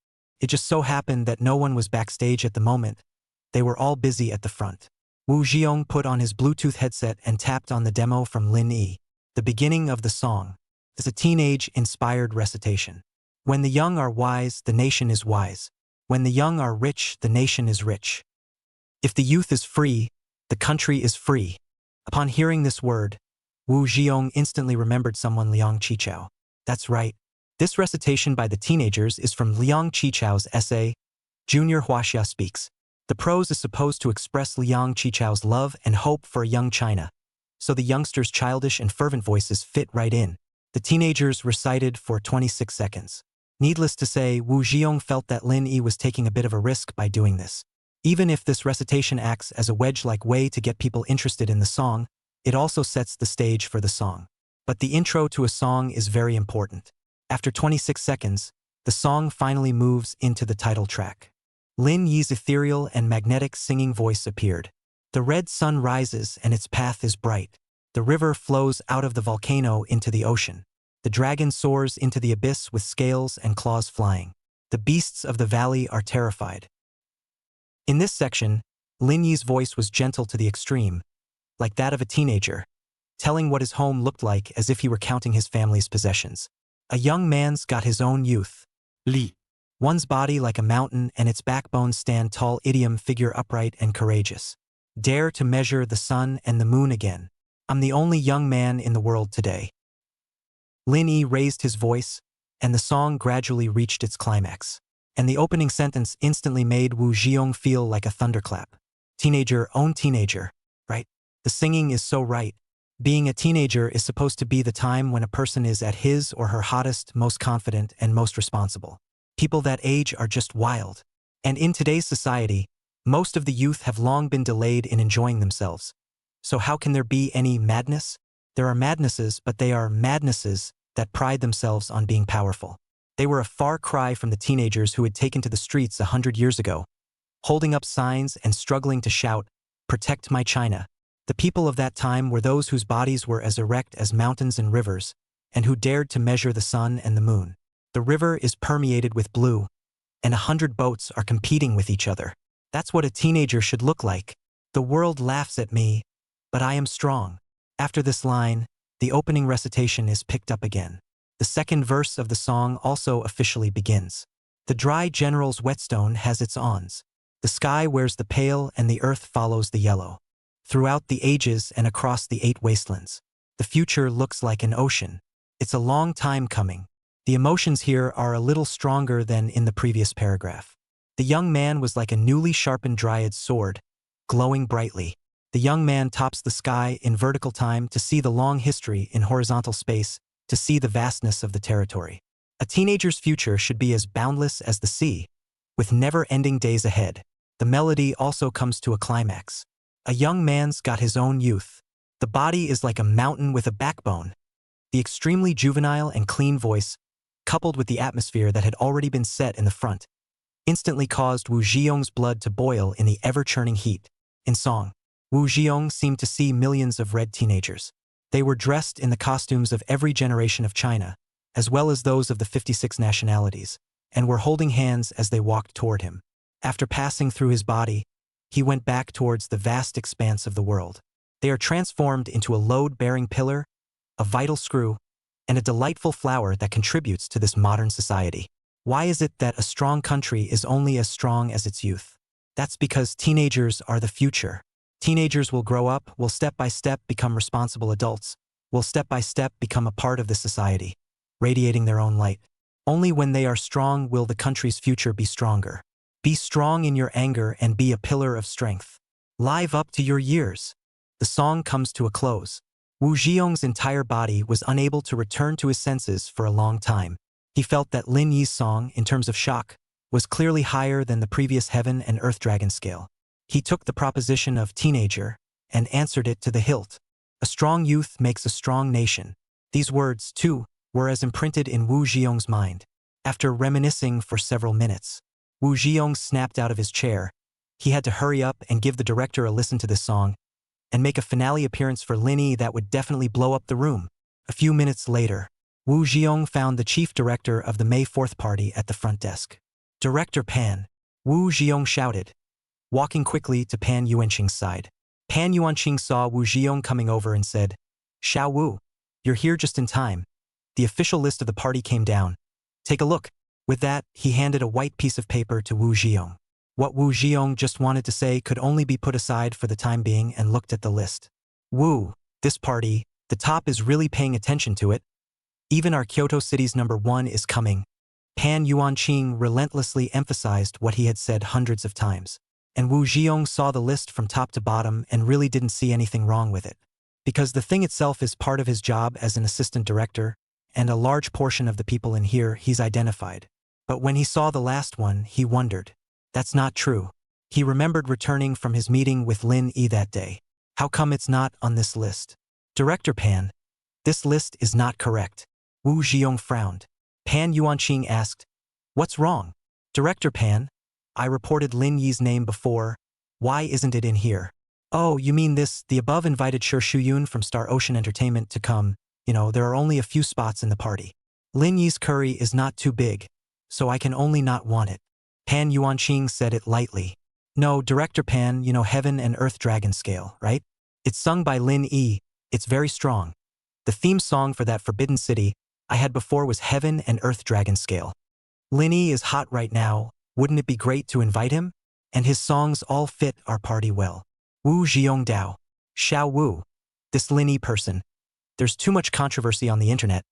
It just so happened that no one was backstage at the moment. They were all busy at the front. Wu Xiong put on his Bluetooth headset and tapped on the demo from Lin Yi. The beginning of the song is a teenage-inspired recitation. When the young are wise, the nation is wise. When the young are rich, the nation is rich. If the youth is free, the country is free. Upon hearing this word, Wu Xiong instantly remembered someone, Liang Qichao. That's right. This recitation by the teenagers is from Liang Qichao's essay, Junior Huaxia Speaks. The prose is supposed to express Liang Qichao's love and hope for a young China, so the youngsters' childish and fervent voices fit right in. The teenagers recited for 26 seconds. Needless to say, Wu Xiong felt that Lin Yi was taking a bit of a risk by doing this. Even if this recitation acts as a wedge-like way to get people interested in the song, it also sets the stage for the song. But the intro to a song is very important. After 26 seconds, the song finally moves into the title track. Lin Yi's ethereal and magnetic singing voice appeared. The red sun rises and its path is bright. The river flows out of the volcano into the ocean. The dragon soars into the abyss with scales and claws flying. The beasts of the valley are terrified. In this section, Lin Yi's voice was gentle to the extreme, like that of a teenager, telling what his home looked like as if he were counting his family's possessions. A young man's got his own youth. Li. One's body like a mountain and its backbone stand tall. Idiom figure upright and courageous. Dare to measure the sun and the moon again. I'm the only young man in the world today. Lin Yi raised his voice, and the song gradually reached its climax. And the opening sentence instantly made Wu Zhiyong feel like a thunderclap. Teenager, own teenager, right? The singing is so right. Being a teenager is supposed to be the time when a person is at his or her hottest, most confident, and most responsible. People that age are just wild. And in today's society, most of the youth have long been delayed in enjoying themselves. So how can there be any madness? There are madnesses, but they are madnesses that pride themselves on being powerful. They were a far cry from the teenagers who had taken to the streets 100 years ago, holding up signs and struggling to shout, "Protect my China." The people of that time were those whose bodies were as erect as mountains and rivers, and who dared to measure the sun and the moon. The river is permeated with blue, and 100 boats are competing with each other. That's what a teenager should look like. The world laughs at me, but I am strong. After this line, the opening recitation is picked up again. The second verse of the song also officially begins. The dry general's whetstone has its awns. The sky wears the pale and the earth follows the yellow. Throughout the ages and across the 8 wastelands, the future looks like an ocean. It's a long time coming. The emotions here are a little stronger than in the previous paragraph. The young man was like a newly sharpened dryad's sword, glowing brightly. The young man tops the sky in vertical time to see the long history in horizontal space, to see the vastness of the territory. A teenager's future should be as boundless as the sea, with never-ending days ahead. The melody also comes to a climax. A young man's got his own youth. The body is like a mountain with a backbone. The extremely juvenile and clean voice, coupled with the atmosphere that had already been set in the front, instantly caused Wu Zhiyong's blood to boil in the ever-churning heat. In song, Wu Zhiyong seemed to see millions of red teenagers. They were dressed in the costumes of every generation of China, as well as those of the 56 nationalities, and were holding hands as they walked toward him. After passing through his body, he went back towards the vast expanse of the world. They are transformed into a load-bearing pillar, a vital screw, and a delightful flower that contributes to this modern society. Why is it that a strong country is only as strong as its youth? That's because teenagers are the future. Teenagers will grow up, will step by step become responsible adults, will step by step become a part of this society, radiating their own light. Only when they are strong will the country's future be stronger. Be strong in your anger and be a pillar of strength. Live up to your years. The song comes to a close. Wu Zhiyong's entire body was unable to return to his senses for a long time. He felt that Lin Yi's song, in terms of shock, was clearly higher than the previous heaven and earth dragon scale. He took the proposition of teenager and answered it to the hilt. A strong youth makes a strong nation. These words, too, were as imprinted in Wu Zhiyong's mind. After reminiscing for several minutes, Wu Zhiyong snapped out of his chair. He had to hurry up and give the director a listen to this song and make a finale appearance for Lin Yi that would definitely blow up the room. A few minutes later, Wu Zhiyong found the chief director of the May 4th party at the front desk. "Director Pan," Wu Zhiyong shouted, walking quickly to Pan Yuanqing's side. Pan Yuanqing saw Wu Zhiyong coming over and said, "Xiao Wu, you're here just in time. The official list of the party came down. Take a look." With that, he handed a white piece of paper to Wu Zhiyong. What Wu Zhiyong just wanted to say could only be put aside for the time being and looked at the list. "Wu, this party, the top is really paying attention to it. Even our Kyoto City's #1 is coming." Pan Yuanqing relentlessly emphasized what he had said hundreds of times. And Wu Zhiyong saw the list from top to bottom and really didn't see anything wrong with it. Because the thing itself is part of his job as an assistant director, and a large portion of the people in here he's identified. But when he saw the last one, he wondered. That's not true. He remembered returning from his meeting with Lin Yi that day. How come it's not on this list? "Director Pan, this list is not correct." Wu Zhiyong frowned. Pan Yuanqing asked, "What's wrong?" "Director Pan, I reported Lin Yi's name before. Why isn't it in here?" Oh, you mean this, the above invited Sher Shuyun from Star Ocean Entertainment to come. There are only a few spots in the party. Lin Yi's curry is not too big, so I can only not want it. Pan Yuanqing said it lightly. No, Director Pan, Heaven and Earth Dragon Scale, right? It's sung by Lin Yi. It's very strong. The theme song for that Forbidden City I had before was Heaven and Earth Dragon Scale. Lin Yi is hot right now. Wouldn't it be great to invite him? And his songs all fit our party well. Wu Jiong Dao. Xiao Wu. This Lin Yi person. There's too much controversy on the internet.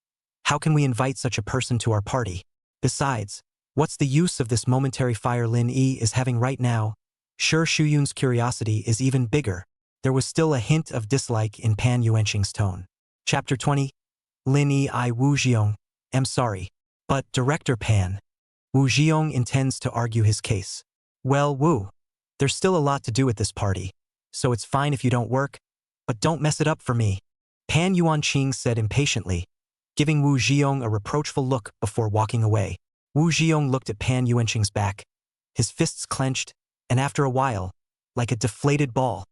How can we invite such a person to our party? Besides, what's the use of this momentary fire Lin Yi is having right now? Sure, Shuyun's curiosity is even bigger. There was still a hint of dislike in Pan Yuanqing's tone. Chapter 20. Lin Yi I Wu Jiong. Am sorry. But, Director Pan. Wu Jiong intends to argue his case. Well, Wu. There's still a lot to do at this party, so it's fine if you don't work, but don't mess it up for me. Pan Yuanqing said impatiently, giving Wu Jiong a reproachful look before walking away. Wu Jiong looked at Pan Yuanqing's back, his fists clenched, and after a while, like a deflated ball.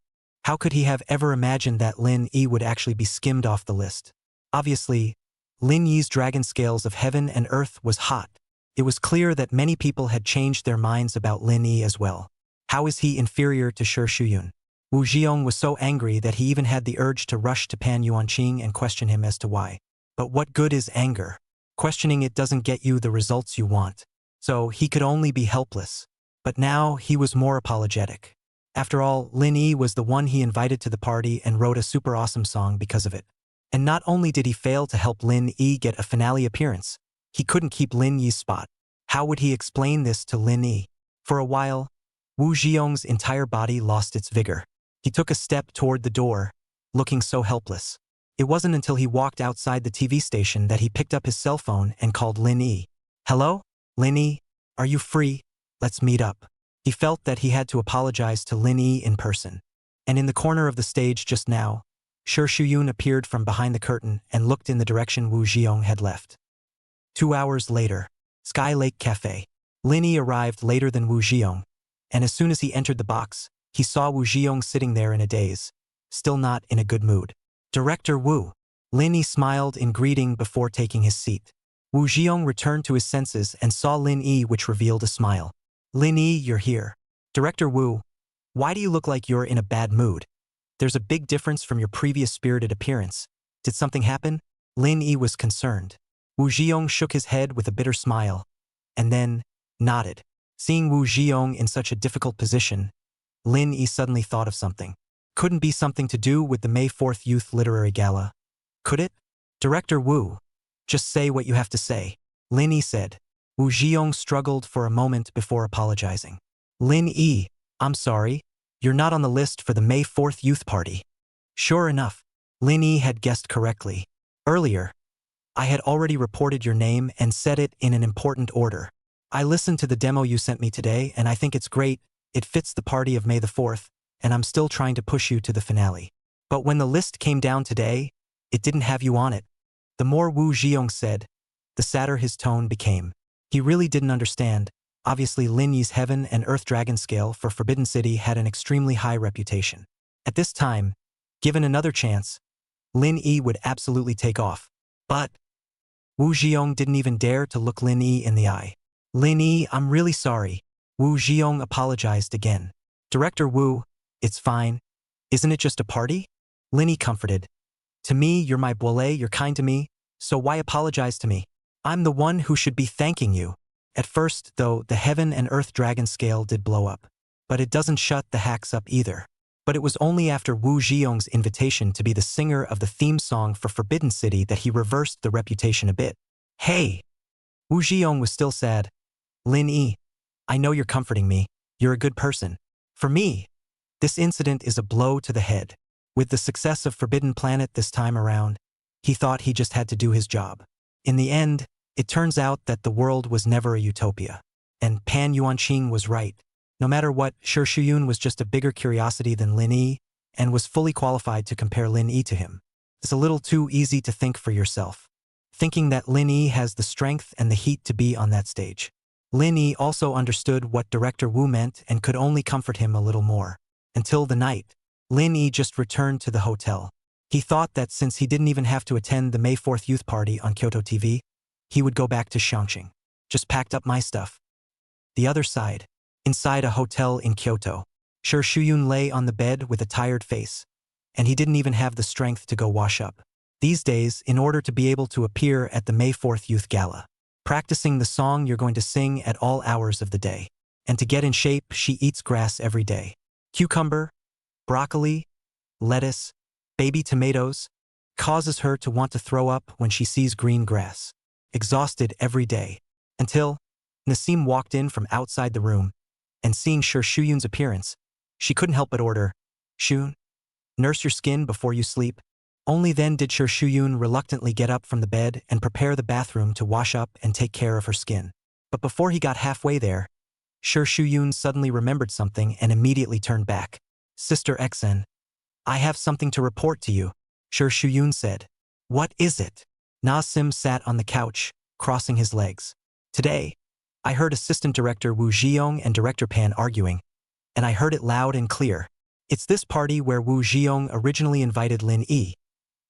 How could he have ever imagined that Lin Yi would actually be skimmed off the list? Obviously, Lin Yi's dragon scales of heaven and earth was hot. It was clear that many people had changed their minds about Lin Yi as well. How is he inferior to Sher Shuyun? Wu Jiong was so angry that he even had the urge to rush to Pan Yuanqing and question him as to why. But what good is anger? Questioning it doesn't get you the results you want. So he could only be helpless. But now he was more apologetic. After all, Lin Yi was the one he invited to the party and wrote a super awesome song because of it. And not only did he fail to help Lin Yi get a finale appearance, he couldn't keep Lin Yi's spot. How would he explain this to Lin Yi? For a while, Wu Jiong's entire body lost its vigor. He took a step toward the door, looking so helpless. It wasn't until he walked outside the TV station that he picked up his cell phone and called Lin Yi. Hello? Lin Yi? Are you free? Let's meet up. He felt that he had to apologize to Lin Yi in person. And in the corner of the stage just now, Sher Shuyun appeared from behind the curtain and looked in the direction Wu Jiong had left. 2 hours later, Sky Lake Cafe. Lin Yi arrived later than Wu Jiong, and as soon as he entered the box, he saw Wu Jiong sitting there in a daze, still not in a good mood. Director Wu. Lin Yi smiled in greeting before taking his seat. Wu Jiong returned to his senses and saw Lin Yi, which revealed a smile. Lin Yi, you're here. Director Wu, why do you look like you're in a bad mood? There's a big difference from your previous spirited appearance. Did something happen? Lin Yi was concerned. Wu Jiong shook his head with a bitter smile, and then nodded. Seeing Wu Jiong in such a difficult position, Lin Yi suddenly thought of something. Couldn't be something to do with the May 4th Youth Literary Gala. Could it? Director Wu, just say what you have to say. Lin Yi said. Wu Jiong struggled for a moment before apologizing. Lin Yi, I'm sorry, you're not on the list for the May 4th Youth Party. Sure enough, Lin Yi had guessed correctly. Earlier, I had already reported your name and said it in an important order. I listened to the demo you sent me today and I think it's great, it fits the party of May the 4th, and I'm still trying to push you to the finale. But when the list came down today, it didn't have you on it. The more Wu Jiong said, the sadder his tone became. He really didn't understand. Obviously Lin Yi's Heaven and Earth Dragon Scale for Forbidden City had an extremely high reputation. At this time, given another chance, Lin Yi would absolutely take off. But Wu Jiong didn't even dare to look Lin Yi in the eye. Lin Yi, I'm really sorry. Wu Jiong apologized again. Director Wu, it's fine. Isn't it just a party? Lin Yi comforted. To me, you're my boule, you're kind to me, so why apologize to me? I'm the one who should be thanking you. At first, though, the Heaven and Earth Dragon Scale did blow up. But it doesn't shut the hacks up either. But it was only after Wu Jiong's invitation to be the singer of the theme song for Forbidden City that he reversed the reputation a bit. Hey! Wu Jiong was still sad. Lin Yi, I know you're comforting me. You're a good person. For me, this incident is a blow to the head. With the success of Forbidden Planet this time around, he thought he just had to do his job. In the end, it turns out that the world was never a utopia. And Pan Yuanqing was right. No matter what, Sher Shuyun was just a bigger curiosity than Lin Yi, and was fully qualified to compare Lin Yi to him. It's a little too easy to think for yourself, thinking that Lin Yi has the strength and the heat to be on that stage. Lin Yi also understood what Director Wu meant and could only comfort him a little more. Until the night, Lin Yi just returned to the hotel. He thought that since he didn't even have to attend the May 4th youth party on Kyoto TV, he would go back to Chongqing. Just packed up my stuff. The other side. Inside a hotel in Kyoto, Sher Shuyun lay on the bed with a tired face, and he didn't even have the strength to go wash up. These days, in order to be able to appear at the May 4th Youth Gala, practicing the song you're going to sing at all hours of the day. And to get in shape, she eats grass every day. Cucumber, broccoli, lettuce, baby tomatoes, causes her to want to throw up when she sees green grass. Exhausted every day. Until Nassim walked in from outside the room, and seeing Sher Shuyun's appearance, she couldn't help but order, "Shuyun, nurse your skin before you sleep." Only then did Sher Shuyun reluctantly get up from the bed and prepare the bathroom to wash up and take care of her skin. But before he got halfway there, Sher Shuyun suddenly remembered something and immediately turned back. "Sister Xen, I have something to report to you," Sher Shuyun said. "What is it?" Nassim sat on the couch, crossing his legs. "Today, I heard Assistant Director Wu Zhiyong and Director Pan arguing, and I heard it loud and clear. It's this party where Wu Zhiyong originally invited Lin Yi,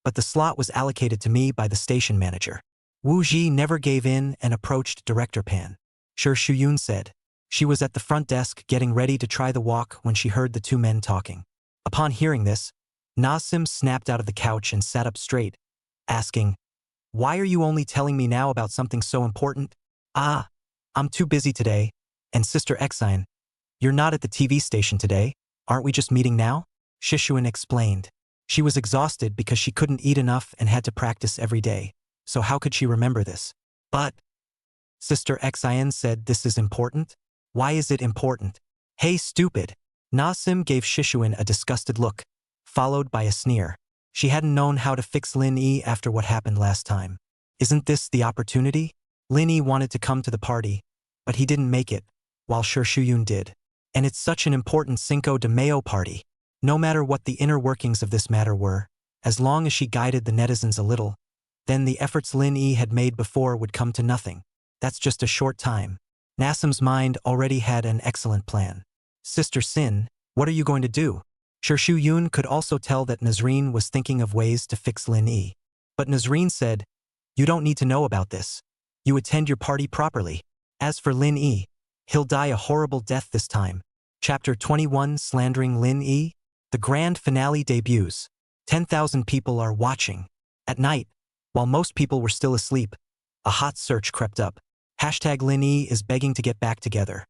but the slot was allocated to me by the station manager. Wu Zhi never gave in and approached Director Pan," Sher Shuyun said. She was at the front desk getting ready to try the walk when she heard the two men talking. Upon hearing this, Nassim snapped out of the couch and sat up straight, asking, "Why are you only telling me now about something so important?" "Ah, I'm too busy today. And Sister Xine, you're not at the TV station today, aren't we just meeting now?" Shishuin explained. She was exhausted because she couldn't eat enough and had to practice every day, so how could she remember this? "But," Sister Xine said, "this is important." "Why is it important?" "Hey, stupid." Nassim gave Shishuin a disgusted look, followed by a sneer. She hadn't known how to fix Lin Yi after what happened last time. Isn't this the opportunity? Lin Yi wanted to come to the party, but he didn't make it, while Sher Shuyun did. And it's such an important Cinco de Mayo party. No matter what the inner workings of this matter were, as long as she guided the netizens a little, then the efforts Lin Yi had made before would come to nothing. That's just a short time. Nassim's mind already had an excellent plan. "Sister Sin, what are you going to do?" Sher Shuyun could also tell that Nazreen was thinking of ways to fix Lin Yi. But Nazreen said, "You don't need to know about this. You attend your party properly. As for Lin Yi, he'll die a horrible death this time." Chapter 21, Slandering Lin Yi. The grand finale debuts. 10,000 people are watching. At night, while most people were still asleep, a hot search crept up. Hashtag Lin Yi is begging to get back together.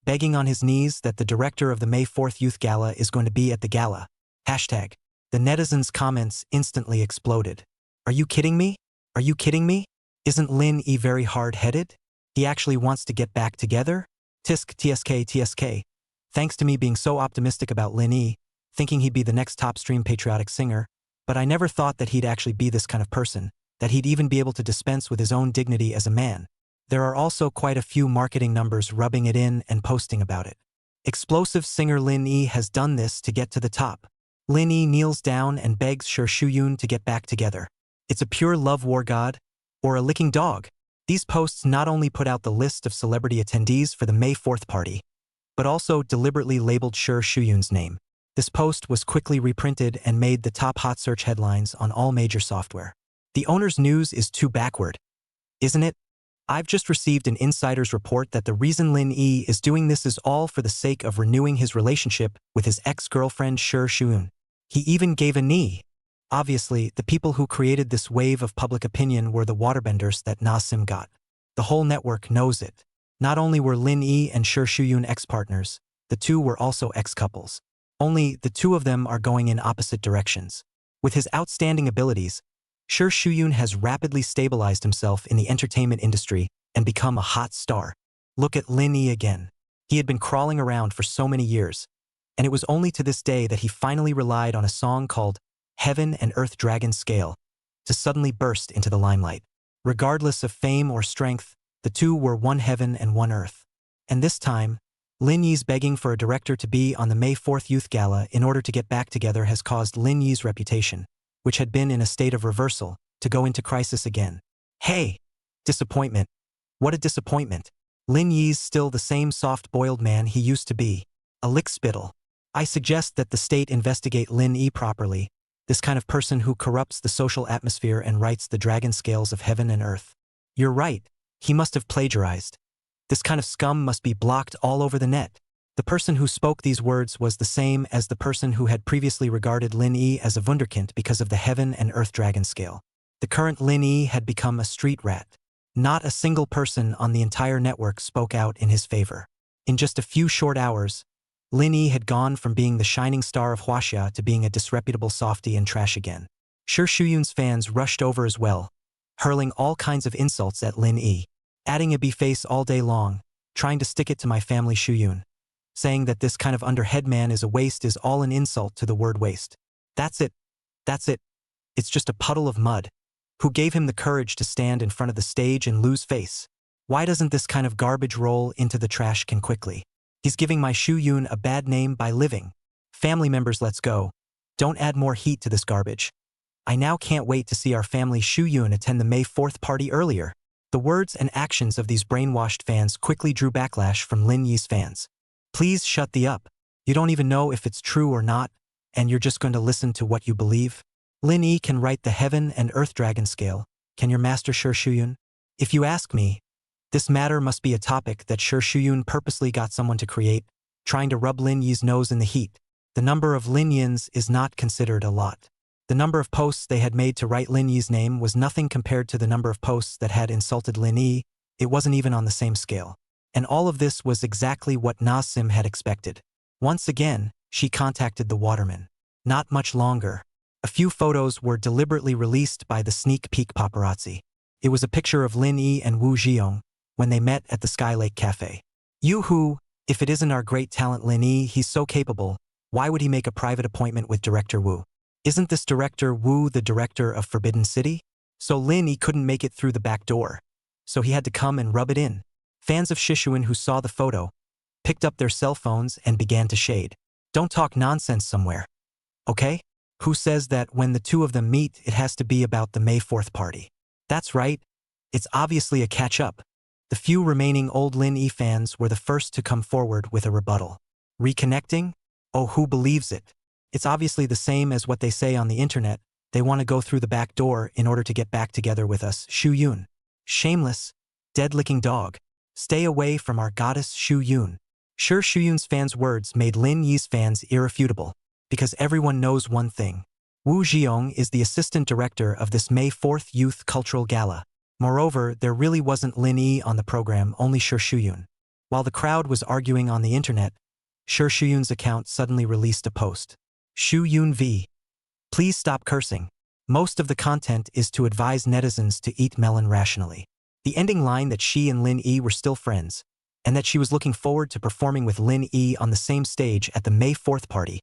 Begging on his knees that the director of the May 4th Youth Gala is going to be at the gala. Hashtag. The netizens' comments instantly exploded. "Are you kidding me? Are you kidding me? Isn't Lin Yi very hard-headed? He actually wants to get back together? Tisk tsk tsk. Thanks to me being so optimistic about Lin Yi, thinking he'd be the next top-stream patriotic singer, but I never thought that he'd actually be this kind of person, that he'd even be able to dispense with his own dignity as a man. There are also quite a few marketing numbers rubbing it in and posting about it. Explosive singer Lin Yi has done this to get to the top. Lin Yi kneels down and begs Sher Shuyun to get back together. It's a pure love war god, or a licking dog. These posts not only put out the list of celebrity attendees for the May 4th party, but also deliberately labeled Sher Shuyun's name. This post was quickly reprinted and made the top hot search headlines on all major software. The owner's news is too backward, isn't it? I've just received an insider's report that the reason Lin Yi is doing this is all for the sake of renewing his relationship with his ex-girlfriend Sher Shuyun. He even gave a knee. Obviously, the people who created this wave of public opinion were the waterbenders that Nassim got. The whole network knows it. Not only were Lin Yi and Sher Shuyun ex-partners, the two were also ex-couples. Only the two of them are going in opposite directions. With his outstanding abilities, Sher Shuyun has rapidly stabilized himself in the entertainment industry and become a hot star. Look at Lin Yi again. He had been crawling around for so many years, and it was only to this day that he finally relied on a song called Heaven and Earth Dragon Scale to suddenly burst into the limelight. Regardless of fame or strength, the two were one heaven and one earth. And this time, Lin Yi's begging for a director to be on the May 4th Youth Gala in order to get back together has caused Lin Yi's reputation, which had been in a state of reversal, to go into crisis again. Hey! Disappointment. What a disappointment. Lin Yi's still the same soft-boiled man he used to be. A lickspittle. I suggest that the state investigate Lin Yi properly, this kind of person who corrupts the social atmosphere and writes the dragon scales of heaven and earth. You're right, he must have plagiarized. This kind of scum must be blocked all over the net. The person who spoke these words was the same as the person who had previously regarded Lin Yi as a wunderkind because of the heaven and earth dragon scale. The current Lin Yi had become a street rat. Not a single person on the entire network spoke out in his favor. In just a few short hours, Lin Yi had gone from being the shining star of Huaxia to being a disreputable softy and trash again. Sure, Shuyun's fans rushed over as well, hurling all kinds of insults at Lin Yi, adding a b-face all day long, trying to stick it to my family Shuyun, saying that this kind of underhead man is a waste is all an insult to the word waste. That's it. That's it. It's just a puddle of mud. Who gave him the courage to stand in front of the stage and lose face? Why doesn't this kind of garbage roll into the trash can quickly? He's giving my Shuyun a bad name by living. Family members, let's go. Don't add more heat to this garbage. I now can't wait to see our family Shuyun attend the May 4th party earlier. The words and actions of these brainwashed fans quickly drew backlash from Lin Yi's fans. Please shut the up. You don't even know if it's true or not, and you're just going to listen to what you believe? Lin Yi can write the heaven and earth dragon scale. Can your master Sure Shuyun? If you ask me, this matter must be a topic that Sure Shuyun purposely got someone to create, trying to rub Lin Yi's nose in the heat. The number of Lin Yins is not considered a lot. The number of posts they had made to write Lin Yi's name was nothing compared to the number of posts that had insulted Lin Yi. It wasn't even on the same scale. And all of this was exactly what Nasim had expected. Once again, she contacted the waterman. Not much longer. A few photos were deliberately released by the sneak peek paparazzi. It was a picture of Lin Yi and Wu Jiong when they met at the Sky Lake Cafe. Yoo-hoo, if it isn't our great talent Lin Yi, he's so capable, why would he make a private appointment with director Wu? Isn't this director Wu the director of Forbidden City? So Lin Yi couldn't make it through the back door. So he had to come and rub it in. Fans of Shishuin who saw the photo picked up their cell phones and began to shade. Don't talk nonsense somewhere. Okay? Who says that when the two of them meet, it has to be about the May 4th party? That's right. It's obviously a catch-up. The few remaining old Lin Yi fans were the first to come forward with a rebuttal. Reconnecting? Oh, who believes it? It's obviously the same as what they say on the internet. They want to go through the back door in order to get back together with us, Shuyun. Shameless, dead-licking dog. Stay away from our goddess Shuyun. Sure, Shuyun's fans' words made Lin Yi's fans irrefutable. Because everyone knows one thing. Wu Jiong is the assistant director of this May 4th Youth Cultural Gala. Moreover, there really wasn't Lin Yi on the program, only Sure Shuyun. While the crowd was arguing on the internet, Sure Shuyun's account suddenly released a post. Shuyun V. Please stop cursing. Most of the content is to advise netizens to eat melon rationally. The ending line that she and Lin Yi were still friends, and that she was looking forward to performing with Lin Yi on the same stage at the May 4th party,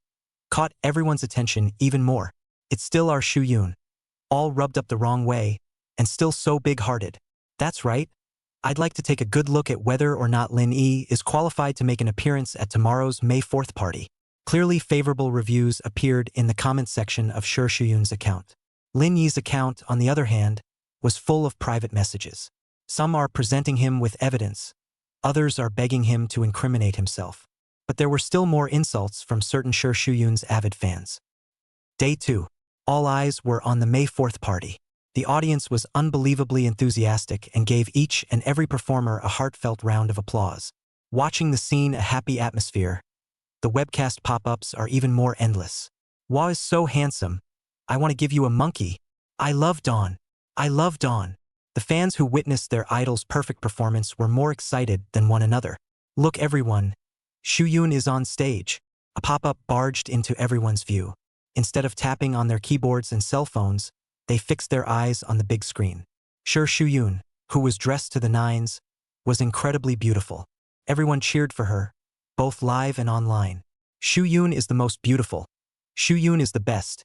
caught everyone's attention even more. It's still our Shuyun. All rubbed up the wrong way, and still so big-hearted. That's right. I'd like to take a good look at whether or not Lin Yi is qualified to make an appearance at tomorrow's May 4th party. Clearly favorable reviews appeared in the comment section of Sure Shuyun's account. Lin Yi's account, on the other hand, was full of private messages. Some are presenting him with evidence. Others are begging him to incriminate himself. But there were still more insults from certain Sure Shuyun's avid fans. Day 2. All eyes were on the May 4th party. The audience was unbelievably enthusiastic and gave each and every performer a heartfelt round of applause. Watching the scene a happy atmosphere, the webcast pop-ups are even more endless. Hua is so handsome. I want to give you a monkey. I love Dawn. I love Dawn. The fans who witnessed their idol's perfect performance were more excited than one another. Look everyone. Shuyun is on stage. A pop-up barged into everyone's view. Instead of tapping on their keyboards and cell phones, they fixed their eyes on the big screen. Sure Shuyun, who was dressed to the nines, was incredibly beautiful. Everyone cheered for her, both live and online. Shuyun is the most beautiful. Shuyun is the best.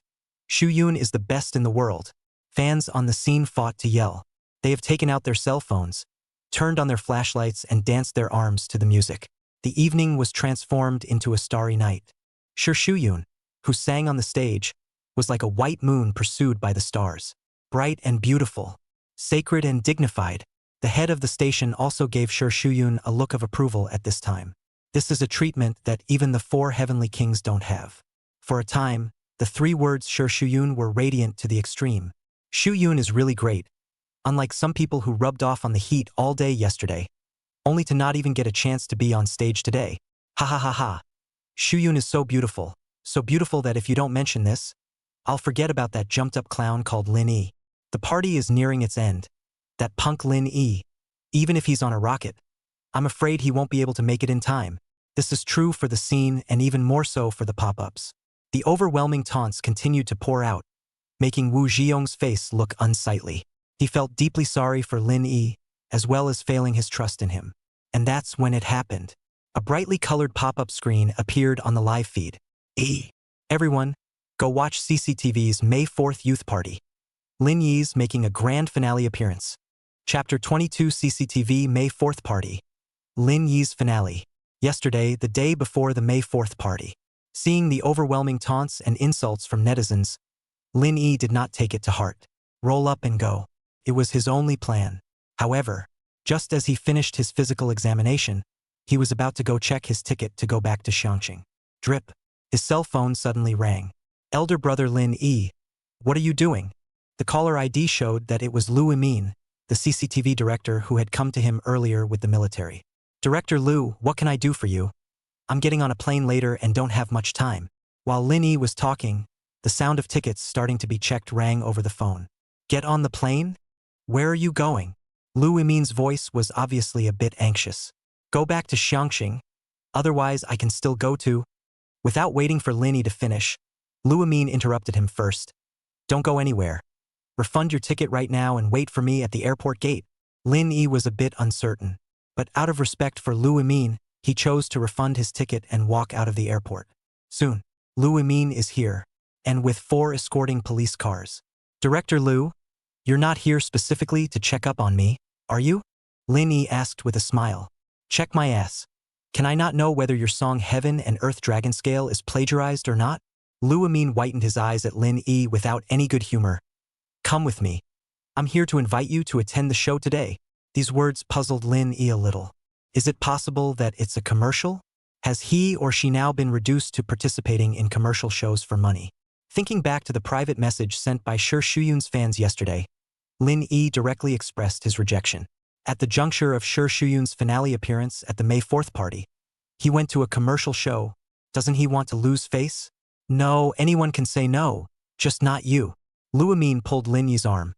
Shuyun is the best in the world. Fans on the scene fought to yell. They have taken out their cell phones, turned on their flashlights and danced their arms to the music. The evening was transformed into a starry night. Sure Shuyun, who sang on the stage, was like a white moon pursued by the stars. Bright and beautiful, sacred and dignified, the head of the station also gave Sure Shuyun a look of approval at this time. This is a treatment that even the 4 heavenly kings don't have. For a time, the 3 words Sure Shuyun were radiant to the extreme. Shuyun is really great, unlike some people who rubbed off on the heat all day yesterday, only to not even get a chance to be on stage today. Ha ha ha ha. Shuyun is so beautiful that if you don't mention this, I'll forget about that jumped-up clown called Lin E. The party is nearing its end. That punk Lin E. Even if he's on a rocket, I'm afraid he won't be able to make it in time. This is true for the scene and even more so for the pop-ups. The overwhelming taunts continued to pour out, making Wu Zhiyong's face look unsightly. He felt deeply sorry for Lin E, as well as failing his trust in him. And that's when it happened. A brightly colored pop-up screen appeared on the live feed. Everyone, go watch CCTV's May 4th youth party. Lin Yi's making a grand finale appearance. Chapter 22 CCTV May 4th party. Lin Yi's finale. Yesterday, the day before the May 4th party. Seeing the overwhelming taunts and insults from netizens, Lin Yi did not take it to heart. Roll up and go. It was his only plan. However, just as he finished his physical examination, he was about to go check his ticket to go back to Xiangqing. Drip. His cell phone suddenly rang. Elder brother Lin Yi. What are you doing? The caller ID showed that it was Lu Yimin, the CCTV director who had come to him earlier with the military. Director Lu, what can I do for you? I'm getting on a plane later and don't have much time. While Lin Yi was talking, the sound of tickets starting to be checked rang over the phone. Get on the plane? Where are you going? Lu Yimin's voice was obviously a bit anxious. Go back to Xiangqing. Otherwise, I can still go to. Without waiting for Lin Yi to finish, Lu Yimin interrupted him first. Don't go anywhere. Refund your ticket right now and wait for me at the airport gate. Lin Yi was a bit uncertain, but out of respect for Lu Yimin, he chose to refund his ticket and walk out of the airport. Soon, Lu Yimin is here, and with 4 escorting police cars. Director Lu, you're not here specifically to check up on me, are you? Lin Yi asked with a smile. Check my ass. Can I not know whether your song Heaven and Earth Dragon Scale is plagiarized or not? Lu Yimin whitened his eyes at Lin Yi without any good humor. Come with me. I'm here to invite you to attend the show today. These words puzzled Lin Yi a little. Is it possible that it's a commercial? Has he or she now been reduced to participating in commercial shows for money? Thinking back to the private message sent by Sure Shuyun's fans yesterday, Lin Yi directly expressed his rejection. At the juncture of Sure Shuyun's finale appearance at the May 4th party, he went to a commercial show. Doesn't he want to lose face? No, anyone can say no, just not you. Lu Yimin pulled Lin Yi's arm.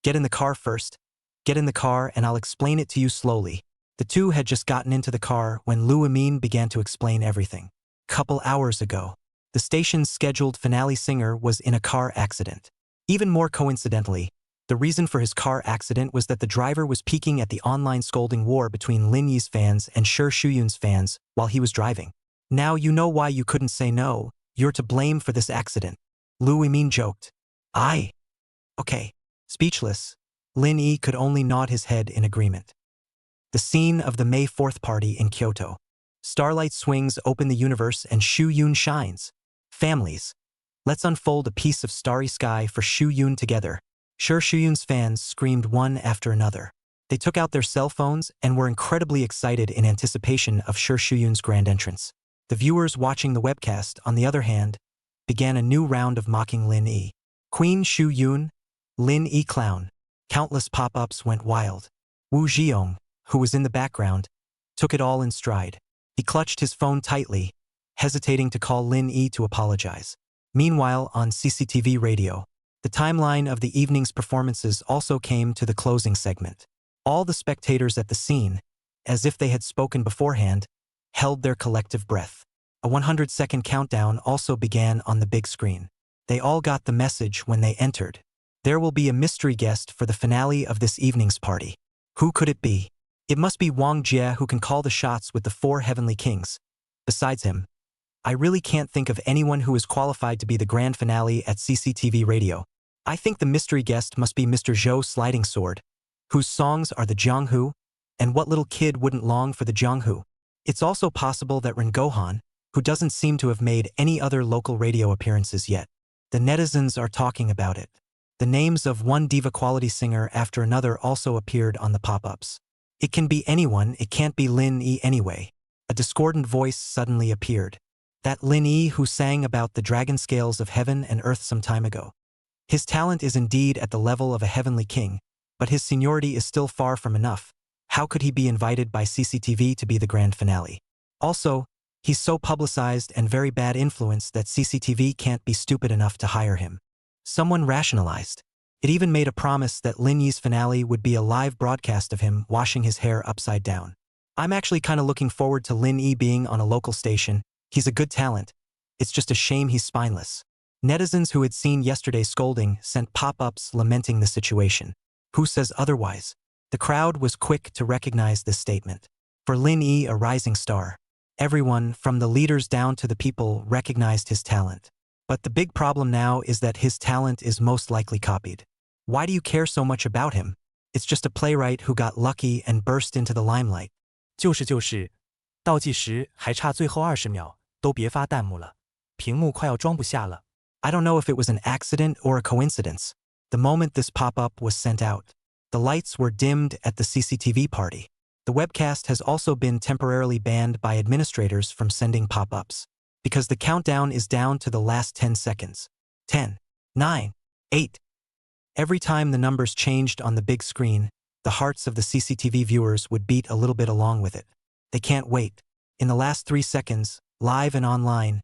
Get in the car first. Get in the car and I'll explain it to you slowly. The two had just gotten into the car when Lu Yimin began to explain everything. Couple hours ago, the station's scheduled finale singer was in a car accident. Even more coincidentally, the reason for his car accident was that the driver was peeking at the online scolding war between Lin Yi's fans and Sure Shuyun's fans while he was driving. Now you know why you couldn't say no, you're to blame for this accident. Lu Yimin joked. Okay. Speechless, Lin Yi could only nod his head in agreement. The scene of the May 4th party in Kyoto. Starlight swings open the universe and Shuyun shines. Families. Let's unfold a piece of starry sky for Shuyun together. Sure Shuyun's fans screamed one after another. They took out their cell phones and were incredibly excited in anticipation of Sure Shuyun's grand entrance. The viewers watching the webcast, on the other hand, began a new round of mocking Lin Yi. Queen Shuyun, Lin Yi clown. Countless pop-ups went wild. Wu Zhiyong, who was in the background, took it all in stride. He clutched his phone tightly, hesitating to call Lin Yi to apologize. Meanwhile, on CCTV radio, the timeline of the evening's performances also came to the closing segment. All the spectators at the scene, as if they had spoken beforehand, held their collective breath. A 100-second countdown also began on the big screen. They all got the message when they entered. There will be a mystery guest for the finale of this evening's party. Who could it be? It must be Wang Jie, who can call the shots with the 4 heavenly kings. Besides him, I really can't think of anyone who is qualified to be the grand finale at CCTV radio. I think the mystery guest must be Mr. Zhou Sliding Sword, whose songs are the Jianghu, and what little kid wouldn't long for the Jianghu? It's also possible that Ren Gohan, who doesn't seem to have made any other local radio appearances yet. The netizens are talking about it. The names of one diva quality singer after another also appeared on the pop-ups. It can be anyone, it can't be Lin Yi anyway. A discordant voice suddenly appeared. That Lin Yi who sang about the dragon scales of heaven and earth some time ago. His talent is indeed at the level of a heavenly king, but his seniority is still far from enough. How could he be invited by CCTV to be the grand finale? Also, he's so publicized and very bad influence that CCTV can't be stupid enough to hire him. Someone rationalized. It even made a promise that Lin Yi's finale would be a live broadcast of him washing his hair upside down. I'm actually kind of looking forward to Lin Yi being on a local station. He's a good talent. It's just a shame he's spineless. Netizens who had seen yesterday's scolding sent pop-ups lamenting the situation. Who says otherwise? The crowd was quick to recognize this statement. For Lin Yi, a rising star, everyone, from the leaders down to the people, recognized his talent. But the big problem now is that his talent is most likely copied. Why do you care so much about him? It's just a playwright who got lucky and burst into the limelight. 就是，倒计时还差最后20秒，都别发弹幕了，屏幕快要装不下了。I don't know if it was an accident or a coincidence. The moment this pop-up was sent out, the lights were dimmed at the CCTV party. The webcast has also been temporarily banned by administrators from sending pop-ups, because the countdown is down to the last 10 seconds. 10, 9, 8. Every time the numbers changed on the big screen, the hearts of the CCTV viewers would beat a little bit along with it. They can't wait. In the last 3 seconds, live and online,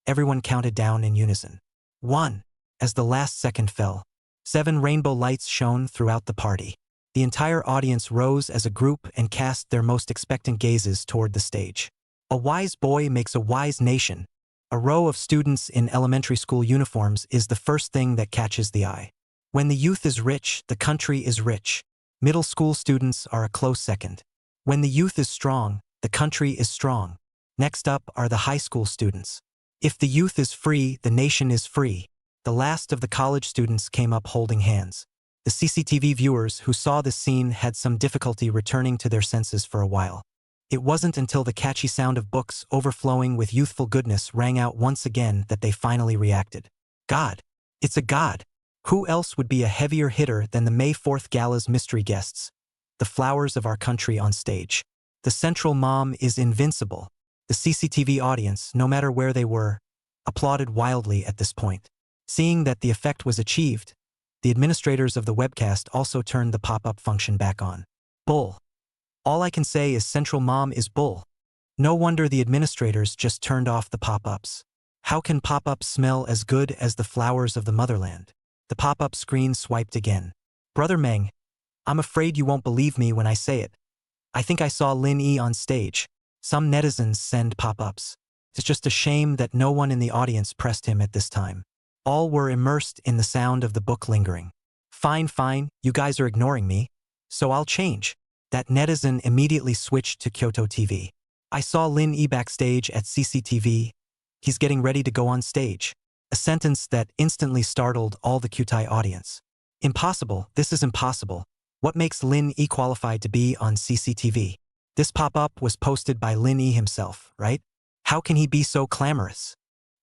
everyone counted down in unison. 1. As the last second fell, 7 rainbow lights shone throughout the party. The entire audience rose as a group and cast their most expectant gazes toward the stage. A wise boy makes a wise nation. A row of students in elementary school uniforms is the first thing that catches the eye. When the youth is rich, the country is rich. Middle school students are a close second. When the youth is strong, the country is strong. Next up are the high school students. If the youth is free, the nation is free. The last of the college students came up holding hands. The CCTV viewers who saw this scene had some difficulty returning to their senses for a while. It wasn't until the catchy sound of books overflowing with youthful goodness rang out once again that they finally reacted. God! It's a god! Who else would be a heavier hitter than the May 4th Gala's mystery guests? The flowers of our country on stage. The central mom is invincible. The CCTV audience, no matter where they were, applauded wildly at this point. Seeing that the effect was achieved, the administrators of the webcast also turned the pop-up function back on. Bull. All I can say is Central Mom is bull. No wonder the administrators just turned off the pop-ups. How can pop-ups smell as good as the flowers of the motherland? The pop-up screen swiped again. Brother Meng, I'm afraid you won't believe me when I say it. I think I saw Lin Yi on stage. Some netizens send pop-ups. It's just a shame that no one in the audience pressed him at this time. All were immersed in the sound of the book lingering. Fine, you guys are ignoring me, so I'll change. That netizen immediately switched to Kyoto TV. I saw Lin Yi backstage at CCTV. He's getting ready to go on stage. A sentence that instantly startled all the Kyutai audience. Impossible, this is impossible. What makes Lin Yi qualified to be on CCTV? This pop-up was posted by Lin Yi himself, right? How can he be so clamorous?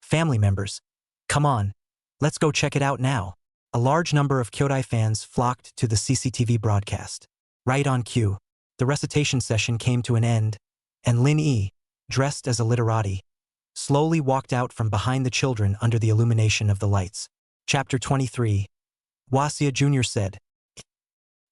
Family members, come on. Let's go check it out now. A large number of Kyodai fans flocked to the CCTV broadcast. Right on cue, the recitation session came to an end, and Lin Yi, dressed as a literati, slowly walked out from behind the children under the illumination of the lights. Chapter 23. Wasia Jr. said,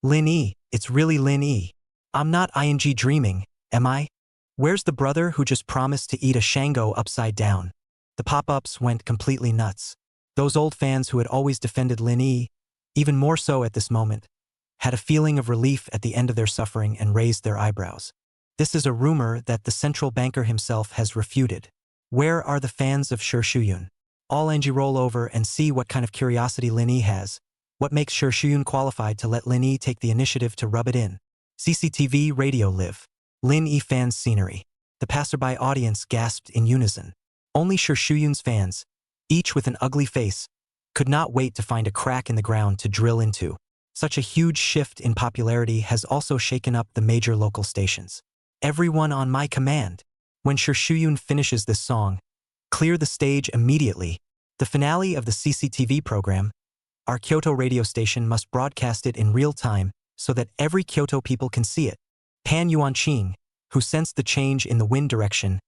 Lin Yi, it's really Lin Yi. I'm not ing dreaming, am I? Where's the brother who just promised to eat a Shango upside down? The pop-ups went completely nuts. Those old fans who had always defended Lin Yi, even more so at this moment, had a feeling of relief at the end of their suffering and raised their eyebrows. This is a rumor that the central banker himself has refuted. Where are the fans of Shi Shuyun? All NG roll over and see what kind of curiosity Lin Yi has. What makes Shi Shuyun qualified to let Lin Yi take the initiative to rub it in? CCTV radio live. Lin Yi fans scenery. The passerby audience gasped in unison. Only Shi Shuyun's fans, each with an ugly face, could not wait to find a crack in the ground to drill into. Such a huge shift in popularity has also shaken up the major local stations. Everyone on my command. When Shi Shuyun finishes this song, clear the stage immediately. The finale of the CCTV program, our Kyoto radio station must broadcast it in real time so that every Kyoto people can see it. Pan Yuanqing, who sensed the change in the wind direction,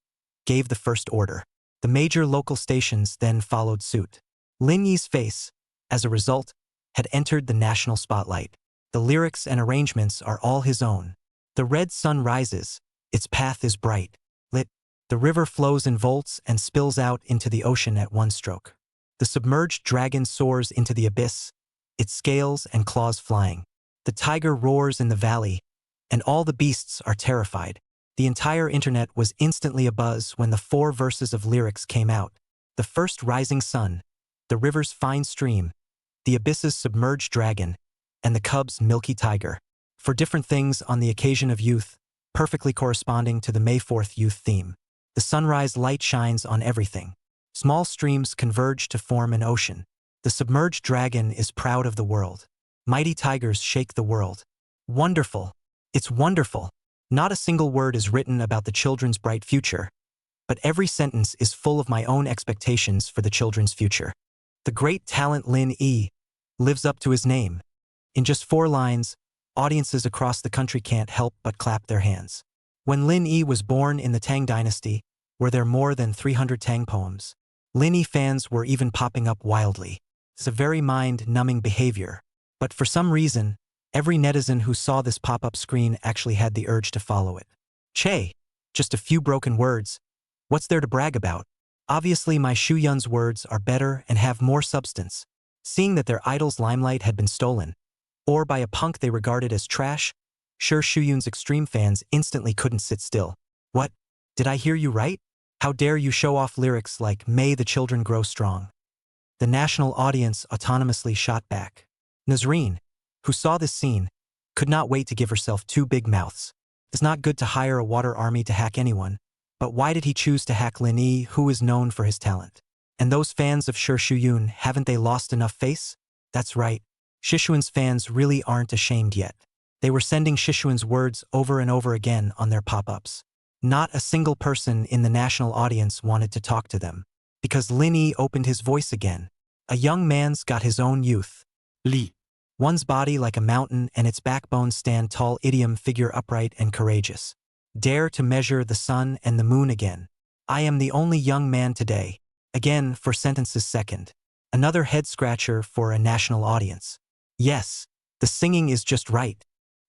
gave the first order. The major local stations then followed suit. Lin Yi's face, as a result, had entered the national spotlight. The lyrics and arrangements are all his own. The red sun rises, its path is bright, lit. The river flows in volts and spills out into the ocean at one stroke. The submerged dragon soars into the abyss, its scales and claws flying. The tiger roars in the valley, and all the beasts are terrified. The entire internet was instantly abuzz when the 4 verses of lyrics came out. The first rising sun, the river's fine stream, the abyss's submerged dragon, and the cub's milky tiger. For different things on the occasion of youth, perfectly corresponding to the May 4th youth theme. The sunrise light shines on everything. Small streams converge to form an ocean. The submerged dragon is proud of the world. Mighty tigers shake the world. Wonderful. It's wonderful. Not a single word is written about the children's bright future, but every sentence is full of my own expectations for the children's future. The great talent Lin Yi lives up to his name. In just 4 lines, audiences across the country can't help but clap their hands. When Lin Yi was born in the Tang dynasty, were there more than 300 Tang poems. Lin Yi fans were even popping up wildly. It's a very mind-numbing behavior, but for some reason, every netizen who saw this pop-up screen actually had the urge to follow it. Che, just a few broken words. What's there to brag about? Obviously my Shuyun's words are better and have more substance. Seeing that their idol's limelight had been stolen, or by a punk they regarded as trash, sure Shuyun's extreme fans instantly couldn't sit still. What? Did I hear you right? How dare you show off lyrics like "May the children grow strong." The national audience autonomously shot back. Nazreen, who saw this scene, could not wait to give herself 2 big mouths. It's not good to hire a water army to hack anyone, but why did he choose to hack Lin Yi, who is known for his talent? And those fans of Shuyun, haven't they lost enough face? That's right. Shishuan's fans really aren't ashamed yet. They were sending Shishuan's words over and over again on their pop-ups. Not a single person in the national audience wanted to talk to them. Because Lin Yi opened his voice again. A young man's got his own youth. Li. One's body like a mountain and its backbone stand tall, idiom figure upright and courageous. Dare to measure the sun and the moon again. I am the only young man today. Again for sentences second. Another head-scratcher for a national audience. Yes, the singing is just right.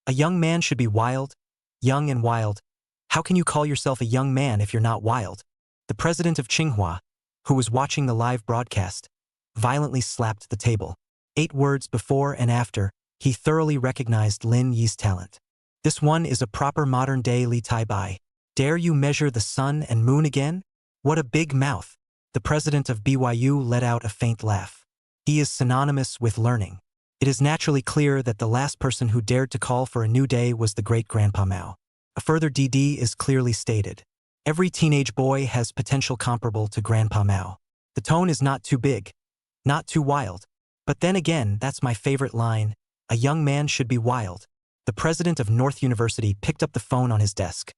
A young man should be wild, young and wild. How can you call yourself a young man if you're not wild? The president of Tsinghua, who was watching the live broadcast, violently slapped the table. 8 words before and after, he thoroughly recognized Lin Yi's talent. This one is a proper modern-day Li Tai Bai. Dare you measure the sun and moon again? What a big mouth. The president of BYU let out a faint laugh. He is synonymous with learning. It is naturally clear that the last person who dared to call for a new day was the great-grandpa Mao. A further DD is clearly stated. Every teenage boy has potential comparable to Grandpa Mao. The tone is not too big, not too wild. But then again, that's my favorite line. A young man should be wild. The president of North University picked up the phone on his desk.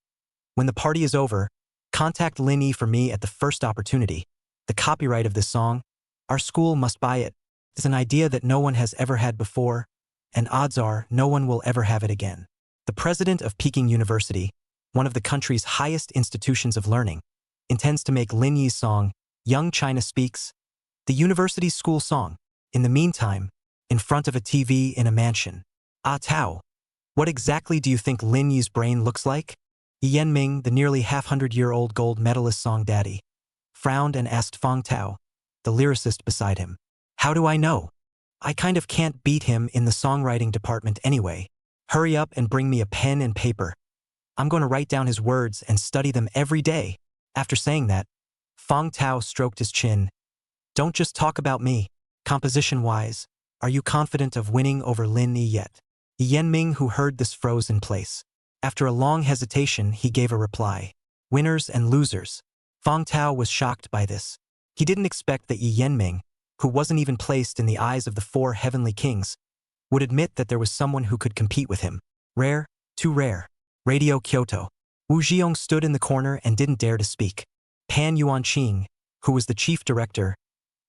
When the party is over, contact Lin Yi for me at the first opportunity. The copyright of this song, our school must buy it. It's an idea that no one has ever had before, and odds are no one will ever have it again. The president of Peking University, one of the country's highest institutions of learning, intends to make Lin Yi's song, Young China Speaks, the university's school song. In the meantime, in front of a TV in a mansion. Ah Tao, what exactly do you think Lin Yi's brain looks like? Yi Yanming, the nearly half-hundred-year-old gold medalist song daddy, frowned and asked Fang Tao, the lyricist beside him. How do I know? I kind of can't beat him in the songwriting department anyway. Hurry up and bring me a pen and paper. I'm going to write down his words and study them every day. After saying that, Fang Tao stroked his chin. Don't just talk about me. Composition-wise, are you confident of winning over Lin Yi yet? Yi Yanming, who heard this, froze in place. After a long hesitation, he gave a reply. Winners and losers. Fang Tao was shocked by this. He didn't expect that Yi Yanming, who wasn't even placed in the eyes of the 4 heavenly kings, would admit that there was someone who could compete with him. Rare, too rare. Radio Kyoto. Wu Jiong stood in the corner and didn't dare to speak. Pan Yuanqing, who was the chief director,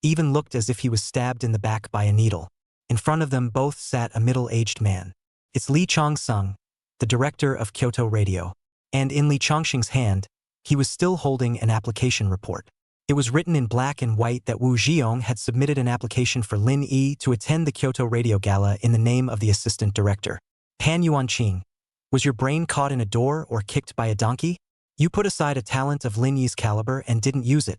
even looked as if he was stabbed in the back by a needle. In front of them both sat a middle-aged man. It's Li Chong-sung, the director of Kyoto Radio. And in Li Chongqing's hand, he was still holding an application report. It was written in black and white that Wu Zhiyong had submitted an application for Lin Yi to attend the Kyoto Radio Gala in the name of the assistant director. Pan Yuanqing, was your brain caught in a door or kicked by a donkey? You put aside a talent of Lin Yi's caliber and didn't use it,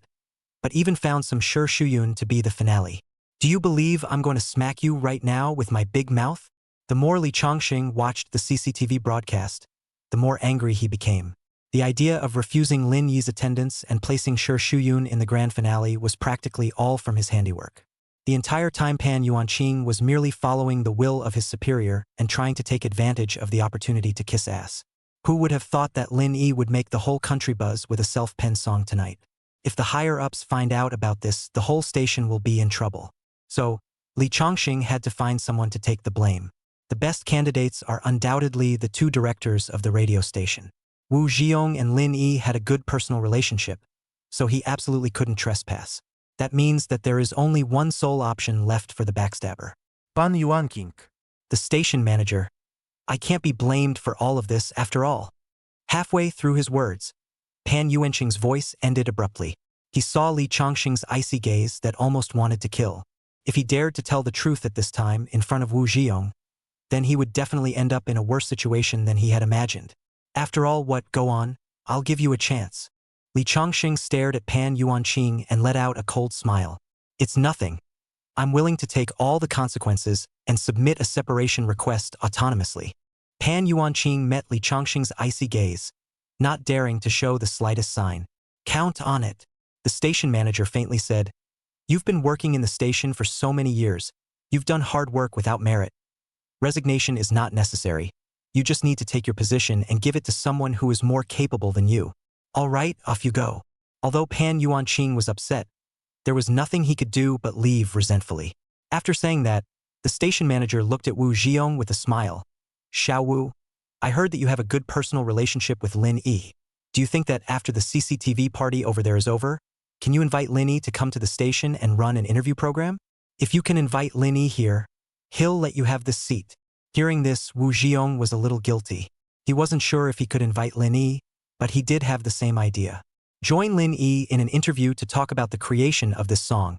but even found some Shi Shuyun to be the finale. Do you believe I'm going to smack you right now with my big mouth? The more Li Chongqing watched the CCTV broadcast, the more angry he became. The idea of refusing Lin Yi's attendance and placing Shi Shuyun in the grand finale was practically all from his handiwork. The entire time Pan Yuanqing was merely following the will of his superior and trying to take advantage of the opportunity to kiss ass. Who would have thought that Lin Yi would make the whole country buzz with a self-penned song tonight? If the higher-ups find out about this, the whole station will be in trouble. So, Li Chongqing had to find someone to take the blame. The best candidates are undoubtedly the two directors of the radio station. Wu Zhiyong and Lin Yi had a good personal relationship, so he absolutely couldn't trespass. That means that there is only one sole option left for the backstabber. Pan Yuanqing. The station manager. I can't be blamed for all of this after all. Halfway through his words, Pan Yuanqing's voice ended abruptly. He saw Li Chongqing's icy gaze that almost wanted to kill. If he dared to tell the truth at this time in front of Wu Zhiyong, then he would definitely end up in a worse situation than he had imagined. After all, go on, I'll give you a chance. Li Chongqing stared at Pan Yuanqing and let out a cold smile. It's nothing. I'm willing to take all the consequences and submit a separation request autonomously. Pan Yuanqing met Li Chongqing's icy gaze, not daring to show the slightest sign. Count on it. The station manager faintly said, You've been working in the station for so many years. You've done hard work without merit. Resignation is not necessary. You just need to take your position and give it to someone who is more capable than you. All right, off you go. Although Pan Yuanqing was upset, there was nothing he could do but leave resentfully. After saying that, the station manager looked at Wu Zhiyong with a smile. Xiao Wu, I heard that you have a good personal relationship with Lin Yi. Do you think that after the CCTV party over there is over, can you invite Lin Yi to come to the station and run an interview program? If you can invite Lin Yi here, he'll let you have this seat. Hearing this, Wu Zhiyong was a little guilty. He wasn't sure if he could invite Lin Yi, but he did have the same idea. Join Lin Yi in an interview to talk about the creation of this song.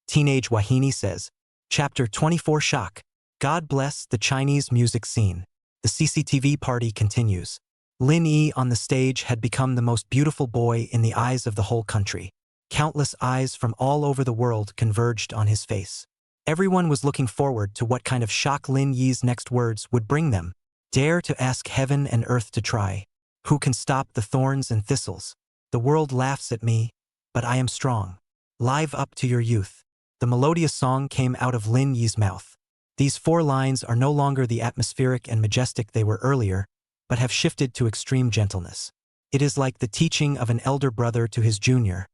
Teenage Wahini says. Chapter 24 Shock. God bless the Chinese music scene. The CCTV party continues. Lin Yi on the stage had become the most beautiful boy in the eyes of the whole country. Countless eyes from all over the world converged on his face. Everyone was looking forward to what kind of shock Lin Yi's next words would bring them. Dare to ask heaven and earth to try. Who can stop the thorns and thistles? The world laughs at me, but I am strong. Live up to your youth. The melodious song came out of Lin Yi's mouth. These 4 lines are no longer the atmospheric and majestic they were earlier, but have shifted to extreme gentleness. It is like the teaching of an elder brother to his junior,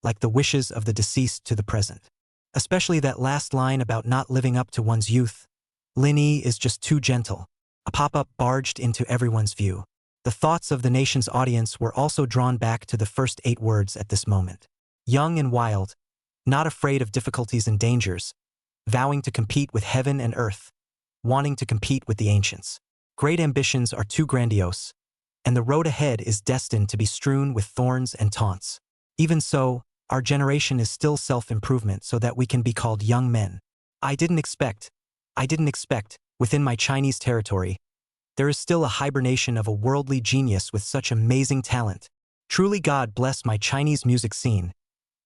like the wishes of the deceased to the present. Especially that last line about not living up to one's youth. Lin Yi is just too gentle. A pop-up barged into everyone's view. The thoughts of the nation's audience were also drawn back to the first 8 words at this moment. Young and wild, not afraid of difficulties and dangers, vowing to compete with heaven and earth, wanting to compete with the ancients. Great ambitions are too grandiose, and the road ahead is destined to be strewn with thorns and taunts. Even so, our generation is still self-improvement so that we can be called young men. I didn't expect, within my Chinese territory, there is still a hibernation of a worldly genius with such amazing talent. Truly, God bless my Chinese music scene.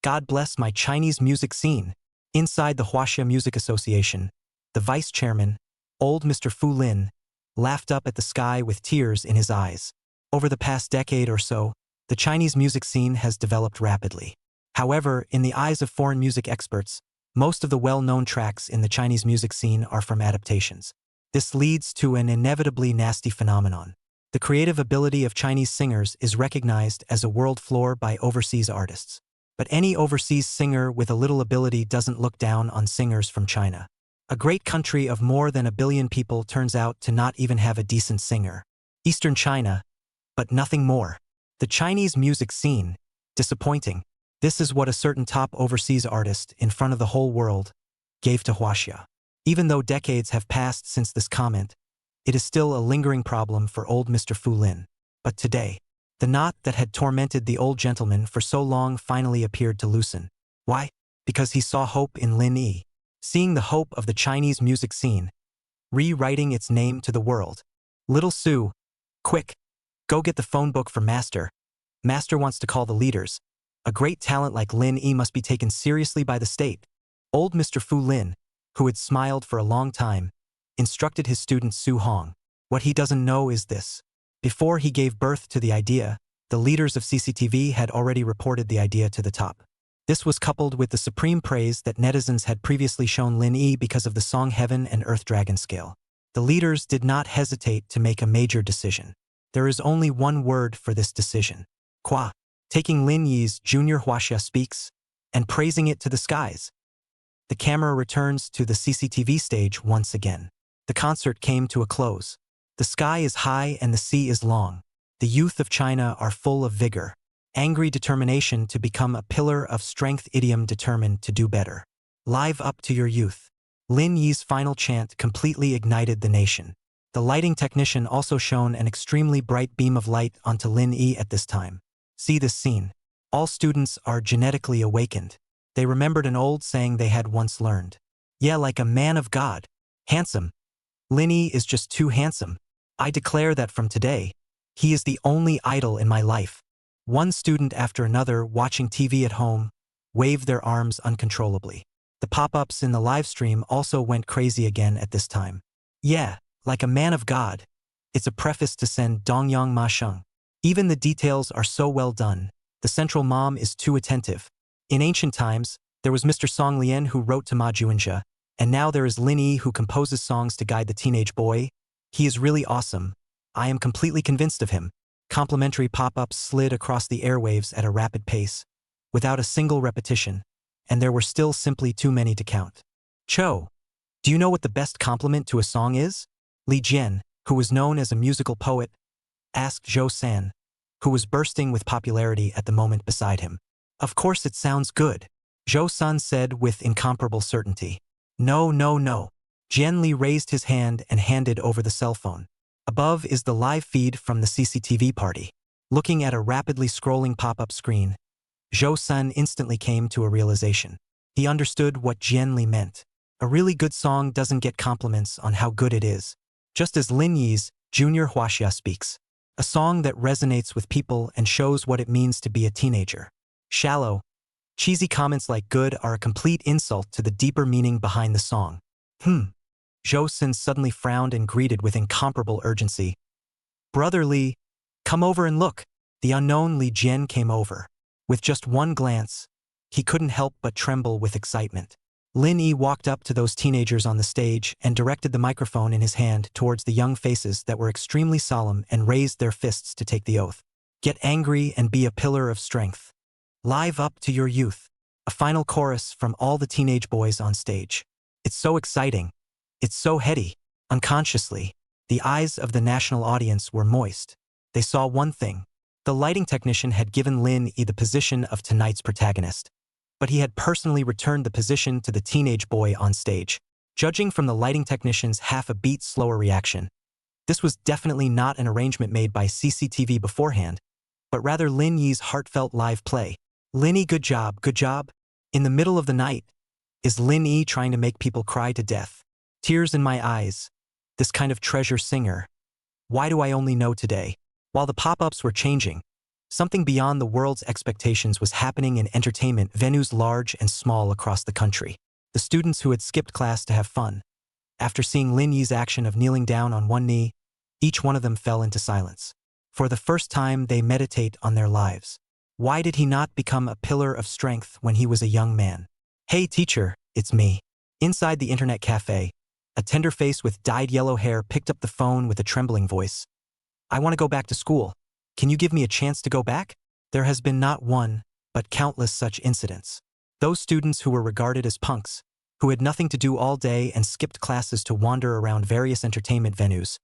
God bless my Chinese music scene. Inside the Huaxia Music Association, the vice chairman, old Mr. Fu Lin, laughed up at the sky with tears in his eyes. Over the past decade or so, the Chinese music scene has developed rapidly. However, in the eyes of foreign music experts, most of the well-known tracks in the Chinese music scene are from adaptations. This leads to an inevitably nasty phenomenon. The creative ability of Chinese singers is recognized as a world floor by overseas artists. But any overseas singer with a little ability doesn't look down on singers from China. A great country of more than 1 billion people turns out to not even have a decent singer. Eastern China, but nothing more. The Chinese music scene, disappointing. This is what a certain top overseas artist in front of the whole world gave to Huaxia. Even though decades have passed since this comment, it is still a lingering problem for old Mr. Fu Lin. But today, The knot that had tormented the old gentleman for so long finally appeared to loosen. Why? Because he saw hope in Lin Yi. Seeing the hope of the Chinese music scene, rewriting its name to the world. Little Sue, quick, go get the phone book for Master. Master wants to call the leaders. A great talent like Lin Yi must be taken seriously by the state. Old Mr. Fu Lin, who had smiled for a long time, instructed his student Su Hong. What he doesn't know is this. Before he gave birth to the idea, the leaders of CCTV had already reported the idea to the top. This was coupled with the supreme praise that netizens had previously shown Lin Yi because of the song Heaven and Earth Dragon scale. The leaders did not hesitate to make a major decision. There is only one word for this decision. Qua. Taking Lin Yi's Junior Huaxia Speaks and praising it to the skies. The camera returns to the CCTV stage once again. The concert came to a close. The sky is high and the sea is long. The youth of China are full of vigor. Angry determination to become a pillar of strength, idiom determined to do better. Live up to your youth. Lin Yi's final chant completely ignited the nation. The lighting technician also shone an extremely bright beam of light onto Lin Yi at this time. See this scene. All students are genetically awakened. They remembered an old saying they had once learned. Yeah, like a man of God. Handsome. Lin Yi is just too handsome. I declare that from today, he is the only idol in my life. One student after another watching TV at home waved their arms uncontrollably. The pop-ups in the live stream also went crazy again at this time. Yeah, like a man of God. It's a preface to send Dongyang Ma Sheng. Even the details are so well done. The central mom is too attentive. In ancient times, there was Mr. Song Lien who wrote to Ma Juanjia, and now there is Lin Yi who composes songs to guide the teenage boy. He is really awesome. I am completely convinced of him. Complimentary pop-ups slid across the airwaves at a rapid pace, without a single repetition, and there were still simply too many to count. Cho, do you know what the best compliment to a song is? Li Jian, who was known as a musical poet, asked Zhou San, who was bursting with popularity at the moment beside him. Of course it sounds good, Zhou San said with incomparable certainty. No, no, no. Jian Li raised his hand and handed over the cell phone. Above is the live feed from the CCTV party. Looking at a rapidly scrolling pop-up screen, Zhou San instantly came to a realization. He understood what Jian Li meant. A really good song doesn't get compliments on how good it is. Just as Lin Yi's Junior Huaxia Speaks. A song that resonates with people and shows what it means to be a teenager. Shallow, cheesy comments like good are a complete insult to the deeper meaning behind the song. Zhou San suddenly frowned and greeted with incomparable urgency. Brother Li, come over and look. The unknown Li Jian came over. With just one glance, he couldn't help but tremble with excitement. Lin Yi walked up to those teenagers on the stage and directed the microphone in his hand towards the young faces that were extremely solemn and raised their fists to take the oath. Get angry and be a pillar of strength. Live up to your youth. A final chorus from all the teenage boys on stage. It's so exciting. It's so heady. Unconsciously, the eyes of the national audience were moist. They saw one thing. The lighting technician had given Lin Yi the position of tonight's protagonist, but he had personally returned the position to the teenage boy on stage. Judging from the lighting technician's half a beat slower reaction, this was definitely not an arrangement made by CCTV beforehand, but rather Lin Yi's heartfelt live play. Lin Yi, good job, good job. In the middle of the night, is Lin Yi trying to make people cry to death? Tears in my eyes. This kind of treasure singer. Why do I only know today? While the pop-ups were changing, something beyond the world's expectations was happening in entertainment venues large and small across the country. The students who had skipped class to have fun. After seeing Lin Yi's action of kneeling down on one knee, each one of them fell into silence. For the first time, they meditate on their lives. Why did he not become a pillar of strength when he was a young man? Hey teacher, it's me. Inside the internet cafe, a tender face with dyed yellow hair picked up the phone with a trembling voice. I want to go back to school. Can you give me a chance to go back? There has been not one, but countless such incidents. Those students who were regarded as punks, who had nothing to do all day and skipped classes to wander around various entertainment venues,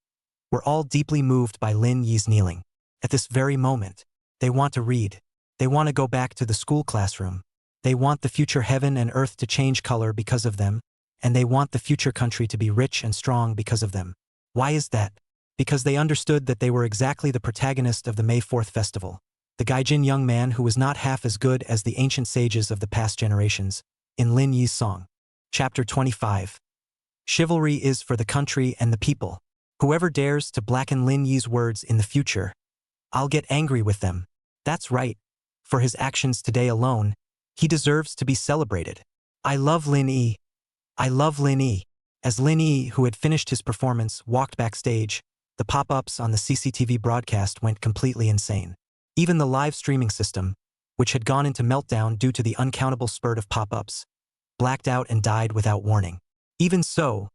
were all deeply moved by Lin Yi's kneeling. At this very moment, they want to read. They want to go back to the school classroom. They want the future heaven and earth to change color because of them, and they want the future country to be rich and strong because of them. Why is that? because they understood that they were exactly the protagonist of the May 4th festival. The gaijin young man who was not half as good as the ancient sages of the past generations, in Lin Yi's song. Chapter 25. Chivalry is for the country and the people. Whoever dares to blacken Lin Yi's words in the future, I'll get angry with them. That's right. For his actions today alone, he deserves to be celebrated. I love Lin Yi. I love Lin Yi. As Lin Yi, who had finished his performance, walked backstage, the pop-ups on the CCTV broadcast went completely insane. Even the live streaming system, which had gone into meltdown due to the uncountable spurt of pop-ups, blacked out and died without warning. Even so,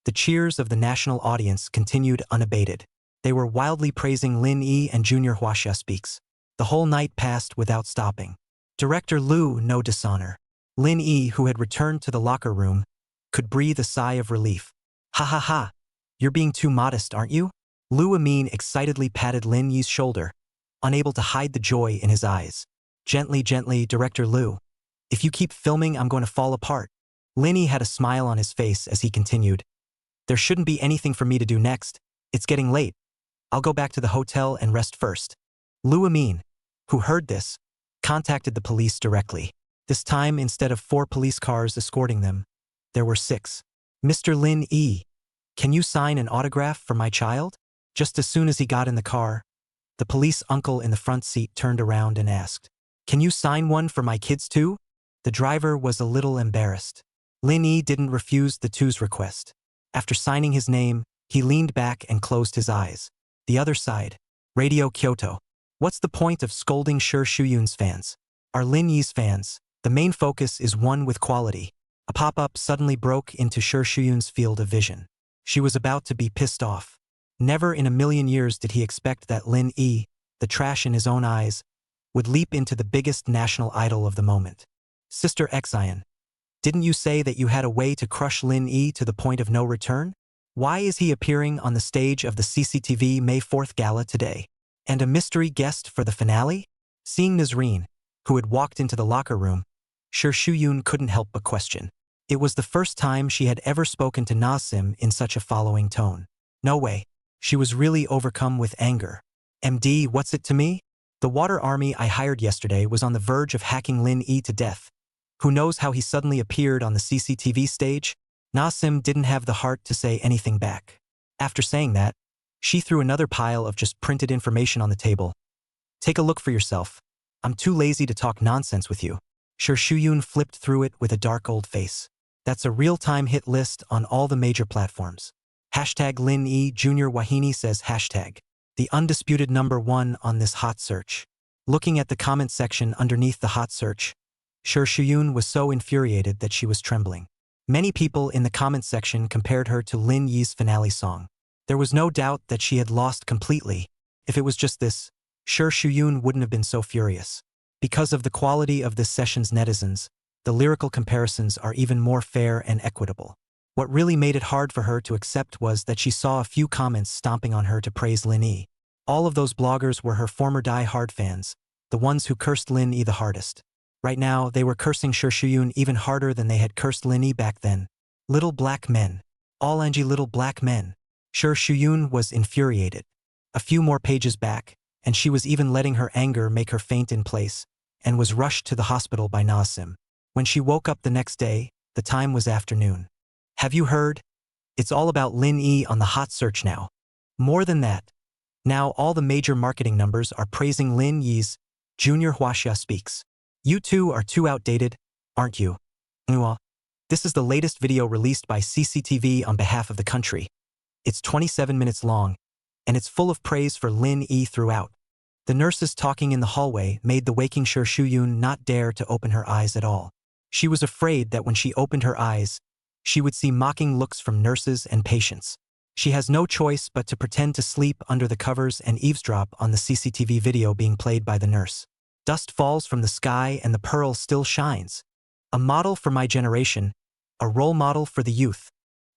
the cheers of the national audience continued unabated. They were wildly praising Lin Yi and Junior Huaxia speaks. The whole night passed without stopping. Director Liu, no dishonor. Lin Yi, who had returned to the locker room, could breathe a sigh of relief. Ha ha ha, you're being too modest, aren't you? Liu Amin excitedly patted Lin Yi's shoulder, unable to hide the joy in his eyes. Gently, gently, Director Liu. If you keep filming, I'm going to fall apart. Lin Yi had a smile on his face as he continued. There shouldn't be anything for me to do next. It's getting late. I'll go back to the hotel and rest first. Liu Amin, who heard this, contacted the police directly. This time, instead of 4 police cars escorting them, there were 6. Mr. Lin Yi, can you sign an autograph for my child? Just as soon as he got in the car, the police uncle in the front seat turned around and asked, "Can you sign one for my kids too?" The driver was a little embarrassed. Lin Yi didn't refuse the two's request. After signing his name, he leaned back and closed his eyes. The other side, Radio Kyoto. What's the point of scolding Shi Shuyun's fans? Are Lin Yi's fans? The main focus is one with quality. A pop-up suddenly broke into Shi Shuyun's field of vision. She was about to be pissed off. Never in a million years did he expect that Lin Yi, the trash in his own eyes, would leap into the biggest national idol of the moment. Sister Xian, didn't you say that you had a way to crush Lin Yi to the point of no return? Why is he appearing on the stage of the CCTV May 4th gala today? And a mystery guest for the finale? Seeing Nazreen, who had walked into the locker room, Shi Shuyun couldn't help but question. It was the first time she had ever spoken to Nazim in such a following tone. No way. She was really overcome with anger. MD, what's it to me? The water army I hired yesterday was on the verge of hacking Lin Yi to death. Who knows how he suddenly appeared on the CCTV stage? Nazim didn't have the heart to say anything back. After saying that, she threw another pile of just printed information on the table. Take a look for yourself. I'm too lazy to talk nonsense with you. Shi Shuyun flipped through it with a dark old face. That's a real-time hit list on all the major platforms. Hashtag Lin Yi Junior Wahini says hashtag. The undisputed #1 on this hot search. Looking at the comment section underneath the hot search, Shi Shuyun was so infuriated that she was trembling. Many people in the comment section compared her to Lin Yi's finale song. There was no doubt that she had lost completely. If it was just this, Shi Shuyun wouldn't have been so furious. Because of the quality of this session's netizens, the lyrical comparisons are even more fair and equitable. What really made it hard for her to accept was that she saw a few comments stomping on her to praise Lin Yi. All of those bloggers were her former die-hard fans, the ones who cursed Lin Yi the hardest. Right now, they were cursing Shi Shuyun even harder than they had cursed Lin Yi back then. Little black men. All Angie little black men. Shi Shuyun was infuriated. A few more pages back, and she was even letting her anger make her faint in place, and was rushed to the hospital by Nazim. When she woke up the next day, the time was afternoon. Have you heard? It's all about Lin Yi on the hot search now. More than that. Now all the major marketing numbers are praising Lin Yi's Junior Huaxia speaks. You two are too outdated, aren't you? Manhwa. This is the latest video released by CCTV on behalf of the country. It's 27 minutes long, and it's full of praise for Lin Yi throughout. The nurses talking in the hallway made the waking Shi Shuyun not dare to open her eyes at all. She was afraid that when she opened her eyes, she would see mocking looks from nurses and patients. She has no choice but to pretend to sleep under the covers and eavesdrop on the CCTV video being played by the nurse. Dust falls from the sky and the pearl still shines. A model for my generation, a role model for the youth.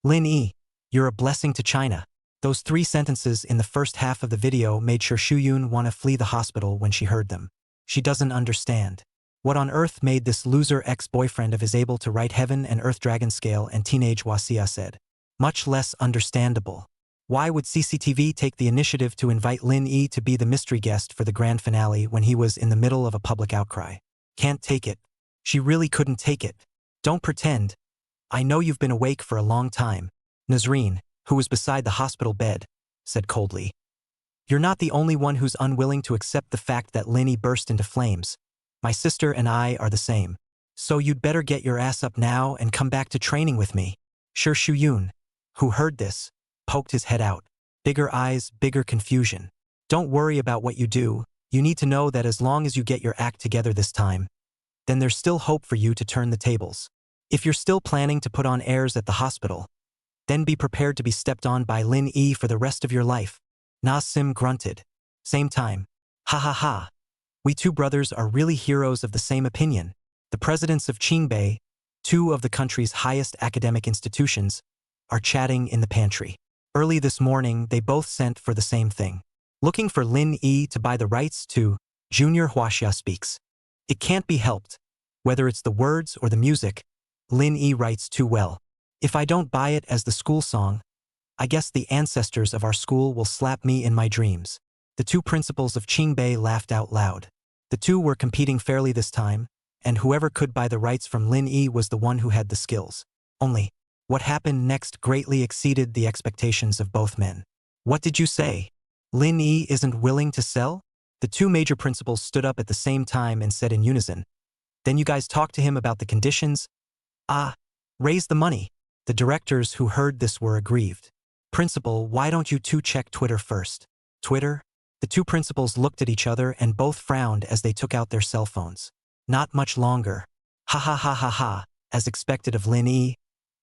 Lin Yi, you're a blessing to China. Those 3 sentences in the first half of the video made Shi Shuyun want to flee the hospital when she heard them. She doesn't understand. What on earth made this loser ex-boyfriend of his able to write Heaven and Earth Dragon Scale and Teenage Wasia said? Much less understandable. Why would CCTV take the initiative to invite Lin Yi to be the mystery guest for the grand finale when he was in the middle of a public outcry? Can't take it. She really couldn't take it. Don't pretend. I know you've been awake for a long time. Nazreen, who was beside the hospital bed, said coldly. You're not the only one who's unwilling to accept the fact that Lin Yi burst into flames. My sister and I are the same. So you'd better get your ass up now and come back to training with me. Sure Shuyun, who heard this, poked his head out. Bigger eyes, bigger confusion. Don't worry about what you do. You need to know that as long as you get your act together this time, then there's still hope for you to turn the tables. If you're still planning to put on airs at the hospital, then be prepared to be stepped on by Lin Yi for the rest of your life. Na Sim grunted. Same time. Ha ha ha. We two brothers are really heroes of the same opinion. The presidents of Qingbei, two of the country's highest academic institutions, are chatting in the pantry. Early this morning, they both sent for the same thing. Looking for Lin Yi to buy the rights to Junior Huaxia Speaks. It can't be helped. Whether it's the words or the music, Lin Yi writes too well. If I don't buy it as the school song, I guess the ancestors of our school will slap me in my dreams. The two principals of Qingbei laughed out loud. The two were competing fairly this time, and whoever could buy the rights from Lin Yi was the one who had the skills. Only, what happened next greatly exceeded the expectations of both men. What did you say? Lin Yi isn't willing to sell? The two major principals stood up at the same time and said in unison. Then you guys talked to him about the conditions? Raise the money. The directors who heard this were aggrieved. Principal, why don't you two check Twitter first? Twitter? The two principals looked at each other and both frowned as they took out their cell phones. Not much longer. Ha ha ha ha ha, as expected of Lin Yi.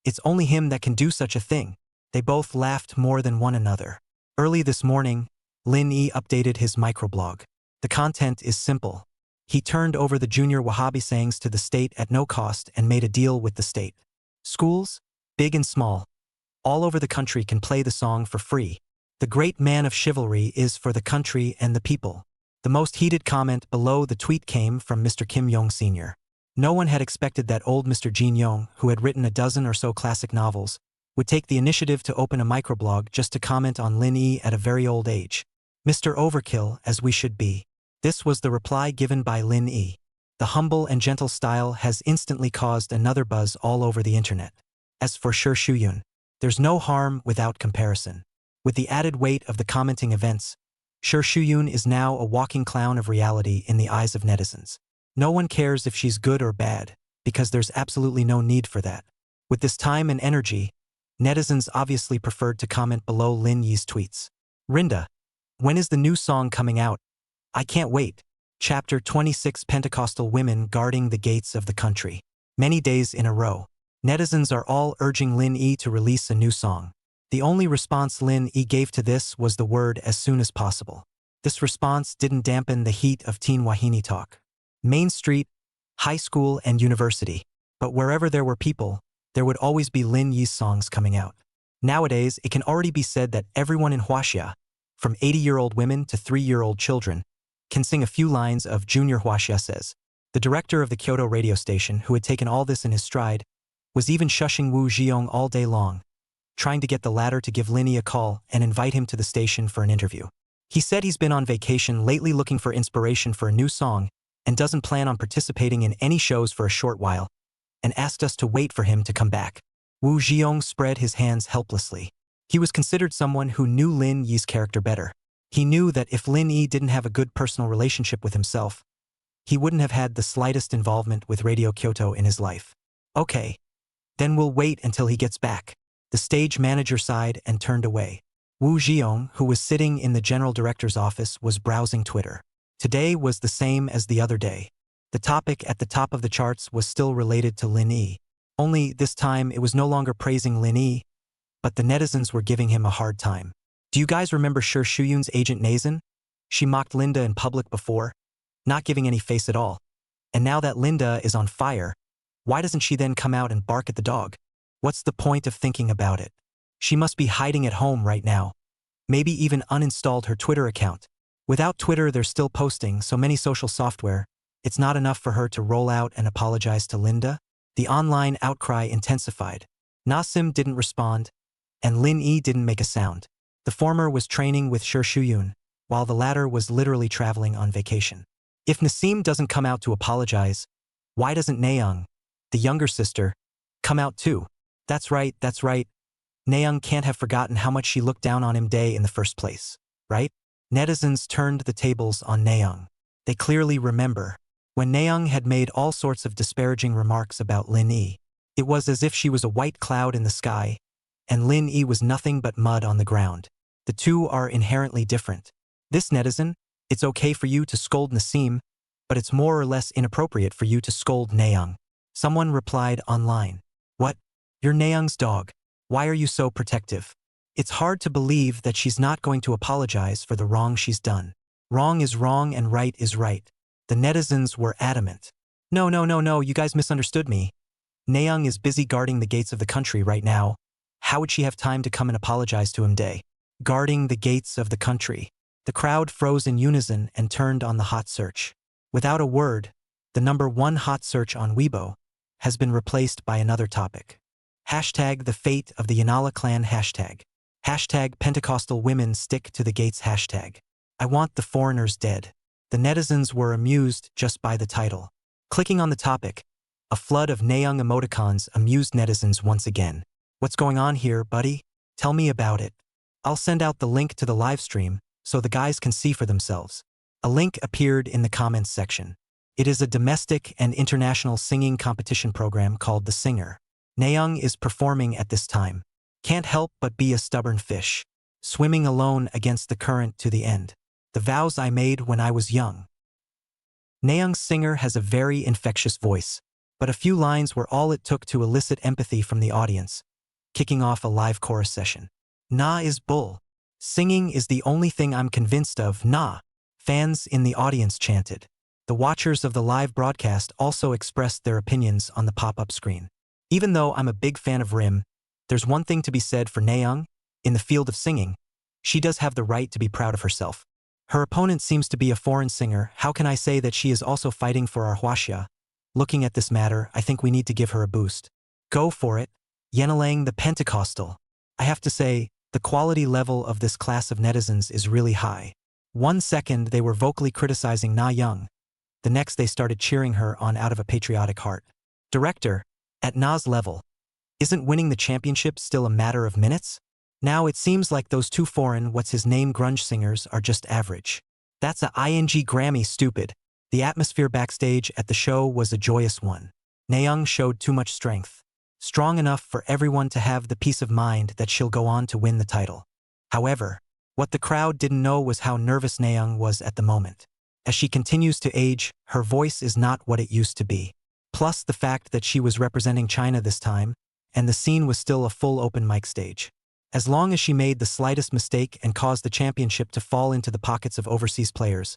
It's only him that can do such a thing. They both laughed more than one another. Early this morning, Lin Yi updated his microblog. The content is simple. He turned over the junior Wahhabi sayings to the state at no cost and made a deal with the state. Schools, big and small, all over the country can play the song for free. The great man of chivalry is for the country and the people. The most heated comment below the tweet came from Mr. Kim Yong Sr. No one had expected that old Mr. Jin Yong, who had written a dozen or so classic novels, would take the initiative to open a microblog just to comment on Lin Yi at a very old age. Mr. Overkill, as we should be. This was the reply given by Lin Yi. The humble and gentle style has instantly caused another buzz all over the internet. As for Shi Shuyun, there's no harm without comparison. With the added weight of the commenting events, Shi Shuyun is now a walking clown of reality in the eyes of netizens. No one cares if she's good or bad, because there's absolutely no need for that. With this time and energy, netizens obviously preferred to comment below Lin Yi's tweets. Rinda, when is the new song coming out? I can't wait. Chapter 26 Pentecostal Women Guarding the Gates of the Country. Many days in a row, netizens are all urging Lin Yi to release a new song. The only response Lin Yi gave to this was the word as soon as possible. This response didn't dampen the heat of teen Wahini talk. Main Street, high school and university. But wherever there were people, there would always be Lin Yi's songs coming out. Nowadays, it can already be said that everyone in Huaxia, from 80-year-old women to 3-year-old children, can sing a few lines of Junior Huaxia Says. The director of the Kyoto radio station, who had taken all this in his stride, was even shushing Wu Zhiyong all day long, trying to get the latter to give Lin Yi a call and invite him to the station for an interview. He said he's been on vacation lately looking for inspiration for a new song and doesn't plan on participating in any shows for a short while, and asked us to wait for him to come back. Wu Zhiyong spread his hands helplessly. He was considered someone who knew Lin Yi's character better. He knew that if Lin Yi didn't have a good personal relationship with himself, he wouldn't have had the slightest involvement with Radio Kyoto in his life. Okay. Then we'll wait until he gets back. The stage manager sighed and turned away. Wu Zhiyong, who was sitting in the general director's office, was browsing Twitter. Today was the same as the other day. The topic at the top of the charts was still related to Lin Yi. Only this time it was no longer praising Lin Yi, but the netizens were giving him a hard time. Do you guys remember Shi Shuyun's agent Nazin? She mocked Linda in public before, not giving any face at all. And now that Linda is on fire, why doesn't she then come out and bark at the dog? What's the point of thinking about it? She must be hiding at home right now. Maybe even uninstalled her Twitter account. Without Twitter, they're still posting so many social software. It's not enough for her to roll out and apologize to Linda? The online outcry intensified. Nasim didn't respond, and Lin Yi didn't make a sound. The former was training with Shi Shuyun, while the latter was literally traveling on vacation. If Nasim doesn't come out to apologize, why doesn't Nayoung, the younger sister, come out too? That's right. Nayoung can't have forgotten how much she looked down on him day in the first place, right? Netizens turned the tables on Nayoung. They clearly remember. When Nayoung had made all sorts of disparaging remarks about Lin Yi, it was as if she was a white cloud in the sky, and Lin Yi was nothing but mud on the ground. The two are inherently different. This netizen, it's okay for you to scold Nasim, but it's more or less inappropriate for you to scold Nayoung. Someone replied online. What? You're Nayoung's dog. Why are you so protective? It's hard to believe that she's not going to apologize for the wrong she's done. Wrong is wrong and right is right. The netizens were adamant. No, you guys misunderstood me. Nayoung is busy guarding the gates of the country right now. How would she have time to come and apologize to him day? Guarding the gates of the country. The crowd froze in unison and turned on the hot search. Without a word, the #1 hot search on Weibo has been replaced by another topic. Hashtag the fate of the Yanala clan hashtag. Hashtag Pentecostal women stick to the gates hashtag. I want the foreigners dead. The netizens were amused just by the title. Clicking on the topic, a flood of Nayoung emoticons amused netizens once again. What's going on here, buddy? Tell me about it. I'll send out the link to the live stream so the guys can see for themselves. A link appeared in the comments section. It is a domestic and international singing competition program called The Singer. Nayoung is performing at this time. Can't help but be a stubborn fish, swimming alone against the current to the end. The vows I made when I was young. Nayoung's singer has a very infectious voice, but a few lines were all it took to elicit empathy from the audience, kicking off a live chorus session. Nah is bull. Singing is the only thing I'm convinced of, nah. Fans in the audience chanted. The watchers of the live broadcast also expressed their opinions on the pop-up screen. Even though I'm a big fan of Rim, there's one thing to be said for Nayoung. In the field of singing, she does have the right to be proud of herself. Her opponent seems to be a foreign singer. How can I say that she is also fighting for our Huaxia? Looking at this matter, I think we need to give her a boost. Go for it. Yenalang the Pentecostal. I have to say, the quality level of this class of netizens is really high. 1 second they were vocally criticizing Na Young. The next they started cheering her on out of a patriotic heart. Director, at Na's level, isn't winning the championship still a matter of minutes? Now it seems like those two foreign what's-his-name grunge singers are just average. That's a ing Grammy stupid. The atmosphere backstage at the show was a joyous one. Nayoung showed too much strength. Strong enough for everyone to have the peace of mind that she'll go on to win the title. However, what the crowd didn't know was how nervous Nayoung was at the moment. As she continues to age, her voice is not what it used to be. Plus the fact that she was representing China this time, and the scene was still a full open mic stage. As long as she made the slightest mistake and caused the championship to fall into the pockets of overseas players,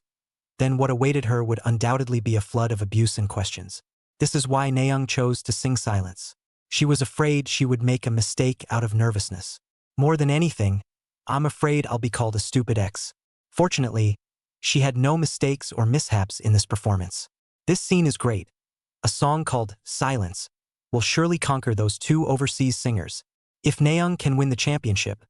then what awaited her would undoubtedly be a flood of abuse and questions. This is why Nayoung chose to sing silence. She was afraid she would make a mistake out of nervousness. More than anything, I'm afraid I'll be called a stupid ex. Fortunately, she had no mistakes or mishaps in this performance. This scene is great. A song called Silence will surely conquer those two overseas singers. If Nayoung can win the championship,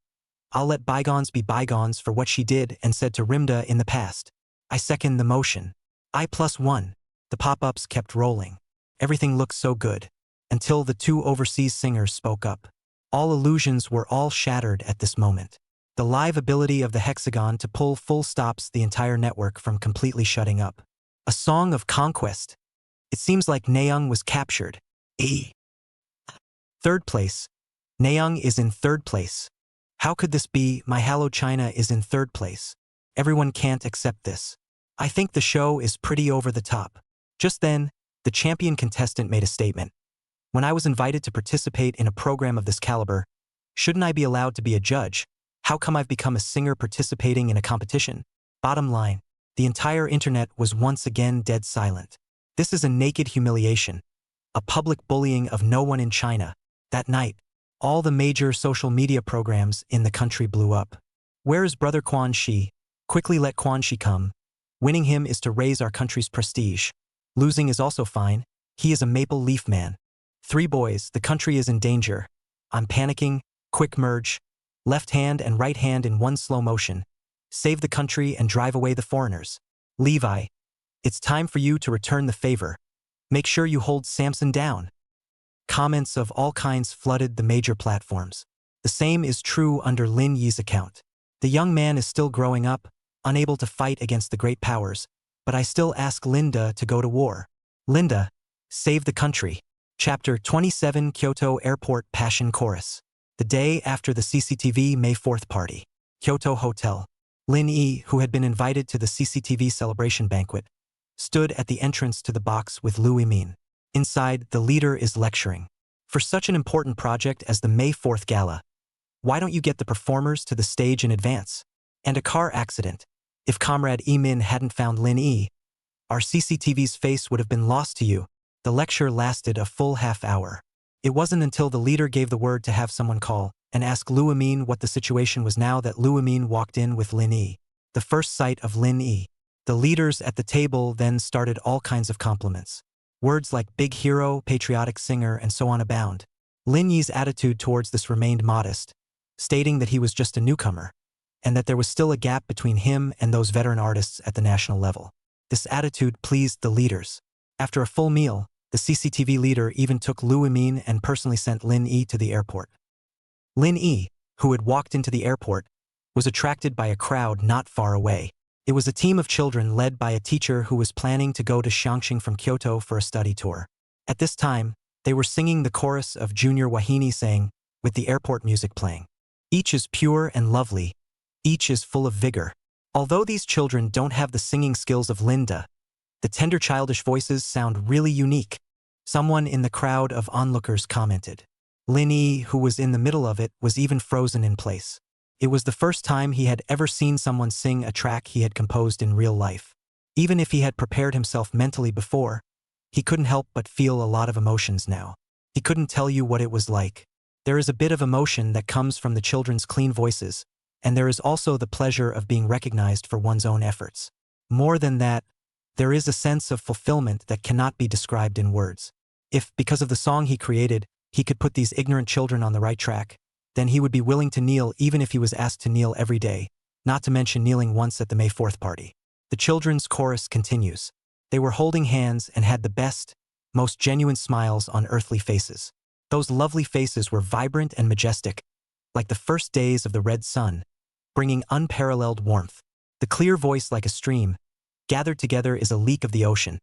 I'll let bygones be bygones for what she did and said to Rimda in the past. I second the motion. I+1. The pop-ups kept rolling. Everything looked so good. Until the two overseas singers spoke up. All illusions were all shattered at this moment. The live ability of the hexagon to pull full stops the entire network from completely shutting up. A song of conquest. It seems like Nayoung was captured. Third place. Nayoung is in third place. How could this be? My Hello China is in third place. Everyone can't accept this. I think the show is pretty over the top. Just then, the champion contestant made a statement. When I was invited to participate in a program of this caliber, shouldn't I be allowed to be a judge? How come I've become a singer participating in a competition? Bottom line, the entire internet was once again dead silent. This is a naked humiliation. A public bullying of no one in China. That night, all the major social media programs in the country blew up. Where is brother Quan Shi? Quickly let Quan Shi come. Winning him is to raise our country's prestige. Losing is also fine. He is a maple leaf man. 3 boys, the country is in danger. I'm panicking. Quick merge. left hand and right hand in one slow motion. Save the country and drive away the foreigners. Levi, it's time for you to return the favor. Make sure you hold Samson down. Comments of all kinds flooded the major platforms. The same is true under Lin Yi's account. The young man is still growing up, unable to fight against the great powers, but I still ask Linda to go to war. Linda, save the country. Chapter 27 Kyoto Airport Passion Chorus. The day after the CCTV May 4th party. Kyoto Hotel. Lin Yi, who had been invited to the CCTV celebration banquet, stood at the entrance to the box with Lu Yimin. Inside, the leader is lecturing. For such an important project as the May 4th gala, why don't you get the performers to the stage in advance? And a car accident. If Comrade Yimin hadn't found Lin Yi, our CCTV's face would have been lost to you. The lecture lasted a full half hour. It wasn't until the leader gave the word to have someone call and ask Lu Yimin what the situation was now that Lu Yimin walked in with Lin Yi. The first sight of Lin Yi. The leaders at the table then started all kinds of compliments. Words like big hero, patriotic singer, and so on abound. Lin Yi's attitude towards this remained modest, stating that he was just a newcomer, and that there was still a gap between him and those veteran artists at the national level. This attitude pleased the leaders. After a full meal, the CCTV leader even took Lu Yimin and personally sent Lin Yi to the airport. Lin Yi, who had walked into the airport, was attracted by a crowd not far away. It was a team of children led by a teacher who was planning to go to Xiangxing from Kyoto for a study tour. At this time, they were singing the chorus of Junior Wahine saying, with the airport music playing. Each is pure and lovely. Each is full of vigor. Although these children don't have the singing skills of Linda, the tender childish voices sound really unique. Someone in the crowd of onlookers commented. Lin Yi, who was in the middle of it, was even frozen in place. It was the first time he had ever seen someone sing a track he had composed in real life. Even if he had prepared himself mentally before, he couldn't help but feel a lot of emotions now. He couldn't tell you what it was like. There is a bit of emotion that comes from the children's clean voices, and there is also the pleasure of being recognized for one's own efforts. More than that, there is a sense of fulfillment that cannot be described in words. If, because of the song he created, he could put these ignorant children on the right track, then he would be willing to kneel even if he was asked to kneel every day, not to mention kneeling once at the May 4th party. The children's chorus continues. They were holding hands and had the best, most genuine smiles on earthly faces. Those lovely faces were vibrant and majestic, like the first days of the red sun, bringing unparalleled warmth. The clear voice like a stream, gathered together is a leak of the ocean,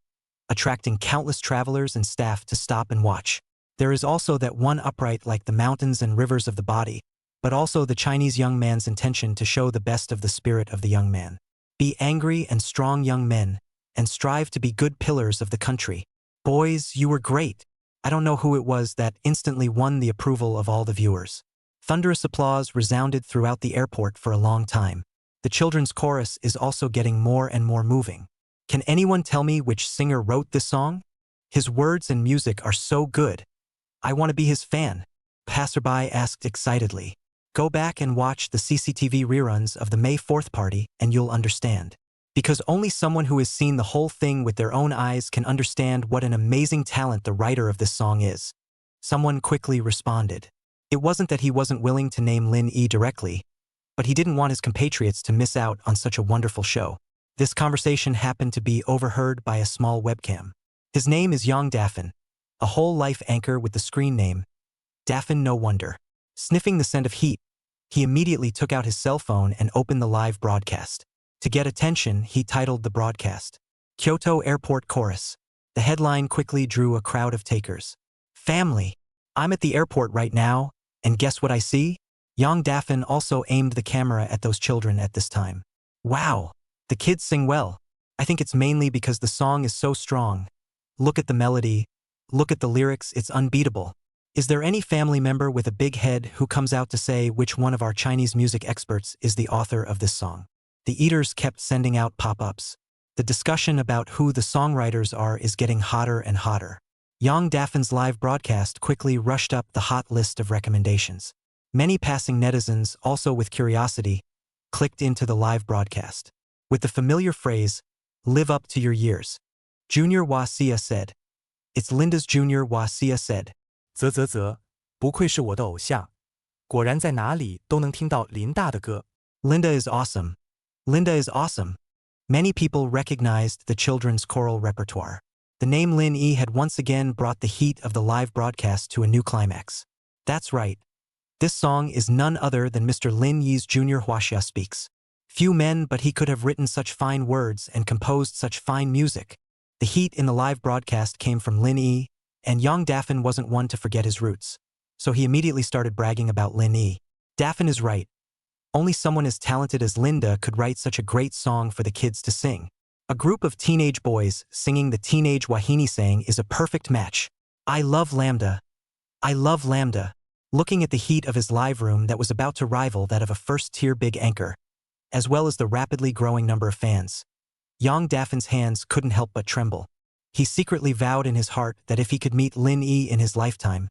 attracting countless travelers and staff to stop and watch. There is also that one upright like the mountains and rivers of the body, but also the Chinese young man's intention to show the best of the spirit of the young man. Be angry and strong young men, and strive to be good pillars of the country. Boys, you were great. I don't know who it was that instantly won the approval of all the viewers. Thunderous applause resounded throughout the airport for a long time. The children's chorus is also getting more and more moving. Can anyone tell me which singer wrote this song? His words and music are so good. I want to be his fan. Passerby asked excitedly. Go back and watch the CCTV reruns of the May 4th party and you'll understand. Because only someone who has seen the whole thing with their own eyes can understand what an amazing talent the writer of this song is. Someone quickly responded. It wasn't that he wasn't willing to name Lin Yi directly, but he didn't want his compatriots to miss out on such a wonderful show. This conversation happened to be overheard by a small webcam. His name is Yang Daffin, a whole life anchor with the screen name, Daffin no wonder. Sniffing the scent of heat, he immediately took out his cell phone and opened the live broadcast. To get attention, he titled the broadcast, Kyoto Airport Chorus. The headline quickly drew a crowd of takers. Family, I'm at the airport right now, and guess what I see? Yang Daffin also aimed the camera at those children at this time. Wow, the kids sing well. I think it's mainly because the song is so strong. Look at the melody. Look at the lyrics, it's unbeatable. Is there any family member with a big head who comes out to say which one of our Chinese music experts is the author of this song? The eaters kept sending out pop-ups. The discussion about who the songwriters are is getting hotter and hotter. Yang Daffin's live broadcast quickly rushed up the hot list of recommendations. Many passing netizens, also with curiosity, clicked into the live broadcast. With the familiar phrase, live up to your years. Junior Wasia said. It's Linda's Junior Wasia said. 啧啧啧，不愧是我的偶像，果然在哪里都能听到林大的歌。Linda is awesome. Linda is awesome. Many people recognized the children's choral repertoire. The name Lin Yi had once again brought the heat of the live broadcast to a new climax. That's right. This song is none other than Mr. Lin Yi's Junior Huaxia Speaks. Few men but he could have written such fine words and composed such fine music. The heat in the live broadcast came from Lin Yi, and young Daphne wasn't one to forget his roots. So he immediately started bragging about Lin Yi. Daphne is right. Only someone as talented as Linda could write such a great song for the kids to sing. A group of teenage boys singing the teenage Wahini saying is a perfect match. I love Lambda. I love Lambda. Looking at the heat of his live room that was about to rival that of a first-tier big anchor, as well as the rapidly growing number of fans, young Daphne's hands couldn't help but tremble. He secretly vowed in his heart that if he could meet Lin Yi in his lifetime,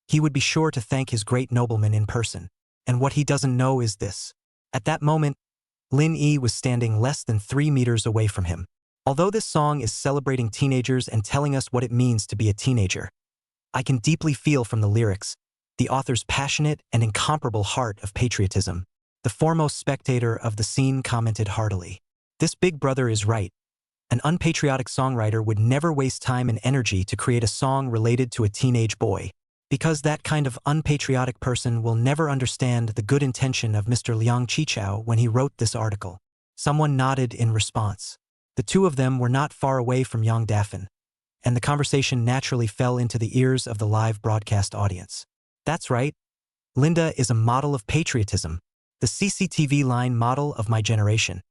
he would be sure to thank his great nobleman in person. And what he doesn't know is this. At that moment, Lin Yi was standing less than 3 meters away from him. Although this song is celebrating teenagers and telling us what it means to be a teenager, I can deeply feel from the lyrics the author's passionate and incomparable heart of patriotism. The foremost spectator of the scene commented heartily. This big brother is right. An unpatriotic songwriter would never waste time and energy to create a song related to a teenage boy, because that kind of unpatriotic person will never understand the good intention of Mr. Liang Qichao when he wrote this article. Someone nodded in response. The two of them were not far away from young Daphne, and the conversation naturally fell into the ears of the live broadcast audience. That's right. Linda is a model of patriotism, the CCTV line model of my generation.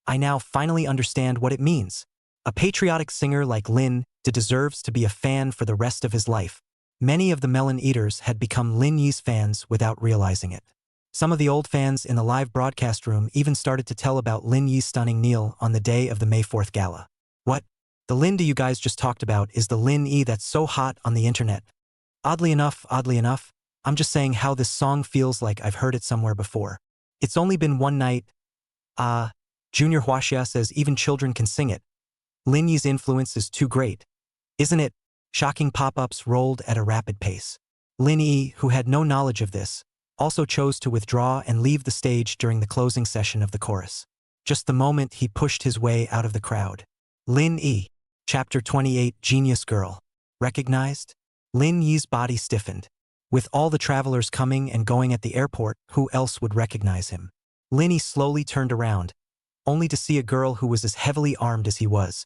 I now finally understand what it means. A patriotic singer like Lin deserves to be a fan for the rest of his life. Many of the melon eaters had become Lin Yi's fans without realizing it. Some of the old fans in the live broadcast room even started to tell about Lin Yi's stunning kneel on the day of the May 4th gala. What? The Linda you guys just talked about is the Lin Yi that's so hot on the internet. Oddly enough, I'm just saying how this song feels like I've heard it somewhere before. It's only been one night. Junior Huaxia says even children can sing it. Lin Yi's influence is too great. Isn't it? Shocking pop-ups rolled at a rapid pace. Lin Yi, who had no knowledge of this, also chose to withdraw and leave the stage during the closing session of the chorus. Just the moment he pushed his way out of the crowd. Lin Yi. Chapter 28, Genius Girl. Recognized? Lin Yi's body stiffened. With all the travelers coming and going at the airport, who else would recognize him? Lin Yi slowly turned around, only to see a girl who was as heavily armed as he was,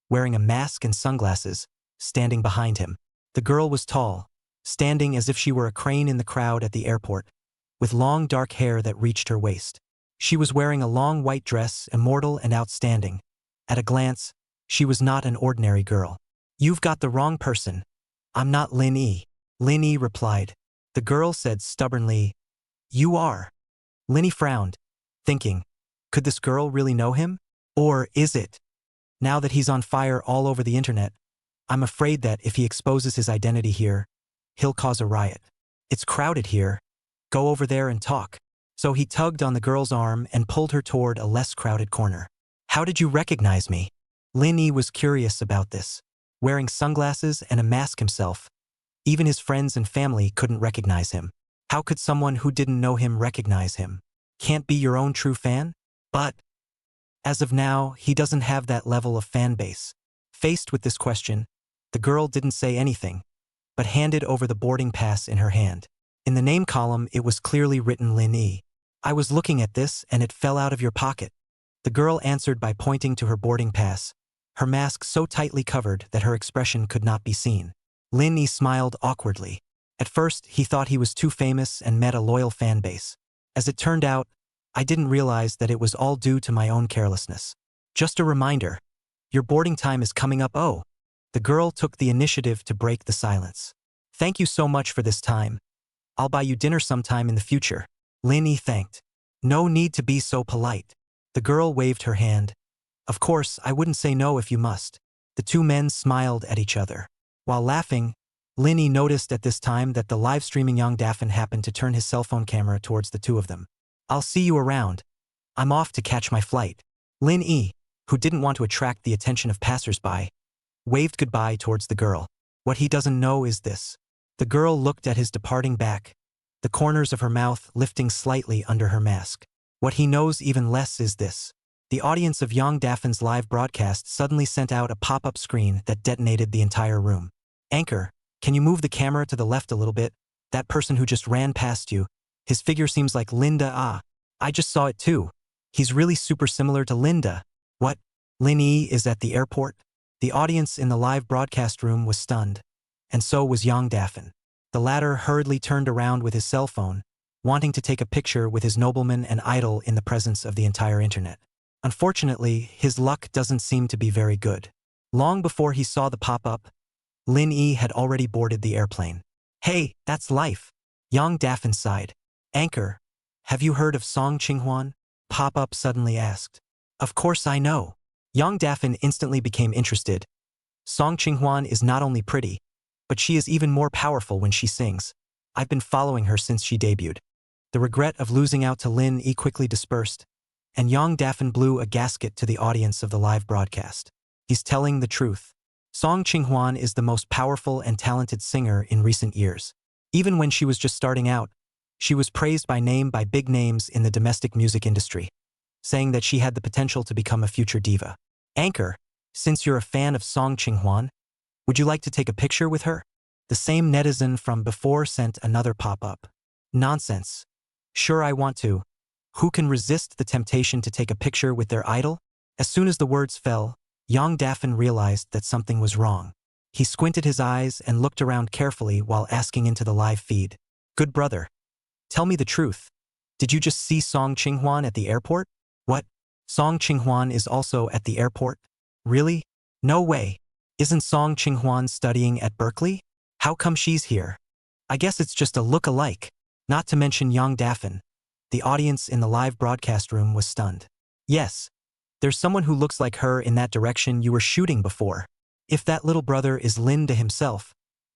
wearing a mask and sunglasses, standing behind him. The girl was tall, standing as if she were a crane in the crowd at the airport, with long dark hair that reached her waist. She was wearing a long white dress, immortal and outstanding. At a glance, she was not an ordinary girl. You've got the wrong person. I'm not Lin Yi. Lin Yi replied. The girl said stubbornly, You are. Lin Yi frowned, thinking, could this girl really know him? Or is it? Now that he's on fire all over the internet, I'm afraid that if he exposes his identity here, he'll cause a riot. It's crowded here. Go over there and talk. So he tugged on the girl's arm and pulled her toward a less crowded corner. How did you recognize me? Lin Yi was curious about this. Wearing sunglasses and a mask himself, even his friends and family couldn't recognize him. How could someone who didn't know him recognize him? Can't be your own true fan? But as of now, he doesn't have that level of fan base. Faced with this question, the girl didn't say anything, but handed over the boarding pass in her hand. In the name column, it was clearly written Lin Yi. I was looking at this and it fell out of your pocket. The girl answered by pointing to her boarding pass, her mask so tightly covered that her expression could not be seen. Lin Yi smiled awkwardly. At first, he thought he was too famous and met a loyal fan base. As it turned out, I didn't realize that it was all due to my own carelessness. Just a reminder. Your boarding time is coming up. Oh. The girl took the initiative to break the silence. Thank you so much for this time. I'll buy you dinner sometime in the future. Lin Yi thanked. No need to be so polite. The girl waved her hand. Of course, I wouldn't say no if you must. The two men smiled at each other. While laughing, Lin Yi noticed at this time that the live-streaming young Daphne happened to turn his cell phone camera towards the two of them. I'll see you around. I'm off to catch my flight. Lin Yi, who didn't want to attract the attention of passers-by, waved goodbye towards the girl. What he doesn't know is this. The girl looked at his departing back, the corners of her mouth lifting slightly under her mask. What he knows even less is this. The audience of Young Daffin's live broadcast suddenly sent out a pop-up screen that detonated the entire room. Anchor, can you move the camera to the left a little bit? That person who just ran past you. His figure seems like Linda. Ah, I just saw it too. He's really super similar to Linda. What? Lin Yi is at the airport? The audience in the live broadcast room was stunned. And so was Young Daffin. The latter hurriedly turned around with his cell phone, wanting to take a picture with his nobleman and idol in the presence of the entire internet. Unfortunately, his luck doesn't seem to be very good. Long before he saw the pop-up, Lin Yi had already boarded the airplane. Hey, that's life. Young Daffin sighed. Anchor, have you heard of Song Qinghwan? Pop-up suddenly asked. Of course I know. Young Daffin instantly became interested. Song Qinghwan is not only pretty, but she is even more powerful when she sings. I've been following her since she debuted. The regret of losing out to Lin Yi quickly dispersed, and Young Daffin blew a gasket to the audience of the live broadcast. He's telling the truth. Song Qinghwan is the most powerful and talented singer in recent years. Even when she was just starting out, she was praised by name by big names in the domestic music industry, saying that she had the potential to become a future diva. Anchor, since you're a fan of Song Qinghwan, would you like to take a picture with her? The same netizen from before sent another pop-up. Nonsense. Sure, I want to. Who can resist the temptation to take a picture with their idol? As soon as the words fell, Young Daffin realized that something was wrong. He squinted his eyes and looked around carefully while asking into the live feed. Good brother. Tell me the truth. Did you just see Song Qinghwan at the airport? What? Song Qinghwan is also at the airport? Really? No way. Isn't Song Qinghwan studying at Berkeley? How come she's here? I guess it's just a look-alike. Not to mention Young Daffin. The audience in the live broadcast room was stunned. Yes. There's someone who looks like her in that direction you were shooting before. If that little brother is Linda himself,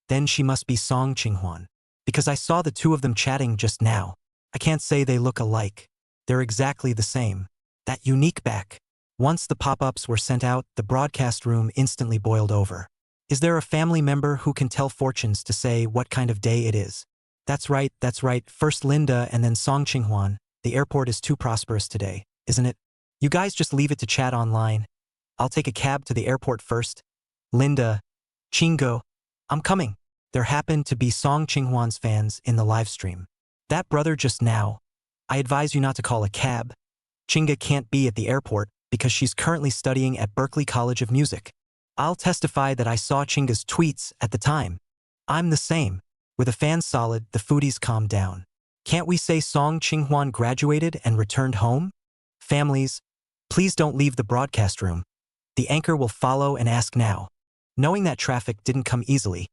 then she must be Song Qinghwan. Because I saw the two of them chatting just now. I can't say they look alike. They're exactly the same. That unique back. Once the pop-ups were sent out, the broadcast room instantly boiled over. Is there a family member who can tell fortunes to say what kind of day it is? That's right. First Linda and then Song Qinghwan. The airport is too prosperous today, isn't it? You guys just leave it to chat online. I'll take a cab to the airport first. Linda, Chingo, I'm coming. There happened to be Song Qinghwan's fans in the live stream. That brother just now. I advise you not to call a cab. Chinga can't be at the airport because she's currently studying at Berkeley College of Music. I'll testify that I saw Chinga's tweets at the time. I'm the same. With a fan solid, the foodies calmed down. Can't we say Song Qinghwan graduated and returned home? Families, please don't leave the broadcast room. The anchor will follow and ask now. Knowing that traffic didn't come easily,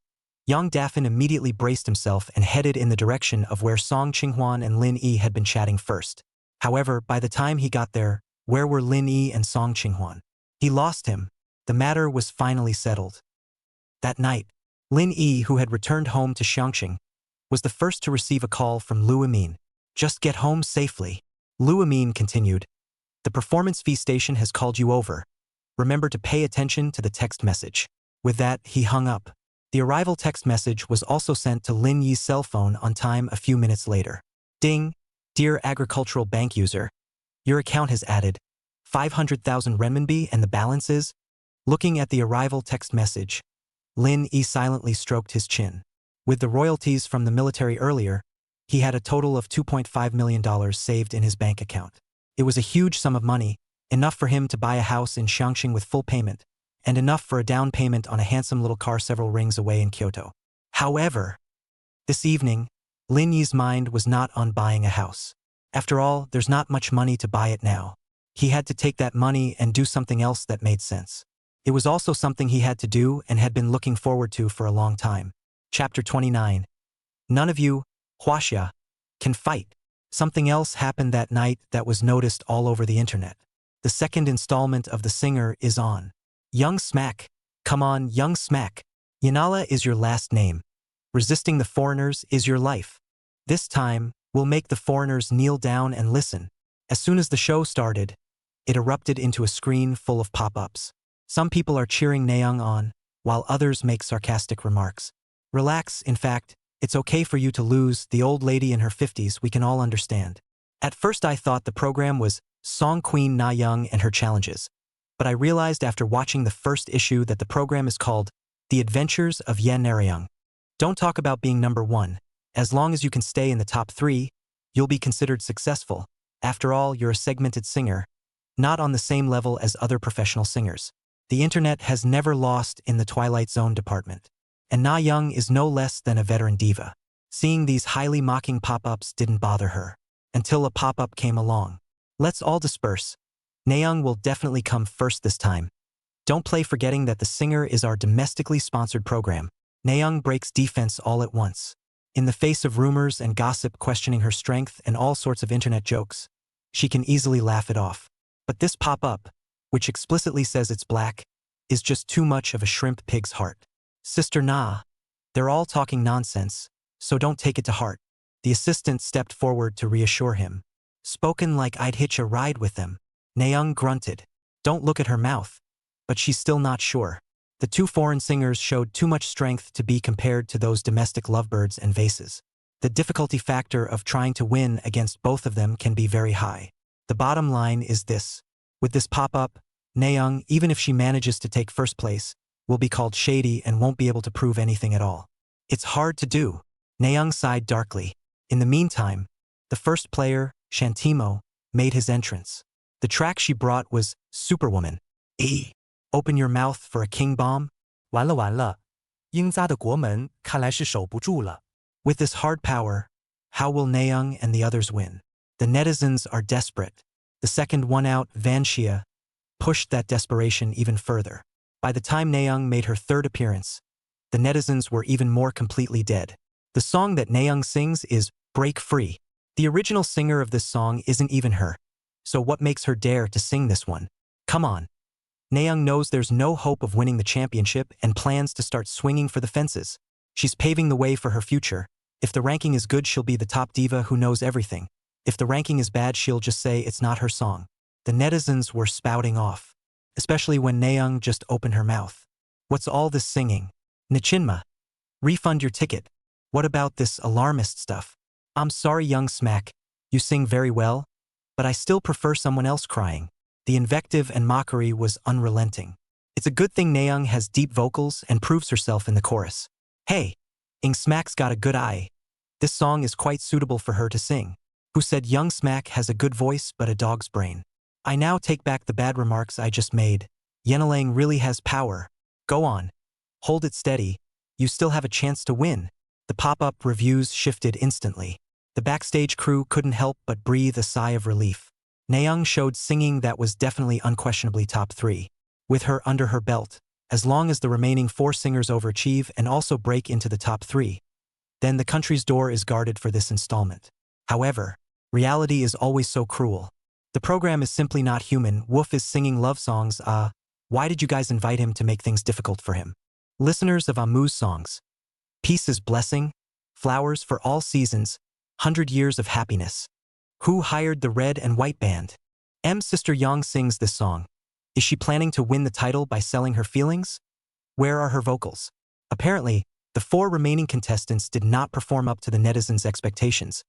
Young Daffin immediately braced himself and headed in the direction of where Song Qinghwan and Lin Yi had been chatting first. However, by the time he got there, where were Lin Yi and Song Qinghwan? He lost him. The matter was finally settled. That night, Lin Yi, who had returned home to Xiangqing, was the first to receive a call from Lu Amin. Just get home safely. Lu Amin continued. The performance fee station has called you over. Remember to pay attention to the text message. With that, he hung up. The arrival text message was also sent to Lin Yi's cell phone on time a few minutes later. Ding! Dear agricultural bank user, your account has added 500,000 renminbi and the balance is? Looking at the arrival text message, Lin Yi silently stroked his chin. With the royalties from the military earlier, he had a total of $2.5 million saved in his bank account. It was a huge sum of money, enough for him to buy a house in Xiangqing with full payment, and enough for a down payment on a handsome little car several rings away in Kyoto. However, this evening, Lin Yi's mind was not on buying a house. After all, there's not much money to buy it now. He had to take that money and do something else that made sense. It was also something he had to do and had been looking forward to for a long time. Chapter 29. None of you, Huaxia, can fight. Something else happened that night that was noticed all over the internet. The second installment of The Singer is on. Young Smack. Come on, Young Smack. Yanala is your last name. Resisting the foreigners is your life. This time, we'll make the foreigners kneel down and listen. As soon as the show started, it erupted into a screen full of pop-ups. Some people are cheering Nayoung on, while others make sarcastic remarks. Relax, in fact, It's okay for you to lose, the old lady in her 50s, we can all understand. At first I thought the program was Song Queen Na Young and her challenges, but I realized after watching the first issue that the program is called The Adventures of Yan Naryung. Don't talk about being number one. As long as you can stay in the top 3, you'll be considered successful. After all, you're a segmented singer, not on the same level as other professional singers. The internet has never lost in the Twilight Zone department. And Na Young is no less than a veteran diva. Seeing these highly mocking pop-ups didn't bother her. Until a pop-up came along. Let's all disperse. Nayoung will definitely come first this time. Don't play forgetting that the singer is our domestically sponsored program. Nayoung breaks defense all at once. In the face of rumors and gossip questioning her strength and all sorts of internet jokes, she can easily laugh it off. But this pop-up, which explicitly says it's black, is just too much of a shrimp pig's heart. Sister Na, they're all talking nonsense, so don't take it to heart. The assistant stepped forward to reassure him. Spoken like I'd hitch a ride with them. Nayoung grunted. Don't look at her mouth. But she's still not sure. The 2 foreign singers showed too much strength to be compared to those domestic lovebirds and vases. The difficulty factor of trying to win against both of them can be very high. The bottom line is this. With this pop-up, Nayoung, even if she manages to take first place, will be called shady and won't be able to prove anything at all. It's hard to do. Nayoung sighed darkly. In the meantime, the first player, Shantimo, made his entrance. The track she brought was Superwoman. Open your mouth for a king bomb? 完了完了，英扎的国门看来是守不住了。With this hard power, how will Nayoung and the others win? The netizens are desperate. The second one out, Vanxia, pushed that desperation even further. By the time Nayoung made her 3rd appearance, the netizens were even more completely dead. The song that Nayoung sings is Break Free. The original singer of this song isn't even her. So what makes her dare to sing this one? Come on. Nayoung knows there's no hope of winning the championship and plans to start swinging for the fences. She's paving the way for her future. If the ranking is good, she'll be the top diva who knows everything. If the ranking is bad, she'll just say it's not her song. The netizens were spouting off, especially when Nayoung just opened her mouth. What's all this singing? Nichinma. Refund your ticket. What about this alarmist stuff? I'm sorry, young smack. You sing very well, but I still prefer someone else crying. The invective and mockery was unrelenting. It's a good thing Nayoung has deep vocals and proves herself in the chorus. Hey, Ing Smack's got a good eye. This song is quite suitable for her to sing. Who said young Smack has a good voice but a dog's brain? I now take back the bad remarks I just made. Yenalang really has power. Go on. Hold it steady. You still have a chance to win. The pop-up reviews shifted instantly. The backstage crew couldn't help but breathe a sigh of relief. Nayoung showed singing that was definitely unquestionably top 3. With her under her belt, as long as the remaining 4 singers overachieve and also break into the top 3, then the country's door is guarded for this installment. However, reality is always so cruel. The program is simply not human. Wolf is singing love songs. Why did you guys invite him to make things difficult for him? Listeners of Amu's songs. Peace is blessing, flowers for all seasons, 100 years of happiness. Who hired the red and white band? Sister Yang sings this song. Is she planning to win the title by selling her feelings? Where are her vocals? Apparently, the 4 remaining contestants did not perform up to the netizens' expectations,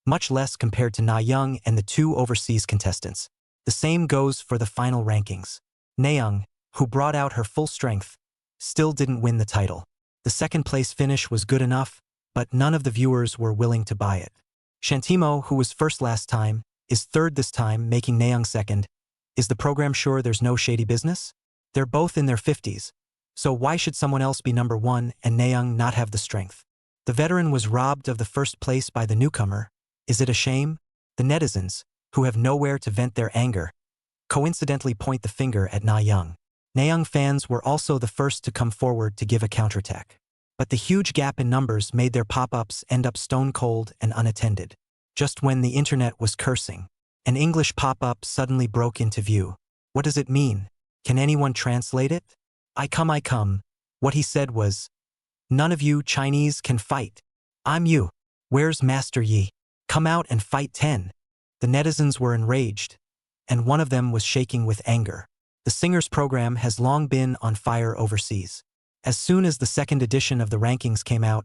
much less compared to Na Young and the 2 overseas contestants. The same goes for the final rankings. Nayoung, who brought out her full strength, still didn't win the title. The 2nd place finish was good enough, but none of the viewers were willing to buy it. Shantimo, who was first last time, is 3rd this time, making Nayoung 2nd. Is the program sure there's no shady business? They're both in their 50s, so why should someone else be number 1 and Nayoung not have the strength? The veteran was robbed of the 1st place by the newcomer. Is it a shame? The netizens, who have nowhere to vent their anger, coincidentally point the finger at Na Young. Nayoung fans were also the first to come forward to give a counterattack. But the huge gap in numbers made their pop-ups end up stone cold and unattended. Just when the internet was cursing, an English pop-up suddenly broke into view. What does it mean? Can anyone translate it? I come. What he said was, none of you Chinese can fight. I'm you. Where's Master Yi? Come out and fight 10. The netizens were enraged, and one of them was shaking with anger. The singer's program has long been on fire overseas. As soon as the 2nd edition of the rankings came out,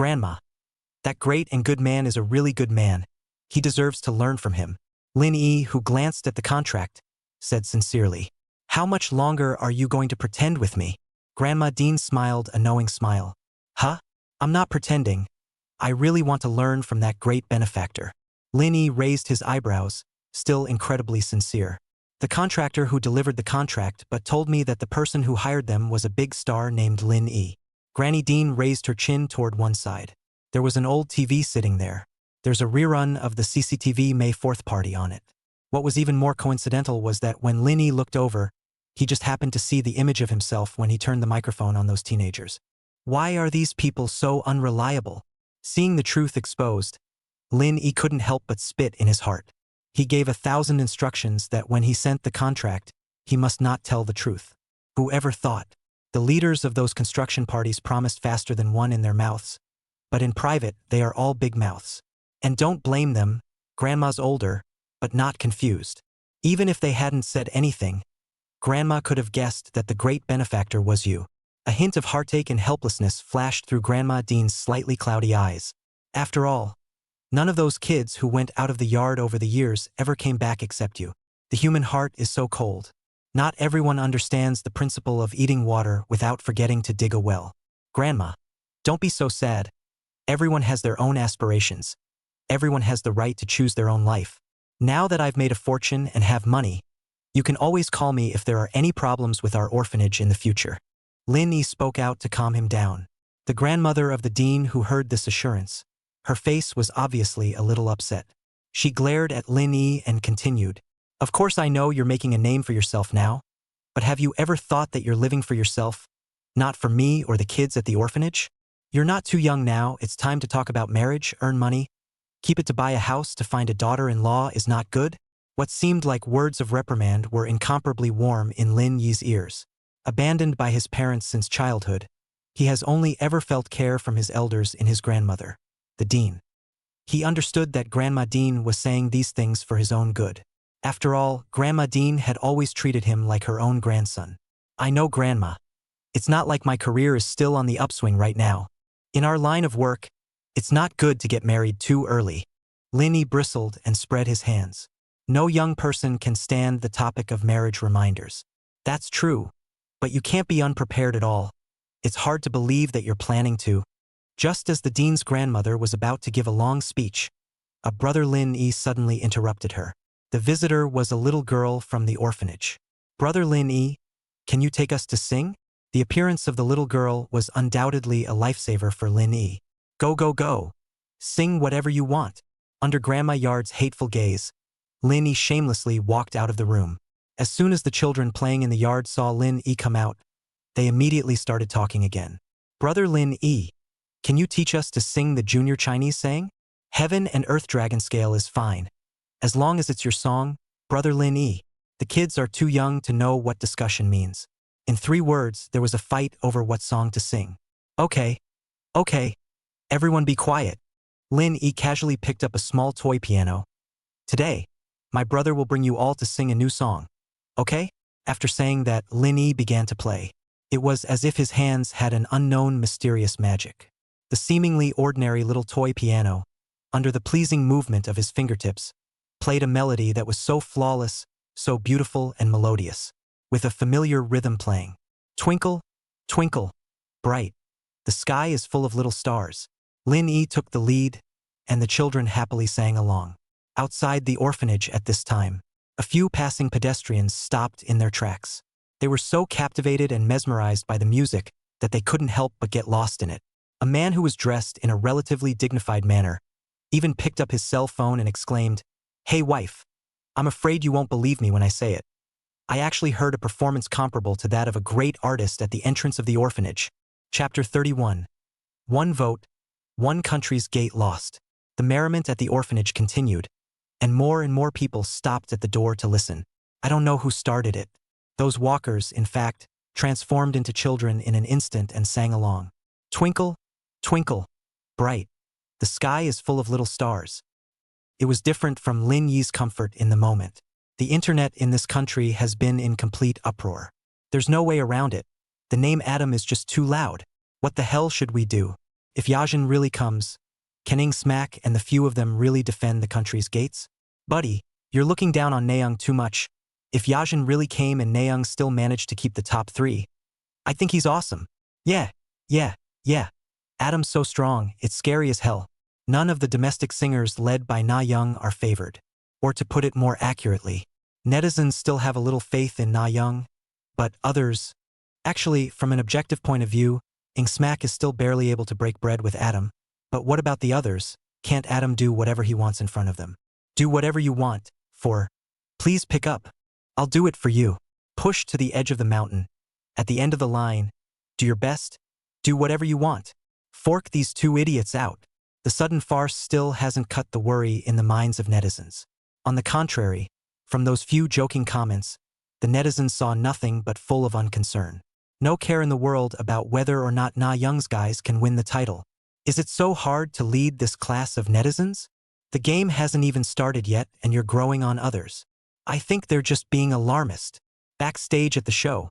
Grandma, that great and good man is a really good man. He deserves to learn from him. Lin Yi, who glanced at the contract, said sincerely. How much longer are you going to pretend with me? Grandma Dean smiled a knowing smile. Huh? I'm not pretending. I really want to learn from that great benefactor. Lin Yi raised his eyebrows, still incredibly sincere. The contractor who delivered the contract but told me that the person who hired them was a big star named Lin Yi. Granny Dean raised her chin toward one side. There was an old TV sitting there. There's a rerun of the CCTV May 4th party on it. What was even more coincidental was that when Lin Yi looked over, he just happened to see the image of himself when he turned the microphone on those teenagers. Why are these people so unreliable? Seeing the truth exposed, Lin Yi couldn't help but spit in his heart. He gave 1,000 instructions that when he sent the contract, he must not tell the truth. Whoever thought? The leaders of those construction parties promised faster than one in their mouths. But in private, they are all big mouths. And don't blame them, Grandma's older, but not confused. Even if they hadn't said anything, Grandma could have guessed that the great benefactor was you. A hint of heartache and helplessness flashed through Grandma Dean's slightly cloudy eyes. After all, none of those kids who went out of the yard over the years ever came back except you. The human heart is so cold. Not everyone understands the principle of eating water without forgetting to dig a well. Grandma, don't be so sad. Everyone has their own aspirations. Everyone has the right to choose their own life. Now that I've made a fortune and have money, you can always call me if there are any problems with our orphanage in the future. Lin Yi spoke out to calm him down. The grandmother of the dean who heard this assurance. Her face was obviously a little upset. She glared at Lin Yi and continued. Of course I know you're making a name for yourself now, but have you ever thought that you're living for yourself, not for me or the kids at the orphanage? You're not too young now, it's time to talk about marriage, earn money. Keep it to buy a house to find a daughter-in-law is not good? What seemed like words of reprimand were incomparably warm in Lin Yi's ears. Abandoned by his parents since childhood, he has only ever felt care from his elders in his grandmother, the dean. He understood that Grandma Dean was saying these things for his own good. After all, Grandma Dean had always treated him like her own grandson. I know, Grandma. It's not like my career is still on the upswing right now. In our line of work, it's not good to get married too early. Lin Yi bristled and spread his hands. No young person can stand the topic of marriage reminders. That's true, but you can't be unprepared at all. It's hard to believe that you're planning to. Just as the dean's grandmother was about to give a long speech, a brother Lin Yi suddenly interrupted her. The visitor was a little girl from the orphanage. Brother Lin Yi, can you take us to sing? The appearance of the little girl was undoubtedly a lifesaver for Lin Yi. Go, go, go. Sing whatever you want. Under Grandma Yard's hateful gaze, Lin Yi shamelessly walked out of the room. As soon as the children playing in the yard saw Lin Yi come out, they immediately started talking again. Brother Lin Yi, can you teach us to sing the junior Chinese saying? Heaven and Earth Dragon Scale is fine. As long as it's your song, Brother Lin Yi. The kids are too young to know what discussion means. In 3 words, there was a fight over what song to sing. Okay. Everyone be quiet. Lin Yi casually picked up a small toy piano. Today, my brother will bring you all to sing a new song. Okay? After saying that, Lin Yi began to play. It was as if his hands had an unknown mysterious magic. The seemingly ordinary little toy piano, under the pleasing movement of his fingertips, played a melody that was so flawless, so beautiful and melodious, with a familiar rhythm playing. Twinkle, twinkle, bright. The sky is full of little stars. Lin Yi took the lead, and the children happily sang along. Outside the orphanage at this time, a few passing pedestrians stopped in their tracks. They were so captivated and mesmerized by the music that they couldn't help but get lost in it. A man who was dressed in a relatively dignified manner even picked up his cell phone and exclaimed, "Hey wife, I'm afraid you won't believe me when I say it. I actually heard a performance comparable to that of a great artist at the entrance of the orphanage." Chapter 31. One vote, one country's gate lost. The merriment at the orphanage continued, and more people stopped at the door to listen. I don't know who started it. Those walkers, in fact, transformed into children in an instant and sang along. Twinkle, twinkle, bright. The sky is full of little stars. It was different from Lin Yi's comfort in the moment. The internet in this country has been in complete uproar. There's no way around it. The name Adam is just too loud. What the hell should we do? If Yajin really comes, can Ing Smack and the few of them really defend the country's gates? Buddy, you're looking down on Nayoung too much. If Yajin really came and Nayoung still managed to keep the top 3, I think he's awesome. Yeah, yeah, yeah. Adam's so strong, it's scary as hell. None of the domestic singers led by Na Young are favored. Or to put it more accurately, netizens still have a little faith in Na Young, but others... Actually, from an objective point of view, Ing Smack is still barely able to break bread with Adam. But what about the others? Can't Adam do whatever he wants in front of them? Do whatever you want, for... Please pick up. I'll do it for you. Push to the edge of the mountain. At the end of the line, do your best. Do whatever you want. Fork these 2 idiots out. The sudden farce still hasn't cut the worry in the minds of netizens. On the contrary, from those few joking comments, the netizens saw nothing but full of unconcern. No care in the world about whether or not Na Young's guys can win the title. Is it so hard to lead this class of netizens? The game hasn't even started yet and you're growing on others. I think they're just being alarmist. Backstage at the show,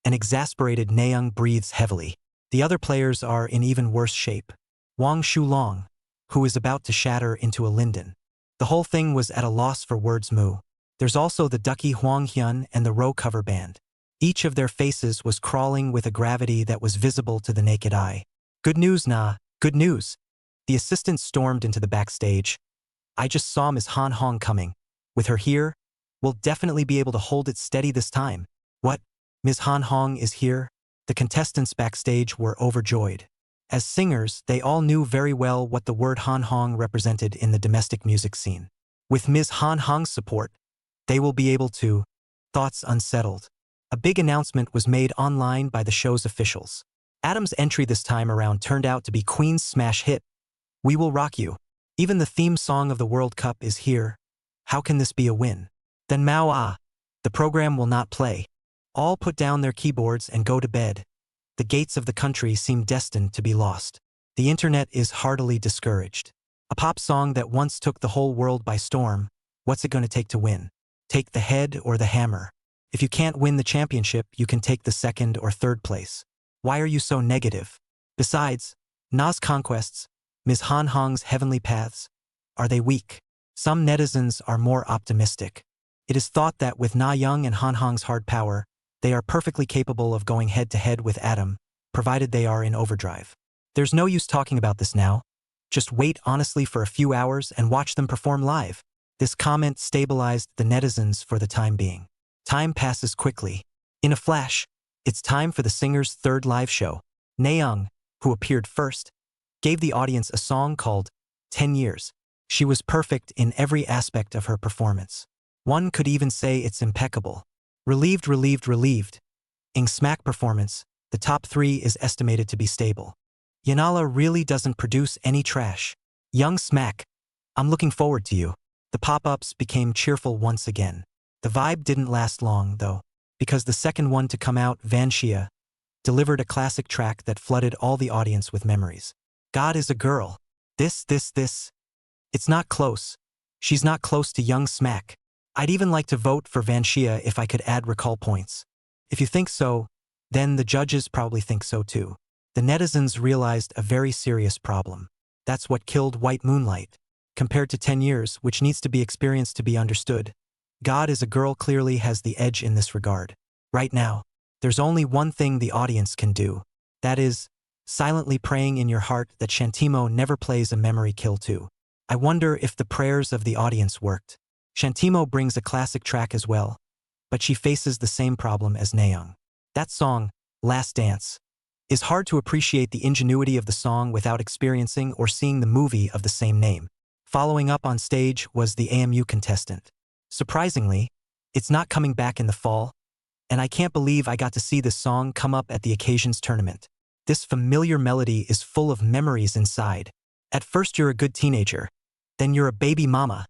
an exasperated Nayoung breathes heavily. The other players are in even worse shape. Wang Shulong, who is about to shatter into a linden. The whole thing was at a loss for words. There's also the Ducky Huang Hyun and the row cover band. Each of their faces was crawling with a gravity that was visible to the naked eye. Good news, nah, good news. The assistant stormed into the backstage. I just saw Ms. Han Hong coming. With her here, we'll definitely be able to hold it steady this time. What? Ms. Han Hong is here? The contestants backstage were overjoyed. As singers, they all knew very well what the word Han Hong represented in the domestic music scene. With Ms. Han Hong's support, they will be able to... Thoughts unsettled. A big announcement was made online by the show's officials. Adam's entry this time around turned out to be Queen's smash hit, We Will Rock You. Even the theme song of the World Cup is here. How can this be a win? Then Manhwa. The program will not play. All put down their keyboards and go to bed. The gates of the country seem destined to be lost. The internet is heartily discouraged. A pop song that once took the whole world by storm, what's it going to take to win? Take the head or the hammer. If you can't win the championship, you can take the 2nd or 3rd place. Why are you so negative? Besides, Na's conquests, Ms. Han Hong's heavenly paths, are they weak? Some netizens are more optimistic. It is thought that with Na Young and Han Hong's hard power, they are perfectly capable of going head-to-head with Adam, provided they are in overdrive. There's no use talking about this now. Just wait honestly for a few hours and watch them perform live. This comment stabilized the netizens for the time being. Time passes quickly. In a flash, it's time for the singer's 3rd live show. Nayoung, who appeared first, gave the audience a song called 10 Years. She was perfect in every aspect of her performance. One could even say it's impeccable. Relieved, relieved, relieved. Ing Smack performance, the top 3 is estimated to be stable. Yanala really doesn't produce any trash. Young Smack, I'm looking forward to you. The pop-ups became cheerful once again. The vibe didn't last long, though, because the second one to come out, Vanshia, delivered a classic track that flooded all the audience with memories. God is a girl. This. It's not close. She's not close to Young Smack. I'd even like to vote for Vanshia if I could add recall points. If you think so, then the judges probably think so too. The netizens realized a very serious problem. That's what killed White Moonlight. Compared to 10 years, which needs to be experienced to be understood, God is a Girl clearly has the edge in this regard. Right now, there's only one thing the audience can do. That is, silently praying in your heart that Shantimo never plays a memory kill too. I wonder if the prayers of the audience worked. Shantimo brings a classic track as well, but she faces the same problem as Nayoung. That song, Last Dance, is hard to appreciate the ingenuity of the song without experiencing or seeing the movie of the same name. Following up on stage was the AMU contestant. Surprisingly, it's not coming back in the fall, and I can't believe I got to see this song come up at the occasion's tournament. This familiar melody is full of memories inside. At first you're a good teenager, then you're a baby mama.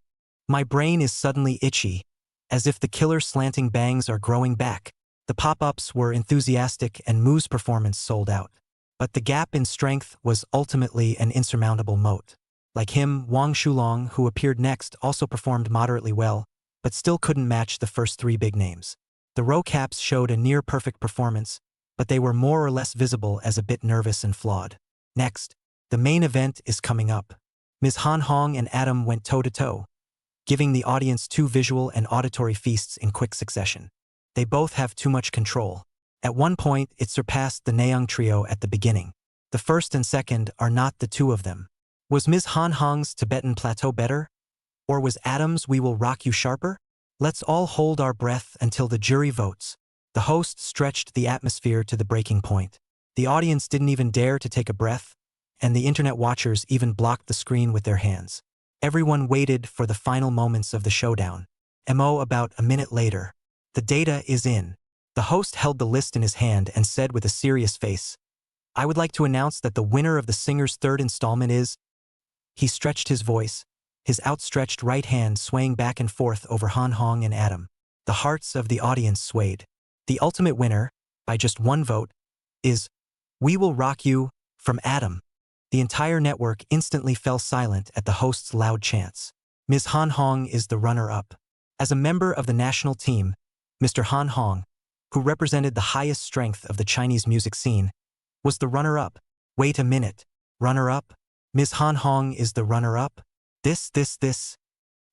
My brain is suddenly itchy, as if the killer slanting bangs are growing back. The pop-ups were enthusiastic and Moo's performance sold out. But the gap in strength was ultimately an insurmountable moat. Like him, Wang Shulong, who appeared next, also performed moderately well, but still couldn't match the first 3 big names. The row caps showed a near-perfect performance, but they were more or less visible as a bit nervous and flawed. Next, The main event is coming up. Ms. Han Hong and Adam went toe-to-toe, giving the audience two visual and auditory feasts in quick succession. They both have too much control. At one point, it surpassed the Naeung trio at the beginning. The first and second are not the two of them. Was Ms. Han Hong's Tibetan Plateau better? Or was Adam's We Will Rock You sharper? Let's all hold our breath until the jury votes. The host stretched the atmosphere to the breaking point. The audience didn't even dare to take a breath, and the internet watchers even blocked the screen with their hands. Everyone waited for the final moments of the showdown. About a minute later. The data is in. The host held the list in his hand and said with a serious face, "I would like to announce that the winner of the singer's third installment is..." He stretched his voice, his outstretched right hand swaying back and forth over Han Hong and Adam. The hearts of the audience swayed. The ultimate winner, by just one vote, is We Will Rock You from Adam. The entire network instantly fell silent at the host's loud chants. Ms. Han Hong is the runner-up. As a member of the national team, Mr. Han Hong, who represented the highest strength of the Chinese music scene, was the runner-up. Wait a minute. Runner-up? Ms. Han Hong is the runner-up? This.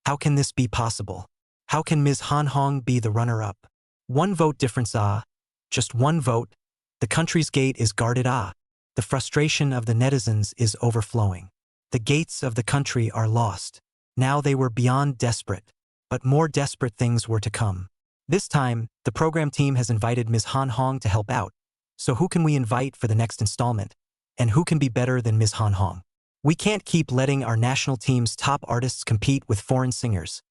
How can this be possible? How can Ms. Han Hong be the runner-up? One vote difference, just one vote. The country's gate is guarded, The frustration of the netizens is overflowing. The gates of the country are lost. Now they were beyond desperate, but more desperate things were to come. This time, the program team has invited Ms. Han Hong to help out. So who can we invite for the next installment? And who can be better than Ms. Han Hong? We can't keep letting our national team's top artists compete with foreign singers.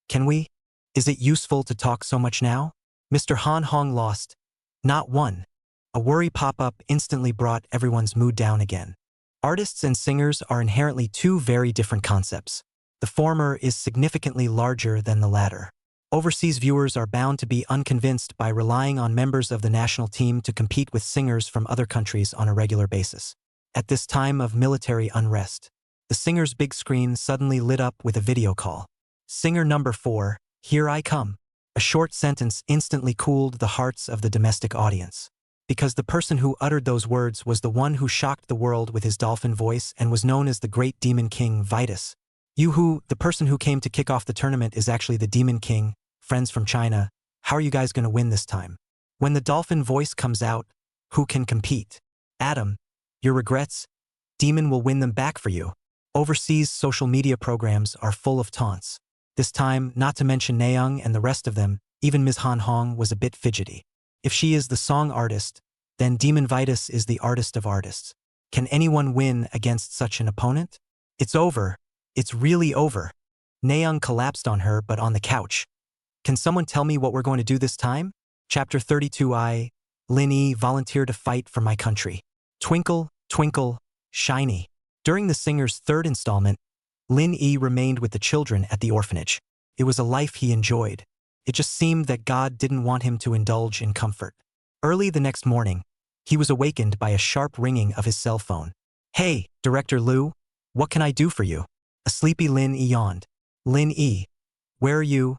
Can we? Is it useful to talk so much now? Mr. Han Hong lost. Not one. A worry pop-up instantly brought everyone's mood down again. Artists and singers are inherently two very different concepts. The former is significantly larger than the latter. Overseas viewers are bound to be unconvinced by relying on members of the national team to compete with singers from other countries on a regular basis. At this time of military unrest, the singer's big screen suddenly lit up with a video call. Singer number 4, here I come. A short sentence instantly cooled the hearts of the domestic audience. Because the person who uttered those words was the one who shocked the world with his dolphin voice and was known as the Great Demon King Vitus. The person who came to kick off the tournament is actually the Demon King, friends from China. How are you guys going to win this time? When the dolphin voice comes out, who can compete? Adam, your regrets? Demon will win them back for you. Overseas social media programs are full of taunts. This time, not to mention Naeung and the rest of them, even Ms. Han Hong was a bit fidgety. If she is the song artist, then Demon Vitus is the artist of artists. Can anyone win against such an opponent? It's over. It's really over. Naeung collapsed on her but on the couch. Can someone tell me what we're going to do this time? Chapter 32 Lin Yi volunteered to fight for my country. Twinkle, twinkle, shiny. During the singer's third installment, Lin Yi remained with the children at the orphanage. It was a life he enjoyed. It just seemed that God didn't want him to indulge in comfort. Early the next morning, he was awakened by a sharp ringing of his cell phone. Hey, Director Liu, what can I do for you? A sleepy Lin Yi yawned. Lin Yi, where are you?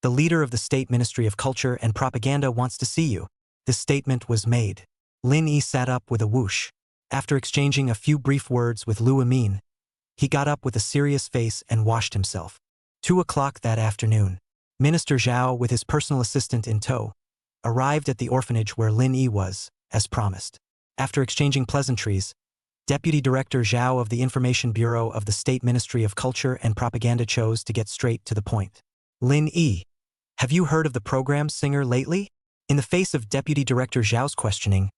The leader of the State Ministry of Culture and Propaganda wants to see you. This statement was made. Lin Yi sat up with a whoosh. After exchanging a few brief words with Liu Amin, he got up with a serious face and washed himself. 2 o'clock that afternoon, Minister Zhao, with his personal assistant in tow, arrived at the orphanage where Lin Yi was, as promised. After exchanging pleasantries, Deputy Director Zhao of the Information Bureau of the State Ministry of Culture and Propaganda chose to get straight to the point. Lin Yi, have you heard of the program Singer lately? In the face of Deputy Director Zhao's questioning,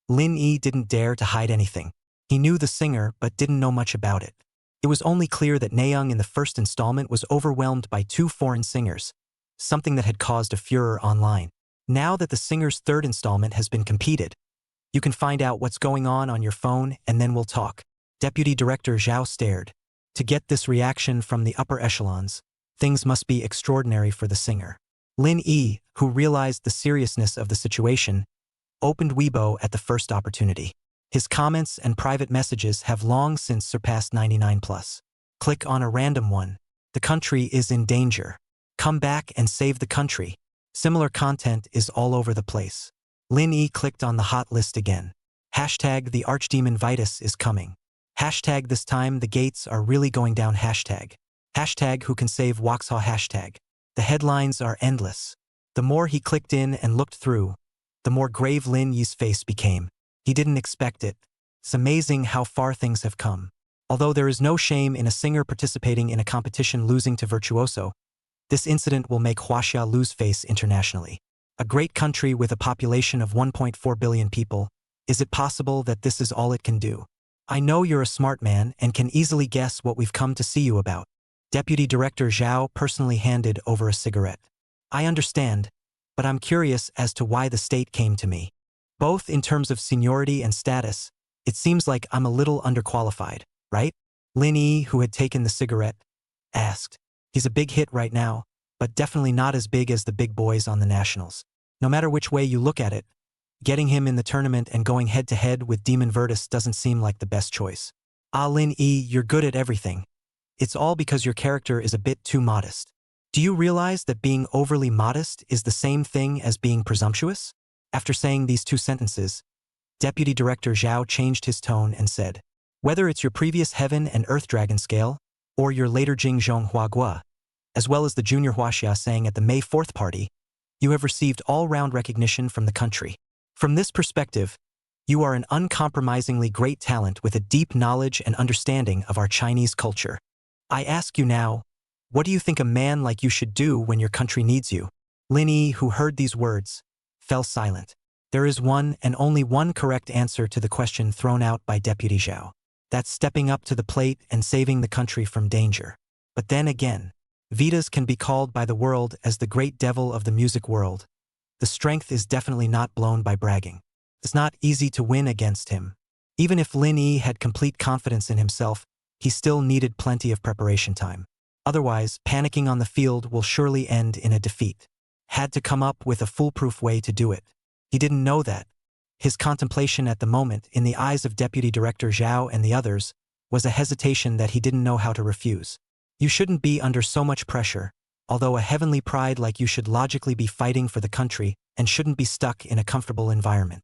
Lin Yi didn't dare to hide anything. He knew the singer but didn't know much about it. It was only clear that Naeung in the first installment was overwhelmed by 2 foreign singers, something that had caused a furor online. Now that the singer's third installment has been competed, you can find out what's going on your phone and then we'll talk. Deputy Director Zhao stared. To get this reaction from the upper echelons, things must be extraordinary for the singer. Lin Yi, who realized the seriousness of the situation, opened Weibo at the first opportunity. His comments and private messages have long since surpassed 99+. Click on a random one. The country is in danger. Come back and save the country. Similar content is all over the place. Lin Yi clicked on the hot list again. # the Archdemon Vitus is coming. Hashtag this time the gates are really going down hashtag. Hashtag who can save Waxhaw hashtag. The headlines are endless. The more he clicked in and looked through, the more grave Lin Yi's face became. He didn't expect it. It's amazing how far things have come. Although there is no shame in a singer participating in a competition losing to virtuoso, this incident will make Huaxia lose face internationally. A great country with a population of 1.4 billion people, is it possible that this is all it can do? I know you're a smart man and can easily guess what we've come to see you about. Deputy Director Zhao personally handed over a cigarette. I understand, but I'm curious as to why the state came to me. Both in terms of seniority and status, it seems like I'm a little underqualified, right? Lin Yi, who had taken the cigarette, asked. He's a big hit right now, but definitely not as big as the big boys on the nationals. No matter which way you look at it, getting him in the tournament and going head-to-head with Demon Virtus doesn't seem like the best choice. Ah, Lin Yi, you're good at everything. It's all because your character is a bit too modest. Do you realize that being overly modest is the same thing as being presumptuous? After saying these two sentences, Deputy Director Zhao changed his tone and said, whether it's your previous Heaven and Earth Dragon scale, or your later Jingzhong Huagua, as well as the Junior Huaxia sang at the May 4th party, you have received all-round recognition from the country. From this perspective, you are an uncompromisingly great talent with a deep knowledge and understanding of our Chinese culture. I ask you now, what do you think a man like you should do when your country needs you? Lin Yi, who heard these words, fell silent. There is one and only one correct answer to the question thrown out by Deputy Zhao. That's stepping up to the plate and saving the country from danger. But then again, Vitas can be called by the world as the great devil of the music world. The strength is definitely not blown by bragging. It's not easy to win against him. Even if Lin Yi had complete confidence in himself, he still needed plenty of preparation time. Otherwise, panicking on the field will surely end in a defeat. Had to come up with a foolproof way to do it. He didn't know that. His contemplation at the moment, in the eyes of Deputy Director Zhao and the others, was a hesitation that he didn't know how to refuse. You shouldn't be under so much pressure, although a heavenly pride like you should logically be fighting for the country and shouldn't be stuck in a comfortable environment.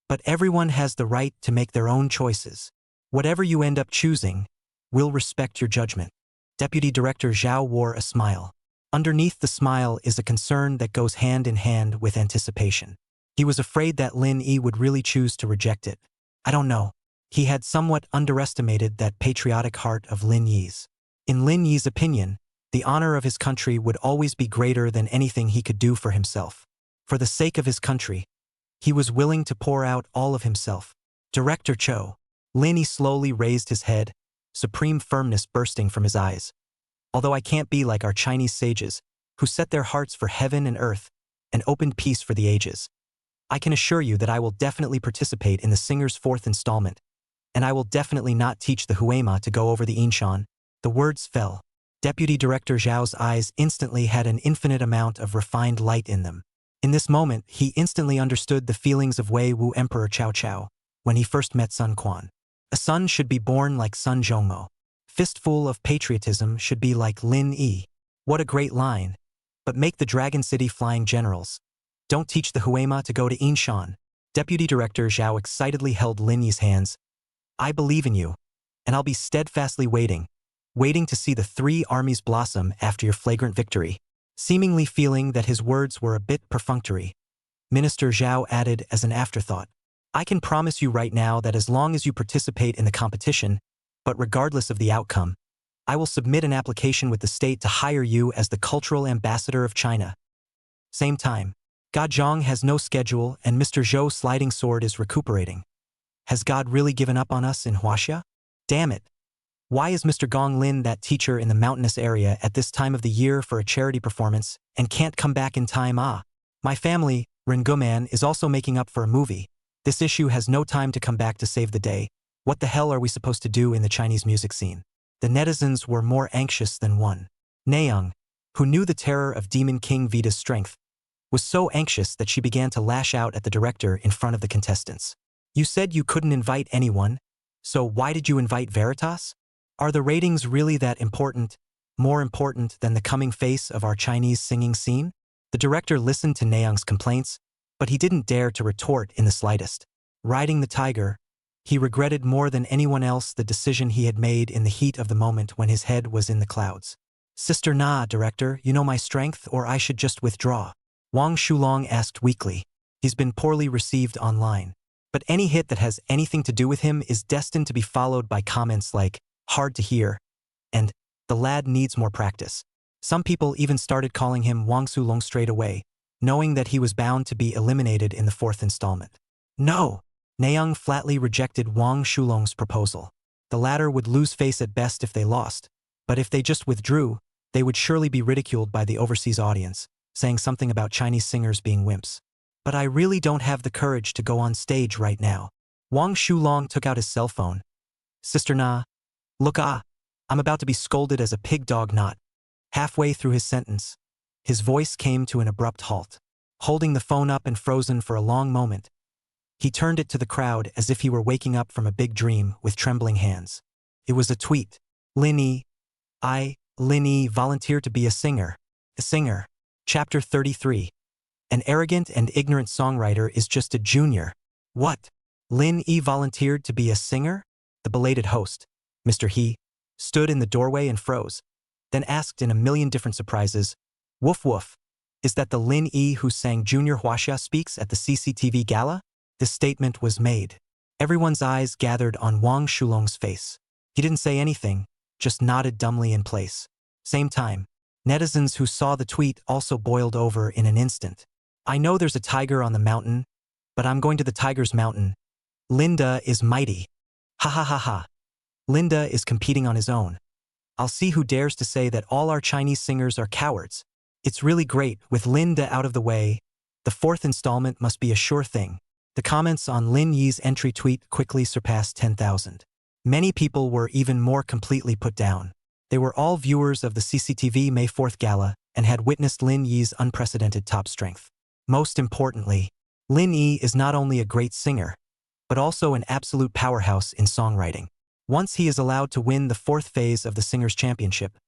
But everyone has the right to make their own choices. Whatever you end up choosing, we'll respect your judgment. Deputy Director Zhao wore a smile. Underneath the smile is a concern that goes hand in hand with anticipation. He was afraid that Lin Yi would really choose to reject it. I don't know. He had somewhat underestimated that patriotic heart of Lin Yi's. In Lin Yi's opinion, the honor of his country would always be greater than anything he could do for himself. For the sake of his country, he was willing to pour out all of himself. Director Cho. Lin Yi slowly raised his head, supreme firmness bursting from his eyes. Although I can't be like our Chinese sages, who set their hearts for heaven and earth, and opened peace for the ages, I can assure you that I will definitely participate in the singer's 4th installment, and I will definitely not teach the Huema to go over the Inshan. The words fell. Deputy Director Zhao's eyes instantly had an infinite amount of refined light in them. In this moment, he instantly understood the feelings of Wei Wu Emperor Cao Cao when he first met Sun Quan. A son should be born like Sun Zhongmo. Fistful of patriotism should be like Lin Yi. What a great line. But make the Dragon City flying generals. Don't teach the Huema to go to Inshan. Deputy Director Zhao excitedly held Lin Yi's hands. I believe in you, and I'll be steadfastly waiting to see the 3 armies blossom after your flagrant victory. Seemingly feeling that his words were a bit perfunctory, Minister Zhao added as an afterthought, I can promise you right now that as long as you participate in the competition, but regardless of the outcome, I will submit an application with the state to hire you as the cultural ambassador of China. Same time, Gazhong has no schedule and Mr. Zhou's sliding sword is recuperating. Has God really given up on us in Huaxia? Damn it. Why is Mr. Gong Lin that teacher in the mountainous area at this time of the year for a charity performance and can't come back in time? My family, Renguman, is also making up for a movie. This issue has no time to come back to save the day. What the hell are we supposed to do in the Chinese music scene? The netizens were more anxious than one. Nayoung, who knew the terror of Demon King Vita's strength, was so anxious that she began to lash out at the director in front of the contestants. You said you couldn't invite anyone, so why did you invite Veritas? Are the ratings really that important, more important than the coming face of our Chinese singing scene? The director listened to Nayoung's complaints, but he didn't dare to retort in the slightest. Riding the tiger, He regretted more than anyone else the decision he had made in the heat of the moment when his head was in the clouds. Sister Na, director, you know my strength, or I should just withdraw? Wang Shulong asked weakly. He's been poorly received online. But any hit that has anything to do with him is destined to be followed by comments like, hard to hear, and the lad needs more practice. Some people even started calling him Wang Shulong straight away, knowing that he was bound to be eliminated in the fourth installment. No! Nayoung flatly rejected Wang Shulong's proposal. The latter would lose face at best if they lost, but if they just withdrew, they would surely be ridiculed by the overseas audience, saying something about Chinese singers being wimps. But I really don't have the courage to go on stage right now. Wang Shulong took out his cell phone. Sister Na, look I'm about to be scolded as a pig dog not. Halfway through his sentence, his voice came to an abrupt halt. Holding the phone up and frozen for a long moment, he turned it to the crowd as if he were waking up from a big dream with trembling hands. It was a tweet. Lin Yi volunteered to be a singer. A singer. Chapter 33. An arrogant and ignorant songwriter is just a junior. What? Lin Yi volunteered to be a singer? The belated host, Mr. He, stood in the doorway and froze, then asked in a million different surprises, Woof woof, is that the Lin Yi who sang Junior Huaxia Speaks at the CCTV gala? This statement was made. Everyone's eyes gathered on Wang Shulong's face. He didn't say anything, just nodded dumbly in place. Same time, netizens who saw the tweet also boiled over in an instant. I know there's a tiger on the mountain, but I'm going to the tiger's mountain. Linda is mighty. Ha ha ha ha. Linda is competing on his own. I'll see who dares to say that all our Chinese singers are cowards. It's really great, with Linda out of the way. The fourth installment must be a sure thing. The comments on Lin Yi's entry tweet quickly surpassed 10,000. Many people were even more completely put down. They were all viewers of the CCTV May 4th gala and had witnessed Lin Yi's unprecedented top strength. Most importantly, Lin Yi is not only a great singer, but also an absolute powerhouse in songwriting. Once he is allowed to win the fourth phase of the Singers' Championship,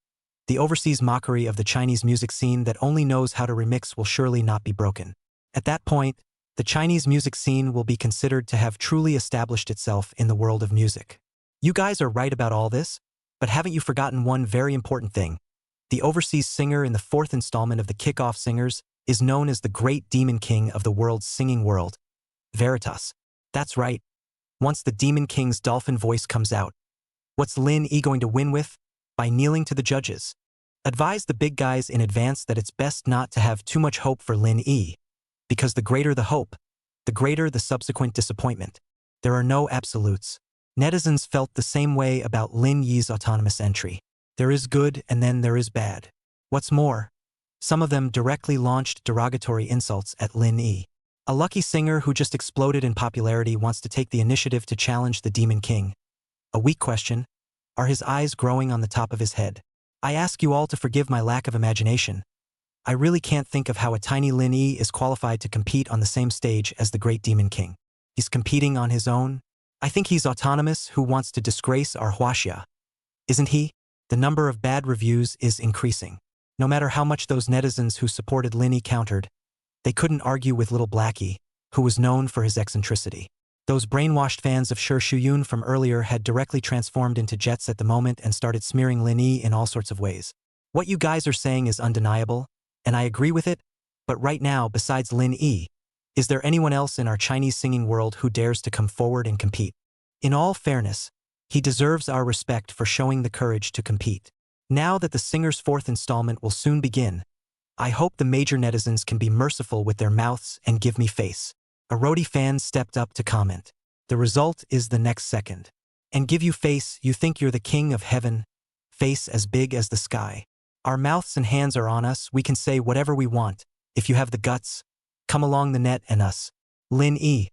the overseas mockery of the Chinese music scene that only knows how to remix will surely not be broken. At that point, the Chinese music scene will be considered to have truly established itself in the world of music. You guys are right about all this, but haven't you forgotten one very important thing? The overseas singer in the fourth installment of the Kickoff Singers is known as the Great Demon King of the world's singing world, Veritas. That's right. Once the Demon King's dolphin voice comes out, what's Lin Yi going to win with? By kneeling to the judges. Advise the big guys in advance that it's best not to have too much hope for Lin Yi, because the greater the hope, the greater the subsequent disappointment. There are no absolutes. Netizens felt the same way about Lin Yi's autonomous entry. There is good and then there is bad. What's more, some of them directly launched derogatory insults at Lin Yi. A lucky singer who just exploded in popularity wants to take the initiative to challenge the Demon King. A weak question. Are his eyes growing on the top of his head? I ask you all to forgive my lack of imagination. I really can't think of how a tiny Lin Yi is qualified to compete on the same stage as the Great Demon King. He's competing on his own. I think he's autonomous who wants to disgrace our Huaxia. Isn't he? The number of bad reviews is increasing. No matter how much those netizens who supported Lin Yi countered, they couldn't argue with Little Blackie, who was known for his eccentricity. Those brainwashed fans of Shi Shuyun from earlier had directly transformed into jets at the moment and started smearing Lin Yi in all sorts of ways. What you guys are saying is undeniable, and I agree with it, but right now, besides Lin Yi, is there anyone else in our Chinese singing world who dares to come forward and compete? In all fairness, he deserves our respect for showing the courage to compete. Now that the Singer's fourth installment will soon begin, I hope the major netizens can be merciful with their mouths and give me face. A Rodi fan stepped up to comment. The result is the next second. And give you face, you think you're the king of heaven, face as big as the sky. Our mouths and hands are on us, we can say whatever we want. If you have the guts, come along the net and us. Lin Yi.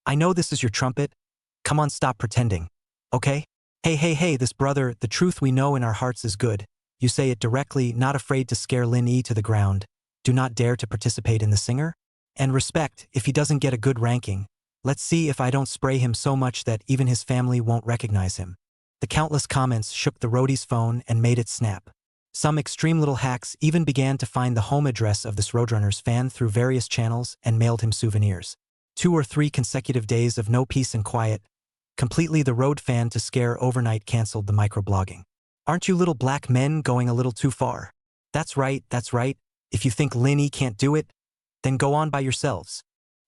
I know this is your trumpet. Come on, stop pretending. Okay? Hey, this brother, the truth we know in our hearts is good. You say it directly, not afraid to scare Lin Yi to the ground. Do not dare to participate in the singer? And respect, if he doesn't get a good ranking. Let's see if I don't spray him so much that even his family won't recognize him. The countless comments shook the roadie's phone and made it snap. Some extreme little hacks even began to find the home address of this Roadrunners fan through various channels and mailed him souvenirs. 2 or 3 consecutive days of no peace and quiet, Completely the road fan to scare overnight canceled the microblogging. Aren't you little black men going a little too far? That's right, that's right. If you think Lin E can't do it, then go on by yourselves.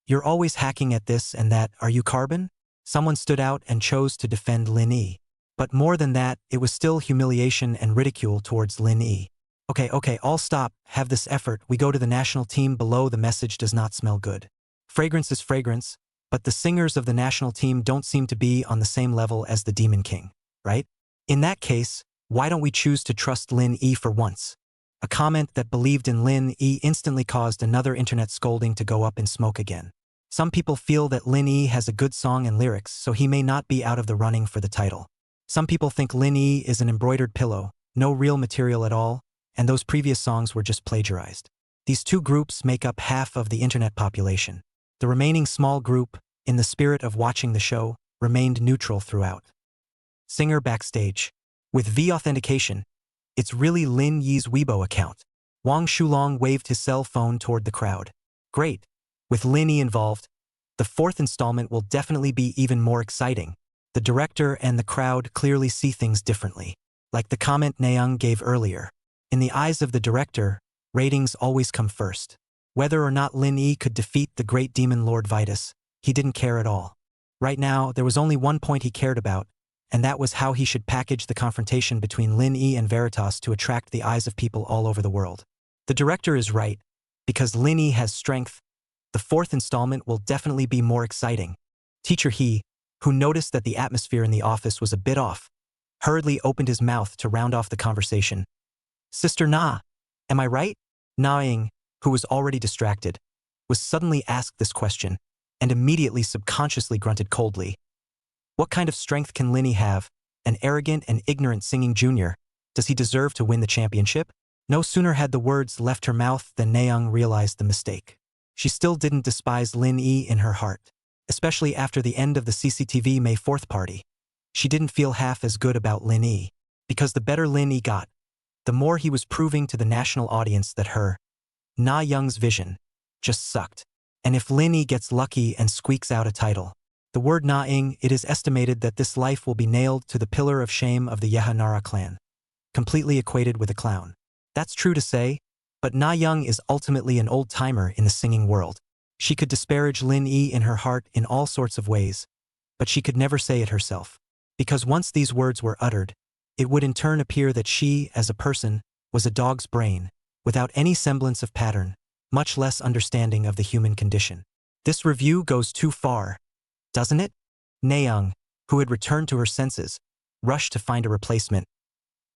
You're always hacking at this and that, are you carbon? Someone stood out and chose to defend Lin E. But more than that, it was still humiliation and ridicule towards Lin E. Okay, all stop, have this effort, we go to the national team below, the message does not smell good. Fragrance is fragrance, but the singers of the national team don't seem to be on the same level as the Demon King, right? In that case, why don't we choose to trust Lin E for once? A comment that believed in Lin E instantly caused another internet scolding to go up in smoke again. Some people feel that Lin E has a good song and lyrics, so he may not be out of the running for the title. Some people think Lin E is an embroidered pillow, no real material at all, and those previous songs were just plagiarized. These two groups make up half of the internet population. The remaining small group, in the spirit of watching the show, remained neutral throughout. Singer backstage. With V authentication, it's really Lin Yi's Weibo account. Wang Shulong waved his cell phone toward the crowd. Great. With Lin Yi involved, the fourth installment will definitely be even more exciting. The director and the crowd clearly see things differently. Like the comment Nayoung gave earlier. In the eyes of the director, ratings always come first. Whether or not Lin Yi could defeat the great demon Lord Vitus, he didn't care at all. Right now, there was only one point he cared about, and that was how he should package the confrontation between Lin Yi and Veritas to attract the eyes of people all over the world. The director is right. Because Lin Yi has strength, the fourth installment will definitely be more exciting. Teacher He, who noticed that the atmosphere in the office was a bit off, hurriedly opened his mouth to round off the conversation. Sister Na, am I right? Na Ying, who was already distracted, was suddenly asked this question, and immediately subconsciously grunted coldly. What kind of strength can Lin Yi have? An arrogant and ignorant singing junior. Does he deserve to win the championship? No sooner had the words left her mouth than Nayoung realized the mistake. She still didn't despise Lin Yi in her heart, especially after the end of the CCTV May 4th party. She didn't feel half as good about Lin Yi, because the better Lin Yi got, the more he was proving to the national audience that her, Na Young's vision, just sucked. And if Lin Yi gets lucky and squeaks out a title, the word Na Ying, it is estimated that this life will be nailed to the pillar of shame of the Yehanara clan, completely equated with a clown. That's true to say, but Na Young is ultimately an old-timer in the singing world. She could disparage Lin Yi in her heart in all sorts of ways, but she could never say it herself. Because once these words were uttered, it would in turn appear that she, as a person, was a dog's brain, without any semblance of pattern, much less understanding of the human condition. This review goes too far, doesn't it? Nayoung, who had returned to her senses, rushed to find a replacement.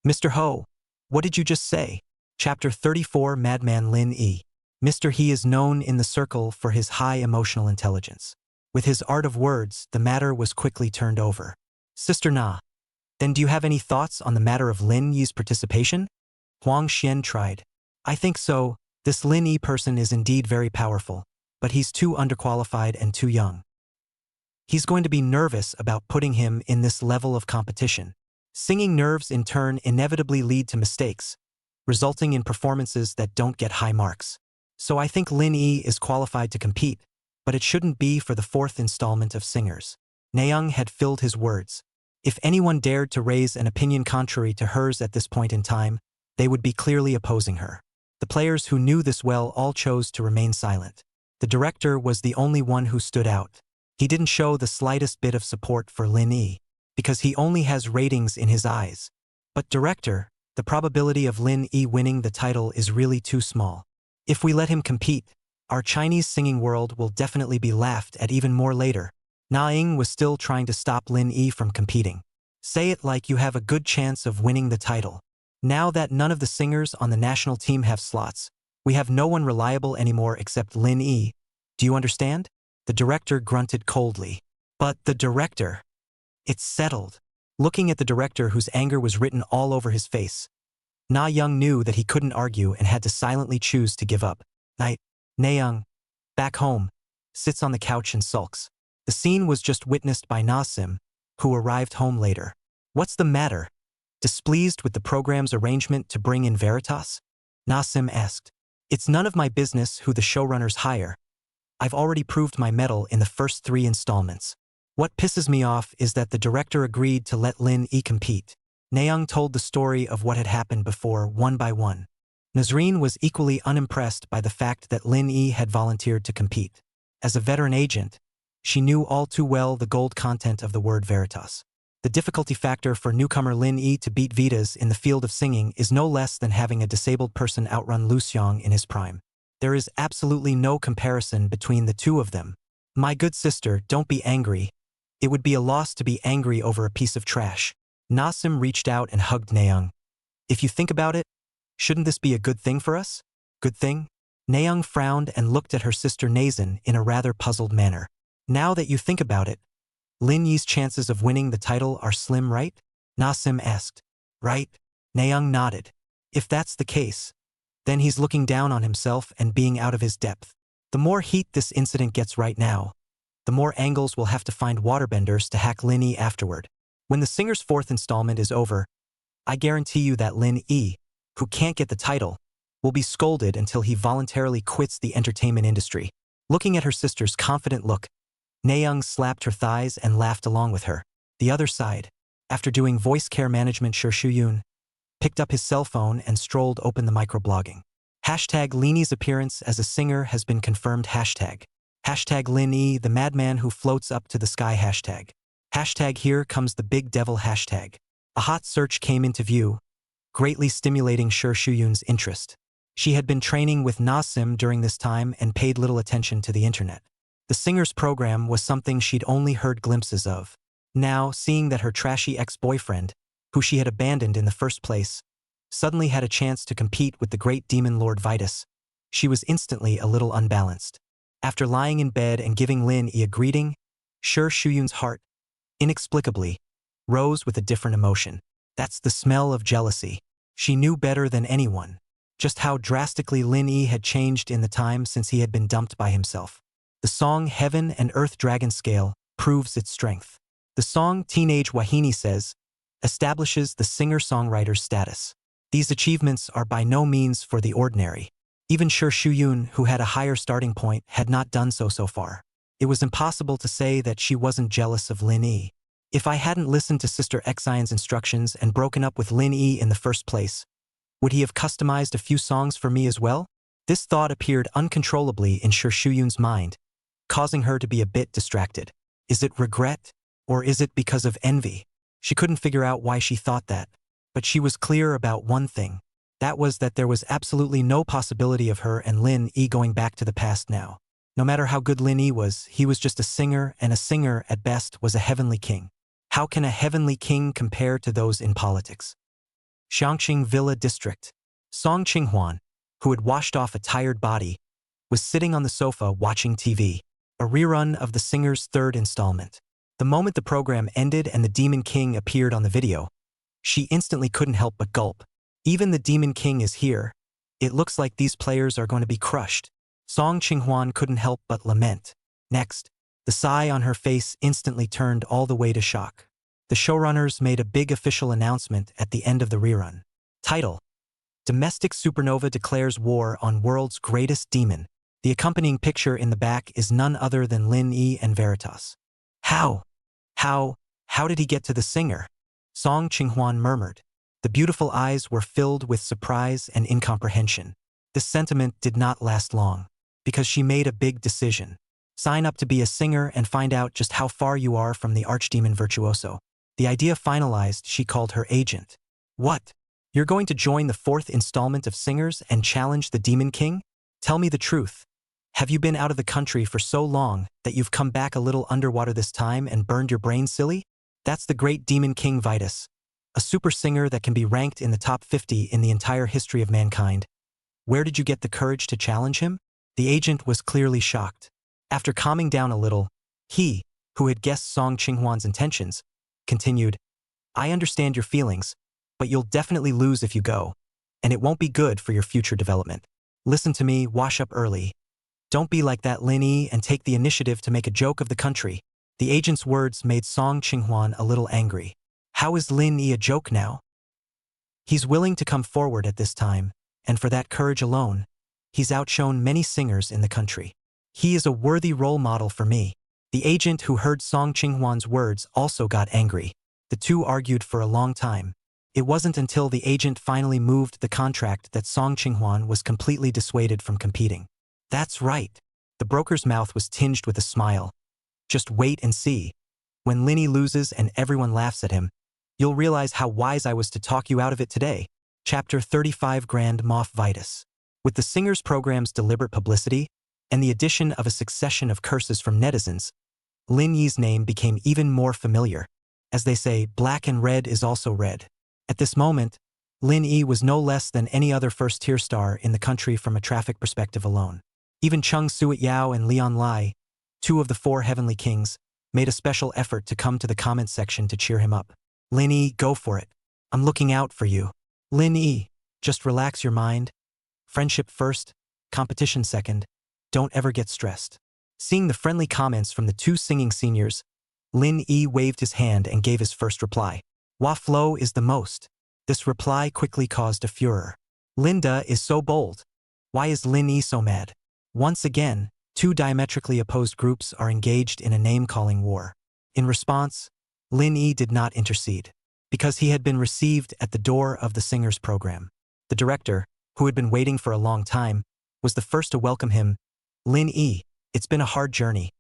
Mr. Ho, what did you just say? Chapter 34 Madman Lin Yi. Mr. He is known in the circle for his high emotional intelligence. With his art of words, the matter was quickly turned over. Sister Na, then do you have any thoughts on the matter of Lin Yi's participation? Huang Xian tried. I think so. This Lin Yi person is indeed very powerful, but he's too underqualified and too young. He's going to be nervous about putting him in this level of competition. Singing nerves in turn inevitably lead to mistakes, resulting in performances that don't get high marks. So I think Lin Yi is qualified to compete, but it shouldn't be for the fourth installment of Singers. Nayoung had filled his words. If anyone dared to raise an opinion contrary to hers at this point in time, they would be clearly opposing her. The players who knew this well all chose to remain silent. The director was the only one who stood out. He didn't show the slightest bit of support for Lin Yi, because he only has ratings in his eyes. But director, the probability of Lin Yi winning the title is really too small. If we let him compete, our Chinese singing world will definitely be laughed at even more later. Na Ying was still trying to stop Lin Yi from competing. Say it like you have a good chance of winning the title. Now that none of the singers on the national team have slots, we have no one reliable anymore except Lin Yi. Do you understand? The director grunted coldly. But the director. It's settled. Looking at the director whose anger was written all over his face, Na Young knew that he couldn't argue and had to silently choose to give up. Nayoung, back home, sits on the couch and sulks. The scene was just witnessed by Na Sim, who arrived home later. What's the matter? Displeased with the program's arrangement to bring in Veritas? Na Sim asked. It's none of my business who the showrunners hire. I've already proved my mettle in the first 3 installments. What pisses me off is that the director agreed to let Lin Yi compete. Nayoung told the story of what had happened before, one by one. Nazreen was equally unimpressed by the fact that Lin Yi had volunteered to compete. As a veteran agent, she knew all too well the gold content of the word veritas. The difficulty factor for newcomer Lin Yi to beat Vitas in the field of singing is no less than having a disabled person outrun Lu Xiong in his prime. There is absolutely no comparison between the two of them. My good sister, don't be angry. It would be a loss to be angry over a piece of trash. Nasim reached out and hugged Nayoung. If you think about it, shouldn't this be a good thing for us? Good thing? Nayoung frowned and looked at her sister Nazin in a rather puzzled manner. Now that you think about it, Lin Yi's chances of winning the title are slim, right? Nasim asked. Right? Nayoung nodded. If that's the case, then he's looking down on himself and being out of his depth. The more heat this incident gets right now, the more angles we'll have to find waterbenders to hack Lin Yi afterward. When the singer's fourth installment is over, I guarantee you that Lin Yi, who can't get the title, will be scolded until he voluntarily quits the entertainment industry. Looking at her sister's confident look, Nayoung slapped her thighs and laughed along with her. The other side, after doing voice care management, Sher Shuyun picked up his cell phone and strolled open the microblogging. Hashtag Lin Yi's appearance as a singer has been confirmed. Hashtag Lin Yi, the madman who floats up to the sky. Hashtag here comes the big devil. Hashtag. A hot search came into view, greatly stimulating Sher Shuyun's interest. She had been training with Nasim during this time and paid little attention to the internet. The singer's program was something she'd only heard glimpses of. Now, seeing that her trashy ex-boyfriend, who she had abandoned in the first place, suddenly had a chance to compete with the great demon Lord Vitas, she was instantly a little unbalanced. After lying in bed and giving Lin Yi a greeting, Sher Shuyun's heart, inexplicably, rose with a different emotion. That's the smell of jealousy. She knew better than anyone just how drastically Lin Yi had changed in the time since he had been dumped by himself. The song Heaven and Earth Dragon Scale proves its strength. The song Teenage Wahine Says establishes the singer-songwriter's status. These achievements are by no means for the ordinary. Even Sher Shuyun, who had a higher starting point, had not done so far. It was impossible to say that she wasn't jealous of Lin Yi. If I hadn't listened to Sister Xion's instructions and broken up with Lin Yi in the first place, would he have customized a few songs for me as well? This thought appeared uncontrollably in Sher Shuyun's mind, causing her to be a bit distracted. Is it regret? Or is it because of envy? She couldn't figure out why she thought that, but she was clear about one thing. That was that there was absolutely no possibility of her and Lin Yi going back to the past now. No matter how good Lin Yi was, he was just a singer, and a singer, at best, was a heavenly king. How can a heavenly king compare to those in politics? Xiangqing Villa District. Song Qinghwan, who had washed off a tired body, was sitting on the sofa watching TV, a rerun of the singer's third installment. The moment the program ended and the Demon King appeared on the video, she instantly couldn't help but gulp. Even the Demon King is here. It looks like these players are going to be crushed. Song Qinghwan couldn't help but lament. Next, the sigh on her face instantly turned all the way to shock. The showrunners made a big official announcement at the end of the rerun. Title: Domestic Supernova Declares War on World's Greatest Demon. The accompanying picture in the back is none other than Lin Yi and Veritas. How did he get to the singer? Song Qinghwan murmured. The beautiful eyes were filled with surprise and incomprehension. This sentiment did not last long, because she made a big decision. Sign up to be a singer and find out just how far you are from the archdemon virtuoso. The idea finalized, she called her agent. What? You're going to join the fourth installment of Singers and challenge the Demon King? Tell me the truth. Have you been out of the country for so long that you've come back a little underwater this time and burned your brain silly? That's the great Demon King Vitas, a super singer that can be ranked in the top 50 in the entire history of mankind. Where did you get the courage to challenge him? The agent was clearly shocked. After calming down a little, he, who had guessed Song Qinghwan's intentions, continued, I understand your feelings, but you'll definitely lose if you go, and it won't be good for your future development. Listen to me, wash up early. Don't be like that Lin Yi and take the initiative to make a joke of the country. The agent's words made Song Qinghwan a little angry. How is Lin Yi a joke now? He's willing to come forward at this time, and for that courage alone, he's outshone many singers in the country. He is a worthy role model for me. The agent who heard Song Qinghwan's words also got angry. The two argued for a long time. It wasn't until the agent finally moved the contract that Song Qinghwan was completely dissuaded from competing. That's right. The broker's mouth was tinged with a smile. Just wait and see. When Linny loses and everyone laughs at him, you'll realize how wise I was to talk you out of it today. Chapter 35 Grand Moff Vitus. With the singer's program's deliberate publicity and the addition of a succession of curses from netizens, Lin Yi's name became even more familiar. As they say, black and red is also red. At this moment, Lin Yi was no less than any other first-tier star in the country from a traffic perspective alone. Even Chung Suet Yao and Lian Lai, two of the four heavenly kings, made a special effort to come to the comments section to cheer him up. Lin Yi, go for it. I'm looking out for you. Lin Yi, just relax your mind. Friendship first, competition second. Don't ever get stressed. Seeing the friendly comments from the two singing seniors, Lin Yi waved his hand and gave his first reply. Hua Flo is the most. This reply quickly caused a furor. Linda is so bold. Why is Lin Yi so mad? Once again, two diametrically opposed groups are engaged in a name-calling war. In response, Lin Yi did not intercede, because he had been received at the door of the singer's program. The director, who had been waiting for a long time, was the first to welcome him. Lin Yi, it's been a hard journey.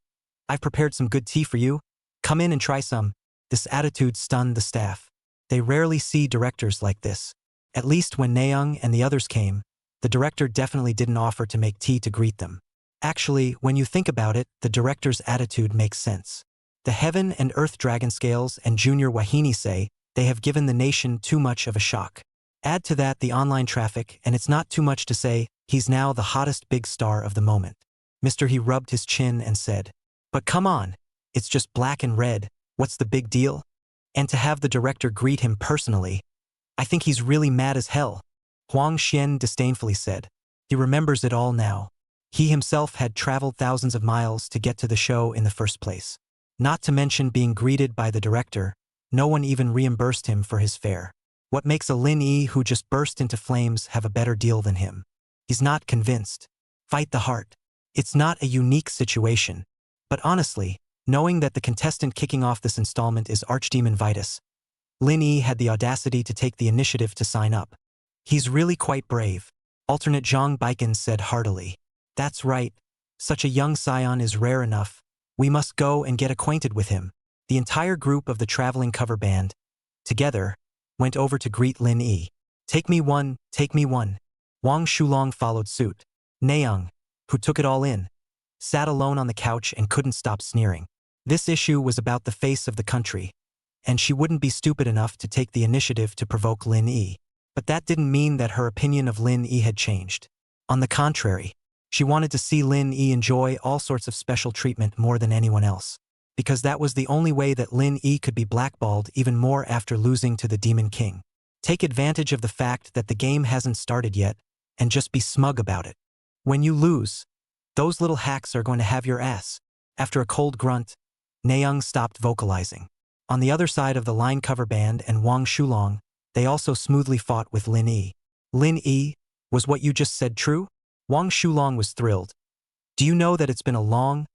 I've prepared some good tea for you. Come in and try some. This attitude stunned the staff. They rarely see directors like this. At least when Nayoung and the others came, the director definitely didn't offer to make tea to greet them. Actually, when you think about it, the director's attitude makes sense. The Heaven and Earth Dragon Scales and Junior Wahini say they have given the nation too much of a shock. Add to that the online traffic, and it's not too much to say he's now the hottest big star of the moment. Mr. He rubbed his chin and said, "But come on, it's just black and red, what's the big deal?" And to have the director greet him personally, I think he's really mad as hell. Huang Xian disdainfully said. He remembers it all now. He himself had traveled thousands of miles to get to the show in the first place. Not to mention being greeted by the director, no one even reimbursed him for his fare. What makes a Lin Yi who just burst into flames have a better deal than him? He's not convinced. Fight the heart. It's not a unique situation. But honestly, knowing that the contestant kicking off this installment is Archdemon Vitus, Lin Yi had the audacity to take the initiative to sign up. He's really quite brave. Alternate Zhang Baikan said heartily. That's right. Such a young scion is rare enough. We must go and get acquainted with him. The entire group of the traveling cover band, together, went over to greet Lin Yi. Take me one, take me one. Wang Shulong followed suit. Nayoung, who took it all in, sat alone on the couch and couldn't stop sneering. This issue was about the face of the country, and she wouldn't be stupid enough to take the initiative to provoke Lin Yi. But that didn't mean that her opinion of Lin Yi had changed. On the contrary, she wanted to see Lin Yi enjoy all sorts of special treatment more than anyone else, because that was the only way that Lin Yi could be blackballed even more after losing to the Demon King. Take advantage of the fact that the game hasn't started yet, and just be smug about it. When you lose, those little hacks are going to have your ass. After a cold grunt, Nayoung stopped vocalizing. On the other side of the line cover band and Wang Shulong, they also smoothly fought with Lin Yi. Lin Yi, was what you just said true? Wang Shulong was thrilled. Do you know that it's been a long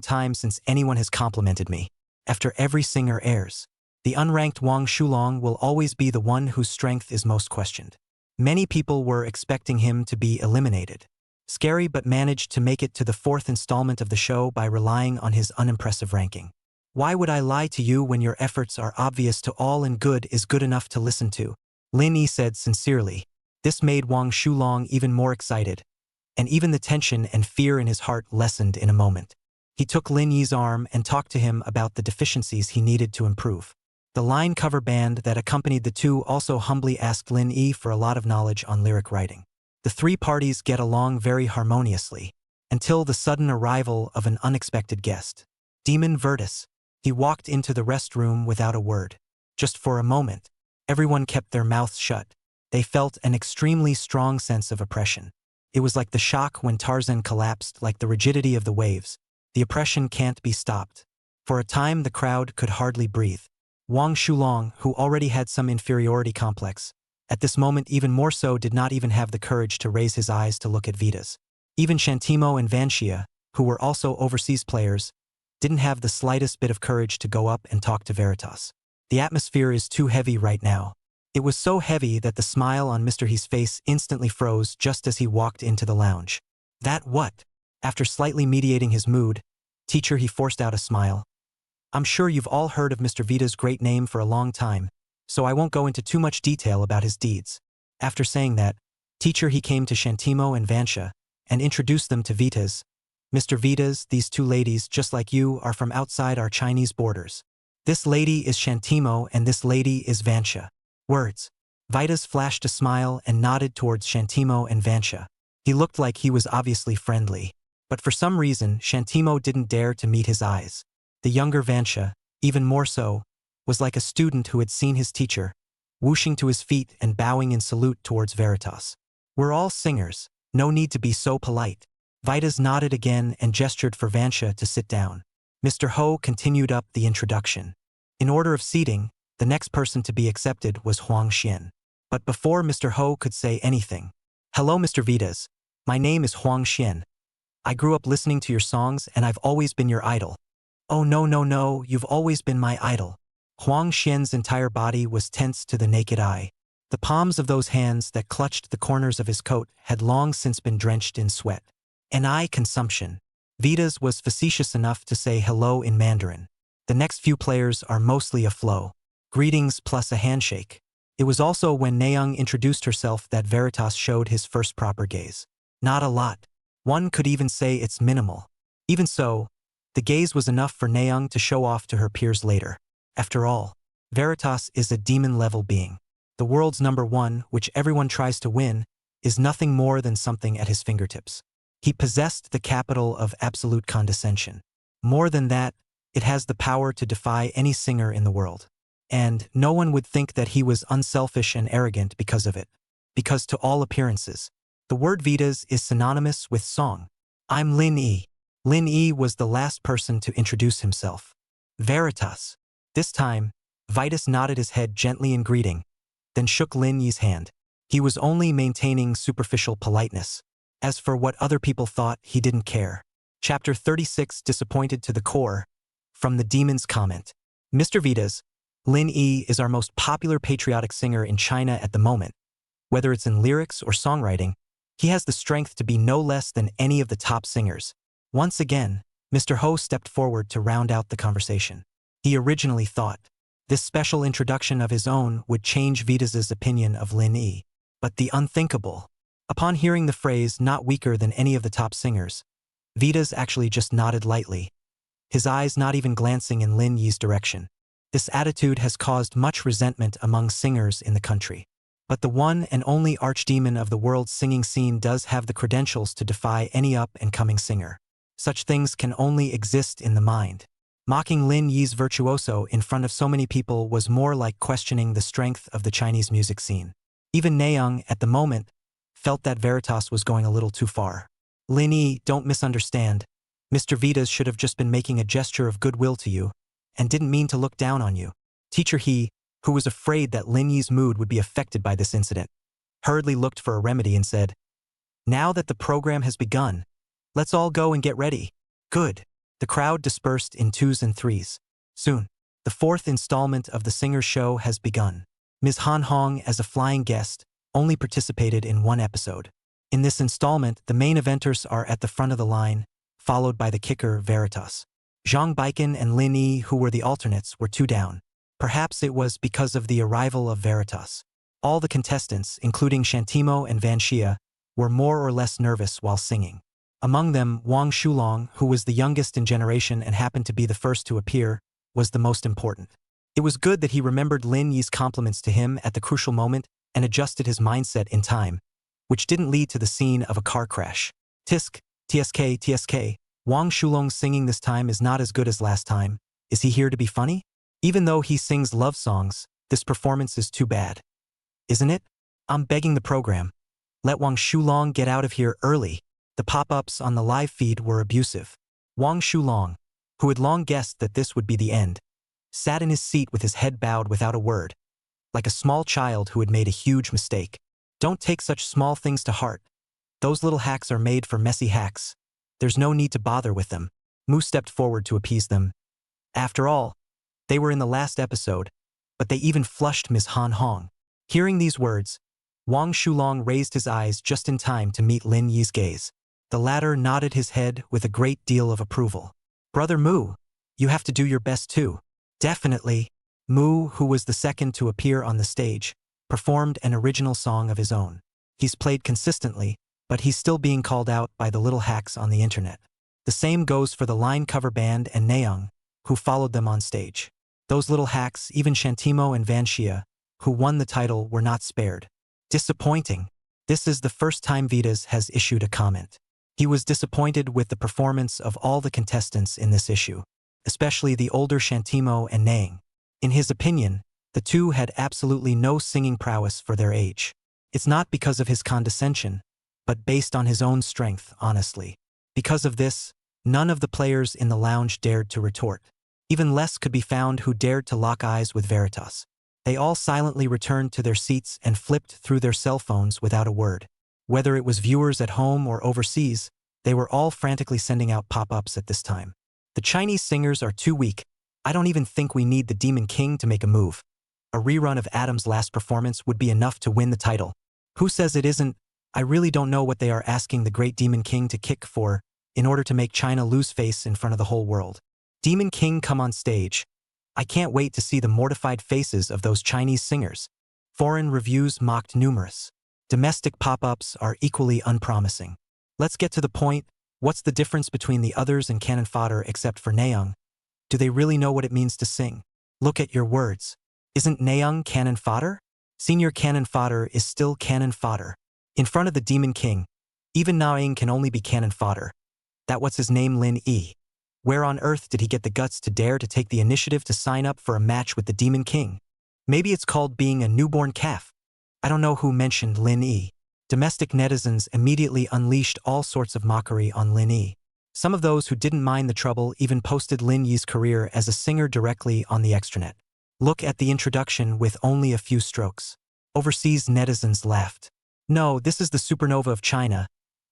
time since anyone has complimented me? After every singer airs, the unranked Wang Shulong will always be the one whose strength is most questioned. Many people were expecting him to be eliminated. Scary but managed to make it to the fourth installment of the show by relying on his unimpressive ranking. Why would I lie to you when your efforts are obvious to all and good is good enough to listen to? Lin Yi said sincerely. This made Wang Shulong even more excited, and even the tension and fear in his heart lessened in a moment. He took Lin Yi's arm and talked to him about the deficiencies he needed to improve. The line cover band that accompanied the two also humbly asked Lin Yi for a lot of knowledge on lyric writing. The three parties get along very harmoniously, until the sudden arrival of an unexpected guest. Demon Virtus. He walked into the restroom without a word. Just for a moment, everyone kept their mouths shut. They felt an extremely strong sense of oppression. It was like the shock when Tarzan collapsed, like the rigidity of the waves. The oppression can't be stopped. For a time the crowd could hardly breathe. Wang Shulong, who already had some inferiority complex, at this moment even more so did not even have the courage to raise his eyes to look at Vitas. Even Shantimo and Vanxia, who were also overseas players, didn't have the slightest bit of courage to go up and talk to Veritas. The atmosphere is too heavy right now. It was so heavy that the smile on Mr. He's face instantly froze just as he walked into the lounge. That what? After slightly mediating his mood, teacher, he forced out a smile. I'm sure you've all heard of Mr. Vita's great name for a long time, so I won't go into too much detail about his deeds. After saying that, teacher, he came to Shantimo and Vansha and introduced them to Vitas. Mr. Vitas, these two ladies, just like you, are from outside our Chinese borders. This lady is Shantimo and this lady is Vansha. Words. Vitas flashed a smile and nodded towards Shantimo and Vansha. He looked like he was obviously friendly, but for some reason Shantimo didn't dare to meet his eyes. The younger Vansha, even more so, was like a student who had seen his teacher, whooshing to his feet and bowing in salute towards Veritas. We're all singers, no need to be so polite. Vitas nodded again and gestured for Vansha to sit down. Mr. Ho continued up the introduction. In order of seating, the next person to be accepted was Huang Xian. But before Mr. Ho could say anything, "Hello, Mr. Vitas. My name is Huang Xian. I grew up listening to your songs and I've always been your idol." "Oh no, you've always been my idol." Huang Xian's entire body was tense to the naked eye. The palms of those hands that clutched the corners of his coat had long since been drenched in sweat. An eye consumption. Vitas was facetious enough to say hello in Mandarin. The next few players are mostly a flow. Greetings plus a handshake. It was also when Nayoung introduced herself that Veritas showed his first proper gaze. Not a lot. One could even say it's minimal. Even so, the gaze was enough for Nayoung to show off to her peers later. After all, Veritas is a demon-level being. The world's #1, which everyone tries to win, is nothing more than something at his fingertips. He possessed the capital of absolute condescension. More than that, it has the power to defy any singer in the world. And no one would think that he was unselfish and arrogant because of it. Because to all appearances, the word Vitas is synonymous with song. I'm Lin Yi. Lin Yi was the last person to introduce himself. Veritas. This time, Vitas nodded his head gently in greeting, then shook Lin Yi's hand. He was only maintaining superficial politeness. As for what other people thought, he didn't care. Chapter 36, disappointed to the core. From the demon's comment. Mr. Vitas, Lin Yi is our most popular patriotic singer in China at the moment. Whether it's in lyrics or songwriting, he has the strength to be no less than any of the top singers. Once again, Mr. Ho stepped forward to round out the conversation. He originally thought this special introduction of his own would change Vitas's opinion of Lin Yi. But the unthinkable. Upon hearing the phrase "not weaker than any of the top singers," Vitas actually just nodded lightly, his eyes not even glancing in Lin Yi's direction. This attitude has caused much resentment among singers in the country. But the one and only archdemon of the world's singing scene does have the credentials to defy any up-and-coming singer. Such things can only exist in the mind. Mocking Lin Yi's virtuoso in front of so many people was more like questioning the strength of the Chinese music scene. Even Nayoung, at the moment, felt that Veritas was going a little too far. Lin Yi, don't misunderstand. Mr. Vitas should have just been making a gesture of goodwill to you, and didn't mean to look down on you. Teacher He, who was afraid that Lin Yi's mood would be affected by this incident, hurriedly looked for a remedy and said, "Now that the program has begun, let's all go and get ready." Good. The crowd dispersed in 2s and 3s. Soon, the 4th installment of the Singers Show has begun. Ms. Han Hong, as a flying guest, only participated in 1 episode. In this installment, the main eventers are at the front of the line, followed by the kicker Veritas. Zhang Baiken and Lin Yi, who were the alternates, were 2 down. Perhaps it was because of the arrival of Veritas. All the contestants, including Shantimo and Vanxia, were more or less nervous while singing. Among them, Wang Shulong, who was the youngest in generation and happened to be the first to appear, was the most important. It was good that he remembered Lin Yi's compliments to him at the crucial moment and adjusted his mindset in time, which didn't lead to the scene of a car crash. Tisk, tsk. Wang Shulong's singing this time is not as good as last time. Is he here to be funny? Even though he sings love songs, this performance is too bad. Isn't it? I'm begging the program. Let Wang Shulong get out of here early. The pop-ups on the live feed were abusive. Wang Shulong, who had long guessed that this would be the end, sat in his seat with his head bowed without a word, like a small child who had made a huge mistake. Don't take such small things to heart. Those little hacks are made for messy hacks. There's no need to bother with them. Mu stepped forward to appease them. After all, they were in the last episode, but they even flushed Ms. Han Hong. Hearing these words, Wang Shulong raised his eyes just in time to meet Lin Yi's gaze. The latter nodded his head with a great deal of approval. Brother Mu, you have to do your best too. Definitely. Mu, who was the second to appear on the stage, performed an original song of his own. He's played consistently, but he's still being called out by the little hacks on the internet. The same goes for the line cover band and Nayoung, who followed them on stage. Those little hacks, even Shantimo and Van Xia, who won the title, were not spared. Disappointing. This is the first time Vitas has issued a comment. He was disappointed with the performance of all the contestants in this issue, especially the older Shantimo and Nayoung. In his opinion, the two had absolutely no singing prowess for their age. It's not because of his condescension, but based on his own strength, honestly. Because of this, none of the players in the lounge dared to retort. Even less could be found who dared to lock eyes with Veritas. They all silently returned to their seats and flipped through their cell phones without a word. Whether it was viewers at home or overseas, they were all frantically sending out pop-ups at this time. The Chinese singers are too weak. I don't even think we need the Demon King to make a move. A rerun of Adam's last performance would be enough to win the title. Who says it isn't? I really don't know what they are asking the great Demon King to kick for in order to make China lose face in front of the whole world. Demon King, come on stage. I can't wait to see the mortified faces of those Chinese singers. Foreign reviews mocked numerous. Domestic pop-ups are equally unpromising. Let's get to the point. What's the difference between the others and cannon fodder except for Nayoung? Do they really know what it means to sing? Look at your words. Isn't Nayoung cannon fodder? Senior cannon fodder is still cannon fodder. In front of the Demon King, even Nayoung can only be cannon fodder. That what's his name, Lin Yi. Where on earth did he get the guts to dare to take the initiative to sign up for a match with the Demon King? Maybe it's called being a newborn calf. I don't know who mentioned Lin Yi. Domestic netizens immediately unleashed all sorts of mockery on Lin Yi. Some of those who didn't mind the trouble even posted Lin Yi's career as a singer directly on the extranet. Look at the introduction with only a few strokes. Overseas netizens laughed. No, this is the supernova of China.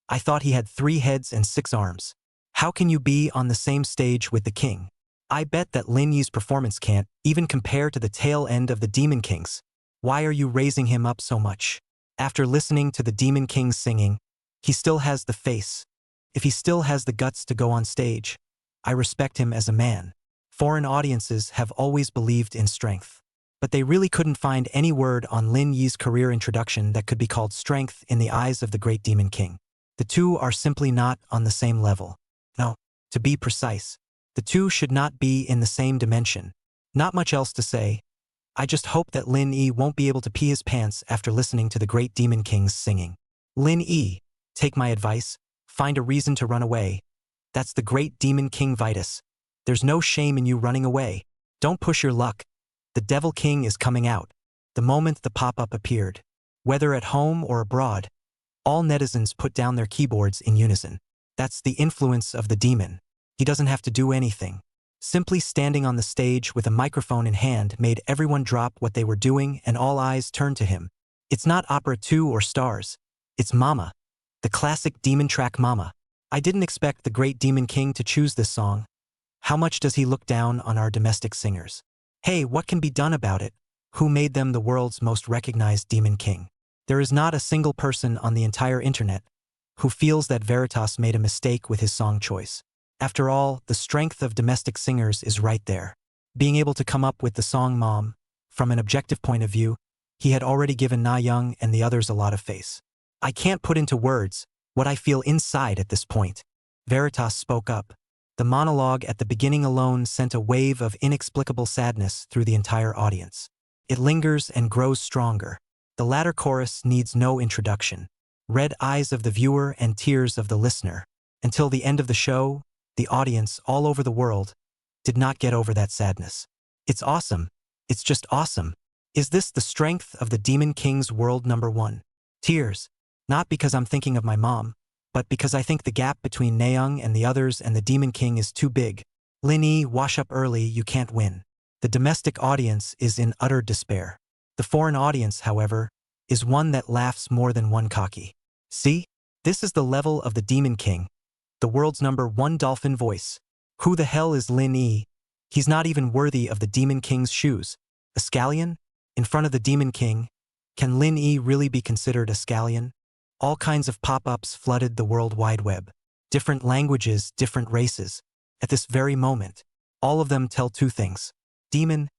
I thought he had 3 heads and 6 arms. How can you be on the same stage with the king? I bet that Lin Yi's performance can't even compare to the tail end of the Demon King's. Why are you raising him up so much? After listening to the Demon King singing, he still has the face. If he still has the guts to go on stage, I respect him as a man. Foreign audiences have always believed in strength. But they really couldn't find any word on Lin Yi's career introduction that could be called strength in the eyes of the great Demon King. The two are simply not on the same level. No, to be precise, the two should not be in the same dimension. Not much else to say. I just hope that Lin Yi won't be able to pee his pants after listening to the great Demon King's singing. Lin Yi, take my advice, find a reason to run away. That's the great Demon King Vitas. There's no shame in you running away. Don't push your luck. The Devil King is coming out. The moment the pop-up appeared, whether at home or abroad, all netizens put down their keyboards in unison. That's the influence of the demon. He doesn't have to do anything. Simply standing on the stage with a microphone in hand made everyone drop what they were doing and all eyes turned to him. It's not Opera 2 or Stars. It's Mama. The classic demon track Mama. I didn't expect the great Demon King to choose this song. How much does he look down on our domestic singers? Hey, what can be done about it? Who made them the world's most recognized Demon King? There is not a single person on the entire internet who feels that Veritas made a mistake with his song choice. After all, the strength of domestic singers is right there. Being able to come up with the song Mom, from an objective point of view, he had already given Nayoung and the others a lot of face. I can't put into words what I feel inside at this point. Veritas spoke up. The monologue at the beginning alone sent a wave of inexplicable sadness through the entire audience. It lingers and grows stronger. The latter chorus needs no introduction. Red eyes of the viewer and tears of the listener. Until the end of the show, the audience all over the world did not get over that sadness. It's awesome. It's just awesome. Is this the strength of the Demon King's world #1? Tears. Not because I'm thinking of my mom, but because I think the gap between Nayoung and the others and the Demon King is too big. Lin Yi, wash up early, you can't win. The domestic audience is in utter despair. The foreign audience, however, is one that laughs more than one cocky. See? This is the level of the Demon King, the world's #1 dolphin voice. Who the hell is Lin Yi? He's not even worthy of the Demon King's shoes. A scallion? In front of the Demon King? Can Lin Yi really be considered a scallion? All kinds of pop-ups flooded the World Wide Web. Different languages, different races. At this very moment, all of them tell two things. Demon,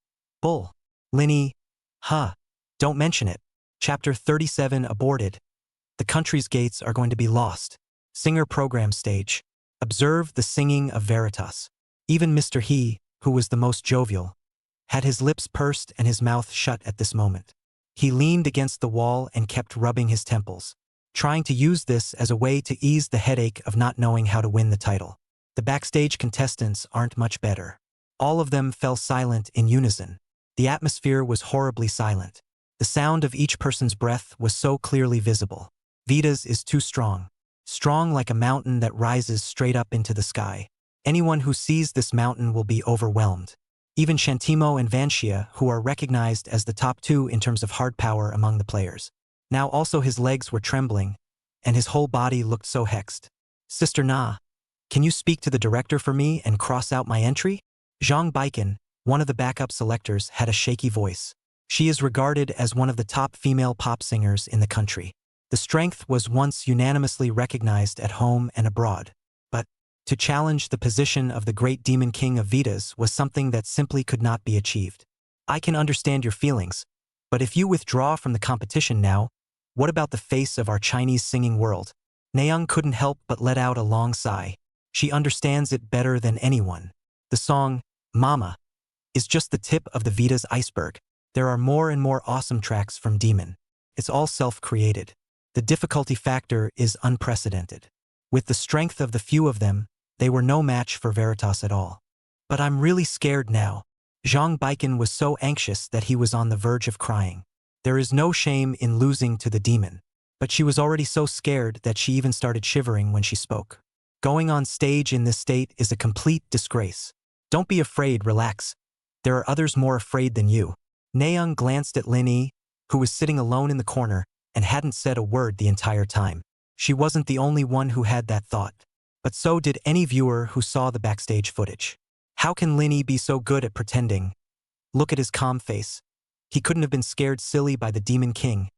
bull. Lin Yi, huh. Don't mention it. Chapter 37 aborted. The country's gates are going to be lost. Singer program stage. Observe the singing of Veritas. Even Mr. He, who was the most jovial, had his lips pursed and his mouth shut at this moment. He leaned against the wall and kept rubbing his temples, trying to use this as a way to ease the headache of not knowing how to win the title. The backstage contestants aren't much better. All of them fell silent in unison. The atmosphere was horribly silent. The sound of each person's breath was so clearly visible. Vita's is too strong. Strong like a mountain that rises straight up into the sky. Anyone who sees this mountain will be overwhelmed. Even Shantimo and Vanshia, who are recognized as the top two in terms of hard power among the players. Now also his legs were trembling, and his whole body looked so hexed. Sister Na, can you speak to the director for me and cross out my entry? Zhang Baikan, one of the backup selectors, had a shaky voice. She is regarded as one of the top female pop singers in the country. The strength was once unanimously recognized at home and abroad. But to challenge the position of the great Demon King of Vitas was something that simply could not be achieved. I can understand your feelings, but if you withdraw from the competition now, what about the face of our Chinese singing world? Nayoung couldn't help but let out a long sigh. She understands it better than anyone. The song, Mama, is just the tip of the Vitas iceberg. There are more and more awesome tracks from Demon. It's all self-created. The difficulty factor is unprecedented. With the strength of the few of them, they were no match for Veritas at all. But I'm really scared now. Zhang Baikan was so anxious that he was on the verge of crying. There is no shame in losing to the demon. But she was already so scared that she even started shivering when she spoke. Going on stage in this state is a complete disgrace. Don't be afraid, relax. There are others more afraid than you. Nayoung glanced at Lin Yi, who was sitting alone in the corner and hadn't said a word the entire time. She wasn't the only one who had that thought. But so did any viewer who saw the backstage footage. How can Lin Yi be so good at pretending? Look at his calm face. He couldn't have been scared silly by the Demon King.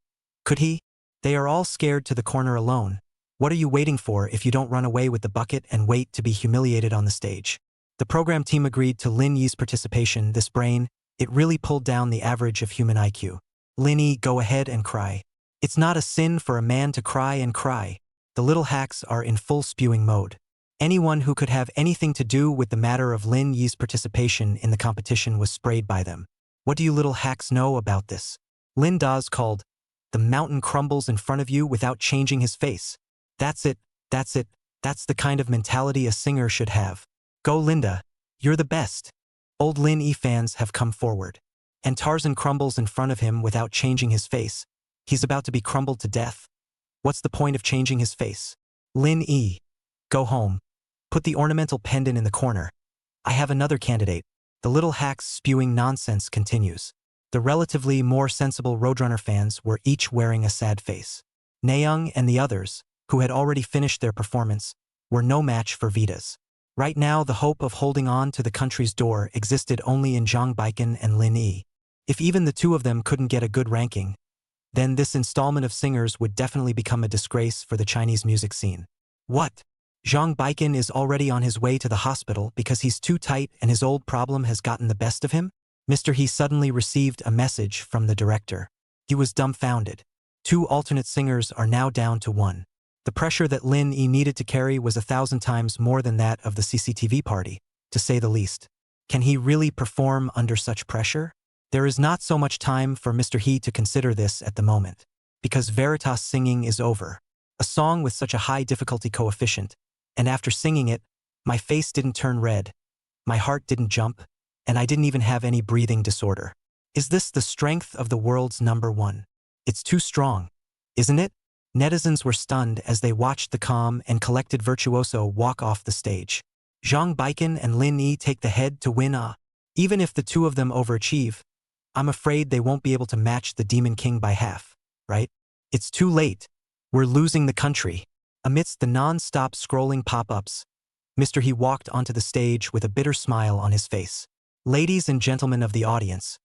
Could he? They are all scared to the corner alone. What are you waiting for if you don't run away with the bucket and wait to be humiliated on the stage? The program team agreed to Lin Yi's participation. This brain, it really pulled down the average of human IQ. Lin Yi, go ahead and cry. It's not a sin for a man to cry and cry. The little hacks are in full spewing mode. Anyone who could have anything to do with the matter of Lin Yi's participation in the competition was sprayed by them. What do you little hacks know about this? Lin Daz called. The mountain crumbles in front of you without changing his face. That's it, that's it, that's the kind of mentality a singer should have. Go Linda, you're the best. Old Lin Yi fans have come forward. And Tarzan crumbles in front of him without changing his face. He's about to be crumbled to death. What's the point of changing his face? Lin Yi, go home. Put the ornamental pendant in the corner. I have another candidate. The little hack's spewing nonsense continues. The relatively more sensible Roadrunner fans were each wearing a sad face. Nayoung and the others, who had already finished their performance, were no match for Vitas. Right now, the hope of holding on to the country's door existed only in Zhang Baikan and Lin Yi. If even the two of them couldn't get a good ranking, then this installment of singers would definitely become a disgrace for the Chinese music scene. What? Zhang Baikan is already on his way to the hospital because he's too tight and his old problem has gotten the best of him? Mr. He suddenly received a message from the director. He was dumbfounded. 2 alternate singers are now down to 1. The pressure that Lin Yi needed to carry was 1,000 times more than that of the CCTV party, to say the least. Can he really perform under such pressure? There is not so much time for Mr. He to consider this at the moment, because Veritas singing is over. A song with such a high difficulty coefficient, and after singing it, my face didn't turn red, my heart didn't jump, and I didn't even have any breathing disorder. Is this the strength of the world's #1? It's too strong, isn't it? Netizens were stunned as they watched the calm and collected virtuoso walk off the stage. Zhang Baikan and Lin Yi take the head to win a. Even if the two of them overachieve, I'm afraid they won't be able to match the Demon King by half, right? It's too late. We're losing the country. Amidst the non-stop scrolling pop-ups, Mr. He walked onto the stage with a bitter smile on his face. Ladies and gentlemen of the audience,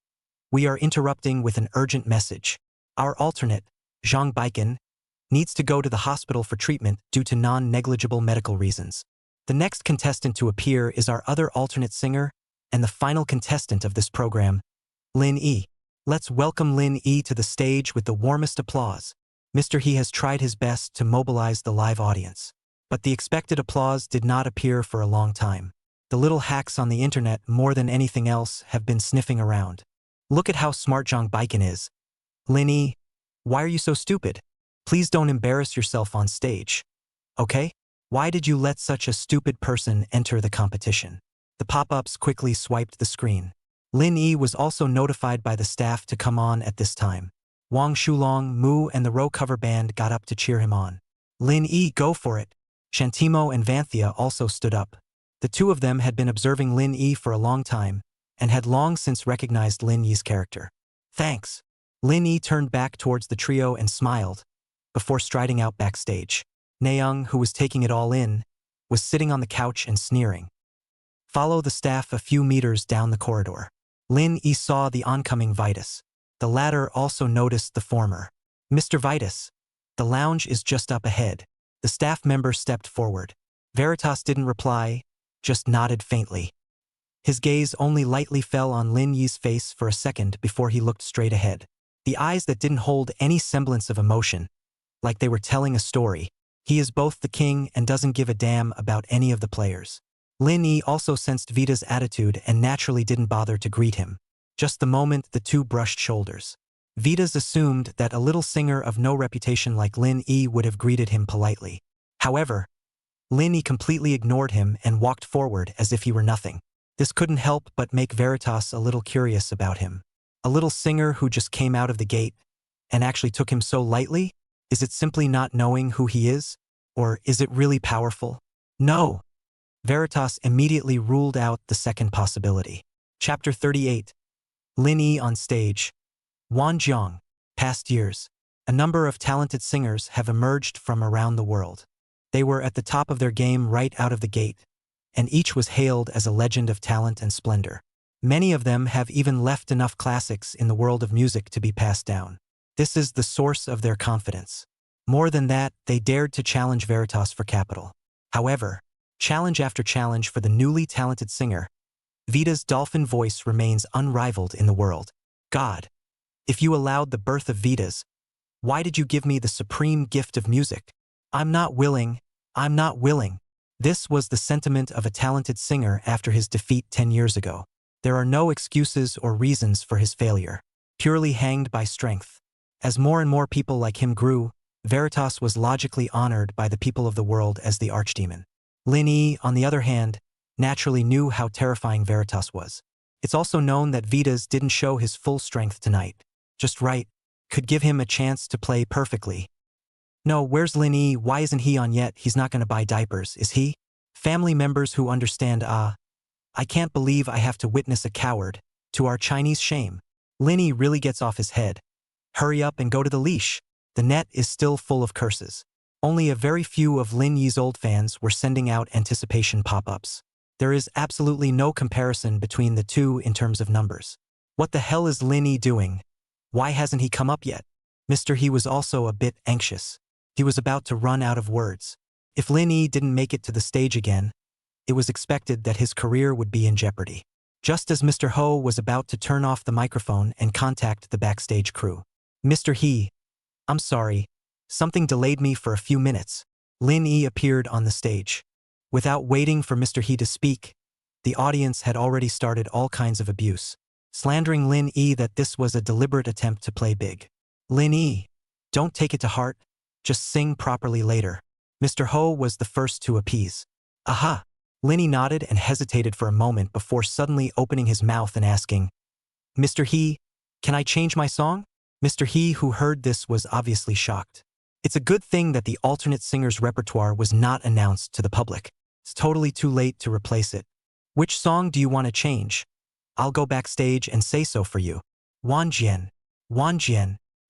we are interrupting with an urgent message. Our alternate, Zhang Baiken, needs to go to the hospital for treatment due to non-negligible medical reasons. The next contestant to appear is our other alternate singer and the final contestant of this program, Lin Yi. Let's welcome Lin Yi to the stage with the warmest applause. Mr. He has tried his best to mobilize the live audience, but the expected applause did not appear for a long time. The little hacks on the internet, more than anything else, have been sniffing around. Look at how smart Zhang Baiken is. Lin Yi, why are you so stupid? Please don't embarrass yourself on stage. Okay? Why did you let such a stupid person enter the competition? The pop-ups quickly swiped the screen. Lin Yi was also notified by the staff to come on at this time. Wang Shulong, Mu and the row cover band got up to cheer him on. Lin Yi, go for it. Shantimo and Vanthia also stood up. The two of them had been observing Lin Yi for a long time and had long since recognized Lin Yi's character. Thanks. Lin Yi turned back towards the trio and smiled, before striding out backstage. Nayoung, who was taking it all in, was sitting on the couch and sneering. Follow the staff a few meters down the corridor. Lin Yi saw the oncoming Vitus. The latter also noticed the former. Mr. Vitus, the lounge is just up ahead. The staff member stepped forward. Veritas didn't reply, just nodded faintly. His gaze only lightly fell on Lin Yi's face for a second before he looked straight ahead. The eyes that didn't hold any semblance of emotion, like they were telling a story. He is both the king and doesn't give a damn about any of the players. Lin Yi also sensed Vita's attitude and naturally didn't bother to greet him. Just the moment the two brushed shoulders. Vita's assumed that a little singer of no reputation like Lin Yi would have greeted him politely. However, Lin Yi completely ignored him and walked forward as if he were nothing. This couldn't help but make Veritas a little curious about him. A little singer who just came out of the gate and actually took him so lightly? Is it simply not knowing who he is? Or is it really powerful? No! Veritas immediately ruled out the second possibility. Chapter 38. Lin Yi on stage. Wan Jiang. Past years. A number of talented singers have emerged from around the world. They were at the top of their game right out of the gate, and each was hailed as a legend of talent and splendor. Many of them have even left enough classics in the world of music to be passed down. This is the source of their confidence. More than that, they dared to challenge Veritas for capital. However, challenge after challenge for the newly talented singer, Vita's dolphin voice remains unrivaled in the world. God, if you allowed the birth of Vitas, why did you give me the supreme gift of music? I'm not willing. This was the sentiment of a talented singer after his defeat 10 years ago. There are no excuses or reasons for his failure, purely hanged by strength. As more and more people like him grew, Veritas was logically honored by the people of the world as the archdemon. Lin Yi, on the other hand, naturally knew how terrifying Veritas was. It's also known that Vitas didn't show his full strength tonight. Just right, could give him a chance to play perfectly. No, where's Lin Yi? Why isn't he on yet? He's not going to buy diapers, is he? Family members who understand, I can't believe I have to witness a coward, to our Chinese shame. Lin Yi really gets off his head. Hurry up and go to the leash. The net is still full of curses. Only a very few of Lin Yi's old fans were sending out anticipation pop-ups. There is absolutely no comparison between the two in terms of numbers. What the hell is Lin Yi doing? Why hasn't he come up yet? Mr. He was also a bit anxious. He was about to run out of words. If Lin Yi didn't make it to the stage again, it was expected that his career would be in jeopardy. Just as Mr. Ho was about to turn off the microphone and contact the backstage crew. Mr. He, I'm sorry, something delayed me for a few minutes. Lin Yi appeared on the stage. Without waiting for Mr. He to speak, the audience had already started all kinds of abuse, slandering Lin Yi that this was a deliberate attempt to play big. Lin Yi, don't take it to heart, just sing properly later. Mr. Ho was the first to appease. Aha! Lin Yi nodded and hesitated for a moment before suddenly opening his mouth and asking, Mr. He, can I change my song? Mr. He, who heard this, was obviously shocked. It's a good thing that the alternate singer's repertoire was not announced to the public. It's totally too late to replace it. Which song do you want to change? I'll go backstage and say so for you. Wan Jian.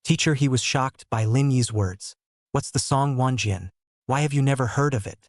Teacher, he was shocked by Lin Yi's words. What's the song Wan Jian? Why have you never heard of it?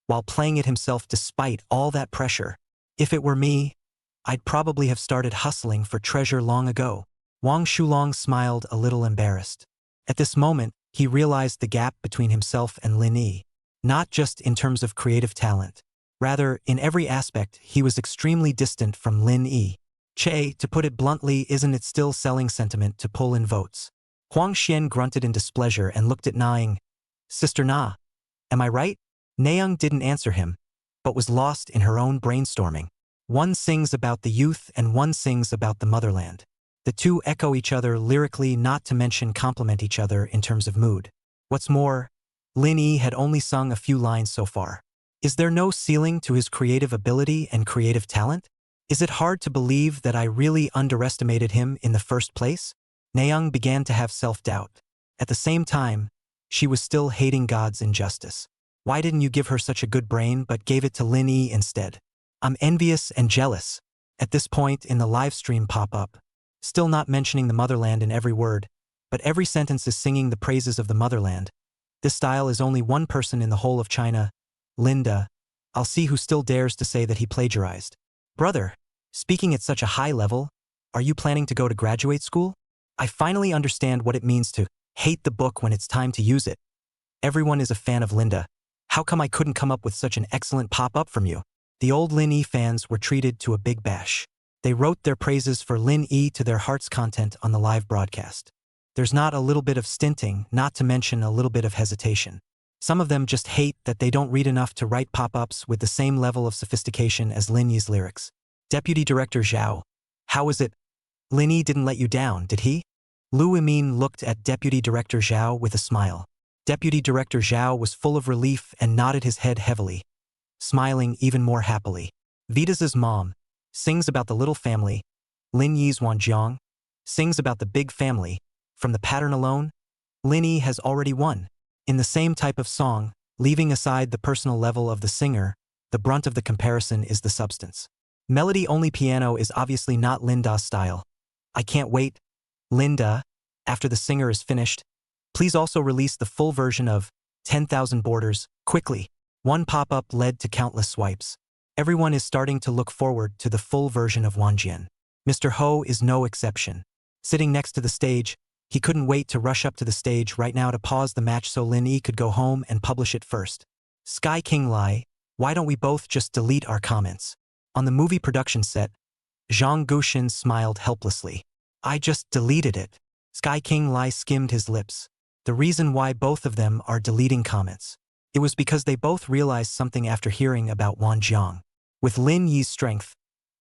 while playing it himself despite all that pressure. If it were me, I'd probably have started hustling for treasure long ago. Wang Shulong smiled a little embarrassed. At this moment, he realized the gap between himself and Lin Yi. Not just in terms of creative talent. Rather, in every aspect, he was extremely distant from Lin Yi. Che, to put it bluntly, isn't it still selling sentiment to pull in votes? Huang Xian grunted in displeasure and looked at Naing. Sister Na, am I right? Naing didn't answer him, but was lost in her own brainstorming. One sings about the youth and one sings about the motherland. The two echo each other lyrically, not to mention complement each other in terms of mood. What's more, Lin Yi had only sung a few lines so far. Is there no ceiling to his creative ability and creative talent? Is it hard to believe that I really underestimated him in the first place? Naeung began to have self-doubt. At the same time, she was still hating God's injustice. Why didn't you give her such a good brain but gave it to Lin Yi instead? I'm envious and jealous. At this point in the live stream pop-up, still not mentioning the motherland in every word, but every sentence is singing the praises of the motherland. This style is only one person in the whole of China, Linda. I'll see who still dares to say that he plagiarized. Brother, speaking at such a high level, are you planning to go to graduate school? I finally understand what it means to hate the book when it's time to use it. Everyone is a fan of Linda. How come I couldn't come up with such an excellent pop-up from you? The old Lin Yi fans were treated to a big bash. They wrote their praises for Lin Yi to their heart's content on the live broadcast. There's not a little bit of stinting, not to mention a little bit of hesitation. Some of them just hate that they don't read enough to write pop-ups with the same level of sophistication as Lin Yi's lyrics. Deputy Director Zhao. How is it? Lin Yi didn't let you down, did he? Lu Yimin looked at Deputy Director Zhao with a smile. Deputy Director Zhao was full of relief and nodded his head heavily, smiling even more happily. Vitas's mom sings about the little family. Lin Yi's Wanjiang sings about the big family. From the pattern alone, Lin Yi has already won. In the same type of song, leaving aside the personal level of the singer, the brunt of the comparison is the substance. Melody-only piano is obviously not Linda's style. I can't wait. Linda, after the singer is finished, please also release the full version of 10,000 Borders, quickly. One pop-up led to countless swipes. Everyone is starting to look forward to the full version of Wanjian. Mr. Ho is no exception. Sitting next to the stage, he couldn't wait to rush up to the stage right now to pause the match so Lin Yi could go home and publish it first. Sky King Lai, why don't we both just delete our comments? On the movie production set, Zhang Guxin smiled helplessly. I just deleted it. Sky King Lai skimmed his lips. The reason why both of them are deleting comments. It was because they both realized something after hearing about Wanjiang. With Lin Yi's strength,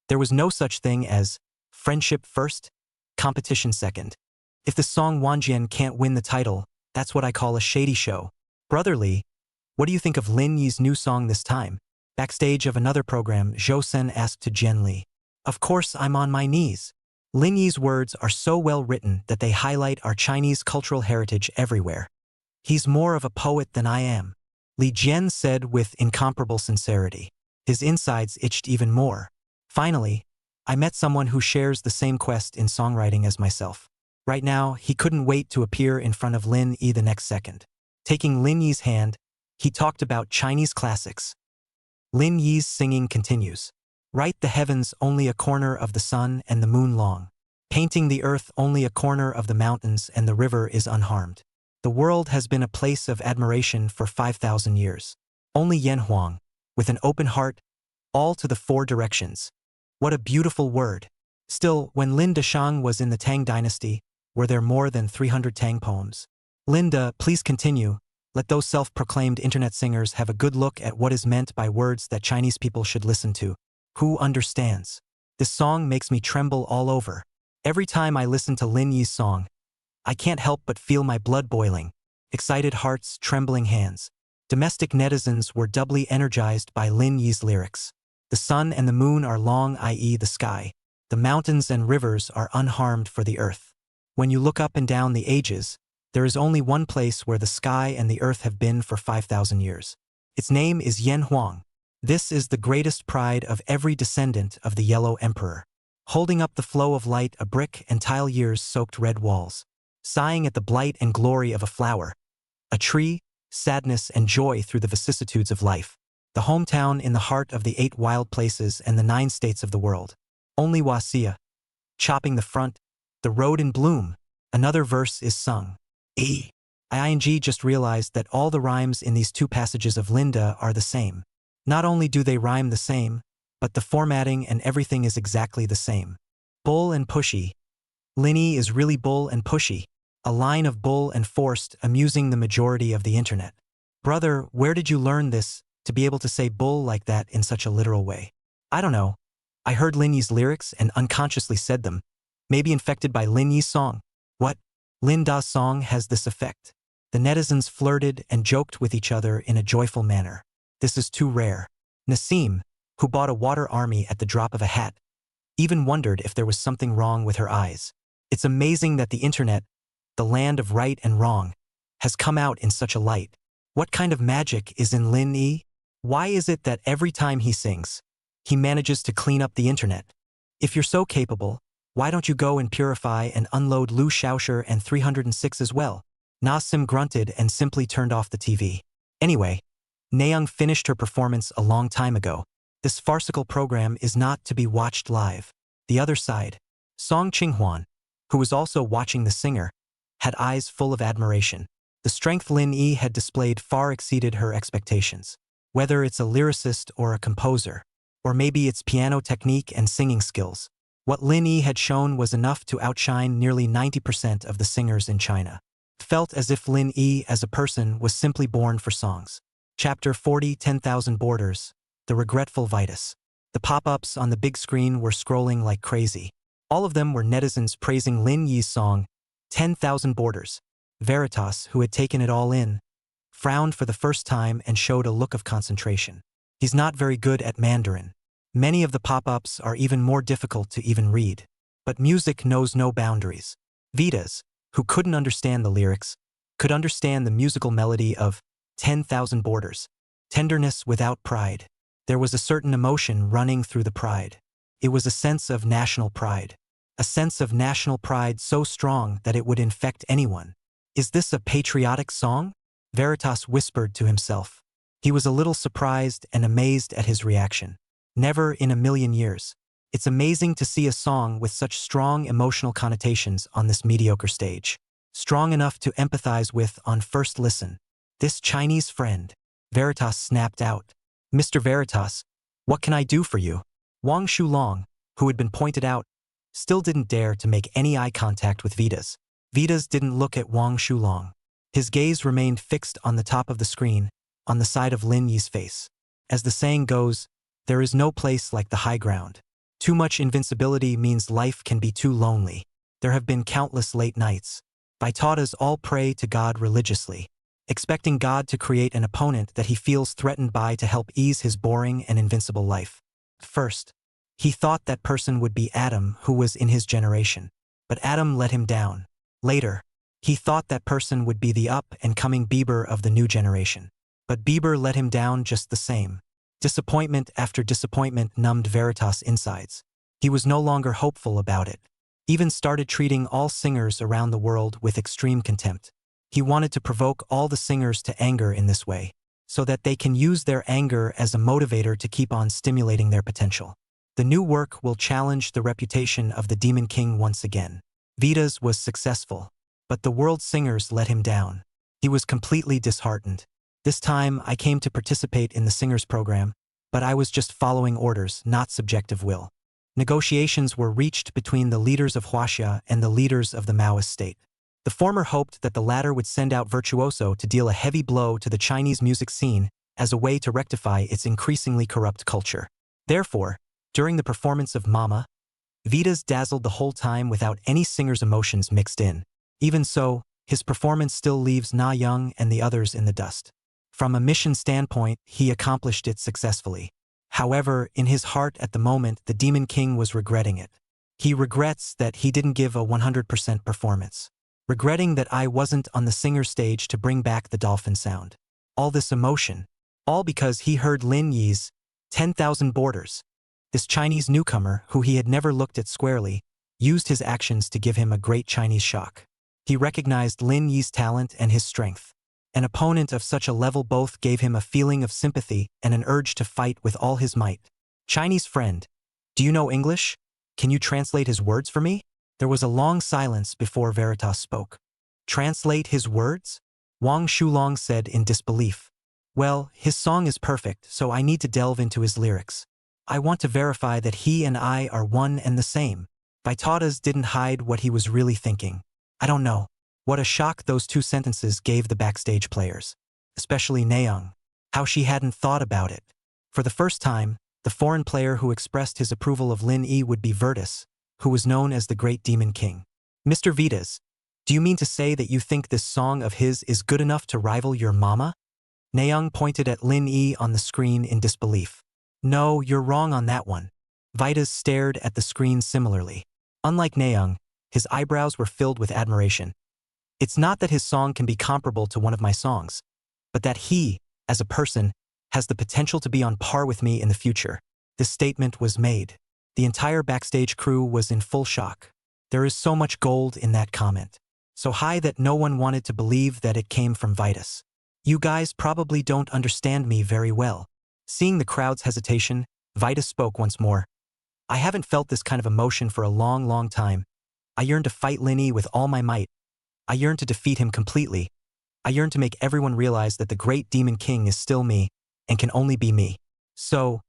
there was no such thing as friendship first, competition second. If the song Wanjian can't win the title, that's what I call a shady show. Brotherly, what do you think of Lin Yi's new song this time? Backstage of another program, Zhou Sen asked to Jian Li. Of course I'm on my knees. Lin Yi's words are so well written that they highlight our Chinese cultural heritage everywhere. He's more of a poet than I am. Li Jian said with incomparable sincerity. His insides itched even more. Finally, I met someone who shares the same quest in songwriting as myself. Right now, he couldn't wait to appear in front of Lin Yi the next second. Taking Lin Yi's hand, he talked about Chinese classics. Lin Yi's singing continues. Write the heavens only a corner of the sun and the moon long. Painting the earth only a corner of the mountains and the river is unharmed. The world has been a place of admiration for 5,000 years. Only Yan Huang, with an open heart, all to the four directions. What a beautiful word. Still, when Lin Deshang was in the Tang dynasty, were there more than 300 Tang poems? Linda, please continue. Let those self-proclaimed internet singers have a good look at what is meant by words that Chinese people should listen to. Who understands? This song makes me tremble all over. Every time I listen to Lin Yi's song, I can't help but feel my blood boiling. Excited hearts, trembling hands. Domestic netizens were doubly energized by Lin Yi's lyrics. The sun and the moon are long, i.e. the sky. The mountains and rivers are unharmed for the earth. When you look up and down the ages, there is only one place where the sky and the earth have been for 5,000 years. Its name is Yan Huang. This is the greatest pride of every descendant of the Yellow Emperor. Holding up the flow of light, a brick and tile years soaked red walls. Sighing at the blight and glory of a flower. A tree, sadness and joy through the vicissitudes of life. the hometown in the heart of the 8 wild places and the 9 states of the world. Only Wasia, chopping the front, the road in bloom. Another verse is sung. ING just realized that all the rhymes in these 2 passages of Linda are the same. Not only do they rhyme the same, but the formatting and everything is exactly the same. Bull and pushy. Linny is really bull and pushy, a line of bull and forced, amusing the majority of the internet. Brother, where did you learn this, to be able to say bull like that in such a literal way? I don't know. I heard Lin Yi's lyrics and unconsciously said them. Maybe infected by Lin Yi's song. What? Lin Da's song has this effect. The netizens flirted and joked with each other in a joyful manner. This is too rare. Nassim, who bought a water army at the drop of a hat, even wondered if there was something wrong with her eyes. It's amazing that the internet, the land of right and wrong, has come out in such a light. What kind of magic is in Lin Yi? Why is it that every time he sings, he manages to clean up the internet? If you're so capable, why don't you go and purify and unload Lu Shaoshi and 306 as well? Nassim grunted and simply turned off the TV. Anyway, Nayoung finished her performance a long time ago. This farcical program is not to be watched live. The other side, Song Qinghuan, who was also watching the singer, had eyes full of admiration. The strength Lin Yi had displayed far exceeded her expectations. Whether it's a lyricist or a composer, or maybe it's piano technique and singing skills, what Lin Yi had shown was enough to outshine nearly 90% of the singers in China. It felt as if Lin Yi as a person was simply born for songs. Chapter 40, 10,000 Borders. The regretful Vitus. The pop-ups on the big screen were scrolling like crazy. All of them were netizens praising Lin Yi's song, 10,000 Borders. Veritas, who had taken it all in, frowned for the first time and showed a look of concentration. He's not very good at Mandarin. Many of the pop-ups are even more difficult to even read. But music knows no boundaries. Vitas, who couldn't understand the lyrics, could understand the musical melody of 10,000 Borders. Tenderness without pride. There was a certain emotion running through the pride. It was a sense of national pride. A sense of national pride so strong that it would infect anyone. Is this a patriotic song? Veritas whispered to himself. He was a little surprised and amazed at his reaction. Never in a million years. It's amazing to see a song with such strong emotional connotations on this mediocre stage. Strong enough to empathize with on first listen. This Chinese friend. Veritas snapped out. Mr. Veritas, what can I do for you? Wang Shulong, who had been pointed out, still didn't dare to make any eye contact with Vitas. Vitas didn't look at Wang Shulong. His gaze remained fixed on the top of the screen, on the side of Lin Yi's face. As the saying goes, there is no place like the high ground. Too much invincibility means life can be too lonely. There have been countless late nights. Vitautas all pray to God religiously, expecting God to create an opponent that he feels threatened by to help ease his boring and invincible life. First, he thought that person would be Adam, who was in his generation. But Adam let him down. Later, he thought that person would be the up-and-coming Bieber of the new generation. But Bieber let him down just the same. Disappointment after disappointment numbed Veritas' insides. He was no longer hopeful about it. Even started treating all singers around the world with extreme contempt. He wanted to provoke all the singers to anger in this way, so that they can use their anger as a motivator to keep on stimulating their potential. The new work will challenge the reputation of the Demon King once again. Vitas was successful, but the world singers let him down. He was completely disheartened. This time I came to participate in the singers program, but I was just following orders, not subjective will. Negotiations were reached between the leaders of Huaxia and the leaders of the Maoist state. The former hoped that the latter would send out Virtuoso to deal a heavy blow to the Chinese music scene as a way to rectify its increasingly corrupt culture. Therefore, during the performance of Mama, Vitas dazzled the whole time without any singer's emotions mixed in. Even so, his performance still leaves Na Young and the others in the dust. From a mission standpoint, he accomplished it successfully. However, in his heart at the moment, the Demon King was regretting it. He regrets that he didn't give a 100% performance. Regretting that I wasn't on the singer stage to bring back the dolphin sound. All this emotion. All because he heard Lin Yi's 10,000 Borders. This Chinese newcomer, who he had never looked at squarely, used his actions to give him a great Chinese shock. He recognized Lin Yi's talent and his strength. An opponent of such a level both gave him a feeling of sympathy and an urge to fight with all his might. Chinese friend, do you know English? Can you translate his words for me? There was a long silence before Veritas spoke. Translate his words? Wang Shulong said in disbelief. Well, his song is perfect, so I need to delve into his lyrics. I want to verify that he and I are one and the same. Vitatas didn't hide what he was really thinking. I don't know. What a shock those two sentences gave the backstage players. Especially Nayoung. How she hadn't thought about it. For the first time, the foreign player who expressed his approval of Lin Yi would be Virtus, who was known as the Great Demon King. Mr. Vitas, do you mean to say that you think this song of his is good enough to rival your mama? Nayoung pointed at Lin Yi on the screen in disbelief. No, you're wrong on that one. Vitas stared at the screen similarly. Unlike Nayoung, his eyebrows were filled with admiration. It's not that his song can be comparable to one of my songs, but that he, as a person, has the potential to be on par with me in the future. This statement was made. The entire backstage crew was in full shock. There is so much gold in that comment. So high that no one wanted to believe that it came from Vitas. You guys probably don't understand me very well. Seeing the crowd's hesitation, Vitas spoke once more. I haven't felt this kind of emotion for a long, long time. I yearn to fight Lin Yi with all my might. I yearn to defeat him completely. I yearn to make everyone realize that the Great Demon King is still me and can only be me. So,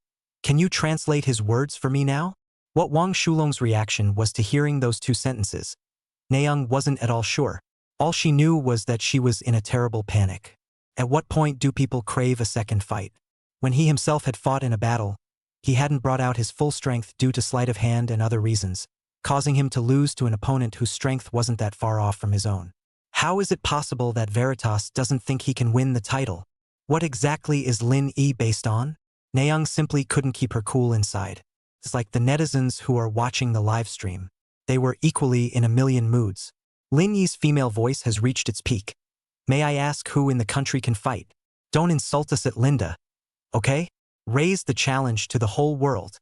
can you translate his words for me now? What Wang Shulong's reaction was to hearing those two sentences. Nayoung wasn't at all sure. All she knew was that she was in a terrible panic. At what point do people crave a second fight? When he himself had fought in a battle, he hadn't brought out his full strength due to sleight of hand and other reasons, causing him to lose to an opponent whose strength wasn't that far off from his own. How is it possible that Veritas doesn't think he can win the title? What exactly is Lin Yi based on? Nayoung simply couldn't keep her cool inside. It's like the netizens who are watching the live stream. They were equally in a million moods. Lin Yi's female voice has reached its peak. May I ask who in the country can fight? Don't insult us at Linda. Okay? Raise the challenge to the whole world.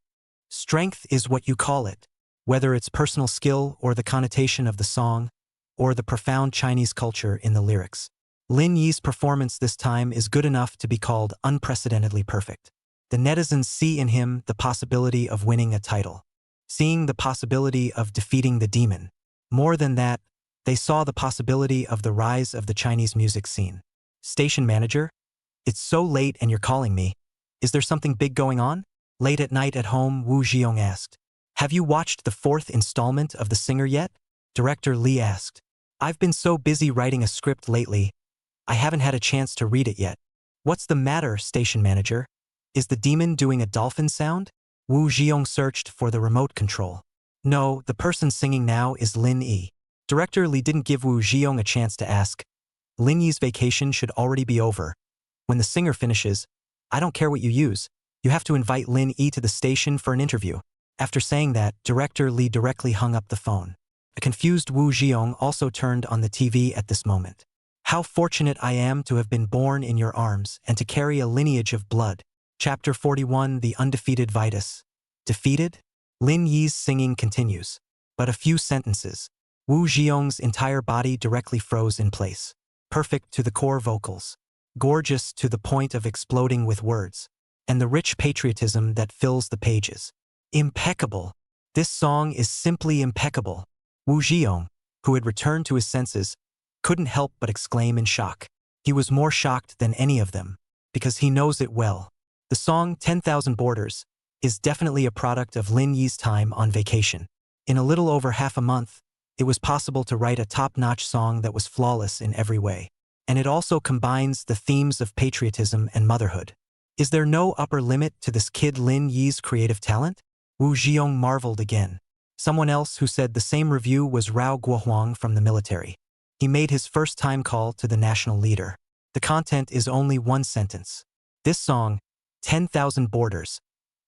Strength is what you call it. Whether it's personal skill or the connotation of the song, or the profound Chinese culture in the lyrics. Lin Yi's performance this time is good enough to be called unprecedentedly perfect. The netizens see in him the possibility of winning a title, seeing the possibility of defeating the demon. More than that, they saw the possibility of the rise of the Chinese music scene. Station manager? It's so late and you're calling me. Is there something big going on? Late at night at home, Wu Jiong asked. Have you watched the 4th installment of The Singer yet? Director Li asked. I've been so busy writing a script lately, I haven't had a chance to read it yet. What's the matter, station manager? Is the demon doing a dolphin sound? Wu Jiong searched for the remote control. No, the person singing now is Lin Yi. Director Li didn't give Wu Jiong a chance to ask. Lin Yi's vacation should already be over. When the singer finishes, I don't care what you use. You have to invite Lin Yi to the station for an interview. After saying that, Director Li directly hung up the phone. A confused Wu Jiong also turned on the TV at this moment. How fortunate I am to have been born in your arms and to carry a lineage of blood. Chapter 41, The Undefeated Vitus. Defeated? Lin Yi's singing continues. But a few sentences. Wu Jiong's entire body directly froze in place. Perfect to the core vocals. Gorgeous to the point of exploding with words. And the rich patriotism that fills the pages. Impeccable. This song is simply impeccable. Wu Jiong, who had returned to his senses, couldn't help but exclaim in shock. He was more shocked than any of them, because he knows it well. The song 10,000 Borders is definitely a product of Lin Yi's time on vacation. In a little over half a month, it was possible to write a top-notch song that was flawless in every way. And it also combines the themes of patriotism and motherhood. Is there no upper limit to this kid Lin Yi's creative talent? Wu Jiong marveled again. Someone else who said the same review was Rao Guohuang from the military. He made his first time call to the national leader. The content is only one sentence. This song, 10,000 Borders,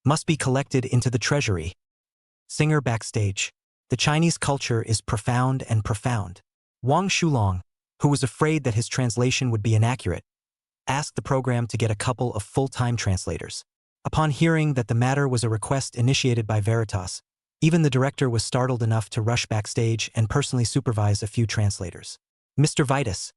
must be collected into the treasury. Singer backstage. The Chinese culture is profound and profound. Wang Shulong, who was afraid that his translation would be inaccurate, asked the program to get a couple of full-time translators. Upon hearing that the matter was a request initiated by Veritas, even the director was startled enough to rush backstage and personally supervise a few translators. Mr. Vitus,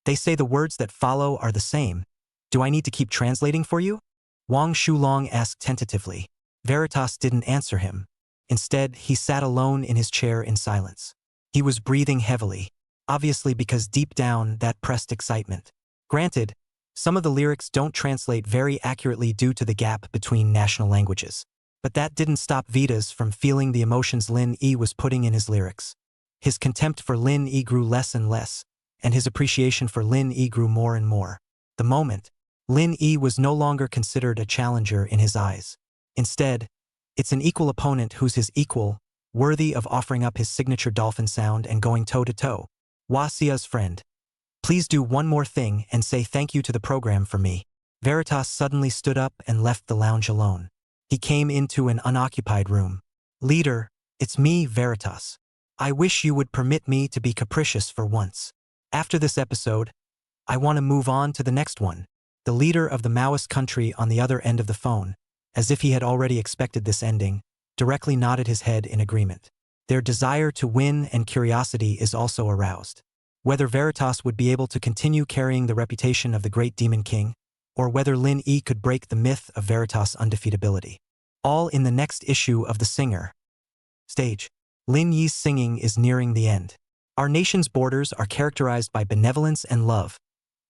They say the words that follow are the same. Do I need to keep translating for you? Wang Shulong asked tentatively. Veritas didn't answer him. Instead, he sat alone in his chair in silence. He was breathing heavily, obviously because deep down that pressed excitement. Granted, some of the lyrics don't translate very accurately due to the gap between national languages. But that didn't stop Vitas from feeling the emotions Lin Yi was putting in his lyrics. His contempt for Lin Yi grew less and less, and his appreciation for Lin Yi grew more and more. The moment, Lin Yi was no longer considered a challenger in his eyes. Instead, it's an equal opponent who's his equal, worthy of offering up his signature dolphin sound and going toe-to-toe. Wasia's friend. Please do one more thing and say thank you to the program for me. Veritas suddenly stood up and left the lounge alone. He came into an unoccupied room. Leader, it's me, Veritas. I wish you would permit me to be capricious for once. After this episode, I want to move on to the next one. The leader of the Maoist country on the other end of the phone, as if he had already expected this ending, directly nodded his head in agreement. Their desire to win and curiosity is also aroused. Whether Veritas would be able to continue carrying the reputation of the great Demon King, or whether Lin Yi could break the myth of Veritas' undefeatability. All in the next issue of The Singer. Stage. Lin Yi's singing is nearing the end. Our nation's borders are characterized by benevolence and love,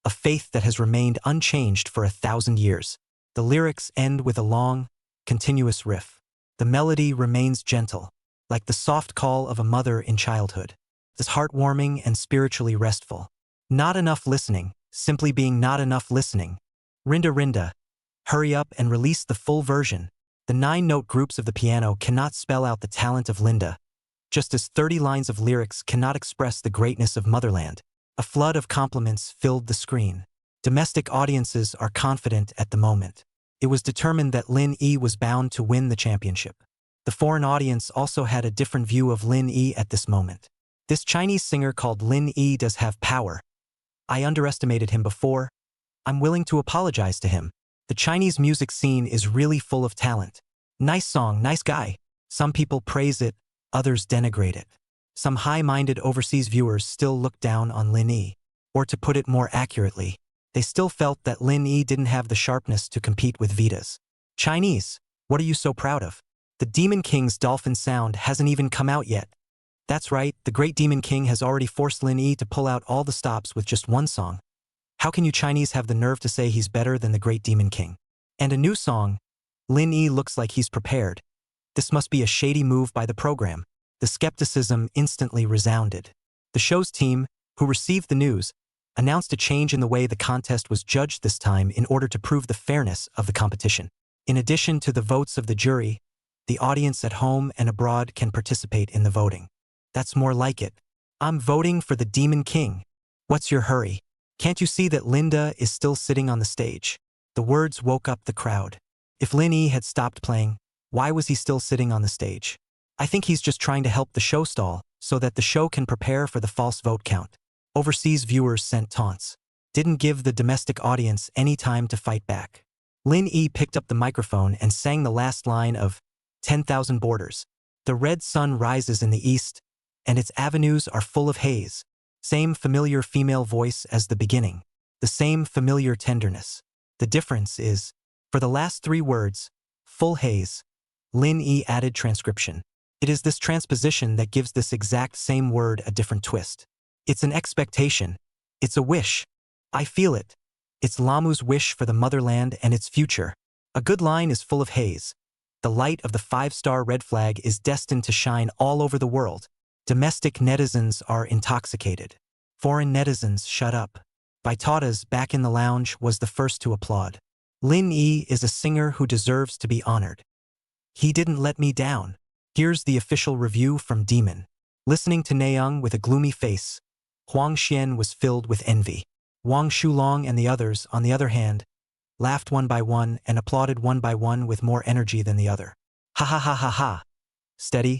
a faith that has remained unchanged for 1,000 years. The lyrics end with a long, continuous riff. The melody remains gentle, like the soft call of a mother in childhood. It's heartwarming and spiritually restful. Not enough listening, simply being not enough listening. Rinda Rinda, hurry up and release the full version. The 9-note groups of the piano cannot spell out the talent of Linda, just as 30 lines of lyrics cannot express the greatness of Motherland. A flood of compliments filled the screen. Domestic audiences are confident at the moment. It was determined that Lin Yi was bound to win the championship. The foreign audience also had a different view of Lin Yi at this moment. This Chinese singer called Lin Yi does have power. I underestimated him before. I'm willing to apologize to him. The Chinese music scene is really full of talent. Nice song, nice guy. Some people praise it, others denigrate it. Some high-minded overseas viewers still look down on Lin Yi. Or to put it more accurately, they still felt that Lin Yi didn't have the sharpness to compete with Vitas. Chinese, what are you so proud of? The Demon King's dolphin sound hasn't even come out yet. That's right, the great Demon King has already forced Lin Yi to pull out all the stops with just one song. How can you Chinese have the nerve to say he's better than the great Demon King? And a new song. Lin Yi looks like he's prepared. This must be a shady move by the program. The skepticism instantly resounded. The show's team, who received the news, announced a change in the way the contest was judged this time in order to prove the fairness of the competition. In addition to the votes of the jury, the audience at home and abroad can participate in the voting. That's more like it. I'm voting for the Demon King. What's your hurry? Can't you see that Linda is still sitting on the stage? The words woke up the crowd. If Lin Yi had stopped playing, why was he still sitting on the stage? I think he's just trying to help the show stall, so that the show can prepare for the false vote count. Overseas viewers sent taunts. Didn't give the domestic audience any time to fight back. Lin Yi picked up the microphone and sang the last line of 10,000 Borders. The red sun rises in the east, and its avenues are full of haze. Same familiar female voice as the beginning. The same familiar tenderness. The difference is, for the last 3 words, full haze, Lin Yi added transcription. It is this transposition that gives this exact same word a different twist. It's an expectation. It's a wish. I feel it. It's Lamu's wish for the motherland and its future. A good line is full of haze. The light of the 5-star red flag is destined to shine all over the world. Domestic netizens are intoxicated. Foreign netizens shut up. Vaitata's back in the lounge was the first to applaud. Lin Yi is a singer who deserves to be honored. He didn't let me down. Here's the official review from Demon. Listening to Nayoung with a gloomy face, Huang Xian was filled with envy. Wang Shulong and the others, on the other hand, laughed one by one and applauded one by one with more energy than the other. Ha ha ha ha ha. Steady?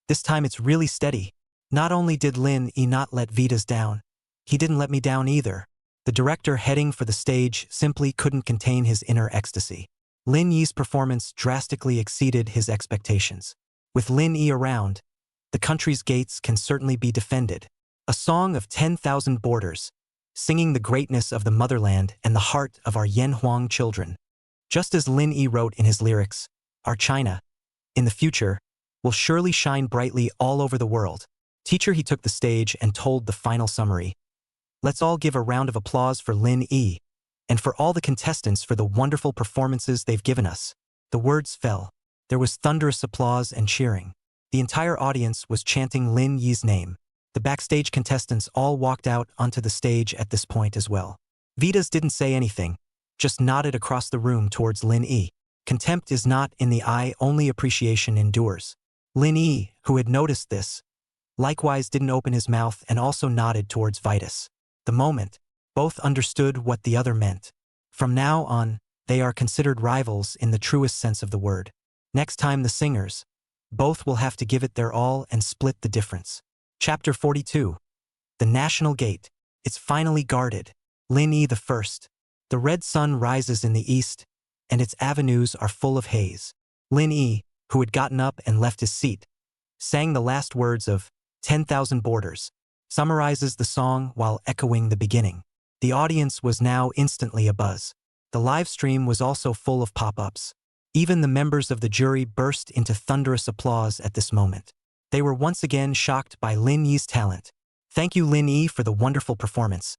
This time it's really steady. Not only did Lin Yi not let Vitas down, he didn't let me down either. The director heading for the stage simply couldn't contain his inner ecstasy. Lin Yi's performance drastically exceeded his expectations. With Lin Yi around, the country's gates can certainly be defended. A song of 10,000 Borders. singing the greatness of the motherland and the heart of our Yanhuang children. Just as Lin Yi wrote in his lyrics, our China, in the future, will surely shine brightly all over the world. Teacher, he took the stage and told the final summary. Let's all give a round of applause for Lin Yi, and for all the contestants for the wonderful performances they've given us. The words fell. There was thunderous applause and cheering. The entire audience was chanting Lin Yi's name. The backstage contestants all walked out onto the stage at this point as well. Vitas didn't say anything, just nodded across the room towards Lin Yi. Contempt is not in the eye, only appreciation endures. Lin Yi, who had noticed this, likewise didn't open his mouth and also nodded towards Vitas. The moment, both understood what the other meant. From now on, they are considered rivals in the truest sense of the word. Next time the singers, both will have to give it their all and split the difference. Chapter 42. The National Gate. It's finally guarded. Lin Yi the first. The red sun rises in the east, and its avenues are full of haze. Lin Yi, who had gotten up and left his seat, sang the last words of 10,000 Borders, summarizes the song while echoing the beginning. The audience was now instantly abuzz. The live stream was also full of pop-ups. Even the members of the jury burst into thunderous applause at this moment. They were once again shocked by Lin Yi's talent. Thank you, Lin Yi, for the wonderful performance.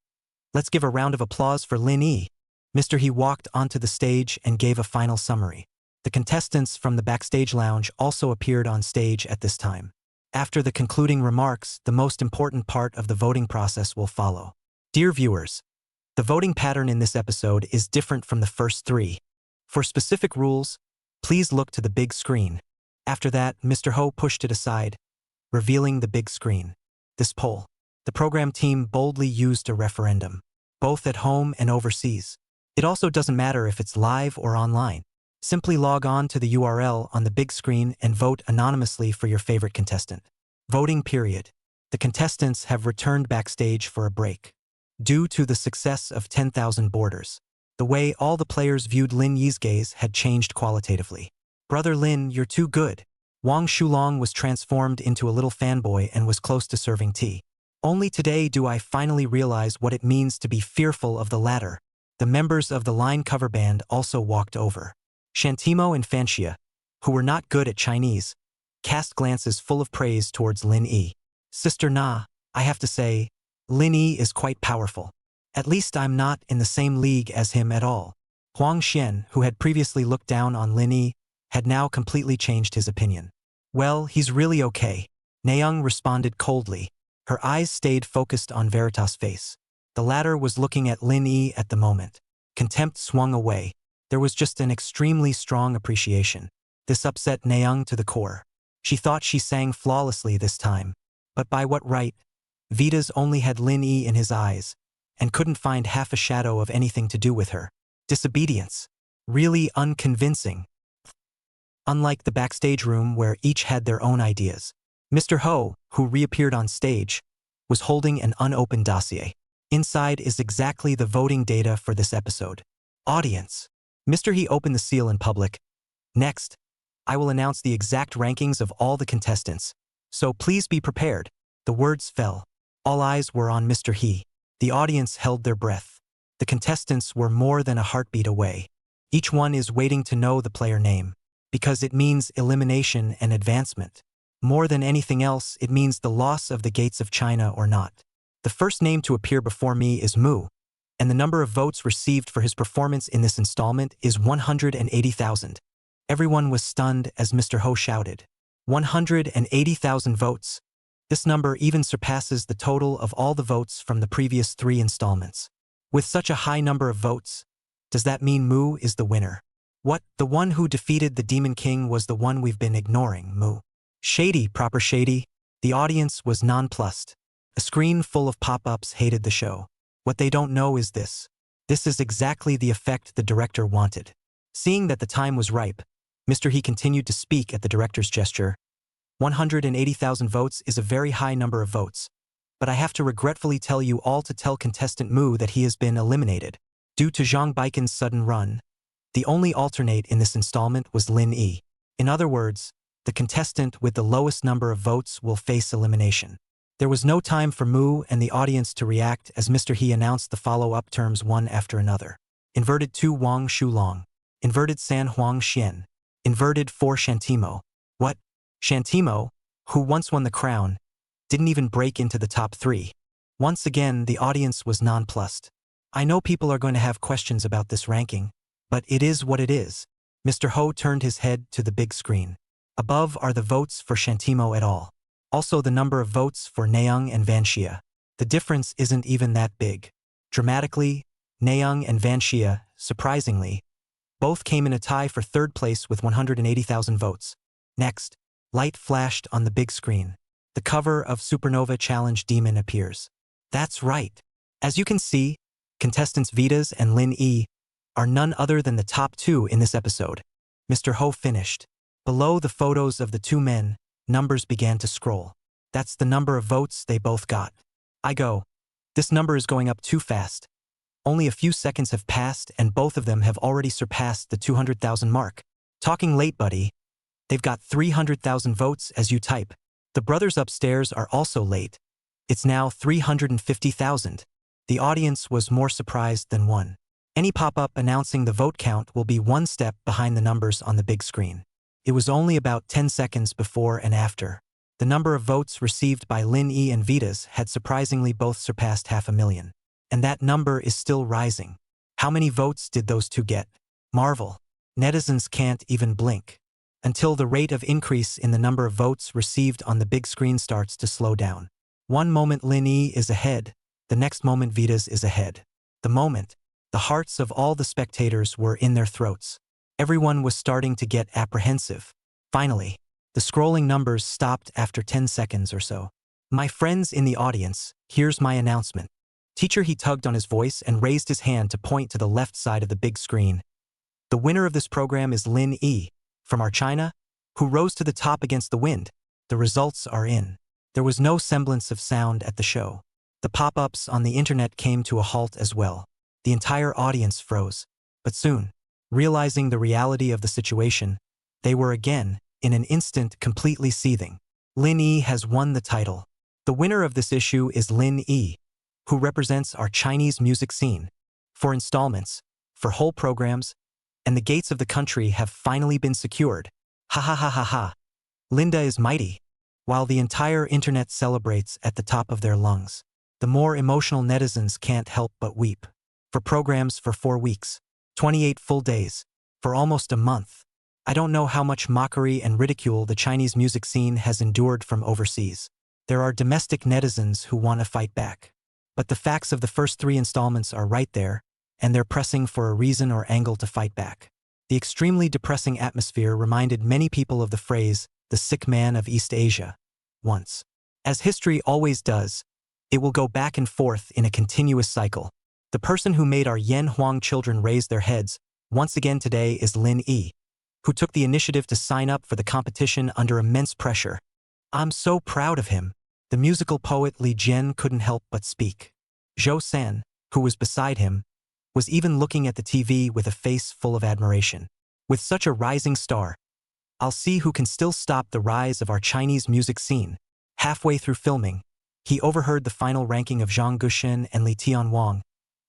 Let's give a round of applause for Lin Yi. Mr. He walked onto the stage and gave a final summary. The contestants from the backstage lounge also appeared on stage at this time. After the concluding remarks, the most important part of the voting process will follow. Dear viewers, the voting pattern in this episode is different from the first three. For specific rules, please look to the big screen. After that, Mr. Ho pushed it aside, revealing the big screen. This poll, the program team boldly used a referendum, both at home and overseas. It also doesn't matter if it's live or online. Simply log on to the URL on the big screen and vote anonymously for your favorite contestant. Voting period. The contestants have returned backstage for a break. Due to the success of 10,000 Borders, the way all the players viewed Lin Yi's gaze had changed qualitatively. Brother Lin, you're too good. Wang Shulong was transformed into a little fanboy and was close to serving tea. Only today do I finally realize what it means to be fearful of the latter. The members of the line cover band also walked over. Shantimo and Fanxia, who were not good at Chinese, cast glances full of praise towards Lin Yi. Sister Na, I have to say, Lin Yi is quite powerful. At least I'm not in the same league as him at all. Huang Xian, who had previously looked down on Lin Yi, had now completely changed his opinion. Well, he's really okay. Nayoung responded coldly. Her eyes stayed focused on Veritas' face. The latter was looking at Lin Yi at the moment. Contempt swung away. There was just an extremely strong appreciation. This upset Nayoung to the core. She thought she sang flawlessly this time. But by what right? Vitas only had Lin Yi in his eyes, and couldn't find half a shadow of anything to do with her. Disobedience. Really unconvincing. Unlike the backstage room where each had their own ideas, Mr. Ho, who reappeared on stage, was holding an unopened dossier. Inside is exactly the voting data for this episode. Audience. Mr. He opened the seal in public. Next, I will announce the exact rankings of all the contestants, so please be prepared. The words fell. All eyes were on Mr. He. The audience held their breath. The contestants were more than a heartbeat away. Each one is waiting to know the player name, because it means elimination and advancement. More than anything else, it means the loss of the gates of China or not. The first name to appear before me is Mu, and the number of votes received for his performance in this installment is 180,000. Everyone was stunned as Mr. Ho shouted. 180,000 votes. This number even surpasses the total of all the votes from the previous 3 installments. With such a high number of votes, does that mean Mu is the winner? What, the one who defeated the Demon King was the one we've been ignoring, Mu? Shady, proper shady. The audience was nonplussed. A screen full of pop-ups hated the show. What they don't know is this. This is exactly the effect the director wanted. Seeing that the time was ripe, Mr. He continued to speak at the director's gesture. 180,000 votes is a very high number of votes, but I have to regretfully tell you all to tell contestant Mu that he has been eliminated. Due to Zhang Baiken's sudden run, the only alternate in this installment was Lin Yi. In other words, the contestant with the lowest number of votes will face elimination. There was no time for Mu and the audience to react as Mr. He announced the follow-up terms one after another. Inverted 2 Wang Shulong. Inverted San Huang Xian. Inverted 4 Shantimo. What? Shantimo, who once won the crown, didn't even break into the top 3. Once again, the audience was nonplussed. I know people are going to have questions about this ranking, but it is what it is. Mr. Ho turned his head to the big screen. Above are the votes for Shantimo et al. Also the number of votes for Naeung and Vanxia. The difference isn't even that big. Dramatically, Naeung and Vanxia, surprisingly, both came in a tie for third place with 180,000 votes. Next, light flashed on the big screen. The cover of Supernova Challenge Demon appears. That's right. As you can see, contestants Vitas and Lin Yi are none other than the top 2 in this episode. Mr. Ho finished. Below the photos of the 2 men, numbers began to scroll. That's the number of votes they both got. I go. This number is going up too fast. Only a few seconds have passed and both of them have already surpassed the 200,000 mark. Talking late, buddy. They've got 300,000 votes as you type. The brothers upstairs are also late. It's now 350,000. The audience was more surprised than one. Any pop-up announcing the vote count will be one step behind the numbers on the big screen. It was only about 10 seconds before and after. The number of votes received by Lin Yi and Vitas had surprisingly both surpassed 500,000. And that number is still rising. How many votes did those 2 get? Marvel. Netizens can't even blink. Until the rate of increase in the number of votes received on the big screen starts to slow down. One moment Lin Yi is ahead, the next moment Vitas is ahead. The moment, the hearts of all the spectators were in their throats. Everyone was starting to get apprehensive. Finally, the scrolling numbers stopped after 10 seconds or so. My friends in the audience, here's my announcement. Teacher He tugged on his voice and raised his hand to point to the left side of the big screen. The winner of this program is Lin Yi, from our China, who rose to the top against the wind. The results are in. There was no semblance of sound at the show. The pop-ups on the internet came to a halt as well. The entire audience froze. But soon, realizing the reality of the situation, they were again, in an instant, completely seething. Lin Yi has won the title. The winner of this issue is Lin Yi, who represents our Chinese music scene. For installments, for whole programs, and the gates of the country have finally been secured. Ha ha ha ha ha. Linda is mighty. While the entire internet celebrates at the top of their lungs, the more emotional netizens can't help but weep. For programs for 4 weeks, 28 full days, for almost a month. I don't know how much mockery and ridicule the Chinese music scene has endured from overseas. There are domestic netizens who want to fight back. But the facts of the first 3 installments are right there, and they're pressing for a reason or angle to fight back. The extremely depressing atmosphere reminded many people of the phrase, the sick man of East Asia. Once. As history always does, it will go back and forth in a continuous cycle. The person who made our Yan Huang children raise their heads, once again today, is Lin Yi, who took the initiative to sign up for the competition under immense pressure. I'm so proud of him. The musical poet Li Jian couldn't help but speak. Zhou San, who was beside him, was even looking at the TV with a face full of admiration. With such a rising star, I'll see who can still stop the rise of our Chinese music scene. Halfway through filming, he overheard the final ranking of Zhang Guxin and Li Tianwang,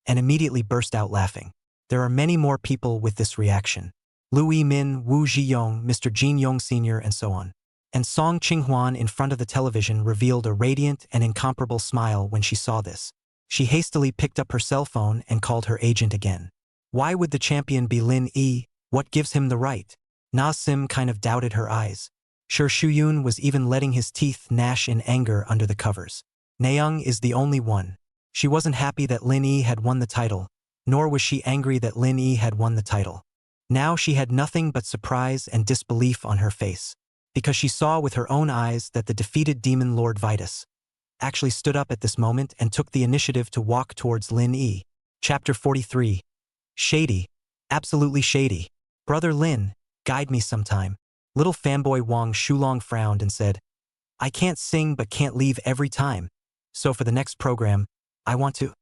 and immediately burst out laughing. There are many more people with this reaction. Lu Yimin, Wu Zhiyong, Mr. Jin Yong Sr., and so on. And Song Qinghuan in front of the television revealed a radiant and incomparable smile when she saw this. She hastily picked up her cell phone and called her agent again. Why would the champion be Lin Yi? What gives him the right? Na Sim kind of doubted her eyes. Sure, Shuyun was even letting his teeth gnash in anger under the covers. Naeung is the only one. She wasn't happy that Lin Yi had won the title, nor was she angry that Lin Yi had won the title. Now she had nothing but surprise and disbelief on her face, because she saw with her own eyes that the defeated demon Lord Vitus actually stood up at this moment and took the initiative to walk towards Lin Yi. Chapter 43. Shady. Absolutely shady. Brother Lin, guide me sometime. Little fanboy Wang Shulong frowned and said, I can't sing but can't leave every time. So for the next program, I want to.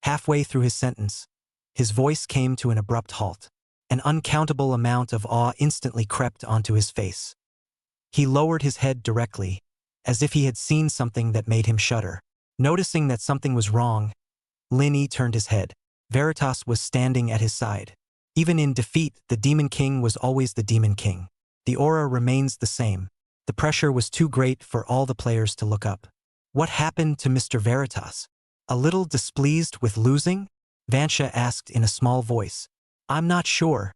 Halfway through his sentence, his voice came to an abrupt halt. An uncountable amount of awe instantly crept onto his face. He lowered his head directly, as if he had seen something that made him shudder. Noticing that something was wrong, Lin Yi turned his head. Veritas was standing at his side. Even in defeat, the Demon King was always the Demon King. The aura remains the same. The pressure was too great for all the players to look up. What happened to Mr. Veritas? A little displeased with losing? Vansha asked in a small voice. I'm not sure,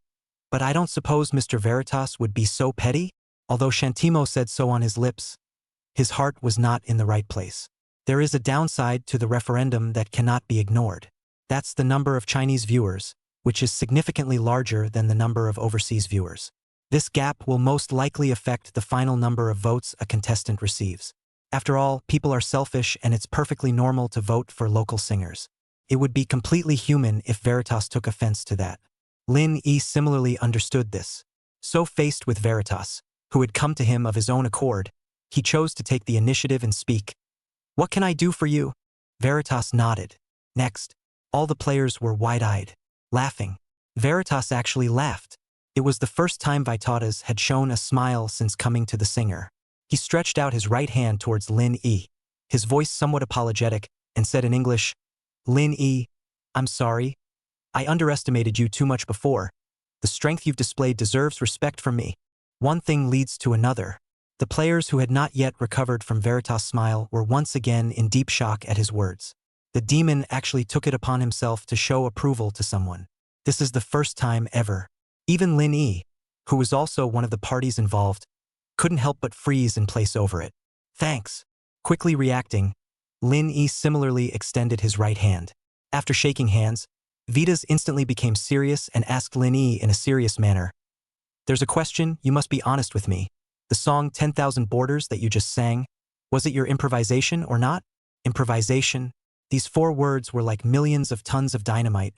but I don't suppose Mr. Veritas would be so petty? Although Shantimo said so on his lips, his heart was not in the right place. There is a downside to the referendum that cannot be ignored. That's the number of Chinese viewers, which is significantly larger than the number of overseas viewers. This gap will most likely affect the final number of votes a contestant receives. After all, people are selfish and it's perfectly normal to vote for local singers. It would be completely human if Veritas took offense to that. Lin Yi similarly understood this. So faced with Veritas, who had come to him of his own accord, he chose to take the initiative and speak. What can I do for you? Veritas nodded. Next, all the players were wide-eyed, laughing. Veritas actually laughed. It was the first time Vitatas had shown a smile since coming to the singer. He stretched out his right hand towards Lin Yi, his voice somewhat apologetic, and said in English, Lin Yi, I'm sorry. I underestimated you too much before. The strength you've displayed deserves respect from me. One thing leads to another. The players who had not yet recovered from Veritas' smile were once again in deep shock at his words. The demon actually took it upon himself to show approval to someone. This is the first time ever. Even Lin Yi, who was also one of the parties involved, couldn't help but freeze in place over it. Thanks. Quickly reacting, Lin Yi similarly extended his right hand. After shaking hands, Vitas instantly became serious and asked Lin Yi in a serious manner. There's a question, you must be honest with me. The song 10,000 Borders that you just sang, was it your improvisation or not? Improvisation? These 4 words were like millions of tons of dynamite,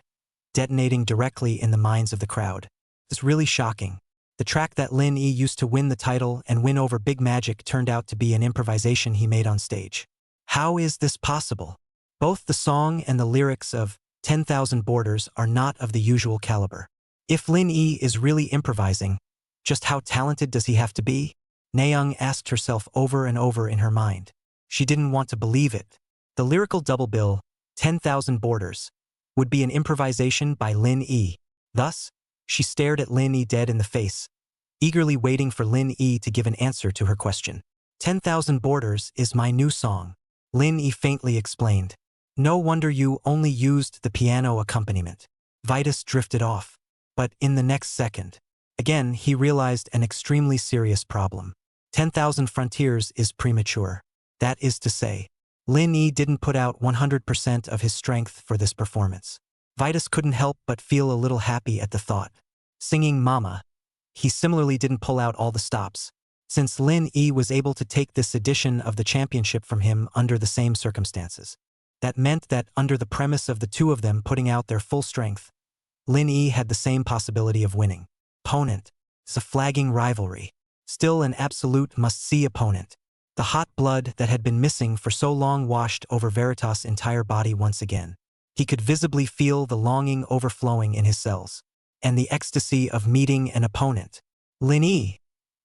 detonating directly in the minds of the crowd. It's really shocking. The track that Lin Yi used to win the title and win over Big Magic turned out to be an improvisation he made on stage. How is this possible? Both the song and the lyrics of 10,000 Borders are not of the usual caliber. If Lin Yi is really improvising, just how talented does he have to be? Nayoung asked herself over and over in her mind. She didn't want to believe it. The lyrical double bill, 10,000 Borders, would be an improvisation by Lin Yi. Thus, she stared at Lin Yi dead in the face, eagerly waiting for Lin Yi to give an answer to her question. 10,000 Borders is my new song, Lin Yi faintly explained. No wonder you only used the piano accompaniment. Vitas drifted off. But in the next second, again he realized an extremely serious problem. 10,000 Frontiers is premature. That is to say, Lin Yi didn't put out 100% of his strength for this performance. Vitas couldn't help but feel a little happy at the thought. Singing Mama, he similarly didn't pull out all the stops. Since Lin Yi was able to take this edition of the championship from him under the same circumstances. That meant that under the premise of the two of them putting out their full strength, Lin Yi had the same possibility of winning. Opponent. It's a flagging rivalry. Still an absolute must-see opponent. The hot blood that had been missing for so long washed over Veritas' entire body once again. He could visibly feel the longing overflowing in his cells, and the ecstasy of meeting an opponent. Lin Yi,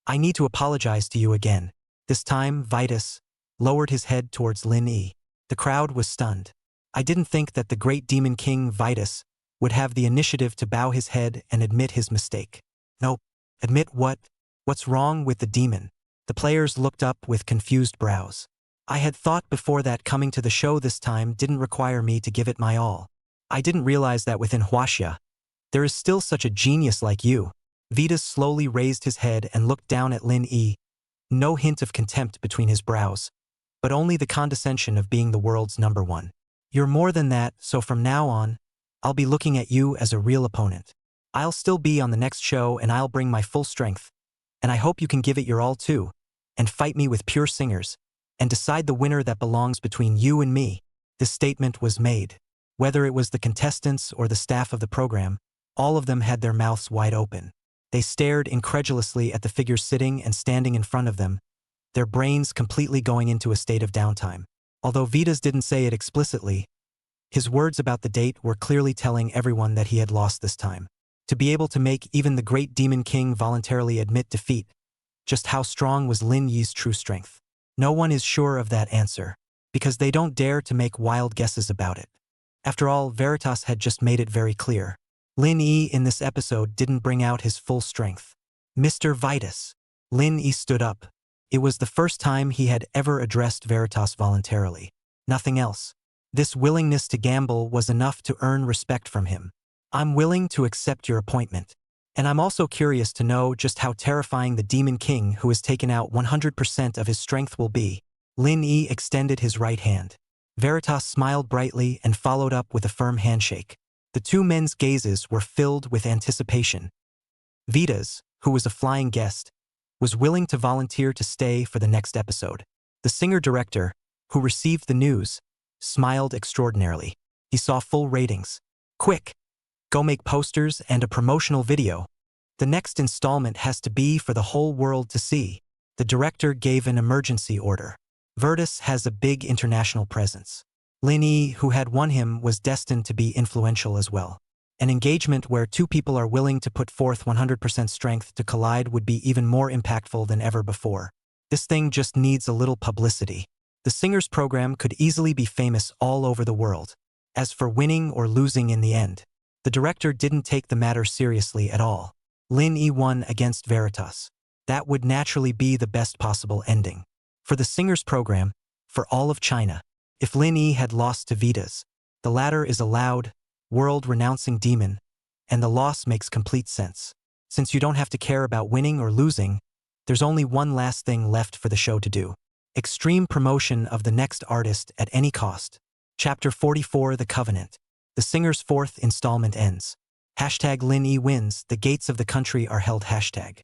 I need to apologize to you again. This time, Vitas lowered his head towards Lin Yi. The crowd was stunned. I didn't think that the great Demon King Vitas would have the initiative to bow his head and admit his mistake. Nope. Admit what? What's wrong with the demon? The players looked up with confused brows. I had thought before that coming to the show this time didn't require me to give it my all. I didn't realize that within Huaxia, there is still such a genius like you. Vitas slowly raised his head and looked down at Lin Yi. No hint of contempt between his brows, but only the condescension of being the world's #1. You're more than that, so from now on, I'll be looking at you as a real opponent. I'll still be on the next show and I'll bring my full strength. And I hope you can give it your all too, and fight me with pure singers, and decide the winner that belongs between you and me. This statement was made. Whether it was the contestants or the staff of the program, all of them had their mouths wide open. They stared incredulously at the figures sitting and standing in front of them, their brains completely going into a state of downtime. Although Vitas didn't say it explicitly, his words about the date were clearly telling everyone that he had lost this time. To be able to make even the great Demon King voluntarily admit defeat, just how strong was Lin Yi's true strength. No one is sure of that answer, because they don't dare to make wild guesses about it. After all, Veritas had just made it very clear. Lin Yi in this episode didn't bring out his full strength. Mr. Vitus. Lin Yi stood up. It was the first time he had ever addressed Veritas voluntarily. Nothing else. This willingness to gamble was enough to earn respect from him. I'm willing to accept your appointment. And I'm also curious to know just how terrifying the Demon King who has taken out 100% of his strength will be. Lin Yi extended his right hand. Veritas smiled brightly and followed up with a firm handshake. The two men's gazes were filled with anticipation. Vitas, who was a flying guest, was willing to volunteer to stay for the next episode. The singer-director, who received the news, smiled extraordinarily. He saw full ratings. Quick! Go make posters and a promotional video. The next installment has to be for the whole world to see. The director gave an emergency order. Virtus has a big international presence. Lin Yi, who had won him, was destined to be influential as well. An engagement where two people are willing to put forth 100% strength to collide would be even more impactful than ever before. This thing just needs a little publicity. The singer's program could easily be famous all over the world. As for winning or losing in the end, the director didn't take the matter seriously at all. Lin Yi won against Veritas. That would naturally be the best possible ending. For the singer's program, for all of China. If Lin Yi had lost to Vitas, the latter is a loud, world-renouncing demon, and the loss makes complete sense. Since you don't have to care about winning or losing, there's only one last thing left for the show to do. Extreme promotion of the next artist at any cost. Chapter 44, The Covenant. The singer's fourth installment ends. Hashtag Lin Yi wins, the gates of the country are held hashtag.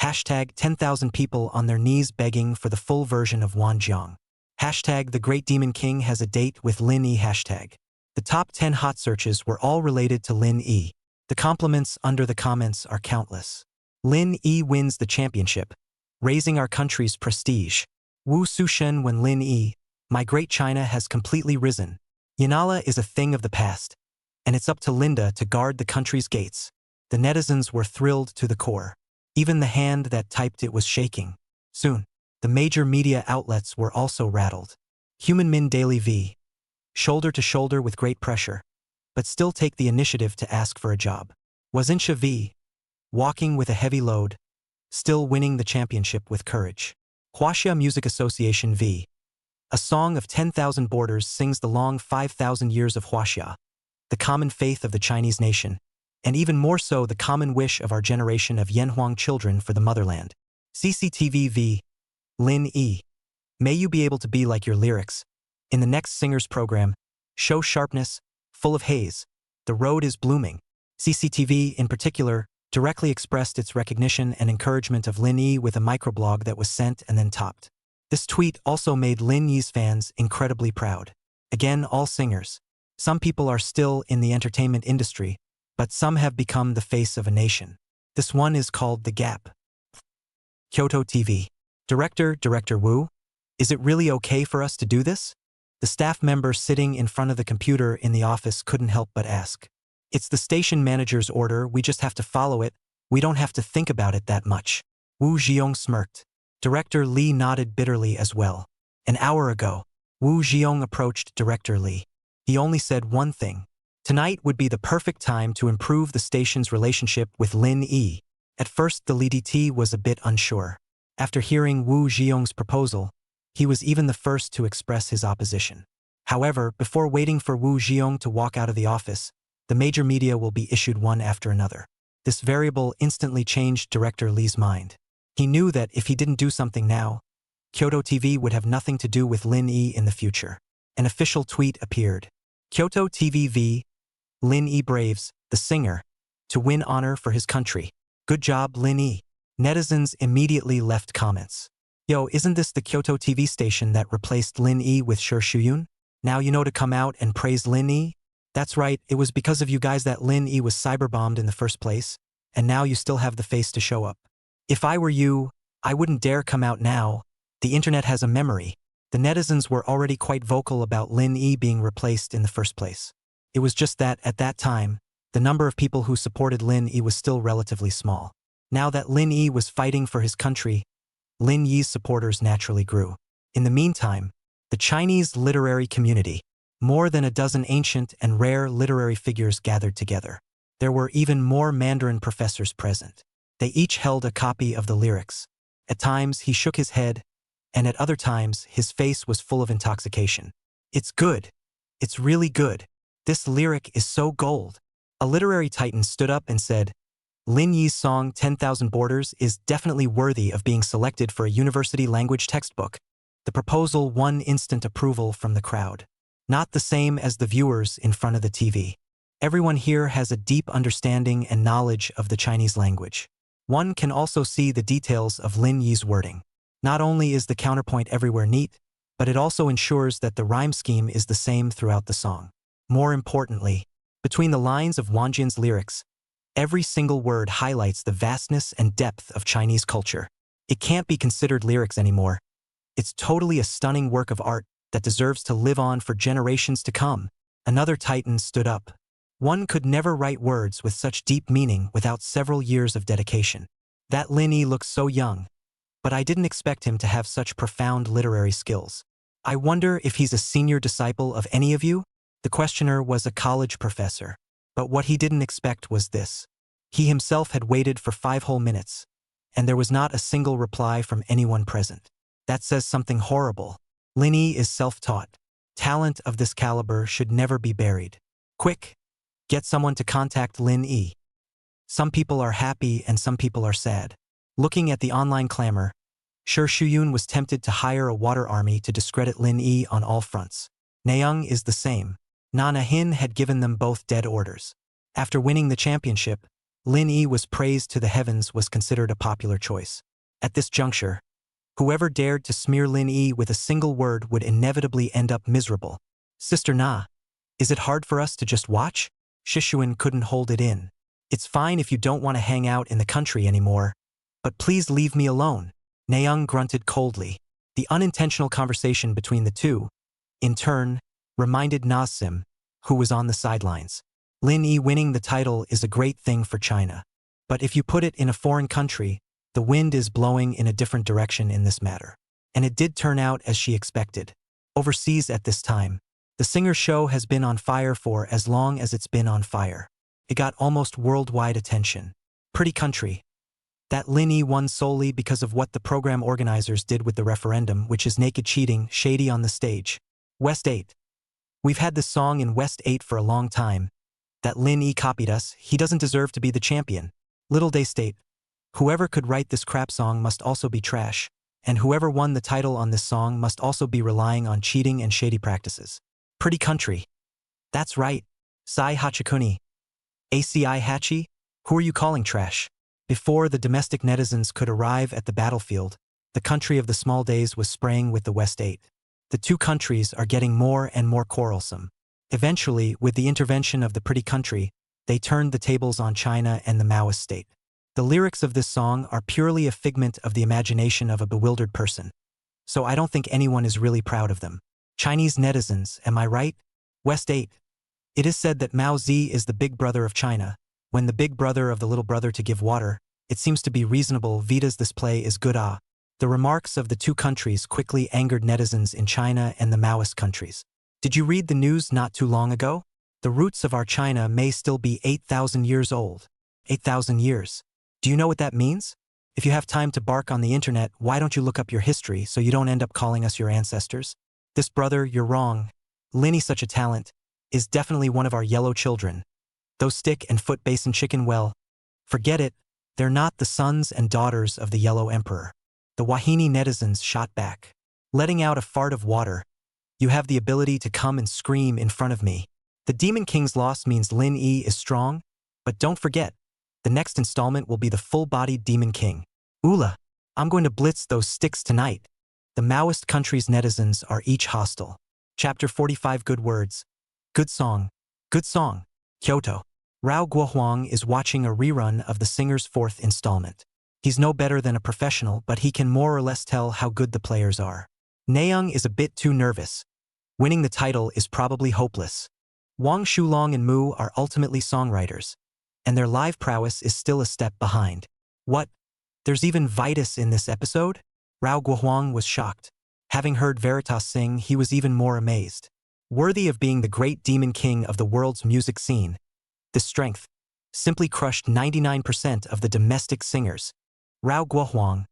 Hashtag 10,000 people on their knees begging for the full version of Wanjiang. Hashtag The Great Demon King has a date with Lin Yi hashtag. The top 10 hot searches were all related to Lin Yi. The compliments under the comments are countless. Lin Yi wins the championship, raising our country's prestige. Wu Sushen when Lin Yi, my great China has completely risen. Yanala is a thing of the past, and it's up to Linda to guard the country's gates. The netizens were thrilled to the core. Even the hand that typed it was shaking. Soon, the major media outlets were also rattled. Human Min Daily V. Shoulder to shoulder with great pressure, but still take the initiative to ask for a job. Wazinsha V. Walking with a heavy load, still winning the championship with courage. Huaxia Music Association V. A song of 10,000 borders sings the long 5,000 years of Huaxia, the common faith of the Chinese nation, and even more so the common wish of our generation of Yanhuang children for the motherland. CCTV V. Lin Yi. May you be able to be like your lyrics. In the next singer's program, show sharpness, full of haze. The road is blooming. CCTV, in particular, directly expressed its recognition and encouragement of Lin Yi with a microblog that was sent and then topped. This tweet also made Lin Yi's fans incredibly proud. Again, all singers. Some people are still in the entertainment industry, but some have become the face of a nation. This one is called The Gap. Kyoto TV. Director Wu? Is it really okay for us to do this? The staff member sitting in front of the computer in the office couldn't help but ask. It's the station manager's order, we just have to follow it, we don't have to think about it that much. Wu Jiong smirked. Director Li nodded bitterly as well. An hour ago, Wu Jiong approached Director Li. He only said one thing. Tonight would be the perfect time to improve the station's relationship with Lin Yi. At first the LDT was a bit unsure. After hearing Wu Jiong's proposal, he was even the first to express his opposition. However, before waiting for Wu Jiong to walk out of the office, the major media will be issued one after another. This variable instantly changed Director Li's mind. He knew that if he didn't do something now, Kyoto TV would have nothing to do with Lin Yi in the future. An official tweet appeared. Kyoto TV V. Lin Yi braves, the singer, to win honor for his country. Good job, Lin Yi. Netizens immediately left comments. Yo, isn't this the Kyoto TV station that replaced Lin Yi with Shi Shuyun? Now you know to come out and praise Lin Yi? That's right, it was because of you guys that Lin Yi was cyberbombed in the first place, and now you still have the face to show up. If I were you, I wouldn't dare come out now. The internet has a memory. The netizens were already quite vocal about Lin Yi being replaced in the first place. It was just that, at that time, the number of people who supported Lin Yi was still relatively small. Now that Lin Yi was fighting for his country, Lin Yi's supporters naturally grew. In the meantime, the Chinese literary community, more than a dozen ancient and rare literary figures gathered together. There were even more Mandarin professors present. They each held a copy of the lyrics. At times, he shook his head, and at other times, his face was full of intoxication. It's good. It's really good. This lyric is so gold. A literary titan stood up and said, Lin Yi's song 10,000 Borders is definitely worthy of being selected for a university language textbook. The proposal won instant approval from the crowd. Not the same as the viewers in front of the TV. Everyone here has a deep understanding and knowledge of the Chinese language. One can also see the details of Lin Yi's wording. Not only is the counterpoint everywhere neat, but it also ensures that the rhyme scheme is the same throughout the song. More importantly, between the lines of Wang Jin's lyrics, every single word highlights the vastness and depth of Chinese culture. It can't be considered lyrics anymore. It's totally a stunning work of art that deserves to live on for generations to come. Another titan stood up. One could never write words with such deep meaning without several years of dedication. That Lin Yi looks so young, but I didn't expect him to have such profound literary skills. I wonder if he's a senior disciple of any of you? The questioner was a college professor. But what he didn't expect was this. He himself had waited for 5 whole minutes, and there was not a single reply from anyone present. That says something horrible. Lin Yi is self-taught. Talent of this caliber should never be buried. Quick! Get someone to contact Lin Yi. Some people are happy and some people are sad. Looking at the online clamor, Shi Shuyun was tempted to hire a water army to discredit Lin Yi on all fronts. Nayoung is the same. Nana Hin had given them both dead orders. After winning the championship, Lin Yi was praised to the heavens, was considered a popular choice. At this juncture, whoever dared to smear Lin Yi with a single word would inevitably end up miserable. Sister Na, is it hard for us to just watch? Shishuan couldn't hold it in. It's fine if you don't want to hang out in the country anymore, but please leave me alone. Nayoung grunted coldly. The unintentional conversation between the two, in turn, reminded Nasim, who was on the sidelines. Lin Yi winning the title is a great thing for China. But if you put it in a foreign country, the wind is blowing in a different direction in this matter. And it did turn out as she expected. Overseas at this time, the singer's show has been on fire for as long as it's been on fire. It got almost worldwide attention. Pretty country. That Lin Yi won solely because of what the program organizers did with the referendum, which is naked cheating, shady on the stage. West 8. We've had this song in West 8 for a long time. That Lin Yi copied us, he doesn't deserve to be the champion. Little Day State. Whoever could write this crap song must also be trash, and whoever won the title on this song must also be relying on cheating and shady practices. Pretty country. That's right. Sai Hachikuni. ACI Hachi? Who are you calling trash? Before the domestic netizens could arrive at the battlefield, the country of the small days was spraying with the West 8. The two countries are getting more and more quarrelsome. Eventually, with the intervention of the pretty country, they turned the tables on China and the Maoist state. The lyrics of this song are purely a figment of the imagination of a bewildered person. So I don't think anyone is really proud of them. Chinese netizens, am I right? West 8. It is said that Mao Zi is the big brother of China. When the big brother of the little brother to give water, it seems to be reasonable. Vitas this play is good. The remarks of the two countries quickly angered netizens in China and the Maoist countries. Did you read the news not too long ago? The roots of our China may still be 8,000 years old. 8,000 years. Do you know what that means? If you have time to bark on the internet, why don't you look up your history so you don't end up calling us your ancestors? This brother, you're wrong. Lin Yi, such a talent, is definitely one of our yellow children. Those stick and foot basin chicken, well, forget it, they're not the sons and daughters of the Yellow Emperor. The Wahini netizens shot back, letting out a fart of water. You have the ability to come and scream in front of me. The Demon King's loss means Lin Yi is strong, but don't forget, the next installment will be the full-bodied Demon King. Ula, I'm going to blitz those sticks tonight. The Maoist country's netizens are each hostile. Chapter 45. Good words. Good song. Good song. Kyoto. Rao Guohuang is watching a rerun of the singer's 4th installment. He's no better than a professional, but he can more or less tell how good the players are. Nayoung is a bit too nervous. Winning the title is probably hopeless. Wang Shulong and Mu are ultimately songwriters, and their live prowess is still a step behind. What? There's even Vitus in this episode? Rao Guohuang was shocked. Having heard Veritas sing, he was even more amazed. Worthy of being the great demon king of the world's music scene, this strength simply crushed 99% of the domestic singers. Rao Guohuang,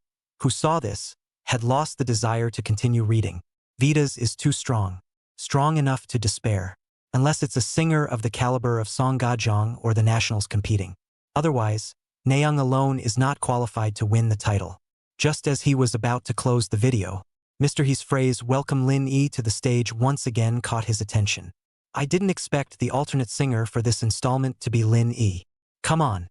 who saw this, had lost the desire to continue reading. Vidas is too strong enough to despair, unless it's a singer of the caliber of Song Gajong or the Nationals competing. Otherwise, Nayoung alone is not qualified to win the title. Just as he was about to close the video, Mr. He's phrase "Welcome Lin Yi to the stage" once again caught his attention. I didn't expect the alternate singer for this installment to be Lin Yi. Come on.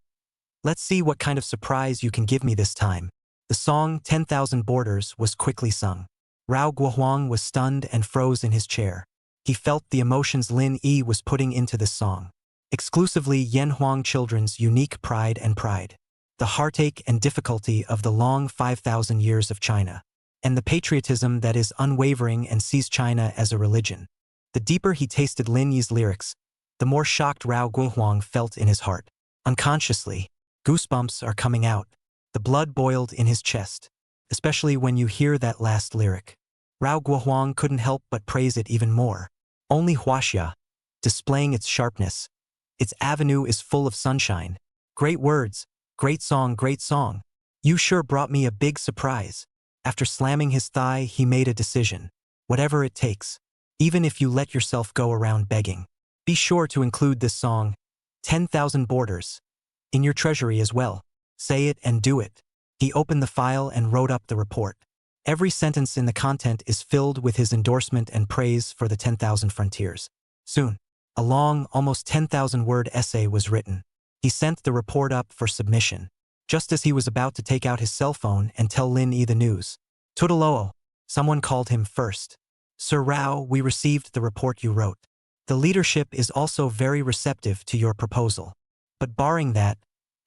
Let's see what kind of surprise you can give me this time. The song 10,000 Borders was quickly sung. Rao Guohuang was stunned and froze in his chair. He felt the emotions Lin Yi was putting into this song. Exclusively Yanhuang children's unique pride and pride. The heartache and difficulty of the long 5,000 years of China. And the patriotism that is unwavering and sees China as a religion. The deeper he tasted Lin Yi's lyrics, the more shocked Rao Guohuang felt in his heart. Unconsciously, goosebumps are coming out. The blood boiled in his chest, especially when you hear that last lyric. Rao Guohuang couldn't help but praise it even more. Only Huaxia, displaying its sharpness. Its avenue is full of sunshine. Great words, great song, great song. You sure brought me a big surprise. After slamming his thigh, he made a decision. Whatever it takes. Even if you let yourself go around begging. Be sure to include this song, 10,000 Borders, in your treasury as well. Say it and do it. He opened the file and wrote up the report. Every sentence in the content is filled with his endorsement and praise for the 10,000 Frontiers. Soon, a long, almost 10,000-word essay was written. He sent the report up for submission. Just as he was about to take out his cell phone and tell Lin Yi the news. Tudaloo, someone called him first. Sir Rao, we received the report you wrote. The leadership is also very receptive to your proposal. But barring that,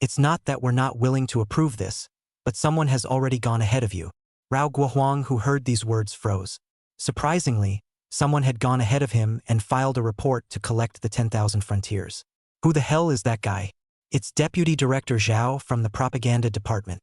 it's not that we're not willing to approve this, but someone has already gone ahead of you. Rao Guohuang, who heard these words, froze. Surprisingly, someone had gone ahead of him and filed a report to collect the 10,000 Frontiers. Who the hell is that guy? It's Deputy Director Zhao from the Propaganda Department.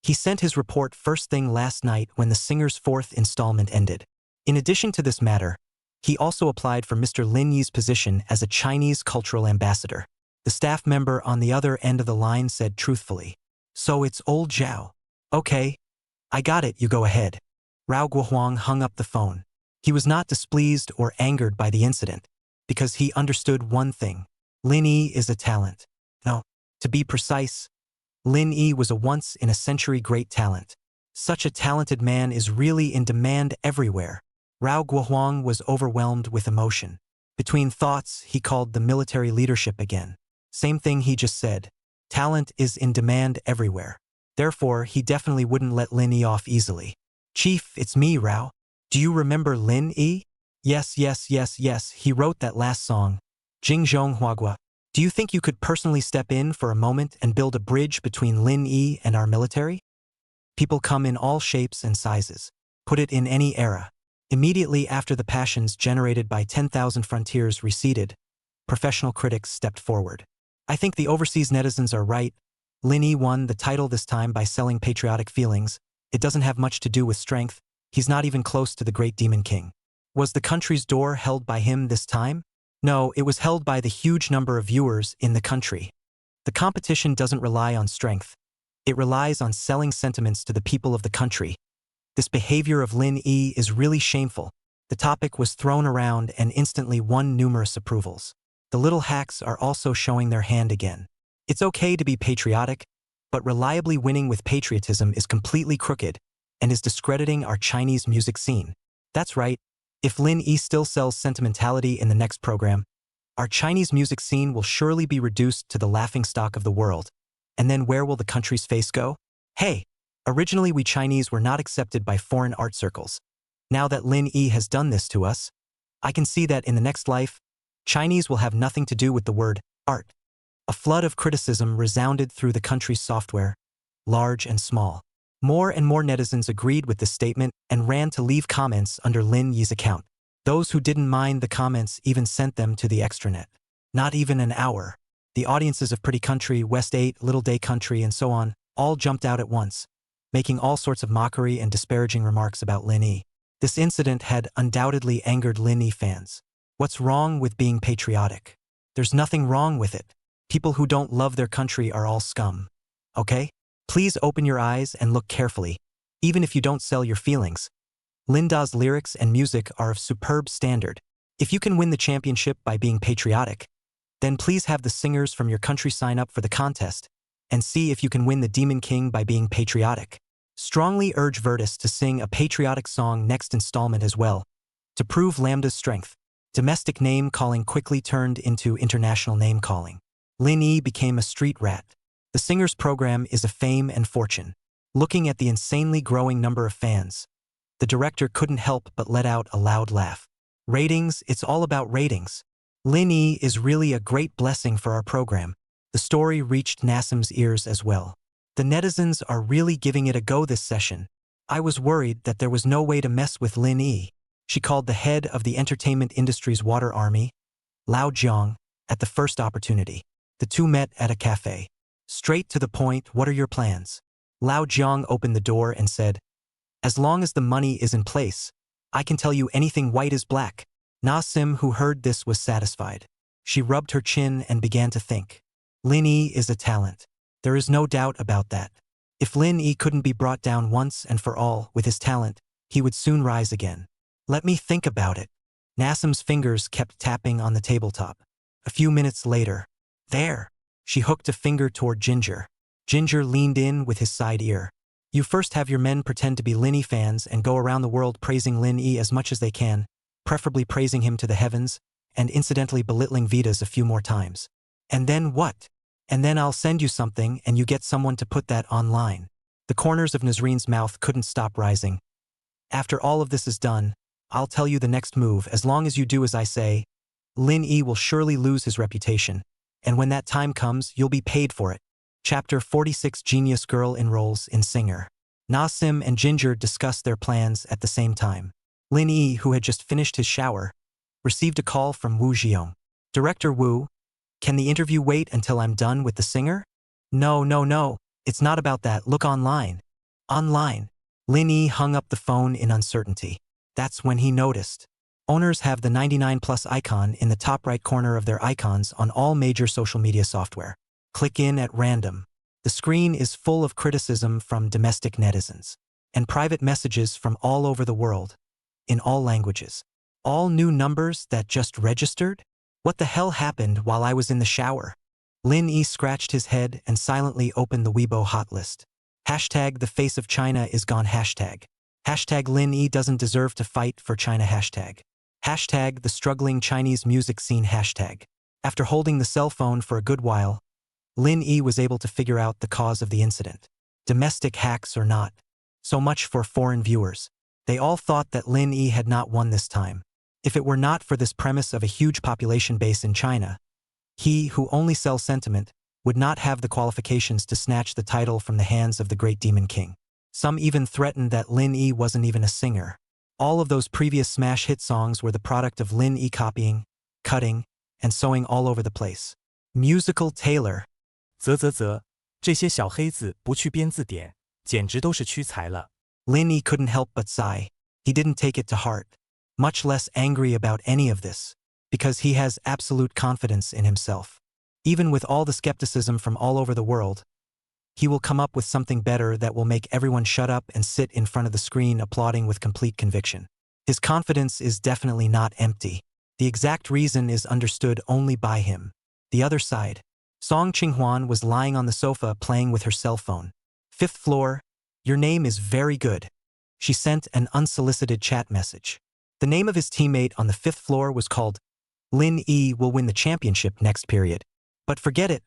He sent his report first thing last night when the singer's fourth installment ended. In addition to this matter, he also applied for Mr. Lin Yi's position as a Chinese cultural ambassador. The staff member on the other end of the line said truthfully. So it's old Zhao. Okay. I got it, you go ahead. Rao Guohuang hung up the phone. He was not displeased or angered by the incident, because he understood one thing. Lin Yi is a talent. No, to be precise, Lin Yi was a once-in-a-century great talent. Such a talented man is really in demand everywhere. Rao Guohuang was overwhelmed with emotion. Between thoughts, he called the military leadership again. Same thing he just said. Talent is in demand everywhere. Therefore, he definitely wouldn't let Lin Yi off easily. Chief, it's me, Rao. Do you remember Lin Yi? Yes, he wrote that last song. Jingzhong Huagua. Do you think you could personally step in for a moment and build a bridge between Lin Yi and our military? People come in all shapes and sizes. Put it in any era. Immediately after the passions generated by 10,000 Frontiers receded, professional critics stepped forward. I think the overseas netizens are right. Lin Yi won the title this time by selling patriotic feelings. It doesn't have much to do with strength. He's not even close to the great demon king. Was the country's door held by him this time? No, it was held by the huge number of viewers in the country. The competition doesn't rely on strength. It relies on selling sentiments to the people of the country. This behavior of Lin Yi is really shameful. The topic was thrown around and instantly won numerous approvals. The little hacks are also showing their hand again. It's okay to be patriotic, but reliably winning with patriotism is completely crooked and is discrediting our Chinese music scene. That's right. If Lin Yi still sells sentimentality in the next program, our Chinese music scene will surely be reduced to the laughingstock of the world. And then where will the country's face go? Hey, originally we Chinese were not accepted by foreign art circles. Now that Lin Yi has done this to us, I can see that in the next life, Chinese will have nothing to do with the word art. A flood of criticism resounded through the country's software, large and small. More and more netizens agreed with this statement and ran to leave comments under Lin Yi's account. Those who didn't mind the comments even sent them to the extranet. Not even an hour. The audiences of Pretty Country, West 8, Little Day Country, and so on all jumped out at once, making all sorts of mockery and disparaging remarks about Lin Yi. This incident had undoubtedly angered Lin Yi fans. What's wrong with being patriotic? There's nothing wrong with it. People who don't love their country are all scum. Okay? Please open your eyes and look carefully. Even if you don't sell your feelings, Linda's lyrics and music are of superb standard. If you can win the championship by being patriotic, then please have the singers from your country sign up for the contest and see if you can win the Demon King by being patriotic. Strongly urge Virtus to sing a patriotic song next installment as well, to prove Lambda's strength. Domestic name-calling quickly turned into international name-calling. Lin Yi became a street rat. The singer's program is a fame and fortune. Looking at the insanely growing number of fans, the director couldn't help but let out a loud laugh. Ratings, it's all about ratings. Lin Yi is really a great blessing for our program. The story reached Nassim's ears as well. The netizens are really giving it a go this session. I was worried that there was no way to mess with Lin Yi. She called the head of the entertainment industry's water army, Lao Jiang, at the first opportunity. The two met at a cafe. Straight to the point, what are your plans? Lao Jiang opened the door and said, as long as the money is in place, I can tell you anything white is black. Nassim, who heard this, was satisfied. She rubbed her chin and began to think. Lin Yi is a talent. There is no doubt about that. If Lin Yi couldn't be brought down once and for all with his talent, he would soon rise again. Let me think about it. Nassim's fingers kept tapping on the tabletop. A few minutes later, there, she hooked a finger toward Ginger. Ginger leaned in with his side ear. You first have your men pretend to be Lin Yi fans and go around the world praising Lin Yi as much as they can, preferably praising him to the heavens, and incidentally belittling Vitas a few more times. And then what? And then I'll send you something and you get someone to put that online. The corners of Nazreen's mouth couldn't stop rising. After all of this is done, I'll tell you the next move. As long as you do as I say, Lin Yi will surely lose his reputation, and when that time comes, you'll be paid for it. Chapter 46. Genius Girl enrolls in singer. Nassim and Ginger discussed their plans at the same time. Lin Yi, who had just finished his shower, received a call from Wu Jiong. Director Wu, can the interview wait until I'm done with the singer? No. It's not about that. Look online. Online. Lin Yi hung up the phone in uncertainty. That's when he noticed. Owners have the 99+ icon in the top right corner of their icons on all major social media software. Click in at random. The screen is full of criticism from domestic netizens and private messages from all over the world, in all languages. All new numbers that just registered? What the hell happened while I was in the shower? Lin Yi scratched his head and silently opened the Weibo hot list. Hashtag the face of China is gone. Hashtag Lin Yi doesn't deserve to fight for China. Hashtag the struggling Chinese music scene. After holding the cell phone for a good while, Lin Yi was able to figure out the cause of the incident. Domestic hacks or not. So much for foreign viewers. They all thought that Lin Yi had not won this time. If it were not for this premise of a huge population base in China, he, who only sells sentiment, would not have the qualifications to snatch the title from the hands of the great Demon King. Some even threatened that Lin Yi wasn't even a singer. All of those previous smash hit songs were the product of Lin Yi copying, cutting, and sewing all over the place. Musical Tailor. 这些小黑子不去编字典，简直都是屈才了。Lin Yi couldn't help but sigh. He didn't take it to heart, much less angry about any of this, because he has absolute confidence in himself. Even with all the skepticism from all over the world, he will come up with something better that will make everyone shut up and sit in front of the screen applauding with complete conviction. His confidence is definitely not empty. The exact reason is understood only by him. The other side. Song Qinghuan was lying on the sofa playing with her cell phone. 5th floor, your name is very good. She sent an unsolicited chat message. The name of his teammate on the 5th floor was called Lin Yi will win the championship next period. But forget it.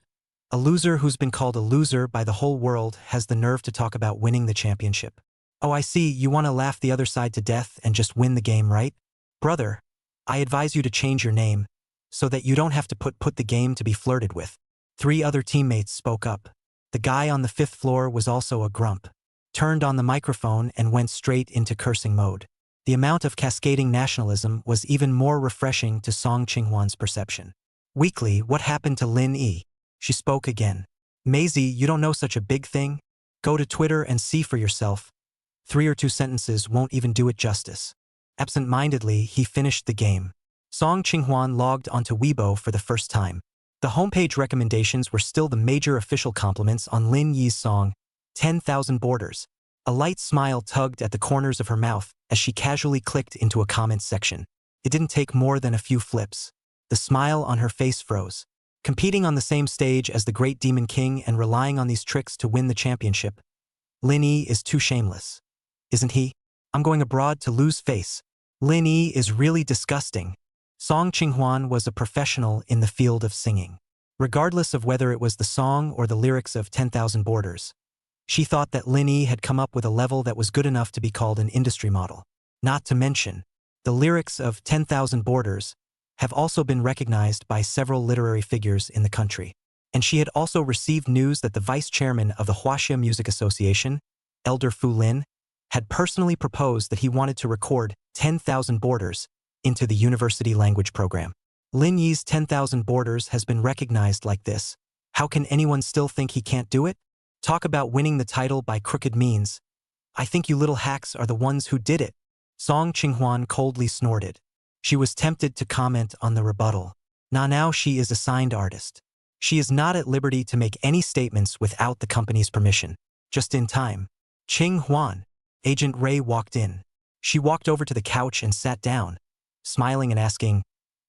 A loser who's been called a loser by the whole world has the nerve to talk about winning the championship. Oh, I see, you want to laugh the other side to death and just win the game, right? Brother, I advise you to change your name so that you don't have to put the game to be flirted with. 3 other teammates spoke up. The guy on the 5th floor was also a grump, turned on the microphone and went straight into cursing mode. The amount of cascading nationalism was even more refreshing to Song Qinghuan's perception. Weakly, what happened to Lin Yi? She spoke again. Maisie, you don't know such a big thing? Go to Twitter and see for yourself. 3 or 2 sentences won't even do it justice. Absent-mindedly, he finished the game. Song Qinghwan logged onto Weibo for the first time. The homepage recommendations were still the major official compliments on Lin Yi's song, 10,000 Borders. A light smile tugged at the corners of her mouth as she casually clicked into a comments section. It didn't take more than a few flips. The smile on her face froze. Competing on the same stage as the great Demon King and relying on these tricks to win the championship. Lin Yi is too shameless. Isn't he? I'm going abroad to lose face. Lin Yi is really disgusting. Song Qinghwan was a professional in the field of singing. Regardless of whether it was the song or the lyrics of 10,000 Borders, she thought that Lin Yi had come up with a level that was good enough to be called an industry model. Not to mention, the lyrics of 10,000 Borders have also been recognized by several literary figures in the country. And she had also received news that the vice chairman of the Huaxia Music Association, Elder Fu Lin, had personally proposed that he wanted to record 10,000 Borders into the university language program. Lin Yi's 10,000 Borders has been recognized like this. How can anyone still think he can't do it? Talk about winning the title by crooked means. I think you little hacks are the ones who did it. Song Qinghwan coldly snorted. She was tempted to comment on the rebuttal. Now she is a signed artist. She is not at liberty to make any statements without the company's permission. Just in time. Qing Huan. Agent Ray walked in. She walked over to the couch and sat down, smiling and asking,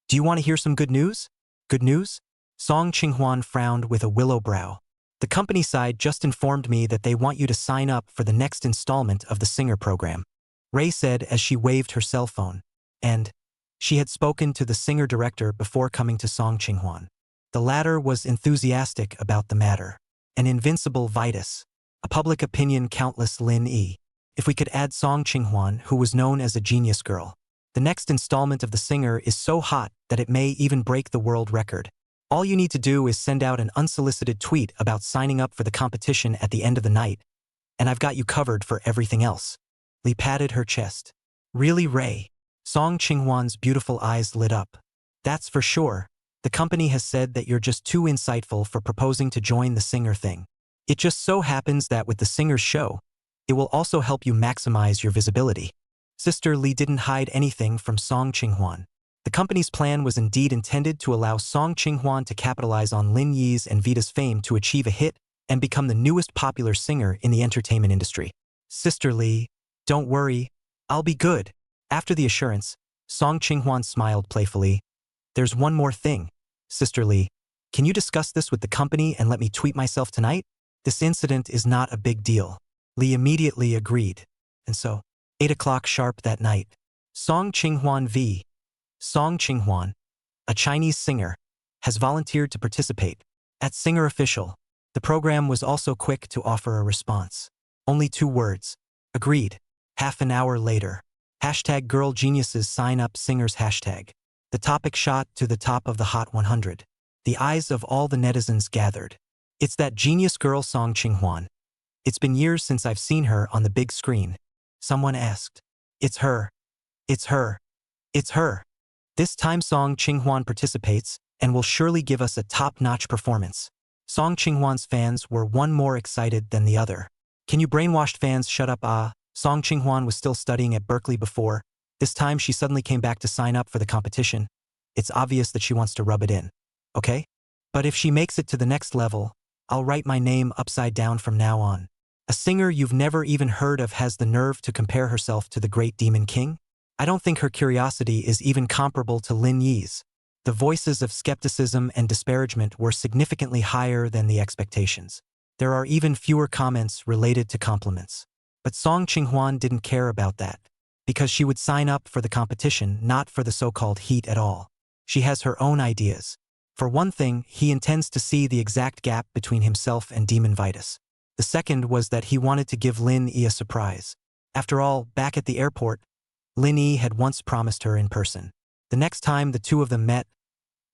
"Do you want to hear some good news?" "Good news?" Song Qinghwan frowned with a willow brow. "The company side just informed me that they want you to sign up for the next installment of the Singer program," Ray said as she waved her cell phone. And she had spoken to the Singer director before coming to Song Qinghwan. The latter was enthusiastic about the matter. An invincible Vitus. A public opinion countless Lin Yi. If we could add Song Qinghwan, who was known as a genius girl. The next installment of The Singer is so hot that it may even break the world record. All you need to do is send out an unsolicited tweet about signing up for the competition at the end of the night, and I've got you covered for everything else. Li patted her chest. Really, Ray? Song Qinghwan's beautiful eyes lit up. That's for sure. The company has said that you're just too insightful for proposing to join the Singer thing. It just so happens that with the Singer's show, it will also help you maximize your visibility. Sister Li didn't hide anything from Song Qinghwan. The company's plan was indeed intended to allow Song Qinghwan to capitalize on Lin Yi's and Vita's fame to achieve a hit and become the newest popular singer in the entertainment industry. Sister Li, don't worry, I'll be good. After the assurance, Song Qinghwan smiled playfully. There's one more thing. Sister Li, can you discuss this with the company and let me tweet myself tonight? This incident is not a big deal. Li immediately agreed. And so, 8 o'clock sharp that night. Song Qinghwan v. Song Qinghwan, a Chinese singer, has volunteered to participate. At Singer Official, the program was also quick to offer a response. Only 2 words. Agreed. Half an hour later. Hashtag Girl Geniuses sign up singers hashtag. The topic shot to the top of the Hot 100. The eyes of all the netizens gathered. It's that genius girl Song Qinghwan. It's been years since I've seen her on the big screen. Someone asked. It's her. It's her. It's her. This time Song Qinghwan participates and will surely give us a top-notch performance. Song Qinghwan's fans were one more excited than the other. Can you brainwashed fans shut up? Song Qinghwan was still studying at Berkeley before. This time she suddenly came back to sign up for the competition. It's obvious that she wants to rub it in. Okay? But if she makes it to the next level, I'll write my name upside down from now on. A singer you've never even heard of has the nerve to compare herself to the great Demon King? I don't think her curiosity is even comparable to Lin Yi's. The voices of skepticism and disparagement were significantly higher than the expectations. There are even fewer comments related to compliments. But Song Qinghwan didn't care about that, because she would sign up for the competition, not for the so-called heat at all. She has her own ideas. For one thing, he intends to see the exact gap between himself and Demon Vitus. The second was that he wanted to give Lin Yi a surprise. After all, back at the airport, Lin Yi had once promised her in person. The next time the two of them met,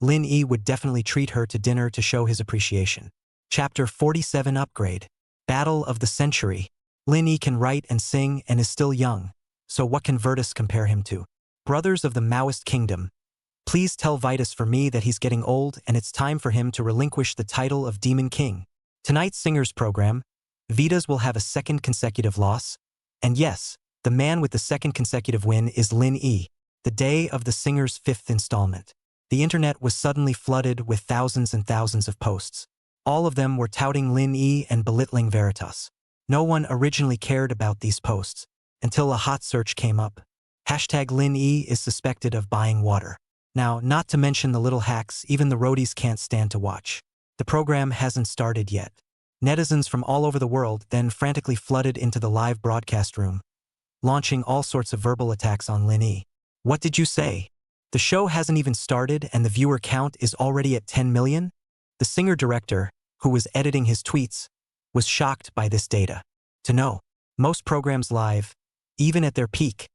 Lin Yi would definitely treat her to dinner to show his appreciation. Chapter 47 Upgrade. Battle of the Century. Lin Yi can write and sing and is still young, so what can Vitus compare him to? Brothers of the Maoist Kingdom. Please tell Vitus for me that he's getting old and it's time for him to relinquish the title of Demon King. Tonight's Singers program, Vitas will have a second consecutive loss. And yes, The man with the second consecutive win is Lin Yi, the day of the singer's fifth installment. The internet was suddenly flooded with thousands and thousands of posts. All of them were touting Lin Yi and belittling Veritas. No one originally cared about these posts, until a hot search came up. Hashtag Lin Yi is suspected of buying water. Now, not to mention the little hacks even the roadies can't stand to watch. The program hasn't started yet. Netizens from all over the world then frantically flooded into the live broadcast room, launching all sorts of verbal attacks on Lin Yi. What did you say? The show hasn't even started and the viewer count is already at 10 million? The singer-director, who was editing his tweets, was shocked by this data. To know, most programs live, even at their peak,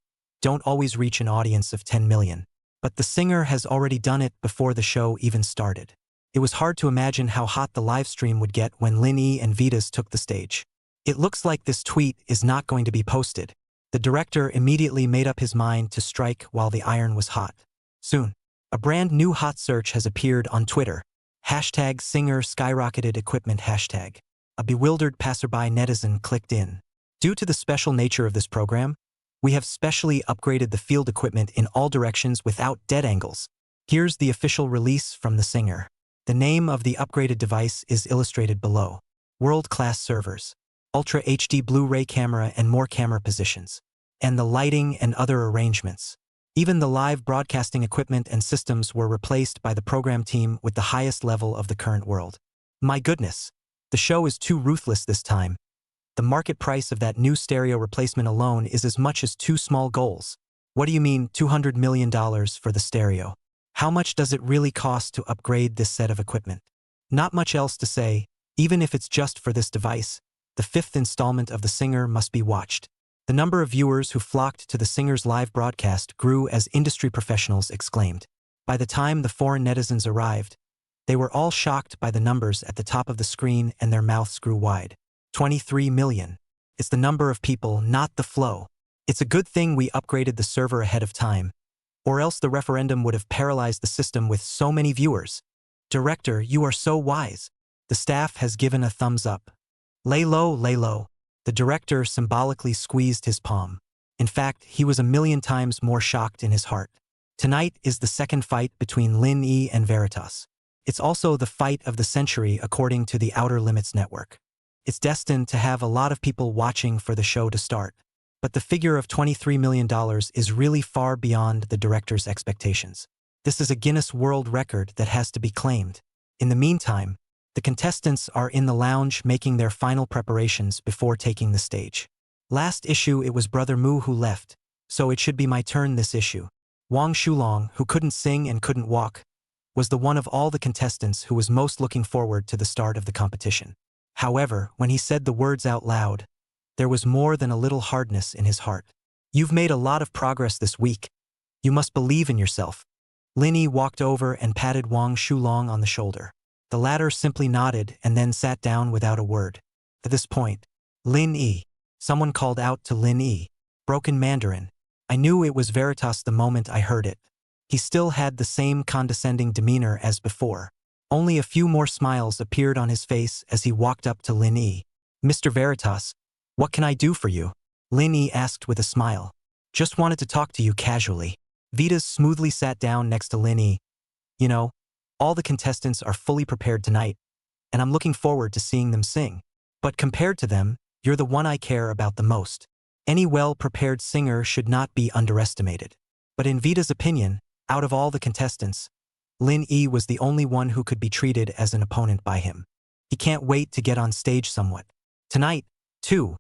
don't always reach an audience of 10 million. But the singer has already done it before the show even started. It was hard to imagine how hot the live stream would get when Lin Yi and Vitas took the stage. It looks like this tweet is not going to be posted. The director immediately made up his mind to strike while the iron was hot. Soon, a brand new hot search has appeared on Twitter. Hashtag singer skyrocketed equipment hashtag. A bewildered passerby netizen clicked in. Due to the special nature of this program, we have specially upgraded the field equipment in all directions without dead angles. Here's the official release from the singer. The name of the upgraded device is illustrated below. World-class servers, Ultra HD Blu-ray camera and more camera positions, and the lighting and other arrangements. Even the live broadcasting equipment and systems were replaced by the program team with the highest level of the current world. My goodness, the show is too ruthless this time. The market price of that new stereo replacement alone is as much as 2 small goals. What do you mean $200 million for the stereo? How much does it really cost to upgrade this set of equipment? Not much else to say, even if it's just for this device. The 5th installment of The Singer must be watched. The number of viewers who flocked to the singer's live broadcast grew as industry professionals exclaimed. By the time the foreign netizens arrived, they were all shocked by the numbers at the top of the screen and their mouths grew wide. 23 million. It's the number of people, not the flow. It's a good thing we upgraded the server ahead of time, or else the referendum would have paralyzed the system with so many viewers. Director, you are so wise. The staff has given a thumbs up. Lay low, lay low. The director symbolically squeezed his palm. In fact, he was a million times more shocked in his heart. Tonight is the second fight between Lin Yi and Veritas. It's also the fight of the century according to the Outer Limits network. It's destined to have a lot of people watching for the show to start. But the figure of $23 million is really far beyond the director's expectations. This is a Guinness World Record that has to be claimed. In the meantime, the contestants are in the lounge making their final preparations before taking the stage. Last issue it was Brother Mu who left, so it should be my turn this issue. Wang Shulong, who couldn't sing and couldn't walk, was the one of all the contestants who was most looking forward to the start of the competition. However, when he said the words out loud, there was more than a little hardness in his heart. You've made a lot of progress this week. You must believe in yourself. Lin Yi walked over and patted Wang Shulong on the shoulder. The latter simply nodded and then sat down without a word. At this point, Lin Yi. Someone called out to Lin Yi. Broken Mandarin. I knew it was Veritas the moment I heard it. He still had the same condescending demeanor as before. Only a few more smiles appeared on his face as he walked up to Lin Yi. Mr. Veritas, what can I do for you? Lin Yi asked with a smile. Just wanted to talk to you casually. Vitas smoothly sat down next to Lin Yi. You know, all the contestants are fully prepared tonight, and I'm looking forward to seeing them sing. But compared to them, you're the one I care about the most. Any well-prepared singer should not be underestimated. But in Vita's opinion, out of all the contestants, Lin Yi was the only one who could be treated as an opponent by him. He can't wait to get on stage somewhat. Tonight, too,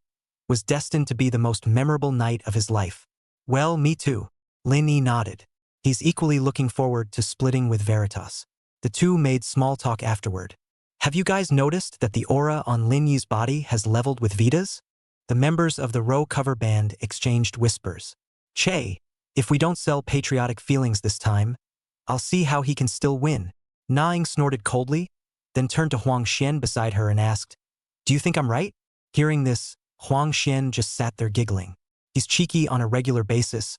was destined to be the most memorable night of his life. Well, me too. Lin Yi nodded. He's equally looking forward to splitting with Veritas. The two made small talk afterward. Have you guys noticed that the aura on Lin Yi's body has leveled with Vita's? The members of the Row cover band exchanged whispers. Che, if we don't sell patriotic feelings this time, I'll see how he can still win. Naing snorted coldly, then turned to Huang Xian beside her and asked, Do you think I'm right? Hearing this, Huang Xian just sat there giggling. He's cheeky on a regular basis,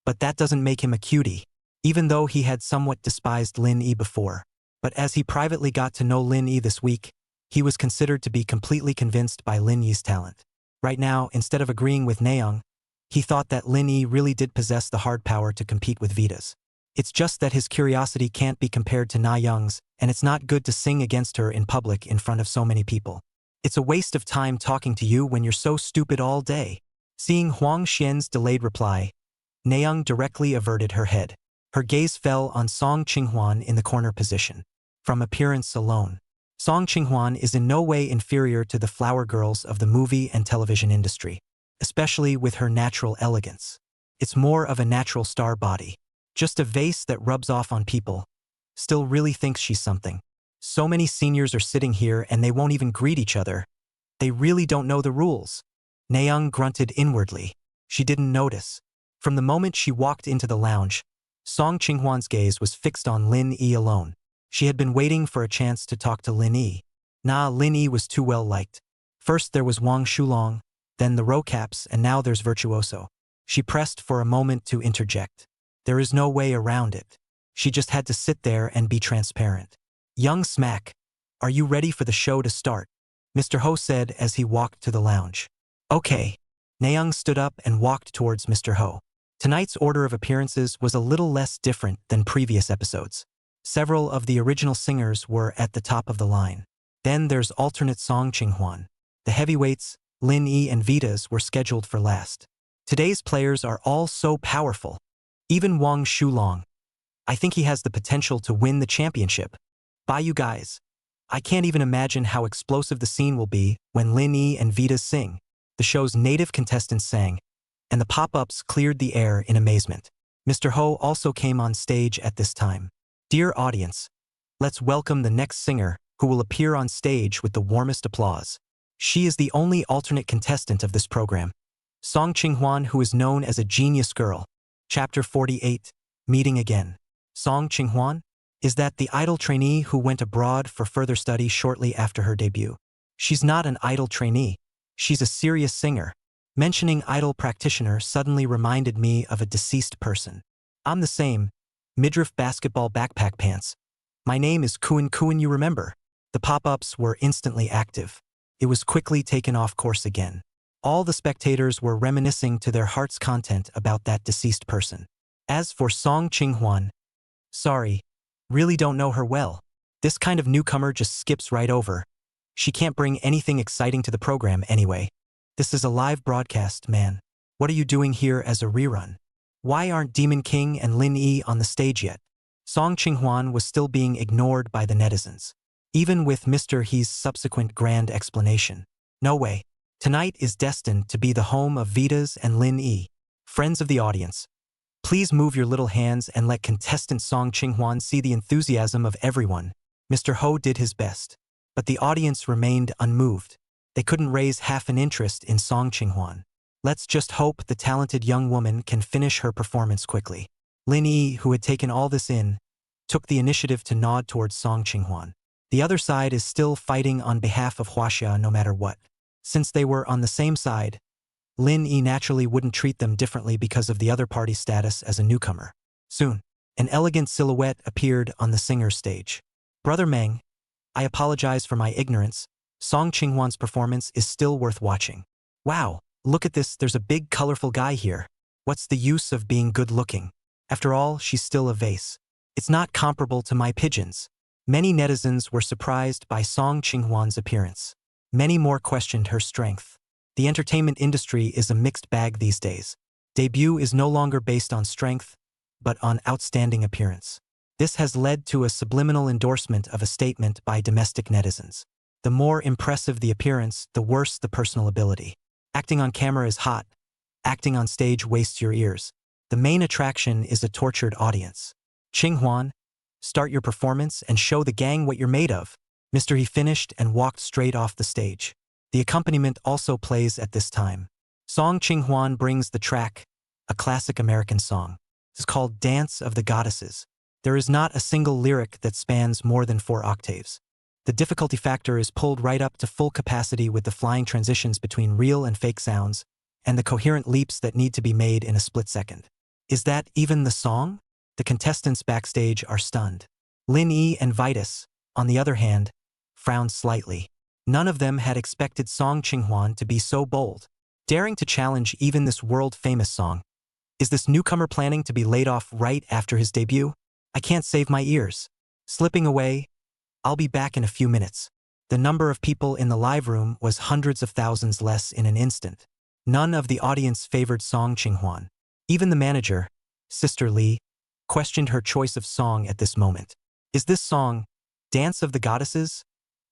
but that doesn't make him a cutie, even though he had somewhat despised Lin Yi before. But as he privately got to know Lin Yi this week, he was considered to be completely convinced by Lin Yi's talent. Right now, instead of agreeing with Naeung, He thought that Lin Yi really did possess the hard power to compete with Vita's. It's just that his curiosity can't be compared to Na Young's, and it's not good to sing against her in public in front of so many people. It's a waste of time talking to you when you're so stupid all day. Seeing Huang Xian's delayed reply, Nayoung directly averted her head. Her gaze fell on Song Qinghuan in the corner position. From appearance alone, Song Qinghuan is in no way inferior to the flower girls of the movie and television industry, especially with her natural elegance. It's more of a natural star body. Just a vase that rubs off on people. Still really thinks she's something. So many seniors are sitting here and they won't even greet each other. They really don't know the rules. Nayoung grunted inwardly. She didn't notice. From the moment she walked into the lounge, Song Qinghuan's gaze was fixed on Lin Yi alone. She had been waiting for a chance to talk to Lin Yi. Lin Yi was too well liked. First there was Wang Shulong, then the Rocaps, and now there's Virtuoso. She pressed for a moment to interject. There is no way around it. She just had to sit there and be transparent. Young Smack, are you ready for the show to start? Mr. Ho said as he walked to the lounge. Okay. Nayoung stood up and walked towards Mr. Ho. Tonight's order of appearances was a little less different than previous episodes. Several of the original singers were at the top of the line. Then there's alternate Song Qinghuan. The heavyweights, Lin Yi and Vitas, were scheduled for last. Today's players are all so powerful. Even Wang Shulong. I think he has the potential to win the championship. Bye you guys. I can't even imagine how explosive the scene will be when Lin Yi and Vitas sing. The show's native contestants sang, and the pop-ups cleared the air in amazement. Mr. Ho also came on stage at this time. Dear audience, let's welcome the next singer, who will appear on stage with the warmest applause. She is the only alternate contestant of this program. Song Qinghuan, who is known as a genius girl. Chapter 48, Meeting Again. Song Qinghuan? Is that the idol trainee who went abroad for further study shortly after her debut? She's not an idol trainee. She's a serious singer. Mentioning idol practitioner suddenly reminded me of a deceased person. I'm the same. Midriff basketball backpack pants. My name is Kuan Kuan, you remember? The pop-ups were instantly active. It was quickly taken off course again. All the spectators were reminiscing to their heart's content about that deceased person. As for Song Qinghuan, sorry, really don't know her well. This kind of newcomer just skips right over. She can't bring anything exciting to the program anyway. This is a live broadcast, man. What are you doing here as a rerun? Why aren't Demon King and Lin Yi on the stage yet? Song Qinghuan was still being ignored by the netizens. Even with Mr. He's subsequent grand explanation. No way. Tonight is destined to be the home of Vitas and Lin Yi. Friends of the audience, please move your little hands and let contestant Song Qinghuan see the enthusiasm of everyone. Mr. Ho did his best. But the audience remained unmoved. They couldn't raise half an interest in Song Qinghuan. Let's just hope the talented young woman can finish her performance quickly. Lin Yi, who had taken all this in, took the initiative to nod towards Song Qinghuan. The other side is still fighting on behalf of Huaxia no matter what. Since they were on the same side, Lin Yi naturally wouldn't treat them differently because of the other party's status as a newcomer. Soon, an elegant silhouette appeared on the singer's stage. Brother Meng, I apologize for my ignorance. Song Qinghuan's performance is still worth watching. Wow, look at this, there's a big colorful guy here. What's the use of being good looking? After all, she's still a vase. It's not comparable to my pigeons. Many netizens were surprised by Song Qinghuan's appearance. Many more questioned her strength. The entertainment industry is a mixed bag these days. Debut is no longer based on strength, but on outstanding appearance. This has led to a subliminal endorsement of a statement by domestic netizens. The more impressive the appearance, the worse the personal ability. Acting on camera is hot. Acting on stage wastes your ears. The main attraction is a tortured audience. Qinghuan, start your performance and show the gang what you're made of. Mr. He finished and walked straight off the stage. The accompaniment also plays at this time. Song Qinghuan brings the track, a classic American song. It's called Dance of the Goddesses. There is not a single lyric that spans more than 4 octaves. The difficulty factor is pulled right up to full capacity with the flying transitions between real and fake sounds, and the coherent leaps that need to be made in a split second. Is that even the song? The contestants backstage are stunned. Lin Yi and Vitas, on the other hand, frowned slightly. None of them had expected Song Qinghuan to be so bold. daring to challenge even this world-famous song. Is this newcomer planning to be laid off right after his debut? I can't save my ears. Slipping away, I'll be back in a few minutes. The number of people in the live room was hundreds of thousands less in an instant. None of the audience favored Song Qinghwan. Even the manager, Sister Lee, questioned her choice of song at this moment. Is this song, Dance of the Goddesses,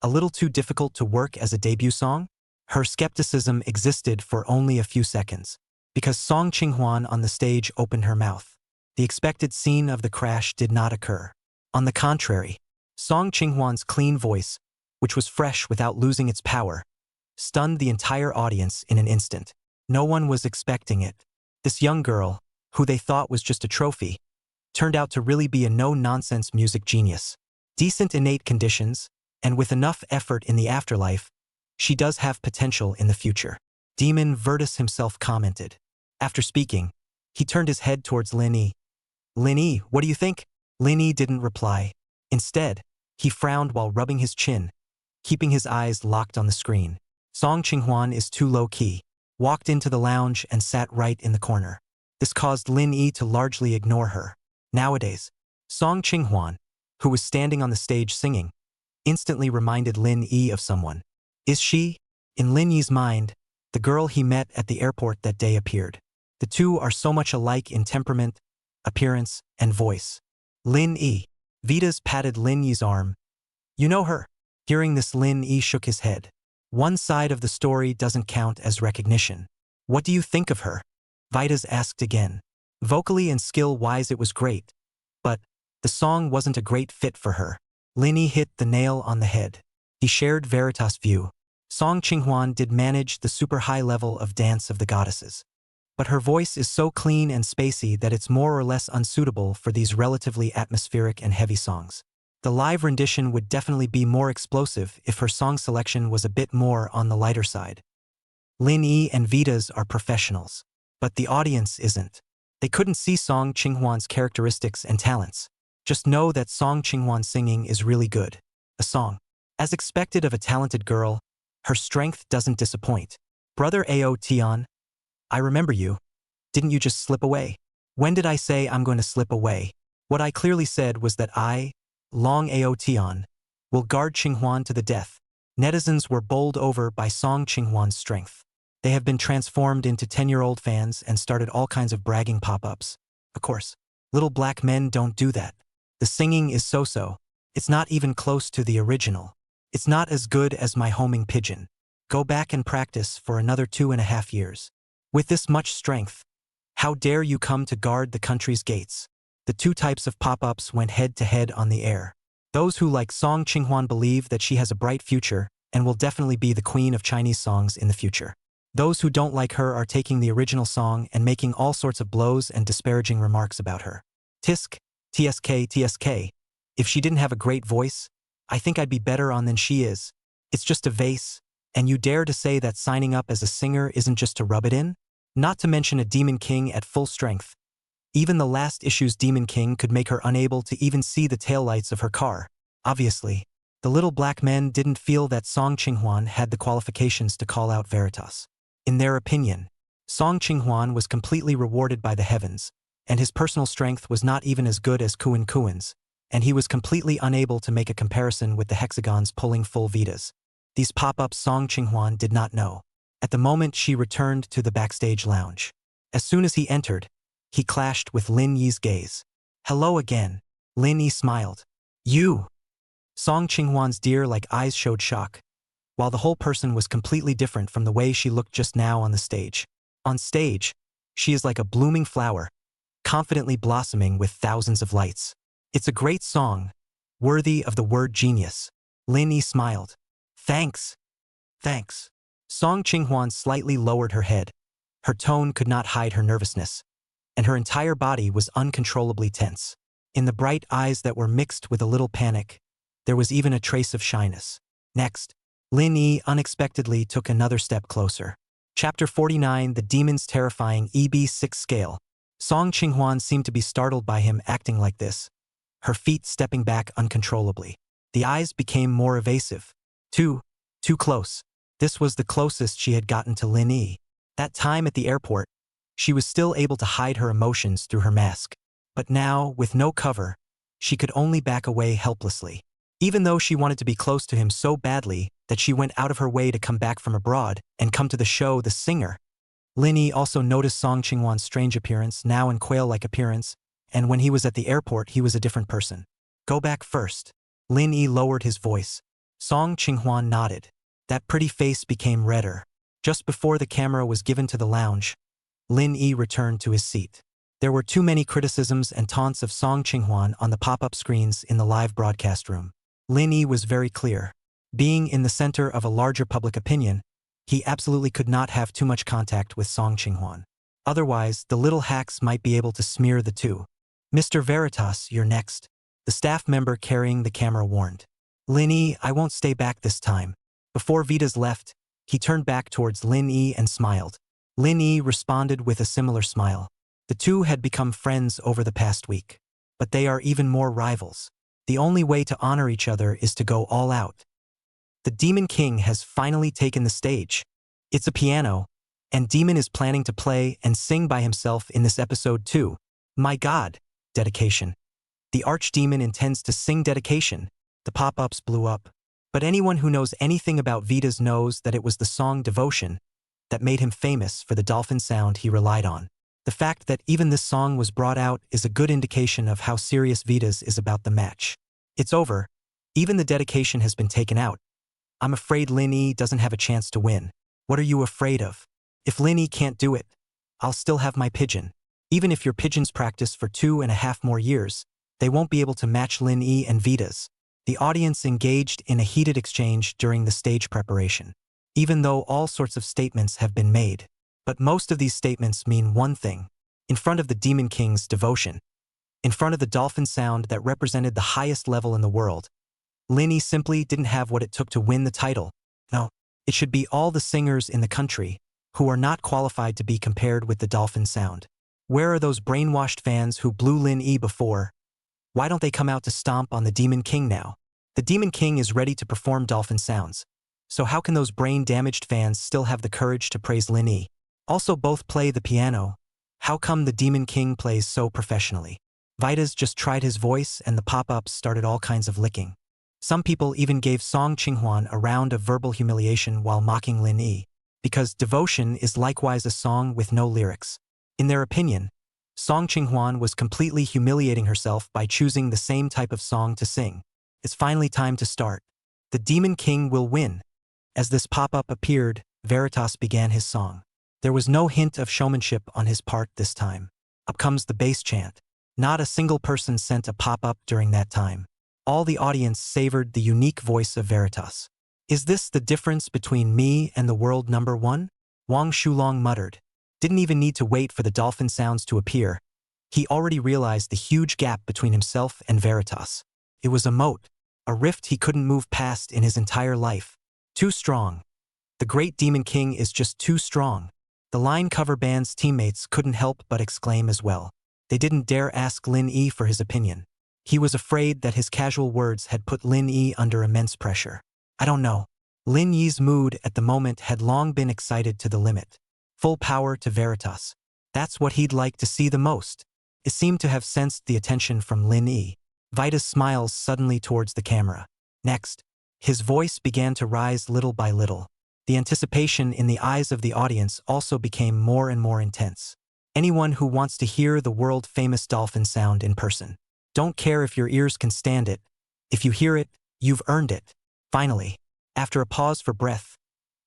a little too difficult to work as a debut song? Her skepticism existed for only a few seconds, because Song Qinghwan on the stage opened her mouth. The expected scene of the crash did not occur. On the contrary, Song Qinghwan's clean voice, which was fresh without losing its power, stunned the entire audience in an instant. No one was expecting it. This young girl, who they thought was just a trophy, turned out to really be a no-nonsense music genius. Decent innate conditions, and with enough effort in the afterlife, she does have potential in the future. Demon Virtus himself commented. After speaking, he turned his head towards Lin Yi. Lin Yi, what do you think? Lin Yi didn't reply. Instead, he frowned while rubbing his chin, keeping his eyes locked on the screen. Song Qinghwan is too low-key, walked into the lounge and sat right in the corner. This caused Lin Yi to largely ignore her. Nowadays, Song Qinghwan, who was standing on the stage singing, instantly reminded Lin Yi of someone. Is she? In Lin Yi's mind, the girl he met at the airport that day appeared. The two are so much alike in temperament, appearance, and voice. Lin Yi. Vitas patted Lin Yi's arm. You know her? Hearing this, Lin Yi shook his head. One side of the story doesn't count as recognition. What do you think of her? Vitas asked again. Vocally and skill-wise it was great, but the song wasn't a great fit for her. Lin Yi hit the nail on the head. He shared Veritas' view. Song Qinghwan did manage the super high level of Dance of the Goddesses, but her voice is so clean and spacey that it's more or less unsuitable for these relatively atmospheric and heavy songs. The live rendition would definitely be more explosive if her song selection was a bit more on the lighter side. Lin Yi and Vitas are professionals, but the audience isn't. They couldn't see Song Qinghwan's characteristics and talents. Just know that Song Qinghwan's singing is really good. A song. As expected of a talented girl, her strength doesn't disappoint. Brother Ao Tian, I remember you. Didn't you just slip away? When did I say I'm going to slip away? What I clearly said was that I, Long Ao Tian, will guard Qinghwan to the death. Netizens were bowled over by Song Qinghwan's strength. They have been transformed into 10-year-old fans and started all kinds of bragging pop-ups. Of course, little black men don't do that. The singing is so-so. It's not even close to the original. It's not as good as my homing pigeon. Go back and practice for another 2.5 years. With this much strength, how dare you come to guard the country's gates? The two types of pop-ups went head-to-head on the air. Those who like Song Qinghwan believe that she has a bright future and will definitely be the queen of Chinese songs in the future. Those who don't like her are taking the original song and making all sorts of blows and disparaging remarks about her. Tisk, TSK. If she didn't have a great voice, I think I'd be better on than she is. It's just a vase, and you dare to say that signing up as a singer isn't just to rub it in? Not to mention a Demon King at full strength. Even the last issue's Demon King could make her unable to even see the taillights of her car. Obviously, the little black men didn't feel that Song Qinghwan had the qualifications to call out Veritas. In their opinion, Song Qinghwan was completely rewarded by the heavens, and his personal strength was not even as good as Kuan's, and he was completely unable to make a comparison with the hexagons pulling full Vitas. These pop-ups Song Qinghwan did not know. At the moment she returned to the backstage lounge. As soon as he entered, he clashed with Lin Yi's gaze. Hello again. Lin Yi smiled. You! Song Qinghwan's deer-like eyes showed shock, while the whole person was completely different from the way she looked just now on the stage. On stage, she is like a blooming flower, confidently blossoming with thousands of lights. It's a great song, worthy of the word genius. Lin Yi smiled. Thanks. Song Qinghwan slightly lowered her head. Her tone could not hide her nervousness, and her entire body was uncontrollably tense. In the bright eyes that were mixed with a little panic, there was even a trace of shyness. Next, Lin Yi unexpectedly took another step closer. Chapter 49, The Demon's Terrifying EB6 Scale. Song Qinghwan seemed to be startled by him acting like this, her feet stepping back uncontrollably. The eyes became more evasive. Too close. This was the closest she had gotten to Lin Yi. That time at the airport, she was still able to hide her emotions through her mask. But now, with no cover, she could only back away helplessly. Even though she wanted to be close to him so badly that she went out of her way to come back from abroad and come to the show The Singer. Lin Yi also noticed Song Qinghwan's strange appearance, now in quail-like appearance, and when he was at the airport he was a different person. Go back first. Lin Yi lowered his voice. Song Qinghwan nodded. That pretty face became redder. Just before the camera was given to the lounge, Lin Yi returned to his seat. There were too many criticisms and taunts of Song Qinghwan on the pop-up screens in the live broadcast room. Lin Yi was very clear. Being in the center of a larger public opinion, he absolutely could not have too much contact with Song Qinghwan. Otherwise, the little hacks might be able to smear the two. Mr. Veritas, you're next. The staff member carrying the camera warned. Lin Yi, I won't stay back this time. Before Vitas left, he turned back towards Lin Yi and smiled. Lin Yi responded with a similar smile. The two had become friends over the past week. But they are even more rivals. The only way to honor each other is to go all out. The Demon King has finally taken the stage. It's a piano, and Demon is planning to play and sing by himself in this episode too. My God! Dedication. The Archdemon intends to sing Dedication. The pop-ups blew up. But anyone who knows anything about Vitas knows that it was the song Devotion that made him famous for the dolphin sound he relied on. The fact that even this song was brought out is a good indication of how serious Vitas is about the match. It's over. Even the Dedication has been taken out. I'm afraid Lin Yi doesn't have a chance to win. What are you afraid of? If Lin Yi can't do it, I'll still have my pigeon. Even if your pigeons practice for 2.5 more years, they won't be able to match Lin Yi and Vitas. The audience engaged in a heated exchange during the stage preparation. Even though all sorts of statements have been made. But most of these statements mean one thing. In front of the Demon King's Devotion, in front of the dolphin sound that represented the highest level in the world, Lin Yi simply didn't have what it took to win the title. No, it should be all the singers in the country who are not qualified to be compared with the dolphin sound. Where are those brainwashed fans who blew Lin Yi before? Why don't they come out to stomp on the Demon King now? The Demon King is ready to perform dolphin sounds. So how can those brain-damaged fans still have the courage to praise Lin Yi? Also both play the piano. How come the Demon King plays so professionally? Vitas just tried his voice and the pop-ups started all kinds of licking. Some people even gave Song Qinghwan a round of verbal humiliation while mocking Lin Yi, because Devotion is likewise a song with no lyrics. In their opinion, Song Qinghwan was completely humiliating herself by choosing the same type of song to sing. It's finally time to start. The Demon King will win. As this pop-up appeared, Veritas began his song. There was no hint of showmanship on his part this time. Up comes the bass chant. Not a single person sent a pop-up during that time. All the audience savored the unique voice of Veritas. Is this the difference between me and the world number one? Wang Shulong muttered. Didn't even need to wait for the dolphin sounds to appear. He already realized the huge gap between himself and Veritas. It was a moat, a rift he couldn't move past in his entire life. Too strong. The great Demon King is just too strong. The line cover band's teammates couldn't help but exclaim as well. They didn't dare ask Lin Yi for his opinion. He was afraid that his casual words had put Lin Yi under immense pressure. I don't know. Lin Yi's mood at the moment had long been excited to the limit. Full power to Veritas. That's what he'd like to see the most. It seemed to have sensed the attention from Lin Yi. Vitas smiles suddenly towards the camera. Next, his voice began to rise little by little. The anticipation in the eyes of the audience also became more and more intense. Anyone who wants to hear the world-famous dolphin sound in person. Don't care if your ears can stand it. If you hear it, you've earned it. Finally, after a pause for breath,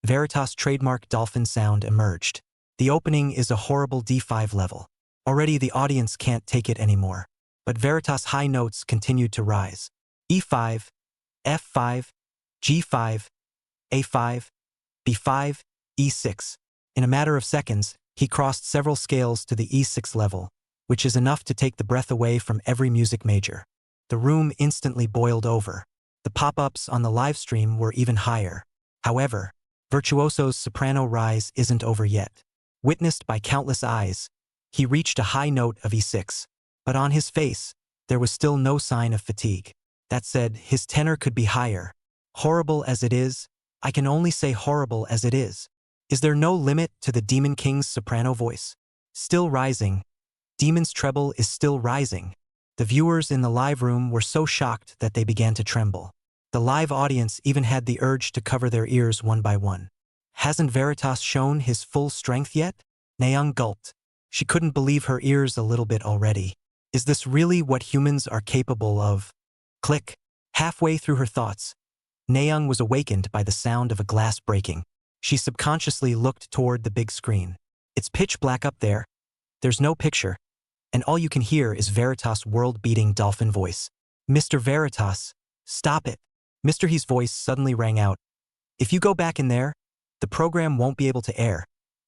Veritas' trademark dolphin sound emerged. The opening is a horrible D5 level. Already the audience can't take it anymore. But Veritas' high notes continued to rise. E5, F5, G5, A5, B5, E6. In a matter of seconds, he crossed several scales to the E6 level, which is enough to take the breath away from every music major. The room instantly boiled over. The pop-ups on the live stream were even higher. However, Virtuoso's soprano rise isn't over yet. Witnessed by countless eyes, he reached a high note of E6. But on his face, there was still no sign of fatigue. That said, his tenor could be higher. Horrible as it is, I can only say horrible as it is. Is there no limit to the Demon King's soprano voice? Still rising. Demon's treble is still rising. The viewers in the live room were so shocked that they began to tremble. The live audience even had the urge to cover their ears one by one. Hasn't Veritas shown his full strength yet? Nayoung gulped. She couldn't believe her ears a little bit already. Is this really what humans are capable of? Click. Halfway through her thoughts, Nayoung was awakened by the sound of a glass breaking. She subconsciously looked toward the big screen. It's pitch black up there. There's no picture, and all you can hear is Veritas' world-beating dolphin voice. Mr. Veritas, stop it. Mr. He's voice suddenly rang out. If you go back in there, the program won't be able to air.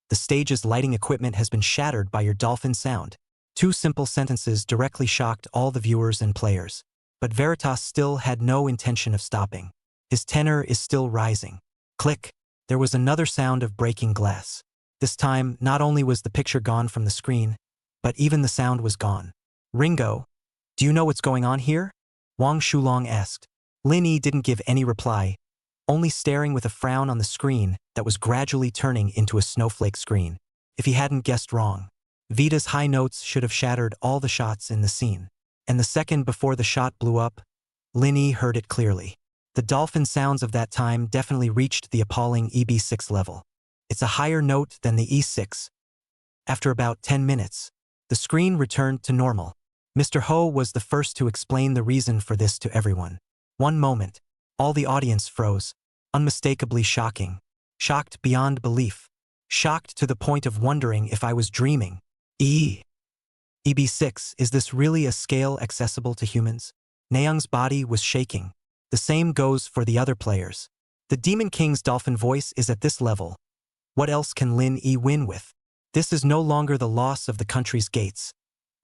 The stage's lighting equipment has been shattered by your dolphin sound. Two simple sentences directly shocked all the viewers and players. But Veritas still had no intention of stopping. His tenor is still rising. Click. There was another sound of breaking glass. This time, not only was the picture gone from the screen, but even the sound was gone. Ringo, do you know what's going on here? Wang Shulong asked. Lin Yi didn't give any reply, only staring with a frown on the screen that was gradually turning into a snowflake screen. If he hadn't guessed wrong, Vita's high notes should have shattered all the shots in the scene. And the second before the shot blew up, Lin Yi heard it clearly. The dolphin sounds of that time definitely reached the appalling EB6 level. It's a higher note than the E6. After about 10 minutes, the screen returned to normal. Mr. Ho was the first to explain the reason for this to everyone. One moment, all the audience froze, unmistakably shocking. Shocked beyond belief. Shocked to the point of wondering if I was dreaming. EB6, is this really a scale accessible to humans? Nayoung's body was shaking. The same goes for the other players. The Demon King's dolphin voice is at this level. What else can Lin Yi win with? This is no longer the loss of the country's gates.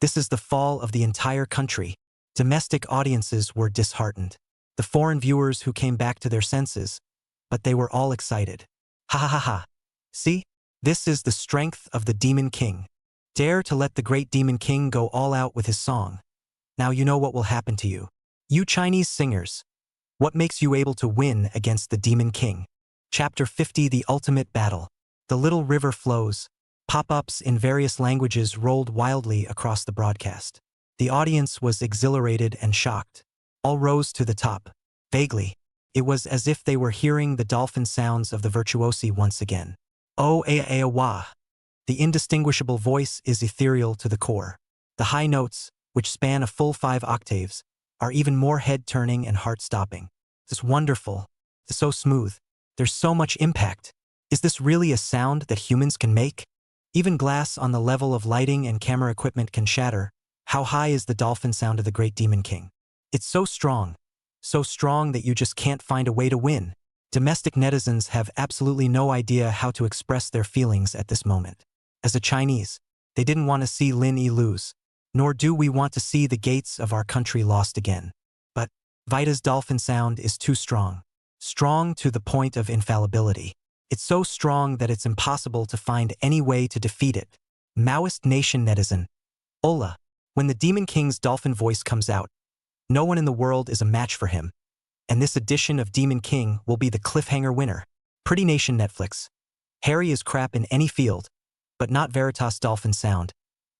This is the fall of the entire country. Domestic audiences were disheartened. The foreign viewers who came back to their senses, but they were all excited. Ha ha ha ha. See? This is the strength of the Demon King. Dare to let the great Demon King go all out with his song. Now you know what will happen to you. You Chinese singers. What makes you able to win against the Demon King? Chapter 50 The Ultimate Battle. The little river flows. Pop-ups in various languages rolled wildly across the broadcast. The audience was exhilarated and shocked. All rose to the top. Vaguely, it was as if they were hearing the dolphin sounds of the virtuosi once again. Oh, wah. The indistinguishable voice is ethereal to the core. The high notes, which span a full 5 octaves, are even more head-turning and heart-stopping. It's wonderful. It's so smooth. There's so much impact. Is this really a sound that humans can make? Even glass on the level of lighting and camera equipment can shatter. How high is the dolphin sound of the great Demon King? It's so strong that you just can't find a way to win. Domestic netizens have absolutely no idea how to express their feelings at this moment. As a Chinese, they didn't want to see Lin Yi lose, nor do we want to see the gates of our country lost again. But Vita's dolphin sound is too strong. Strong to the point of infallibility. It's so strong that it's impossible to find any way to defeat it. Maoist Nation netizen. Ola. When the Demon King's dolphin voice comes out, no one in the world is a match for him. And this edition of Demon King will be the cliffhanger winner. Pretty Nation Netflix. Harry is crap in any field, but not Veritas dolphin sound.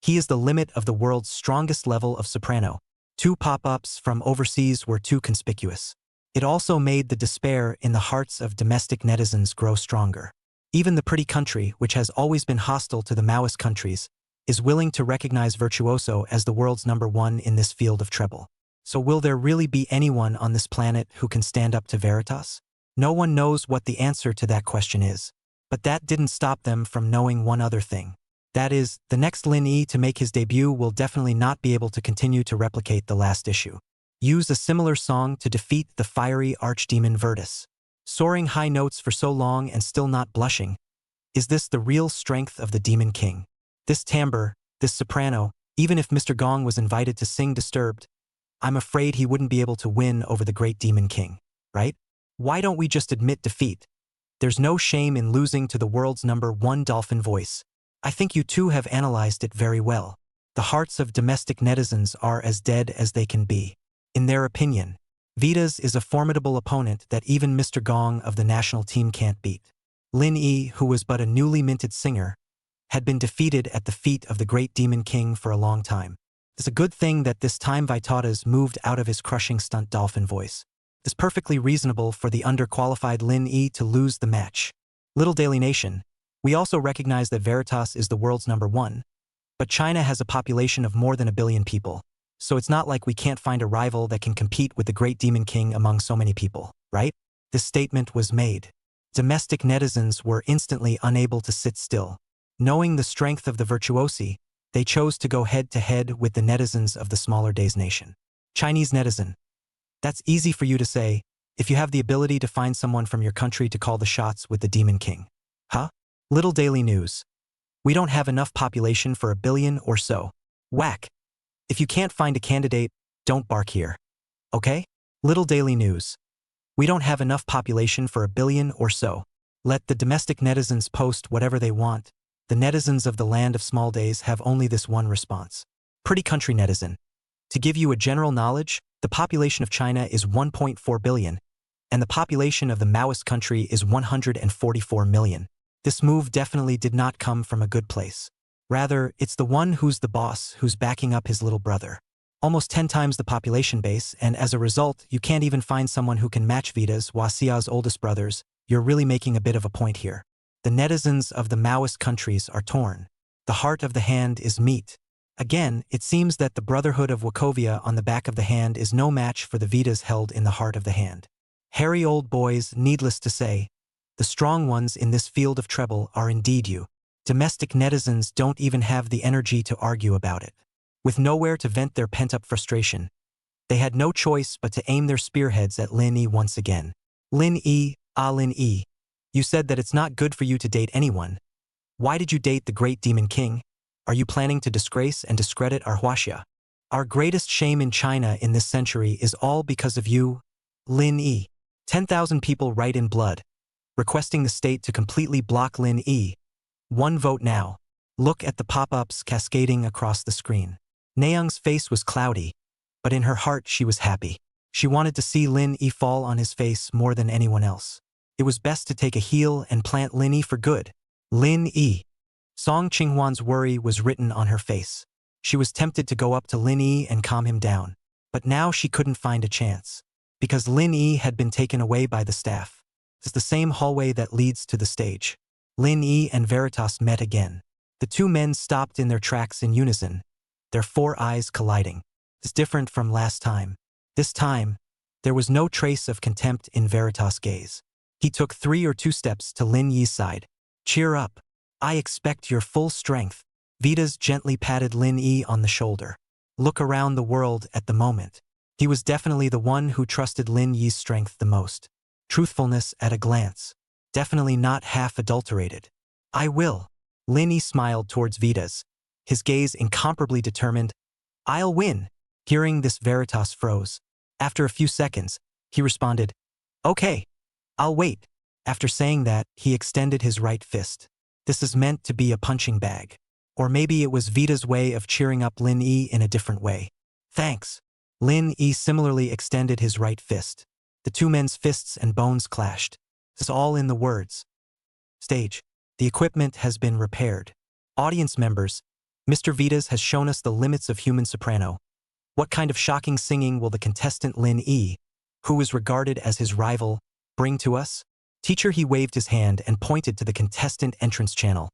He is the limit of the world's strongest level of soprano. 2 pop-ups from overseas were too conspicuous. It also made the despair in the hearts of domestic netizens grow stronger. Even the pretty country, which has always been hostile to the Maoist countries, is willing to recognize Virtuoso as the world's #1 in this field of treble. So will there really be anyone on this planet who can stand up to Veritas? No one knows what the answer to that question is. But that didn't stop them from knowing one other thing. That is, the next Lin Yi to make his debut will definitely not be able to continue to replicate the last issue. Use a similar song to defeat the fiery archdemon Virtus. Soaring high notes for so long and still not blushing. Is this the real strength of the Demon King? This timbre, this soprano, even if Mr. Gong was invited to sing Disturbed, I'm afraid he wouldn't be able to win over the great Demon King, right? Why don't we just admit defeat? There's no shame in losing to the world's #1 dolphin voice. I think you two have analyzed it very well. The hearts of domestic netizens are as dead as they can be. In their opinion, Vitas is a formidable opponent that even Mr. Gong of the national team can't beat. Lin Yi, who was but a newly minted singer, had been defeated at the feet of the great demon king for a long time. It's a good thing that this time Vitatas moved out of his crushing stunt dolphin voice. It's perfectly reasonable for the underqualified Lin Yi to lose the match. Little Daily Nation, we also recognize that Veritas is the world's #1, but China has a population of more than 1 billion people, so it's not like we can't find a rival that can compete with the great demon king among so many people, right? This statement was made. Domestic netizens were instantly unable to sit still. Knowing the strength of the virtuosi, they chose to go head-to-head with the netizens of the smaller days nation. Chinese netizen. That's easy for you to say, if you have the ability to find someone from your country to call the shots with the demon king. Huh? Little Daily News. We don't have enough population for 1 billion or so. Whack. If you can't find a candidate, don't bark here. Okay? Little Daily News. We don't have enough population for 1 billion or so. Let the domestic netizens post whatever they want. The netizens of the land of small days have only this one response. Pretty country netizen. To give you a general knowledge, the population of China is 1.4 billion, and the population of the Maoist country is 144 million. This move definitely did not come from a good place. Rather, it's the one who's the boss who's backing up his little brother. Almost 10 times the population base, and as a result, you can't even find someone who can match Vita's Wasia's oldest brothers. You're really making a bit of a point here. The netizens of the Maoist countries are torn. The heart of the hand is meat. Again, it seems that the Brotherhood of Wachovia on the back of the hand is no match for the Vitas held in the heart of the hand. Hairy old boys, needless to say, the strong ones in this field of treble are indeed you. Domestic netizens don't even have the energy to argue about it. With nowhere to vent their pent-up frustration, they had no choice but to aim their spearheads at Lin Yi once again. Lin Yi, Lin Yi. You said that it's not good for you to date anyone. Why did you date the great demon king? Are you planning to disgrace and discredit our Huaxia? Our greatest shame in China in this century is all because of you, Lin Yi. 10,000 people write in blood, requesting the state to completely block Lin Yi. One vote now. Look at the pop-ups cascading across the screen. Nayoung's face was cloudy, but in her heart she was happy. She wanted to see Lin Yi fall on his face more than anyone else. It was best to take a heel and plant Lin Yi for good. Lin Yi. Song Qinghuan's worry was written on her face. She was tempted to go up to Lin Yi and calm him down, but now she couldn't find a chance, because Lin Yi had been taken away by the staff. It's the same hallway that leads to the stage. Lin Yi and Veritas met again. The two men stopped in their tracks in unison, their 4 eyes colliding. It's different from last time. This time, there was no trace of contempt in Veritas' gaze. He took 3 or 2 steps to Lin Yi's side. Cheer up. I expect your full strength. Vitas gently patted Lin Yi on the shoulder. Look around the world at the moment. He was definitely the one who trusted Lin Yi's strength the most. Truthfulness at a glance. Definitely not half adulterated. I will. Lin Yi smiled towards Vitas, his gaze incomparably determined. I'll win. Hearing this, Veritas froze. After a few seconds, he responded, Okay. I'll wait. After saying that, he extended his right fist. This is meant to be a punching bag. Or maybe it was Vita's way of cheering up Lin Yi in a different way. Thanks. Lin Yi similarly extended his right fist. The two men's fists and bones clashed. This is all in the words. Stage. The equipment has been repaired. Audience members, Mr. Vitas has shown us the limits of human soprano. What kind of shocking singing will the contestant Lin Yi, who is regarded as his rival, bring to us? Teacher, he waved his hand and pointed to the contestant entrance channel.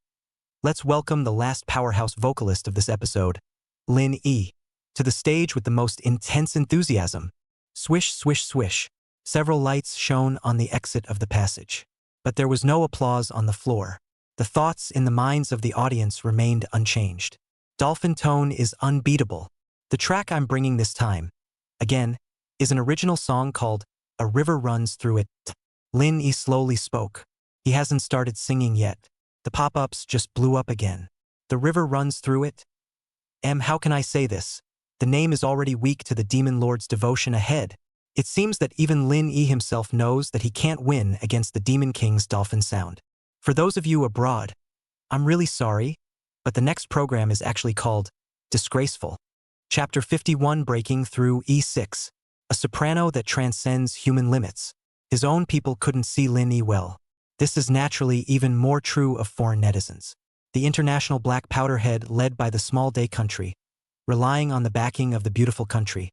Let's welcome the last powerhouse vocalist of this episode, Lin Yi, to the stage with the most intense enthusiasm. Swish, swish, swish. Several lights shone on the exit of the passage. But there was no applause on the floor. The thoughts in the minds of the audience remained unchanged. Dolphin tone is unbeatable. The track I'm bringing this time, again, is an original song called A River Runs Through It. Lin Yi slowly spoke. He hasn't started singing yet. The pop-ups just blew up again. The river runs through it? How can I say this? The name is already weak to the Demon Lord's devotion ahead. It seems that even Lin Yi himself knows that he can't win against the Demon King's dolphin sound. For those of you abroad, I'm really sorry, but the next program is actually called Disgraceful. Chapter 51, Breaking Through E6. A soprano that transcends human limits. His own people couldn't see Lin Yi well. This is naturally even more true of foreign netizens. The international black powderhead led by the small day country, relying on the backing of the beautiful country,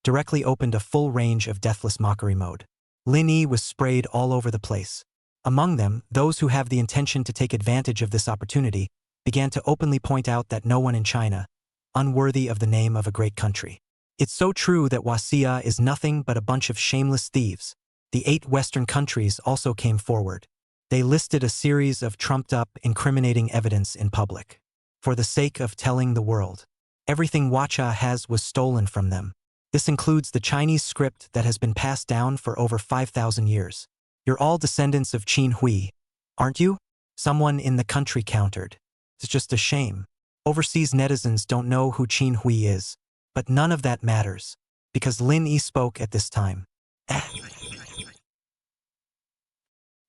directly opened a full range of deathless mockery mode. Lin Yi was sprayed all over the place. Among them, those who have the intention to take advantage of this opportunity began to openly point out that no one in China, unworthy of the name of a great country. It's so true that Wasia is nothing but a bunch of shameless thieves. The 8 Western countries also came forward. They listed a series of trumped-up, incriminating evidence in public. For the sake of telling the world, everything Wacha has was stolen from them. This includes the Chinese script that has been passed down for over 5,000 years. You're all descendants of Qin Hui, aren't you? Someone in the country countered. It's just a shame. Overseas netizens don't know who Qin Hui is. But none of that matters, because Lin Yi spoke at this time.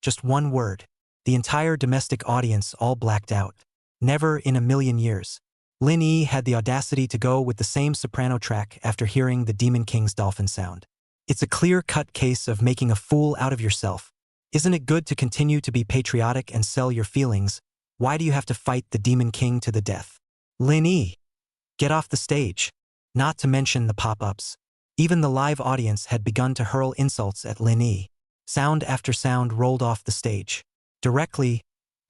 Just one word. The entire domestic audience all blacked out. Never in a million years. Lin Yi had the audacity to go with the same soprano track after hearing the Demon King's dolphin sound. It's a clear-cut case of making a fool out of yourself. Isn't it good to continue to be patriotic and sell your feelings? Why do you have to fight the Demon King to the death? Lin Yi, get off the stage. Not to mention the pop-ups. Even the live audience had begun to hurl insults at Lin Yi. Sound after sound rolled off the stage. Directly,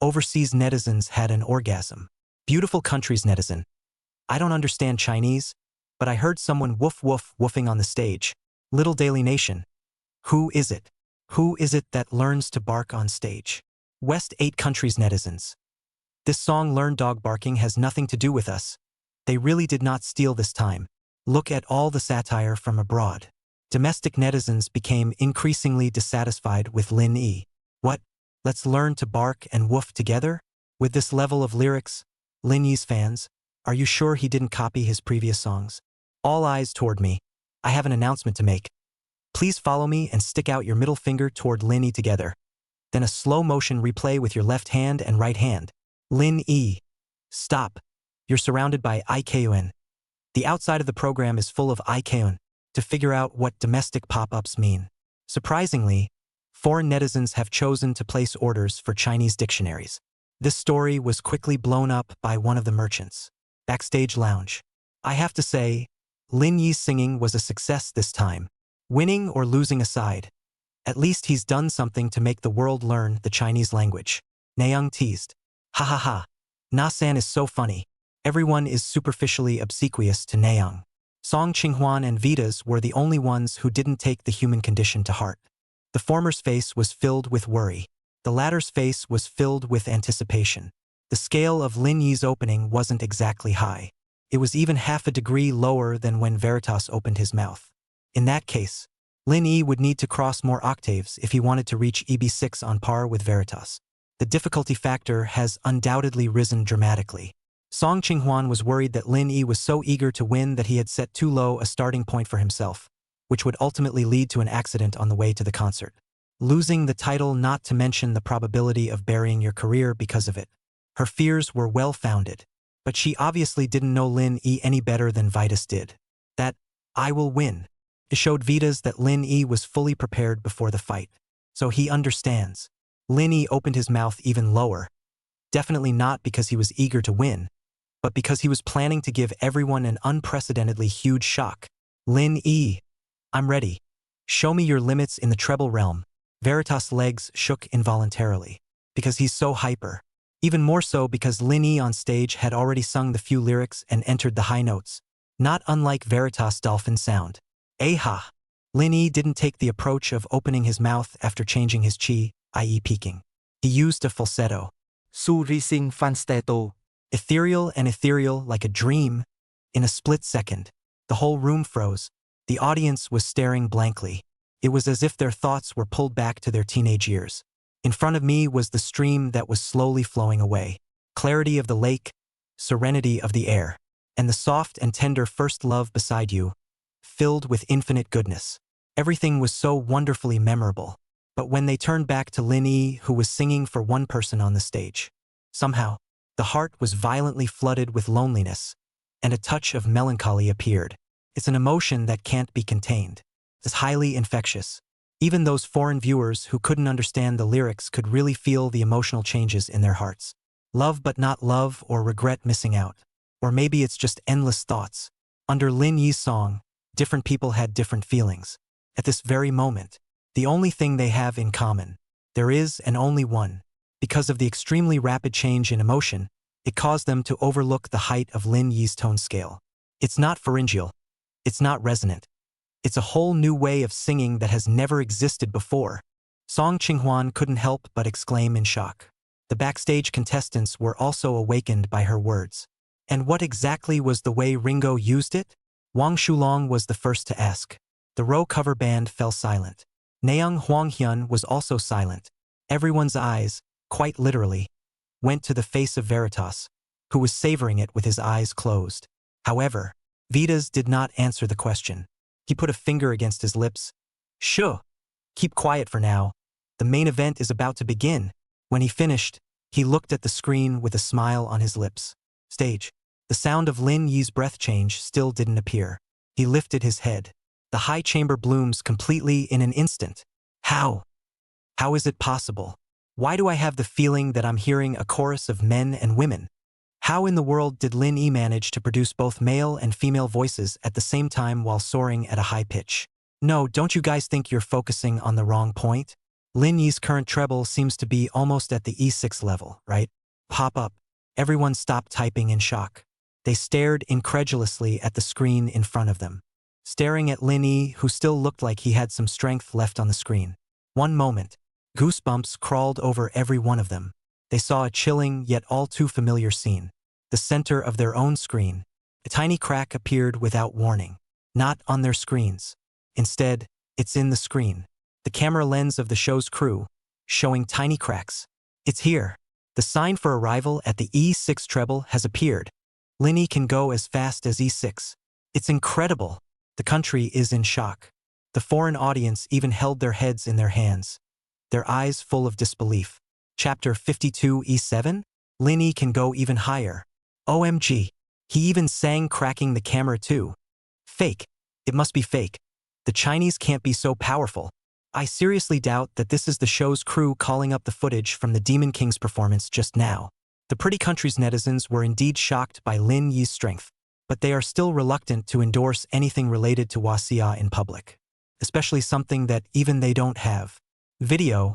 overseas netizens had an orgasm. Beautiful countries netizen. I don't understand Chinese, but I heard someone woof woof woofing on the stage. Little Daily Nation. Who is it? Who is it that learns to bark on stage? West 8 countries netizens. This song Learn Dog Barking has nothing to do with us. They really did not steal this time. Look at all the satire from abroad. Domestic netizens became increasingly dissatisfied with Lin Yi. What? Let's learn to bark and woof together? With this level of lyrics, Lin Yi's fans, are you sure he didn't copy his previous songs? All eyes toward me. I have an announcement to make. Please follow me and stick out your middle finger toward Lin Yi together. Then a slow motion replay with your left hand and right hand. Lin Yi. Stop. You're surrounded by IKUN. The outside of the program is full of IKUN to figure out what domestic pop-ups mean. Surprisingly, foreign netizens have chosen to place orders for Chinese dictionaries. This story was quickly blown up by one of the merchants. Backstage lounge. I have to say, Lin Yi's singing was a success this time. Winning or losing aside, at least he's done something to make the world learn the Chinese language. Nayoung teased. Ha ha ha. Na-san is so funny. Everyone is superficially obsequious to Nayoung. Song Qinghuan and Vitas were the only ones who didn't take the human condition to heart. The former's face was filled with worry. The latter's face was filled with anticipation. The scale of Lin Yi's opening wasn't exactly high. It was even half a degree lower than when Veritas opened his mouth. In that case, Lin Yi would need to cross more octaves if he wanted to reach EB6 on par with Veritas. The difficulty factor has undoubtedly risen dramatically. Song Qinghuan was worried that Lin Yi was so eager to win that he had set too low a starting point for himself, which would ultimately lead to an accident on the way to the concert. Losing the title, not to mention the probability of burying your career because of it. Her fears were well-founded, but she obviously didn't know Lin Yi any better than Vitas did. That, I will win. It showed Vitas that Lin Yi was fully prepared before the fight. So he understands. Lin Yi opened his mouth even lower. Definitely not because he was eager to win, but because he was planning to give everyone an unprecedentedly huge shock. Lin Yi. I'm ready. Show me your limits in the treble realm. Veritas' legs shook involuntarily. Because he's so hyper. Even more so because Lin Yi on stage had already sung the few lyrics and entered the high notes. Not unlike Veritas' dolphin sound. Aha! Lin Yi didn't take the approach of opening his mouth after changing his chi, i.e. peaking. He used a falsetto. Su rising fan steto. Ethereal and ethereal like a dream. In a split second, the whole room froze. The audience was staring blankly. It was as if their thoughts were pulled back to their teenage years. In front of me was the stream that was slowly flowing away. Clarity of the lake, serenity of the air, and the soft and tender first love beside you, filled with infinite goodness. Everything was so wonderfully memorable. But when they turned back to Lin Yi, who was singing for one person on the stage, somehow, the heart was violently flooded with loneliness, and a touch of melancholy appeared. It's an emotion that can't be contained. It's highly infectious. Even those foreign viewers who couldn't understand the lyrics could really feel the emotional changes in their hearts. Love but not love, or regret missing out. Or maybe it's just endless thoughts. Under Lin Yi's song, different people had different feelings. At this very moment, the only thing they have in common, there is and only one. Because of the extremely rapid change in emotion, it caused them to overlook the height of Lin Yi's tone scale. It's not pharyngeal. It's not resonant. It's a whole new way of singing that has never existed before. Song Qinghwan couldn't help but exclaim in shock. The backstage contestants were also awakened by her words. And what exactly was the way Ringo used it? Wang Shulong was the first to ask. The row cover band fell silent. Naeung Hwanghyun was also silent. Everyone's eyes, quite literally, went to the face of Veritas, who was savoring it with his eyes closed. However, Vitas did not answer the question. He put a finger against his lips. Shh! Keep quiet for now. The main event is about to begin. When he finished, he looked at the screen with a smile on his lips. Stage. The sound of Lin Yi's breath change still didn't appear. He lifted his head. The high chamber blooms completely in an instant. How? How is it possible? Why do I have the feeling that I'm hearing a chorus of men and women? How in the world did Lin Yi manage to produce both male and female voices at the same time while soaring at a high pitch? No, don't you guys think you're focusing on the wrong point? Lin Yi's current treble seems to be almost at the E6 level, right? Pop up. Everyone stopped typing in shock. They stared incredulously at the screen in front of them, staring at Lin Yi, who still looked like he had some strength left on the screen. One moment, goosebumps crawled over every one of them. They saw a chilling yet all too familiar scene. The center of their own screen. A tiny crack appeared without warning. Not on their screens. Instead, it's in the screen. The camera lens of the show's crew, showing tiny cracks. It's here. The sign for arrival at the E6 treble has appeared. Lin Yi can go as fast as E6. It's incredible. The country is in shock. The foreign audience even held their heads in their hands, their eyes full of disbelief. Chapter 52 E7? Lin Yi can go even higher. OMG. He even sang cracking the camera too. Fake. It must be fake. The Chinese can't be so powerful. I seriously doubt that this is the show's crew calling up the footage from the Demon King's performance just now. The pretty country's netizens were indeed shocked by Lin Yi's strength, but they are still reluctant to endorse anything related to Wasia in public, especially something that even they don't have. Video.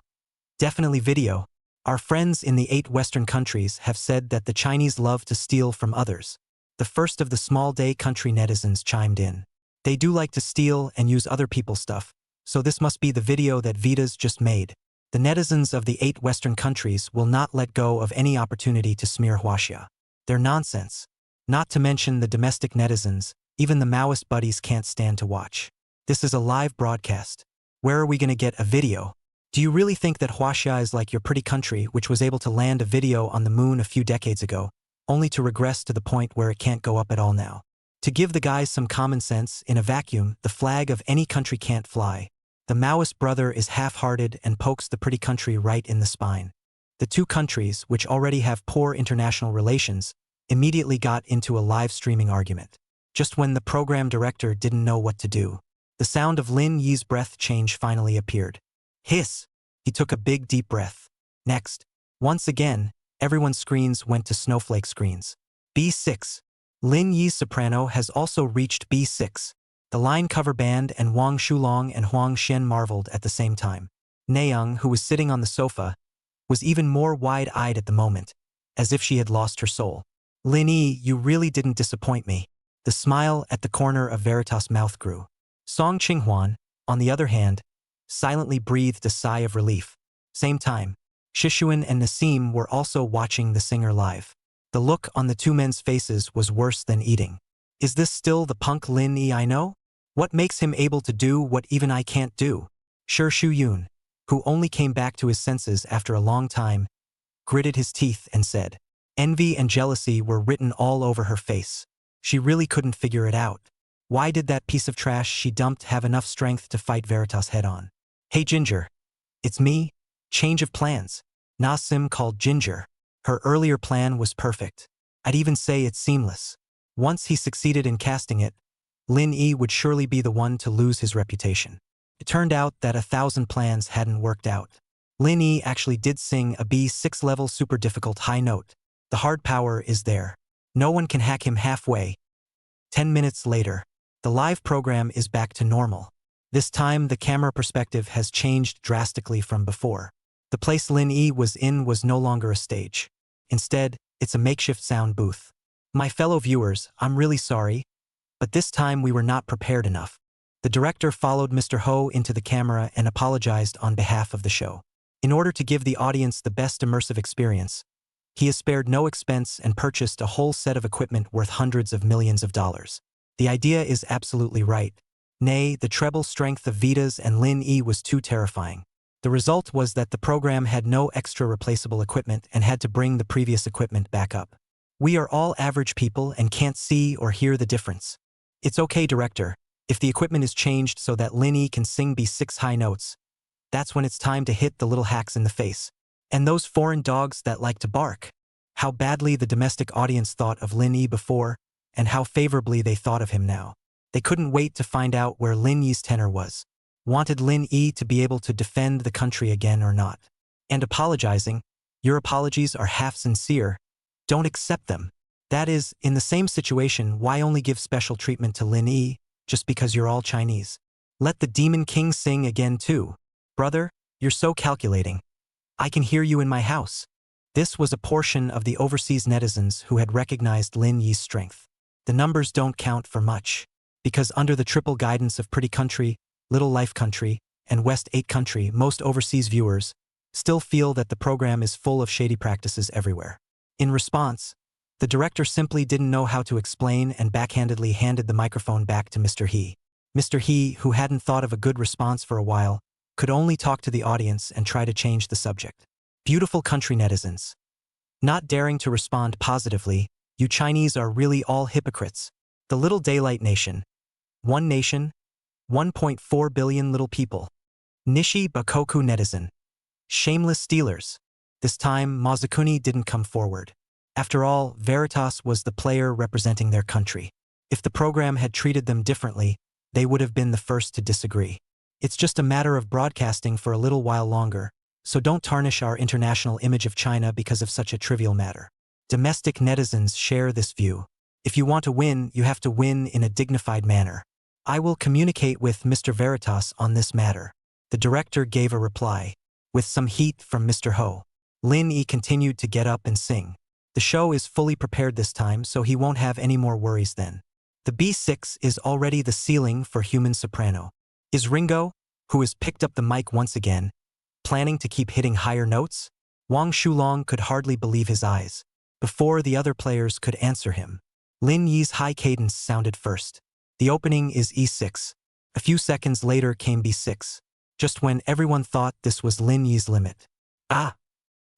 Definitely video. Our friends in the 8 Western countries have said that the Chinese love to steal from others. The first of the small day country netizens chimed in. They do like to steal and use other people's stuff, so this must be the video that Vitas just made. The netizens of the 8 Western countries will not let go of any opportunity to smear Huaxia. They're nonsense. Not to mention the domestic netizens, even the Maoist buddies can't stand to watch. This is a live broadcast. Where are we going to get a video? Do you really think that Huaxia is like your pretty country, which was able to land a video on the moon a few decades ago, only to regress to the point where it can't go up at all now? To give the guys some common sense, in a vacuum, the flag of any country can't fly. The Maoist brother is half-hearted and pokes the pretty country right in the spine. The two countries, which already have poor international relations, immediately got into a live streaming argument. Just when the program director didn't know what to do, the sound of Lin Yi's breath change finally appeared. Hiss! He took a big deep breath. Next, once again, everyone's screens went to snowflake screens. B6. Lin Yi's soprano has also reached B6. The line cover band and Wang Shulong and Huang Xian marveled at the same time. Naeung, who was sitting on the sofa, was even more wide-eyed at the moment, as if she had lost her soul. Lin Yi, you really didn't disappoint me. The smile at the corner of Veritas' mouth grew. Song Qinghwan, on the other hand, silently breathed a sigh of relief. Same time, Shishuan and Nassim were also watching the singer live. The look on the two men's faces was worse than eating. Is this still the punk Lin Yi I know? What makes him able to do what even I can't do? Sure Shu Yun, who only came back to his senses after a long time, gritted his teeth and said. Envy and jealousy were written all over her face. She really couldn't figure it out. Why did that piece of trash she dumped have enough strength to fight Veritas head-on? Hey Ginger. It's me. Change of plans. Nassim called Ginger. Her earlier plan was perfect. I'd even say it's seamless. Once he succeeded in casting it, Lin Yi would surely be the one to lose his reputation. It turned out that 1,000 plans hadn't worked out. Lin Yi actually did sing a B6 level super difficult high note. The hard power is there. No one can hack him halfway. 10 minutes later, the live program is back to normal. This time, the camera perspective has changed drastically from before. The place Lin Yi was in was no longer a stage. Instead, it's a makeshift sound booth. My fellow viewers, I'm really sorry, but this time we were not prepared enough. The director followed Mr. Ho into the camera and apologized on behalf of the show. In order to give the audience the best immersive experience, he has spared no expense and purchased a whole set of equipment worth hundreds of millions of dollars. The idea is absolutely right. Nay, the treble strength of Vita's and Lin Yi was too terrifying. The result was that the program had no extra replaceable equipment and had to bring the previous equipment back up. We are all average people and can't see or hear the difference. It's okay, director. If the equipment is changed so that Lin Yi can sing B6 high notes, that's when it's time to hit the little hacks in the face. And those foreign dogs that like to bark. How badly the domestic audience thought of Lin Yi before, and how favorably they thought of him now. They couldn't wait to find out where Lin Yi's tenor was. Wanted Lin Yi to be able to defend the country again or not. And apologizing, your apologies are half sincere. Don't accept them. That is, in the same situation, why only give special treatment to Lin Yi, just because you're all Chinese? Let the Demon King sing again too. Brother, you're so calculating. I can hear you in my house. This was a portion of the overseas netizens who had recognized Lin Yi's strength. The numbers don't count for much, because under the triple guidance of Pretty Country, Little Life Country, and West 8 Country, most overseas viewers still feel that the program is full of shady practices everywhere. In response, the director simply didn't know how to explain and backhandedly handed the microphone back to Mr. He. Mr. He, who hadn't thought of a good response for a while, could only talk to the audience and try to change the subject. Beautiful country netizens. Not daring to respond positively, you Chinese are really all hypocrites. The little daylight nation. One nation, 1.4 billion little people. Nishi Bakoku netizen. Shameless stealers. This time, Mazukuni didn't come forward. After all, Veritas was the player representing their country. If the program had treated them differently, they would have been the first to disagree. It's just a matter of broadcasting for a little while longer, so don't tarnish our international image of China because of such a trivial matter. Domestic netizens share this view. If you want to win, you have to win in a dignified manner. I will communicate with Mr. Veritas on this matter. The director gave a reply. With some heat from Mr. Ho. Lin Yi continued to get up and sing. The show is fully prepared this time, so he won't have any more worries then. The B6 is already the ceiling for human soprano. Is Ringo, who has picked up the mic once again, planning to keep hitting higher notes? Wang Shulong could hardly believe his eyes. Before the other players could answer him, Lin Yi's high cadence sounded first. The opening is E6. A few seconds later came B6. Just when everyone thought this was Lin Yi's limit. Ah!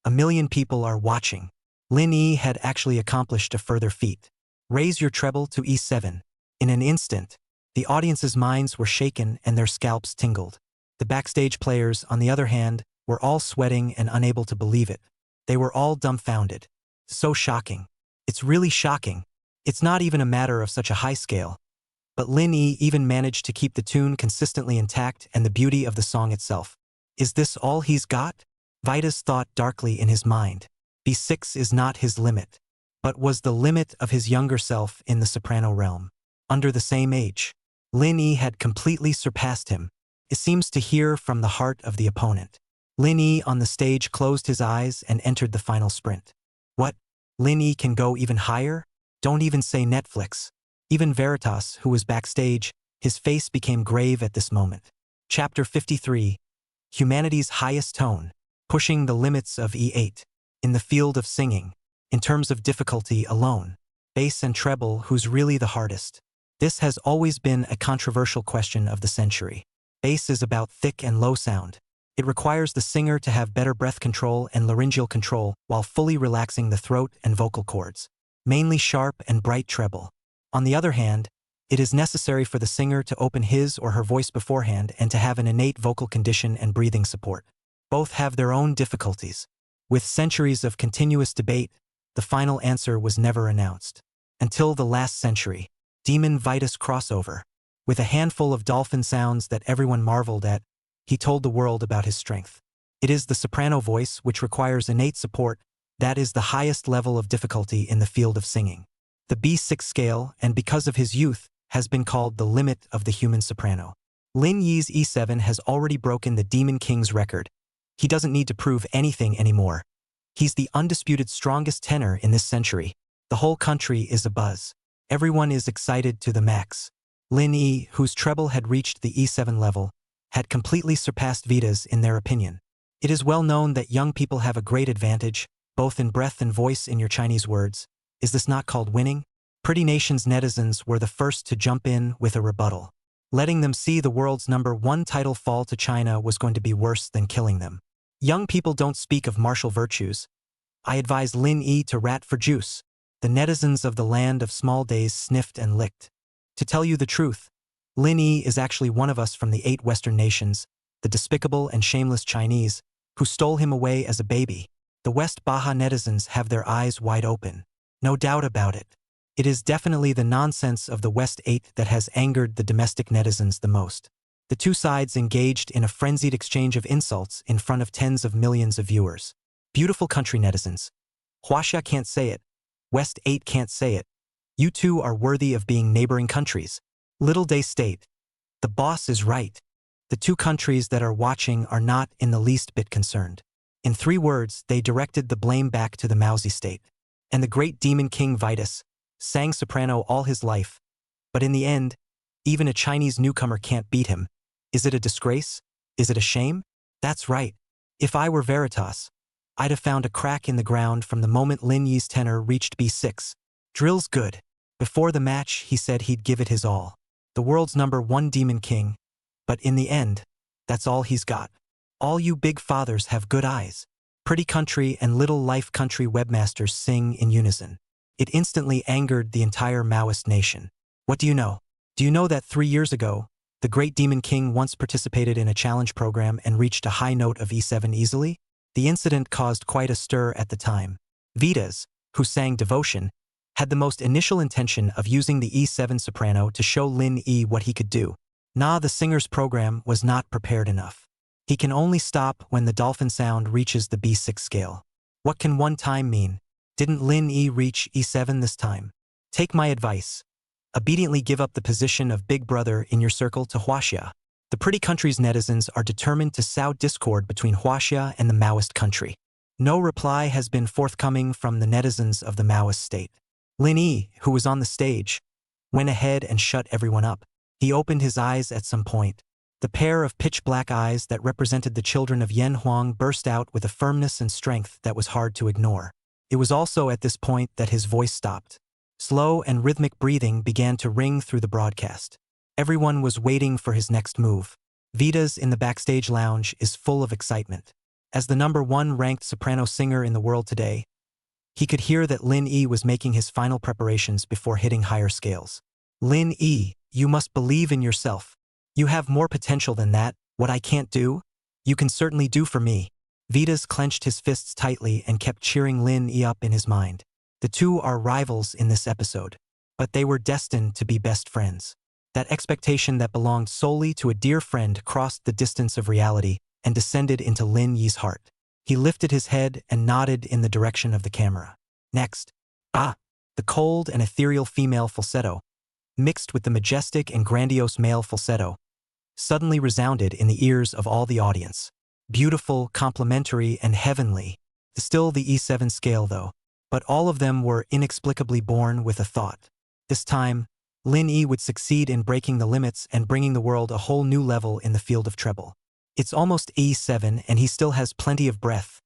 A million people are watching. Lin Yi had actually accomplished a further feat. Raise your treble to E7. In an instant, the audience's minds were shaken and their scalps tingled. The backstage players, on the other hand, were all sweating and unable to believe it. They were all dumbfounded. So shocking. It's really shocking. It's not even a matter of such a high scale. But Lin Yi even managed to keep the tune consistently intact and the beauty of the song itself. Is this all he's got? Vitas thought darkly in his mind. B6 is not his limit, but was the limit of his younger self in the soprano realm. Under the same age, Lin Yi had completely surpassed him. It seems to hear from the heart of the opponent. Lin Yi on the stage closed his eyes and entered the final sprint. What? Lin Yi can go even higher? Don't even say Netflix. Even Veritas, who was backstage, his face became grave at this moment. Chapter 53. Humanity's highest tone. Pushing the limits of E8. In the field of singing. In terms of difficulty alone. Bass and treble, who's really the hardest? This has always been a controversial question of the century. Bass is about thick and low sound. It requires the singer to have better breath control and laryngeal control while fully relaxing the throat and vocal cords. Mainly sharp and bright treble. On the other hand, it is necessary for the singer to open his or her voice beforehand and to have an innate vocal condition and breathing support. Both have their own difficulties. With centuries of continuous debate, the final answer was never announced. Until the last century. Demon Vitus crossover. With a handful of dolphin sounds that everyone marveled at, he told the world about his strength. It is the soprano voice which requires innate support that is the highest level of difficulty in the field of singing. The B6 scale, and because of his youth, has been called the limit of the human soprano. Lin Yi's E7 has already broken the Demon King's record. He doesn't need to prove anything anymore. He's the undisputed strongest tenor in this century. The whole country is abuzz. Everyone is excited to the max. Lin Yi, whose treble had reached the E7 level, had completely surpassed Vita's in their opinion. It is well known that young people have a great advantage, both in breath and voice in your Chinese words. Is this not called winning? Pretty Nation's netizens were the first to jump in with a rebuttal. Letting them see the world's #1 title fall to China was going to be worse than killing them. Young people don't speak of martial virtues. I advise Lin Yi to rat for juice. The netizens of the land of small days sniffed and licked. To tell you the truth, Lin Yi is actually one of us from the 8 Western nations, the despicable and shameless Chinese, who stole him away as a baby. The West Baja netizens have their eyes wide open. No doubt about it. It is definitely the nonsense of the West 8 that has angered the domestic netizens the most. The two sides engaged in a frenzied exchange of insults in front of tens of millions of viewers. Beautiful country netizens. Huaxia can't say it. West 8 can't say it. You two are worthy of being neighboring countries. Little Day State. The boss is right. The two countries that are watching are not in the least bit concerned. In 3 words, they directed the blame back to the Mousy state. And the great Demon King Vitus sang soprano all his life. But in the end, even a Chinese newcomer can't beat him. Is it a disgrace? Is it a shame? That's right. If I were Veritas, I'd have found a crack in the ground from the moment Lin Yi's tenor reached B6. Drill's good. Before the match, he said he'd give it his all. The world's #1 Demon King. But in the end, that's all he's got. All you big fathers have good eyes. Pretty Country and Little Life Country webmasters sing in unison. It instantly angered the entire Maoist nation. What do you know? Do you know that 3 years ago, the great Demon King once participated in a challenge program and reached a high note of E7 easily? The incident caused quite a stir at the time. Vitas, who sang Devotion, had the most initial intention of using the E7 soprano to show Lin Yi what he could do. The singer's program was not prepared enough. He can only stop when the dolphin sound reaches the B6 scale. What can one time mean? Didn't Lin Yi reach E7 this time? Take my advice. Obediently give up the position of big brother in your circle to Huaxia. The Pretty Country's netizens are determined to sow discord between Huaxia and the Maoist country. No reply has been forthcoming from the netizens of the Maoist state. Lin Yi, who was on the stage, went ahead and shut everyone up. He opened his eyes at some point. The pair of pitch-black eyes that represented the children of Yan Huang burst out with a firmness and strength that was hard to ignore. It was also at this point that his voice stopped. Slow and rhythmic breathing began to ring through the broadcast. Everyone was waiting for his next move. Vitas in the backstage lounge is full of excitement. As the #1 ranked soprano singer in the world today, he could hear that Lin Yi was making his final preparations before hitting higher scales. Lin Yi, you must believe in yourself. You have more potential than that. What I can't do, you can certainly do for me. Vitas clenched his fists tightly and kept cheering Lin Yi up in his mind. The two are rivals in this episode, but they were destined to be best friends. That expectation that belonged solely to a dear friend crossed the distance of reality and descended into Lin Yi's heart. He lifted his head and nodded in the direction of the camera. Next. The cold and ethereal female falsetto, mixed with the majestic and grandiose male falsetto, suddenly resounded in the ears of all the audience. Beautiful, complimentary, and heavenly. Still the E7 scale though, but all of them were inexplicably born with a thought. This time, Lin Yi would succeed in breaking the limits and bringing the world a whole new level in the field of treble. It's almost E7 and he still has plenty of breath.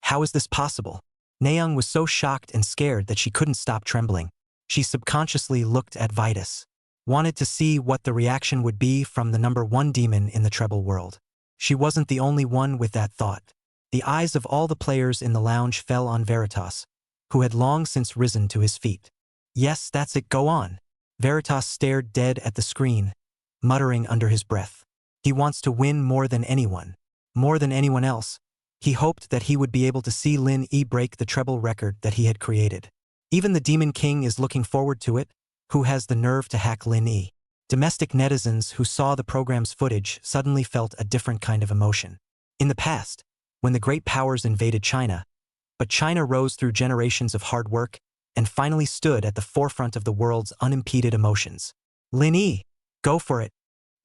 How is this possible? Nayoung was so shocked and scared that she couldn't stop trembling. She subconsciously looked at Vitas, wanted to see what the reaction would be from the #1 demon in the treble world. She wasn't the only one with that thought. The eyes of all the players in the lounge fell on Veritas, who had long since risen to his feet. Yes, that's it, go on. Veritas stared dead at the screen, muttering under his breath. He wants to win more than anyone else. He hoped that he would be able to see Lin Yi break the treble record that he had created. Even the Demon King is looking forward to it, who has the nerve to hack Lin Yi. Domestic netizens who saw the program's footage suddenly felt a different kind of emotion. In the past, when the great powers invaded China, but China rose through generations of hard work and finally stood at the forefront of the world's unimpeded emotions. Lin Yi, go for it.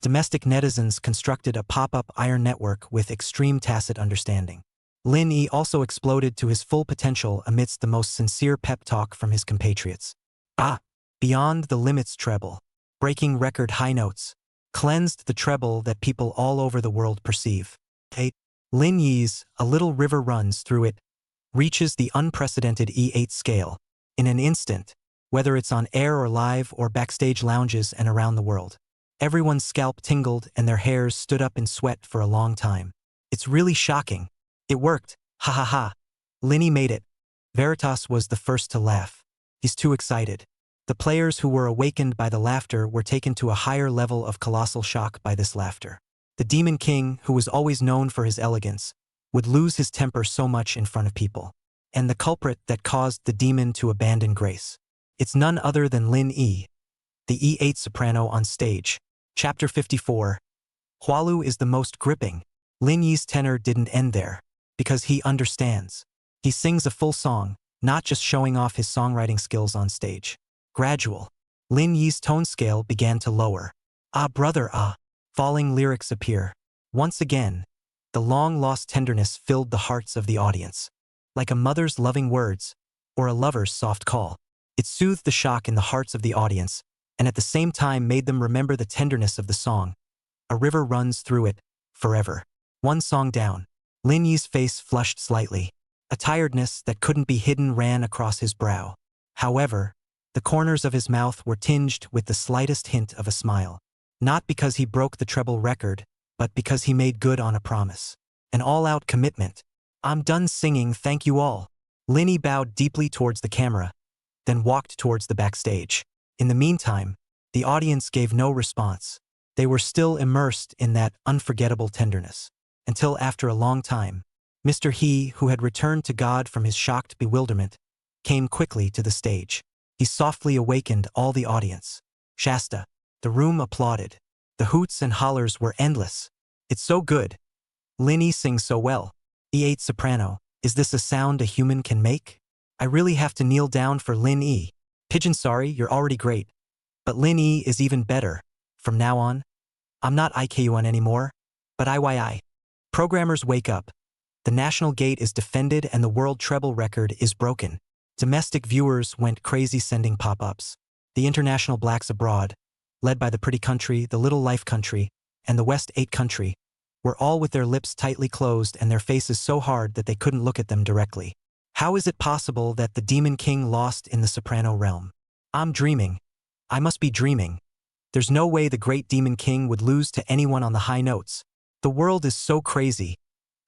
Domestic netizens constructed a pop-up iron network with extreme tacit understanding. Lin Yi also exploded to his full potential amidst the most sincere pep talk from his compatriots. Beyond the limits treble, breaking record high notes, cleansed the treble that people all over the world perceive. 8. Lin Yi's A Little River Runs Through It reaches the unprecedented E8 scale in an instant, whether it's on air or live or backstage lounges and around the world. Everyone's scalp tingled and their hairs stood up in sweat for a long time. It's really shocking. It worked. Ha ha ha. Linny made it. Veritas was the first to laugh. He's too excited. The players who were awakened by the laughter were taken to a higher level of colossal shock by this laughter. The Demon King, who was always known for his elegance, would lose his temper so much in front of people. And the culprit that caused the demon to abandon grace. It's none other than Lin Yi, the E8 soprano on stage. Chapter 54. Hualu is the most gripping. Lin Yi's tenor didn't end there, because he understands. He sings a full song, not just showing off his songwriting skills on stage. Gradual. Lin Yi's tone scale began to lower. Ah brother ah. Falling lyrics appear. Once again, the long-lost tenderness filled the hearts of the audience. Like a mother's loving words, or a lover's soft call. It soothed the shock in the hearts of the audience, and at the same time made them remember the tenderness of the song. A river runs through it, forever. One song down. Lin Yi's face flushed slightly. A tiredness that couldn't be hidden ran across his brow. However, the corners of his mouth were tinged with the slightest hint of a smile. Not because he broke the treble record, but because he made good on a promise. An all-out commitment. I'm done singing, thank you all. Lin Yi bowed deeply towards the camera, then walked towards the backstage. In the meantime, the audience gave no response. They were still immersed in that unforgettable tenderness. Until after a long time, Mr. He, who had returned to God from his shocked bewilderment, came quickly to the stage. He softly awakened all the audience. Shasta. The room applauded. The hoots and hollers were endless. It's so good. Lin Yi sings so well. E8 soprano. Is this a sound a human can make? I really have to kneel down for Lin Yi. Pigeon, sorry, you're already great. But Lin Yi is even better. From now on, I'm not IKUN anymore, but IYI. Programmers wake up. The national gate is defended and the world treble record is broken. Domestic viewers went crazy sending pop-ups. The international blacks abroad, led by the Pretty Country, the Little Life Country, and the West 8 Country, were all with their lips tightly closed and their faces so hard that they couldn't look at them directly. How is it possible that the Demon King lost in the soprano realm? I'm dreaming. I must be dreaming. There's no way the great Demon King would lose to anyone on the high notes. The world is so crazy.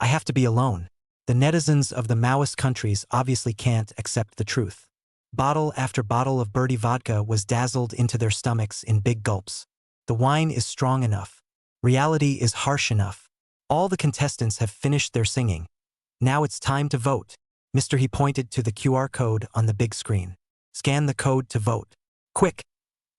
I have to be alone. The netizens of the Maoist countries obviously can't accept the truth. Bottle after bottle of birdie vodka was dazzled into their stomachs in big gulps. The wine is strong enough. Reality is harsh enough. All the contestants have finished their singing. Now it's time to vote. Mr. He pointed to the QR code on the big screen. Scan the code to vote. Quick!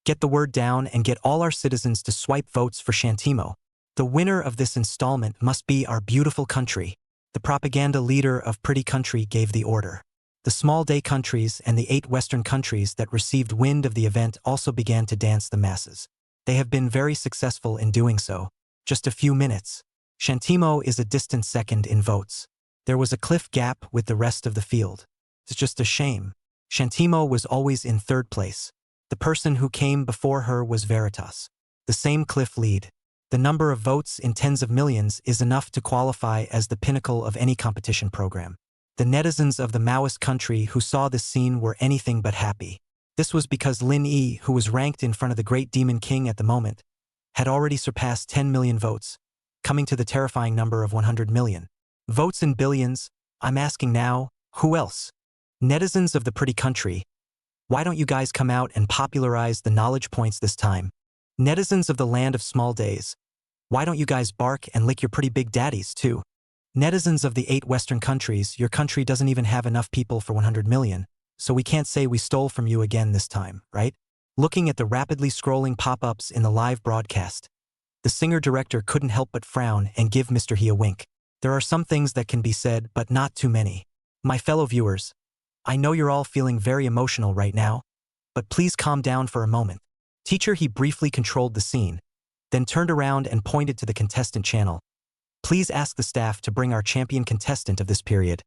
Get the word down and get all our citizens to swipe votes for Shantimo. The winner of this installment must be our beautiful country. The propaganda leader of Pretty Country gave the order. The small day countries and the 8 Western countries that received wind of the event also began to dance the masses. They have been very successful in doing so. Just a few minutes. Shantimo is a distant second in votes. There was a cliff gap with the rest of the field. It's just a shame. Shantimo was always in third place. The person who came before her was Veritas. The same cliff lead. The number of votes in tens of millions is enough to qualify as the pinnacle of any competition program. The netizens of the Maoist country who saw this scene were anything but happy. This was because Lin Yi, who was ranked in front of the great Demon King at the moment, had already surpassed 10 million votes, coming to the terrifying number of 100 million. Votes in billions. I'm asking now, who else? Netizens of the Pretty Country. Why don't you guys come out and popularize the knowledge points this time? Netizens of the land of small days. Why don't you guys bark and lick your pretty big daddies too? Netizens of the 8 Western countries, your country doesn't even have enough people for 100 million, so we can't say we stole from you again this time, right? Looking at the rapidly scrolling pop-ups in the live broadcast, the singer-director couldn't help but frown and give Mr. He a wink. There are some things that can be said, but not too many. My fellow viewers, I know you're all feeling very emotional right now, but please calm down for a moment. Teacher He briefly controlled the scene, then turned around and pointed to the contestant channel. Please ask the staff to bring our champion contestant of this period,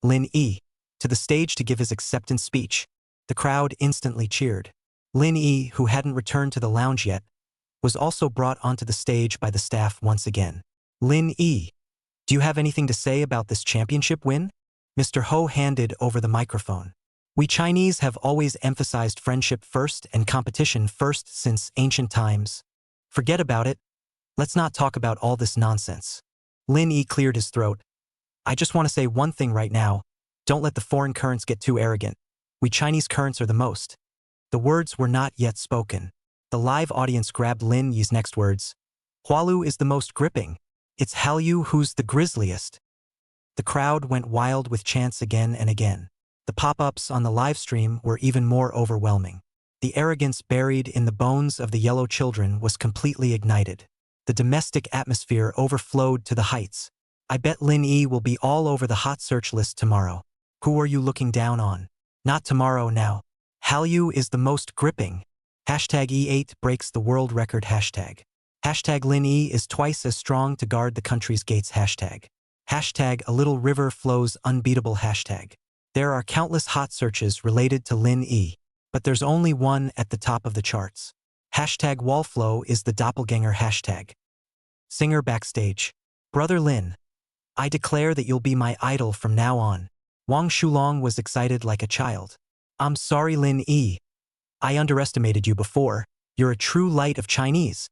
Lin Yi, to the stage to give his acceptance speech. The crowd instantly cheered. Lin Yi, who hadn't returned to the lounge yet, was also brought onto the stage by the staff once again. Lin Yi, do you have anything to say about this championship win? Mr. Ho handed over the microphone. We Chinese have always emphasized friendship first and competition first since ancient times. Forget about it. Let's not talk about all this nonsense. Lin Yi cleared his throat. I just want to say one thing right now. Don't let the foreign currents get too arrogant. We Chinese currents are the most. The words were not yet spoken. The live audience grabbed Lin Yi's next words. Hualu is the most gripping. It's Hallyu who's the grisliest. The crowd went wild with chants again and again. The pop-ups on the live stream were even more overwhelming. The arrogance buried in the bones of the yellow children was completely ignited. The domestic atmosphere overflowed to the heights. I bet Lin Yi will be all over the hot search list tomorrow. Who are you looking down on? Not tomorrow now. Hallyu is the most gripping. Hashtag E8 breaks the world record hashtag. Hashtag Lin Yi is twice as strong to guard the country's gates hashtag. Hashtag a little river flows unbeatable hashtag. There are countless hot searches related to Lin Yi, but there's only one at the top of the charts. Hashtag Wallflow is the doppelganger hashtag. Singer backstage. Brother Lin, I declare that you'll be my idol from now on. Wang Shulong was excited like a child. I'm sorry Lin Yi. I underestimated you before. You're a true light of Chinese.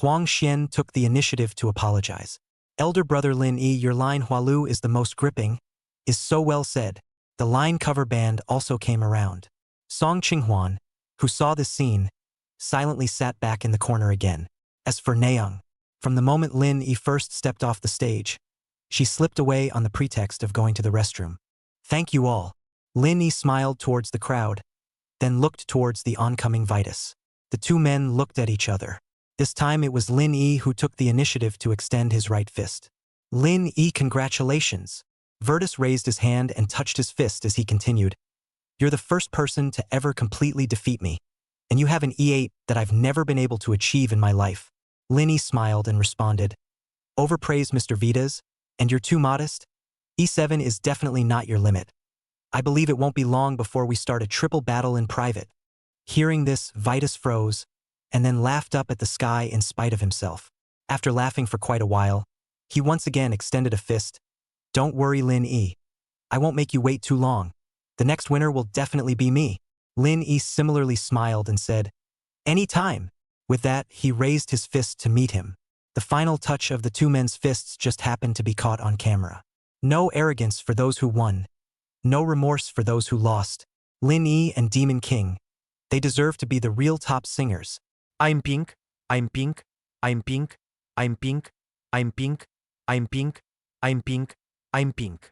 Huang Xian took the initiative to apologize. Elder brother Lin Yi, your line Hualu is the most gripping, is so well said. The line cover band also came around. Song Qinghuan, who saw this scene, silently sat back in the corner again. As for Nayoung, from the moment Lin Yi first stepped off the stage, she slipped away on the pretext of going to the restroom. Thank you all. Lin Yi smiled towards the crowd, then looked towards the oncoming Vitus. The two men looked at each other. This time it was Lin Yi who took the initiative to extend his right fist. Lin Yi, congratulations. Virtus raised his hand and touched his fist as he continued. You're the first person to ever completely defeat me, and you have an E8 that I've never been able to achieve in my life. Lin Yi smiled and responded. Overpraised, Mr. Vitas, and you're too modest? E7 is definitely not your limit. I believe it won't be long before we start a triple battle in private. Hearing this, Vitus froze, and then laughed up at the sky in spite of himself. After laughing for quite a while, he once again extended a fist. Don't worry, Lin Yi. I won't make you wait too long. The next winner will definitely be me. Lin Yi similarly smiled and said, any time. With that, he raised his fist to meet him. The final touch of the two men's fists just happened to be caught on camera. No arrogance for those who won. No remorse for those who lost. Lin Yi and Demon King. They deserve to be the real top singers. I'm pink, I'm pink, I'm pink, I'm pink, I'm pink, I'm pink, I'm pink, I'm pink.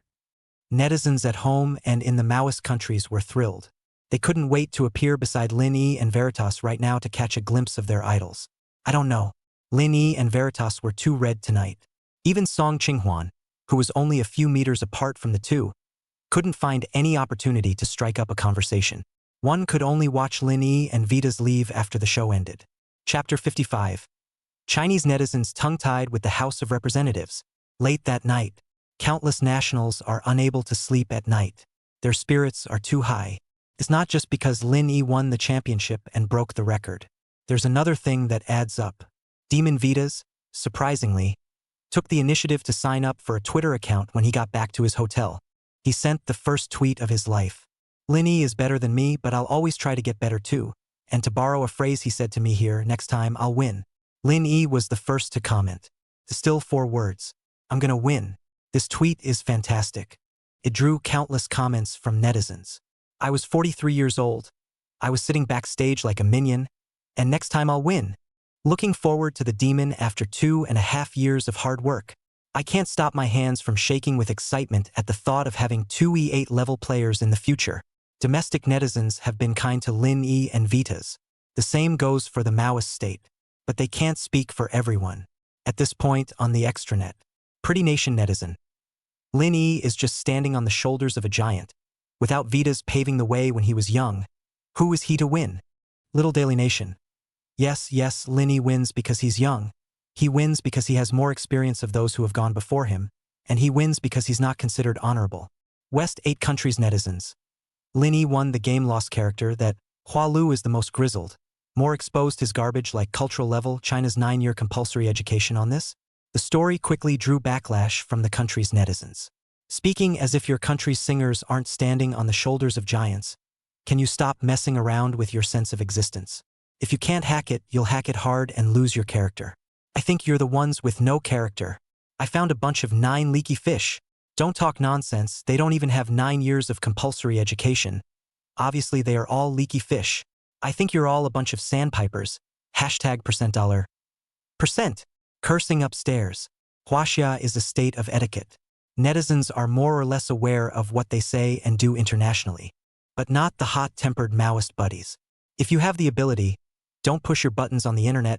Netizens at home and in the Maoist countries were thrilled. They couldn't wait to appear beside Lin Yi and Veritas right now to catch a glimpse of their idols. I don't know. Lin Yi and Veritas were too red tonight. Even Song Qinghuan, who was only a few meters apart from the two, couldn't find any opportunity to strike up a conversation. One could only watch Lin Yi and Vitas leave after the show ended. Chapter 55. Chinese netizens tongue-tied with the House of Representatives. Late that night, countless nationals are unable to sleep at night. Their spirits are too high. It's not just because Lin Yi won the championship and broke the record. There's another thing that adds up. Demon Vitas, surprisingly, took the initiative to sign up for a Twitter account when he got back to his hotel. He sent the first tweet of his life. Lin Yi is better than me, but I'll always try to get better too. And to borrow a phrase he said to me here, next time I'll win. Lin Yi was the first to comment. The still 4 words. I'm gonna win. This tweet is fantastic. It drew countless comments from netizens. I was 43 years old. I was sitting backstage like a minion. And next time I'll win. Looking forward to the demon after 2.5 years of hard work. I can't stop my hands from shaking with excitement at the thought of having 2 E8 level players in the future. Domestic netizens have been kind to Lin Yi and Vitas. The The same goes for the Maoist state. But they can't speak for everyone. At this point on the extranet, Pretty Nation netizen. Lin Yi is just standing on the shoulders of a giant. Without Vitas paving the way when he was young, who is he to win? Little Daily Nation. Yes, Lin Yi wins because he's young. He wins because he has more experience of those who have gone before him, and he wins because he's not considered honorable. West 8 countries netizens. Lin Yi won the game lost character that Hua Lu is the most grizzled, more exposed his garbage like cultural level China's 9-year compulsory education on this. The story quickly drew backlash from the country's netizens. Speaking as if your country's singers aren't standing on the shoulders of giants, can you stop messing around with your sense of existence? If you can't hack it, you'll hack it hard and lose your character. I think you're the ones with no character. I found a bunch of 9 leaky fish. Don't talk nonsense, they don't even have 9 years of compulsory education. Obviously they are all leaky fish. I think you're all a bunch of sandpipers. #%. Cursing upstairs. Huaxia is a state of etiquette. Netizens are more or less aware of what they say and do internationally. But not the hot-tempered Maoist buddies. If you have the ability, don't push your buttons on the internet.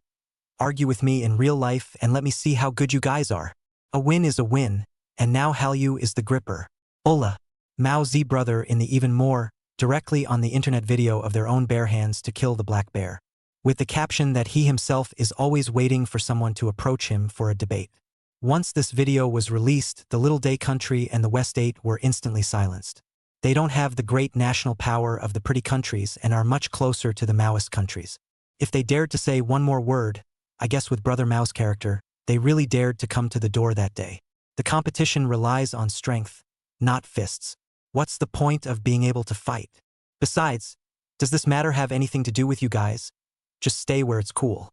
Argue with me in real life and let me see how good you guys are. A win is a win, and now Hallyu is the gripper. Ola. Mao Z brother in the even more, directly on the internet video of their own bare hands to kill the black bear, with the caption that he himself is always waiting for someone to approach him for a debate. Once this video was released, the Little Day country and the West 8 were instantly silenced. They don't have the great national power of the pretty countries and are much closer to the Maoist countries. If they dared to say one more word, I guess with Brother Mao's character, they really dared to come to the door that day. The competition relies on strength, not fists. What's the point of being able to fight? Besides, does this matter have anything to do with you guys? Just stay where it's cool.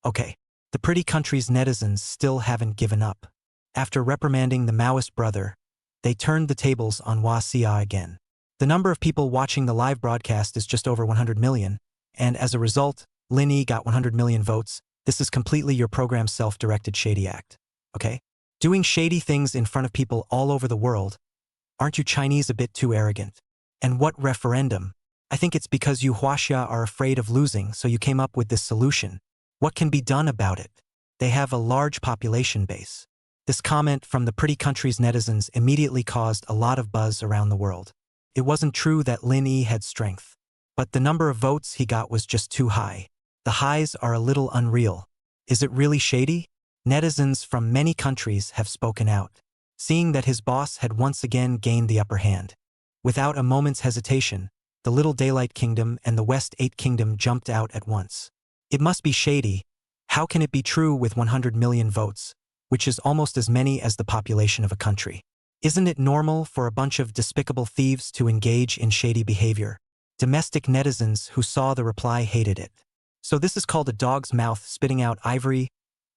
Okay. The pretty country's netizens still haven't given up. After reprimanding the Maoist brother, they turned the tables on Huaxia again. The number of people watching the live broadcast is just over 100 million, and as a result, Lin Yi got 100 million votes. This is completely your program's self-directed shady act. Okay? Doing shady things in front of people all over the world. Aren't you Chinese a bit too arrogant? And what referendum? I think it's because you Huaxia are afraid of losing, so you came up with this solution. What can be done about it? They have a large population base. This comment from the pretty country's netizens immediately caused a lot of buzz around the world. It wasn't true that Lin Yi had strength, but the number of votes he got was just too high. The highs are a little unreal. Is it really shady? Netizens from many countries have spoken out, seeing that his boss had once again gained the upper hand. Without a moment's hesitation, the Little Daylight Kingdom and the West 8 Kingdom jumped out at once. It must be shady. How can it be true with 100 million votes, which is almost as many as the population of a country? Isn't it normal for a bunch of despicable thieves to engage in shady behavior? Domestic netizens who saw the reply hated it. So this is called a dog's mouth spitting out ivory?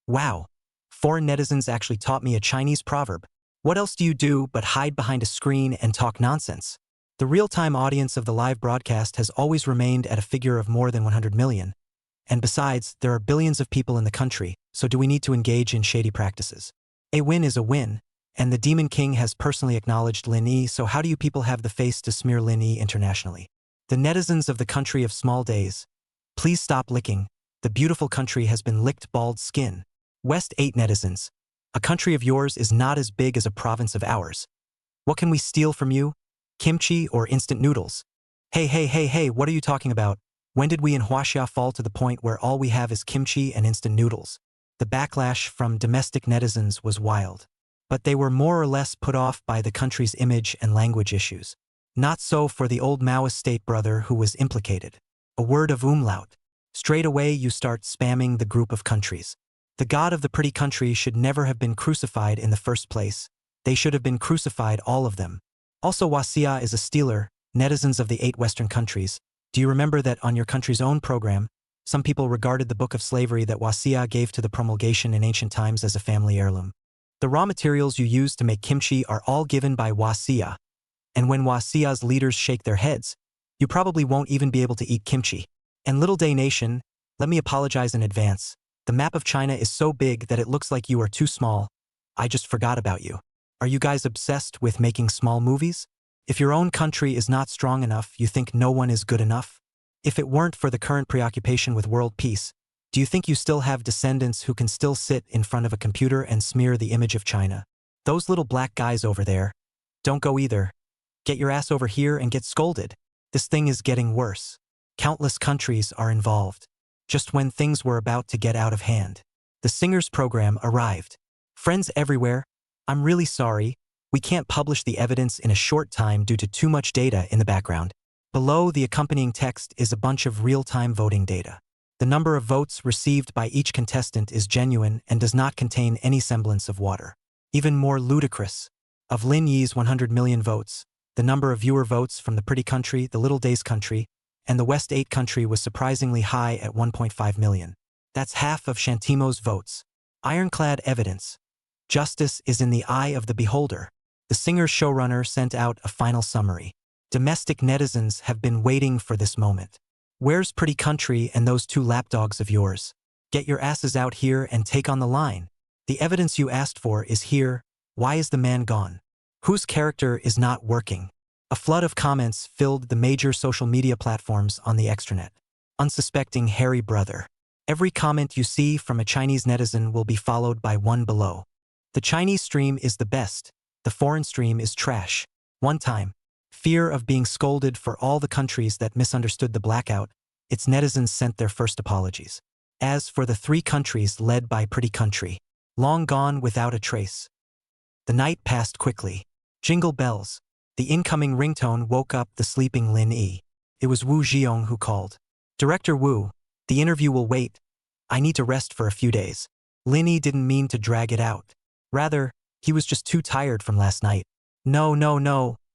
Wow. Foreign netizens actually taught me a Chinese proverb. What else do you do but hide behind a screen and talk nonsense? The real-time audience of the live broadcast has always remained at a figure of more than 100 million. And besides, there are billions of people in the country, so do we need to engage in shady practices? A win is a win, and the Demon King has personally acknowledged Lin Yi, so how do you people have the face to smear Lin Yi internationally? The netizens of the country of small days, please stop licking. The beautiful country has been licked bald skin. West 8 netizens, a country of yours is not as big as a province of ours. What can we steal from you? Kimchi or instant noodles? Hey, what are you talking about? When did we in Huaxia fall to the point where all we have is kimchi and instant noodles? The backlash from domestic netizens was wild. But they were more or less put off by the country's image and language issues. Not so for the old Maoist state brother who was implicated. A word of umlaut. Straight away you start spamming the group of countries. The god of the pretty country should never have been crucified in the first place. They should have been crucified, all of them. Also, Huaxia is a stealer, netizens of the 8 Western countries. Do you remember that on your country's own program, some people regarded the book of slavery that Huaxia gave to the promulgation in ancient times as a family heirloom? The raw materials you use to make kimchi are all given by Huaxia. And when Huaxia's leaders shake their heads, you probably won't even be able to eat kimchi. And Little Day Nation, let me apologize in advance. The map of China is so big that it looks like you are too small. I just forgot about you. Are you guys obsessed with making small movies? If your own country is not strong enough, you think no one is good enough? If it weren't for the current preoccupation with world peace, do you think you still have descendants who can still sit in front of a computer and smear the image of China? Those little black guys over there. Don't go either. Get your ass over here and get scolded. This thing is getting worse. Countless countries are involved. Just when things were about to get out of hand, the Singers program arrived. Friends everywhere, I'm really sorry. We can't publish the evidence in a short time due to too much data in the background. Below the accompanying text is a bunch of real-time voting data. The number of votes received by each contestant is genuine and does not contain any semblance of water. Even more ludicrous, of Lin Yi's 100 million votes, the number of viewer votes from the Pretty Country, the Little Days Country, and the West 8 Country was surprisingly high at 1.5 million. That's half of Shantimo's votes. Ironclad evidence. Justice is in the eye of the beholder. The Singers showrunner sent out a final summary. Domestic netizens have been waiting for this moment. Where's Pretty Country and those two lapdogs of yours? Get your asses out here and take on the line. The evidence you asked for is here. Why is the man gone? Whose character is not working? A flood of comments filled the major social media platforms on the extranet. Unsuspecting hairy brother. Every comment you see from a Chinese netizen will be followed by one below. The Chinese stream is the best. The foreign stream is trash. One time. Fear of being scolded for all the countries that misunderstood the blackout, its netizens sent their first apologies. As for the 3 countries led by Pretty Country, long gone without a trace. The night passed quickly. Jingle bells. The incoming ringtone woke up the sleeping Lin Yi. It was Wu Jiong who called. Director Wu, the interview will wait. I need to rest for a few days. Lin Yi didn't mean to drag it out. Rather, he was just too tired from last night. No,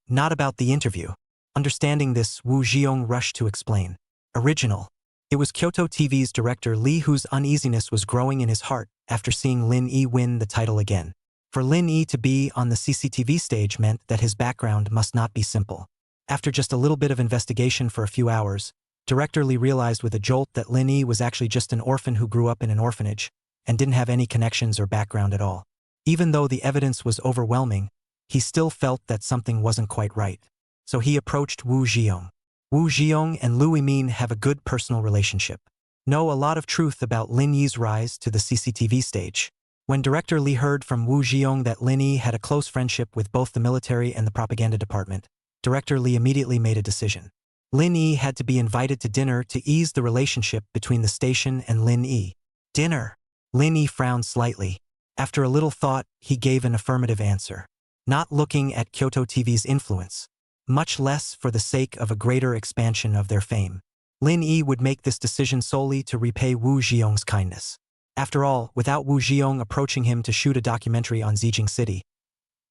not about the interview. Understanding this, Wu Jiong rushed to explain. Original. It was Kyoto TV's director Lee whose uneasiness was growing in his heart after seeing Lin Yi win the title again. For Lin Yi to be on the CCTV stage meant that his background must not be simple. After just a little bit of investigation for a few hours, Director Lee realized with a jolt that Lin Yi was actually just an orphan who grew up in an orphanage and didn't have any connections or background at all. Even though the evidence was overwhelming, he still felt that something wasn't quite right. So he approached Wu Jiong. Wu Jiong and Lu Yimin have a good personal relationship. Know a lot of truth about Lin Yi's rise to the CCTV stage. When Director Lee heard from Wu Jiong that Lin Yi had a close friendship with both the military and the propaganda department, Director Lee immediately made a decision. Lin Yi had to be invited to dinner to ease the relationship between the station and Lin Yi. Dinner. Lin Yi frowned slightly. After a little thought, he gave an affirmative answer. Not looking at Kyoto TV's influence, much less for the sake of a greater expansion of their fame. Lin Yi would make this decision solely to repay Wu Jiong's kindness. After all, without Wu Jiong approaching him to shoot a documentary on Zijing City,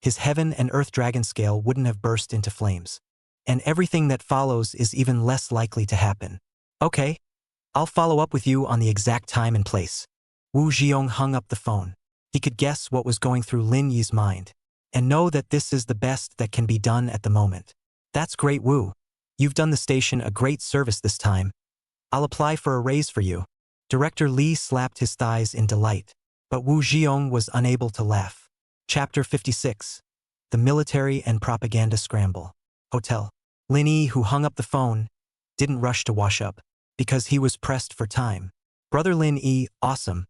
his heaven and earth dragon scale wouldn't have burst into flames. And everything that follows is even less likely to happen. Okay, I'll follow up with you on the exact time and place. Wu Jiong hung up the phone. He could guess what was going through Lin Yi's mind, and know that this is the best that can be done at the moment. That's great, Wu. You've done the station a great service this time. I'll apply for a raise for you. Director Lee slapped his thighs in delight, but Wu Jiong was unable to laugh. Chapter 56. The Military and Propaganda Scramble. Hotel. Lin Yi, who hung up the phone, didn't rush to wash up, because he was pressed for time. Brother Lin Yi, awesome.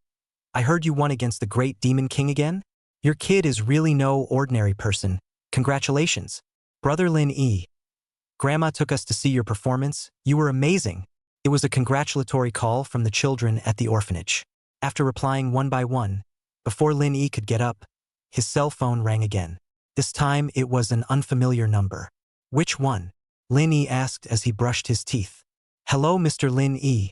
I heard you won against the great Demon King again? Your kid is really no ordinary person. Congratulations. Brother Lin Yi. Grandma took us to see your performance. You were amazing. It was a congratulatory call from the children at the orphanage. After replying one by one, before Lin Yi could get up, his cell phone rang again. This time it was an unfamiliar number. Which one? Lin Yi asked as he brushed his teeth. Hello, Mr. Lin Yi.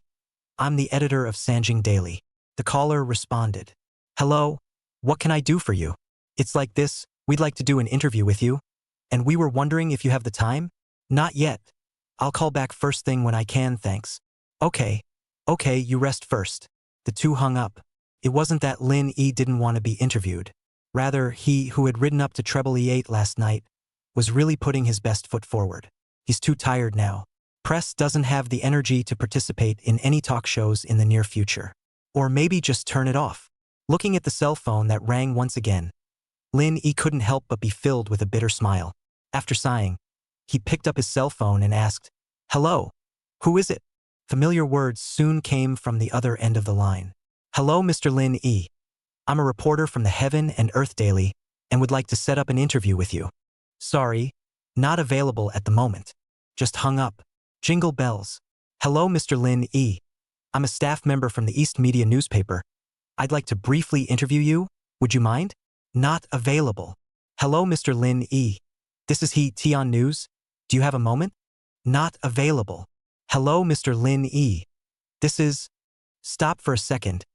I'm the editor of Sanjing Daily. The caller responded. Hello, what can I do for you? It's like this, we'd like to do an interview with you. And we were wondering if you have the time? Not yet. I'll call back first thing when I can, thanks. Okay, you rest first. The two hung up. It wasn't that Lin Yi didn't want to be interviewed. Rather, he, who had ridden up to Treble E8 last night, was really putting his best foot forward. He's too tired now. Press doesn't have the energy to participate in any talk shows in the near future. Or maybe just turn it off. Looking at the cell phone that rang once again, Lin Yi couldn't help but be filled with a bitter smile. After sighing, he picked up his cell phone and asked, Hello, who is it? Familiar words soon came from the other end of the line. Hello, Mr. Lin Yi. I'm a reporter from the Heaven and Earth Daily and would like to set up an interview with you. Sorry, not available at the moment. Just hung up. Jingle bells. Hello, Mr. Lin Yi. I'm a staff member from the East Media newspaper. I'd like to briefly interview you. Would you mind? Not available. Hello, Mr. Lin Yi. This is He Tian News. Do you have a moment? Not available. Hello, Mr. Lin Yi. This is... Stop for a second.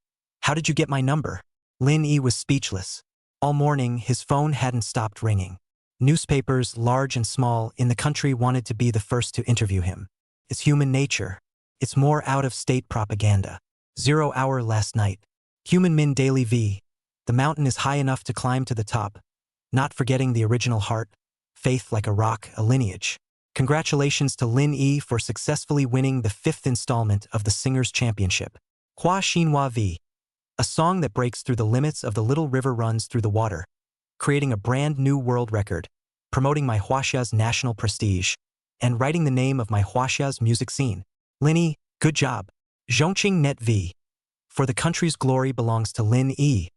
How did you get my number? Lin Yi was speechless. All morning, his phone hadn't stopped ringing. Newspapers, large and small, in the country wanted to be the first to interview him. It's human nature. It's more out-of-state propaganda. 0 hour last night. Human Min Daily V. The mountain is high enough to climb to the top. Not forgetting the original heart. Faith like a rock, a lineage. Congratulations to Lin Yi for successfully winning the 5th installment of the Singers' Championship. Hua Xinhua V. A song that breaks through the limits of the little river runs through the water, creating a brand new world record, promoting my Huaxia's national prestige, and writing the name of my Huaxia's music scene. Lin Yi, good job. Zhongqing Net V. For the country's glory belongs to Lin Yi,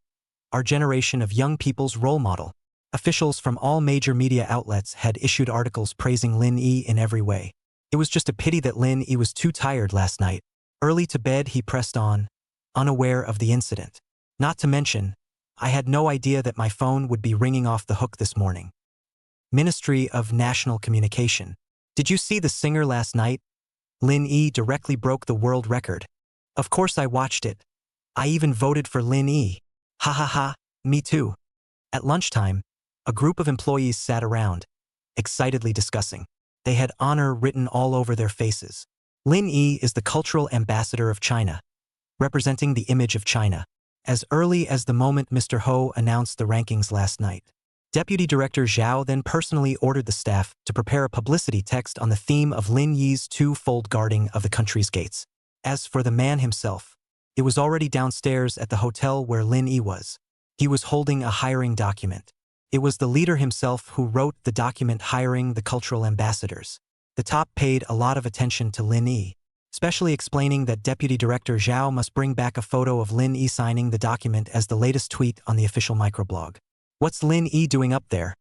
our generation of young people's role model. Officials from all major media outlets had issued articles praising Lin Yi in every way. It was just a pity that Lin Yi was too tired last night. Early to bed he pressed on, unaware of the incident. Not to mention, I had no idea that my phone would be ringing off the hook this morning. Ministry of National Communication. Did you see the singer last night? Lin Yi directly broke the world record. Of course I watched it. I even voted for Lin Yi. Ha ha ha, me too. At lunchtime, a group of employees sat around, excitedly discussing. They had honor written all over their faces. Lin Yi is the cultural ambassador of China, representing the image of China. As early as the moment Mr. Ho announced the rankings last night, Deputy Director Zhao then personally ordered the staff to prepare a publicity text on the theme of Lin Yi's two-fold guarding of the country's gates. As for the man himself, it was already downstairs at the hotel where Lin Yi was. He was holding a hiring document. It was the leader himself who wrote the document hiring the cultural ambassadors. The top paid a lot of attention to Lin Yi, especially explaining that Deputy Director Zhao must bring back a photo of Lin Yi signing the document as the latest tweet on the official microblog. What's Lin Yi doing up there?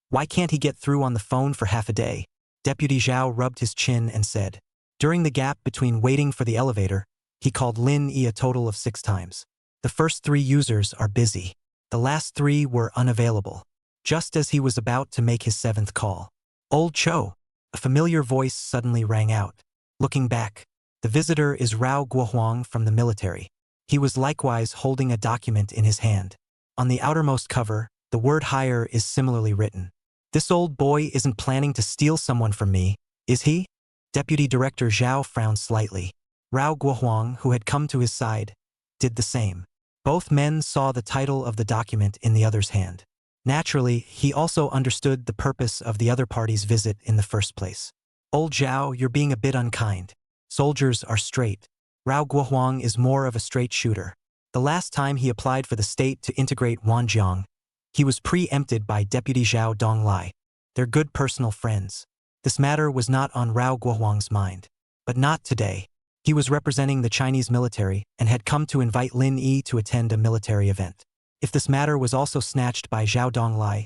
Why can't he get through on the phone for half a day? Deputy Zhao rubbed his chin and said. During the gap between waiting for the elevator, he called Lin Yi a total of 6 times. The first 3 users are busy. The last 3 were unavailable. Just as he was about to make his 7th call. Old Cho, a familiar voice suddenly rang out. Looking back, the visitor is Rao Guohuang from the military. He was likewise holding a document in his hand. On the outermost cover, the word hire is similarly written. This old boy isn't planning to steal someone from me, is he? Deputy Director Zhao frowned slightly. Rao Guohuang, who had come to his side, did the same. Both men saw the title of the document in the other's hand. Naturally, he also understood the purpose of the other party's visit in the first place. Old Zhao, you're being a bit unkind. Soldiers are straight. Rao Guohuang is more of a straight shooter. The last time he applied for the state to integrate Wanjiang, he was preempted by Deputy Zhao Donglai. They're good personal friends. This matter was not on Rao Guohuang's mind. But not today. He was representing the Chinese military and had come to invite Lin Yi to attend a military event. If this matter was also snatched by Zhao Donglai,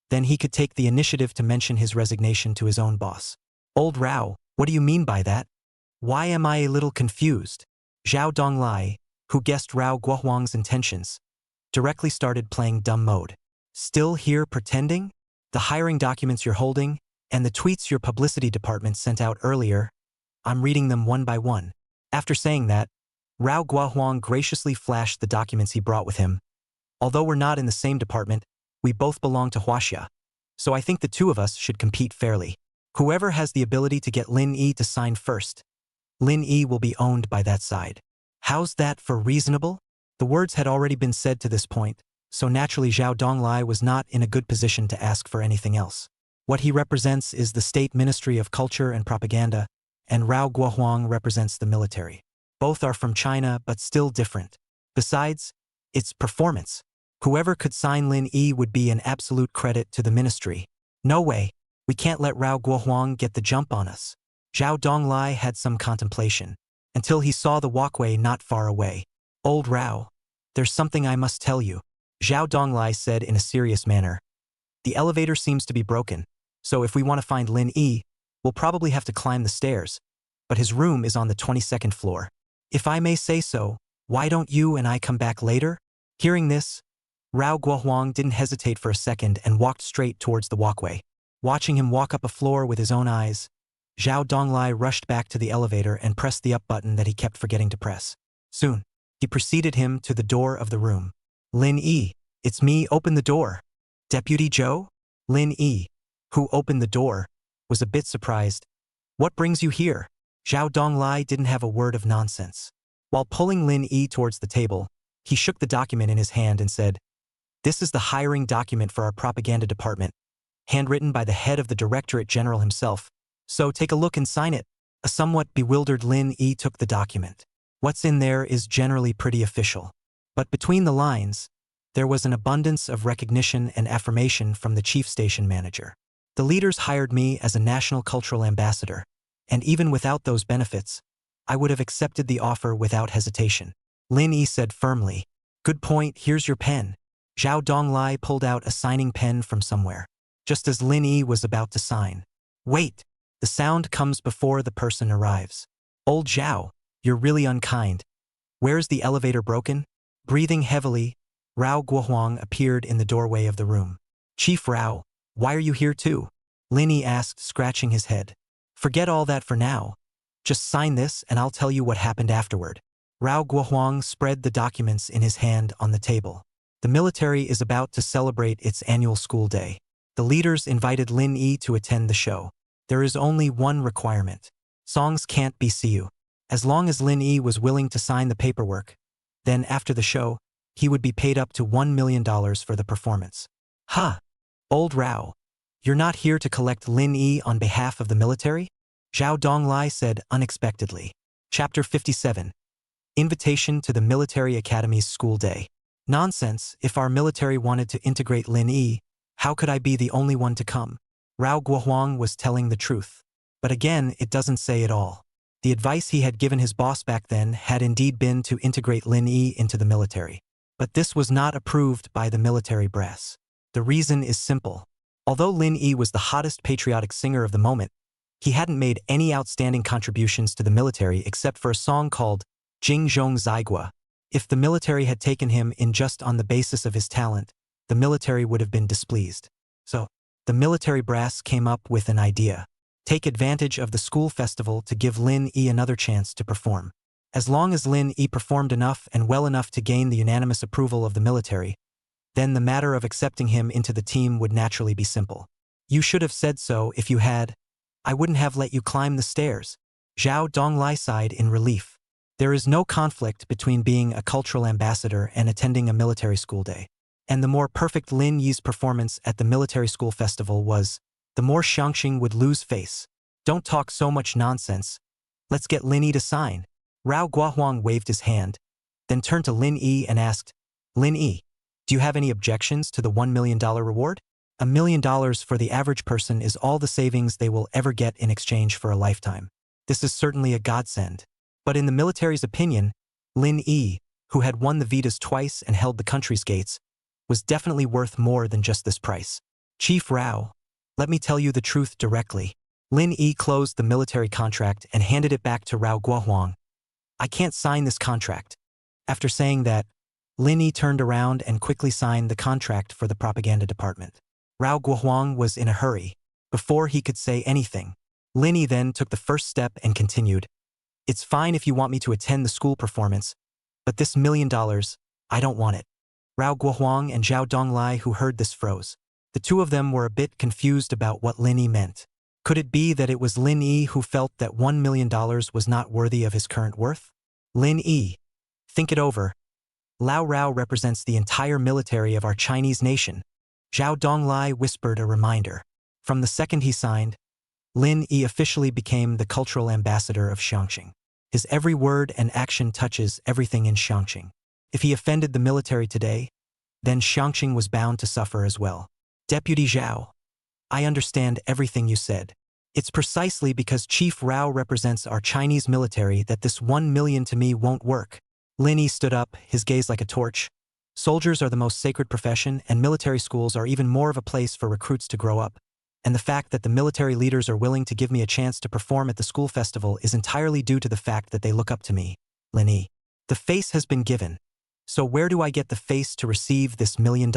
then he could take the initiative to mention his resignation to his own boss. Old Rao, what do you mean by that? Why am I a little confused? Zhao Donglai, who guessed Rao Guohuang's intentions, directly started playing dumb mode. Still here pretending? The hiring documents you're holding, and the tweets your publicity department sent out earlier, I'm reading them one by one. After saying that, Rao Guohuang graciously flashed the documents he brought with him. Although we're not in the same department, we both belong to Huaxia. So I think the 2 of us should compete fairly. Whoever has the ability to get Lin Yi to sign first, Lin Yi will be owned by that side. How's that for reasonable? The words had already been said to this point, so naturally Zhao Donglai was not in a good position to ask for anything else. What he represents is the State Ministry of Culture and Propaganda, and Rao Guohuang represents the military. Both are from China, but still different. Besides, it's performance. Whoever could sign Lin Yi would be an absolute credit to the ministry. No way. We can't let Rao Guohuang get the jump on us. Zhao Donglai had some contemplation. until he saw the walkway not far away. Old Rao, there's something I must tell you, Zhao Donglai said in a serious manner. The elevator seems to be broken, so if we want to find Lin Yi, we'll probably have to climb the stairs, but his room is on the 22nd floor. If I may say so, why don't you and I come back later? Hearing this, Rao Guohuang didn't hesitate for a second and walked straight towards the walkway. Watching him walk up a floor with his own eyes, Zhao Donglai rushed back to the elevator and pressed the up button that he kept forgetting to press. Soon, he preceded him to the door of the room. Lin Yi, it's me, open the door. Deputy Zhou? Lin Yi, who opened the door, was a bit surprised. What brings you here? Zhao Donglai didn't have a word of nonsense. While pulling Lin Yi towards the table, he shook the document in his hand and said, "This is the hiring document for our propaganda department, handwritten by the head of the Directorate General himself, so take a look and sign it." A somewhat bewildered Lin Yi took the document. What's in there is generally pretty official. But between the lines, there was an abundance of recognition and affirmation from the chief station manager. The leaders hired me as a national cultural ambassador, and even without those benefits, I would have accepted the offer without hesitation. Lin Yi said firmly. Good point, here's your pen. Zhao Donglai pulled out a signing pen from somewhere, just as Lin Yi was about to sign. Wait, the sound comes before the person arrives. Old Zhao, you're really unkind. Where's the elevator broken? Breathing heavily, Rao Guohuang appeared in the doorway of the room. Chief Rao, why are you here too? Lin Yi asked, scratching his head. Forget all that for now. Just sign this and I'll tell you what happened afterward. Rao Guohuang spread the documents in his hand on the table. The military is about to celebrate its annual school day. The leaders invited Lin Yi to attend the show. There is only one requirement. Songs can't be CU. As long as Lin Yi was willing to sign the paperwork, then after the show, he would be paid up to $1 million for the performance. Ha! Old Rao, you're not here to collect Lin Yi on behalf of the military? Zhao Donglai said unexpectedly. Chapter 57. Invitation to the Military Academy's School Day. Nonsense, if our military wanted to integrate Lin Yi, how could I be the only one to come? Rao Guohuang was telling the truth. But again, it doesn't say it all. The advice he had given his boss back then had indeed been to integrate Lin Yi into the military. But this was not approved by the military brass. The reason is simple. Although Lin Yi was the hottest patriotic singer of the moment, he hadn't made any outstanding contributions to the military except for a song called Jing Zhong Zaigua. If the military had taken him in just on the basis of his talent, the military would have been displeased. So, the military brass came up with an idea. Take advantage of the school festival to give Lin Yi another chance to perform. As long as Lin Yi performed enough and well enough to gain the unanimous approval of the military, then the matter of accepting him into the team would naturally be simple. You should have said so if you had. I wouldn't have let you climb the stairs. Zhao Donglai sighed in relief. There is no conflict between being a cultural ambassador and attending a military school day. And the more perfect Lin Yi's performance at the military school festival was, the more Xiangxing would lose face. Don't talk so much nonsense. Let's get Lin Yi to sign. Rao Guohuang waved his hand, then turned to Lin Yi and asked, Lin Yi, do you have any objections to the $1 million reward? $1 million for the average person is all the savings they will ever get in exchange for a lifetime. This is certainly a godsend. But in the military's opinion, Lin Yi, who had won the Vitas twice and held the country's gates, was definitely worth more than just this price. Chief Rao, let me tell you the truth directly. Lin Yi closed the military contract and handed it back to Rao Guohuang. I can't sign this contract. After saying that, Lin Yi turned around and quickly signed the contract for the propaganda department. Rao Guohuang was in a hurry. Before he could say anything, Lin Yi then took the first step and continued. It's fine if you want me to attend the school performance, but this $1 million, I don't want it. Rao Guohuang and Zhao Donglai, who heard this, froze. The two of them were a bit confused about what Lin Yi meant. Could it be that it was Lin Yi who felt that $1 million was not worthy of his current worth? Lin Yi, think it over. Lao Rao represents the entire military of our Chinese nation. Zhao Donglai whispered a reminder. From the second he signed, Lin Yi officially became the cultural ambassador of Xiangxing. His every word and action touches everything in Xiangxing. If he offended the military today, then Xiangxing was bound to suffer as well. Deputy Zhao, I understand everything you said. It's precisely because Chief Rao represents our Chinese military that this 1 million to me won't work. Lin Yi stood up, his gaze like a torch. Soldiers are the most sacred profession, and military schools are even more of a place for recruits to grow up. And the fact that the military leaders are willing to give me a chance to perform at the school festival is entirely due to the fact that they look up to me. Lin Yi. The face has been given. So where do I get the face to receive this $1 million?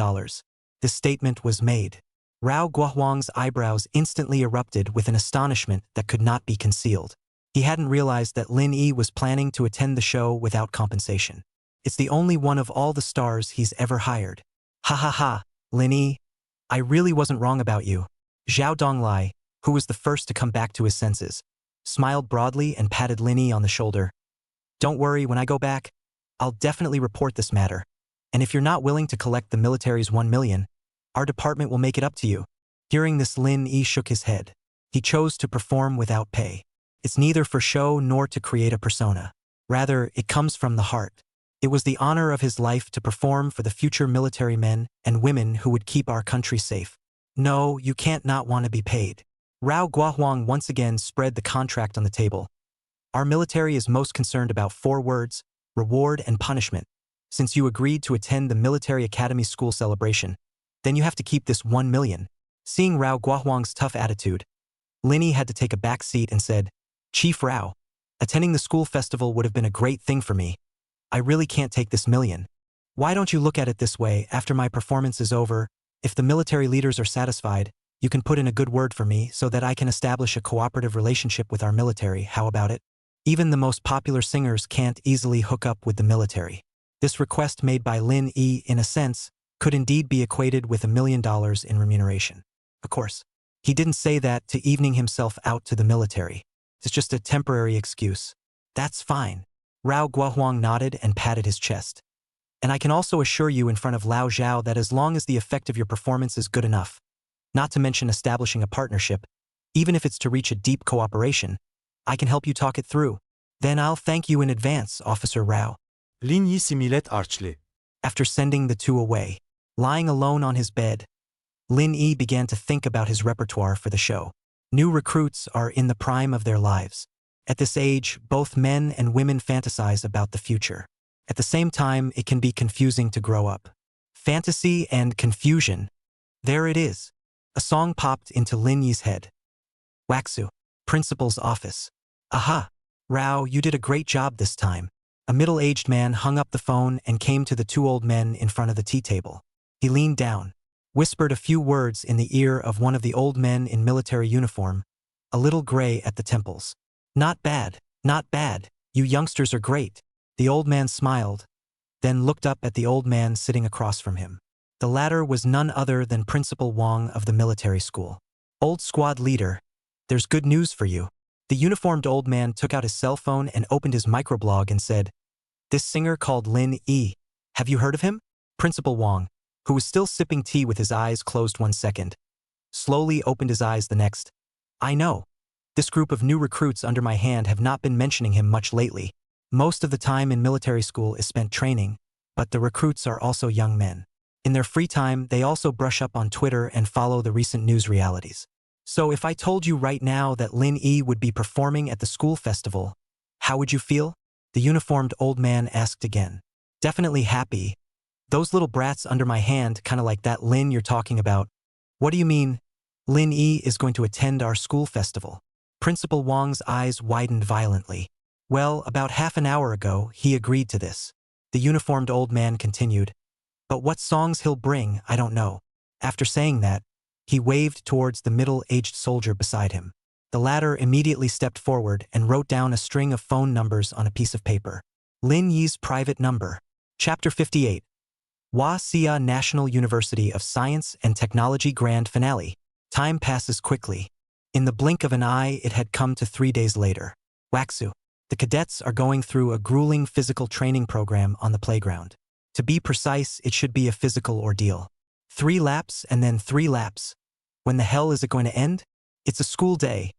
This statement was made. Rao Guohuang's eyebrows instantly erupted with an astonishment that could not be concealed. He hadn't realized that Lin Yi was planning to attend the show without compensation. It's the only one of all the stars he's ever hired. Ha ha ha, Lin Yi. I really wasn't wrong about you. Zhao Donglai, who was the first to come back to his senses, smiled broadly and patted Lin Yi on the shoulder. Don't worry, when I go back, I'll definitely report this matter. And if you're not willing to collect the military's 1 million, our department will make it up to you. Hearing this, Lin Yi shook his head. He chose to perform without pay. It's neither for show nor to create a persona. Rather, it comes from the heart. It was the honor of his life to perform for the future military men and women who would keep our country safe. No, you can't not want to be paid. Rao Guohuang once again spread the contract on the table. Our military is most concerned about 4 words, reward and punishment. Since you agreed to attend the military academy school celebration, then you have to keep this 1 million. Seeing Rao Guohuang's tough attitude, Lin Yi had to take a back seat and said, Chief Rao, attending the school festival would have been a great thing for me. I really can't take this 1 million. Why don't you look at it this way? After my performance is over, if the military leaders are satisfied, you can put in a good word for me so that I can establish a cooperative relationship with our military. How about it? Even the most popular singers can't easily hook up with the military. This request made by Lin Yi, in a sense, could indeed be equated with $1 million in remuneration. Of course, he didn't say that to evening himself out to the military. It's just a temporary excuse. That's fine. Rao Guohuang nodded and patted his chest. And I can also assure you in front of Lao Zhao that as long as the effect of your performance is good enough, not to mention establishing a partnership, even if it's to reach a deep cooperation, I can help you talk it through. Then I'll thank you in advance, Officer Rao. Lin Yi similet archli. After sending the 2 away, lying alone on his bed, Lin Yi began to think about his repertoire for the show. New recruits are in the prime of their lives. At this age, both men and women fantasize about the future. At the same time, it can be confusing to grow up. Fantasy and confusion. There it is. A song popped into Lin Yi's head. Waxu, principal's office. Aha! Rao, you did a great job this time. A middle-aged man hung up the phone and came to the 2 old men in front of the tea table. He leaned down, whispered a few words in the ear of one of the old men in military uniform, a little gray at the temples. Not bad, not bad. You youngsters are great. The old man smiled, then looked up at the old man sitting across from him. The latter was none other than Principal Wang of the military school. Old squad leader, there's good news for you. The uniformed old man took out his cell phone and opened his microblog and said, This singer called Lin Yi. Have you heard of him? Principal Wang, who was still sipping tea with his eyes closed 1 second, slowly opened his eyes the next. I know. This group of new recruits under my hand have not been mentioning him much lately. Most of the time in military school is spent training, but the recruits are also young men. In their free time, they also brush up on Twitter and follow the recent news realities. So if I told you right now that Lin Yi would be performing at the school festival, how would you feel? The uniformed old man asked again. Definitely happy. Those little brats under my hand, kinda like that Lin you're talking about. What do you mean? Lin Yi is going to attend our school festival. Principal Wang's eyes widened violently. Well, about half an hour ago, he agreed to this. The uniformed old man continued. But what songs he'll bring, I don't know. After saying that, he waved towards the middle-aged soldier beside him. The latter immediately stepped forward and wrote down a string of phone numbers on a piece of paper. Lin Yi's private number. Chapter 58. Hua National University of Science and Technology Grand Finale. Time passes quickly. In the blink of an eye, it had come to 3 days later. Waxu. The cadets are going through a grueling physical training program on the playground. To be precise, it should be a physical ordeal. 3 laps and then 3 laps. When the hell is it going to end? It's a school day.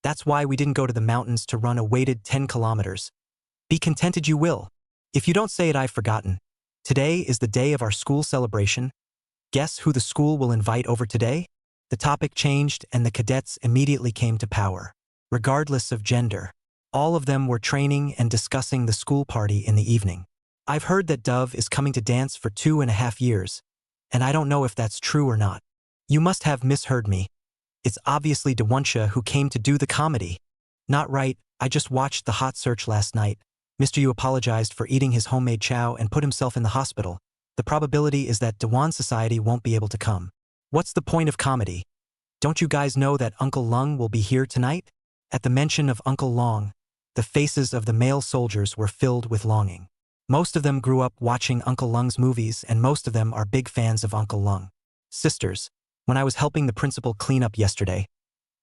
That's why we didn't go to the mountains to run a weighted 10 kilometers. Be contented you will. If you don't say it, I've forgotten. Today is the day of our school celebration. Guess who the school will invite over today? The topic changed and the cadets immediately came to power. Regardless of gender, all of them were training and discussing the school party in the evening. I've heard that Dove is coming to dance for 2.5 years, and I don't know if that's true or not. You must have misheard me. It's obviously Dewansha who came to do the comedy. Not right, I just watched the hot search last night. Mr. Yu apologized for eating his homemade chow and put himself in the hospital. The probability is that Dewan society won't be able to come. What's the point of comedy? Don't you guys know that Uncle Lung will be here tonight? At the mention of Uncle Long, the faces of the male soldiers were filled with longing. Most of them grew up watching Uncle Lung's movies and most of them are big fans of Uncle Lung. Sisters, when I was helping the principal clean up yesterday,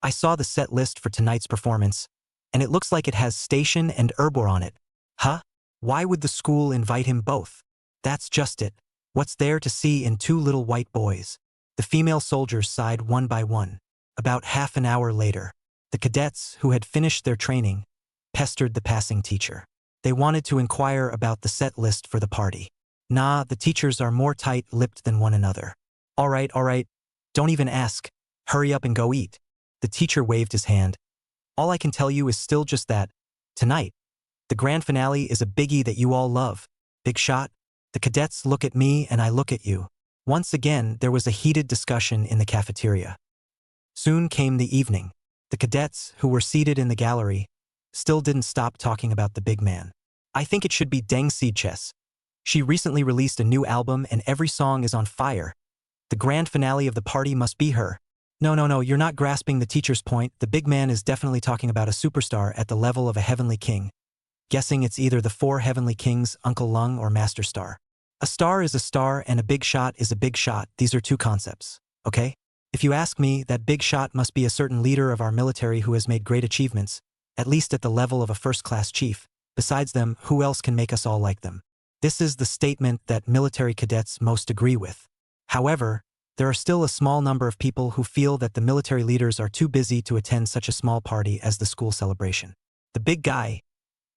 I saw the set list for tonight's performance, and it looks like it has Station and Erbor on it. Huh? Why would the school invite him both? That's just it. What's there to see in two little white boys? The female soldiers sighed one by one. About half an hour later, the cadets, who had finished their training, pestered the passing teacher. They wanted to inquire about the set list for the party. Nah, the teachers are more tight-lipped than one another. All right, don't even ask. Hurry up and go eat. The teacher waved his hand. All I can tell you is still just that. Tonight, the grand finale is a biggie that you all love. Big shot. The cadets look at me and I look at you. Once again, there was a heated discussion in the cafeteria. Soon came the evening. The cadets, who were seated in the gallery, still didn't stop talking about the big man. I think it should be Deng Siches. She recently released a new album and every song is on fire. The grand finale of the party must be her. No, you're not grasping the teacher's point. The big man is definitely talking about a superstar at the level of a heavenly king. Guessing it's either the 4 heavenly kings, Uncle Lung or Master Star. A star is a star and a big shot is a big shot. These are two concepts, okay? If you ask me, that big shot must be a certain leader of our military who has made great achievements, at least at the level of a first-class chief. Besides them, who else can make us all like them? This is the statement that military cadets most agree with. However, there are still a small number of people who feel that the military leaders are too busy to attend such a small party as the school celebration. The big guy,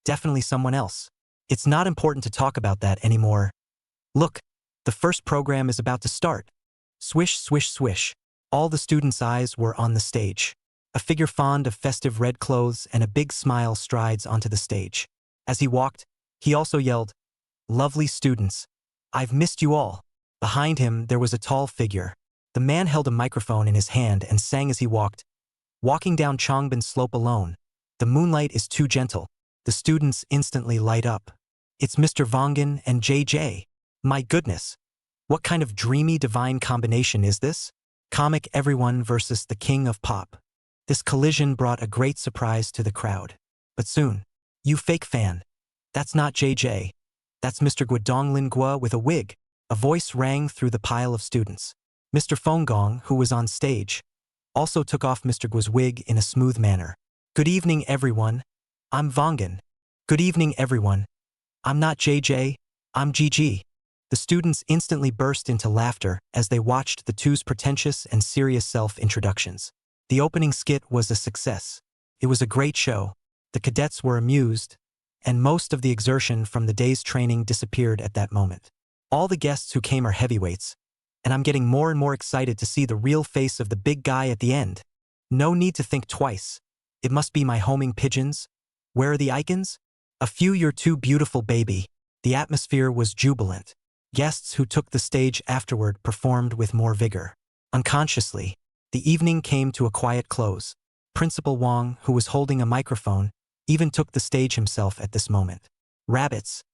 definitely someone else. It's not important to talk about that anymore. Look, the first program is about to start. Swish, swish, swish. All the students' eyes were on the stage. A figure fond of festive red clothes and a big smile strides onto the stage. As he walked, he also yelled, "Lovely students, I've missed you all." Behind him, there was a tall figure. The man held a microphone in his hand and sang as he walked, "Walking down Chongbin slope alone. The moonlight is too gentle." The students instantly light up. It's Mr. Vongan and JJ. My goodness. What kind of dreamy divine combination is this? Comic everyone versus the king of pop. This collision brought a great surprise to the crowd. But soon, "You fake fan. That's not JJ. That's Mr. Guodonglin Gua with a wig." A voice rang through the pile of students. Mr. Fongong, who was on stage, also took off Mr. Gua's wig in a smooth manner. "Good evening, everyone. I'm Vongan." "Good evening, everyone. I'm not JJ, I'm GG." The students instantly burst into laughter as they watched the two's pretentious and serious self-introductions. The opening skit was a success. It was a great show. The cadets were amused, and most of the exertion from the day's training disappeared at that moment. All the guests who came are heavyweights, and I'm getting more and more excited to see the real face of the big guy at the end. No need to think twice. It must be my homing pigeons. Where are the icons? "A few, you're too beautiful, baby." The atmosphere was jubilant. Guests who took the stage afterward performed with more vigor. Unconsciously, the evening came to a quiet close. Principal Wang, who was holding a microphone, even took the stage himself at this moment. "Rabbits,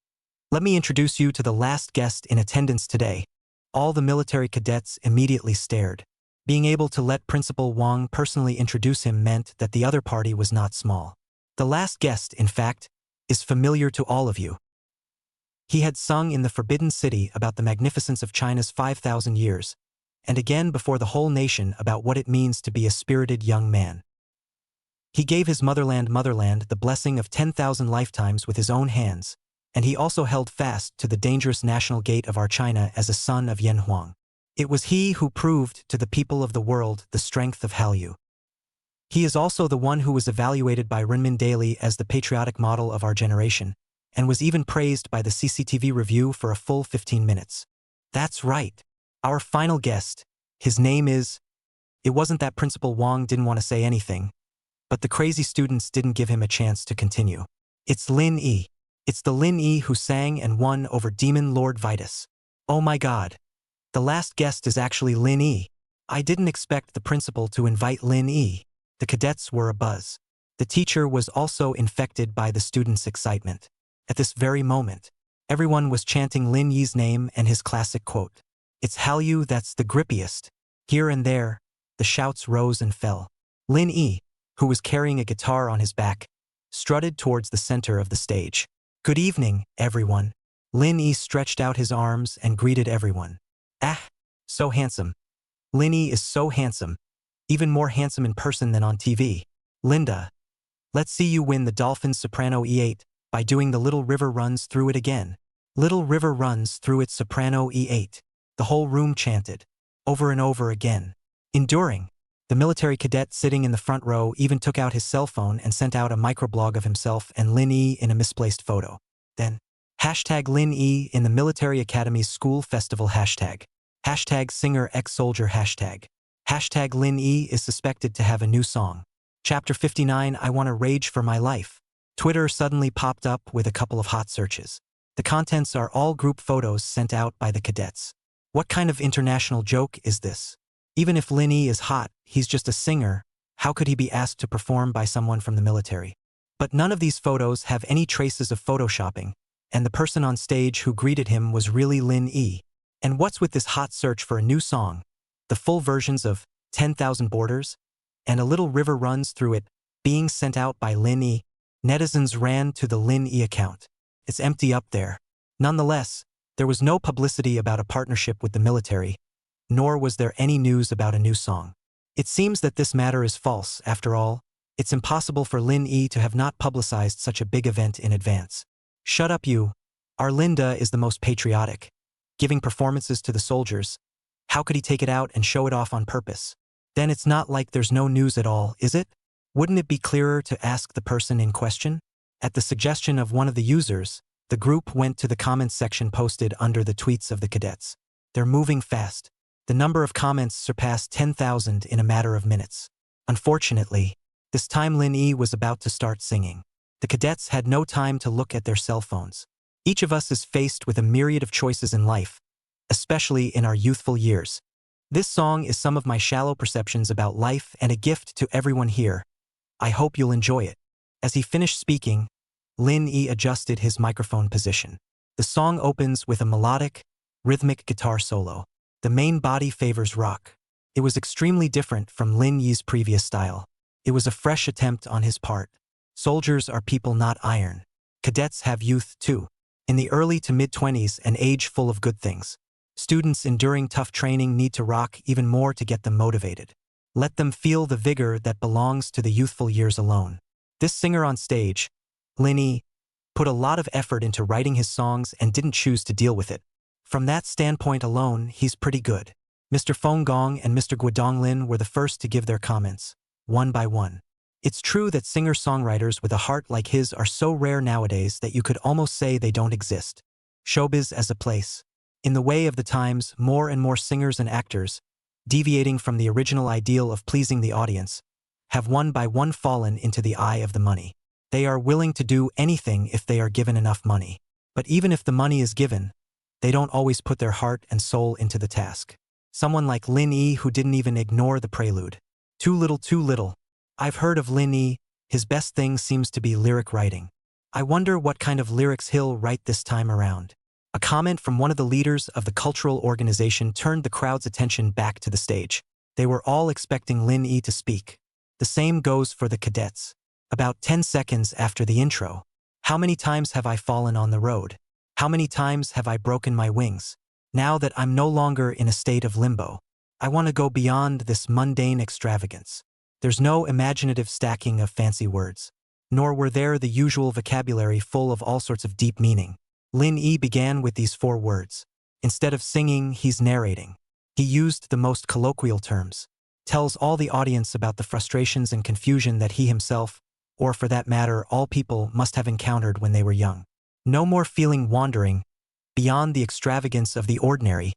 let me introduce you to the last guest in attendance today." All the military cadets immediately stared. Being able to let Principal Wang personally introduce him meant that the other party was not small. The last guest, in fact, is familiar to all of you. He had sung in the Forbidden City about the magnificence of China's 5,000 years, and again before the whole nation about what it means to be a spirited young man. He gave his motherland the blessing of 10,000 lifetimes with his own hands, and he also held fast to the dangerous national gate of our China as a son of Yen Huang. It was he who proved to the people of the world the strength of Hallyu. He is also the one who was evaluated by Renmin Daily as the patriotic model of our generation, and was even praised by the CCTV review for a full 15 minutes. That's right. Our final guest. His name is It wasn't that Principal Wong didn't want to say anything, but the crazy students didn't give him a chance to continue. It's Lin Yi. It's the Lin Yi who sang and won over Demon Lord Vitus. Oh my god. The last guest is actually Lin Yi. I didn't expect the principal to invite Lin Yi. The cadets were abuzz. The teacher was also infected by the students' excitement. At this very moment, everyone was chanting Lin Yi's name and his classic quote. It's Hallyu that's the grippiest. Here and there, the shouts rose and fell. Lin Yi, who was carrying a guitar on his back, strutted towards the center of the stage. Good evening, everyone. Lin Yi stretched out his arms and greeted everyone. Ah, so handsome. Lin Yi is so handsome. Even more handsome in person than on TV. Linda, let's see you win the Dolphins soprano E8 by doing the Little River Runs Through It again. Little River Runs Through It soprano E8. The whole room chanted, over and over again. Enduring. The military cadet sitting in the front row even took out his cell phone and sent out a microblog of himself and Lin Yi in a misplaced photo. Then, hashtag Lin Yi in the Military Academy's School Festival hashtag. Hashtag singer ex-soldier hashtag. Hashtag Lin Yi is suspected to have a new song. Chapter 59 I Wanna Rage for My Life. Twitter suddenly popped up with a couple of hot searches. The contents are all group photos sent out by the cadets. What kind of international joke is this? Even if Lin Yi is hot, he's just a singer. How could he be asked to perform by someone from the military? But none of these photos have any traces of photoshopping, and the person on stage who greeted him was really Lin Yi. And what's with this hot search for a new song? The full versions of 10,000 Borders and A Little River Runs Through It being sent out by Lin Yi. Netizens ran to the Lin Yi account. It's empty up there. Nonetheless, there was no publicity about a partnership with the military, nor was there any news about a new song. It seems that this matter is false, after all. It's impossible for Lin Yi to have not publicized such a big event in advance. Shut up you. Our Linda is the most patriotic. Giving performances to the soldiers. How could he take it out and show it off on purpose? Then it's not like there's no news at all, is it? Wouldn't it be clearer to ask the person in question? At the suggestion of one of the users, the group went to the comments section posted under the tweets of the cadets. They're moving fast. The number of comments surpassed 10,000 in a matter of minutes. Unfortunately, this time Lin Yi was about to start singing. The cadets had no time to look at their cell phones. Each of us is faced with a myriad of choices in life, especially in our youthful years. This song is some of my shallow perceptions about life and a gift to everyone here. I hope you'll enjoy it. As he finished speaking, Lin Yi adjusted his microphone position. The song opens with a melodic, rhythmic guitar solo. The main body favors rock. It was extremely different from Lin Yi's previous style. It was a fresh attempt on his part. Soldiers are people, not iron. Cadets have youth too. In the early to mid-20s, an age full of good things. Students enduring tough training need to rock even more to get them motivated. Let them feel the vigor that belongs to the youthful years alone. This singer on stage, Lin Yi, put a lot of effort into writing his songs and didn't choose to deal with it. From that standpoint alone, he's pretty good. Mr. Feng Gong and Mr. Guodonglin were the first to give their comments, one by one. It's true that singer-songwriters with a heart like his are so rare nowadays that you could almost say they don't exist. Showbiz as a place. In the way of the times, more and more singers and actors, deviating from the original ideal of pleasing the audience, have one by one fallen into the eye of the money. They are willing to do anything if they are given enough money. But even if the money is given, they don't always put their heart and soul into the task. Someone like Lin Yi who didn't even ignore the prelude. Too little, too little. I've heard of Lin Yi, his best thing seems to be lyric writing. I wonder what kind of lyrics he'll write this time around. A comment from one of the leaders of the cultural organization turned the crowd's attention back to the stage. They were all expecting Lin Yi to speak. The same goes for the cadets. About 10 seconds after the intro. How many times have I fallen on the road? How many times have I broken my wings? Now that I'm no longer in a state of limbo, I want to go beyond this mundane extravagance. There's no imaginative stacking of fancy words, nor were there the usual vocabulary full of all sorts of deep meaning. Lin Yi began with these 4 words. Instead of singing, he's narrating. He used the most colloquial terms. Tells all the audience about the frustrations and confusion that he himself, or for that matter, all people must have encountered when they were young. No more feeling wandering, beyond the extravagance of the ordinary.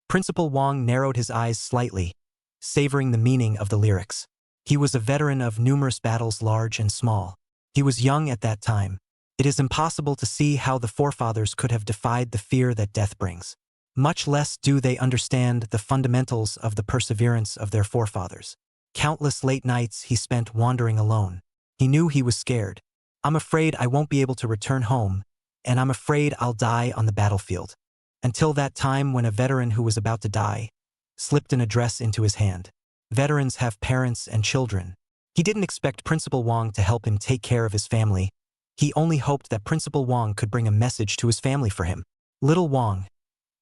Principal Wong narrowed his eyes slightly, savoring the meaning of the lyrics. He was a veteran of numerous battles large and small. He was young at that time. It is impossible to see how the forefathers could have defied the fear that death brings. Much less do they understand the fundamentals of the perseverance of their forefathers. Countless late nights he spent wandering alone. He knew he was scared. I'm afraid I won't be able to return home, and I'm afraid I'll die on the battlefield. Until that time when a veteran who was about to die slipped an address into his hand. Veterans have parents and children. He didn't expect Principal Wong to help him take care of his family. He only hoped that Principal Wong could bring a message to his family for him. Little Wong,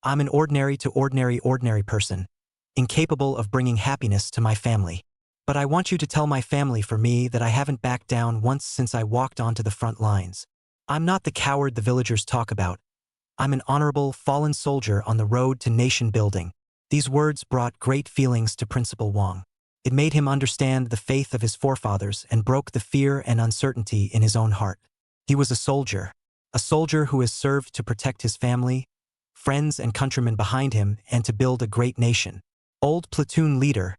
I'm an ordinary to ordinary person, incapable of bringing happiness to my family. But I want you to tell my family for me that I haven't backed down once since I walked onto the front lines. I'm not the coward the villagers talk about. I'm an honorable, fallen soldier on the road to nation building. These words brought great feelings to Principal Wong. It made him understand the faith of his forefathers and broke the fear and uncertainty in his own heart. He was a soldier who has served to protect his family, friends and countrymen behind him, and to build a great nation. Old platoon leader,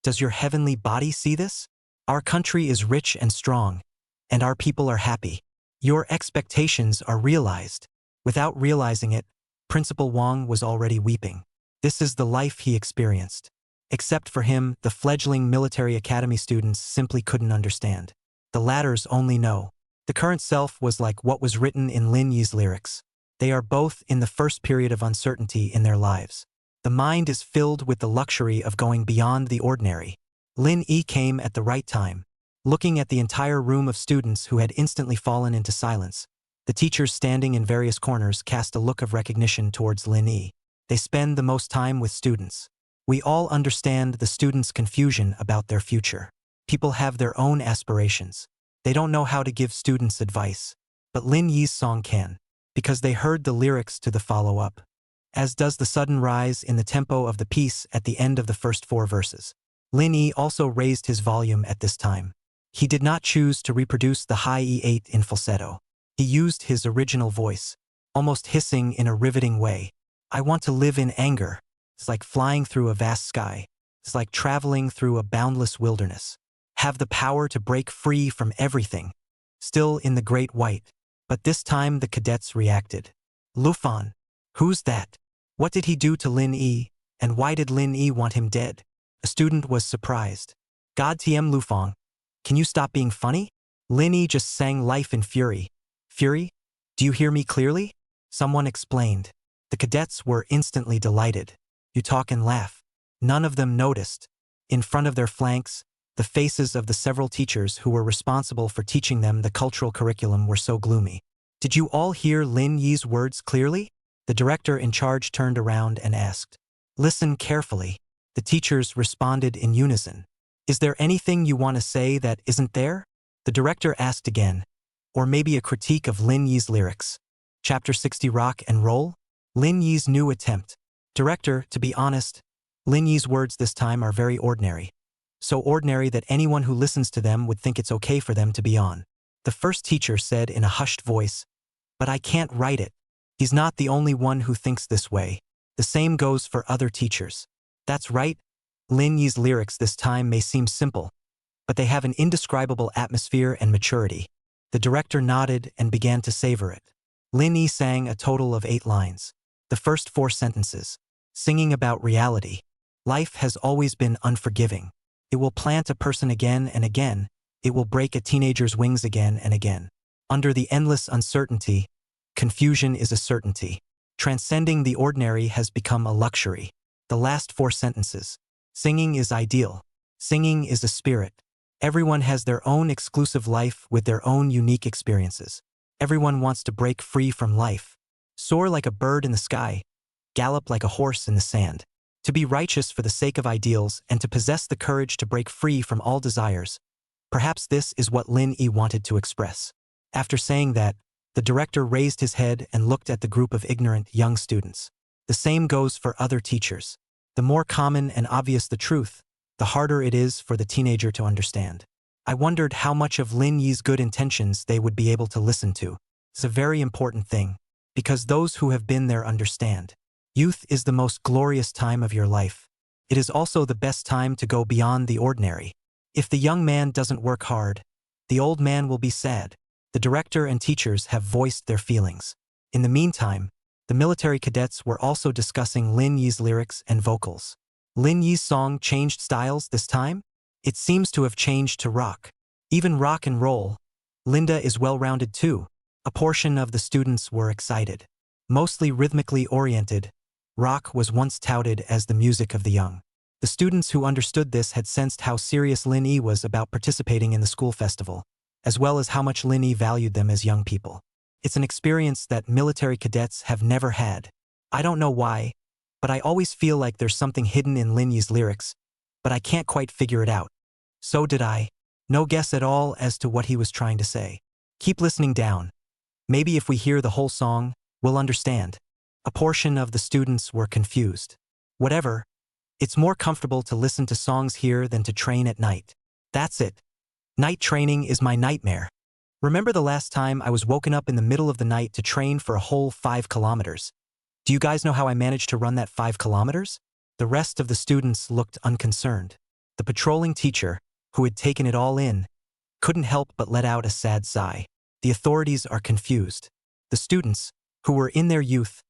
does your heavenly body see this? Our country is rich and strong, and our people are happy. Your expectations are realized. Without realizing it, Principal Wong was already weeping. This is the life he experienced. Except for him, the fledgling military academy students simply couldn't understand. The latters only know. The current self was like what was written in Lin Yi's lyrics. They are both in the first period of uncertainty in their lives. The mind is filled with the luxury of going beyond the ordinary. Lin Yi came at the right time. Looking at the entire room of students who had instantly fallen into silence, the teachers standing in various corners cast a look of recognition towards Lin Yi. They spend the most time with students. We all understand the students' confusion about their future. People have their own aspirations. They don't know how to give students advice. But Lin Yi's song can, because they heard the lyrics to the follow-up. As does the sudden rise in the tempo of the piece at the end of the first 4 verses. Lin Yi also raised his volume at this time. He did not choose to reproduce the high E8 in falsetto. He used his original voice, almost hissing in a riveting way. I want to live in anger. It's like flying through a vast sky. It's like traveling through a boundless wilderness. Have the power to break free from everything. Still in the great white. But this time the cadets reacted. Lufan, who's that? What did he do to Lin Yi, and why did Lin Yi want him dead? A student was surprised. God TM Lufang, can you stop being funny? Lin Yi just sang life in fury. Fury? Do you hear me clearly? Someone explained. The cadets were instantly delighted. You talk and laugh. None of them noticed. In front of their flanks, the faces of the several teachers who were responsible for teaching them the cultural curriculum were so gloomy. Did you all hear Lin Yi's words clearly? The director in charge turned around and asked. Listen carefully. The teachers responded in unison. Is there anything you want to say that isn't there? The director asked again. Or maybe a critique of Lin Yi's lyrics. Chapter 60 Rock and Roll? Lin Yi's new attempt. Director, to be honest, Lin Yi's words this time are very ordinary. So ordinary that anyone who listens to them would think it's okay for them to be on. The first teacher said in a hushed voice, but I can't write it. He's not the only one who thinks this way. The same goes for other teachers. That's right. Lin Yi's lyrics this time may seem simple, but they have an indescribable atmosphere and maturity. The director nodded and began to savor it. Lin Yi sang a total of 8 lines. The first 4 sentences, singing about reality. Life has always been unforgiving. It will plant a person again and again. It will break a teenager's wings again and again. Under the endless uncertainty, confusion is a certainty. Transcending the ordinary has become a luxury. The last 4 sentences. Singing is ideal. Singing is a spirit. Everyone has their own exclusive life with their own unique experiences. Everyone wants to break free from life. Soar like a bird in the sky. Gallop like a horse in the sand. To be righteous for the sake of ideals and to possess the courage to break free from all desires. Perhaps this is what Lin Yi wanted to express. After saying that, the director raised his head and looked at the group of ignorant young students. The same goes for other teachers. The more common and obvious the truth, the harder it is for the teenager to understand. I wondered how much of Lin Yi's good intentions they would be able to listen to. It's a very important thing, because those who have been there understand. Youth is the most glorious time of your life. It is also the best time to go beyond the ordinary. If the young man doesn't work hard, the old man will be sad. The director and teachers have voiced their feelings. In the meantime, the military cadets were also discussing Lin Yi's lyrics and vocals. Lin Yi's song changed styles this time? It seems to have changed to rock. Even rock and roll. Linda is well-rounded too. A portion of the students were excited. Mostly rhythmically oriented, rock was once touted as the music of the young. The students who understood this had sensed how serious Lin Yi was about participating in the school festival, as well as how much Lin Yi valued them as young people. It's an experience that military cadets have never had. I don't know why, but I always feel like there's something hidden in Lin Yi's lyrics, but I can't quite figure it out. So did I. No guess at all as to what he was trying to say. Keep listening down. Maybe if we hear the whole song, we'll understand. A portion of the students were confused. Whatever. It's more comfortable to listen to songs here than to train at night. That's it. Night training is my nightmare. Remember the last time I was woken up in the middle of the night to train for a whole 5 kilometers? Do you guys know how I managed to run that 5 kilometers? The rest of the students looked unconcerned. The patrolling teacher, who had taken it all in, couldn't help but let out a sad sigh. The authorities are confused. The students, who were in their youth,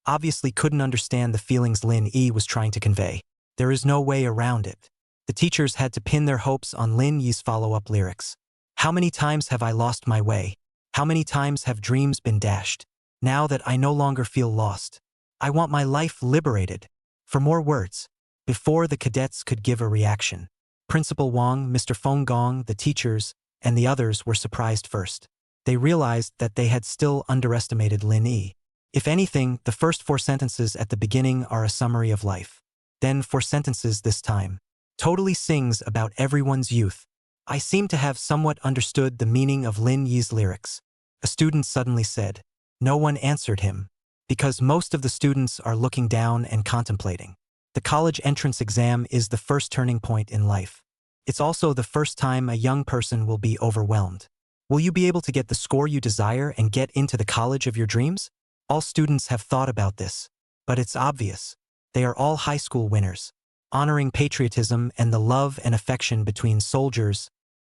obviously couldn't understand the feelings Lin Yi was trying to convey. There is no way around it. The teachers had to pin their hopes on Lin Yi's follow-up lyrics. How many times have I lost my way? How many times have dreams been dashed? Now that I no longer feel lost, I want my life liberated. For more words. Before the cadets could give a reaction, Principal Wang, Mr. Feng Gong, the teachers, and the others were surprised first. They realized that they had still underestimated Lin Yi. If anything, the first 4 sentences at the beginning are a summary of life. Then 4 sentences this time totally sings about everyone's youth. I seem to have somewhat understood the meaning of Lin Yi's lyrics. A student suddenly said. No one answered him, because most of the students are looking down and contemplating. The college entrance exam is the first turning point in life. It's also the first time a young person will be overwhelmed. Will you be able to get the score you desire and get into the college of your dreams? All students have thought about this, but it's obvious. They are all high school winners, honoring patriotism and the love and affection between soldiers,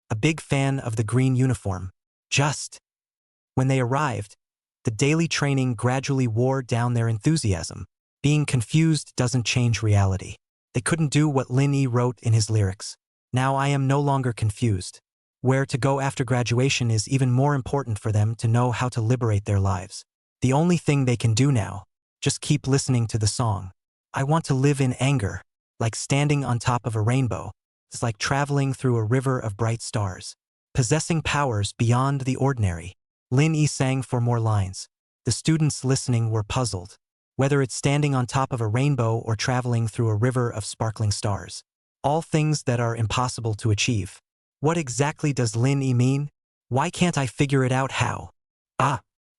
a big fan of the green uniform. Just when they arrived, the daily training gradually wore down their enthusiasm. Being confused doesn't change reality. They couldn't do what Lin Yi wrote in his lyrics. Now I am no longer confused. Where to go after graduation is even more important for them to know how to liberate their lives. The only thing they can do now, just keep listening to the song. I want to live in anger, like standing on top of a rainbow. It's like traveling through a river of bright stars, possessing powers beyond the ordinary. Lin Yi sang for more lines. The students listening were puzzled. Whether it's standing on top of a rainbow or traveling through a river of sparkling stars. All things that are impossible to achieve. What exactly does Lin Yi mean? Why can't I figure it out how?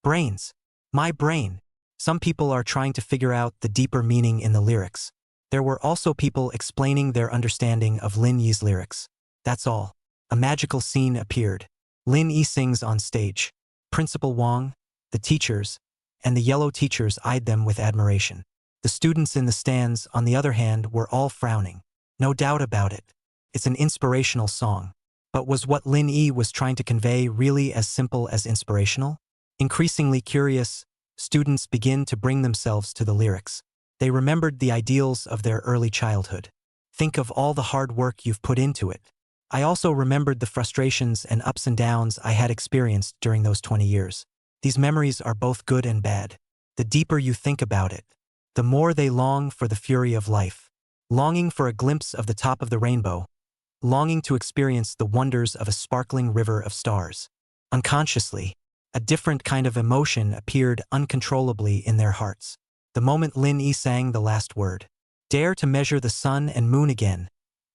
Brains. My brain. Some people are trying to figure out the deeper meaning in the lyrics. There were also people explaining their understanding of Lin Yi's lyrics. That's all. A magical scene appeared. Lin Yi sings on stage. Principal Wang, the teachers, and the yellow teachers eyed them with admiration. The students in the stands, on the other hand, were all frowning. No doubt about it. It's an inspirational song. But was what Lin Yi was trying to convey really as simple as inspirational? Increasingly curious, students begin to bring themselves to the lyrics. They remembered the ideals of their early childhood. Think of all the hard work you've put into it. I also remembered the frustrations and ups and downs I had experienced during those 20 years. These memories are both good and bad. The deeper you think about it, the more they long for the fury of life, longing for a glimpse of the top of the rainbow, longing to experience the wonders of a sparkling river of stars. Unconsciously, a different kind of emotion appeared uncontrollably in their hearts. The moment Lin Yi sang the last word, "Dare to measure the sun and moon again.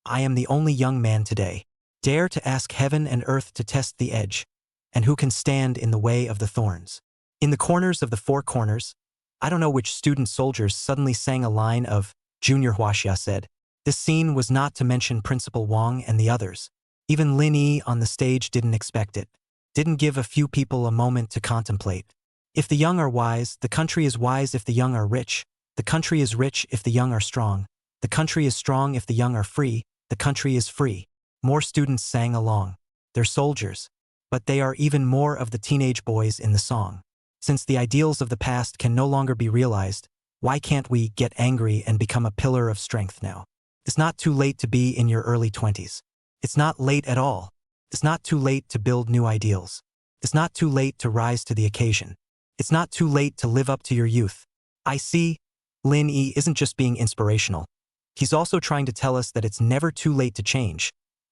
I am the only young man today. Dare to ask heaven and earth to test the edge. And who can stand in the way of the thorns?" In the corners of the 4 corners, I don't know which student soldiers suddenly sang a line of Junior Huaxia said. This scene was not to mention Principal Wang and the others. Even Lin Yi on the stage didn't expect it. Didn't give a few people a moment to contemplate. If the young are wise, the country is wise. If the young are rich, the country is rich. If the young are strong, The country is strong if the young are free, the country is free. More students sang along. They're soldiers. But they are even more of the teenage boys in the song. Since the ideals of the past can no longer be realized, why can't we get angry and become a pillar of strength now? It's not too late to be in your early 20s. It's not late at all. It's not too late to build new ideals. It's not too late to rise to the occasion. It's not too late to live up to your youth. I see. Lin Yi isn't just being inspirational. He's also trying to tell us that it's never too late to change,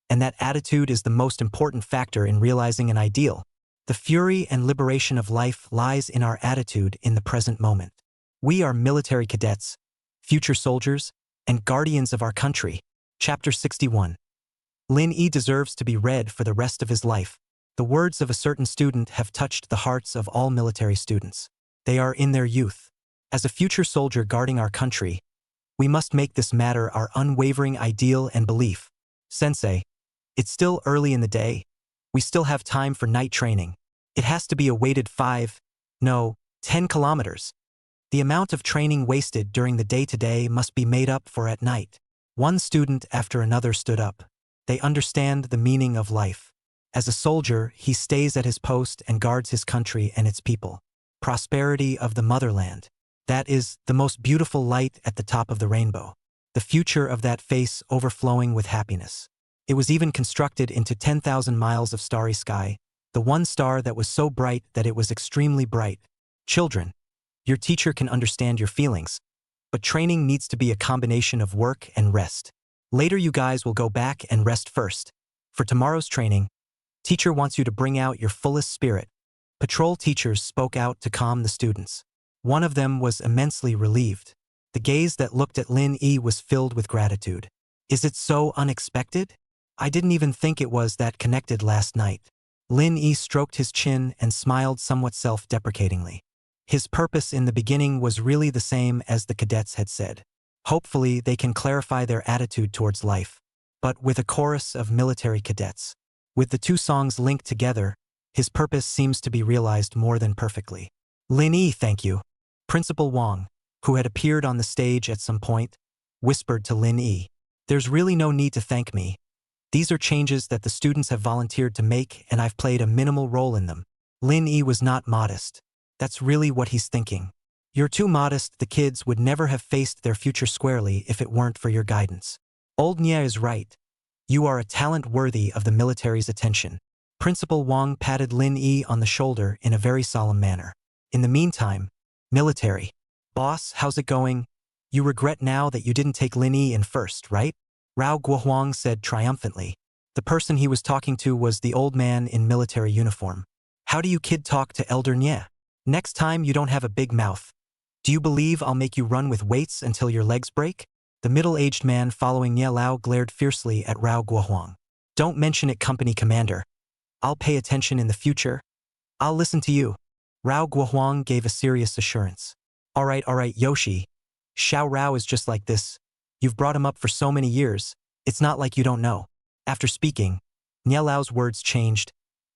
and that attitude is the most important factor in realizing an ideal. The fury and liberation of life lies in our attitude in the present moment. We are military cadets, future soldiers, and guardians of our country. Chapter 61. Lin Yi deserves to be read for the rest of his life. The words of a certain student have touched the hearts of all military students. They are in their youth. As a future soldier guarding our country, we must make this matter our unwavering ideal and belief. Sensei, it's still early in the day. We still have time for night training. It has to be a weighted 10 kilometers. The amount of training wasted during the day today must be made up for at night. One student after another stood up. They understand the meaning of life. As a soldier, he stays at his post and guards his country and its people. Prosperity of the motherland. That is the most beautiful light at the top of the rainbow. The future of that face overflowing with happiness. It was even constructed into 10,000 miles of starry sky, the one star that was so bright that it was extremely bright. Children, your teacher can understand your feelings, but training needs to be a combination of work and rest. Later you guys will go back and rest first. For tomorrow's training, teacher wants you to bring out your fullest spirit. Patrol teachers spoke out to calm the students. One of them was immensely relieved. The gaze that looked at Lin Yi was filled with gratitude. Is it so unexpected? I didn't even think it was that connected last night. Lin Yi stroked his chin and smiled somewhat self-deprecatingly. His purpose in the beginning was really the same as the cadets had said. Hopefully they can clarify their attitude towards life. But with a chorus of military cadets. With the two songs linked together, his purpose seems to be realized more than perfectly. Lin Yi, thank you. Principal Wang, who had appeared on the stage at some point, whispered to Lin Yi. There's really no need to thank me. These are changes that the students have volunteered to make, and I've played a minimal role in them. Lin Yi was not modest. That's really what he's thinking. You're too modest. The kids would never have faced their future squarely if it weren't for your guidance. Old Nya is right. You are a talent worthy of the military's attention. Principal Wang patted Lin Yi on the shoulder in a very solemn manner. In the meantime, military. Boss, how's it going? You regret now that you didn't take Lin Yi in first, right? Rao Guohuang said triumphantly. The person he was talking to was the old man in military uniform. How do you kid talk to Elder Nye? Next time you don't have a big mouth. Do you believe I'll make you run with weights until your legs break? The middle-aged man following Nye Lao glared fiercely at Rao Guohuang. Don't mention it, company commander. I'll pay attention in the future. I'll listen to you. Rao Guohuang gave a serious assurance. All right, Yoshi. Xiao Rao is just like this. You've brought him up for so many years. It's not like you don't know. After speaking, Nye Lao's words changed.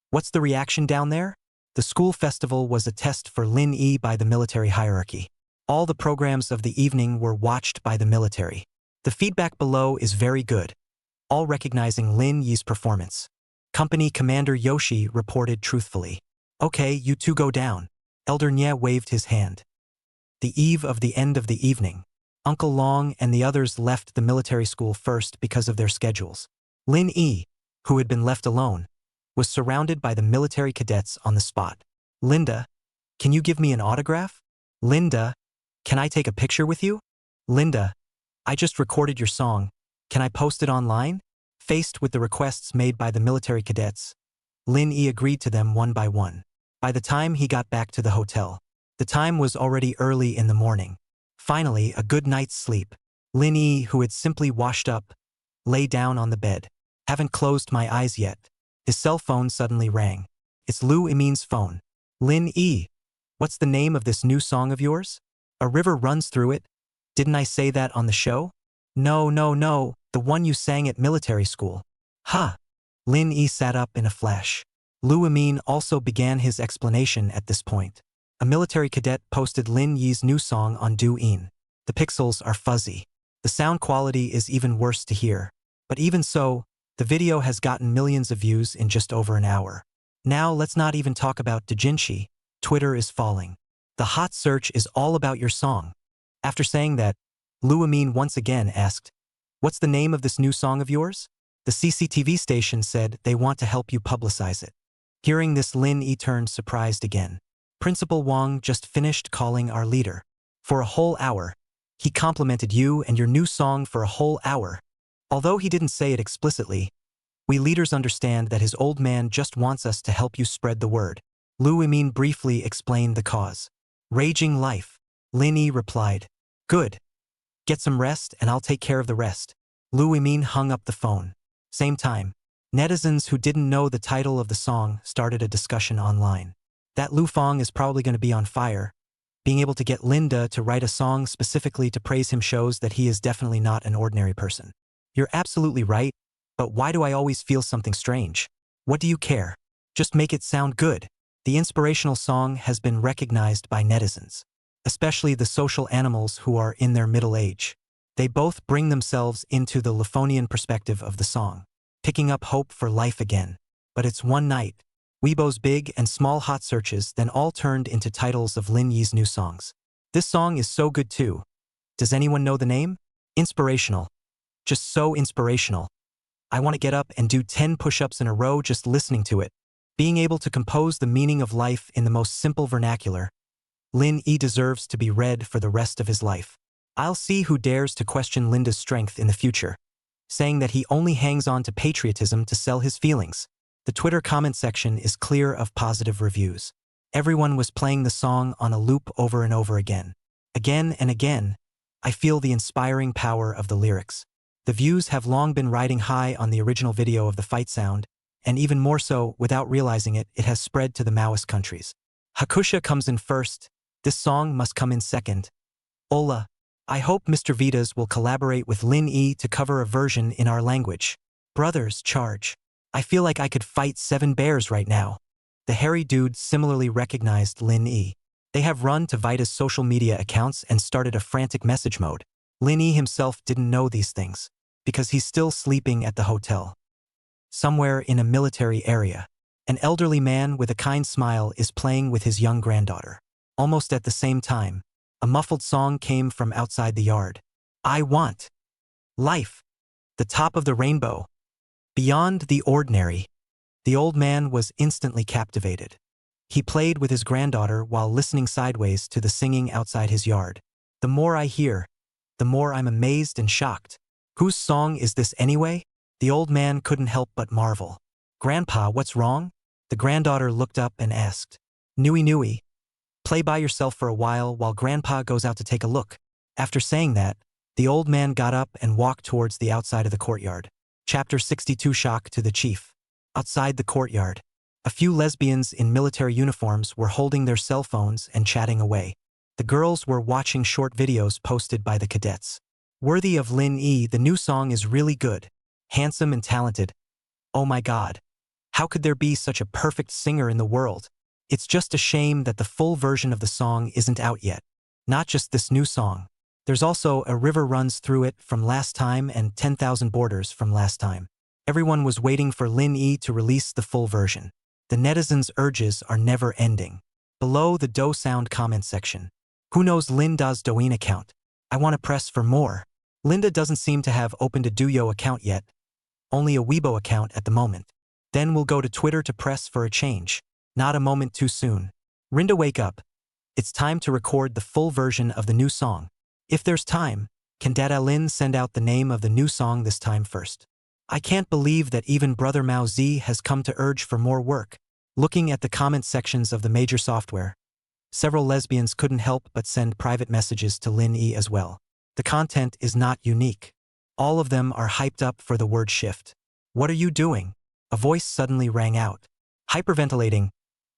What's the reaction down there? The school festival was a test for Lin Yi by the military hierarchy. All the programs of the evening were watched by the military. The feedback below is very good, all recognizing Lin Yi's performance. Company Commander Yoshi reported truthfully. Okay, you two go down. Elder Nye waved his hand. The eve of the end of the evening, Uncle Long and the others left the military school first because of their schedules. Lin Yi, who had been left alone, was surrounded by the military cadets on the spot. Linda, can you give me an autograph? Linda, can I take a picture with you? Linda, I just recorded your song. Can I post it online? Faced with the requests made by the military cadets, Lin Yi agreed to them one by one. By the time he got back to the hotel, the time was already early in the morning. Finally, a good night's sleep. Lin Yi, who had simply washed up, lay down on the bed. Haven't closed my eyes yet. His cell phone suddenly rang. It's Lu Imin's phone. Lin Yi, what's the name of this new song of yours? A river runs through it. Didn't I say that on the show? No, the one you sang at military school. Huh. Lin Yi sat up in a flash. Lu Imin also began his explanation at this point. A military cadet posted Lin Yi's new song on Douyin. The pixels are fuzzy. The sound quality is even worse to hear. But even so, the video has gotten millions of views in just over an hour. Now let's not even talk about doujinshi. Twitter is falling. The hot search is all about your song. After saying that, Lu Amin once again asked, "What's the name of this new song of yours?" The CCTV station said they want to help you publicize it. Hearing this, Lin Yi turned surprised again. Principal Wang just finished calling our leader. For a whole hour. He complimented you and your new song for a whole hour. Although he didn't say it explicitly, we leaders understand that his old man just wants us to help you spread the word. Lu Amin briefly explained the cause. Raging life. Lin Yi replied, "Good. Get some rest and I'll take care of the rest." Lu Amin hung up the phone. Same time, netizens who didn't know the title of the song started a discussion online. That Lu Fong is probably going to be on fire. Being able to get Linda to write a song specifically to praise him shows that he is definitely not an ordinary person. You're absolutely right, but why do I always feel something strange? What do you care? Just make it sound good. The inspirational song has been recognized by netizens, especially the social animals who are in their middle age. They both bring themselves into the Lifonian perspective of the song, picking up hope for life again. But it's one night. Weibo's big and small hot searches then all turned into titles of Lin Yi's new songs. This song is so good too. Does anyone know the name? Inspirational. Just so inspirational. I want to get up and do 10 push-ups in a row just listening to it. Being able to compose the meaning of life in the most simple vernacular. Lin Yi deserves to be read for the rest of his life. I'll see who dares to question Linda's strength in the future, saying that he only hangs on to patriotism to sell his feelings. The Twitter comment section is clear of positive reviews. Everyone was playing the song on a loop over and over again. Again and again, I feel the inspiring power of the lyrics. The views have long been riding high on the original video of the fight sound, and even more so, without realizing it, it has spread to the Maoist countries. Hakusha comes in first. This song must come in second. Ola. I hope Mr. Vitas will collaborate with Lin Yi to cover a version in our language. Brothers, charge. I feel like I could fight 7 bears right now. The hairy dude similarly recognized Lin Yi. They have run to Vita's social media accounts and started a frantic message mode. Lin Yi himself didn't know these things, because he's still sleeping at the hotel. Somewhere in a military area, an elderly man with a kind smile is playing with his young granddaughter. Almost at the same time, a muffled song came from outside the yard. I want life. The top of the rainbow. Beyond the ordinary. The old man was instantly captivated. He played with his granddaughter while listening sideways to the singing outside his yard. The more I hear, the more I'm amazed and shocked. Whose song is this anyway? The old man couldn't help but marvel. Grandpa, what's wrong? The granddaughter looked up and asked. Nui Nui. Play by yourself for a while Grandpa goes out to take a look. After saying that, the old man got up and walked towards the outside of the courtyard. Chapter 62. Shock to the chief. Outside the courtyard, a few lesbians in military uniforms were holding their cell phones and chatting away. The girls were watching short videos posted by the cadets. Worthy of Lin Yi, the new song is really good. Handsome and talented. Oh my god. How could there be such a perfect singer in the world? It's just a shame that the full version of the song isn't out yet. Not just this new song. There's also A River Runs Through It from last time and 10,000 Borders from last time. Everyone was waiting for Lin Yi to release the full version. The netizens' urges are never ending. Below the Do Sound comment section. Who knows Linda's Douyin account? I want to press for more. Linda doesn't seem to have opened a Douyo account yet. Only a Weibo account at the moment. Then we'll go to Twitter to press for a change. Not a moment too soon. Rinda, wake up. It's time to record the full version of the new song. If there's time, can Dada Lin send out the name of the new song this time first? I can't believe that even Brother Mao Z has come to urge for more work. Looking at the comment sections of the major software, several lesbians couldn't help but send private messages to Lin Yi as well. The content is not unique. All of them are hyped up for the word shift. What are you doing? A voice suddenly rang out. Hyperventilating.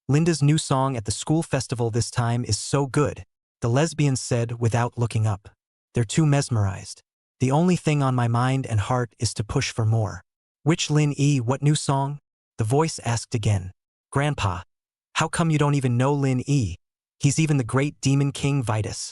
Linda's new song at the school festival this time is so good, the lesbians said without looking up. They're too mesmerized. The only thing on my mind and heart is to push for more. Which Lin Yi, what new song? The voice asked again. Grandpa, how come you don't even know Lin Yi? He's even the great demon king Vitus.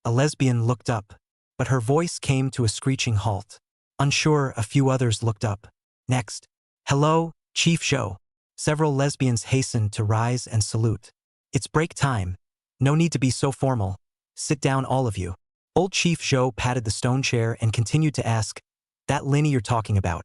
A lesbian looked up. but her voice came to a screeching halt. Unsure, a few others looked up. Next. Hello, Chief Zhou. Several lesbians hastened to rise and salute. It's break time. No need to be so formal. Sit down, all of you. Old Chief Zhou patted the stone chair and continued to ask, that Linny you're talking about,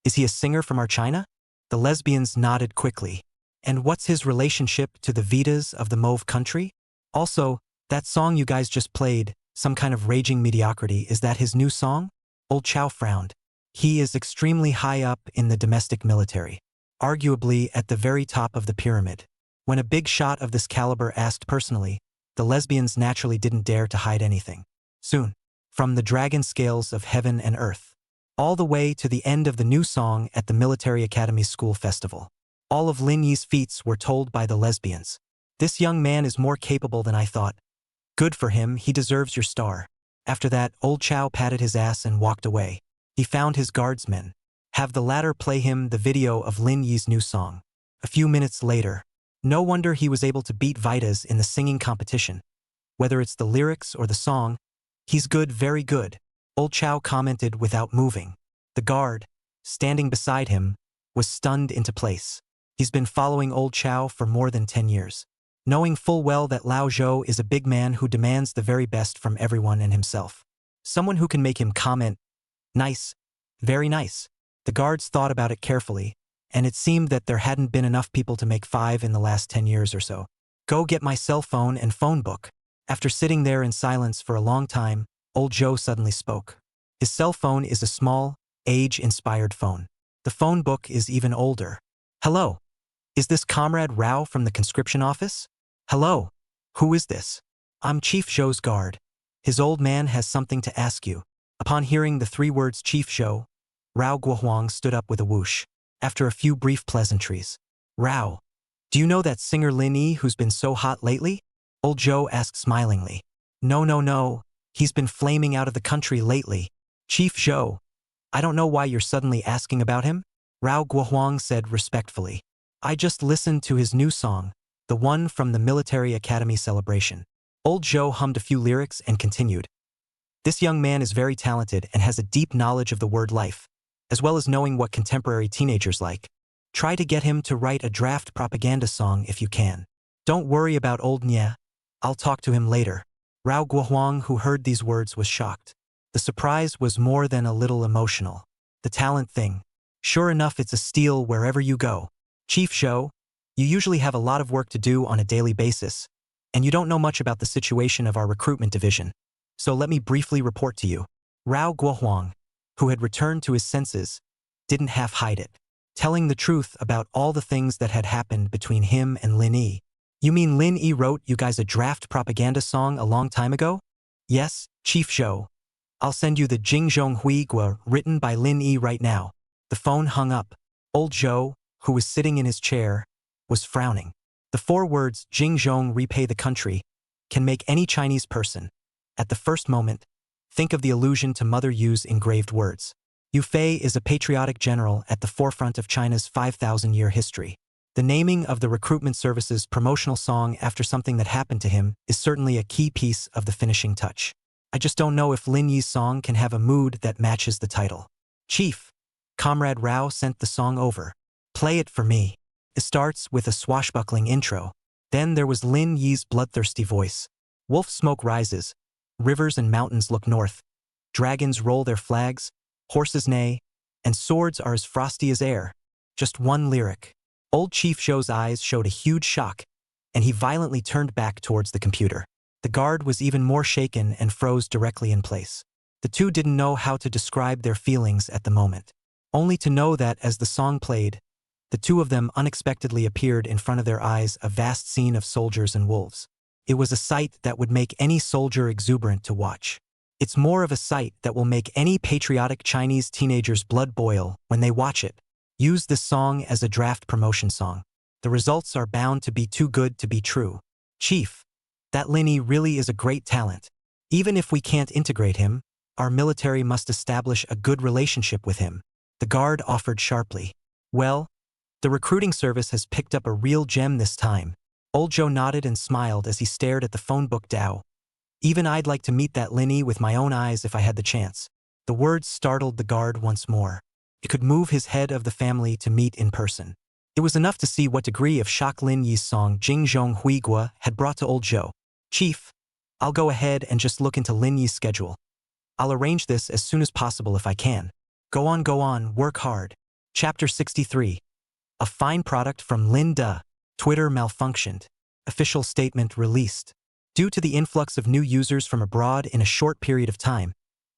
is he a singer from our China? The lesbians nodded quickly. And what's his relationship to the Vedas of the Mauve country? Also, that song you guys just played, some kind of raging mediocrity, is that his new song? Old Chow frowned. He is extremely high up in the domestic military, arguably at the very top of the pyramid. When a big shot of this caliber asked personally, the lesbians naturally didn't dare to hide anything. Soon, from the dragon scales of heaven and earth, all the way to the end of the new song at the Military Academy School Festival, all of Lin Yi's feats were told by the lesbians. This young man is more capable than I thought. Good for him, he deserves your star. After that, old Chow patted his ass and walked away. He found his guardsmen. Have the latter play him the video of Lin Yi's new song. A few minutes later, no wonder he was able to beat Vitas in the singing competition. Whether it's the lyrics or the song, he's good, very good, old Chow commented without moving. The guard, standing beside him, was stunned into place. He's been following old Chow for more than 10 years. Knowing full well that Lao Zhou is a big man who demands the very best from everyone and himself. Someone who can make him comment, nice, very nice. The guards thought about it carefully, and it seemed that there hadn't been enough people to make 5 in the last 10 years or so. Go get my cell phone and phone book. After sitting there in silence for a long time, old Zhou suddenly spoke. His cell phone is a small, age-inspired phone. The phone book is even older. Hello. Is this Comrade Rao from the conscription office? Hello. Who is this? I'm Chief Zhou's guard. His old man has something to ask you. Upon hearing the 3 words Chief Zhou, Rao Guohuang stood up with a whoosh. After a few brief pleasantries. Rao, do you know that singer Lin Yi who's been so hot lately? Old Zhou asked smilingly. No. He's been flaming out of the country lately. Chief Zhou, I don't know why you're suddenly asking about him, Rao Guohuang said respectfully. I just listened to his new song, the one from the Military Academy celebration. Old Zhou hummed a few lyrics and continued. This young man is very talented and has a deep knowledge of the word life, as well as knowing what contemporary teenagers like. Try to get him to write a draft propaganda song if you can. Don't worry about old Nya. I'll talk to him later. Rao Guohuang, who heard these words, was shocked. The surprise was more than a little emotional. The talent thing. Sure enough, it's a steal wherever you go. Chief Zhou, you usually have a lot of work to do on a daily basis, and you don't know much about the situation of our recruitment division. So let me briefly report to you. Rao Guohuang, who had returned to his senses, didn't half hide it, telling the truth about all the things that had happened between him and Lin Yi. You mean Lin Yi wrote you guys a draft propaganda song a long time ago? Yes, Chief Zhou. I'll send you the Jingzhong Hui Gua written by Lin Yi right now. The phone hung up. Old Zhou, who was sitting in his chair, was frowning. The 4 words, Jingzhong repay the country, can make any Chinese person, at the first moment, think of the allusion to Mother Yu's engraved words. Yu Fei is a patriotic general at the forefront of China's 5,000-year history. The naming of the recruitment service's promotional song after something that happened to him is certainly a key piece of the finishing touch. I just don't know if Lin Yi's song can have a mood that matches the title. Chief, Comrade Rao sent the song over. Play it for me. It starts with a swashbuckling intro. Then there was Lin Yi's bloodthirsty voice. Wolf smoke rises. Rivers and mountains look north. Dragons roll their flags. Horses neigh. And swords are as frosty as air. Just one lyric. Old Chief Zhou's eyes showed a huge shock, and he violently turned back towards the computer. The guard was even more shaken and froze directly in place. The two didn't know how to describe their feelings at the moment, only to know that as the song played, the two of them unexpectedly appeared in front of their eyes, a vast scene of soldiers and wolves. It was a sight that would make any soldier exuberant to watch. It's more of a sight that will make any patriotic Chinese teenager's blood boil when they watch it. Use this song as a draft promotion song. The results are bound to be too good to be true. Chief, that Lin Yi really is a great talent. Even if we can't integrate him, our military must establish a good relationship with him. The guard offered sharply. Well, the recruiting service has picked up a real gem this time. Old Zhou nodded and smiled as he stared at the phone book Dao. Even I'd like to meet that Lin Yi with my own eyes if I had the chance. The words startled the guard once more. It could move his head of the family to meet in person. It was enough to see what degree of shock Lin Yi's song Jing Zhong Hui Gua had brought to old Zhou. Chief, I'll go ahead and just look into Lin Yi's schedule. I'll arrange this as soon as possible if I can. Go on, work hard. Chapter 63. A fine product from Lin De. Twitter malfunctioned. Official statement released. Due to the influx of new users from abroad in a short period of time,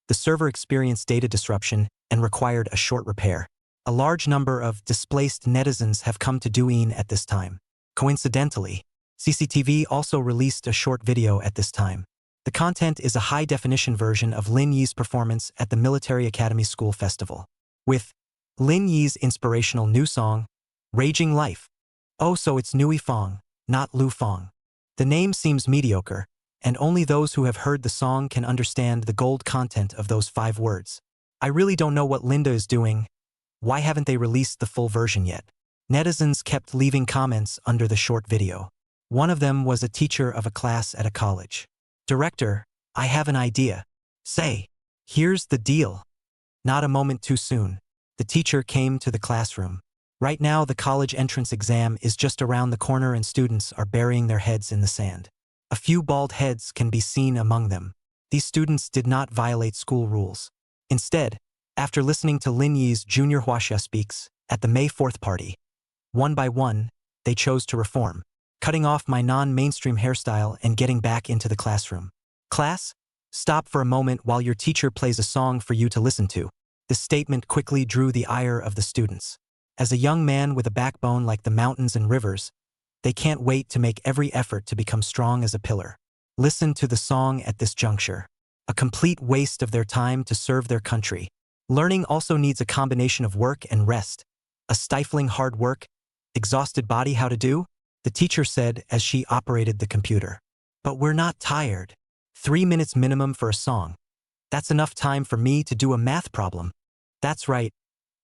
the server experienced data disruption and required a short repair. A large number of displaced netizens have come to Douyin at this time. Coincidentally, CCTV also released a short video at this time. The content is a high-definition version of Lin Yi's performance at the Military Academy School Festival, with Lin Yi's inspirational new song, Raging Life. Oh, so it's Nui Fong, not Lu Fong. The name seems mediocre, and only those who have heard the song can understand the gold content of those 5 words. I really don't know what Linda is doing. Why haven't they released the full version yet? Netizens kept leaving comments under the short video. One of them was a teacher of a class at a college. Director, I have an idea. Say, here's the deal. Not a moment too soon. The teacher came to the classroom. Right now, the college entrance exam is just around the corner and students are burying their heads in the sand. A few bald heads can be seen among them. These students did not violate school rules. Instead, after listening to Lin Yi's Junior Huaxia Speaks at the May 4th party, one by one, they chose to reform, cutting off my non-mainstream hairstyle and getting back into the classroom. Class, stop for a moment while your teacher plays a song for you to listen to. This statement quickly drew the ire of the students. As a young man with a backbone like the mountains and rivers, they can't wait to make every effort to become strong as a pillar. Listen to the song at this juncture. A complete waste of their time to serve their country. Learning also needs a combination of work and rest. A stifling hard work, exhausted body how to do? The teacher said as she operated the computer. But we're not tired. 3 minutes minimum for a song. That's enough time for me to do a math problem. That's right.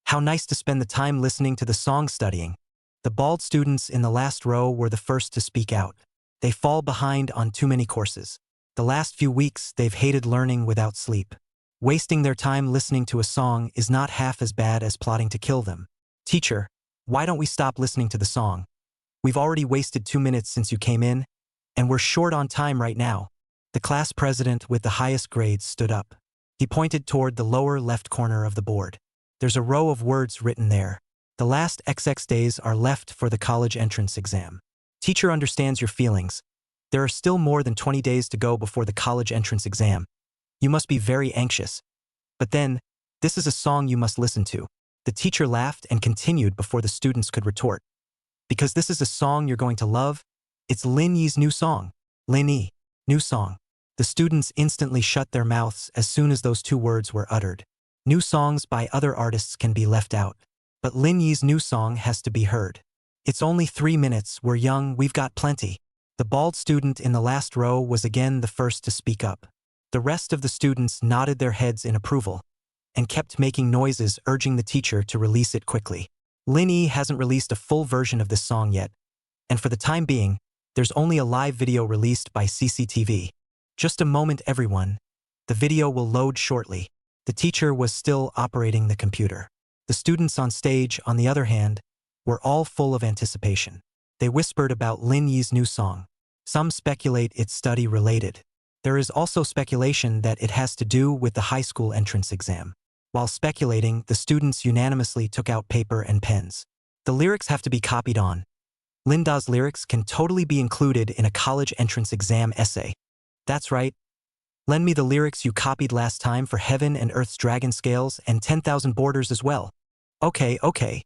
How nice to spend the time listening to the song studying. The bald students in the last row were the first to speak out. They fall behind on too many courses. The last few weeks, they've hated learning without sleep. Wasting their time listening to a song is not half as bad as plotting to kill them. Teacher, why don't we stop listening to the song? We've already wasted 2 minutes since you came in, and we're short on time right now. The class president with the highest grades stood up. He pointed toward the lower left corner of the board. There's a row of words written there. The last XX days are left for the college entrance exam. Teacher understands your feelings. There are still more than 20 days to go before the college entrance exam. You must be very anxious. But then, this is a song you must listen to. The teacher laughed and continued before the students could retort. Because this is a song you're going to love, it's Lin Yi's new song. Lin Yi, new song. The students instantly shut their mouths as soon as those 2 words were uttered. New songs by other artists can be left out. But Lin Yi's new song has to be heard. It's only 3 minutes, we're young, we've got plenty. The bald student in the last row was again the first to speak up. The rest of the students nodded their heads in approval and kept making noises urging the teacher to release it quickly. Lin Yi hasn't released a full version of this song yet, and for the time being, there's only a live video released by CCTV. Just a moment, everyone. The video will load shortly. The teacher was still operating the computer. The students on stage, on the other hand, were all full of anticipation. They whispered about Lin Yi's new song. Some speculate it's study-related. There is also speculation that it has to do with the high school entrance exam. While speculating, the students unanimously took out paper and pens. The lyrics have to be copied on. Linda's lyrics can totally be included in a college entrance exam essay. That's right. Lend me the lyrics you copied last time for Heaven and Earth's Dragon Scales and 10,000 Borders as well. Okay.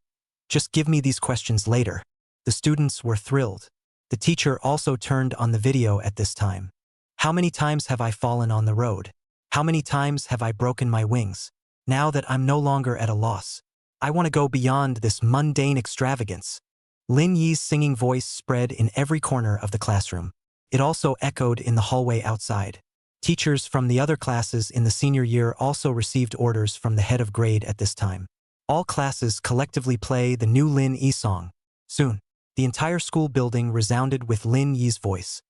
Just give me these questions later. The students were thrilled. The teacher also turned on the video at this time. How many times have I fallen on the road? How many times have I broken my wings? Now that I'm no longer at a loss, I want to go beyond this mundane extravagance. Lin Yi's singing voice spread in every corner of the classroom. It also echoed in the hallway outside. Teachers from the other classes in the senior year also received orders from the head of grade at this time. All classes collectively play the new Lin Yi song. Soon, the entire school building resounded with Lin Yi's voice.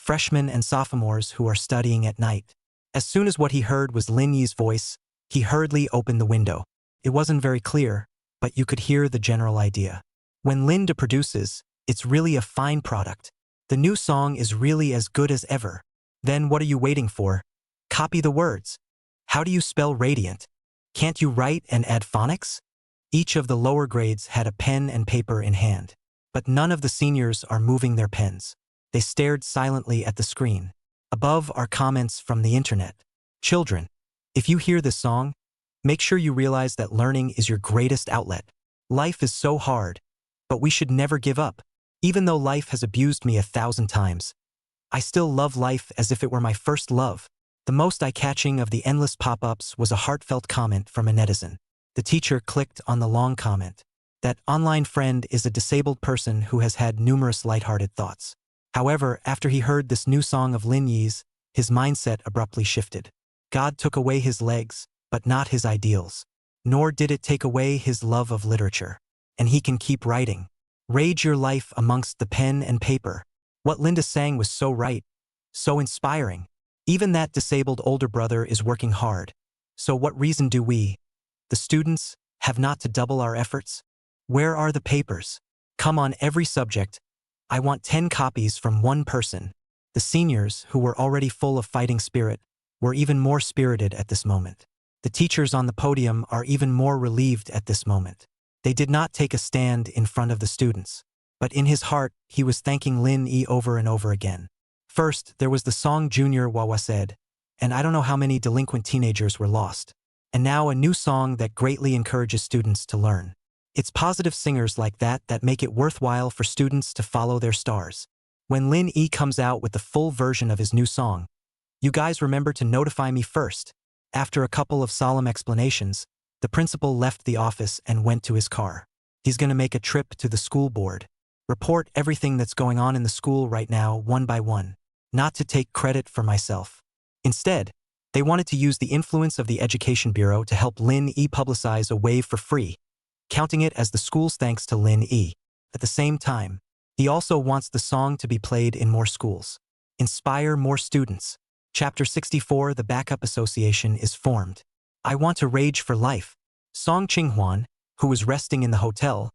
freshmen and sophomores who are studying at night. As soon as what he heard was Lin Yi's voice, he hurriedly opened the window. It wasn't very clear, but you could hear the general idea. When Linda produces, it's really a fine product. The new song is really as good as ever. Then what are you waiting for? Copy the words. How do you spell radiant? Can't you write and add phonics? Each of the lower grades had a pen and paper in hand. But none of the seniors are moving their pens. They stared silently at the screen. Above are comments from the internet. Children, if you hear this song, make sure you realize that learning is your greatest outlet. Life is so hard, but we should never give up. Even though life has abused me 1,000 times, I still love life as if it were my first love. The most eye-catching of the endless pop-ups was a heartfelt comment from a netizen. The teacher clicked on the long comment. That online friend is a disabled person who has had numerous lighthearted thoughts. However, after he heard this new song of Lin Yi's, his mindset abruptly shifted. God took away his legs, but not his ideals. Nor did it take away his love of literature. And he can keep writing. Rage your life amongst the pen and paper. What Linda sang was so right, so inspiring. Even that disabled older brother is working hard. So what reason do we, the students, have not to double our efforts? Where are the papers? Come on every subject. I want 10 copies from one person. The seniors, who were already full of fighting spirit, were even more spirited at this moment. The teachers on the podium are even more relieved at this moment. They did not take a stand in front of the students. But in his heart, he was thanking Lin Yi over and over again. First, there was the song Junior Wawa said, and I don't know how many delinquent teenagers were lost. And now a new song that greatly encourages students to learn. It's positive singers like that that make it worthwhile for students to follow their stars. When Lin Yi comes out with the full version of his new song, you guys remember to notify me first. After a couple of solemn explanations, the principal left the office and went to his car. He's gonna make a trip to the school board. Report everything that's going on in the school right now, one by one. Not to take credit for myself. Instead, they wanted to use the influence of the Education Bureau to help Lin Yi publicize a wave for free, counting it as the school's thanks to Lin Yi. At the same time, he also wants the song to be played in more schools. Inspire more students. Chapter 64, the Backup Association is formed. I want to rage for life. Song Qinghwan, who was resting in the hotel,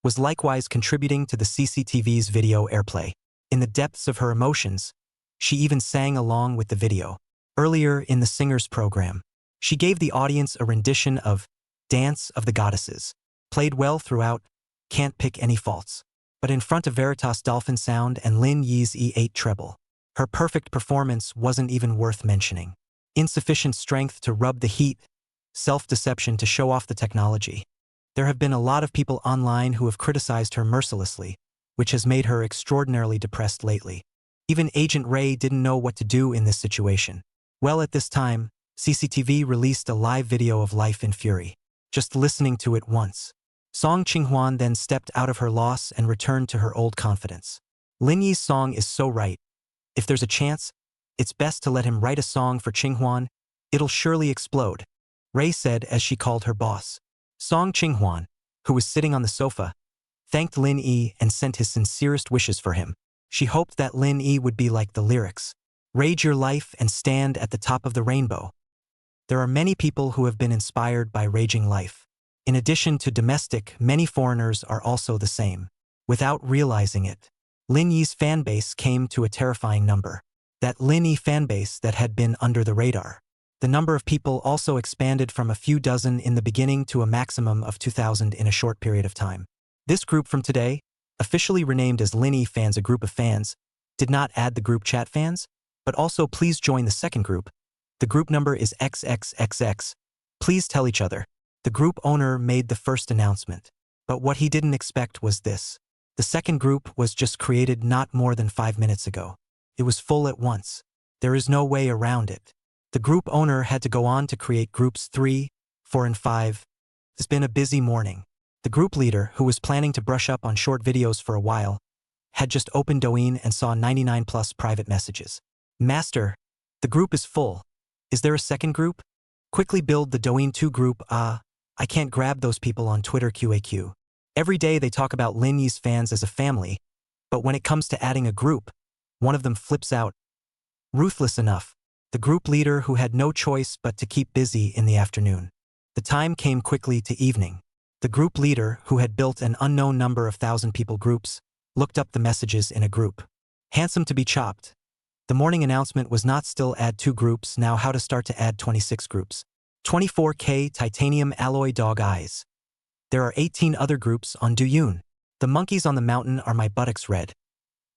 was likewise contributing to the CCTV's video airplay. In the depths of her emotions, she even sang along with the video. Earlier in the Singers program, she gave the audience a rendition of Dance of the Goddesses. Played well throughout, can't pick any faults. But in front of Veritas Dolphin Sound and Lin Yi's E8 treble, her perfect performance wasn't even worth mentioning. Insufficient strength to rub the heat, self-deception to show off the technology. There have been a lot of people online who have criticized her mercilessly, which has made her extraordinarily depressed lately. Even Agent Ray didn't know what to do in this situation. Well, at this time, CCTV released a live video of Life in Fury. Just listening to it once, Song Qinghwan then stepped out of her loss and returned to her old confidence. Lin Yi's song is so right. If there's a chance, it's best to let him write a song for Qinghwan. It'll surely explode, Ray said as she called her boss. Song Qinghwan, who was sitting on the sofa, thanked Lin Yi and sent his sincerest wishes for him. She hoped that Lin Yi would be like the lyrics. Rage your life and stand at the top of the rainbow. There are many people who have been inspired by raging life. In addition to domestic, many foreigners are also the same. Without realizing it, Lin Yi's fanbase came to a terrifying number. That Lin Yi fanbase that had been under the radar. The number of people also expanded from a few dozen in the beginning to a maximum of 2,000 in a short period of time. This group from today, officially renamed as Lin Yi Fans, a group of fans, did not add the group chat fans, but also please join the second group. The group number is XXXX. Please tell each other. The group owner made the first announcement. But what he didn't expect was this. The second group was just created not more than 5 minutes ago. It was full at once. There is no way around it. The group owner had to go on to create groups 3, 4 and 5. It's been a busy morning. The group leader, who was planning to brush up on short videos for a while, had just opened Douyin and saw 99 plus private messages. Master, the group is full. Is there a second group? Quickly build the Douyin 2 group. I can't grab those people on Twitter QAQ. Every day they talk about Lin Yi's fans as a family, but when it comes to adding a group, one of them flips out. Ruthless enough. The group leader who had no choice but to keep busy in the afternoon. The time came quickly to evening. The group leader, who had built an unknown number of thousand-people groups, looked up the messages in a group. Handsome to be chopped. The morning announcement was not still add 2 groups, now how to start to add 26 groups. 24K titanium alloy dog eyes. There are 18 other groups on Duyun. The monkeys on the mountain are my buttocks red.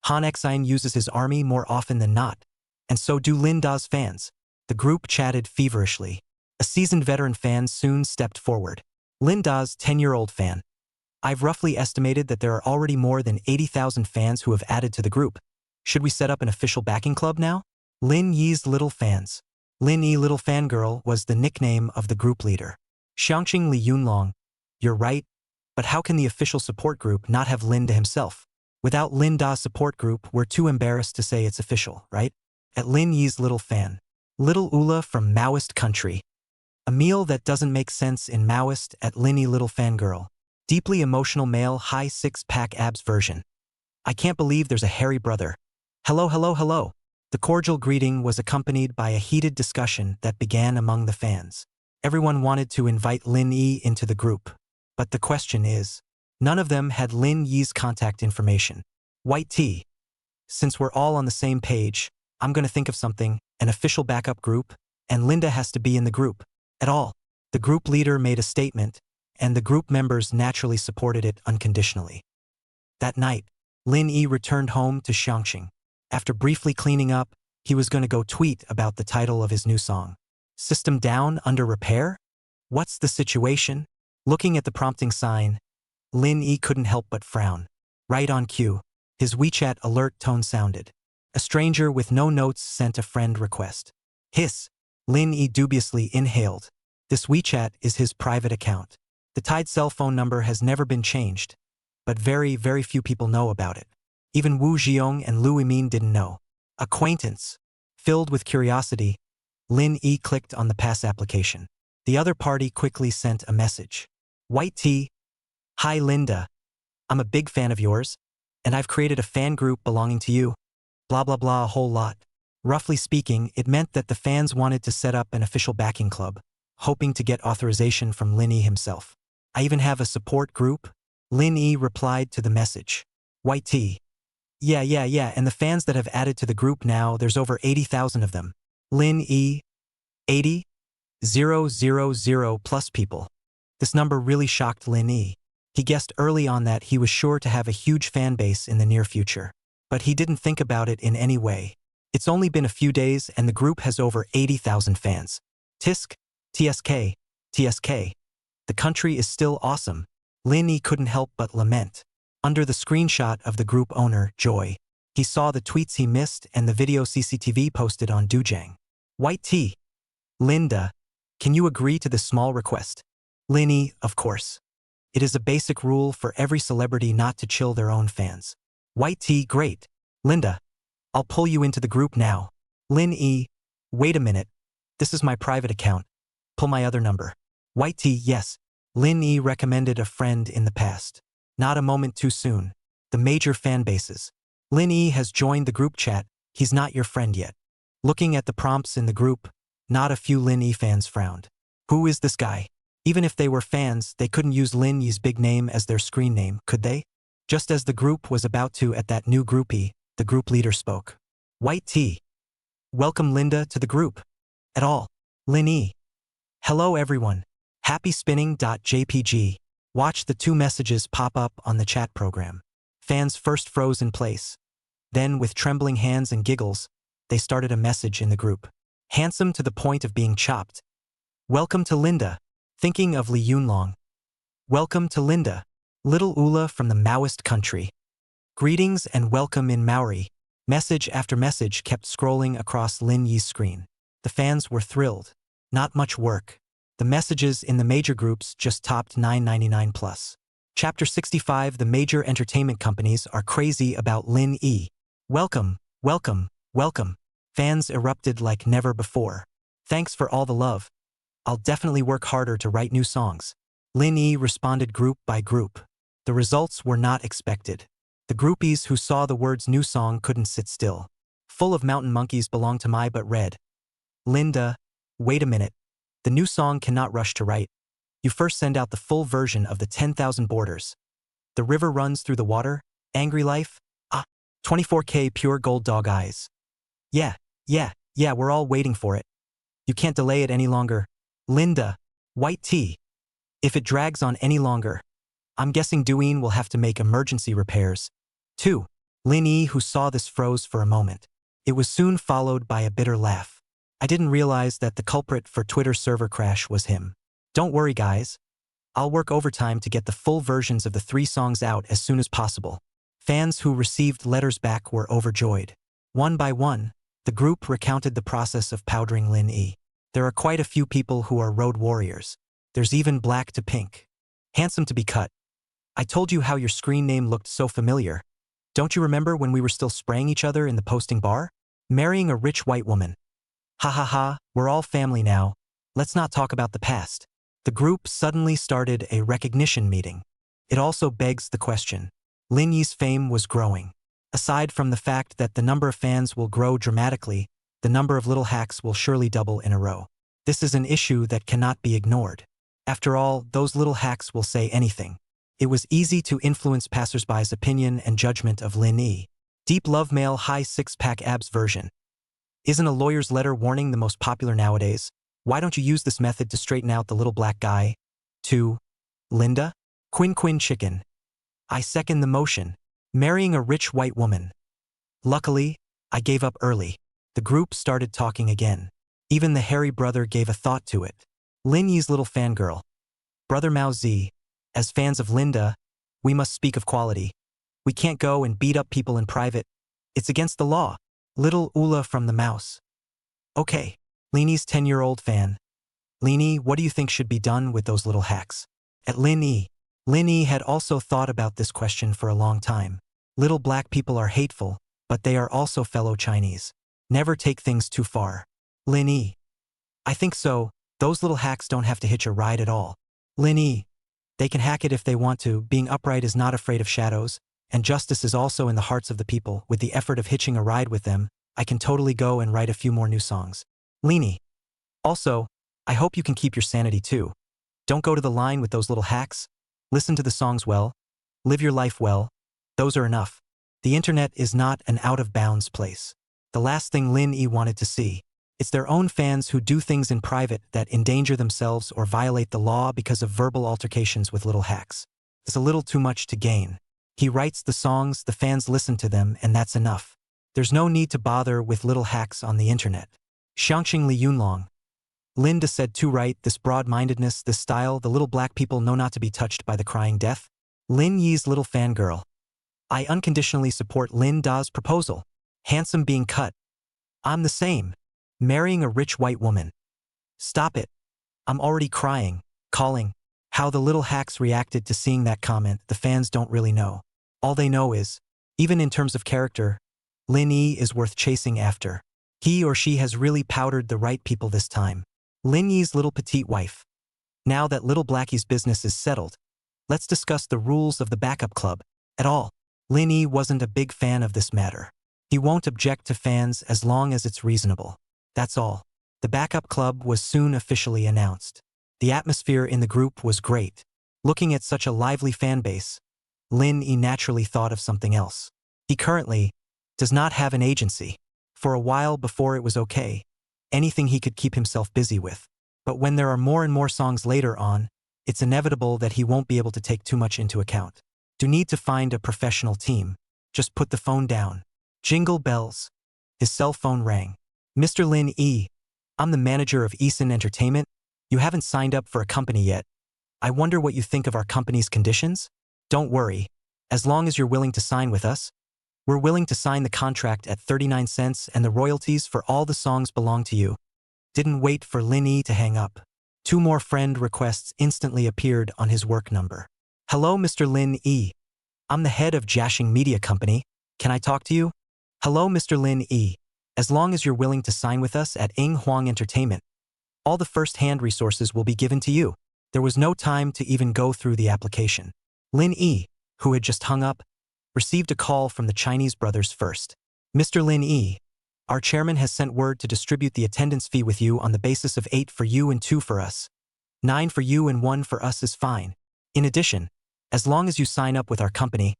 Han Xine uses his army more often than not. And so do Lin Da's fans. The group chatted feverishly. A seasoned veteran fan soon stepped forward. Lin Da's 10-year-old fan. I've roughly estimated that there are already more than 80,000 fans who have added to the group. Should we set up an official backing club now? Lin Yi's little fans. Lin Yi Little Fangirl was the nickname of the group leader. Xiangqing Li Yunlong. You're right, but how can the official support group not have Lin Da himself? Without Lin Da's support group, we're too embarrassed to say it's official, right? At Lin Yi's little fan. Little Ula from Maoist country. A meal that doesn't make sense in Maoist at Lin Yi Little Fangirl. Deeply emotional male high 6-pack abs version. I can't believe there's a hairy brother. Hello, hello, hello. The cordial greeting was accompanied by a heated discussion that began among the fans. Everyone wanted to invite Lin Yi into the group. But the question is, none of them had Lin Yi's contact information. White tea. Since we're all on the same page, I'm gonna think of something, an official backup group, and Linda has to be in the group. At all. The group leader made a statement, and the group members naturally supported it unconditionally. That night, Lin Yi returned home to Xiangqing. After briefly cleaning up, he was gonna go tweet about the title of his new song. System down, under repair? What's the situation? Looking at the prompting sign, Lin Yi couldn't help but frown. Right on cue, his WeChat alert tone sounded. A stranger with no notes sent a friend request. Hiss. Lin Yi dubiously inhaled. This WeChat is his private account. The tied cell phone number has never been changed, but very, very few people know about it. Even Wu Jiong and Lu Yimin didn't know. Acquaintance. Filled with curiosity, Lin Yi clicked on the pass application. The other party quickly sent a message. White tea. Hi Linda. I'm a big fan of yours, and I've created a fan group belonging to you. Blah blah blah a whole lot. Roughly speaking, it meant that the fans wanted to set up an official backing club, hoping to get authorization from Lin Yi himself. I even have a support group. Lin Yi replied to the message. White tea. Yeah, and the fans that have added to the group now, there's over 80,000 of them. Lin Yi. 80? 000 plus people. This number really shocked Lin Yi. He guessed early on that he was sure to have a huge fan base in the near future. But he didn't think about it in any way. It's only been a few days and the group has over 80,000 fans. Tisk, TSK, TSK. The country is still awesome. Lin Yi couldn't help but lament. Under the screenshot of the group owner, Joy, he saw the tweets he missed and the video CCTV posted on Dujang. White tea. Linda, can you agree to this small request? Lin Yi, of course. It is a basic rule for every celebrity not to chill their own fans. White tea, great. Linda, I'll pull you into the group now. Lin Yi, wait a minute. This is my private account. Pull my other number. White tea, yes. Lin Yi recommended a friend in the past. Not a moment too soon. The major fan bases. Lin Yi has joined the group chat. He's not your friend yet. Looking at the prompts in the group, not a few Lin Yi fans frowned. Who is this guy? Even if they were fans, they couldn't use Lin Yi's big name as their screen name, could they? Just as the group was about to at that new groupie, the group leader spoke. White tea. Welcome Linda to the group. At all. Lin Yi. Hello everyone. Happy spinning.jpg. Watch the 2 messages pop up on the chat program. Fans first froze in place. Then, with trembling hands and giggles, they started a message in the group. Handsome to the point of being chopped. Welcome to Linda. Thinking of Li Yunlong. Welcome to Linda. Little Ula from the Maoist country. Greetings and welcome in Maori. Message after message kept scrolling across Lin Yi's screen. The fans were thrilled. Not much work. The messages in the major groups just topped $9.99 plus. Chapter 65. The major entertainment companies are crazy about Lin Yi. Welcome, welcome, welcome. Fans erupted like never before. Thanks for all the love. I'll definitely work harder to write new songs. Lin Yi responded group by group. The results were not expected. The groupies who saw the words new song couldn't sit still. Full of mountain monkeys belong to my but red. Linda, wait a minute. The new song cannot rush to write. You first send out the full version of the 10,000 borders. The river runs through the water, angry life, 24K pure gold dog eyes. Yeah, we're all waiting for it. You can't delay it any longer. Linda, white tea. If it drags on any longer, I'm guessing Duene will have to make emergency repairs. 2. Lin Yi, who saw this, froze for a moment. It was soon followed by a bitter laugh. I didn't realize that the culprit for Twitter's server crash was him. Don't worry, guys. I'll work overtime to get the full versions of the 3 songs out as soon as possible. Fans who received letters back were overjoyed. One by one, the group recounted the process of powdering Lin Yi. There are quite a few people who are road warriors. There's even black to pink. Handsome to be cut. I told you how your screen name looked so familiar. Don't you remember when we were still spraying each other in the posting bar? Marrying a rich white woman. Ha ha ha, we're all family now. Let's not talk about the past. The group suddenly started a recognition meeting. It also begs the question. Lin Yi's fame was growing. Aside from the fact that the number of fans will grow dramatically, the number of little hacks will surely double in a row. This is an issue that cannot be ignored. After all, those little hacks will say anything. It was easy to influence passersby's opinion and judgment of Lin Yi. Deep love male high six-pack abs version. Isn't a lawyer's letter warning the most popular nowadays? Why don't you use this method to straighten out the little black guy? 2. Linda? Quin chicken. I second the motion. Marrying a rich white woman. Luckily, I gave up early. The group started talking again. Even the hairy brother gave a thought to it. Lin Yi's little fangirl. Brother Mao Z. As fans of Linda, we must speak of quality. We can't go and beat up people in private. It's against the law. Little Ula from the mouse. Okay, Lin Yi's 10-year-old fan. Lin Yi, what do you think should be done with those little hacks? At Lin Yi. Lin Yi had also thought about this question for a long time. Little black people are hateful, but they are also fellow Chinese. Never take things too far. Lin Yi. I think so. Those little hacks don't have to hitch a ride at all. Lin Yi. They can hack it if they want to. Being upright is not afraid of shadows, and justice is also in the hearts of the people. With the effort of hitching a ride with them, I can totally go and write a few more new songs. Lin Yi. Also, I hope you can keep your sanity too. Don't go to the line with those little hacks. Listen to the songs well. Live your life well. Those are enough. The internet is not an out-of-bounds place. The last thing Lin Yi wanted to see. It's their own fans who do things in private that endanger themselves or violate the law because of verbal altercations with little hacks. It's a little too much to gain. He writes the songs, the fans listen to them, and that's enough. There's no need to bother with little hacks on the internet. Xiangxing Li Yunlong. Linda said too right, this broad-mindedness, this style, the little black people know not to be touched by the crying death. Lin Yi's little fangirl. I unconditionally support Lin Da's proposal. Handsome being cut. I'm the same. Marrying a rich white woman. Stop it. I'm already crying, calling. How the little hacks reacted to seeing that comment, the fans don't really know. All they know is, even in terms of character, Lin Yi is worth chasing after. He or she has really powdered the right people this time. Lin Yi's little petite wife. Now that little Blackie's business is settled, let's discuss the rules of the backup club. At all, Lin Yi wasn't a big fan of this matter. He won't object to fans as long as it's reasonable. That's all. The backup club was soon officially announced. The atmosphere in the group was great. Looking at such a lively fan base, Lin Yi naturally thought of something else. He currently does not have an agency. For a while before it was okay, anything he could keep himself busy with. But when there are more and more songs later on, it's inevitable that he won't be able to take too much into account. Do need to find a professional team. Just put the phone down. Jingle bells. His cell phone rang. Mr. Lin Yi, I'm the manager of Eason Entertainment. You haven't signed up for a company yet. I wonder what you think of our company's conditions? Don't worry. As long as you're willing to sign with us, we're willing to sign the contract at 39 cents and the royalties for all the songs belong to you. Didn't wait for Lin Yi to hang up. 2 more friend requests instantly appeared on his work number. Hello, Mr. Lin Yi. I'm the head of Jiaxing Media Company. Can I talk to you? Hello, Mr. Lin Yi. As long as you're willing to sign with us at Ing Huang Entertainment, all the first-hand resources will be given to you. There was no time to even go through the application. Lin Yi, who had just hung up, received a call from the Chinese brothers first. Mr. Lin Yi, Our chairman has sent word to distribute the attendance fee with you on the basis of 8 for you and 2 for us. 9 for you and 1 for us is fine. In addition, as long as you sign up with our company,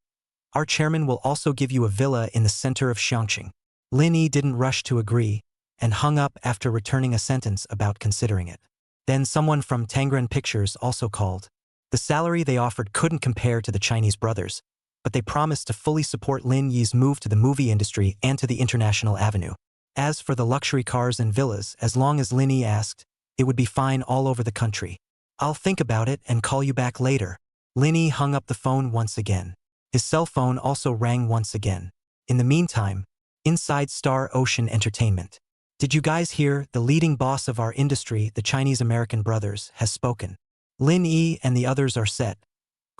our chairman will also give you a villa in the center of Xiangqing. Lin Yi didn't rush to agree and hung up after returning a sentence about considering it. Then someone from Tangren Pictures also called. The salary they offered couldn't compare to the Chinese brothers, but they promised to fully support Lin Yi's move to the movie industry and to the international avenue. As for the luxury cars and villas, as long as Lin Yi asked, it would be fine all over the country. I'll think about it and call you back later. Lin Yi hung up the phone once again. His cell phone also rang once again. In the meantime, inside Star Ocean Entertainment. Did you guys hear? The leading boss of our industry, the Chinese-American brothers, has spoken. Lin Yi and the others are set.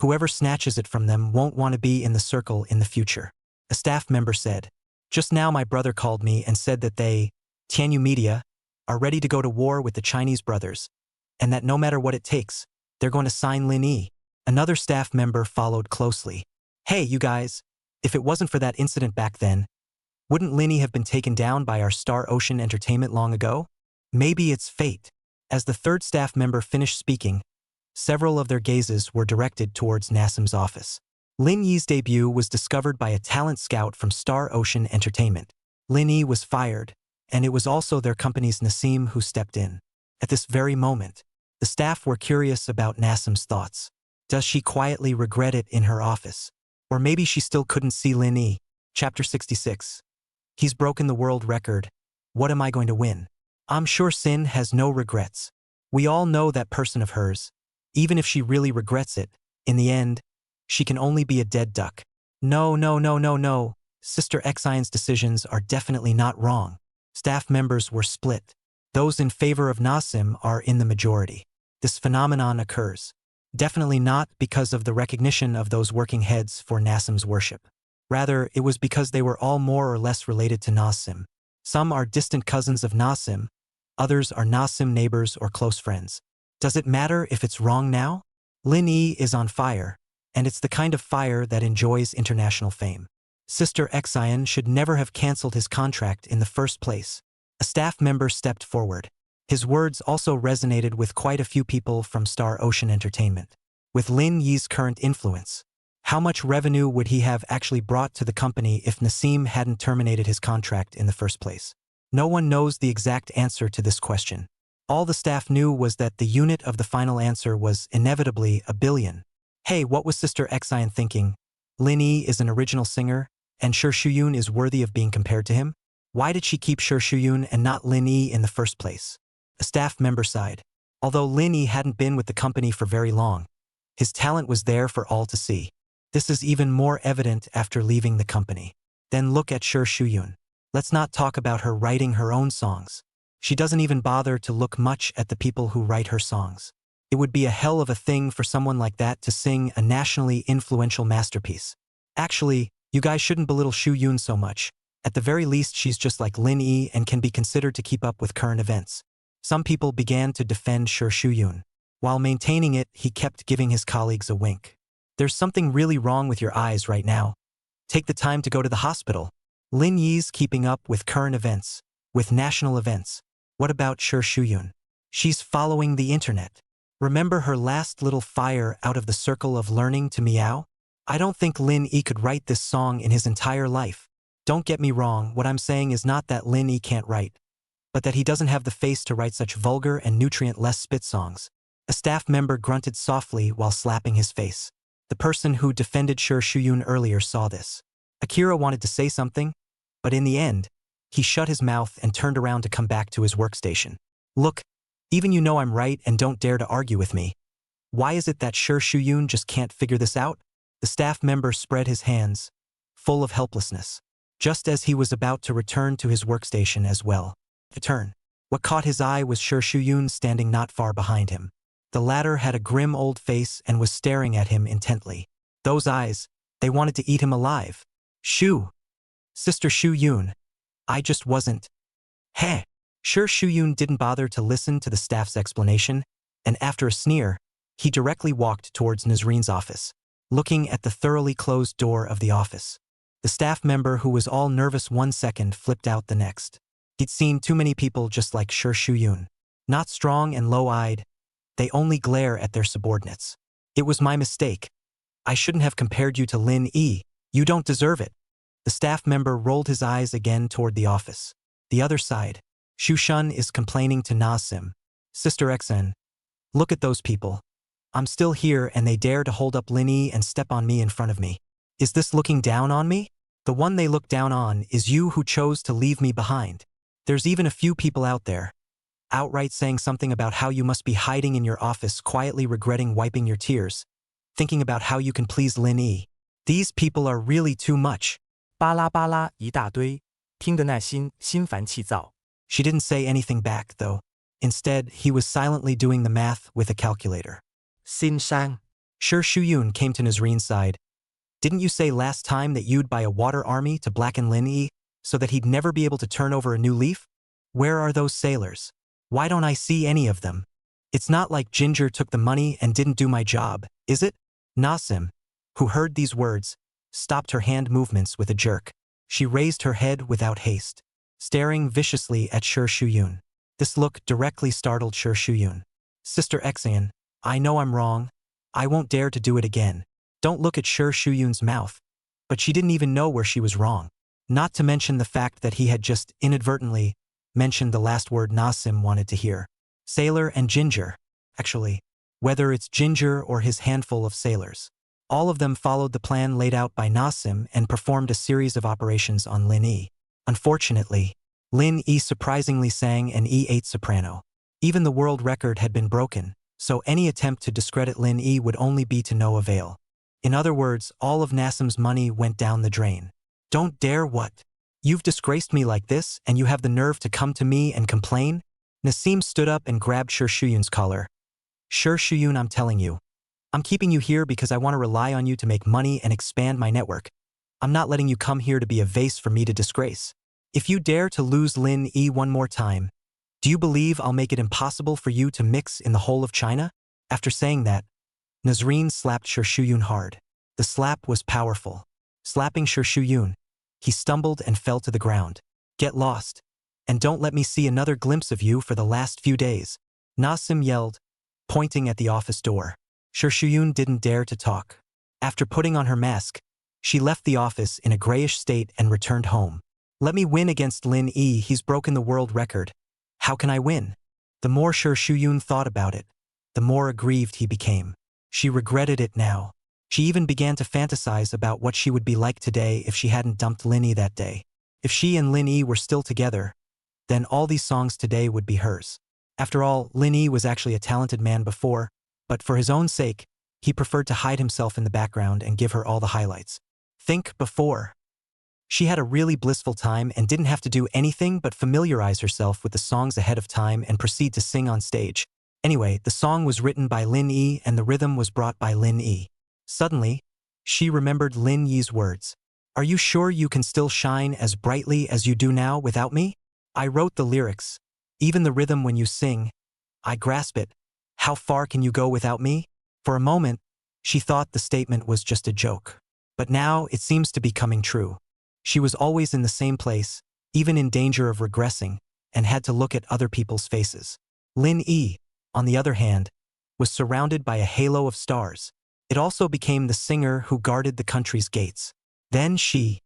Whoever snatches it from them won't want to be in the circle in the future. A staff member said. Just now my brother called me and said that they, Tianyu Media, are ready to go to war with the Chinese brothers, and that no matter what it takes, they're going to sign Lin Yi. Another staff member followed closely. Hey, you guys, if it wasn't for that incident back then, wouldn't Lin Yi have been taken down by our Star Ocean Entertainment long ago? Maybe it's fate. As the third staff member finished speaking, several of their gazes were directed towards Nassim's office. Lin Yi's debut was discovered by a talent scout from Star Ocean Entertainment. Lin Yi was fired, and it was also their company's Nassim who stepped in. At this very moment, the staff were curious about Nassim's thoughts. Does she quietly regret it in her office? Or maybe she still couldn't see Lin Yi. Chapter 66. He's broken the world record. What am I going to win? I'm sure Sin has no regrets. We all know that person of hers. Even if she really regrets it, in the end, she can only be a dead duck. No, no, no, no, no. Sister Xion's decisions are definitely not wrong. Staff members were split. Those in favor of Nassim are in the majority. This phenomenon occurs. Definitely not because of the recognition of those working heads for Nassim's worship. Rather, it was because they were all more or less related to Nassim. Some are distant cousins of Nassim, others are Nassim neighbors or close friends. Does it matter if it's wrong now? Lin Yi is on fire, and it's the kind of fire that enjoys international fame. Sister Xion should never have cancelled his contract in the first place. A staff member stepped forward. His words also resonated with quite a few people from Star Ocean Entertainment. With Lin Yi's current influence, how much revenue would he have actually brought to the company if Nassim hadn't terminated his contract in the first place? No one knows the exact answer to this question. All the staff knew was that the unit of the final answer was inevitably a billion. Hey, what was Sister Xion thinking? Lin Yi is an original singer, and Shi Shuyun is worthy of being compared to him? Why did she keep Shi Shuyun and not Lin Yi in the first place? A staff member sighed. Although Lin Yi hadn't been with the company for very long, his talent was there for all to see. This is even more evident after leaving the company. Then look at Shi Shuyun. Let's not talk about her writing her own songs. She doesn't even bother to look much at the people who write her songs. It would be a hell of a thing for someone like that to sing a nationally influential masterpiece. Actually, you guys shouldn't belittle Shuyun so much. At the very least, she's just like Lin Yi and can be considered to keep up with current events. Some people began to defend Shi Shuyun. While maintaining it, he kept giving his colleagues a wink. There's something really wrong with your eyes right now. Take the time to go to the hospital. Lin Yi's keeping up with current events, with national events. What about Shi Shuyun? She's following the internet. Remember her last little fire out of the circle of learning to meow? I don't think Lin Yi could write this song in his entire life. Don't get me wrong, what I'm saying is not that Lin Yi can't write, but that he doesn't have the face to write such vulgar and nutrient-less spit songs. A staff member grunted softly while slapping his face. The person who defended Shi Shuyun earlier saw this. Akira wanted to say something, but in the end, he shut his mouth and turned around to come back to his workstation. Look, even you know I'm right and don't dare to argue with me. Why is it that Shi Shuyun just can't figure this out? The staff member spread his hands, full of helplessness, just as he was about to return to his workstation as well. What caught his eye was Shi Shuyun standing not far behind him. The latter had a grim old face and was staring at him intently. Those eyes, they wanted to eat him alive. Shoo! Sister Shuyun. I just wasn't. Heh! Shi Shuyun didn't bother to listen to the staff's explanation, and after a sneer, he directly walked towards Nazreen's office, looking at the thoroughly closed door of the office. The staff member who was all nervous 1 second flipped out the next. He'd seen too many people just like Shi Shuyun. Not strong and low-eyed, they only glare at their subordinates. It was my mistake. I shouldn't have compared you to Lin Yi. You don't deserve it. The staff member rolled his eyes again toward the office. The other side. Shu Shun is complaining to Na Sim. Sister Xen. Look at those people. I'm still here and they dare to hold up Lin Yi and step on me in front of me. Is this looking down on me? The one they look down on is you who chose to leave me behind. There's even a few people out there, outright saying something about how you must be hiding in your office quietly regretting wiping your tears, thinking about how you can please Lin Yi. These people are really too much. 巴拉巴拉一大堆，听得那心烦气躁。She didn't say anything back, though. Instead, he was silently doing the math with a calculator. Xin Sang. Shi Shuyun came to Nazreen's side. Didn't you say last time that you'd buy a water army to blacken Lin Yi so that he'd never be able to turn over a new leaf? Where are those sailors? Why don't I see any of them? It's not like Ginger took the money and didn't do my job, is it? Nasim, who heard these words, stopped her hand movements with a jerk. She raised her head without haste, staring viciously at Shi Shuyun. This look directly startled Shi Shuyun. Sister Xan, I know I'm wrong. I won't dare to do it again. Don't look at Shi Shuyun's mouth. But she didn't even know where she was wrong. Not to mention the fact that he had just inadvertently mentioned the last word Nasim wanted to hear. Sailor and Ginger. Actually, whether it's Ginger or his handful of sailors. All of them followed the plan laid out by Nasim and performed a series of operations on Lin Yi. Unfortunately, Lin Yi surprisingly sang an E8 soprano. Even the world record had been broken, so any attempt to discredit Lin Yi would only be to no avail. In other words, all of Nasim's money went down the drain. Don't dare what? You've disgraced me like this and you have the nerve to come to me and complain? Nasim stood up and grabbed Shi Shuyun's collar. Shi Shuyun, I'm telling you. I'm keeping you here because I want to rely on you to make money and expand my network. I'm not letting you come here to be a vase for me to disgrace. If you dare to lose Lin Yi one more time, do you believe I'll make it impossible for you to mix in the whole of China? After saying that, Nazreen slapped Shi Shuyun hard. The slap was powerful. Slapping Shi Shuyun, he stumbled and fell to the ground. Get lost. And don't let me see another glimpse of you for the last few days. Nasim yelled, pointing at the office door. Shi Shuyun didn't dare to talk. After putting on her mask, she left the office in a grayish state and returned home. Let me win against Lin Yi, he's broken the world record. How can I win? The more Shi Shuyun thought about it, the more aggrieved he became. She regretted it now. She even began to fantasize about what she would be like today if she hadn't dumped Lin Yi that day. If she and Lin Yi were still together, then all these songs today would be hers. After all, Lin Yi was actually a talented man before, but for his own sake, he preferred to hide himself in the background and give her all the highlights. Think before. She had a really blissful time and didn't have to do anything but familiarize herself with the songs ahead of time and proceed to sing on stage. Anyway, the song was written by Lin Yi and the rhythm was brought by Lin Yi. Suddenly, she remembered Lin Yi's words. Are you sure you can still shine as brightly as you do now without me? I wrote the lyrics. Even the rhythm when you sing. I grasp it. How far can you go without me? For a moment, she thought the statement was just a joke. But now it seems to be coming true. She was always in the same place, even in danger of regressing, and had to look at other people's faces. Lin Yi, on the other hand, was surrounded by a halo of stars. It also became the singer who guarded the country's gates. Then she.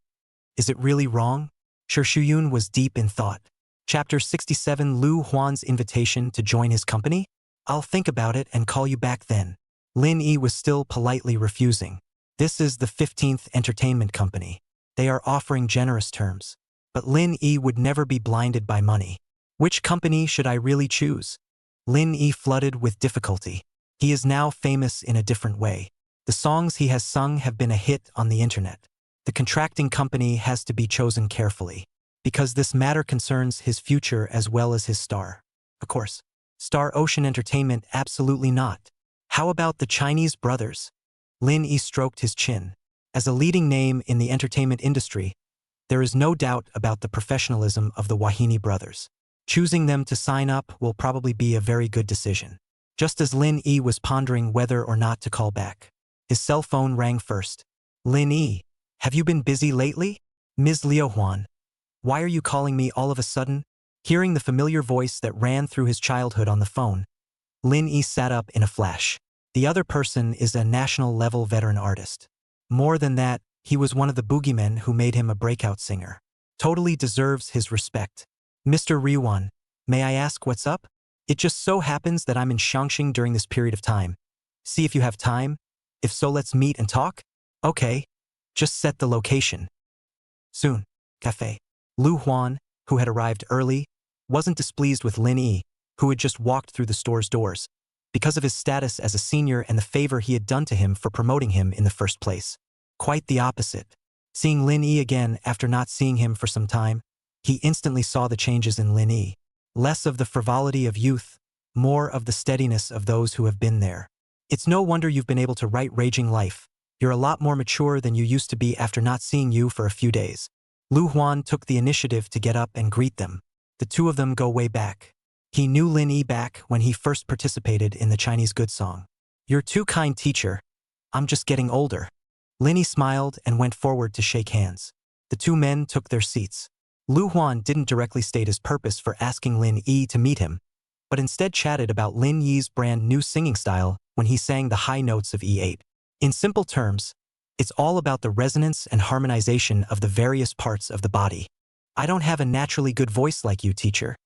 Is it really wrong? Shi Shuyun was deep in thought. Chapter 67, Lu Huan's invitation to join his company? I'll think about it and call you back then. Lin Yi was still politely refusing. This is the 15th entertainment company. They are offering generous terms. But Lin Yi would never be blinded by money. Which company should I really choose? Lin Yi flooded with difficulty. He is now famous in a different way. The songs he has sung have been a hit on the internet. The contracting company has to be chosen carefully, because this matter concerns his future as well as his star. Of course, Star Ocean Entertainment, absolutely not. How about the Chinese brothers? Lin Yi stroked his chin. As a leading name in the entertainment industry, there is no doubt about the professionalism of the Wahini brothers. Choosing them to sign up will probably be a very good decision. Just as Lin Yi was pondering whether or not to call back, his cell phone rang first. Lin Yi. Have you been busy lately? Ms. Liu Huan. Why are you calling me all of a sudden? Hearing the familiar voice that ran through his childhood on the phone, Lin Yi sat up in a flash. The other person is a national-level veteran artist. More than that, he was one of the boogeymen who made him a breakout singer. Totally deserves his respect. Mr. Riwan, may I ask what's up? It just so happens that I'm in Shangxing during this period of time. See if you have time. If so, let's meet and talk. Okay. Just set the location. Soon. Cafe. Lu Huan, who had arrived early, wasn't displeased with Lin Yi, who had just walked through the store's doors, because of his status as a senior and the favor he had done to him for promoting him in the first place. Quite the opposite. Seeing Lin Yi again after not seeing him for some time, he instantly saw the changes in Lin Yi. Less of the frivolity of youth, more of the steadiness of those who have been there. It's no wonder you've been able to write Raging Life. You're a lot more mature than you used to be after not seeing you for a few days. Lu Huan took the initiative to get up and greet them. The two of them go way back. He knew Lin Yi back when he first participated in the Chinese good song. You're too kind, teacher. I'm just getting older. Lin Yi smiled and went forward to shake hands. The two men took their seats. Lu Huan didn't directly state his purpose for asking Lin Yi to meet him, but instead chatted about Lin Yi's brand new singing style when he sang the high notes of E8. In simple terms, it's all about the resonance and harmonization of the various parts of the body. I don't have a naturally good voice like you, teacher,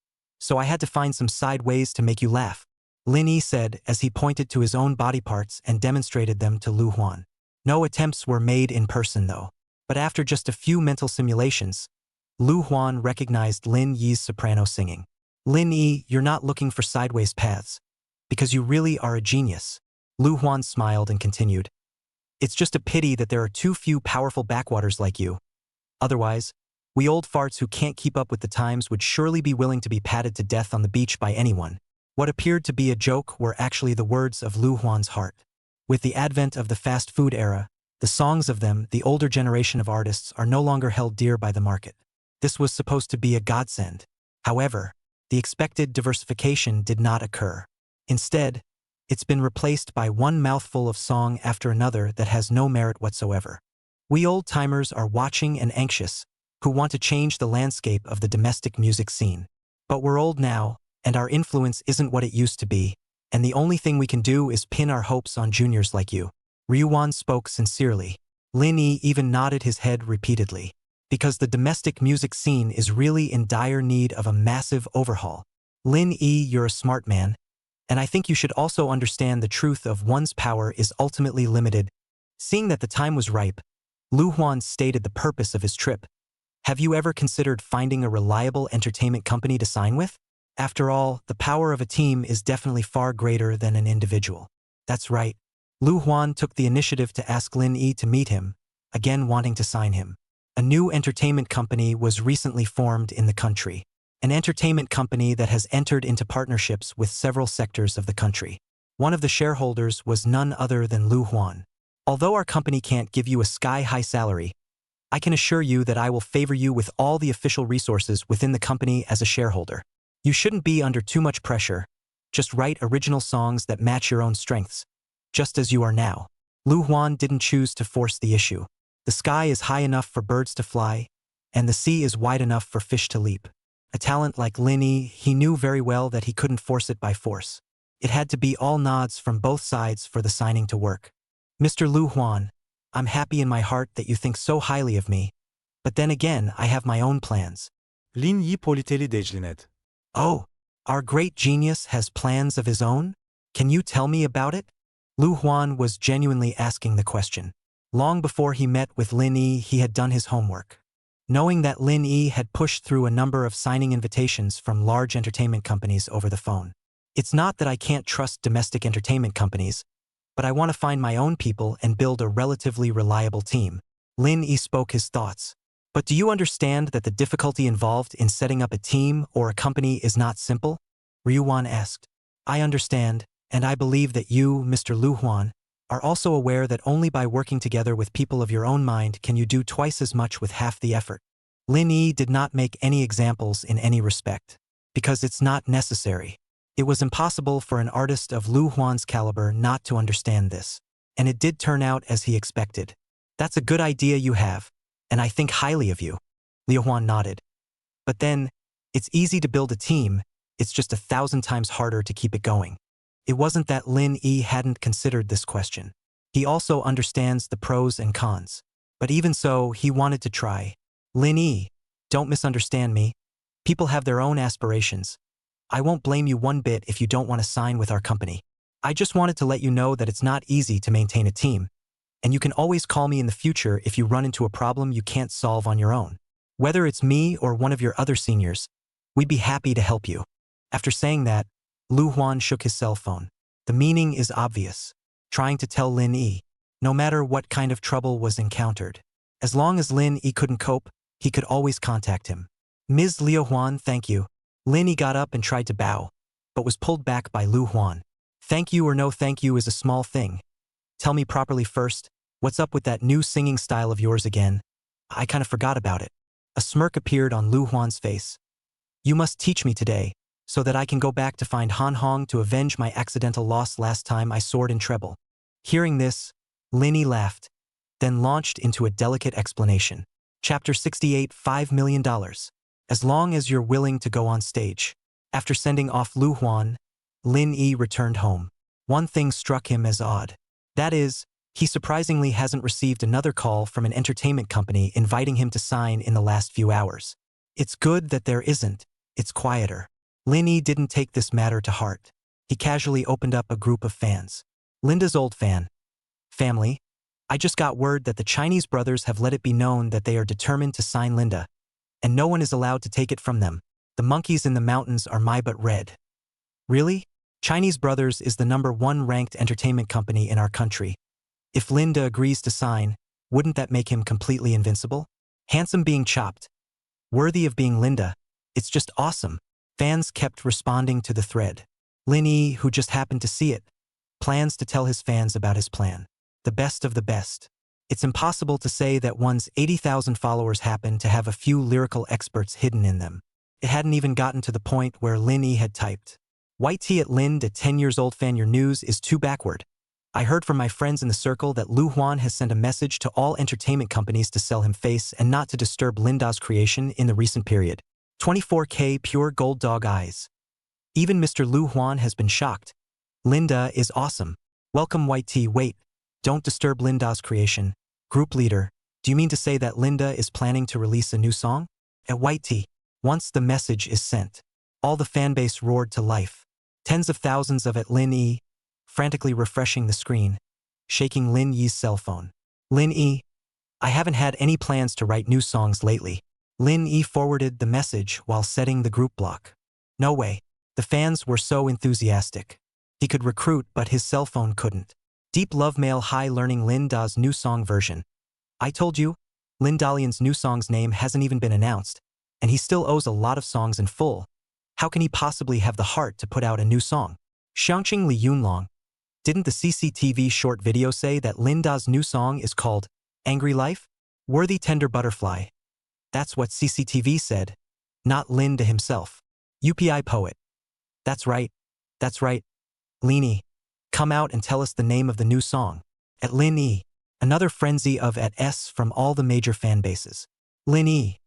so I had to find some side ways to make you laugh, Lin Yi said as he pointed to his own body parts and demonstrated them to Lu Huan. No attempts were made in person though, but after just a few mental simulations, Lu Huan recognized Lin Yi's soprano singing. Lin Yi, you're not looking for sideways paths, because you really are a genius. Lu Huan smiled and continued. It's just a pity that there are too few powerful backwaters like you. Otherwise, we old farts who can't keep up with the times would surely be willing to be patted to death on the beach by anyone. What appeared to be a joke were actually the words of Lu Huan's heart. With the advent of the fast food era, the songs of them, the older generation of artists, are no longer held dear by the market. This was supposed to be a godsend. However, the expected diversification did not occur. Instead, it's been replaced by one mouthful of song after another that has no merit whatsoever. We old-timers are watching and anxious, who want to change the landscape of the domestic music scene. But we're old now, and our influence isn't what it used to be, and the only thing we can do is pin our hopes on juniors like you. Ryuan spoke sincerely. Lin Yi even nodded his head repeatedly. Because the domestic music scene is really in dire need of a massive overhaul. Lin Yi, you're a smart man, and I think you should also understand the truth of one's power is ultimately limited. Seeing that the time was ripe, Lu Huan stated the purpose of his trip. Have you ever considered finding a reliable entertainment company to sign with? After all, the power of a team is definitely far greater than an individual. That's right. Lu Huan took the initiative to ask Lin Yi to meet him, again wanting to sign him. A new entertainment company was recently formed in the country. An entertainment company that has entered into partnerships with several sectors of the country. One of the shareholders was none other than Lu Huan. Although our company can't give you a sky-high salary, I can assure you that I will favor you with all the official resources within the company as a shareholder. You shouldn't be under too much pressure. Just write original songs that match your own strengths, just as you are now. Lu Huan didn't choose to force the issue. The sky is high enough for birds to fly, and the sea is wide enough for fish to leap. A talent like Lin Yi, he knew very well that he couldn't force it by force. It had to be all nods from both sides for the signing to work. Mr. Lu Huan, I'm happy in my heart that you think so highly of me, but then again I have my own plans. Lin Yi politeli declined. Oh, our great genius has plans of his own? Can you tell me about it? Lu Huan was genuinely asking the question. Long before he met with Lin Yi, he had done his homework. Knowing that Lin Yi had pushed through a number of signing invitations from large entertainment companies over the phone. It's not that I can't trust domestic entertainment companies, but I want to find my own people and build a relatively reliable team. Lin Yi spoke his thoughts. But do you understand that the difficulty involved in setting up a team or a company is not simple? Ryuan asked. I understand, and I believe that you, Mr. Lu Huan, are also aware that only by working together with people of your own mind can you do twice as much with half the effort. Lin Yi did not make any examples in any respect, because it's not necessary. It was impossible for an artist of Lu Huan's caliber not to understand this, and it did turn out as he expected. That's a good idea you have, and I think highly of you. Liu Huan nodded. But then, it's easy to build a team, it's just 1,000 times harder to keep it going. It wasn't that Lin Yi hadn't considered this question. He also understands the pros and cons. But even so, he wanted to try. Lin Yi, don't misunderstand me. People have their own aspirations. I won't blame you one bit if you don't want to sign with our company. I just wanted to let you know that it's not easy to maintain a team, and you can always call me in the future if you run into a problem you can't solve on your own. Whether it's me or one of your other seniors, we'd be happy to help you. After saying that, Lu Huan shook his cell phone. The meaning is obvious, trying to tell Lin Yi, no matter what kind of trouble was encountered. As long as Lin Yi couldn't cope, he could always contact him. Ms. Liu Huan, thank you. Lin Yi got up and tried to bow, but was pulled back by Lu Huan. Thank you or no thank you is a small thing. Tell me properly first, what's up with that new singing style of yours again? I kind of forgot about it. A smirk appeared on Lu Huan's face. You must teach me today, so that I can go back to find Han Hong to avenge my accidental loss last time I soared in treble. Hearing this, Lin Yi laughed, then launched into a delicate explanation. Chapter 68, $5 million. As long as you're willing to go on stage. After sending off Lu Huan, Lin Yi returned home. One thing struck him as odd. That is, he surprisingly hasn't received another call from an entertainment company inviting him to sign in the last few hours. It's good that there isn't, it's quieter. Lin Yi didn't take this matter to heart. He casually opened up a group of fans. Linda's old fan. Family, I just got word that the Chinese brothers have let it be known that they are determined to sign Linda, and no one is allowed to take it from them. The monkeys in the mountains are my but red. Really? Chinese Brothers is the #1 ranked entertainment company in our country. If Linda agrees to sign, wouldn't that make him completely invincible? Handsome being chopped. Worthy of being Linda. It's just awesome. Fans kept responding to the thread. Lin Yi, who just happened to see it, plans to tell his fans about his plan. The best of the best. It's impossible to say that one's 80,000 followers happen to have a few lyrical experts hidden in them. It hadn't even gotten to the point where Lin Yi had typed, White tea at Lind at 10 years old fan, your news is too backward. I heard from my friends in the circle that Lu Huan has sent a message to all entertainment companies to sell him face and not to disturb Linda's creation in the recent period. 24K pure gold dog eyes. Even Mr. Lu Huan has been shocked. Linda is awesome. Welcome White tea. Wait, don't disturb Linda's creation. Group leader, do you mean to say that Linda is planning to release a new song? At White tea. Once the message is sent, all the fanbase roared to life. Tens of thousands of Lin Yi, frantically refreshing the screen, shaking Lin Yi's cell phone. Lin Yi, I haven't had any plans to write new songs lately. Lin Yi forwarded the message while setting the group block. No way. The fans were so enthusiastic. He could recruit, but his cell phone couldn't. Deep love mail. Hi, learning Lin Da's new song version. I told you, Lin Dalian's new song's name hasn't even been announced, and he still owes a lot of songs in full. How can he possibly have the heart to put out a new song? Xiangqing Li Yunlong. Didn't the CCTV short video say that Lin Da's new song is called Angry Life? Worthy Tender Butterfly. That's what CCTV said, not Lin Da himself. UPI poet. That's right. That's right. Lin Yi, come out and tell us the name of the new song. At Lin Yi, another frenzy of at S from all the major fan bases. Lin Yi.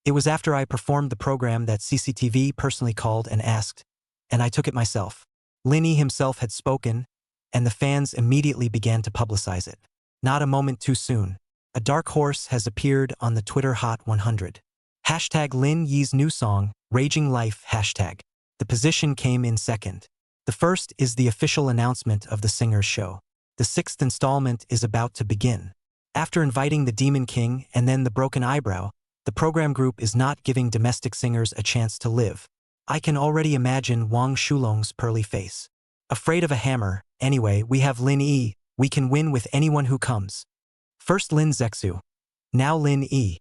It was after I performed the program that CCTV personally called and asked, and I took it myself. Lin Yi himself had spoken, and the fans immediately began to publicize it. Not a moment too soon. A dark horse has appeared on the Twitter Hot 100. Hashtag Lin Yi's new song, Raging Life hashtag. The position came in second. The first is the official announcement of the singer's show. The 6th installment is about to begin. After inviting the Demon King and then the Broken Eyebrow, the program group is not giving domestic singers a chance to live. I can already imagine Wang Shulong's pearly face. Afraid of a hammer, anyway, we have Lin Yi, we can win with anyone who comes. First Lin Zexu. Now Lin Yi.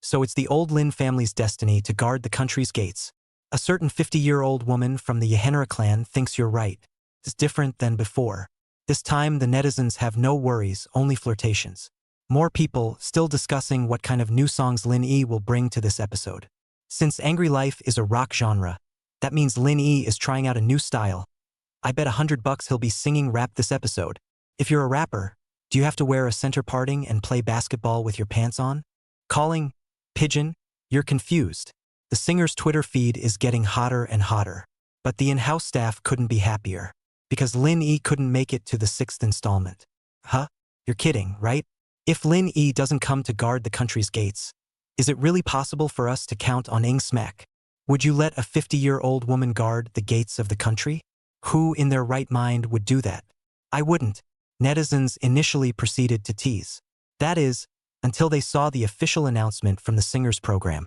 So it's the old Lin family's destiny to guard the country's gates. A certain 50-year-old woman from the Yehenera clan thinks you're right. It's different than before. This time the netizens have no worries, only flirtations. More people still discussing what kind of new songs Lin Yi will bring to this episode. Since Angry Life is a rock genre, that means Lin Yi is trying out a new style. I bet $100 he'll be singing rap this episode. If you're a rapper, Do you have to wear a center parting and play basketball with your pants on? Calling, pigeon, you're confused. The singer's Twitter feed is getting hotter and hotter. But the in-house staff couldn't be happier. Because Lin Yi couldn't make it to the 6th installment. Huh? You're kidding, right? If Lin Yi doesn't come to guard the country's gates, is it really possible for us to count on Ing Smack? Would you let a 50-year-old woman guard the gates of the country? Who in their right mind would do that? I wouldn't. Netizens initially proceeded to tease. That is, until they saw the official announcement from the singer's program.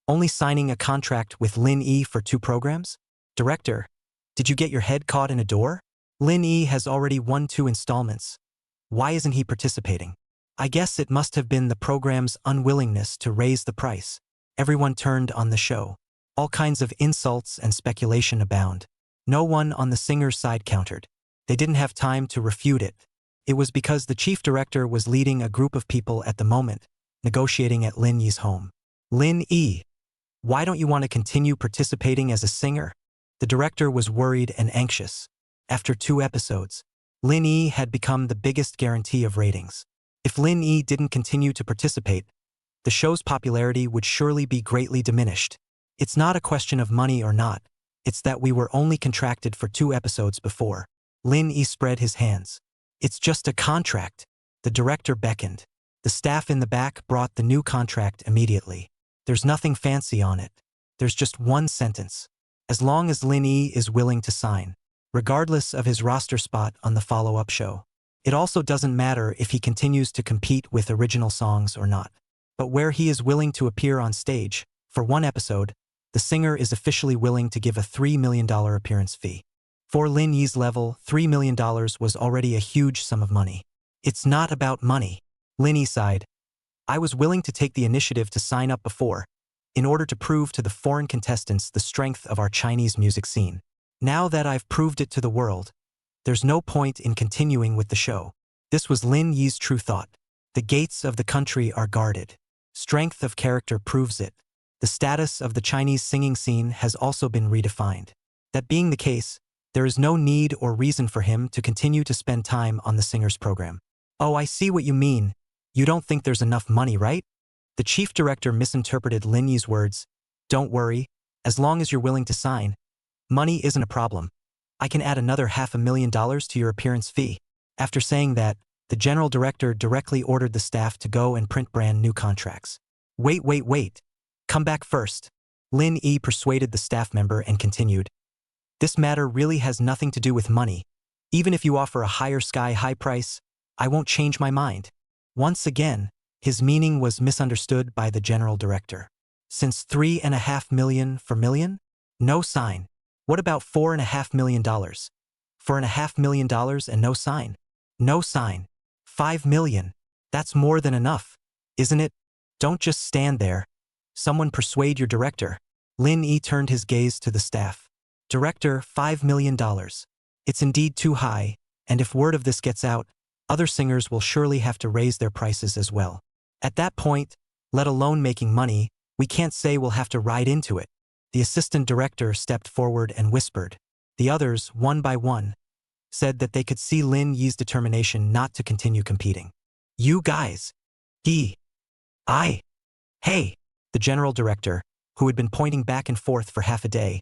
Only signing a contract with Lin Yi for 2 programs? Director, did you get your head caught in a door? Lin Yi has already won 2 installments. Why isn't he participating? I guess it must have been the program's unwillingness to raise the price. Everyone turned on the show. All kinds of insults and speculation abound. No one on the singer's side countered. They didn't have time to refute it. It was because the chief director was leading a group of people at the moment, negotiating at Lin Yi's home. Lin Yi, why don't you want to continue participating as a singer? The director was worried and anxious. After 2 episodes, Lin Yi had become the biggest guarantee of ratings. If Lin Yi didn't continue to participate, the show's popularity would surely be greatly diminished. It's not a question of money or not. It's that we were only contracted for 2 episodes before. Lin Yi spread his hands. It's just a contract. The director beckoned. The staff in the back brought the new contract immediately. There's nothing fancy on it. There's just one sentence. As long as Lin Yi is willing to sign, regardless of his roster spot on the follow-up show. It also doesn't matter if he continues to compete with original songs or not. But where he is willing to appear on stage, for 1 episode, the singer is officially willing to give a $3 million appearance fee. For Lin Yi's level, $3 million was already a huge sum of money. It's not about money. Lin Yi sighed. I was willing to take the initiative to sign up before, in order to prove to the foreign contestants the strength of our Chinese music scene. Now that I've proved it to the world, there's no point in continuing with the show. This was Lin Yi's true thought. The gates of the country are guarded. Strength of character proves it. The status of the Chinese singing scene has also been redefined. That being the case, there is no need or reason for him to continue to spend time on the singer's program. Oh, I see what you mean. You don't think there's enough money, right? The chief director misinterpreted Lin Yi's words. Don't worry, as long as you're willing to sign. Money isn't a problem. I can add another $500,000 to your appearance fee. After saying that, the general director directly ordered the staff to go and print brand new contracts. Wait. Come back first. Lin Yi persuaded the staff member and continued. This matter really has nothing to do with money. Even if you offer a higher sky-high price, I won't change my mind. Once again, his meaning was misunderstood by the general director. Since $3.5 million for million? No sign. What about $4.5 million? $4.5 million and no sign? No sign. $5 million. That's more than enough, isn't it? Don't just stand there. Someone persuade your director. Lin Yi turned his gaze to the staff. Director, $5 million. It's indeed too high, and if word of this gets out, other singers will surely have to raise their prices as well. At that point, let alone making money, we can't say we'll have to ride into it. The assistant director stepped forward and whispered. The others, one by one, said that they could see Lin Yi's determination not to continue competing. You guys. Hey. The general director, who had been pointing back and forth for half a day,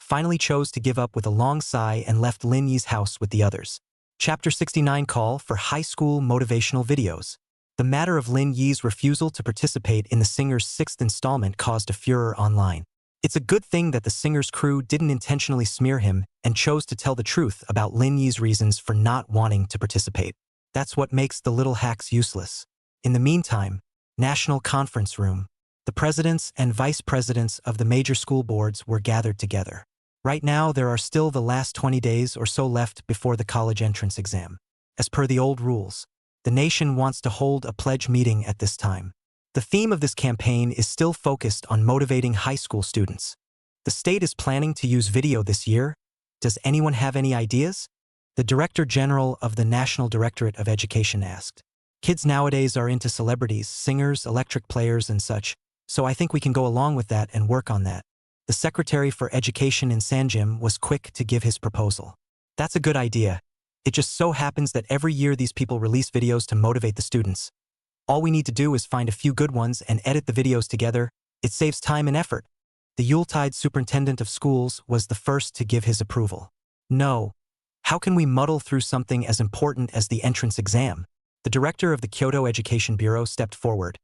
finally chose to give up with a long sigh and left Lin Yi's house with the others. Chapter 69 Call for High School Motivational Videos. The matter of Lin Yi's refusal to participate in the singer's 6th installment caused a furor online. It's a good thing that the singer's crew didn't intentionally smear him and chose to tell the truth about Lin Yi's reasons for not wanting to participate. That's what makes the little hacks useless. In the meantime, National Conference Room. The presidents and vice presidents of the major school boards were gathered together. Right now, there are still the last 20 days or so left before the college entrance exam. As per the old rules, the nation wants to hold a pledge meeting at this time. The theme of this campaign is still focused on motivating high school students. The state is planning to use video this year. Does anyone have any ideas? The Director General of the National Directorate of Education asked. Kids nowadays are into celebrities, singers, electric players, and such, so I think we can go along with that and work on that. The Secretary for Education in Sanjim was quick to give his proposal. That's a good idea. It just so happens that every year these people release videos to motivate the students. All we need to do is find a few good ones and edit the videos together. It saves time and effort. The Yuletide superintendent of schools was the first to give his approval. No. How can we muddle through something as important as the entrance exam? The director of the Kyoto Education Bureau stepped forward.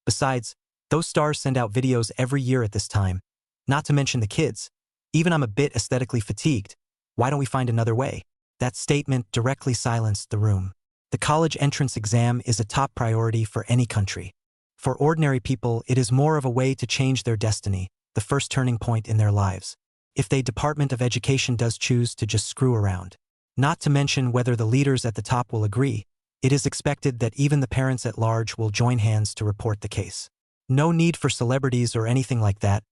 Besides, those stars send out videos every year at this time. Not to mention the kids. Even I'm a bit aesthetically fatigued. Why don't we find another way? That statement directly silenced the room. The college entrance exam is a top priority for any country. For ordinary people, it is more of a way to change their destiny, the first turning point in their lives. If the Department of Education does choose to just screw around. Not to mention whether the leaders at the top will agree, it is expected that even the parents at large will join hands to report the case. No need for celebrities or anything like that,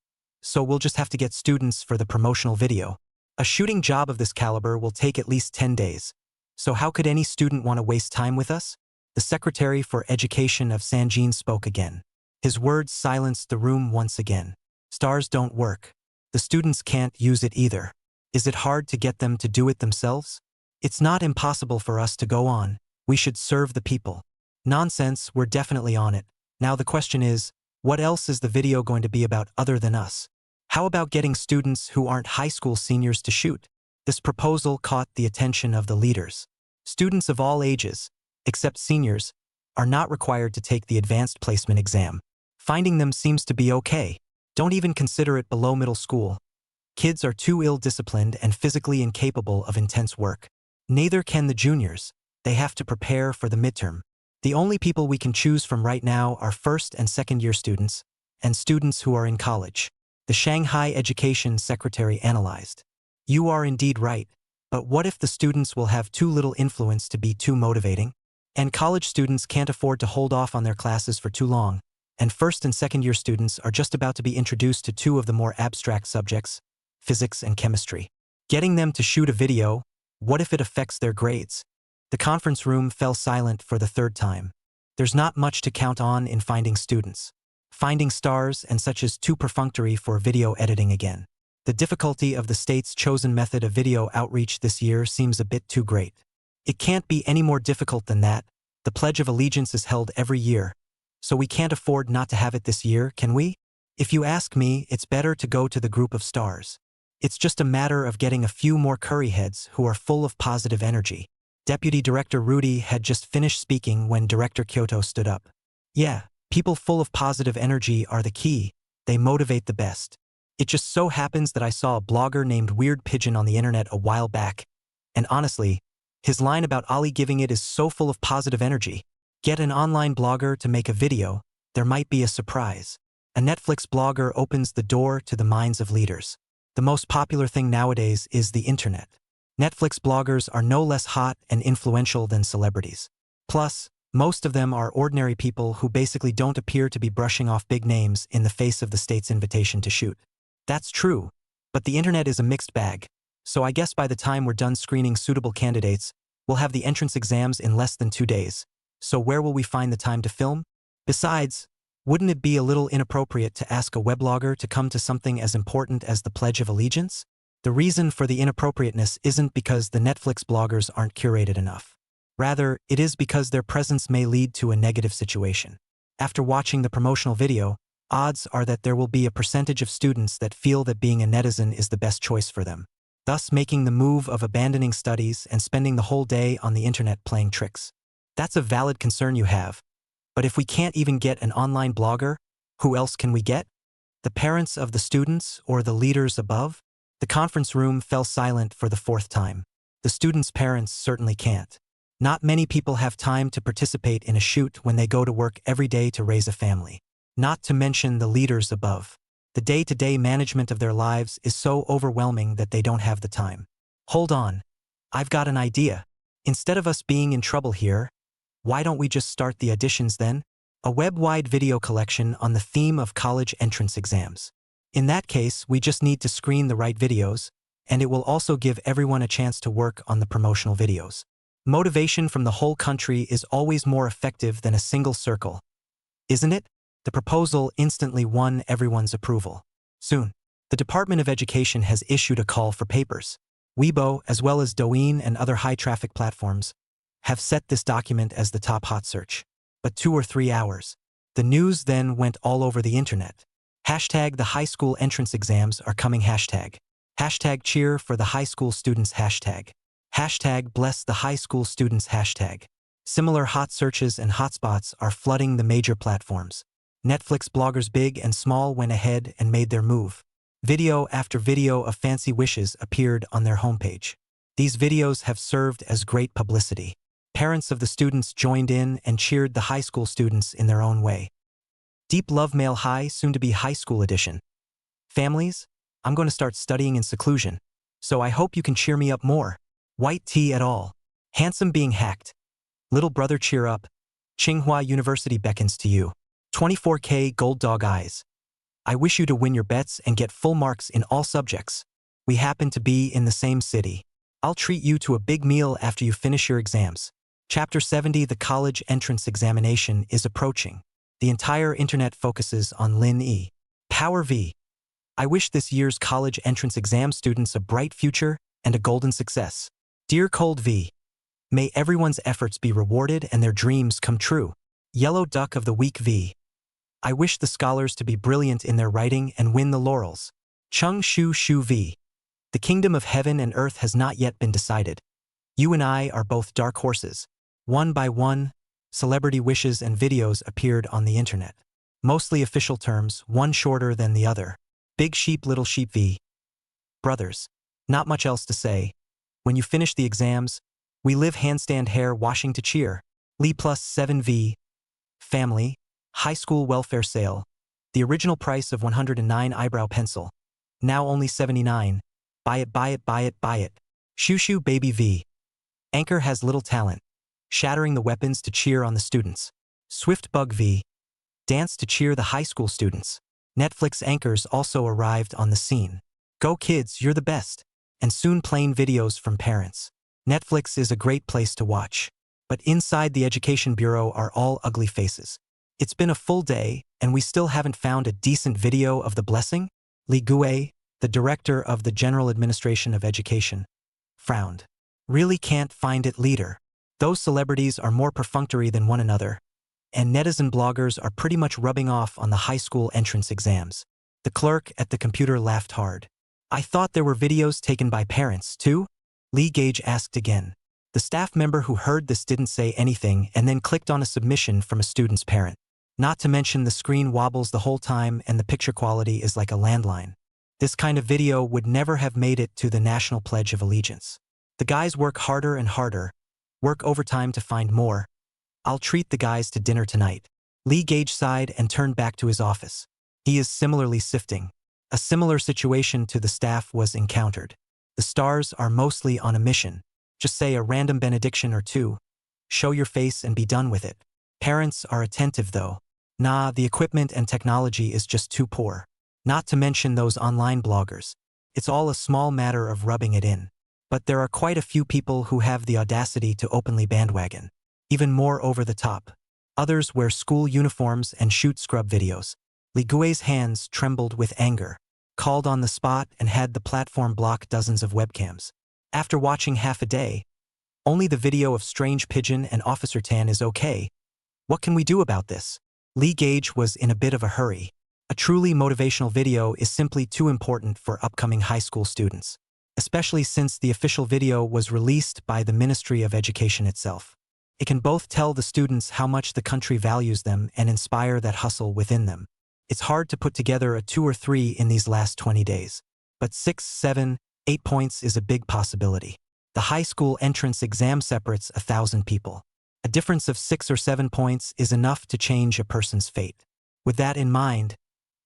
so we'll just have to get students for the promotional video. A shooting job of this caliber will take at least 10 days. So how could any student want to waste time with us? The Secretary for Education of Sanjin spoke again. His words silenced the room once again. Stars don't work. The students can't use it either. Is it hard to get them to do it themselves? It's not impossible for us to go on. We should serve the people. Nonsense, we're definitely on it. Now the question is, what else is the video going to be about other than us? How about getting students who aren't high school seniors to shoot? This proposal caught the attention of the leaders. Students of all ages, except seniors, are not required to take the advanced placement exam. Finding them seems to be okay. Don't even consider it below middle school. Kids are too ill-disciplined and physically incapable of intense work. Neither can the juniors. They have to prepare for the midterm. The only people we can choose from right now are first and second year students, and students who are in college. The Shanghai Education Secretary analyzed. You are indeed right, but what if the students will have too little influence to be too motivating? And college students can't afford to hold off on their classes for too long, and first and second year students are just about to be introduced to two of the more abstract subjects, physics and chemistry. Getting them to shoot a video, what if it affects their grades? The conference room fell silent for the third time. There's not much to count on in finding students. Finding stars and such is too perfunctory for video editing again. The difficulty of the state's chosen method of video outreach this year seems a bit too great. It can't be any more difficult than that. The Pledge of Allegiance is held every year, so we can't afford not to have it this year, can we? If you ask me, it's better to go to the group of stars. It's just a matter of getting a few more curry heads who are full of positive energy. Deputy Director Rudy had just finished speaking when Director Kyoto stood up. Yeah, people full of positive energy are the key. They motivate the best. It just so happens that I saw a blogger named Weird Pigeon on the internet a while back, and honestly, his line about Ali giving it is so full of positive energy. Get an online blogger to make a video, there might be a surprise. A Netflix blogger opens the door to the minds of leaders. The most popular thing nowadays is the internet. Netflix bloggers are no less hot and influential than celebrities. Plus, most of them are ordinary people who basically don't appear to be brushing off big names in the face of the state's invitation to shoot. That's true, but the internet is a mixed bag, so I guess by the time we're done screening suitable candidates, we'll have the entrance exams in less than 2 days. So where will we find the time to film? Besides, wouldn't it be a little inappropriate to ask a weblogger to come to something as important as the Pledge of Allegiance? The reason for the inappropriateness isn't because the Netflix bloggers aren't curated enough. Rather, it is because their presence may lead to a negative situation. After watching the promotional video, odds are that there will be a percentage of students that feel that being a netizen is the best choice for them, thus making the move of abandoning studies and spending the whole day on the internet playing tricks. That's a valid concern you have. But if we can't even get an online blogger, who else can we get? The parents of the students or the leaders above? The conference room fell silent for the fourth time. The students' parents certainly can't. Not many people have time to participate in a shoot when they go to work every day to raise a family. Not to mention the leaders above. The day-to-day management of their lives is so overwhelming that they don't have the time. Hold on. I've got an idea. Instead of us being in trouble here, why don't we just start the auditions then? A web-wide video collection on the theme of college entrance exams. In that case, we just need to screen the right videos, and it will also give everyone a chance to work on the promotional videos. Motivation from the whole country is always more effective than a single circle. Isn't it? The proposal instantly won everyone's approval. Soon, the Department of Education has issued a call for papers. Weibo, as well as Douyin and other high-traffic platforms, have set this document as the top hot search. But 2 or 3 hours. The news then went all over the internet. Hashtag the high school entrance exams are coming. Hashtag cheer for the high school students. Hashtag bless the high school students. Hashtag. Similar hot searches and hotspots are flooding the major platforms. Netflix bloggers big and small went ahead and made their move. Video after video of fancy wishes appeared on their homepage. These videos have served as great publicity. Parents of the students joined in and cheered the high school students in their own way. Deep Love Male High soon-to-be high school edition. Families, I'm going to start studying in seclusion, so I hope you can cheer me up more. White tea et al. Handsome being hacked. Little brother cheer up. Tsinghua University beckons to you. 24K gold dog eyes. I wish you to win your bets and get full marks in all subjects. We happen to be in the same city. I'll treat you to a big meal after you finish your exams. Chapter 70. The college entrance examination is approaching. The entire internet focuses on Lin E. Power V. I wish this year's college entrance exam students a bright future and a golden success. Dear Cold V. May everyone's efforts be rewarded and their dreams come true. Yellow Duck of the Week V. I wish the scholars to be brilliant in their writing and win the laurels. Chung Shu Shu V. The kingdom of heaven and earth has not yet been decided. You and I are both dark horses. One by one, celebrity wishes and videos appeared on the internet. Mostly official terms, one shorter than the other. Big Sheep Little Sheep V. Brothers, not much else to say. When you finish the exams, we live handstand hair washing to cheer. Lee plus 7 V. Family, high school welfare sale. The original price of 109 eyebrow pencil. Now only 79. Buy it, buy it, buy it, buy it. Shoo Shoo Baby V. Anchor has little talent. Shattering the weapons to cheer on the students. Swift Bug V. Dance to cheer the high school students. Netflix anchors also arrived on the scene. Go kids, you're the best. And soon plain videos from parents. Netflix is a great place to watch. But inside the Education Bureau are all ugly faces. It's been a full day, and we still haven't found a decent video of the blessing? Li Gue, the director of the General Administration of Education, frowned. Really can't find it, leader. Those celebrities are more perfunctory than one another, and netizen bloggers are pretty much rubbing off on the high school entrance exams. The clerk at the computer laughed hard. I thought there were videos taken by parents, too? Lee Gage asked again. The staff member who heard this didn't say anything and then clicked on a submission from a student's parent. Not to mention the screen wobbles the whole time and the picture quality is like a landline. This kind of video would never have made it to the National Pledge of Allegiance. The guys work harder and harder, work overtime to find more. I'll treat the guys to dinner tonight. Lee Gage sighed and turned back to his office. He is similarly sifting. A similar situation to the staff was encountered. The stars are mostly on a mission. Just say a random benediction or two. Show your face and be done with it. Parents are attentive though. Nah, the equipment and technology is just too poor. Not to mention those online bloggers. It's all a small matter of rubbing it in. But there are quite a few people who have the audacity to openly bandwagon. Even more over the top. Others wear school uniforms and shoot scrub videos. Li Gui's hands trembled with anger. Called on the spot and had the platform block dozens of webcams. After watching half a day, only the video of Strange Pigeon and Officer Tan is okay. What can we do about this? Lee Gage was in a bit of a hurry. A truly motivational video is simply too important for upcoming high school students, especially since the official video was released by the Ministry of Education itself. It can both tell the students how much the country values them and inspire that hustle within them. It's hard to put together a 2 or 3 in these last 20 days. But 6, 7, 8 points is a big possibility. The high school entrance exam separates 1,000 people. A difference of 6 or 7 points is enough to change a person's fate. With that in mind,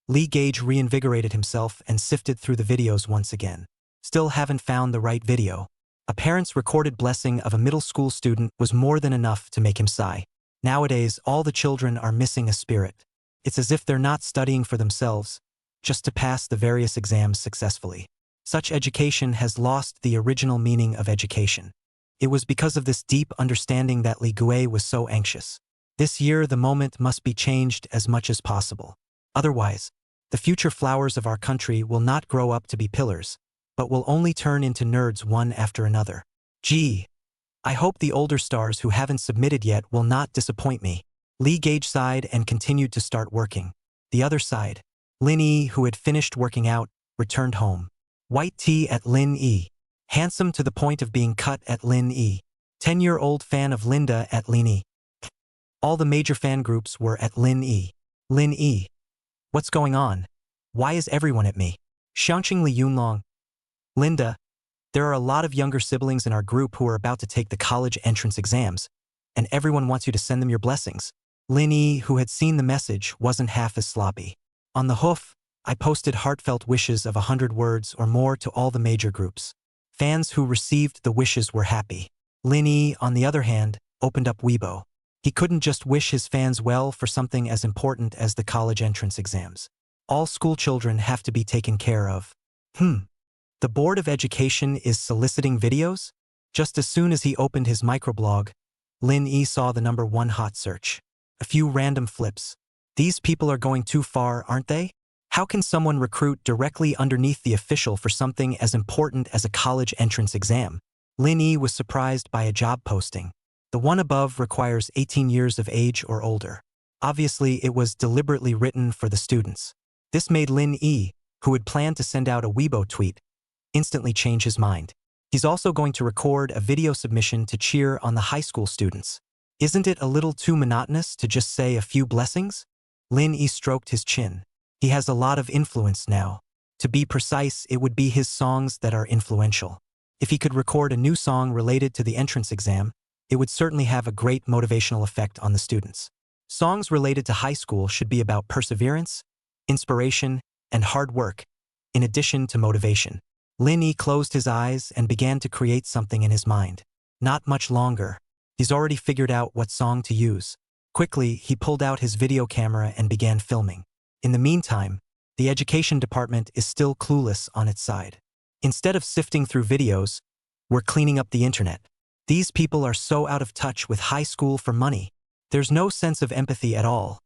Lee Gage reinvigorated himself and sifted through the videos once again. Still haven't found the right video. A parent's recorded blessing of a middle school student was more than enough to make him sigh. Nowadays, all the children are missing a spirit. It's as if they're not studying for themselves, just to pass the various exams successfully. Such education has lost the original meaning of education. It was because of this deep understanding that Li Gue was so anxious. This year, the moment must be changed as much as possible. Otherwise, the future flowers of our country will not grow up to be pillars, but will only turn into nerds one after another. Gee, I hope the older stars who haven't submitted yet will not disappoint me. Lee Gage sighed and continued to start working. The other side. Lin E, who had finished working out, returned home. White tea at Lin E. Handsome to the point of being cut at Lin E. 10-year-old fan of Linda at Lin E. All the major fan groups were at Lin E. Lin E. What's going on? Why is everyone at me? Xiangqing Li Yunlong. Linda, there are a lot of younger siblings in our group who are about to take the college entrance exams, and everyone wants you to send them your blessings. Lin E, who had seen the message, wasn't half as sloppy. On the hoof, I posted heartfelt wishes of 100 words or more to all the major groups. Fans who received the wishes were happy. Lin E, on the other hand, opened up Weibo. He couldn't just wish his fans well for something as important as the college entrance exams. All school children have to be taken care of. The Board of Education is soliciting videos? Just as soon as he opened his microblog, Lin E saw the #1 hot search. A few random flips. These people are going too far, aren't they? How can someone recruit directly underneath the official for something as important as a college entrance exam? Lin E was surprised by a job posting. The one above requires 18 years of age or older. Obviously, it was deliberately written for the students. This made Lin E, who had planned to send out a Weibo tweet, instantly change his mind. He's also going to record a video submission to cheer on the high school students. Isn't it a little too monotonous to just say a few blessings? Lin E stroked his chin. He has a lot of influence now. To be precise, it would be his songs that are influential. If he could record a new song related to the entrance exam, it would certainly have a great motivational effect on the students. Songs related to high school should be about perseverance, inspiration, and hard work, in addition to motivation. Lin E closed his eyes and began to create something in his mind. Not much longer. He's already figured out what song to use. Quickly, he pulled out his video camera and began filming. In the meantime, the education department is still clueless on its side. Instead of sifting through videos, we're cleaning up the internet. These people are so out of touch with high school for money. There's no sense of empathy at all.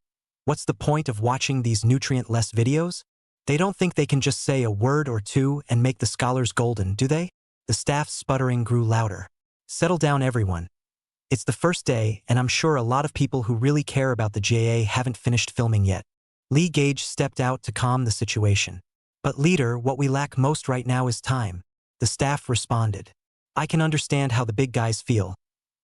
What's the point of watching these nutrient-less videos? They don't think they can just say a word or two and make the scholars golden, do they? The staff's sputtering grew louder. Settle down, everyone. It's the first day, and I'm sure a lot of people who really care about the JA haven't finished filming yet. Lee Gage stepped out to calm the situation. But leader, what we lack most right now is time. The staff responded. I can understand how the big guys feel,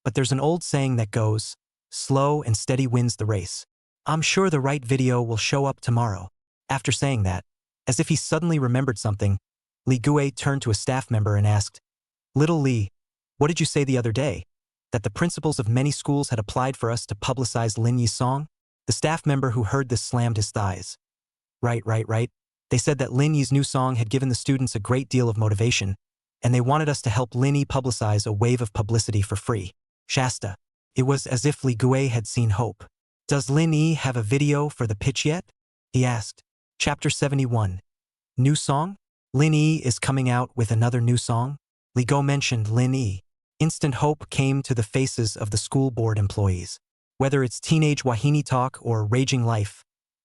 but there's an old saying that goes, slow and steady wins the race. I'm sure the right video will show up tomorrow. After saying that, as if he suddenly remembered something, Li Gui turned to a staff member and asked, Little Li, what did you say the other day? That the principals of many schools had applied for us to publicize Lin Yi's song? The staff member who heard this slammed his thighs. Right. They said that Lin Yi's new song had given the students a great deal of motivation, and they wanted us to help Lin Yi publicize a wave of publicity for free. Shasta. It was as if Li Gui had seen hope. Does Lin Yi have a video for the pitch yet? He asked. Chapter 71. New song? Lin Yi is coming out with another new song? Li Gui mentioned Lin Yi. Instant hope came to the faces of the school board employees. Whether it's Teenage Wahini Talk or Raging Life,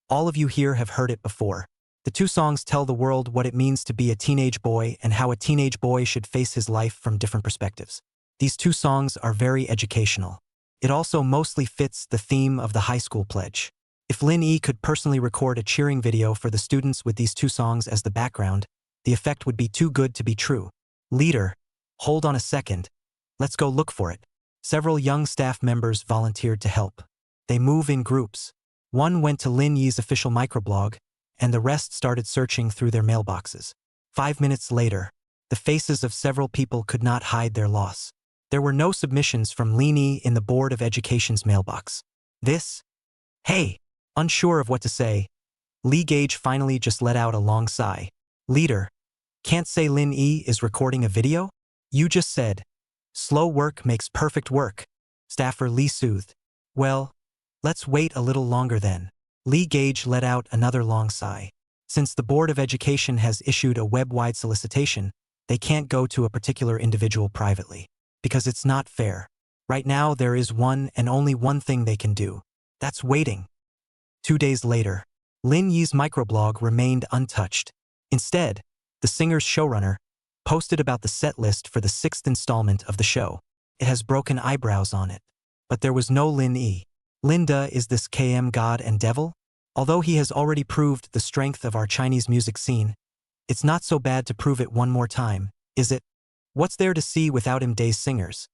all of you here have heard it before. The two songs tell the world what it means to be a teenage boy and how a teenage boy should face his life from different perspectives. These two songs are very educational. It also mostly fits the theme of the high school pledge. If Lin Yi could personally record a cheering video for the students with these two songs as the background, the effect would be too good to be true. Leader, hold on a second. Let's go look for it. Several young staff members volunteered to help. They move in groups. One went to Lin Yi's official microblog, and the rest started searching through their mailboxes. 5 minutes later, the faces of several people could not hide their loss. There were no submissions from Lin Yi in the Board of Education's mailbox. Hey! Unsure of what to say, Lee Gage finally just let out a long sigh. Leader, can't say Lin Yi is recording a video? You just said, slow work makes perfect work. Staffer Lee soothed. Well, let's wait a little longer then. Lee Gage let out another long sigh. Since the Board of Education has issued a web-wide solicitation, they can't go to a particular individual privately. Because it's not fair. Right now there is one and only one thing they can do. That's waiting. 2 days later, Lin Yi's microblog remained untouched. Instead, the singer's showrunner, posted about the set list for the 6th installment of the show. It has broken eyebrows on it. But there was no Lin Yi. Linda is this KM god and devil? Although he has already proved the strength of our Chinese music scene, it's not so bad to prove it one more time, is it? What's there to see without him day's singers?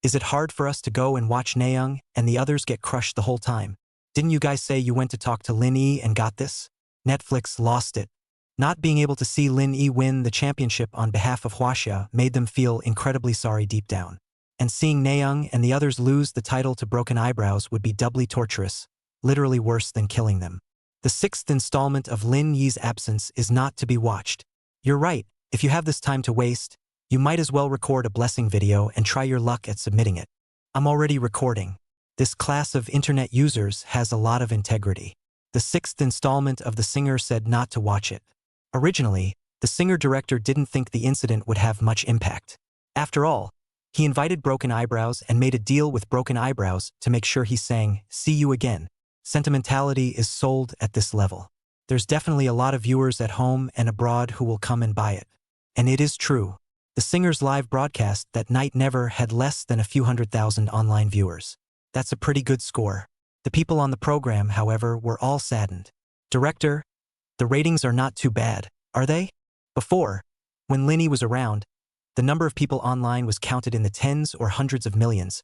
Is it hard for us to go and watch Nayoung and the others get crushed the whole time? Didn't you guys say you went to talk to Lin Yi and got this? Netflix lost it. Not being able to see Lin Yi win the championship on behalf of Huaxia made them feel incredibly sorry deep down. And seeing Nayoung and the others lose the title to broken eyebrows would be doubly torturous, literally worse than killing them. The 6th installment of Lin Yi's absence is not to be watched. You're right, if you have this time to waste, you might as well record a blessing video and try your luck at submitting it. I'm already recording. This class of internet users has a lot of integrity. The 6th installment of The Singer said not to watch it. Originally, the singer-director didn't think the incident would have much impact. After all, he invited Broken Eyebrows and made a deal with Broken Eyebrows to make sure he sang "See You Again." Sentimentality is sold at this level. There's definitely a lot of viewers at home and abroad who will come and buy it. And it is true. The singer's live broadcast that night never had less than a few 100,000 online viewers. That's a pretty good score. The people on the program, however, were all saddened. Director, the ratings are not too bad, are they? Before, when Lin Yi was around, the number of people online was counted in the tens or hundreds of millions,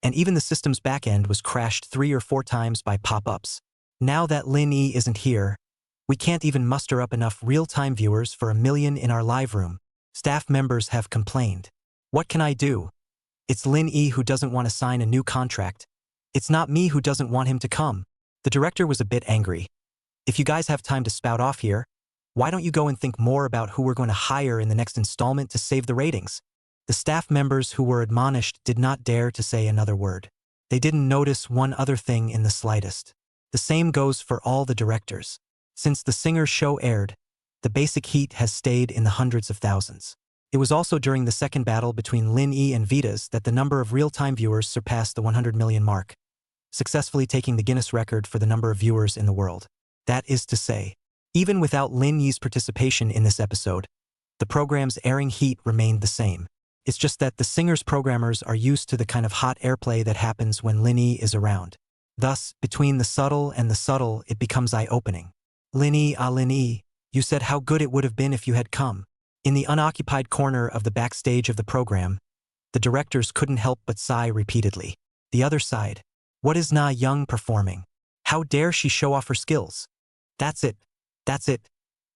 and even the system's backend was crashed 3 or 4 times by pop-ups. Now that Lin Yi isn't here, we can't even muster up enough real-time viewers for 1 million in our live room. Staff members have complained. What can I do? It's Lin Yi who doesn't want to sign a new contract. It's not me who doesn't want him to come. The director was a bit angry. If you guys have time to spout off here, why don't you go and think more about who we're going to hire in the next installment to save the ratings? The staff members who were admonished did not dare to say another word. They didn't notice one other thing in the slightest. The same goes for all the directors. Since the Singer's show aired, the basic heat has stayed in the hundreds of thousands. It was also during the second battle between Lin Yi and Vitas that the number of real-time viewers surpassed the 100 million mark, successfully taking the Guinness record for the number of viewers in the world. That is to say, even without Lin Yi's participation in this episode, the program's airing heat remained the same. It's just that the Singer's programmers are used to the kind of hot airplay that happens when Lin Yi is around. Thus, between the subtle and the subtle, it becomes eye-opening. Lin Yi, you said how good it would have been if you had come. In the unoccupied corner of the backstage of the program, the directors couldn't help but sigh repeatedly. The other side. What is Na Young performing? How dare she show off her skills? That's it. That's it.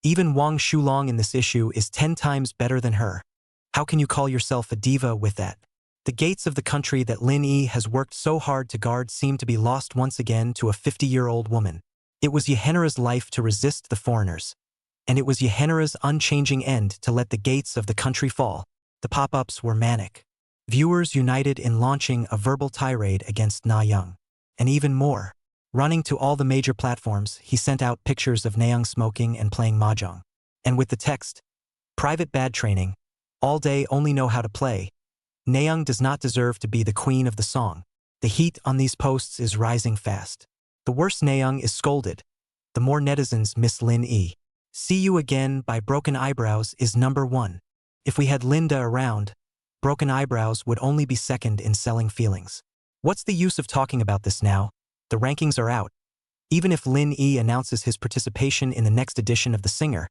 Even Wang Shulong in this issue is 10 times better than her. How can you call yourself a diva with that? The gates of the country that Lin Yi has worked so hard to guard seem to be lost once again to a 50-year-old woman. It was Yehenra's life to resist the foreigners. And it was Yehenra's unchanging end to let the gates of the country fall. The pop-ups were manic. Viewers united in launching a verbal tirade against Na Young. And even more. Running to all the major platforms, he sent out pictures of Nayoung smoking and playing mahjong. And with the text, "Private bad training, all day only know how to play. Nayoung does not deserve to be the queen of the song." The heat on these posts is rising fast. The worse Nayoung is scolded, the more netizens miss Lin Yi. "See You Again" by Broken Eyebrows is number 1. If we had Linda around, Broken Eyebrows would only be second in selling feelings. What's the use of talking about this now? The rankings are out. Even if Lin Yi announces his participation in the next edition of The Singer,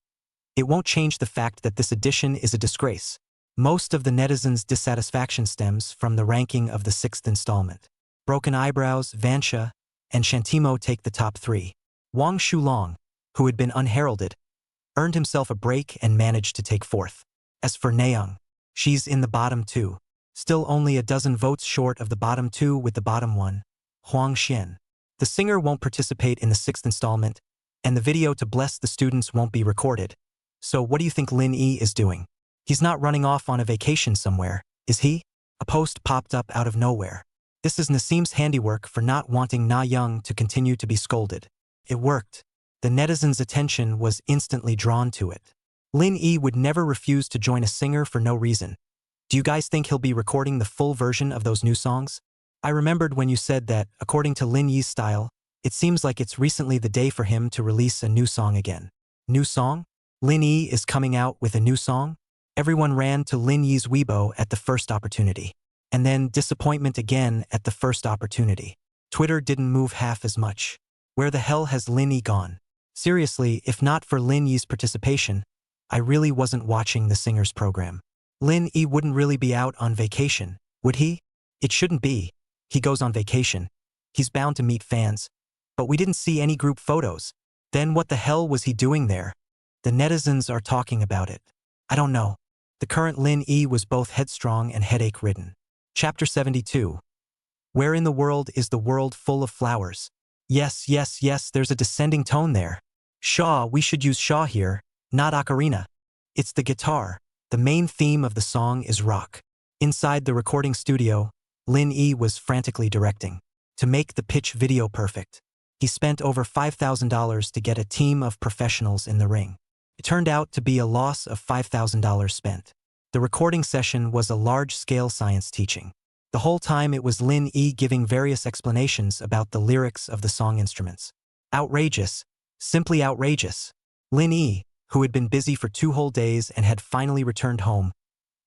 it won't change the fact that this edition is a disgrace. Most of the netizens' dissatisfaction stems from the ranking of the 6th installment. Broken Eyebrows, Vansha, and Shantimo take the top 3. Wang Shulong, who had been unheralded, earned himself a break and managed to take 4th. As for Nayoung, she's in the bottom 2, still only a dozen votes short of the bottom 2 with the bottom 1, Huang Xian. The Singer won't participate in the 6th installment, and the video to bless the students won't be recorded. So what do you think Lin Yi is doing? He's not running off on a vacation somewhere, is he? A post popped up out of nowhere. This is Nassim's handiwork for not wanting Na Young to continue to be scolded. It worked. The netizens' attention was instantly drawn to it. Lin Yi would never refuse to join a singer for no reason. Do you guys think he'll be recording the full version of those new songs? I remembered when you said that, according to Lin Yi's style, it seems like it's recently the day for him to release a new song again. New song? Lin Yi is coming out with a new song? Everyone ran to Lin Yi's Weibo at the first opportunity. And then disappointment again at the first opportunity. Twitter didn't move half as much. Where the hell has Lin Yi gone? Seriously, if not for Lin Yi's participation, I really wasn't watching the singer's program. Lin Yi wouldn't really be out on vacation, would he? It shouldn't be. He goes on vacation. He's bound to meet fans. But we didn't see any group photos. Then what the hell was he doing there? The netizens are talking about it. I don't know. The current Lin Yi was both headstrong and headache-ridden. Chapter 72. Where in the world is the world full of flowers? Yes, yes, yes, there's a descending tone there. Shaw, we should use Shaw here, not ocarina. It's the guitar. The main theme of the song is rock. Inside the recording studio, Lin Yi was frantically directing. To make the pitch video perfect, he spent over $5,000 to get a team of professionals in the ring. It turned out to be a loss of $5,000 spent. The recording session was a large-scale science teaching. The whole time it was Lin Yi giving various explanations about the lyrics of the song instruments. Outrageous. Simply outrageous. Lin Yi, who had been busy for 2 whole days and had finally returned home,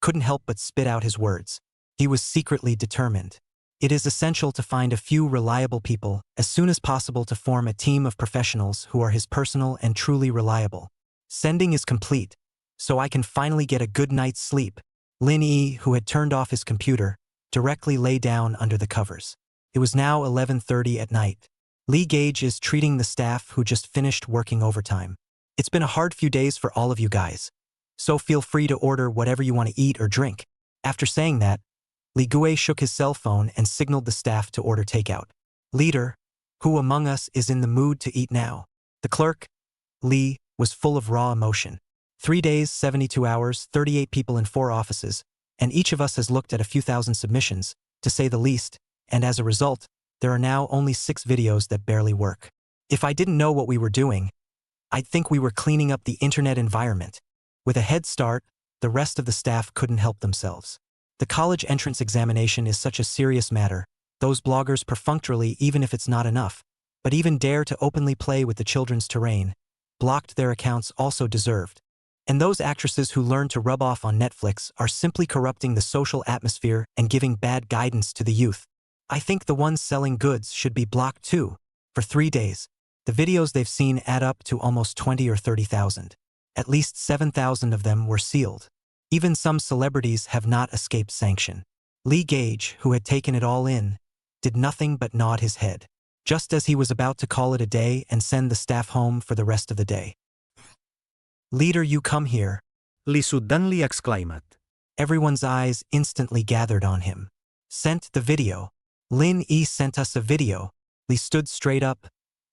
couldn't help but spit out his words. He was secretly determined. It is essential to find a few reliable people as soon as possible to form a team of professionals who are his personal and truly reliable. Sending is complete, so I can finally get a good night's sleep. Lin Yi, who had turned off his computer, directly lay down under the covers. It was now 11:30 at night. Lee Gage is treating the staff who just finished working overtime. It's been a hard few days for all of you guys, so feel free to order whatever you want to eat or drink. After saying that, Li Gui shook his cell phone and signaled the staff to order takeout. Leader, who among us is in the mood to eat now? The clerk, Lee, was full of raw emotion. 3 days, 72 hours, 38 people in 4 offices, and each of us has looked at a few thousand submissions, to say the least, and as a result, there are now only 6 videos that barely work. If I didn't know what we were doing, I'd think we were cleaning up the internet environment. With a head start, the rest of the staff couldn't help themselves. The college entrance examination is such a serious matter. Those bloggers perfunctorily, even if it's not enough, but even dare to openly play with the children's terrain, blocked their accounts also deserved. And those actresses who learn to rub off on Netflix are simply corrupting the social atmosphere and giving bad guidance to the youth. I think the ones selling goods should be blocked too. For 3 days, the videos they've seen add up to almost 20 or 30,000. At least 7,000 of them were sealed. Even some celebrities have not escaped sanction. Lee Gage, who had taken it all in, did nothing but nod his head, just as he was about to call it a day and send the staff home for the rest of the day. Leader, you come here. Li suddenly exclaimed. Everyone's eyes instantly gathered on him. Sent the video. Lin Yi sent us a video. Lee stood straight up,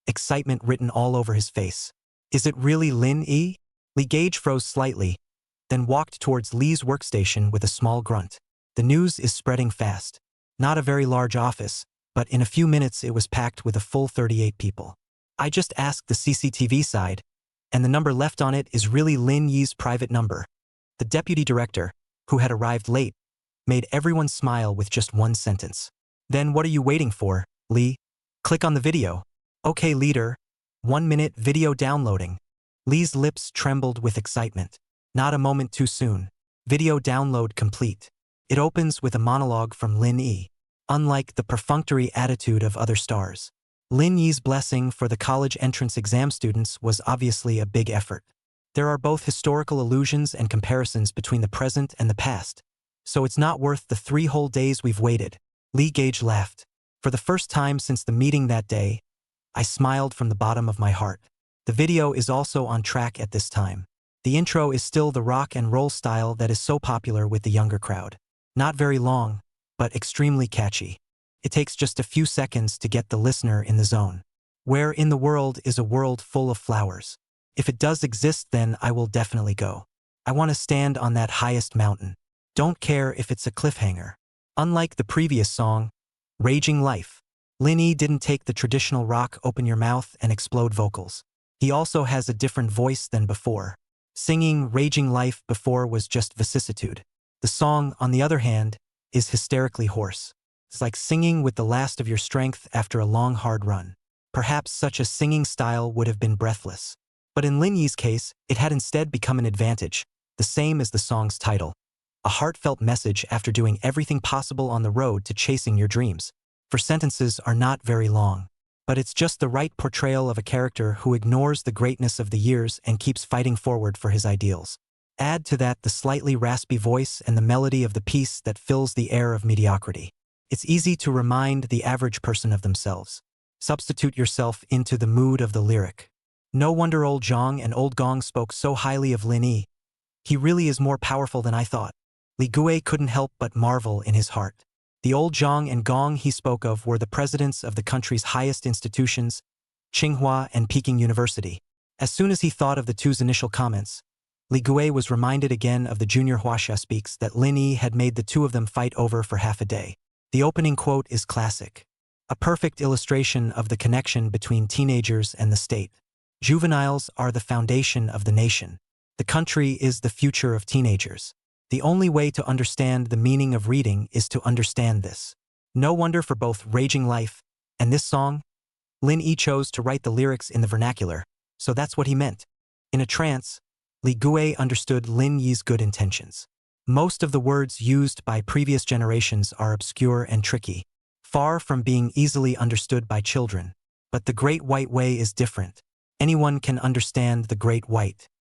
excitement written all over his face. Is it really Lin Yi? Lee Gage froze slightly, then walked towards Lee's workstation with a small grunt. The news is spreading fast. Not a very large office, but in a few minutes it was packed with a full 38 people. I just asked the CCTV side, and the number left on it is really Lin Yi's private number. The deputy director, who had arrived late, made everyone smile with just one sentence. Then what are you waiting for, Lee? Click on the video. Okay, leader. 1 minute video downloading. Lee's lips trembled with excitement. Not a moment too soon. Video download complete. It opens with a monologue from Lin Yi. Unlike the perfunctory attitude of other stars, Lin Yi's blessing for the college entrance exam students was obviously a big effort. There are both historical allusions and comparisons between the present and the past, so it's not worth the 3 whole days we've waited. Lee Gage laughed. For the first time since the meeting that day, I smiled from the bottom of my heart. The video is also on track at this time. The intro is still the rock and roll style that is so popular with the younger crowd. Not very long, but extremely catchy. It takes just a few seconds to get the listener in the zone. Where in the world is a world full of flowers? If it does exist, then I will definitely go. I want to stand on that highest mountain. Don't care if it's a cliffhanger. Unlike the previous song, Raging Life, Lin Yi didn't take the traditional rock open your mouth and explode vocals. He also has a different voice than before. Singing Raging Life before was just vicissitude. The song, on the other hand, is hysterically hoarse. It's like singing with the last of your strength after a long, hard run. Perhaps such a singing style would have been breathless. But in Lin Yi's case, it had instead become an advantage. the same as the song's title. A heartfelt message after doing everything possible on the road to chasing your dreams. For sentences are not very long, but it's just the right portrayal of a character who ignores the greatness of the years and keeps fighting forward for his ideals. Add to that the slightly raspy voice and the melody of the piece that fills the air of mediocrity. It's easy to remind the average person of themselves. Substitute yourself into the mood of the lyric. No wonder old Zhang and old Gong spoke so highly of Lin Yi. He really is more powerful than I thought. Li Gui couldn't help but marvel in his heart. The old Zhang and Gong he spoke of were the presidents of the country's highest institutions, Tsinghua and Peking University. As soon as he thought of the two's initial comments, Li Gui was reminded again of the junior Huaxia speaks that Lin Yi had made the two of them fight over for half a day. The opening quote is classic, a perfect illustration of the connection between teenagers and the state. Juveniles are the foundation of the nation. The country is the future of teenagers. The only way to understand the meaning of reading is to understand this. No wonder for both Raging Life and this song, Lin Yi chose to write the lyrics in the vernacular, so that's what he meant. In a trance, Li Gui understood Lin Yi's good intentions. Most of the words used by previous generations are obscure and tricky, far from being easily understood by children. But the Great White Way is different. Anyone can understand the Great White.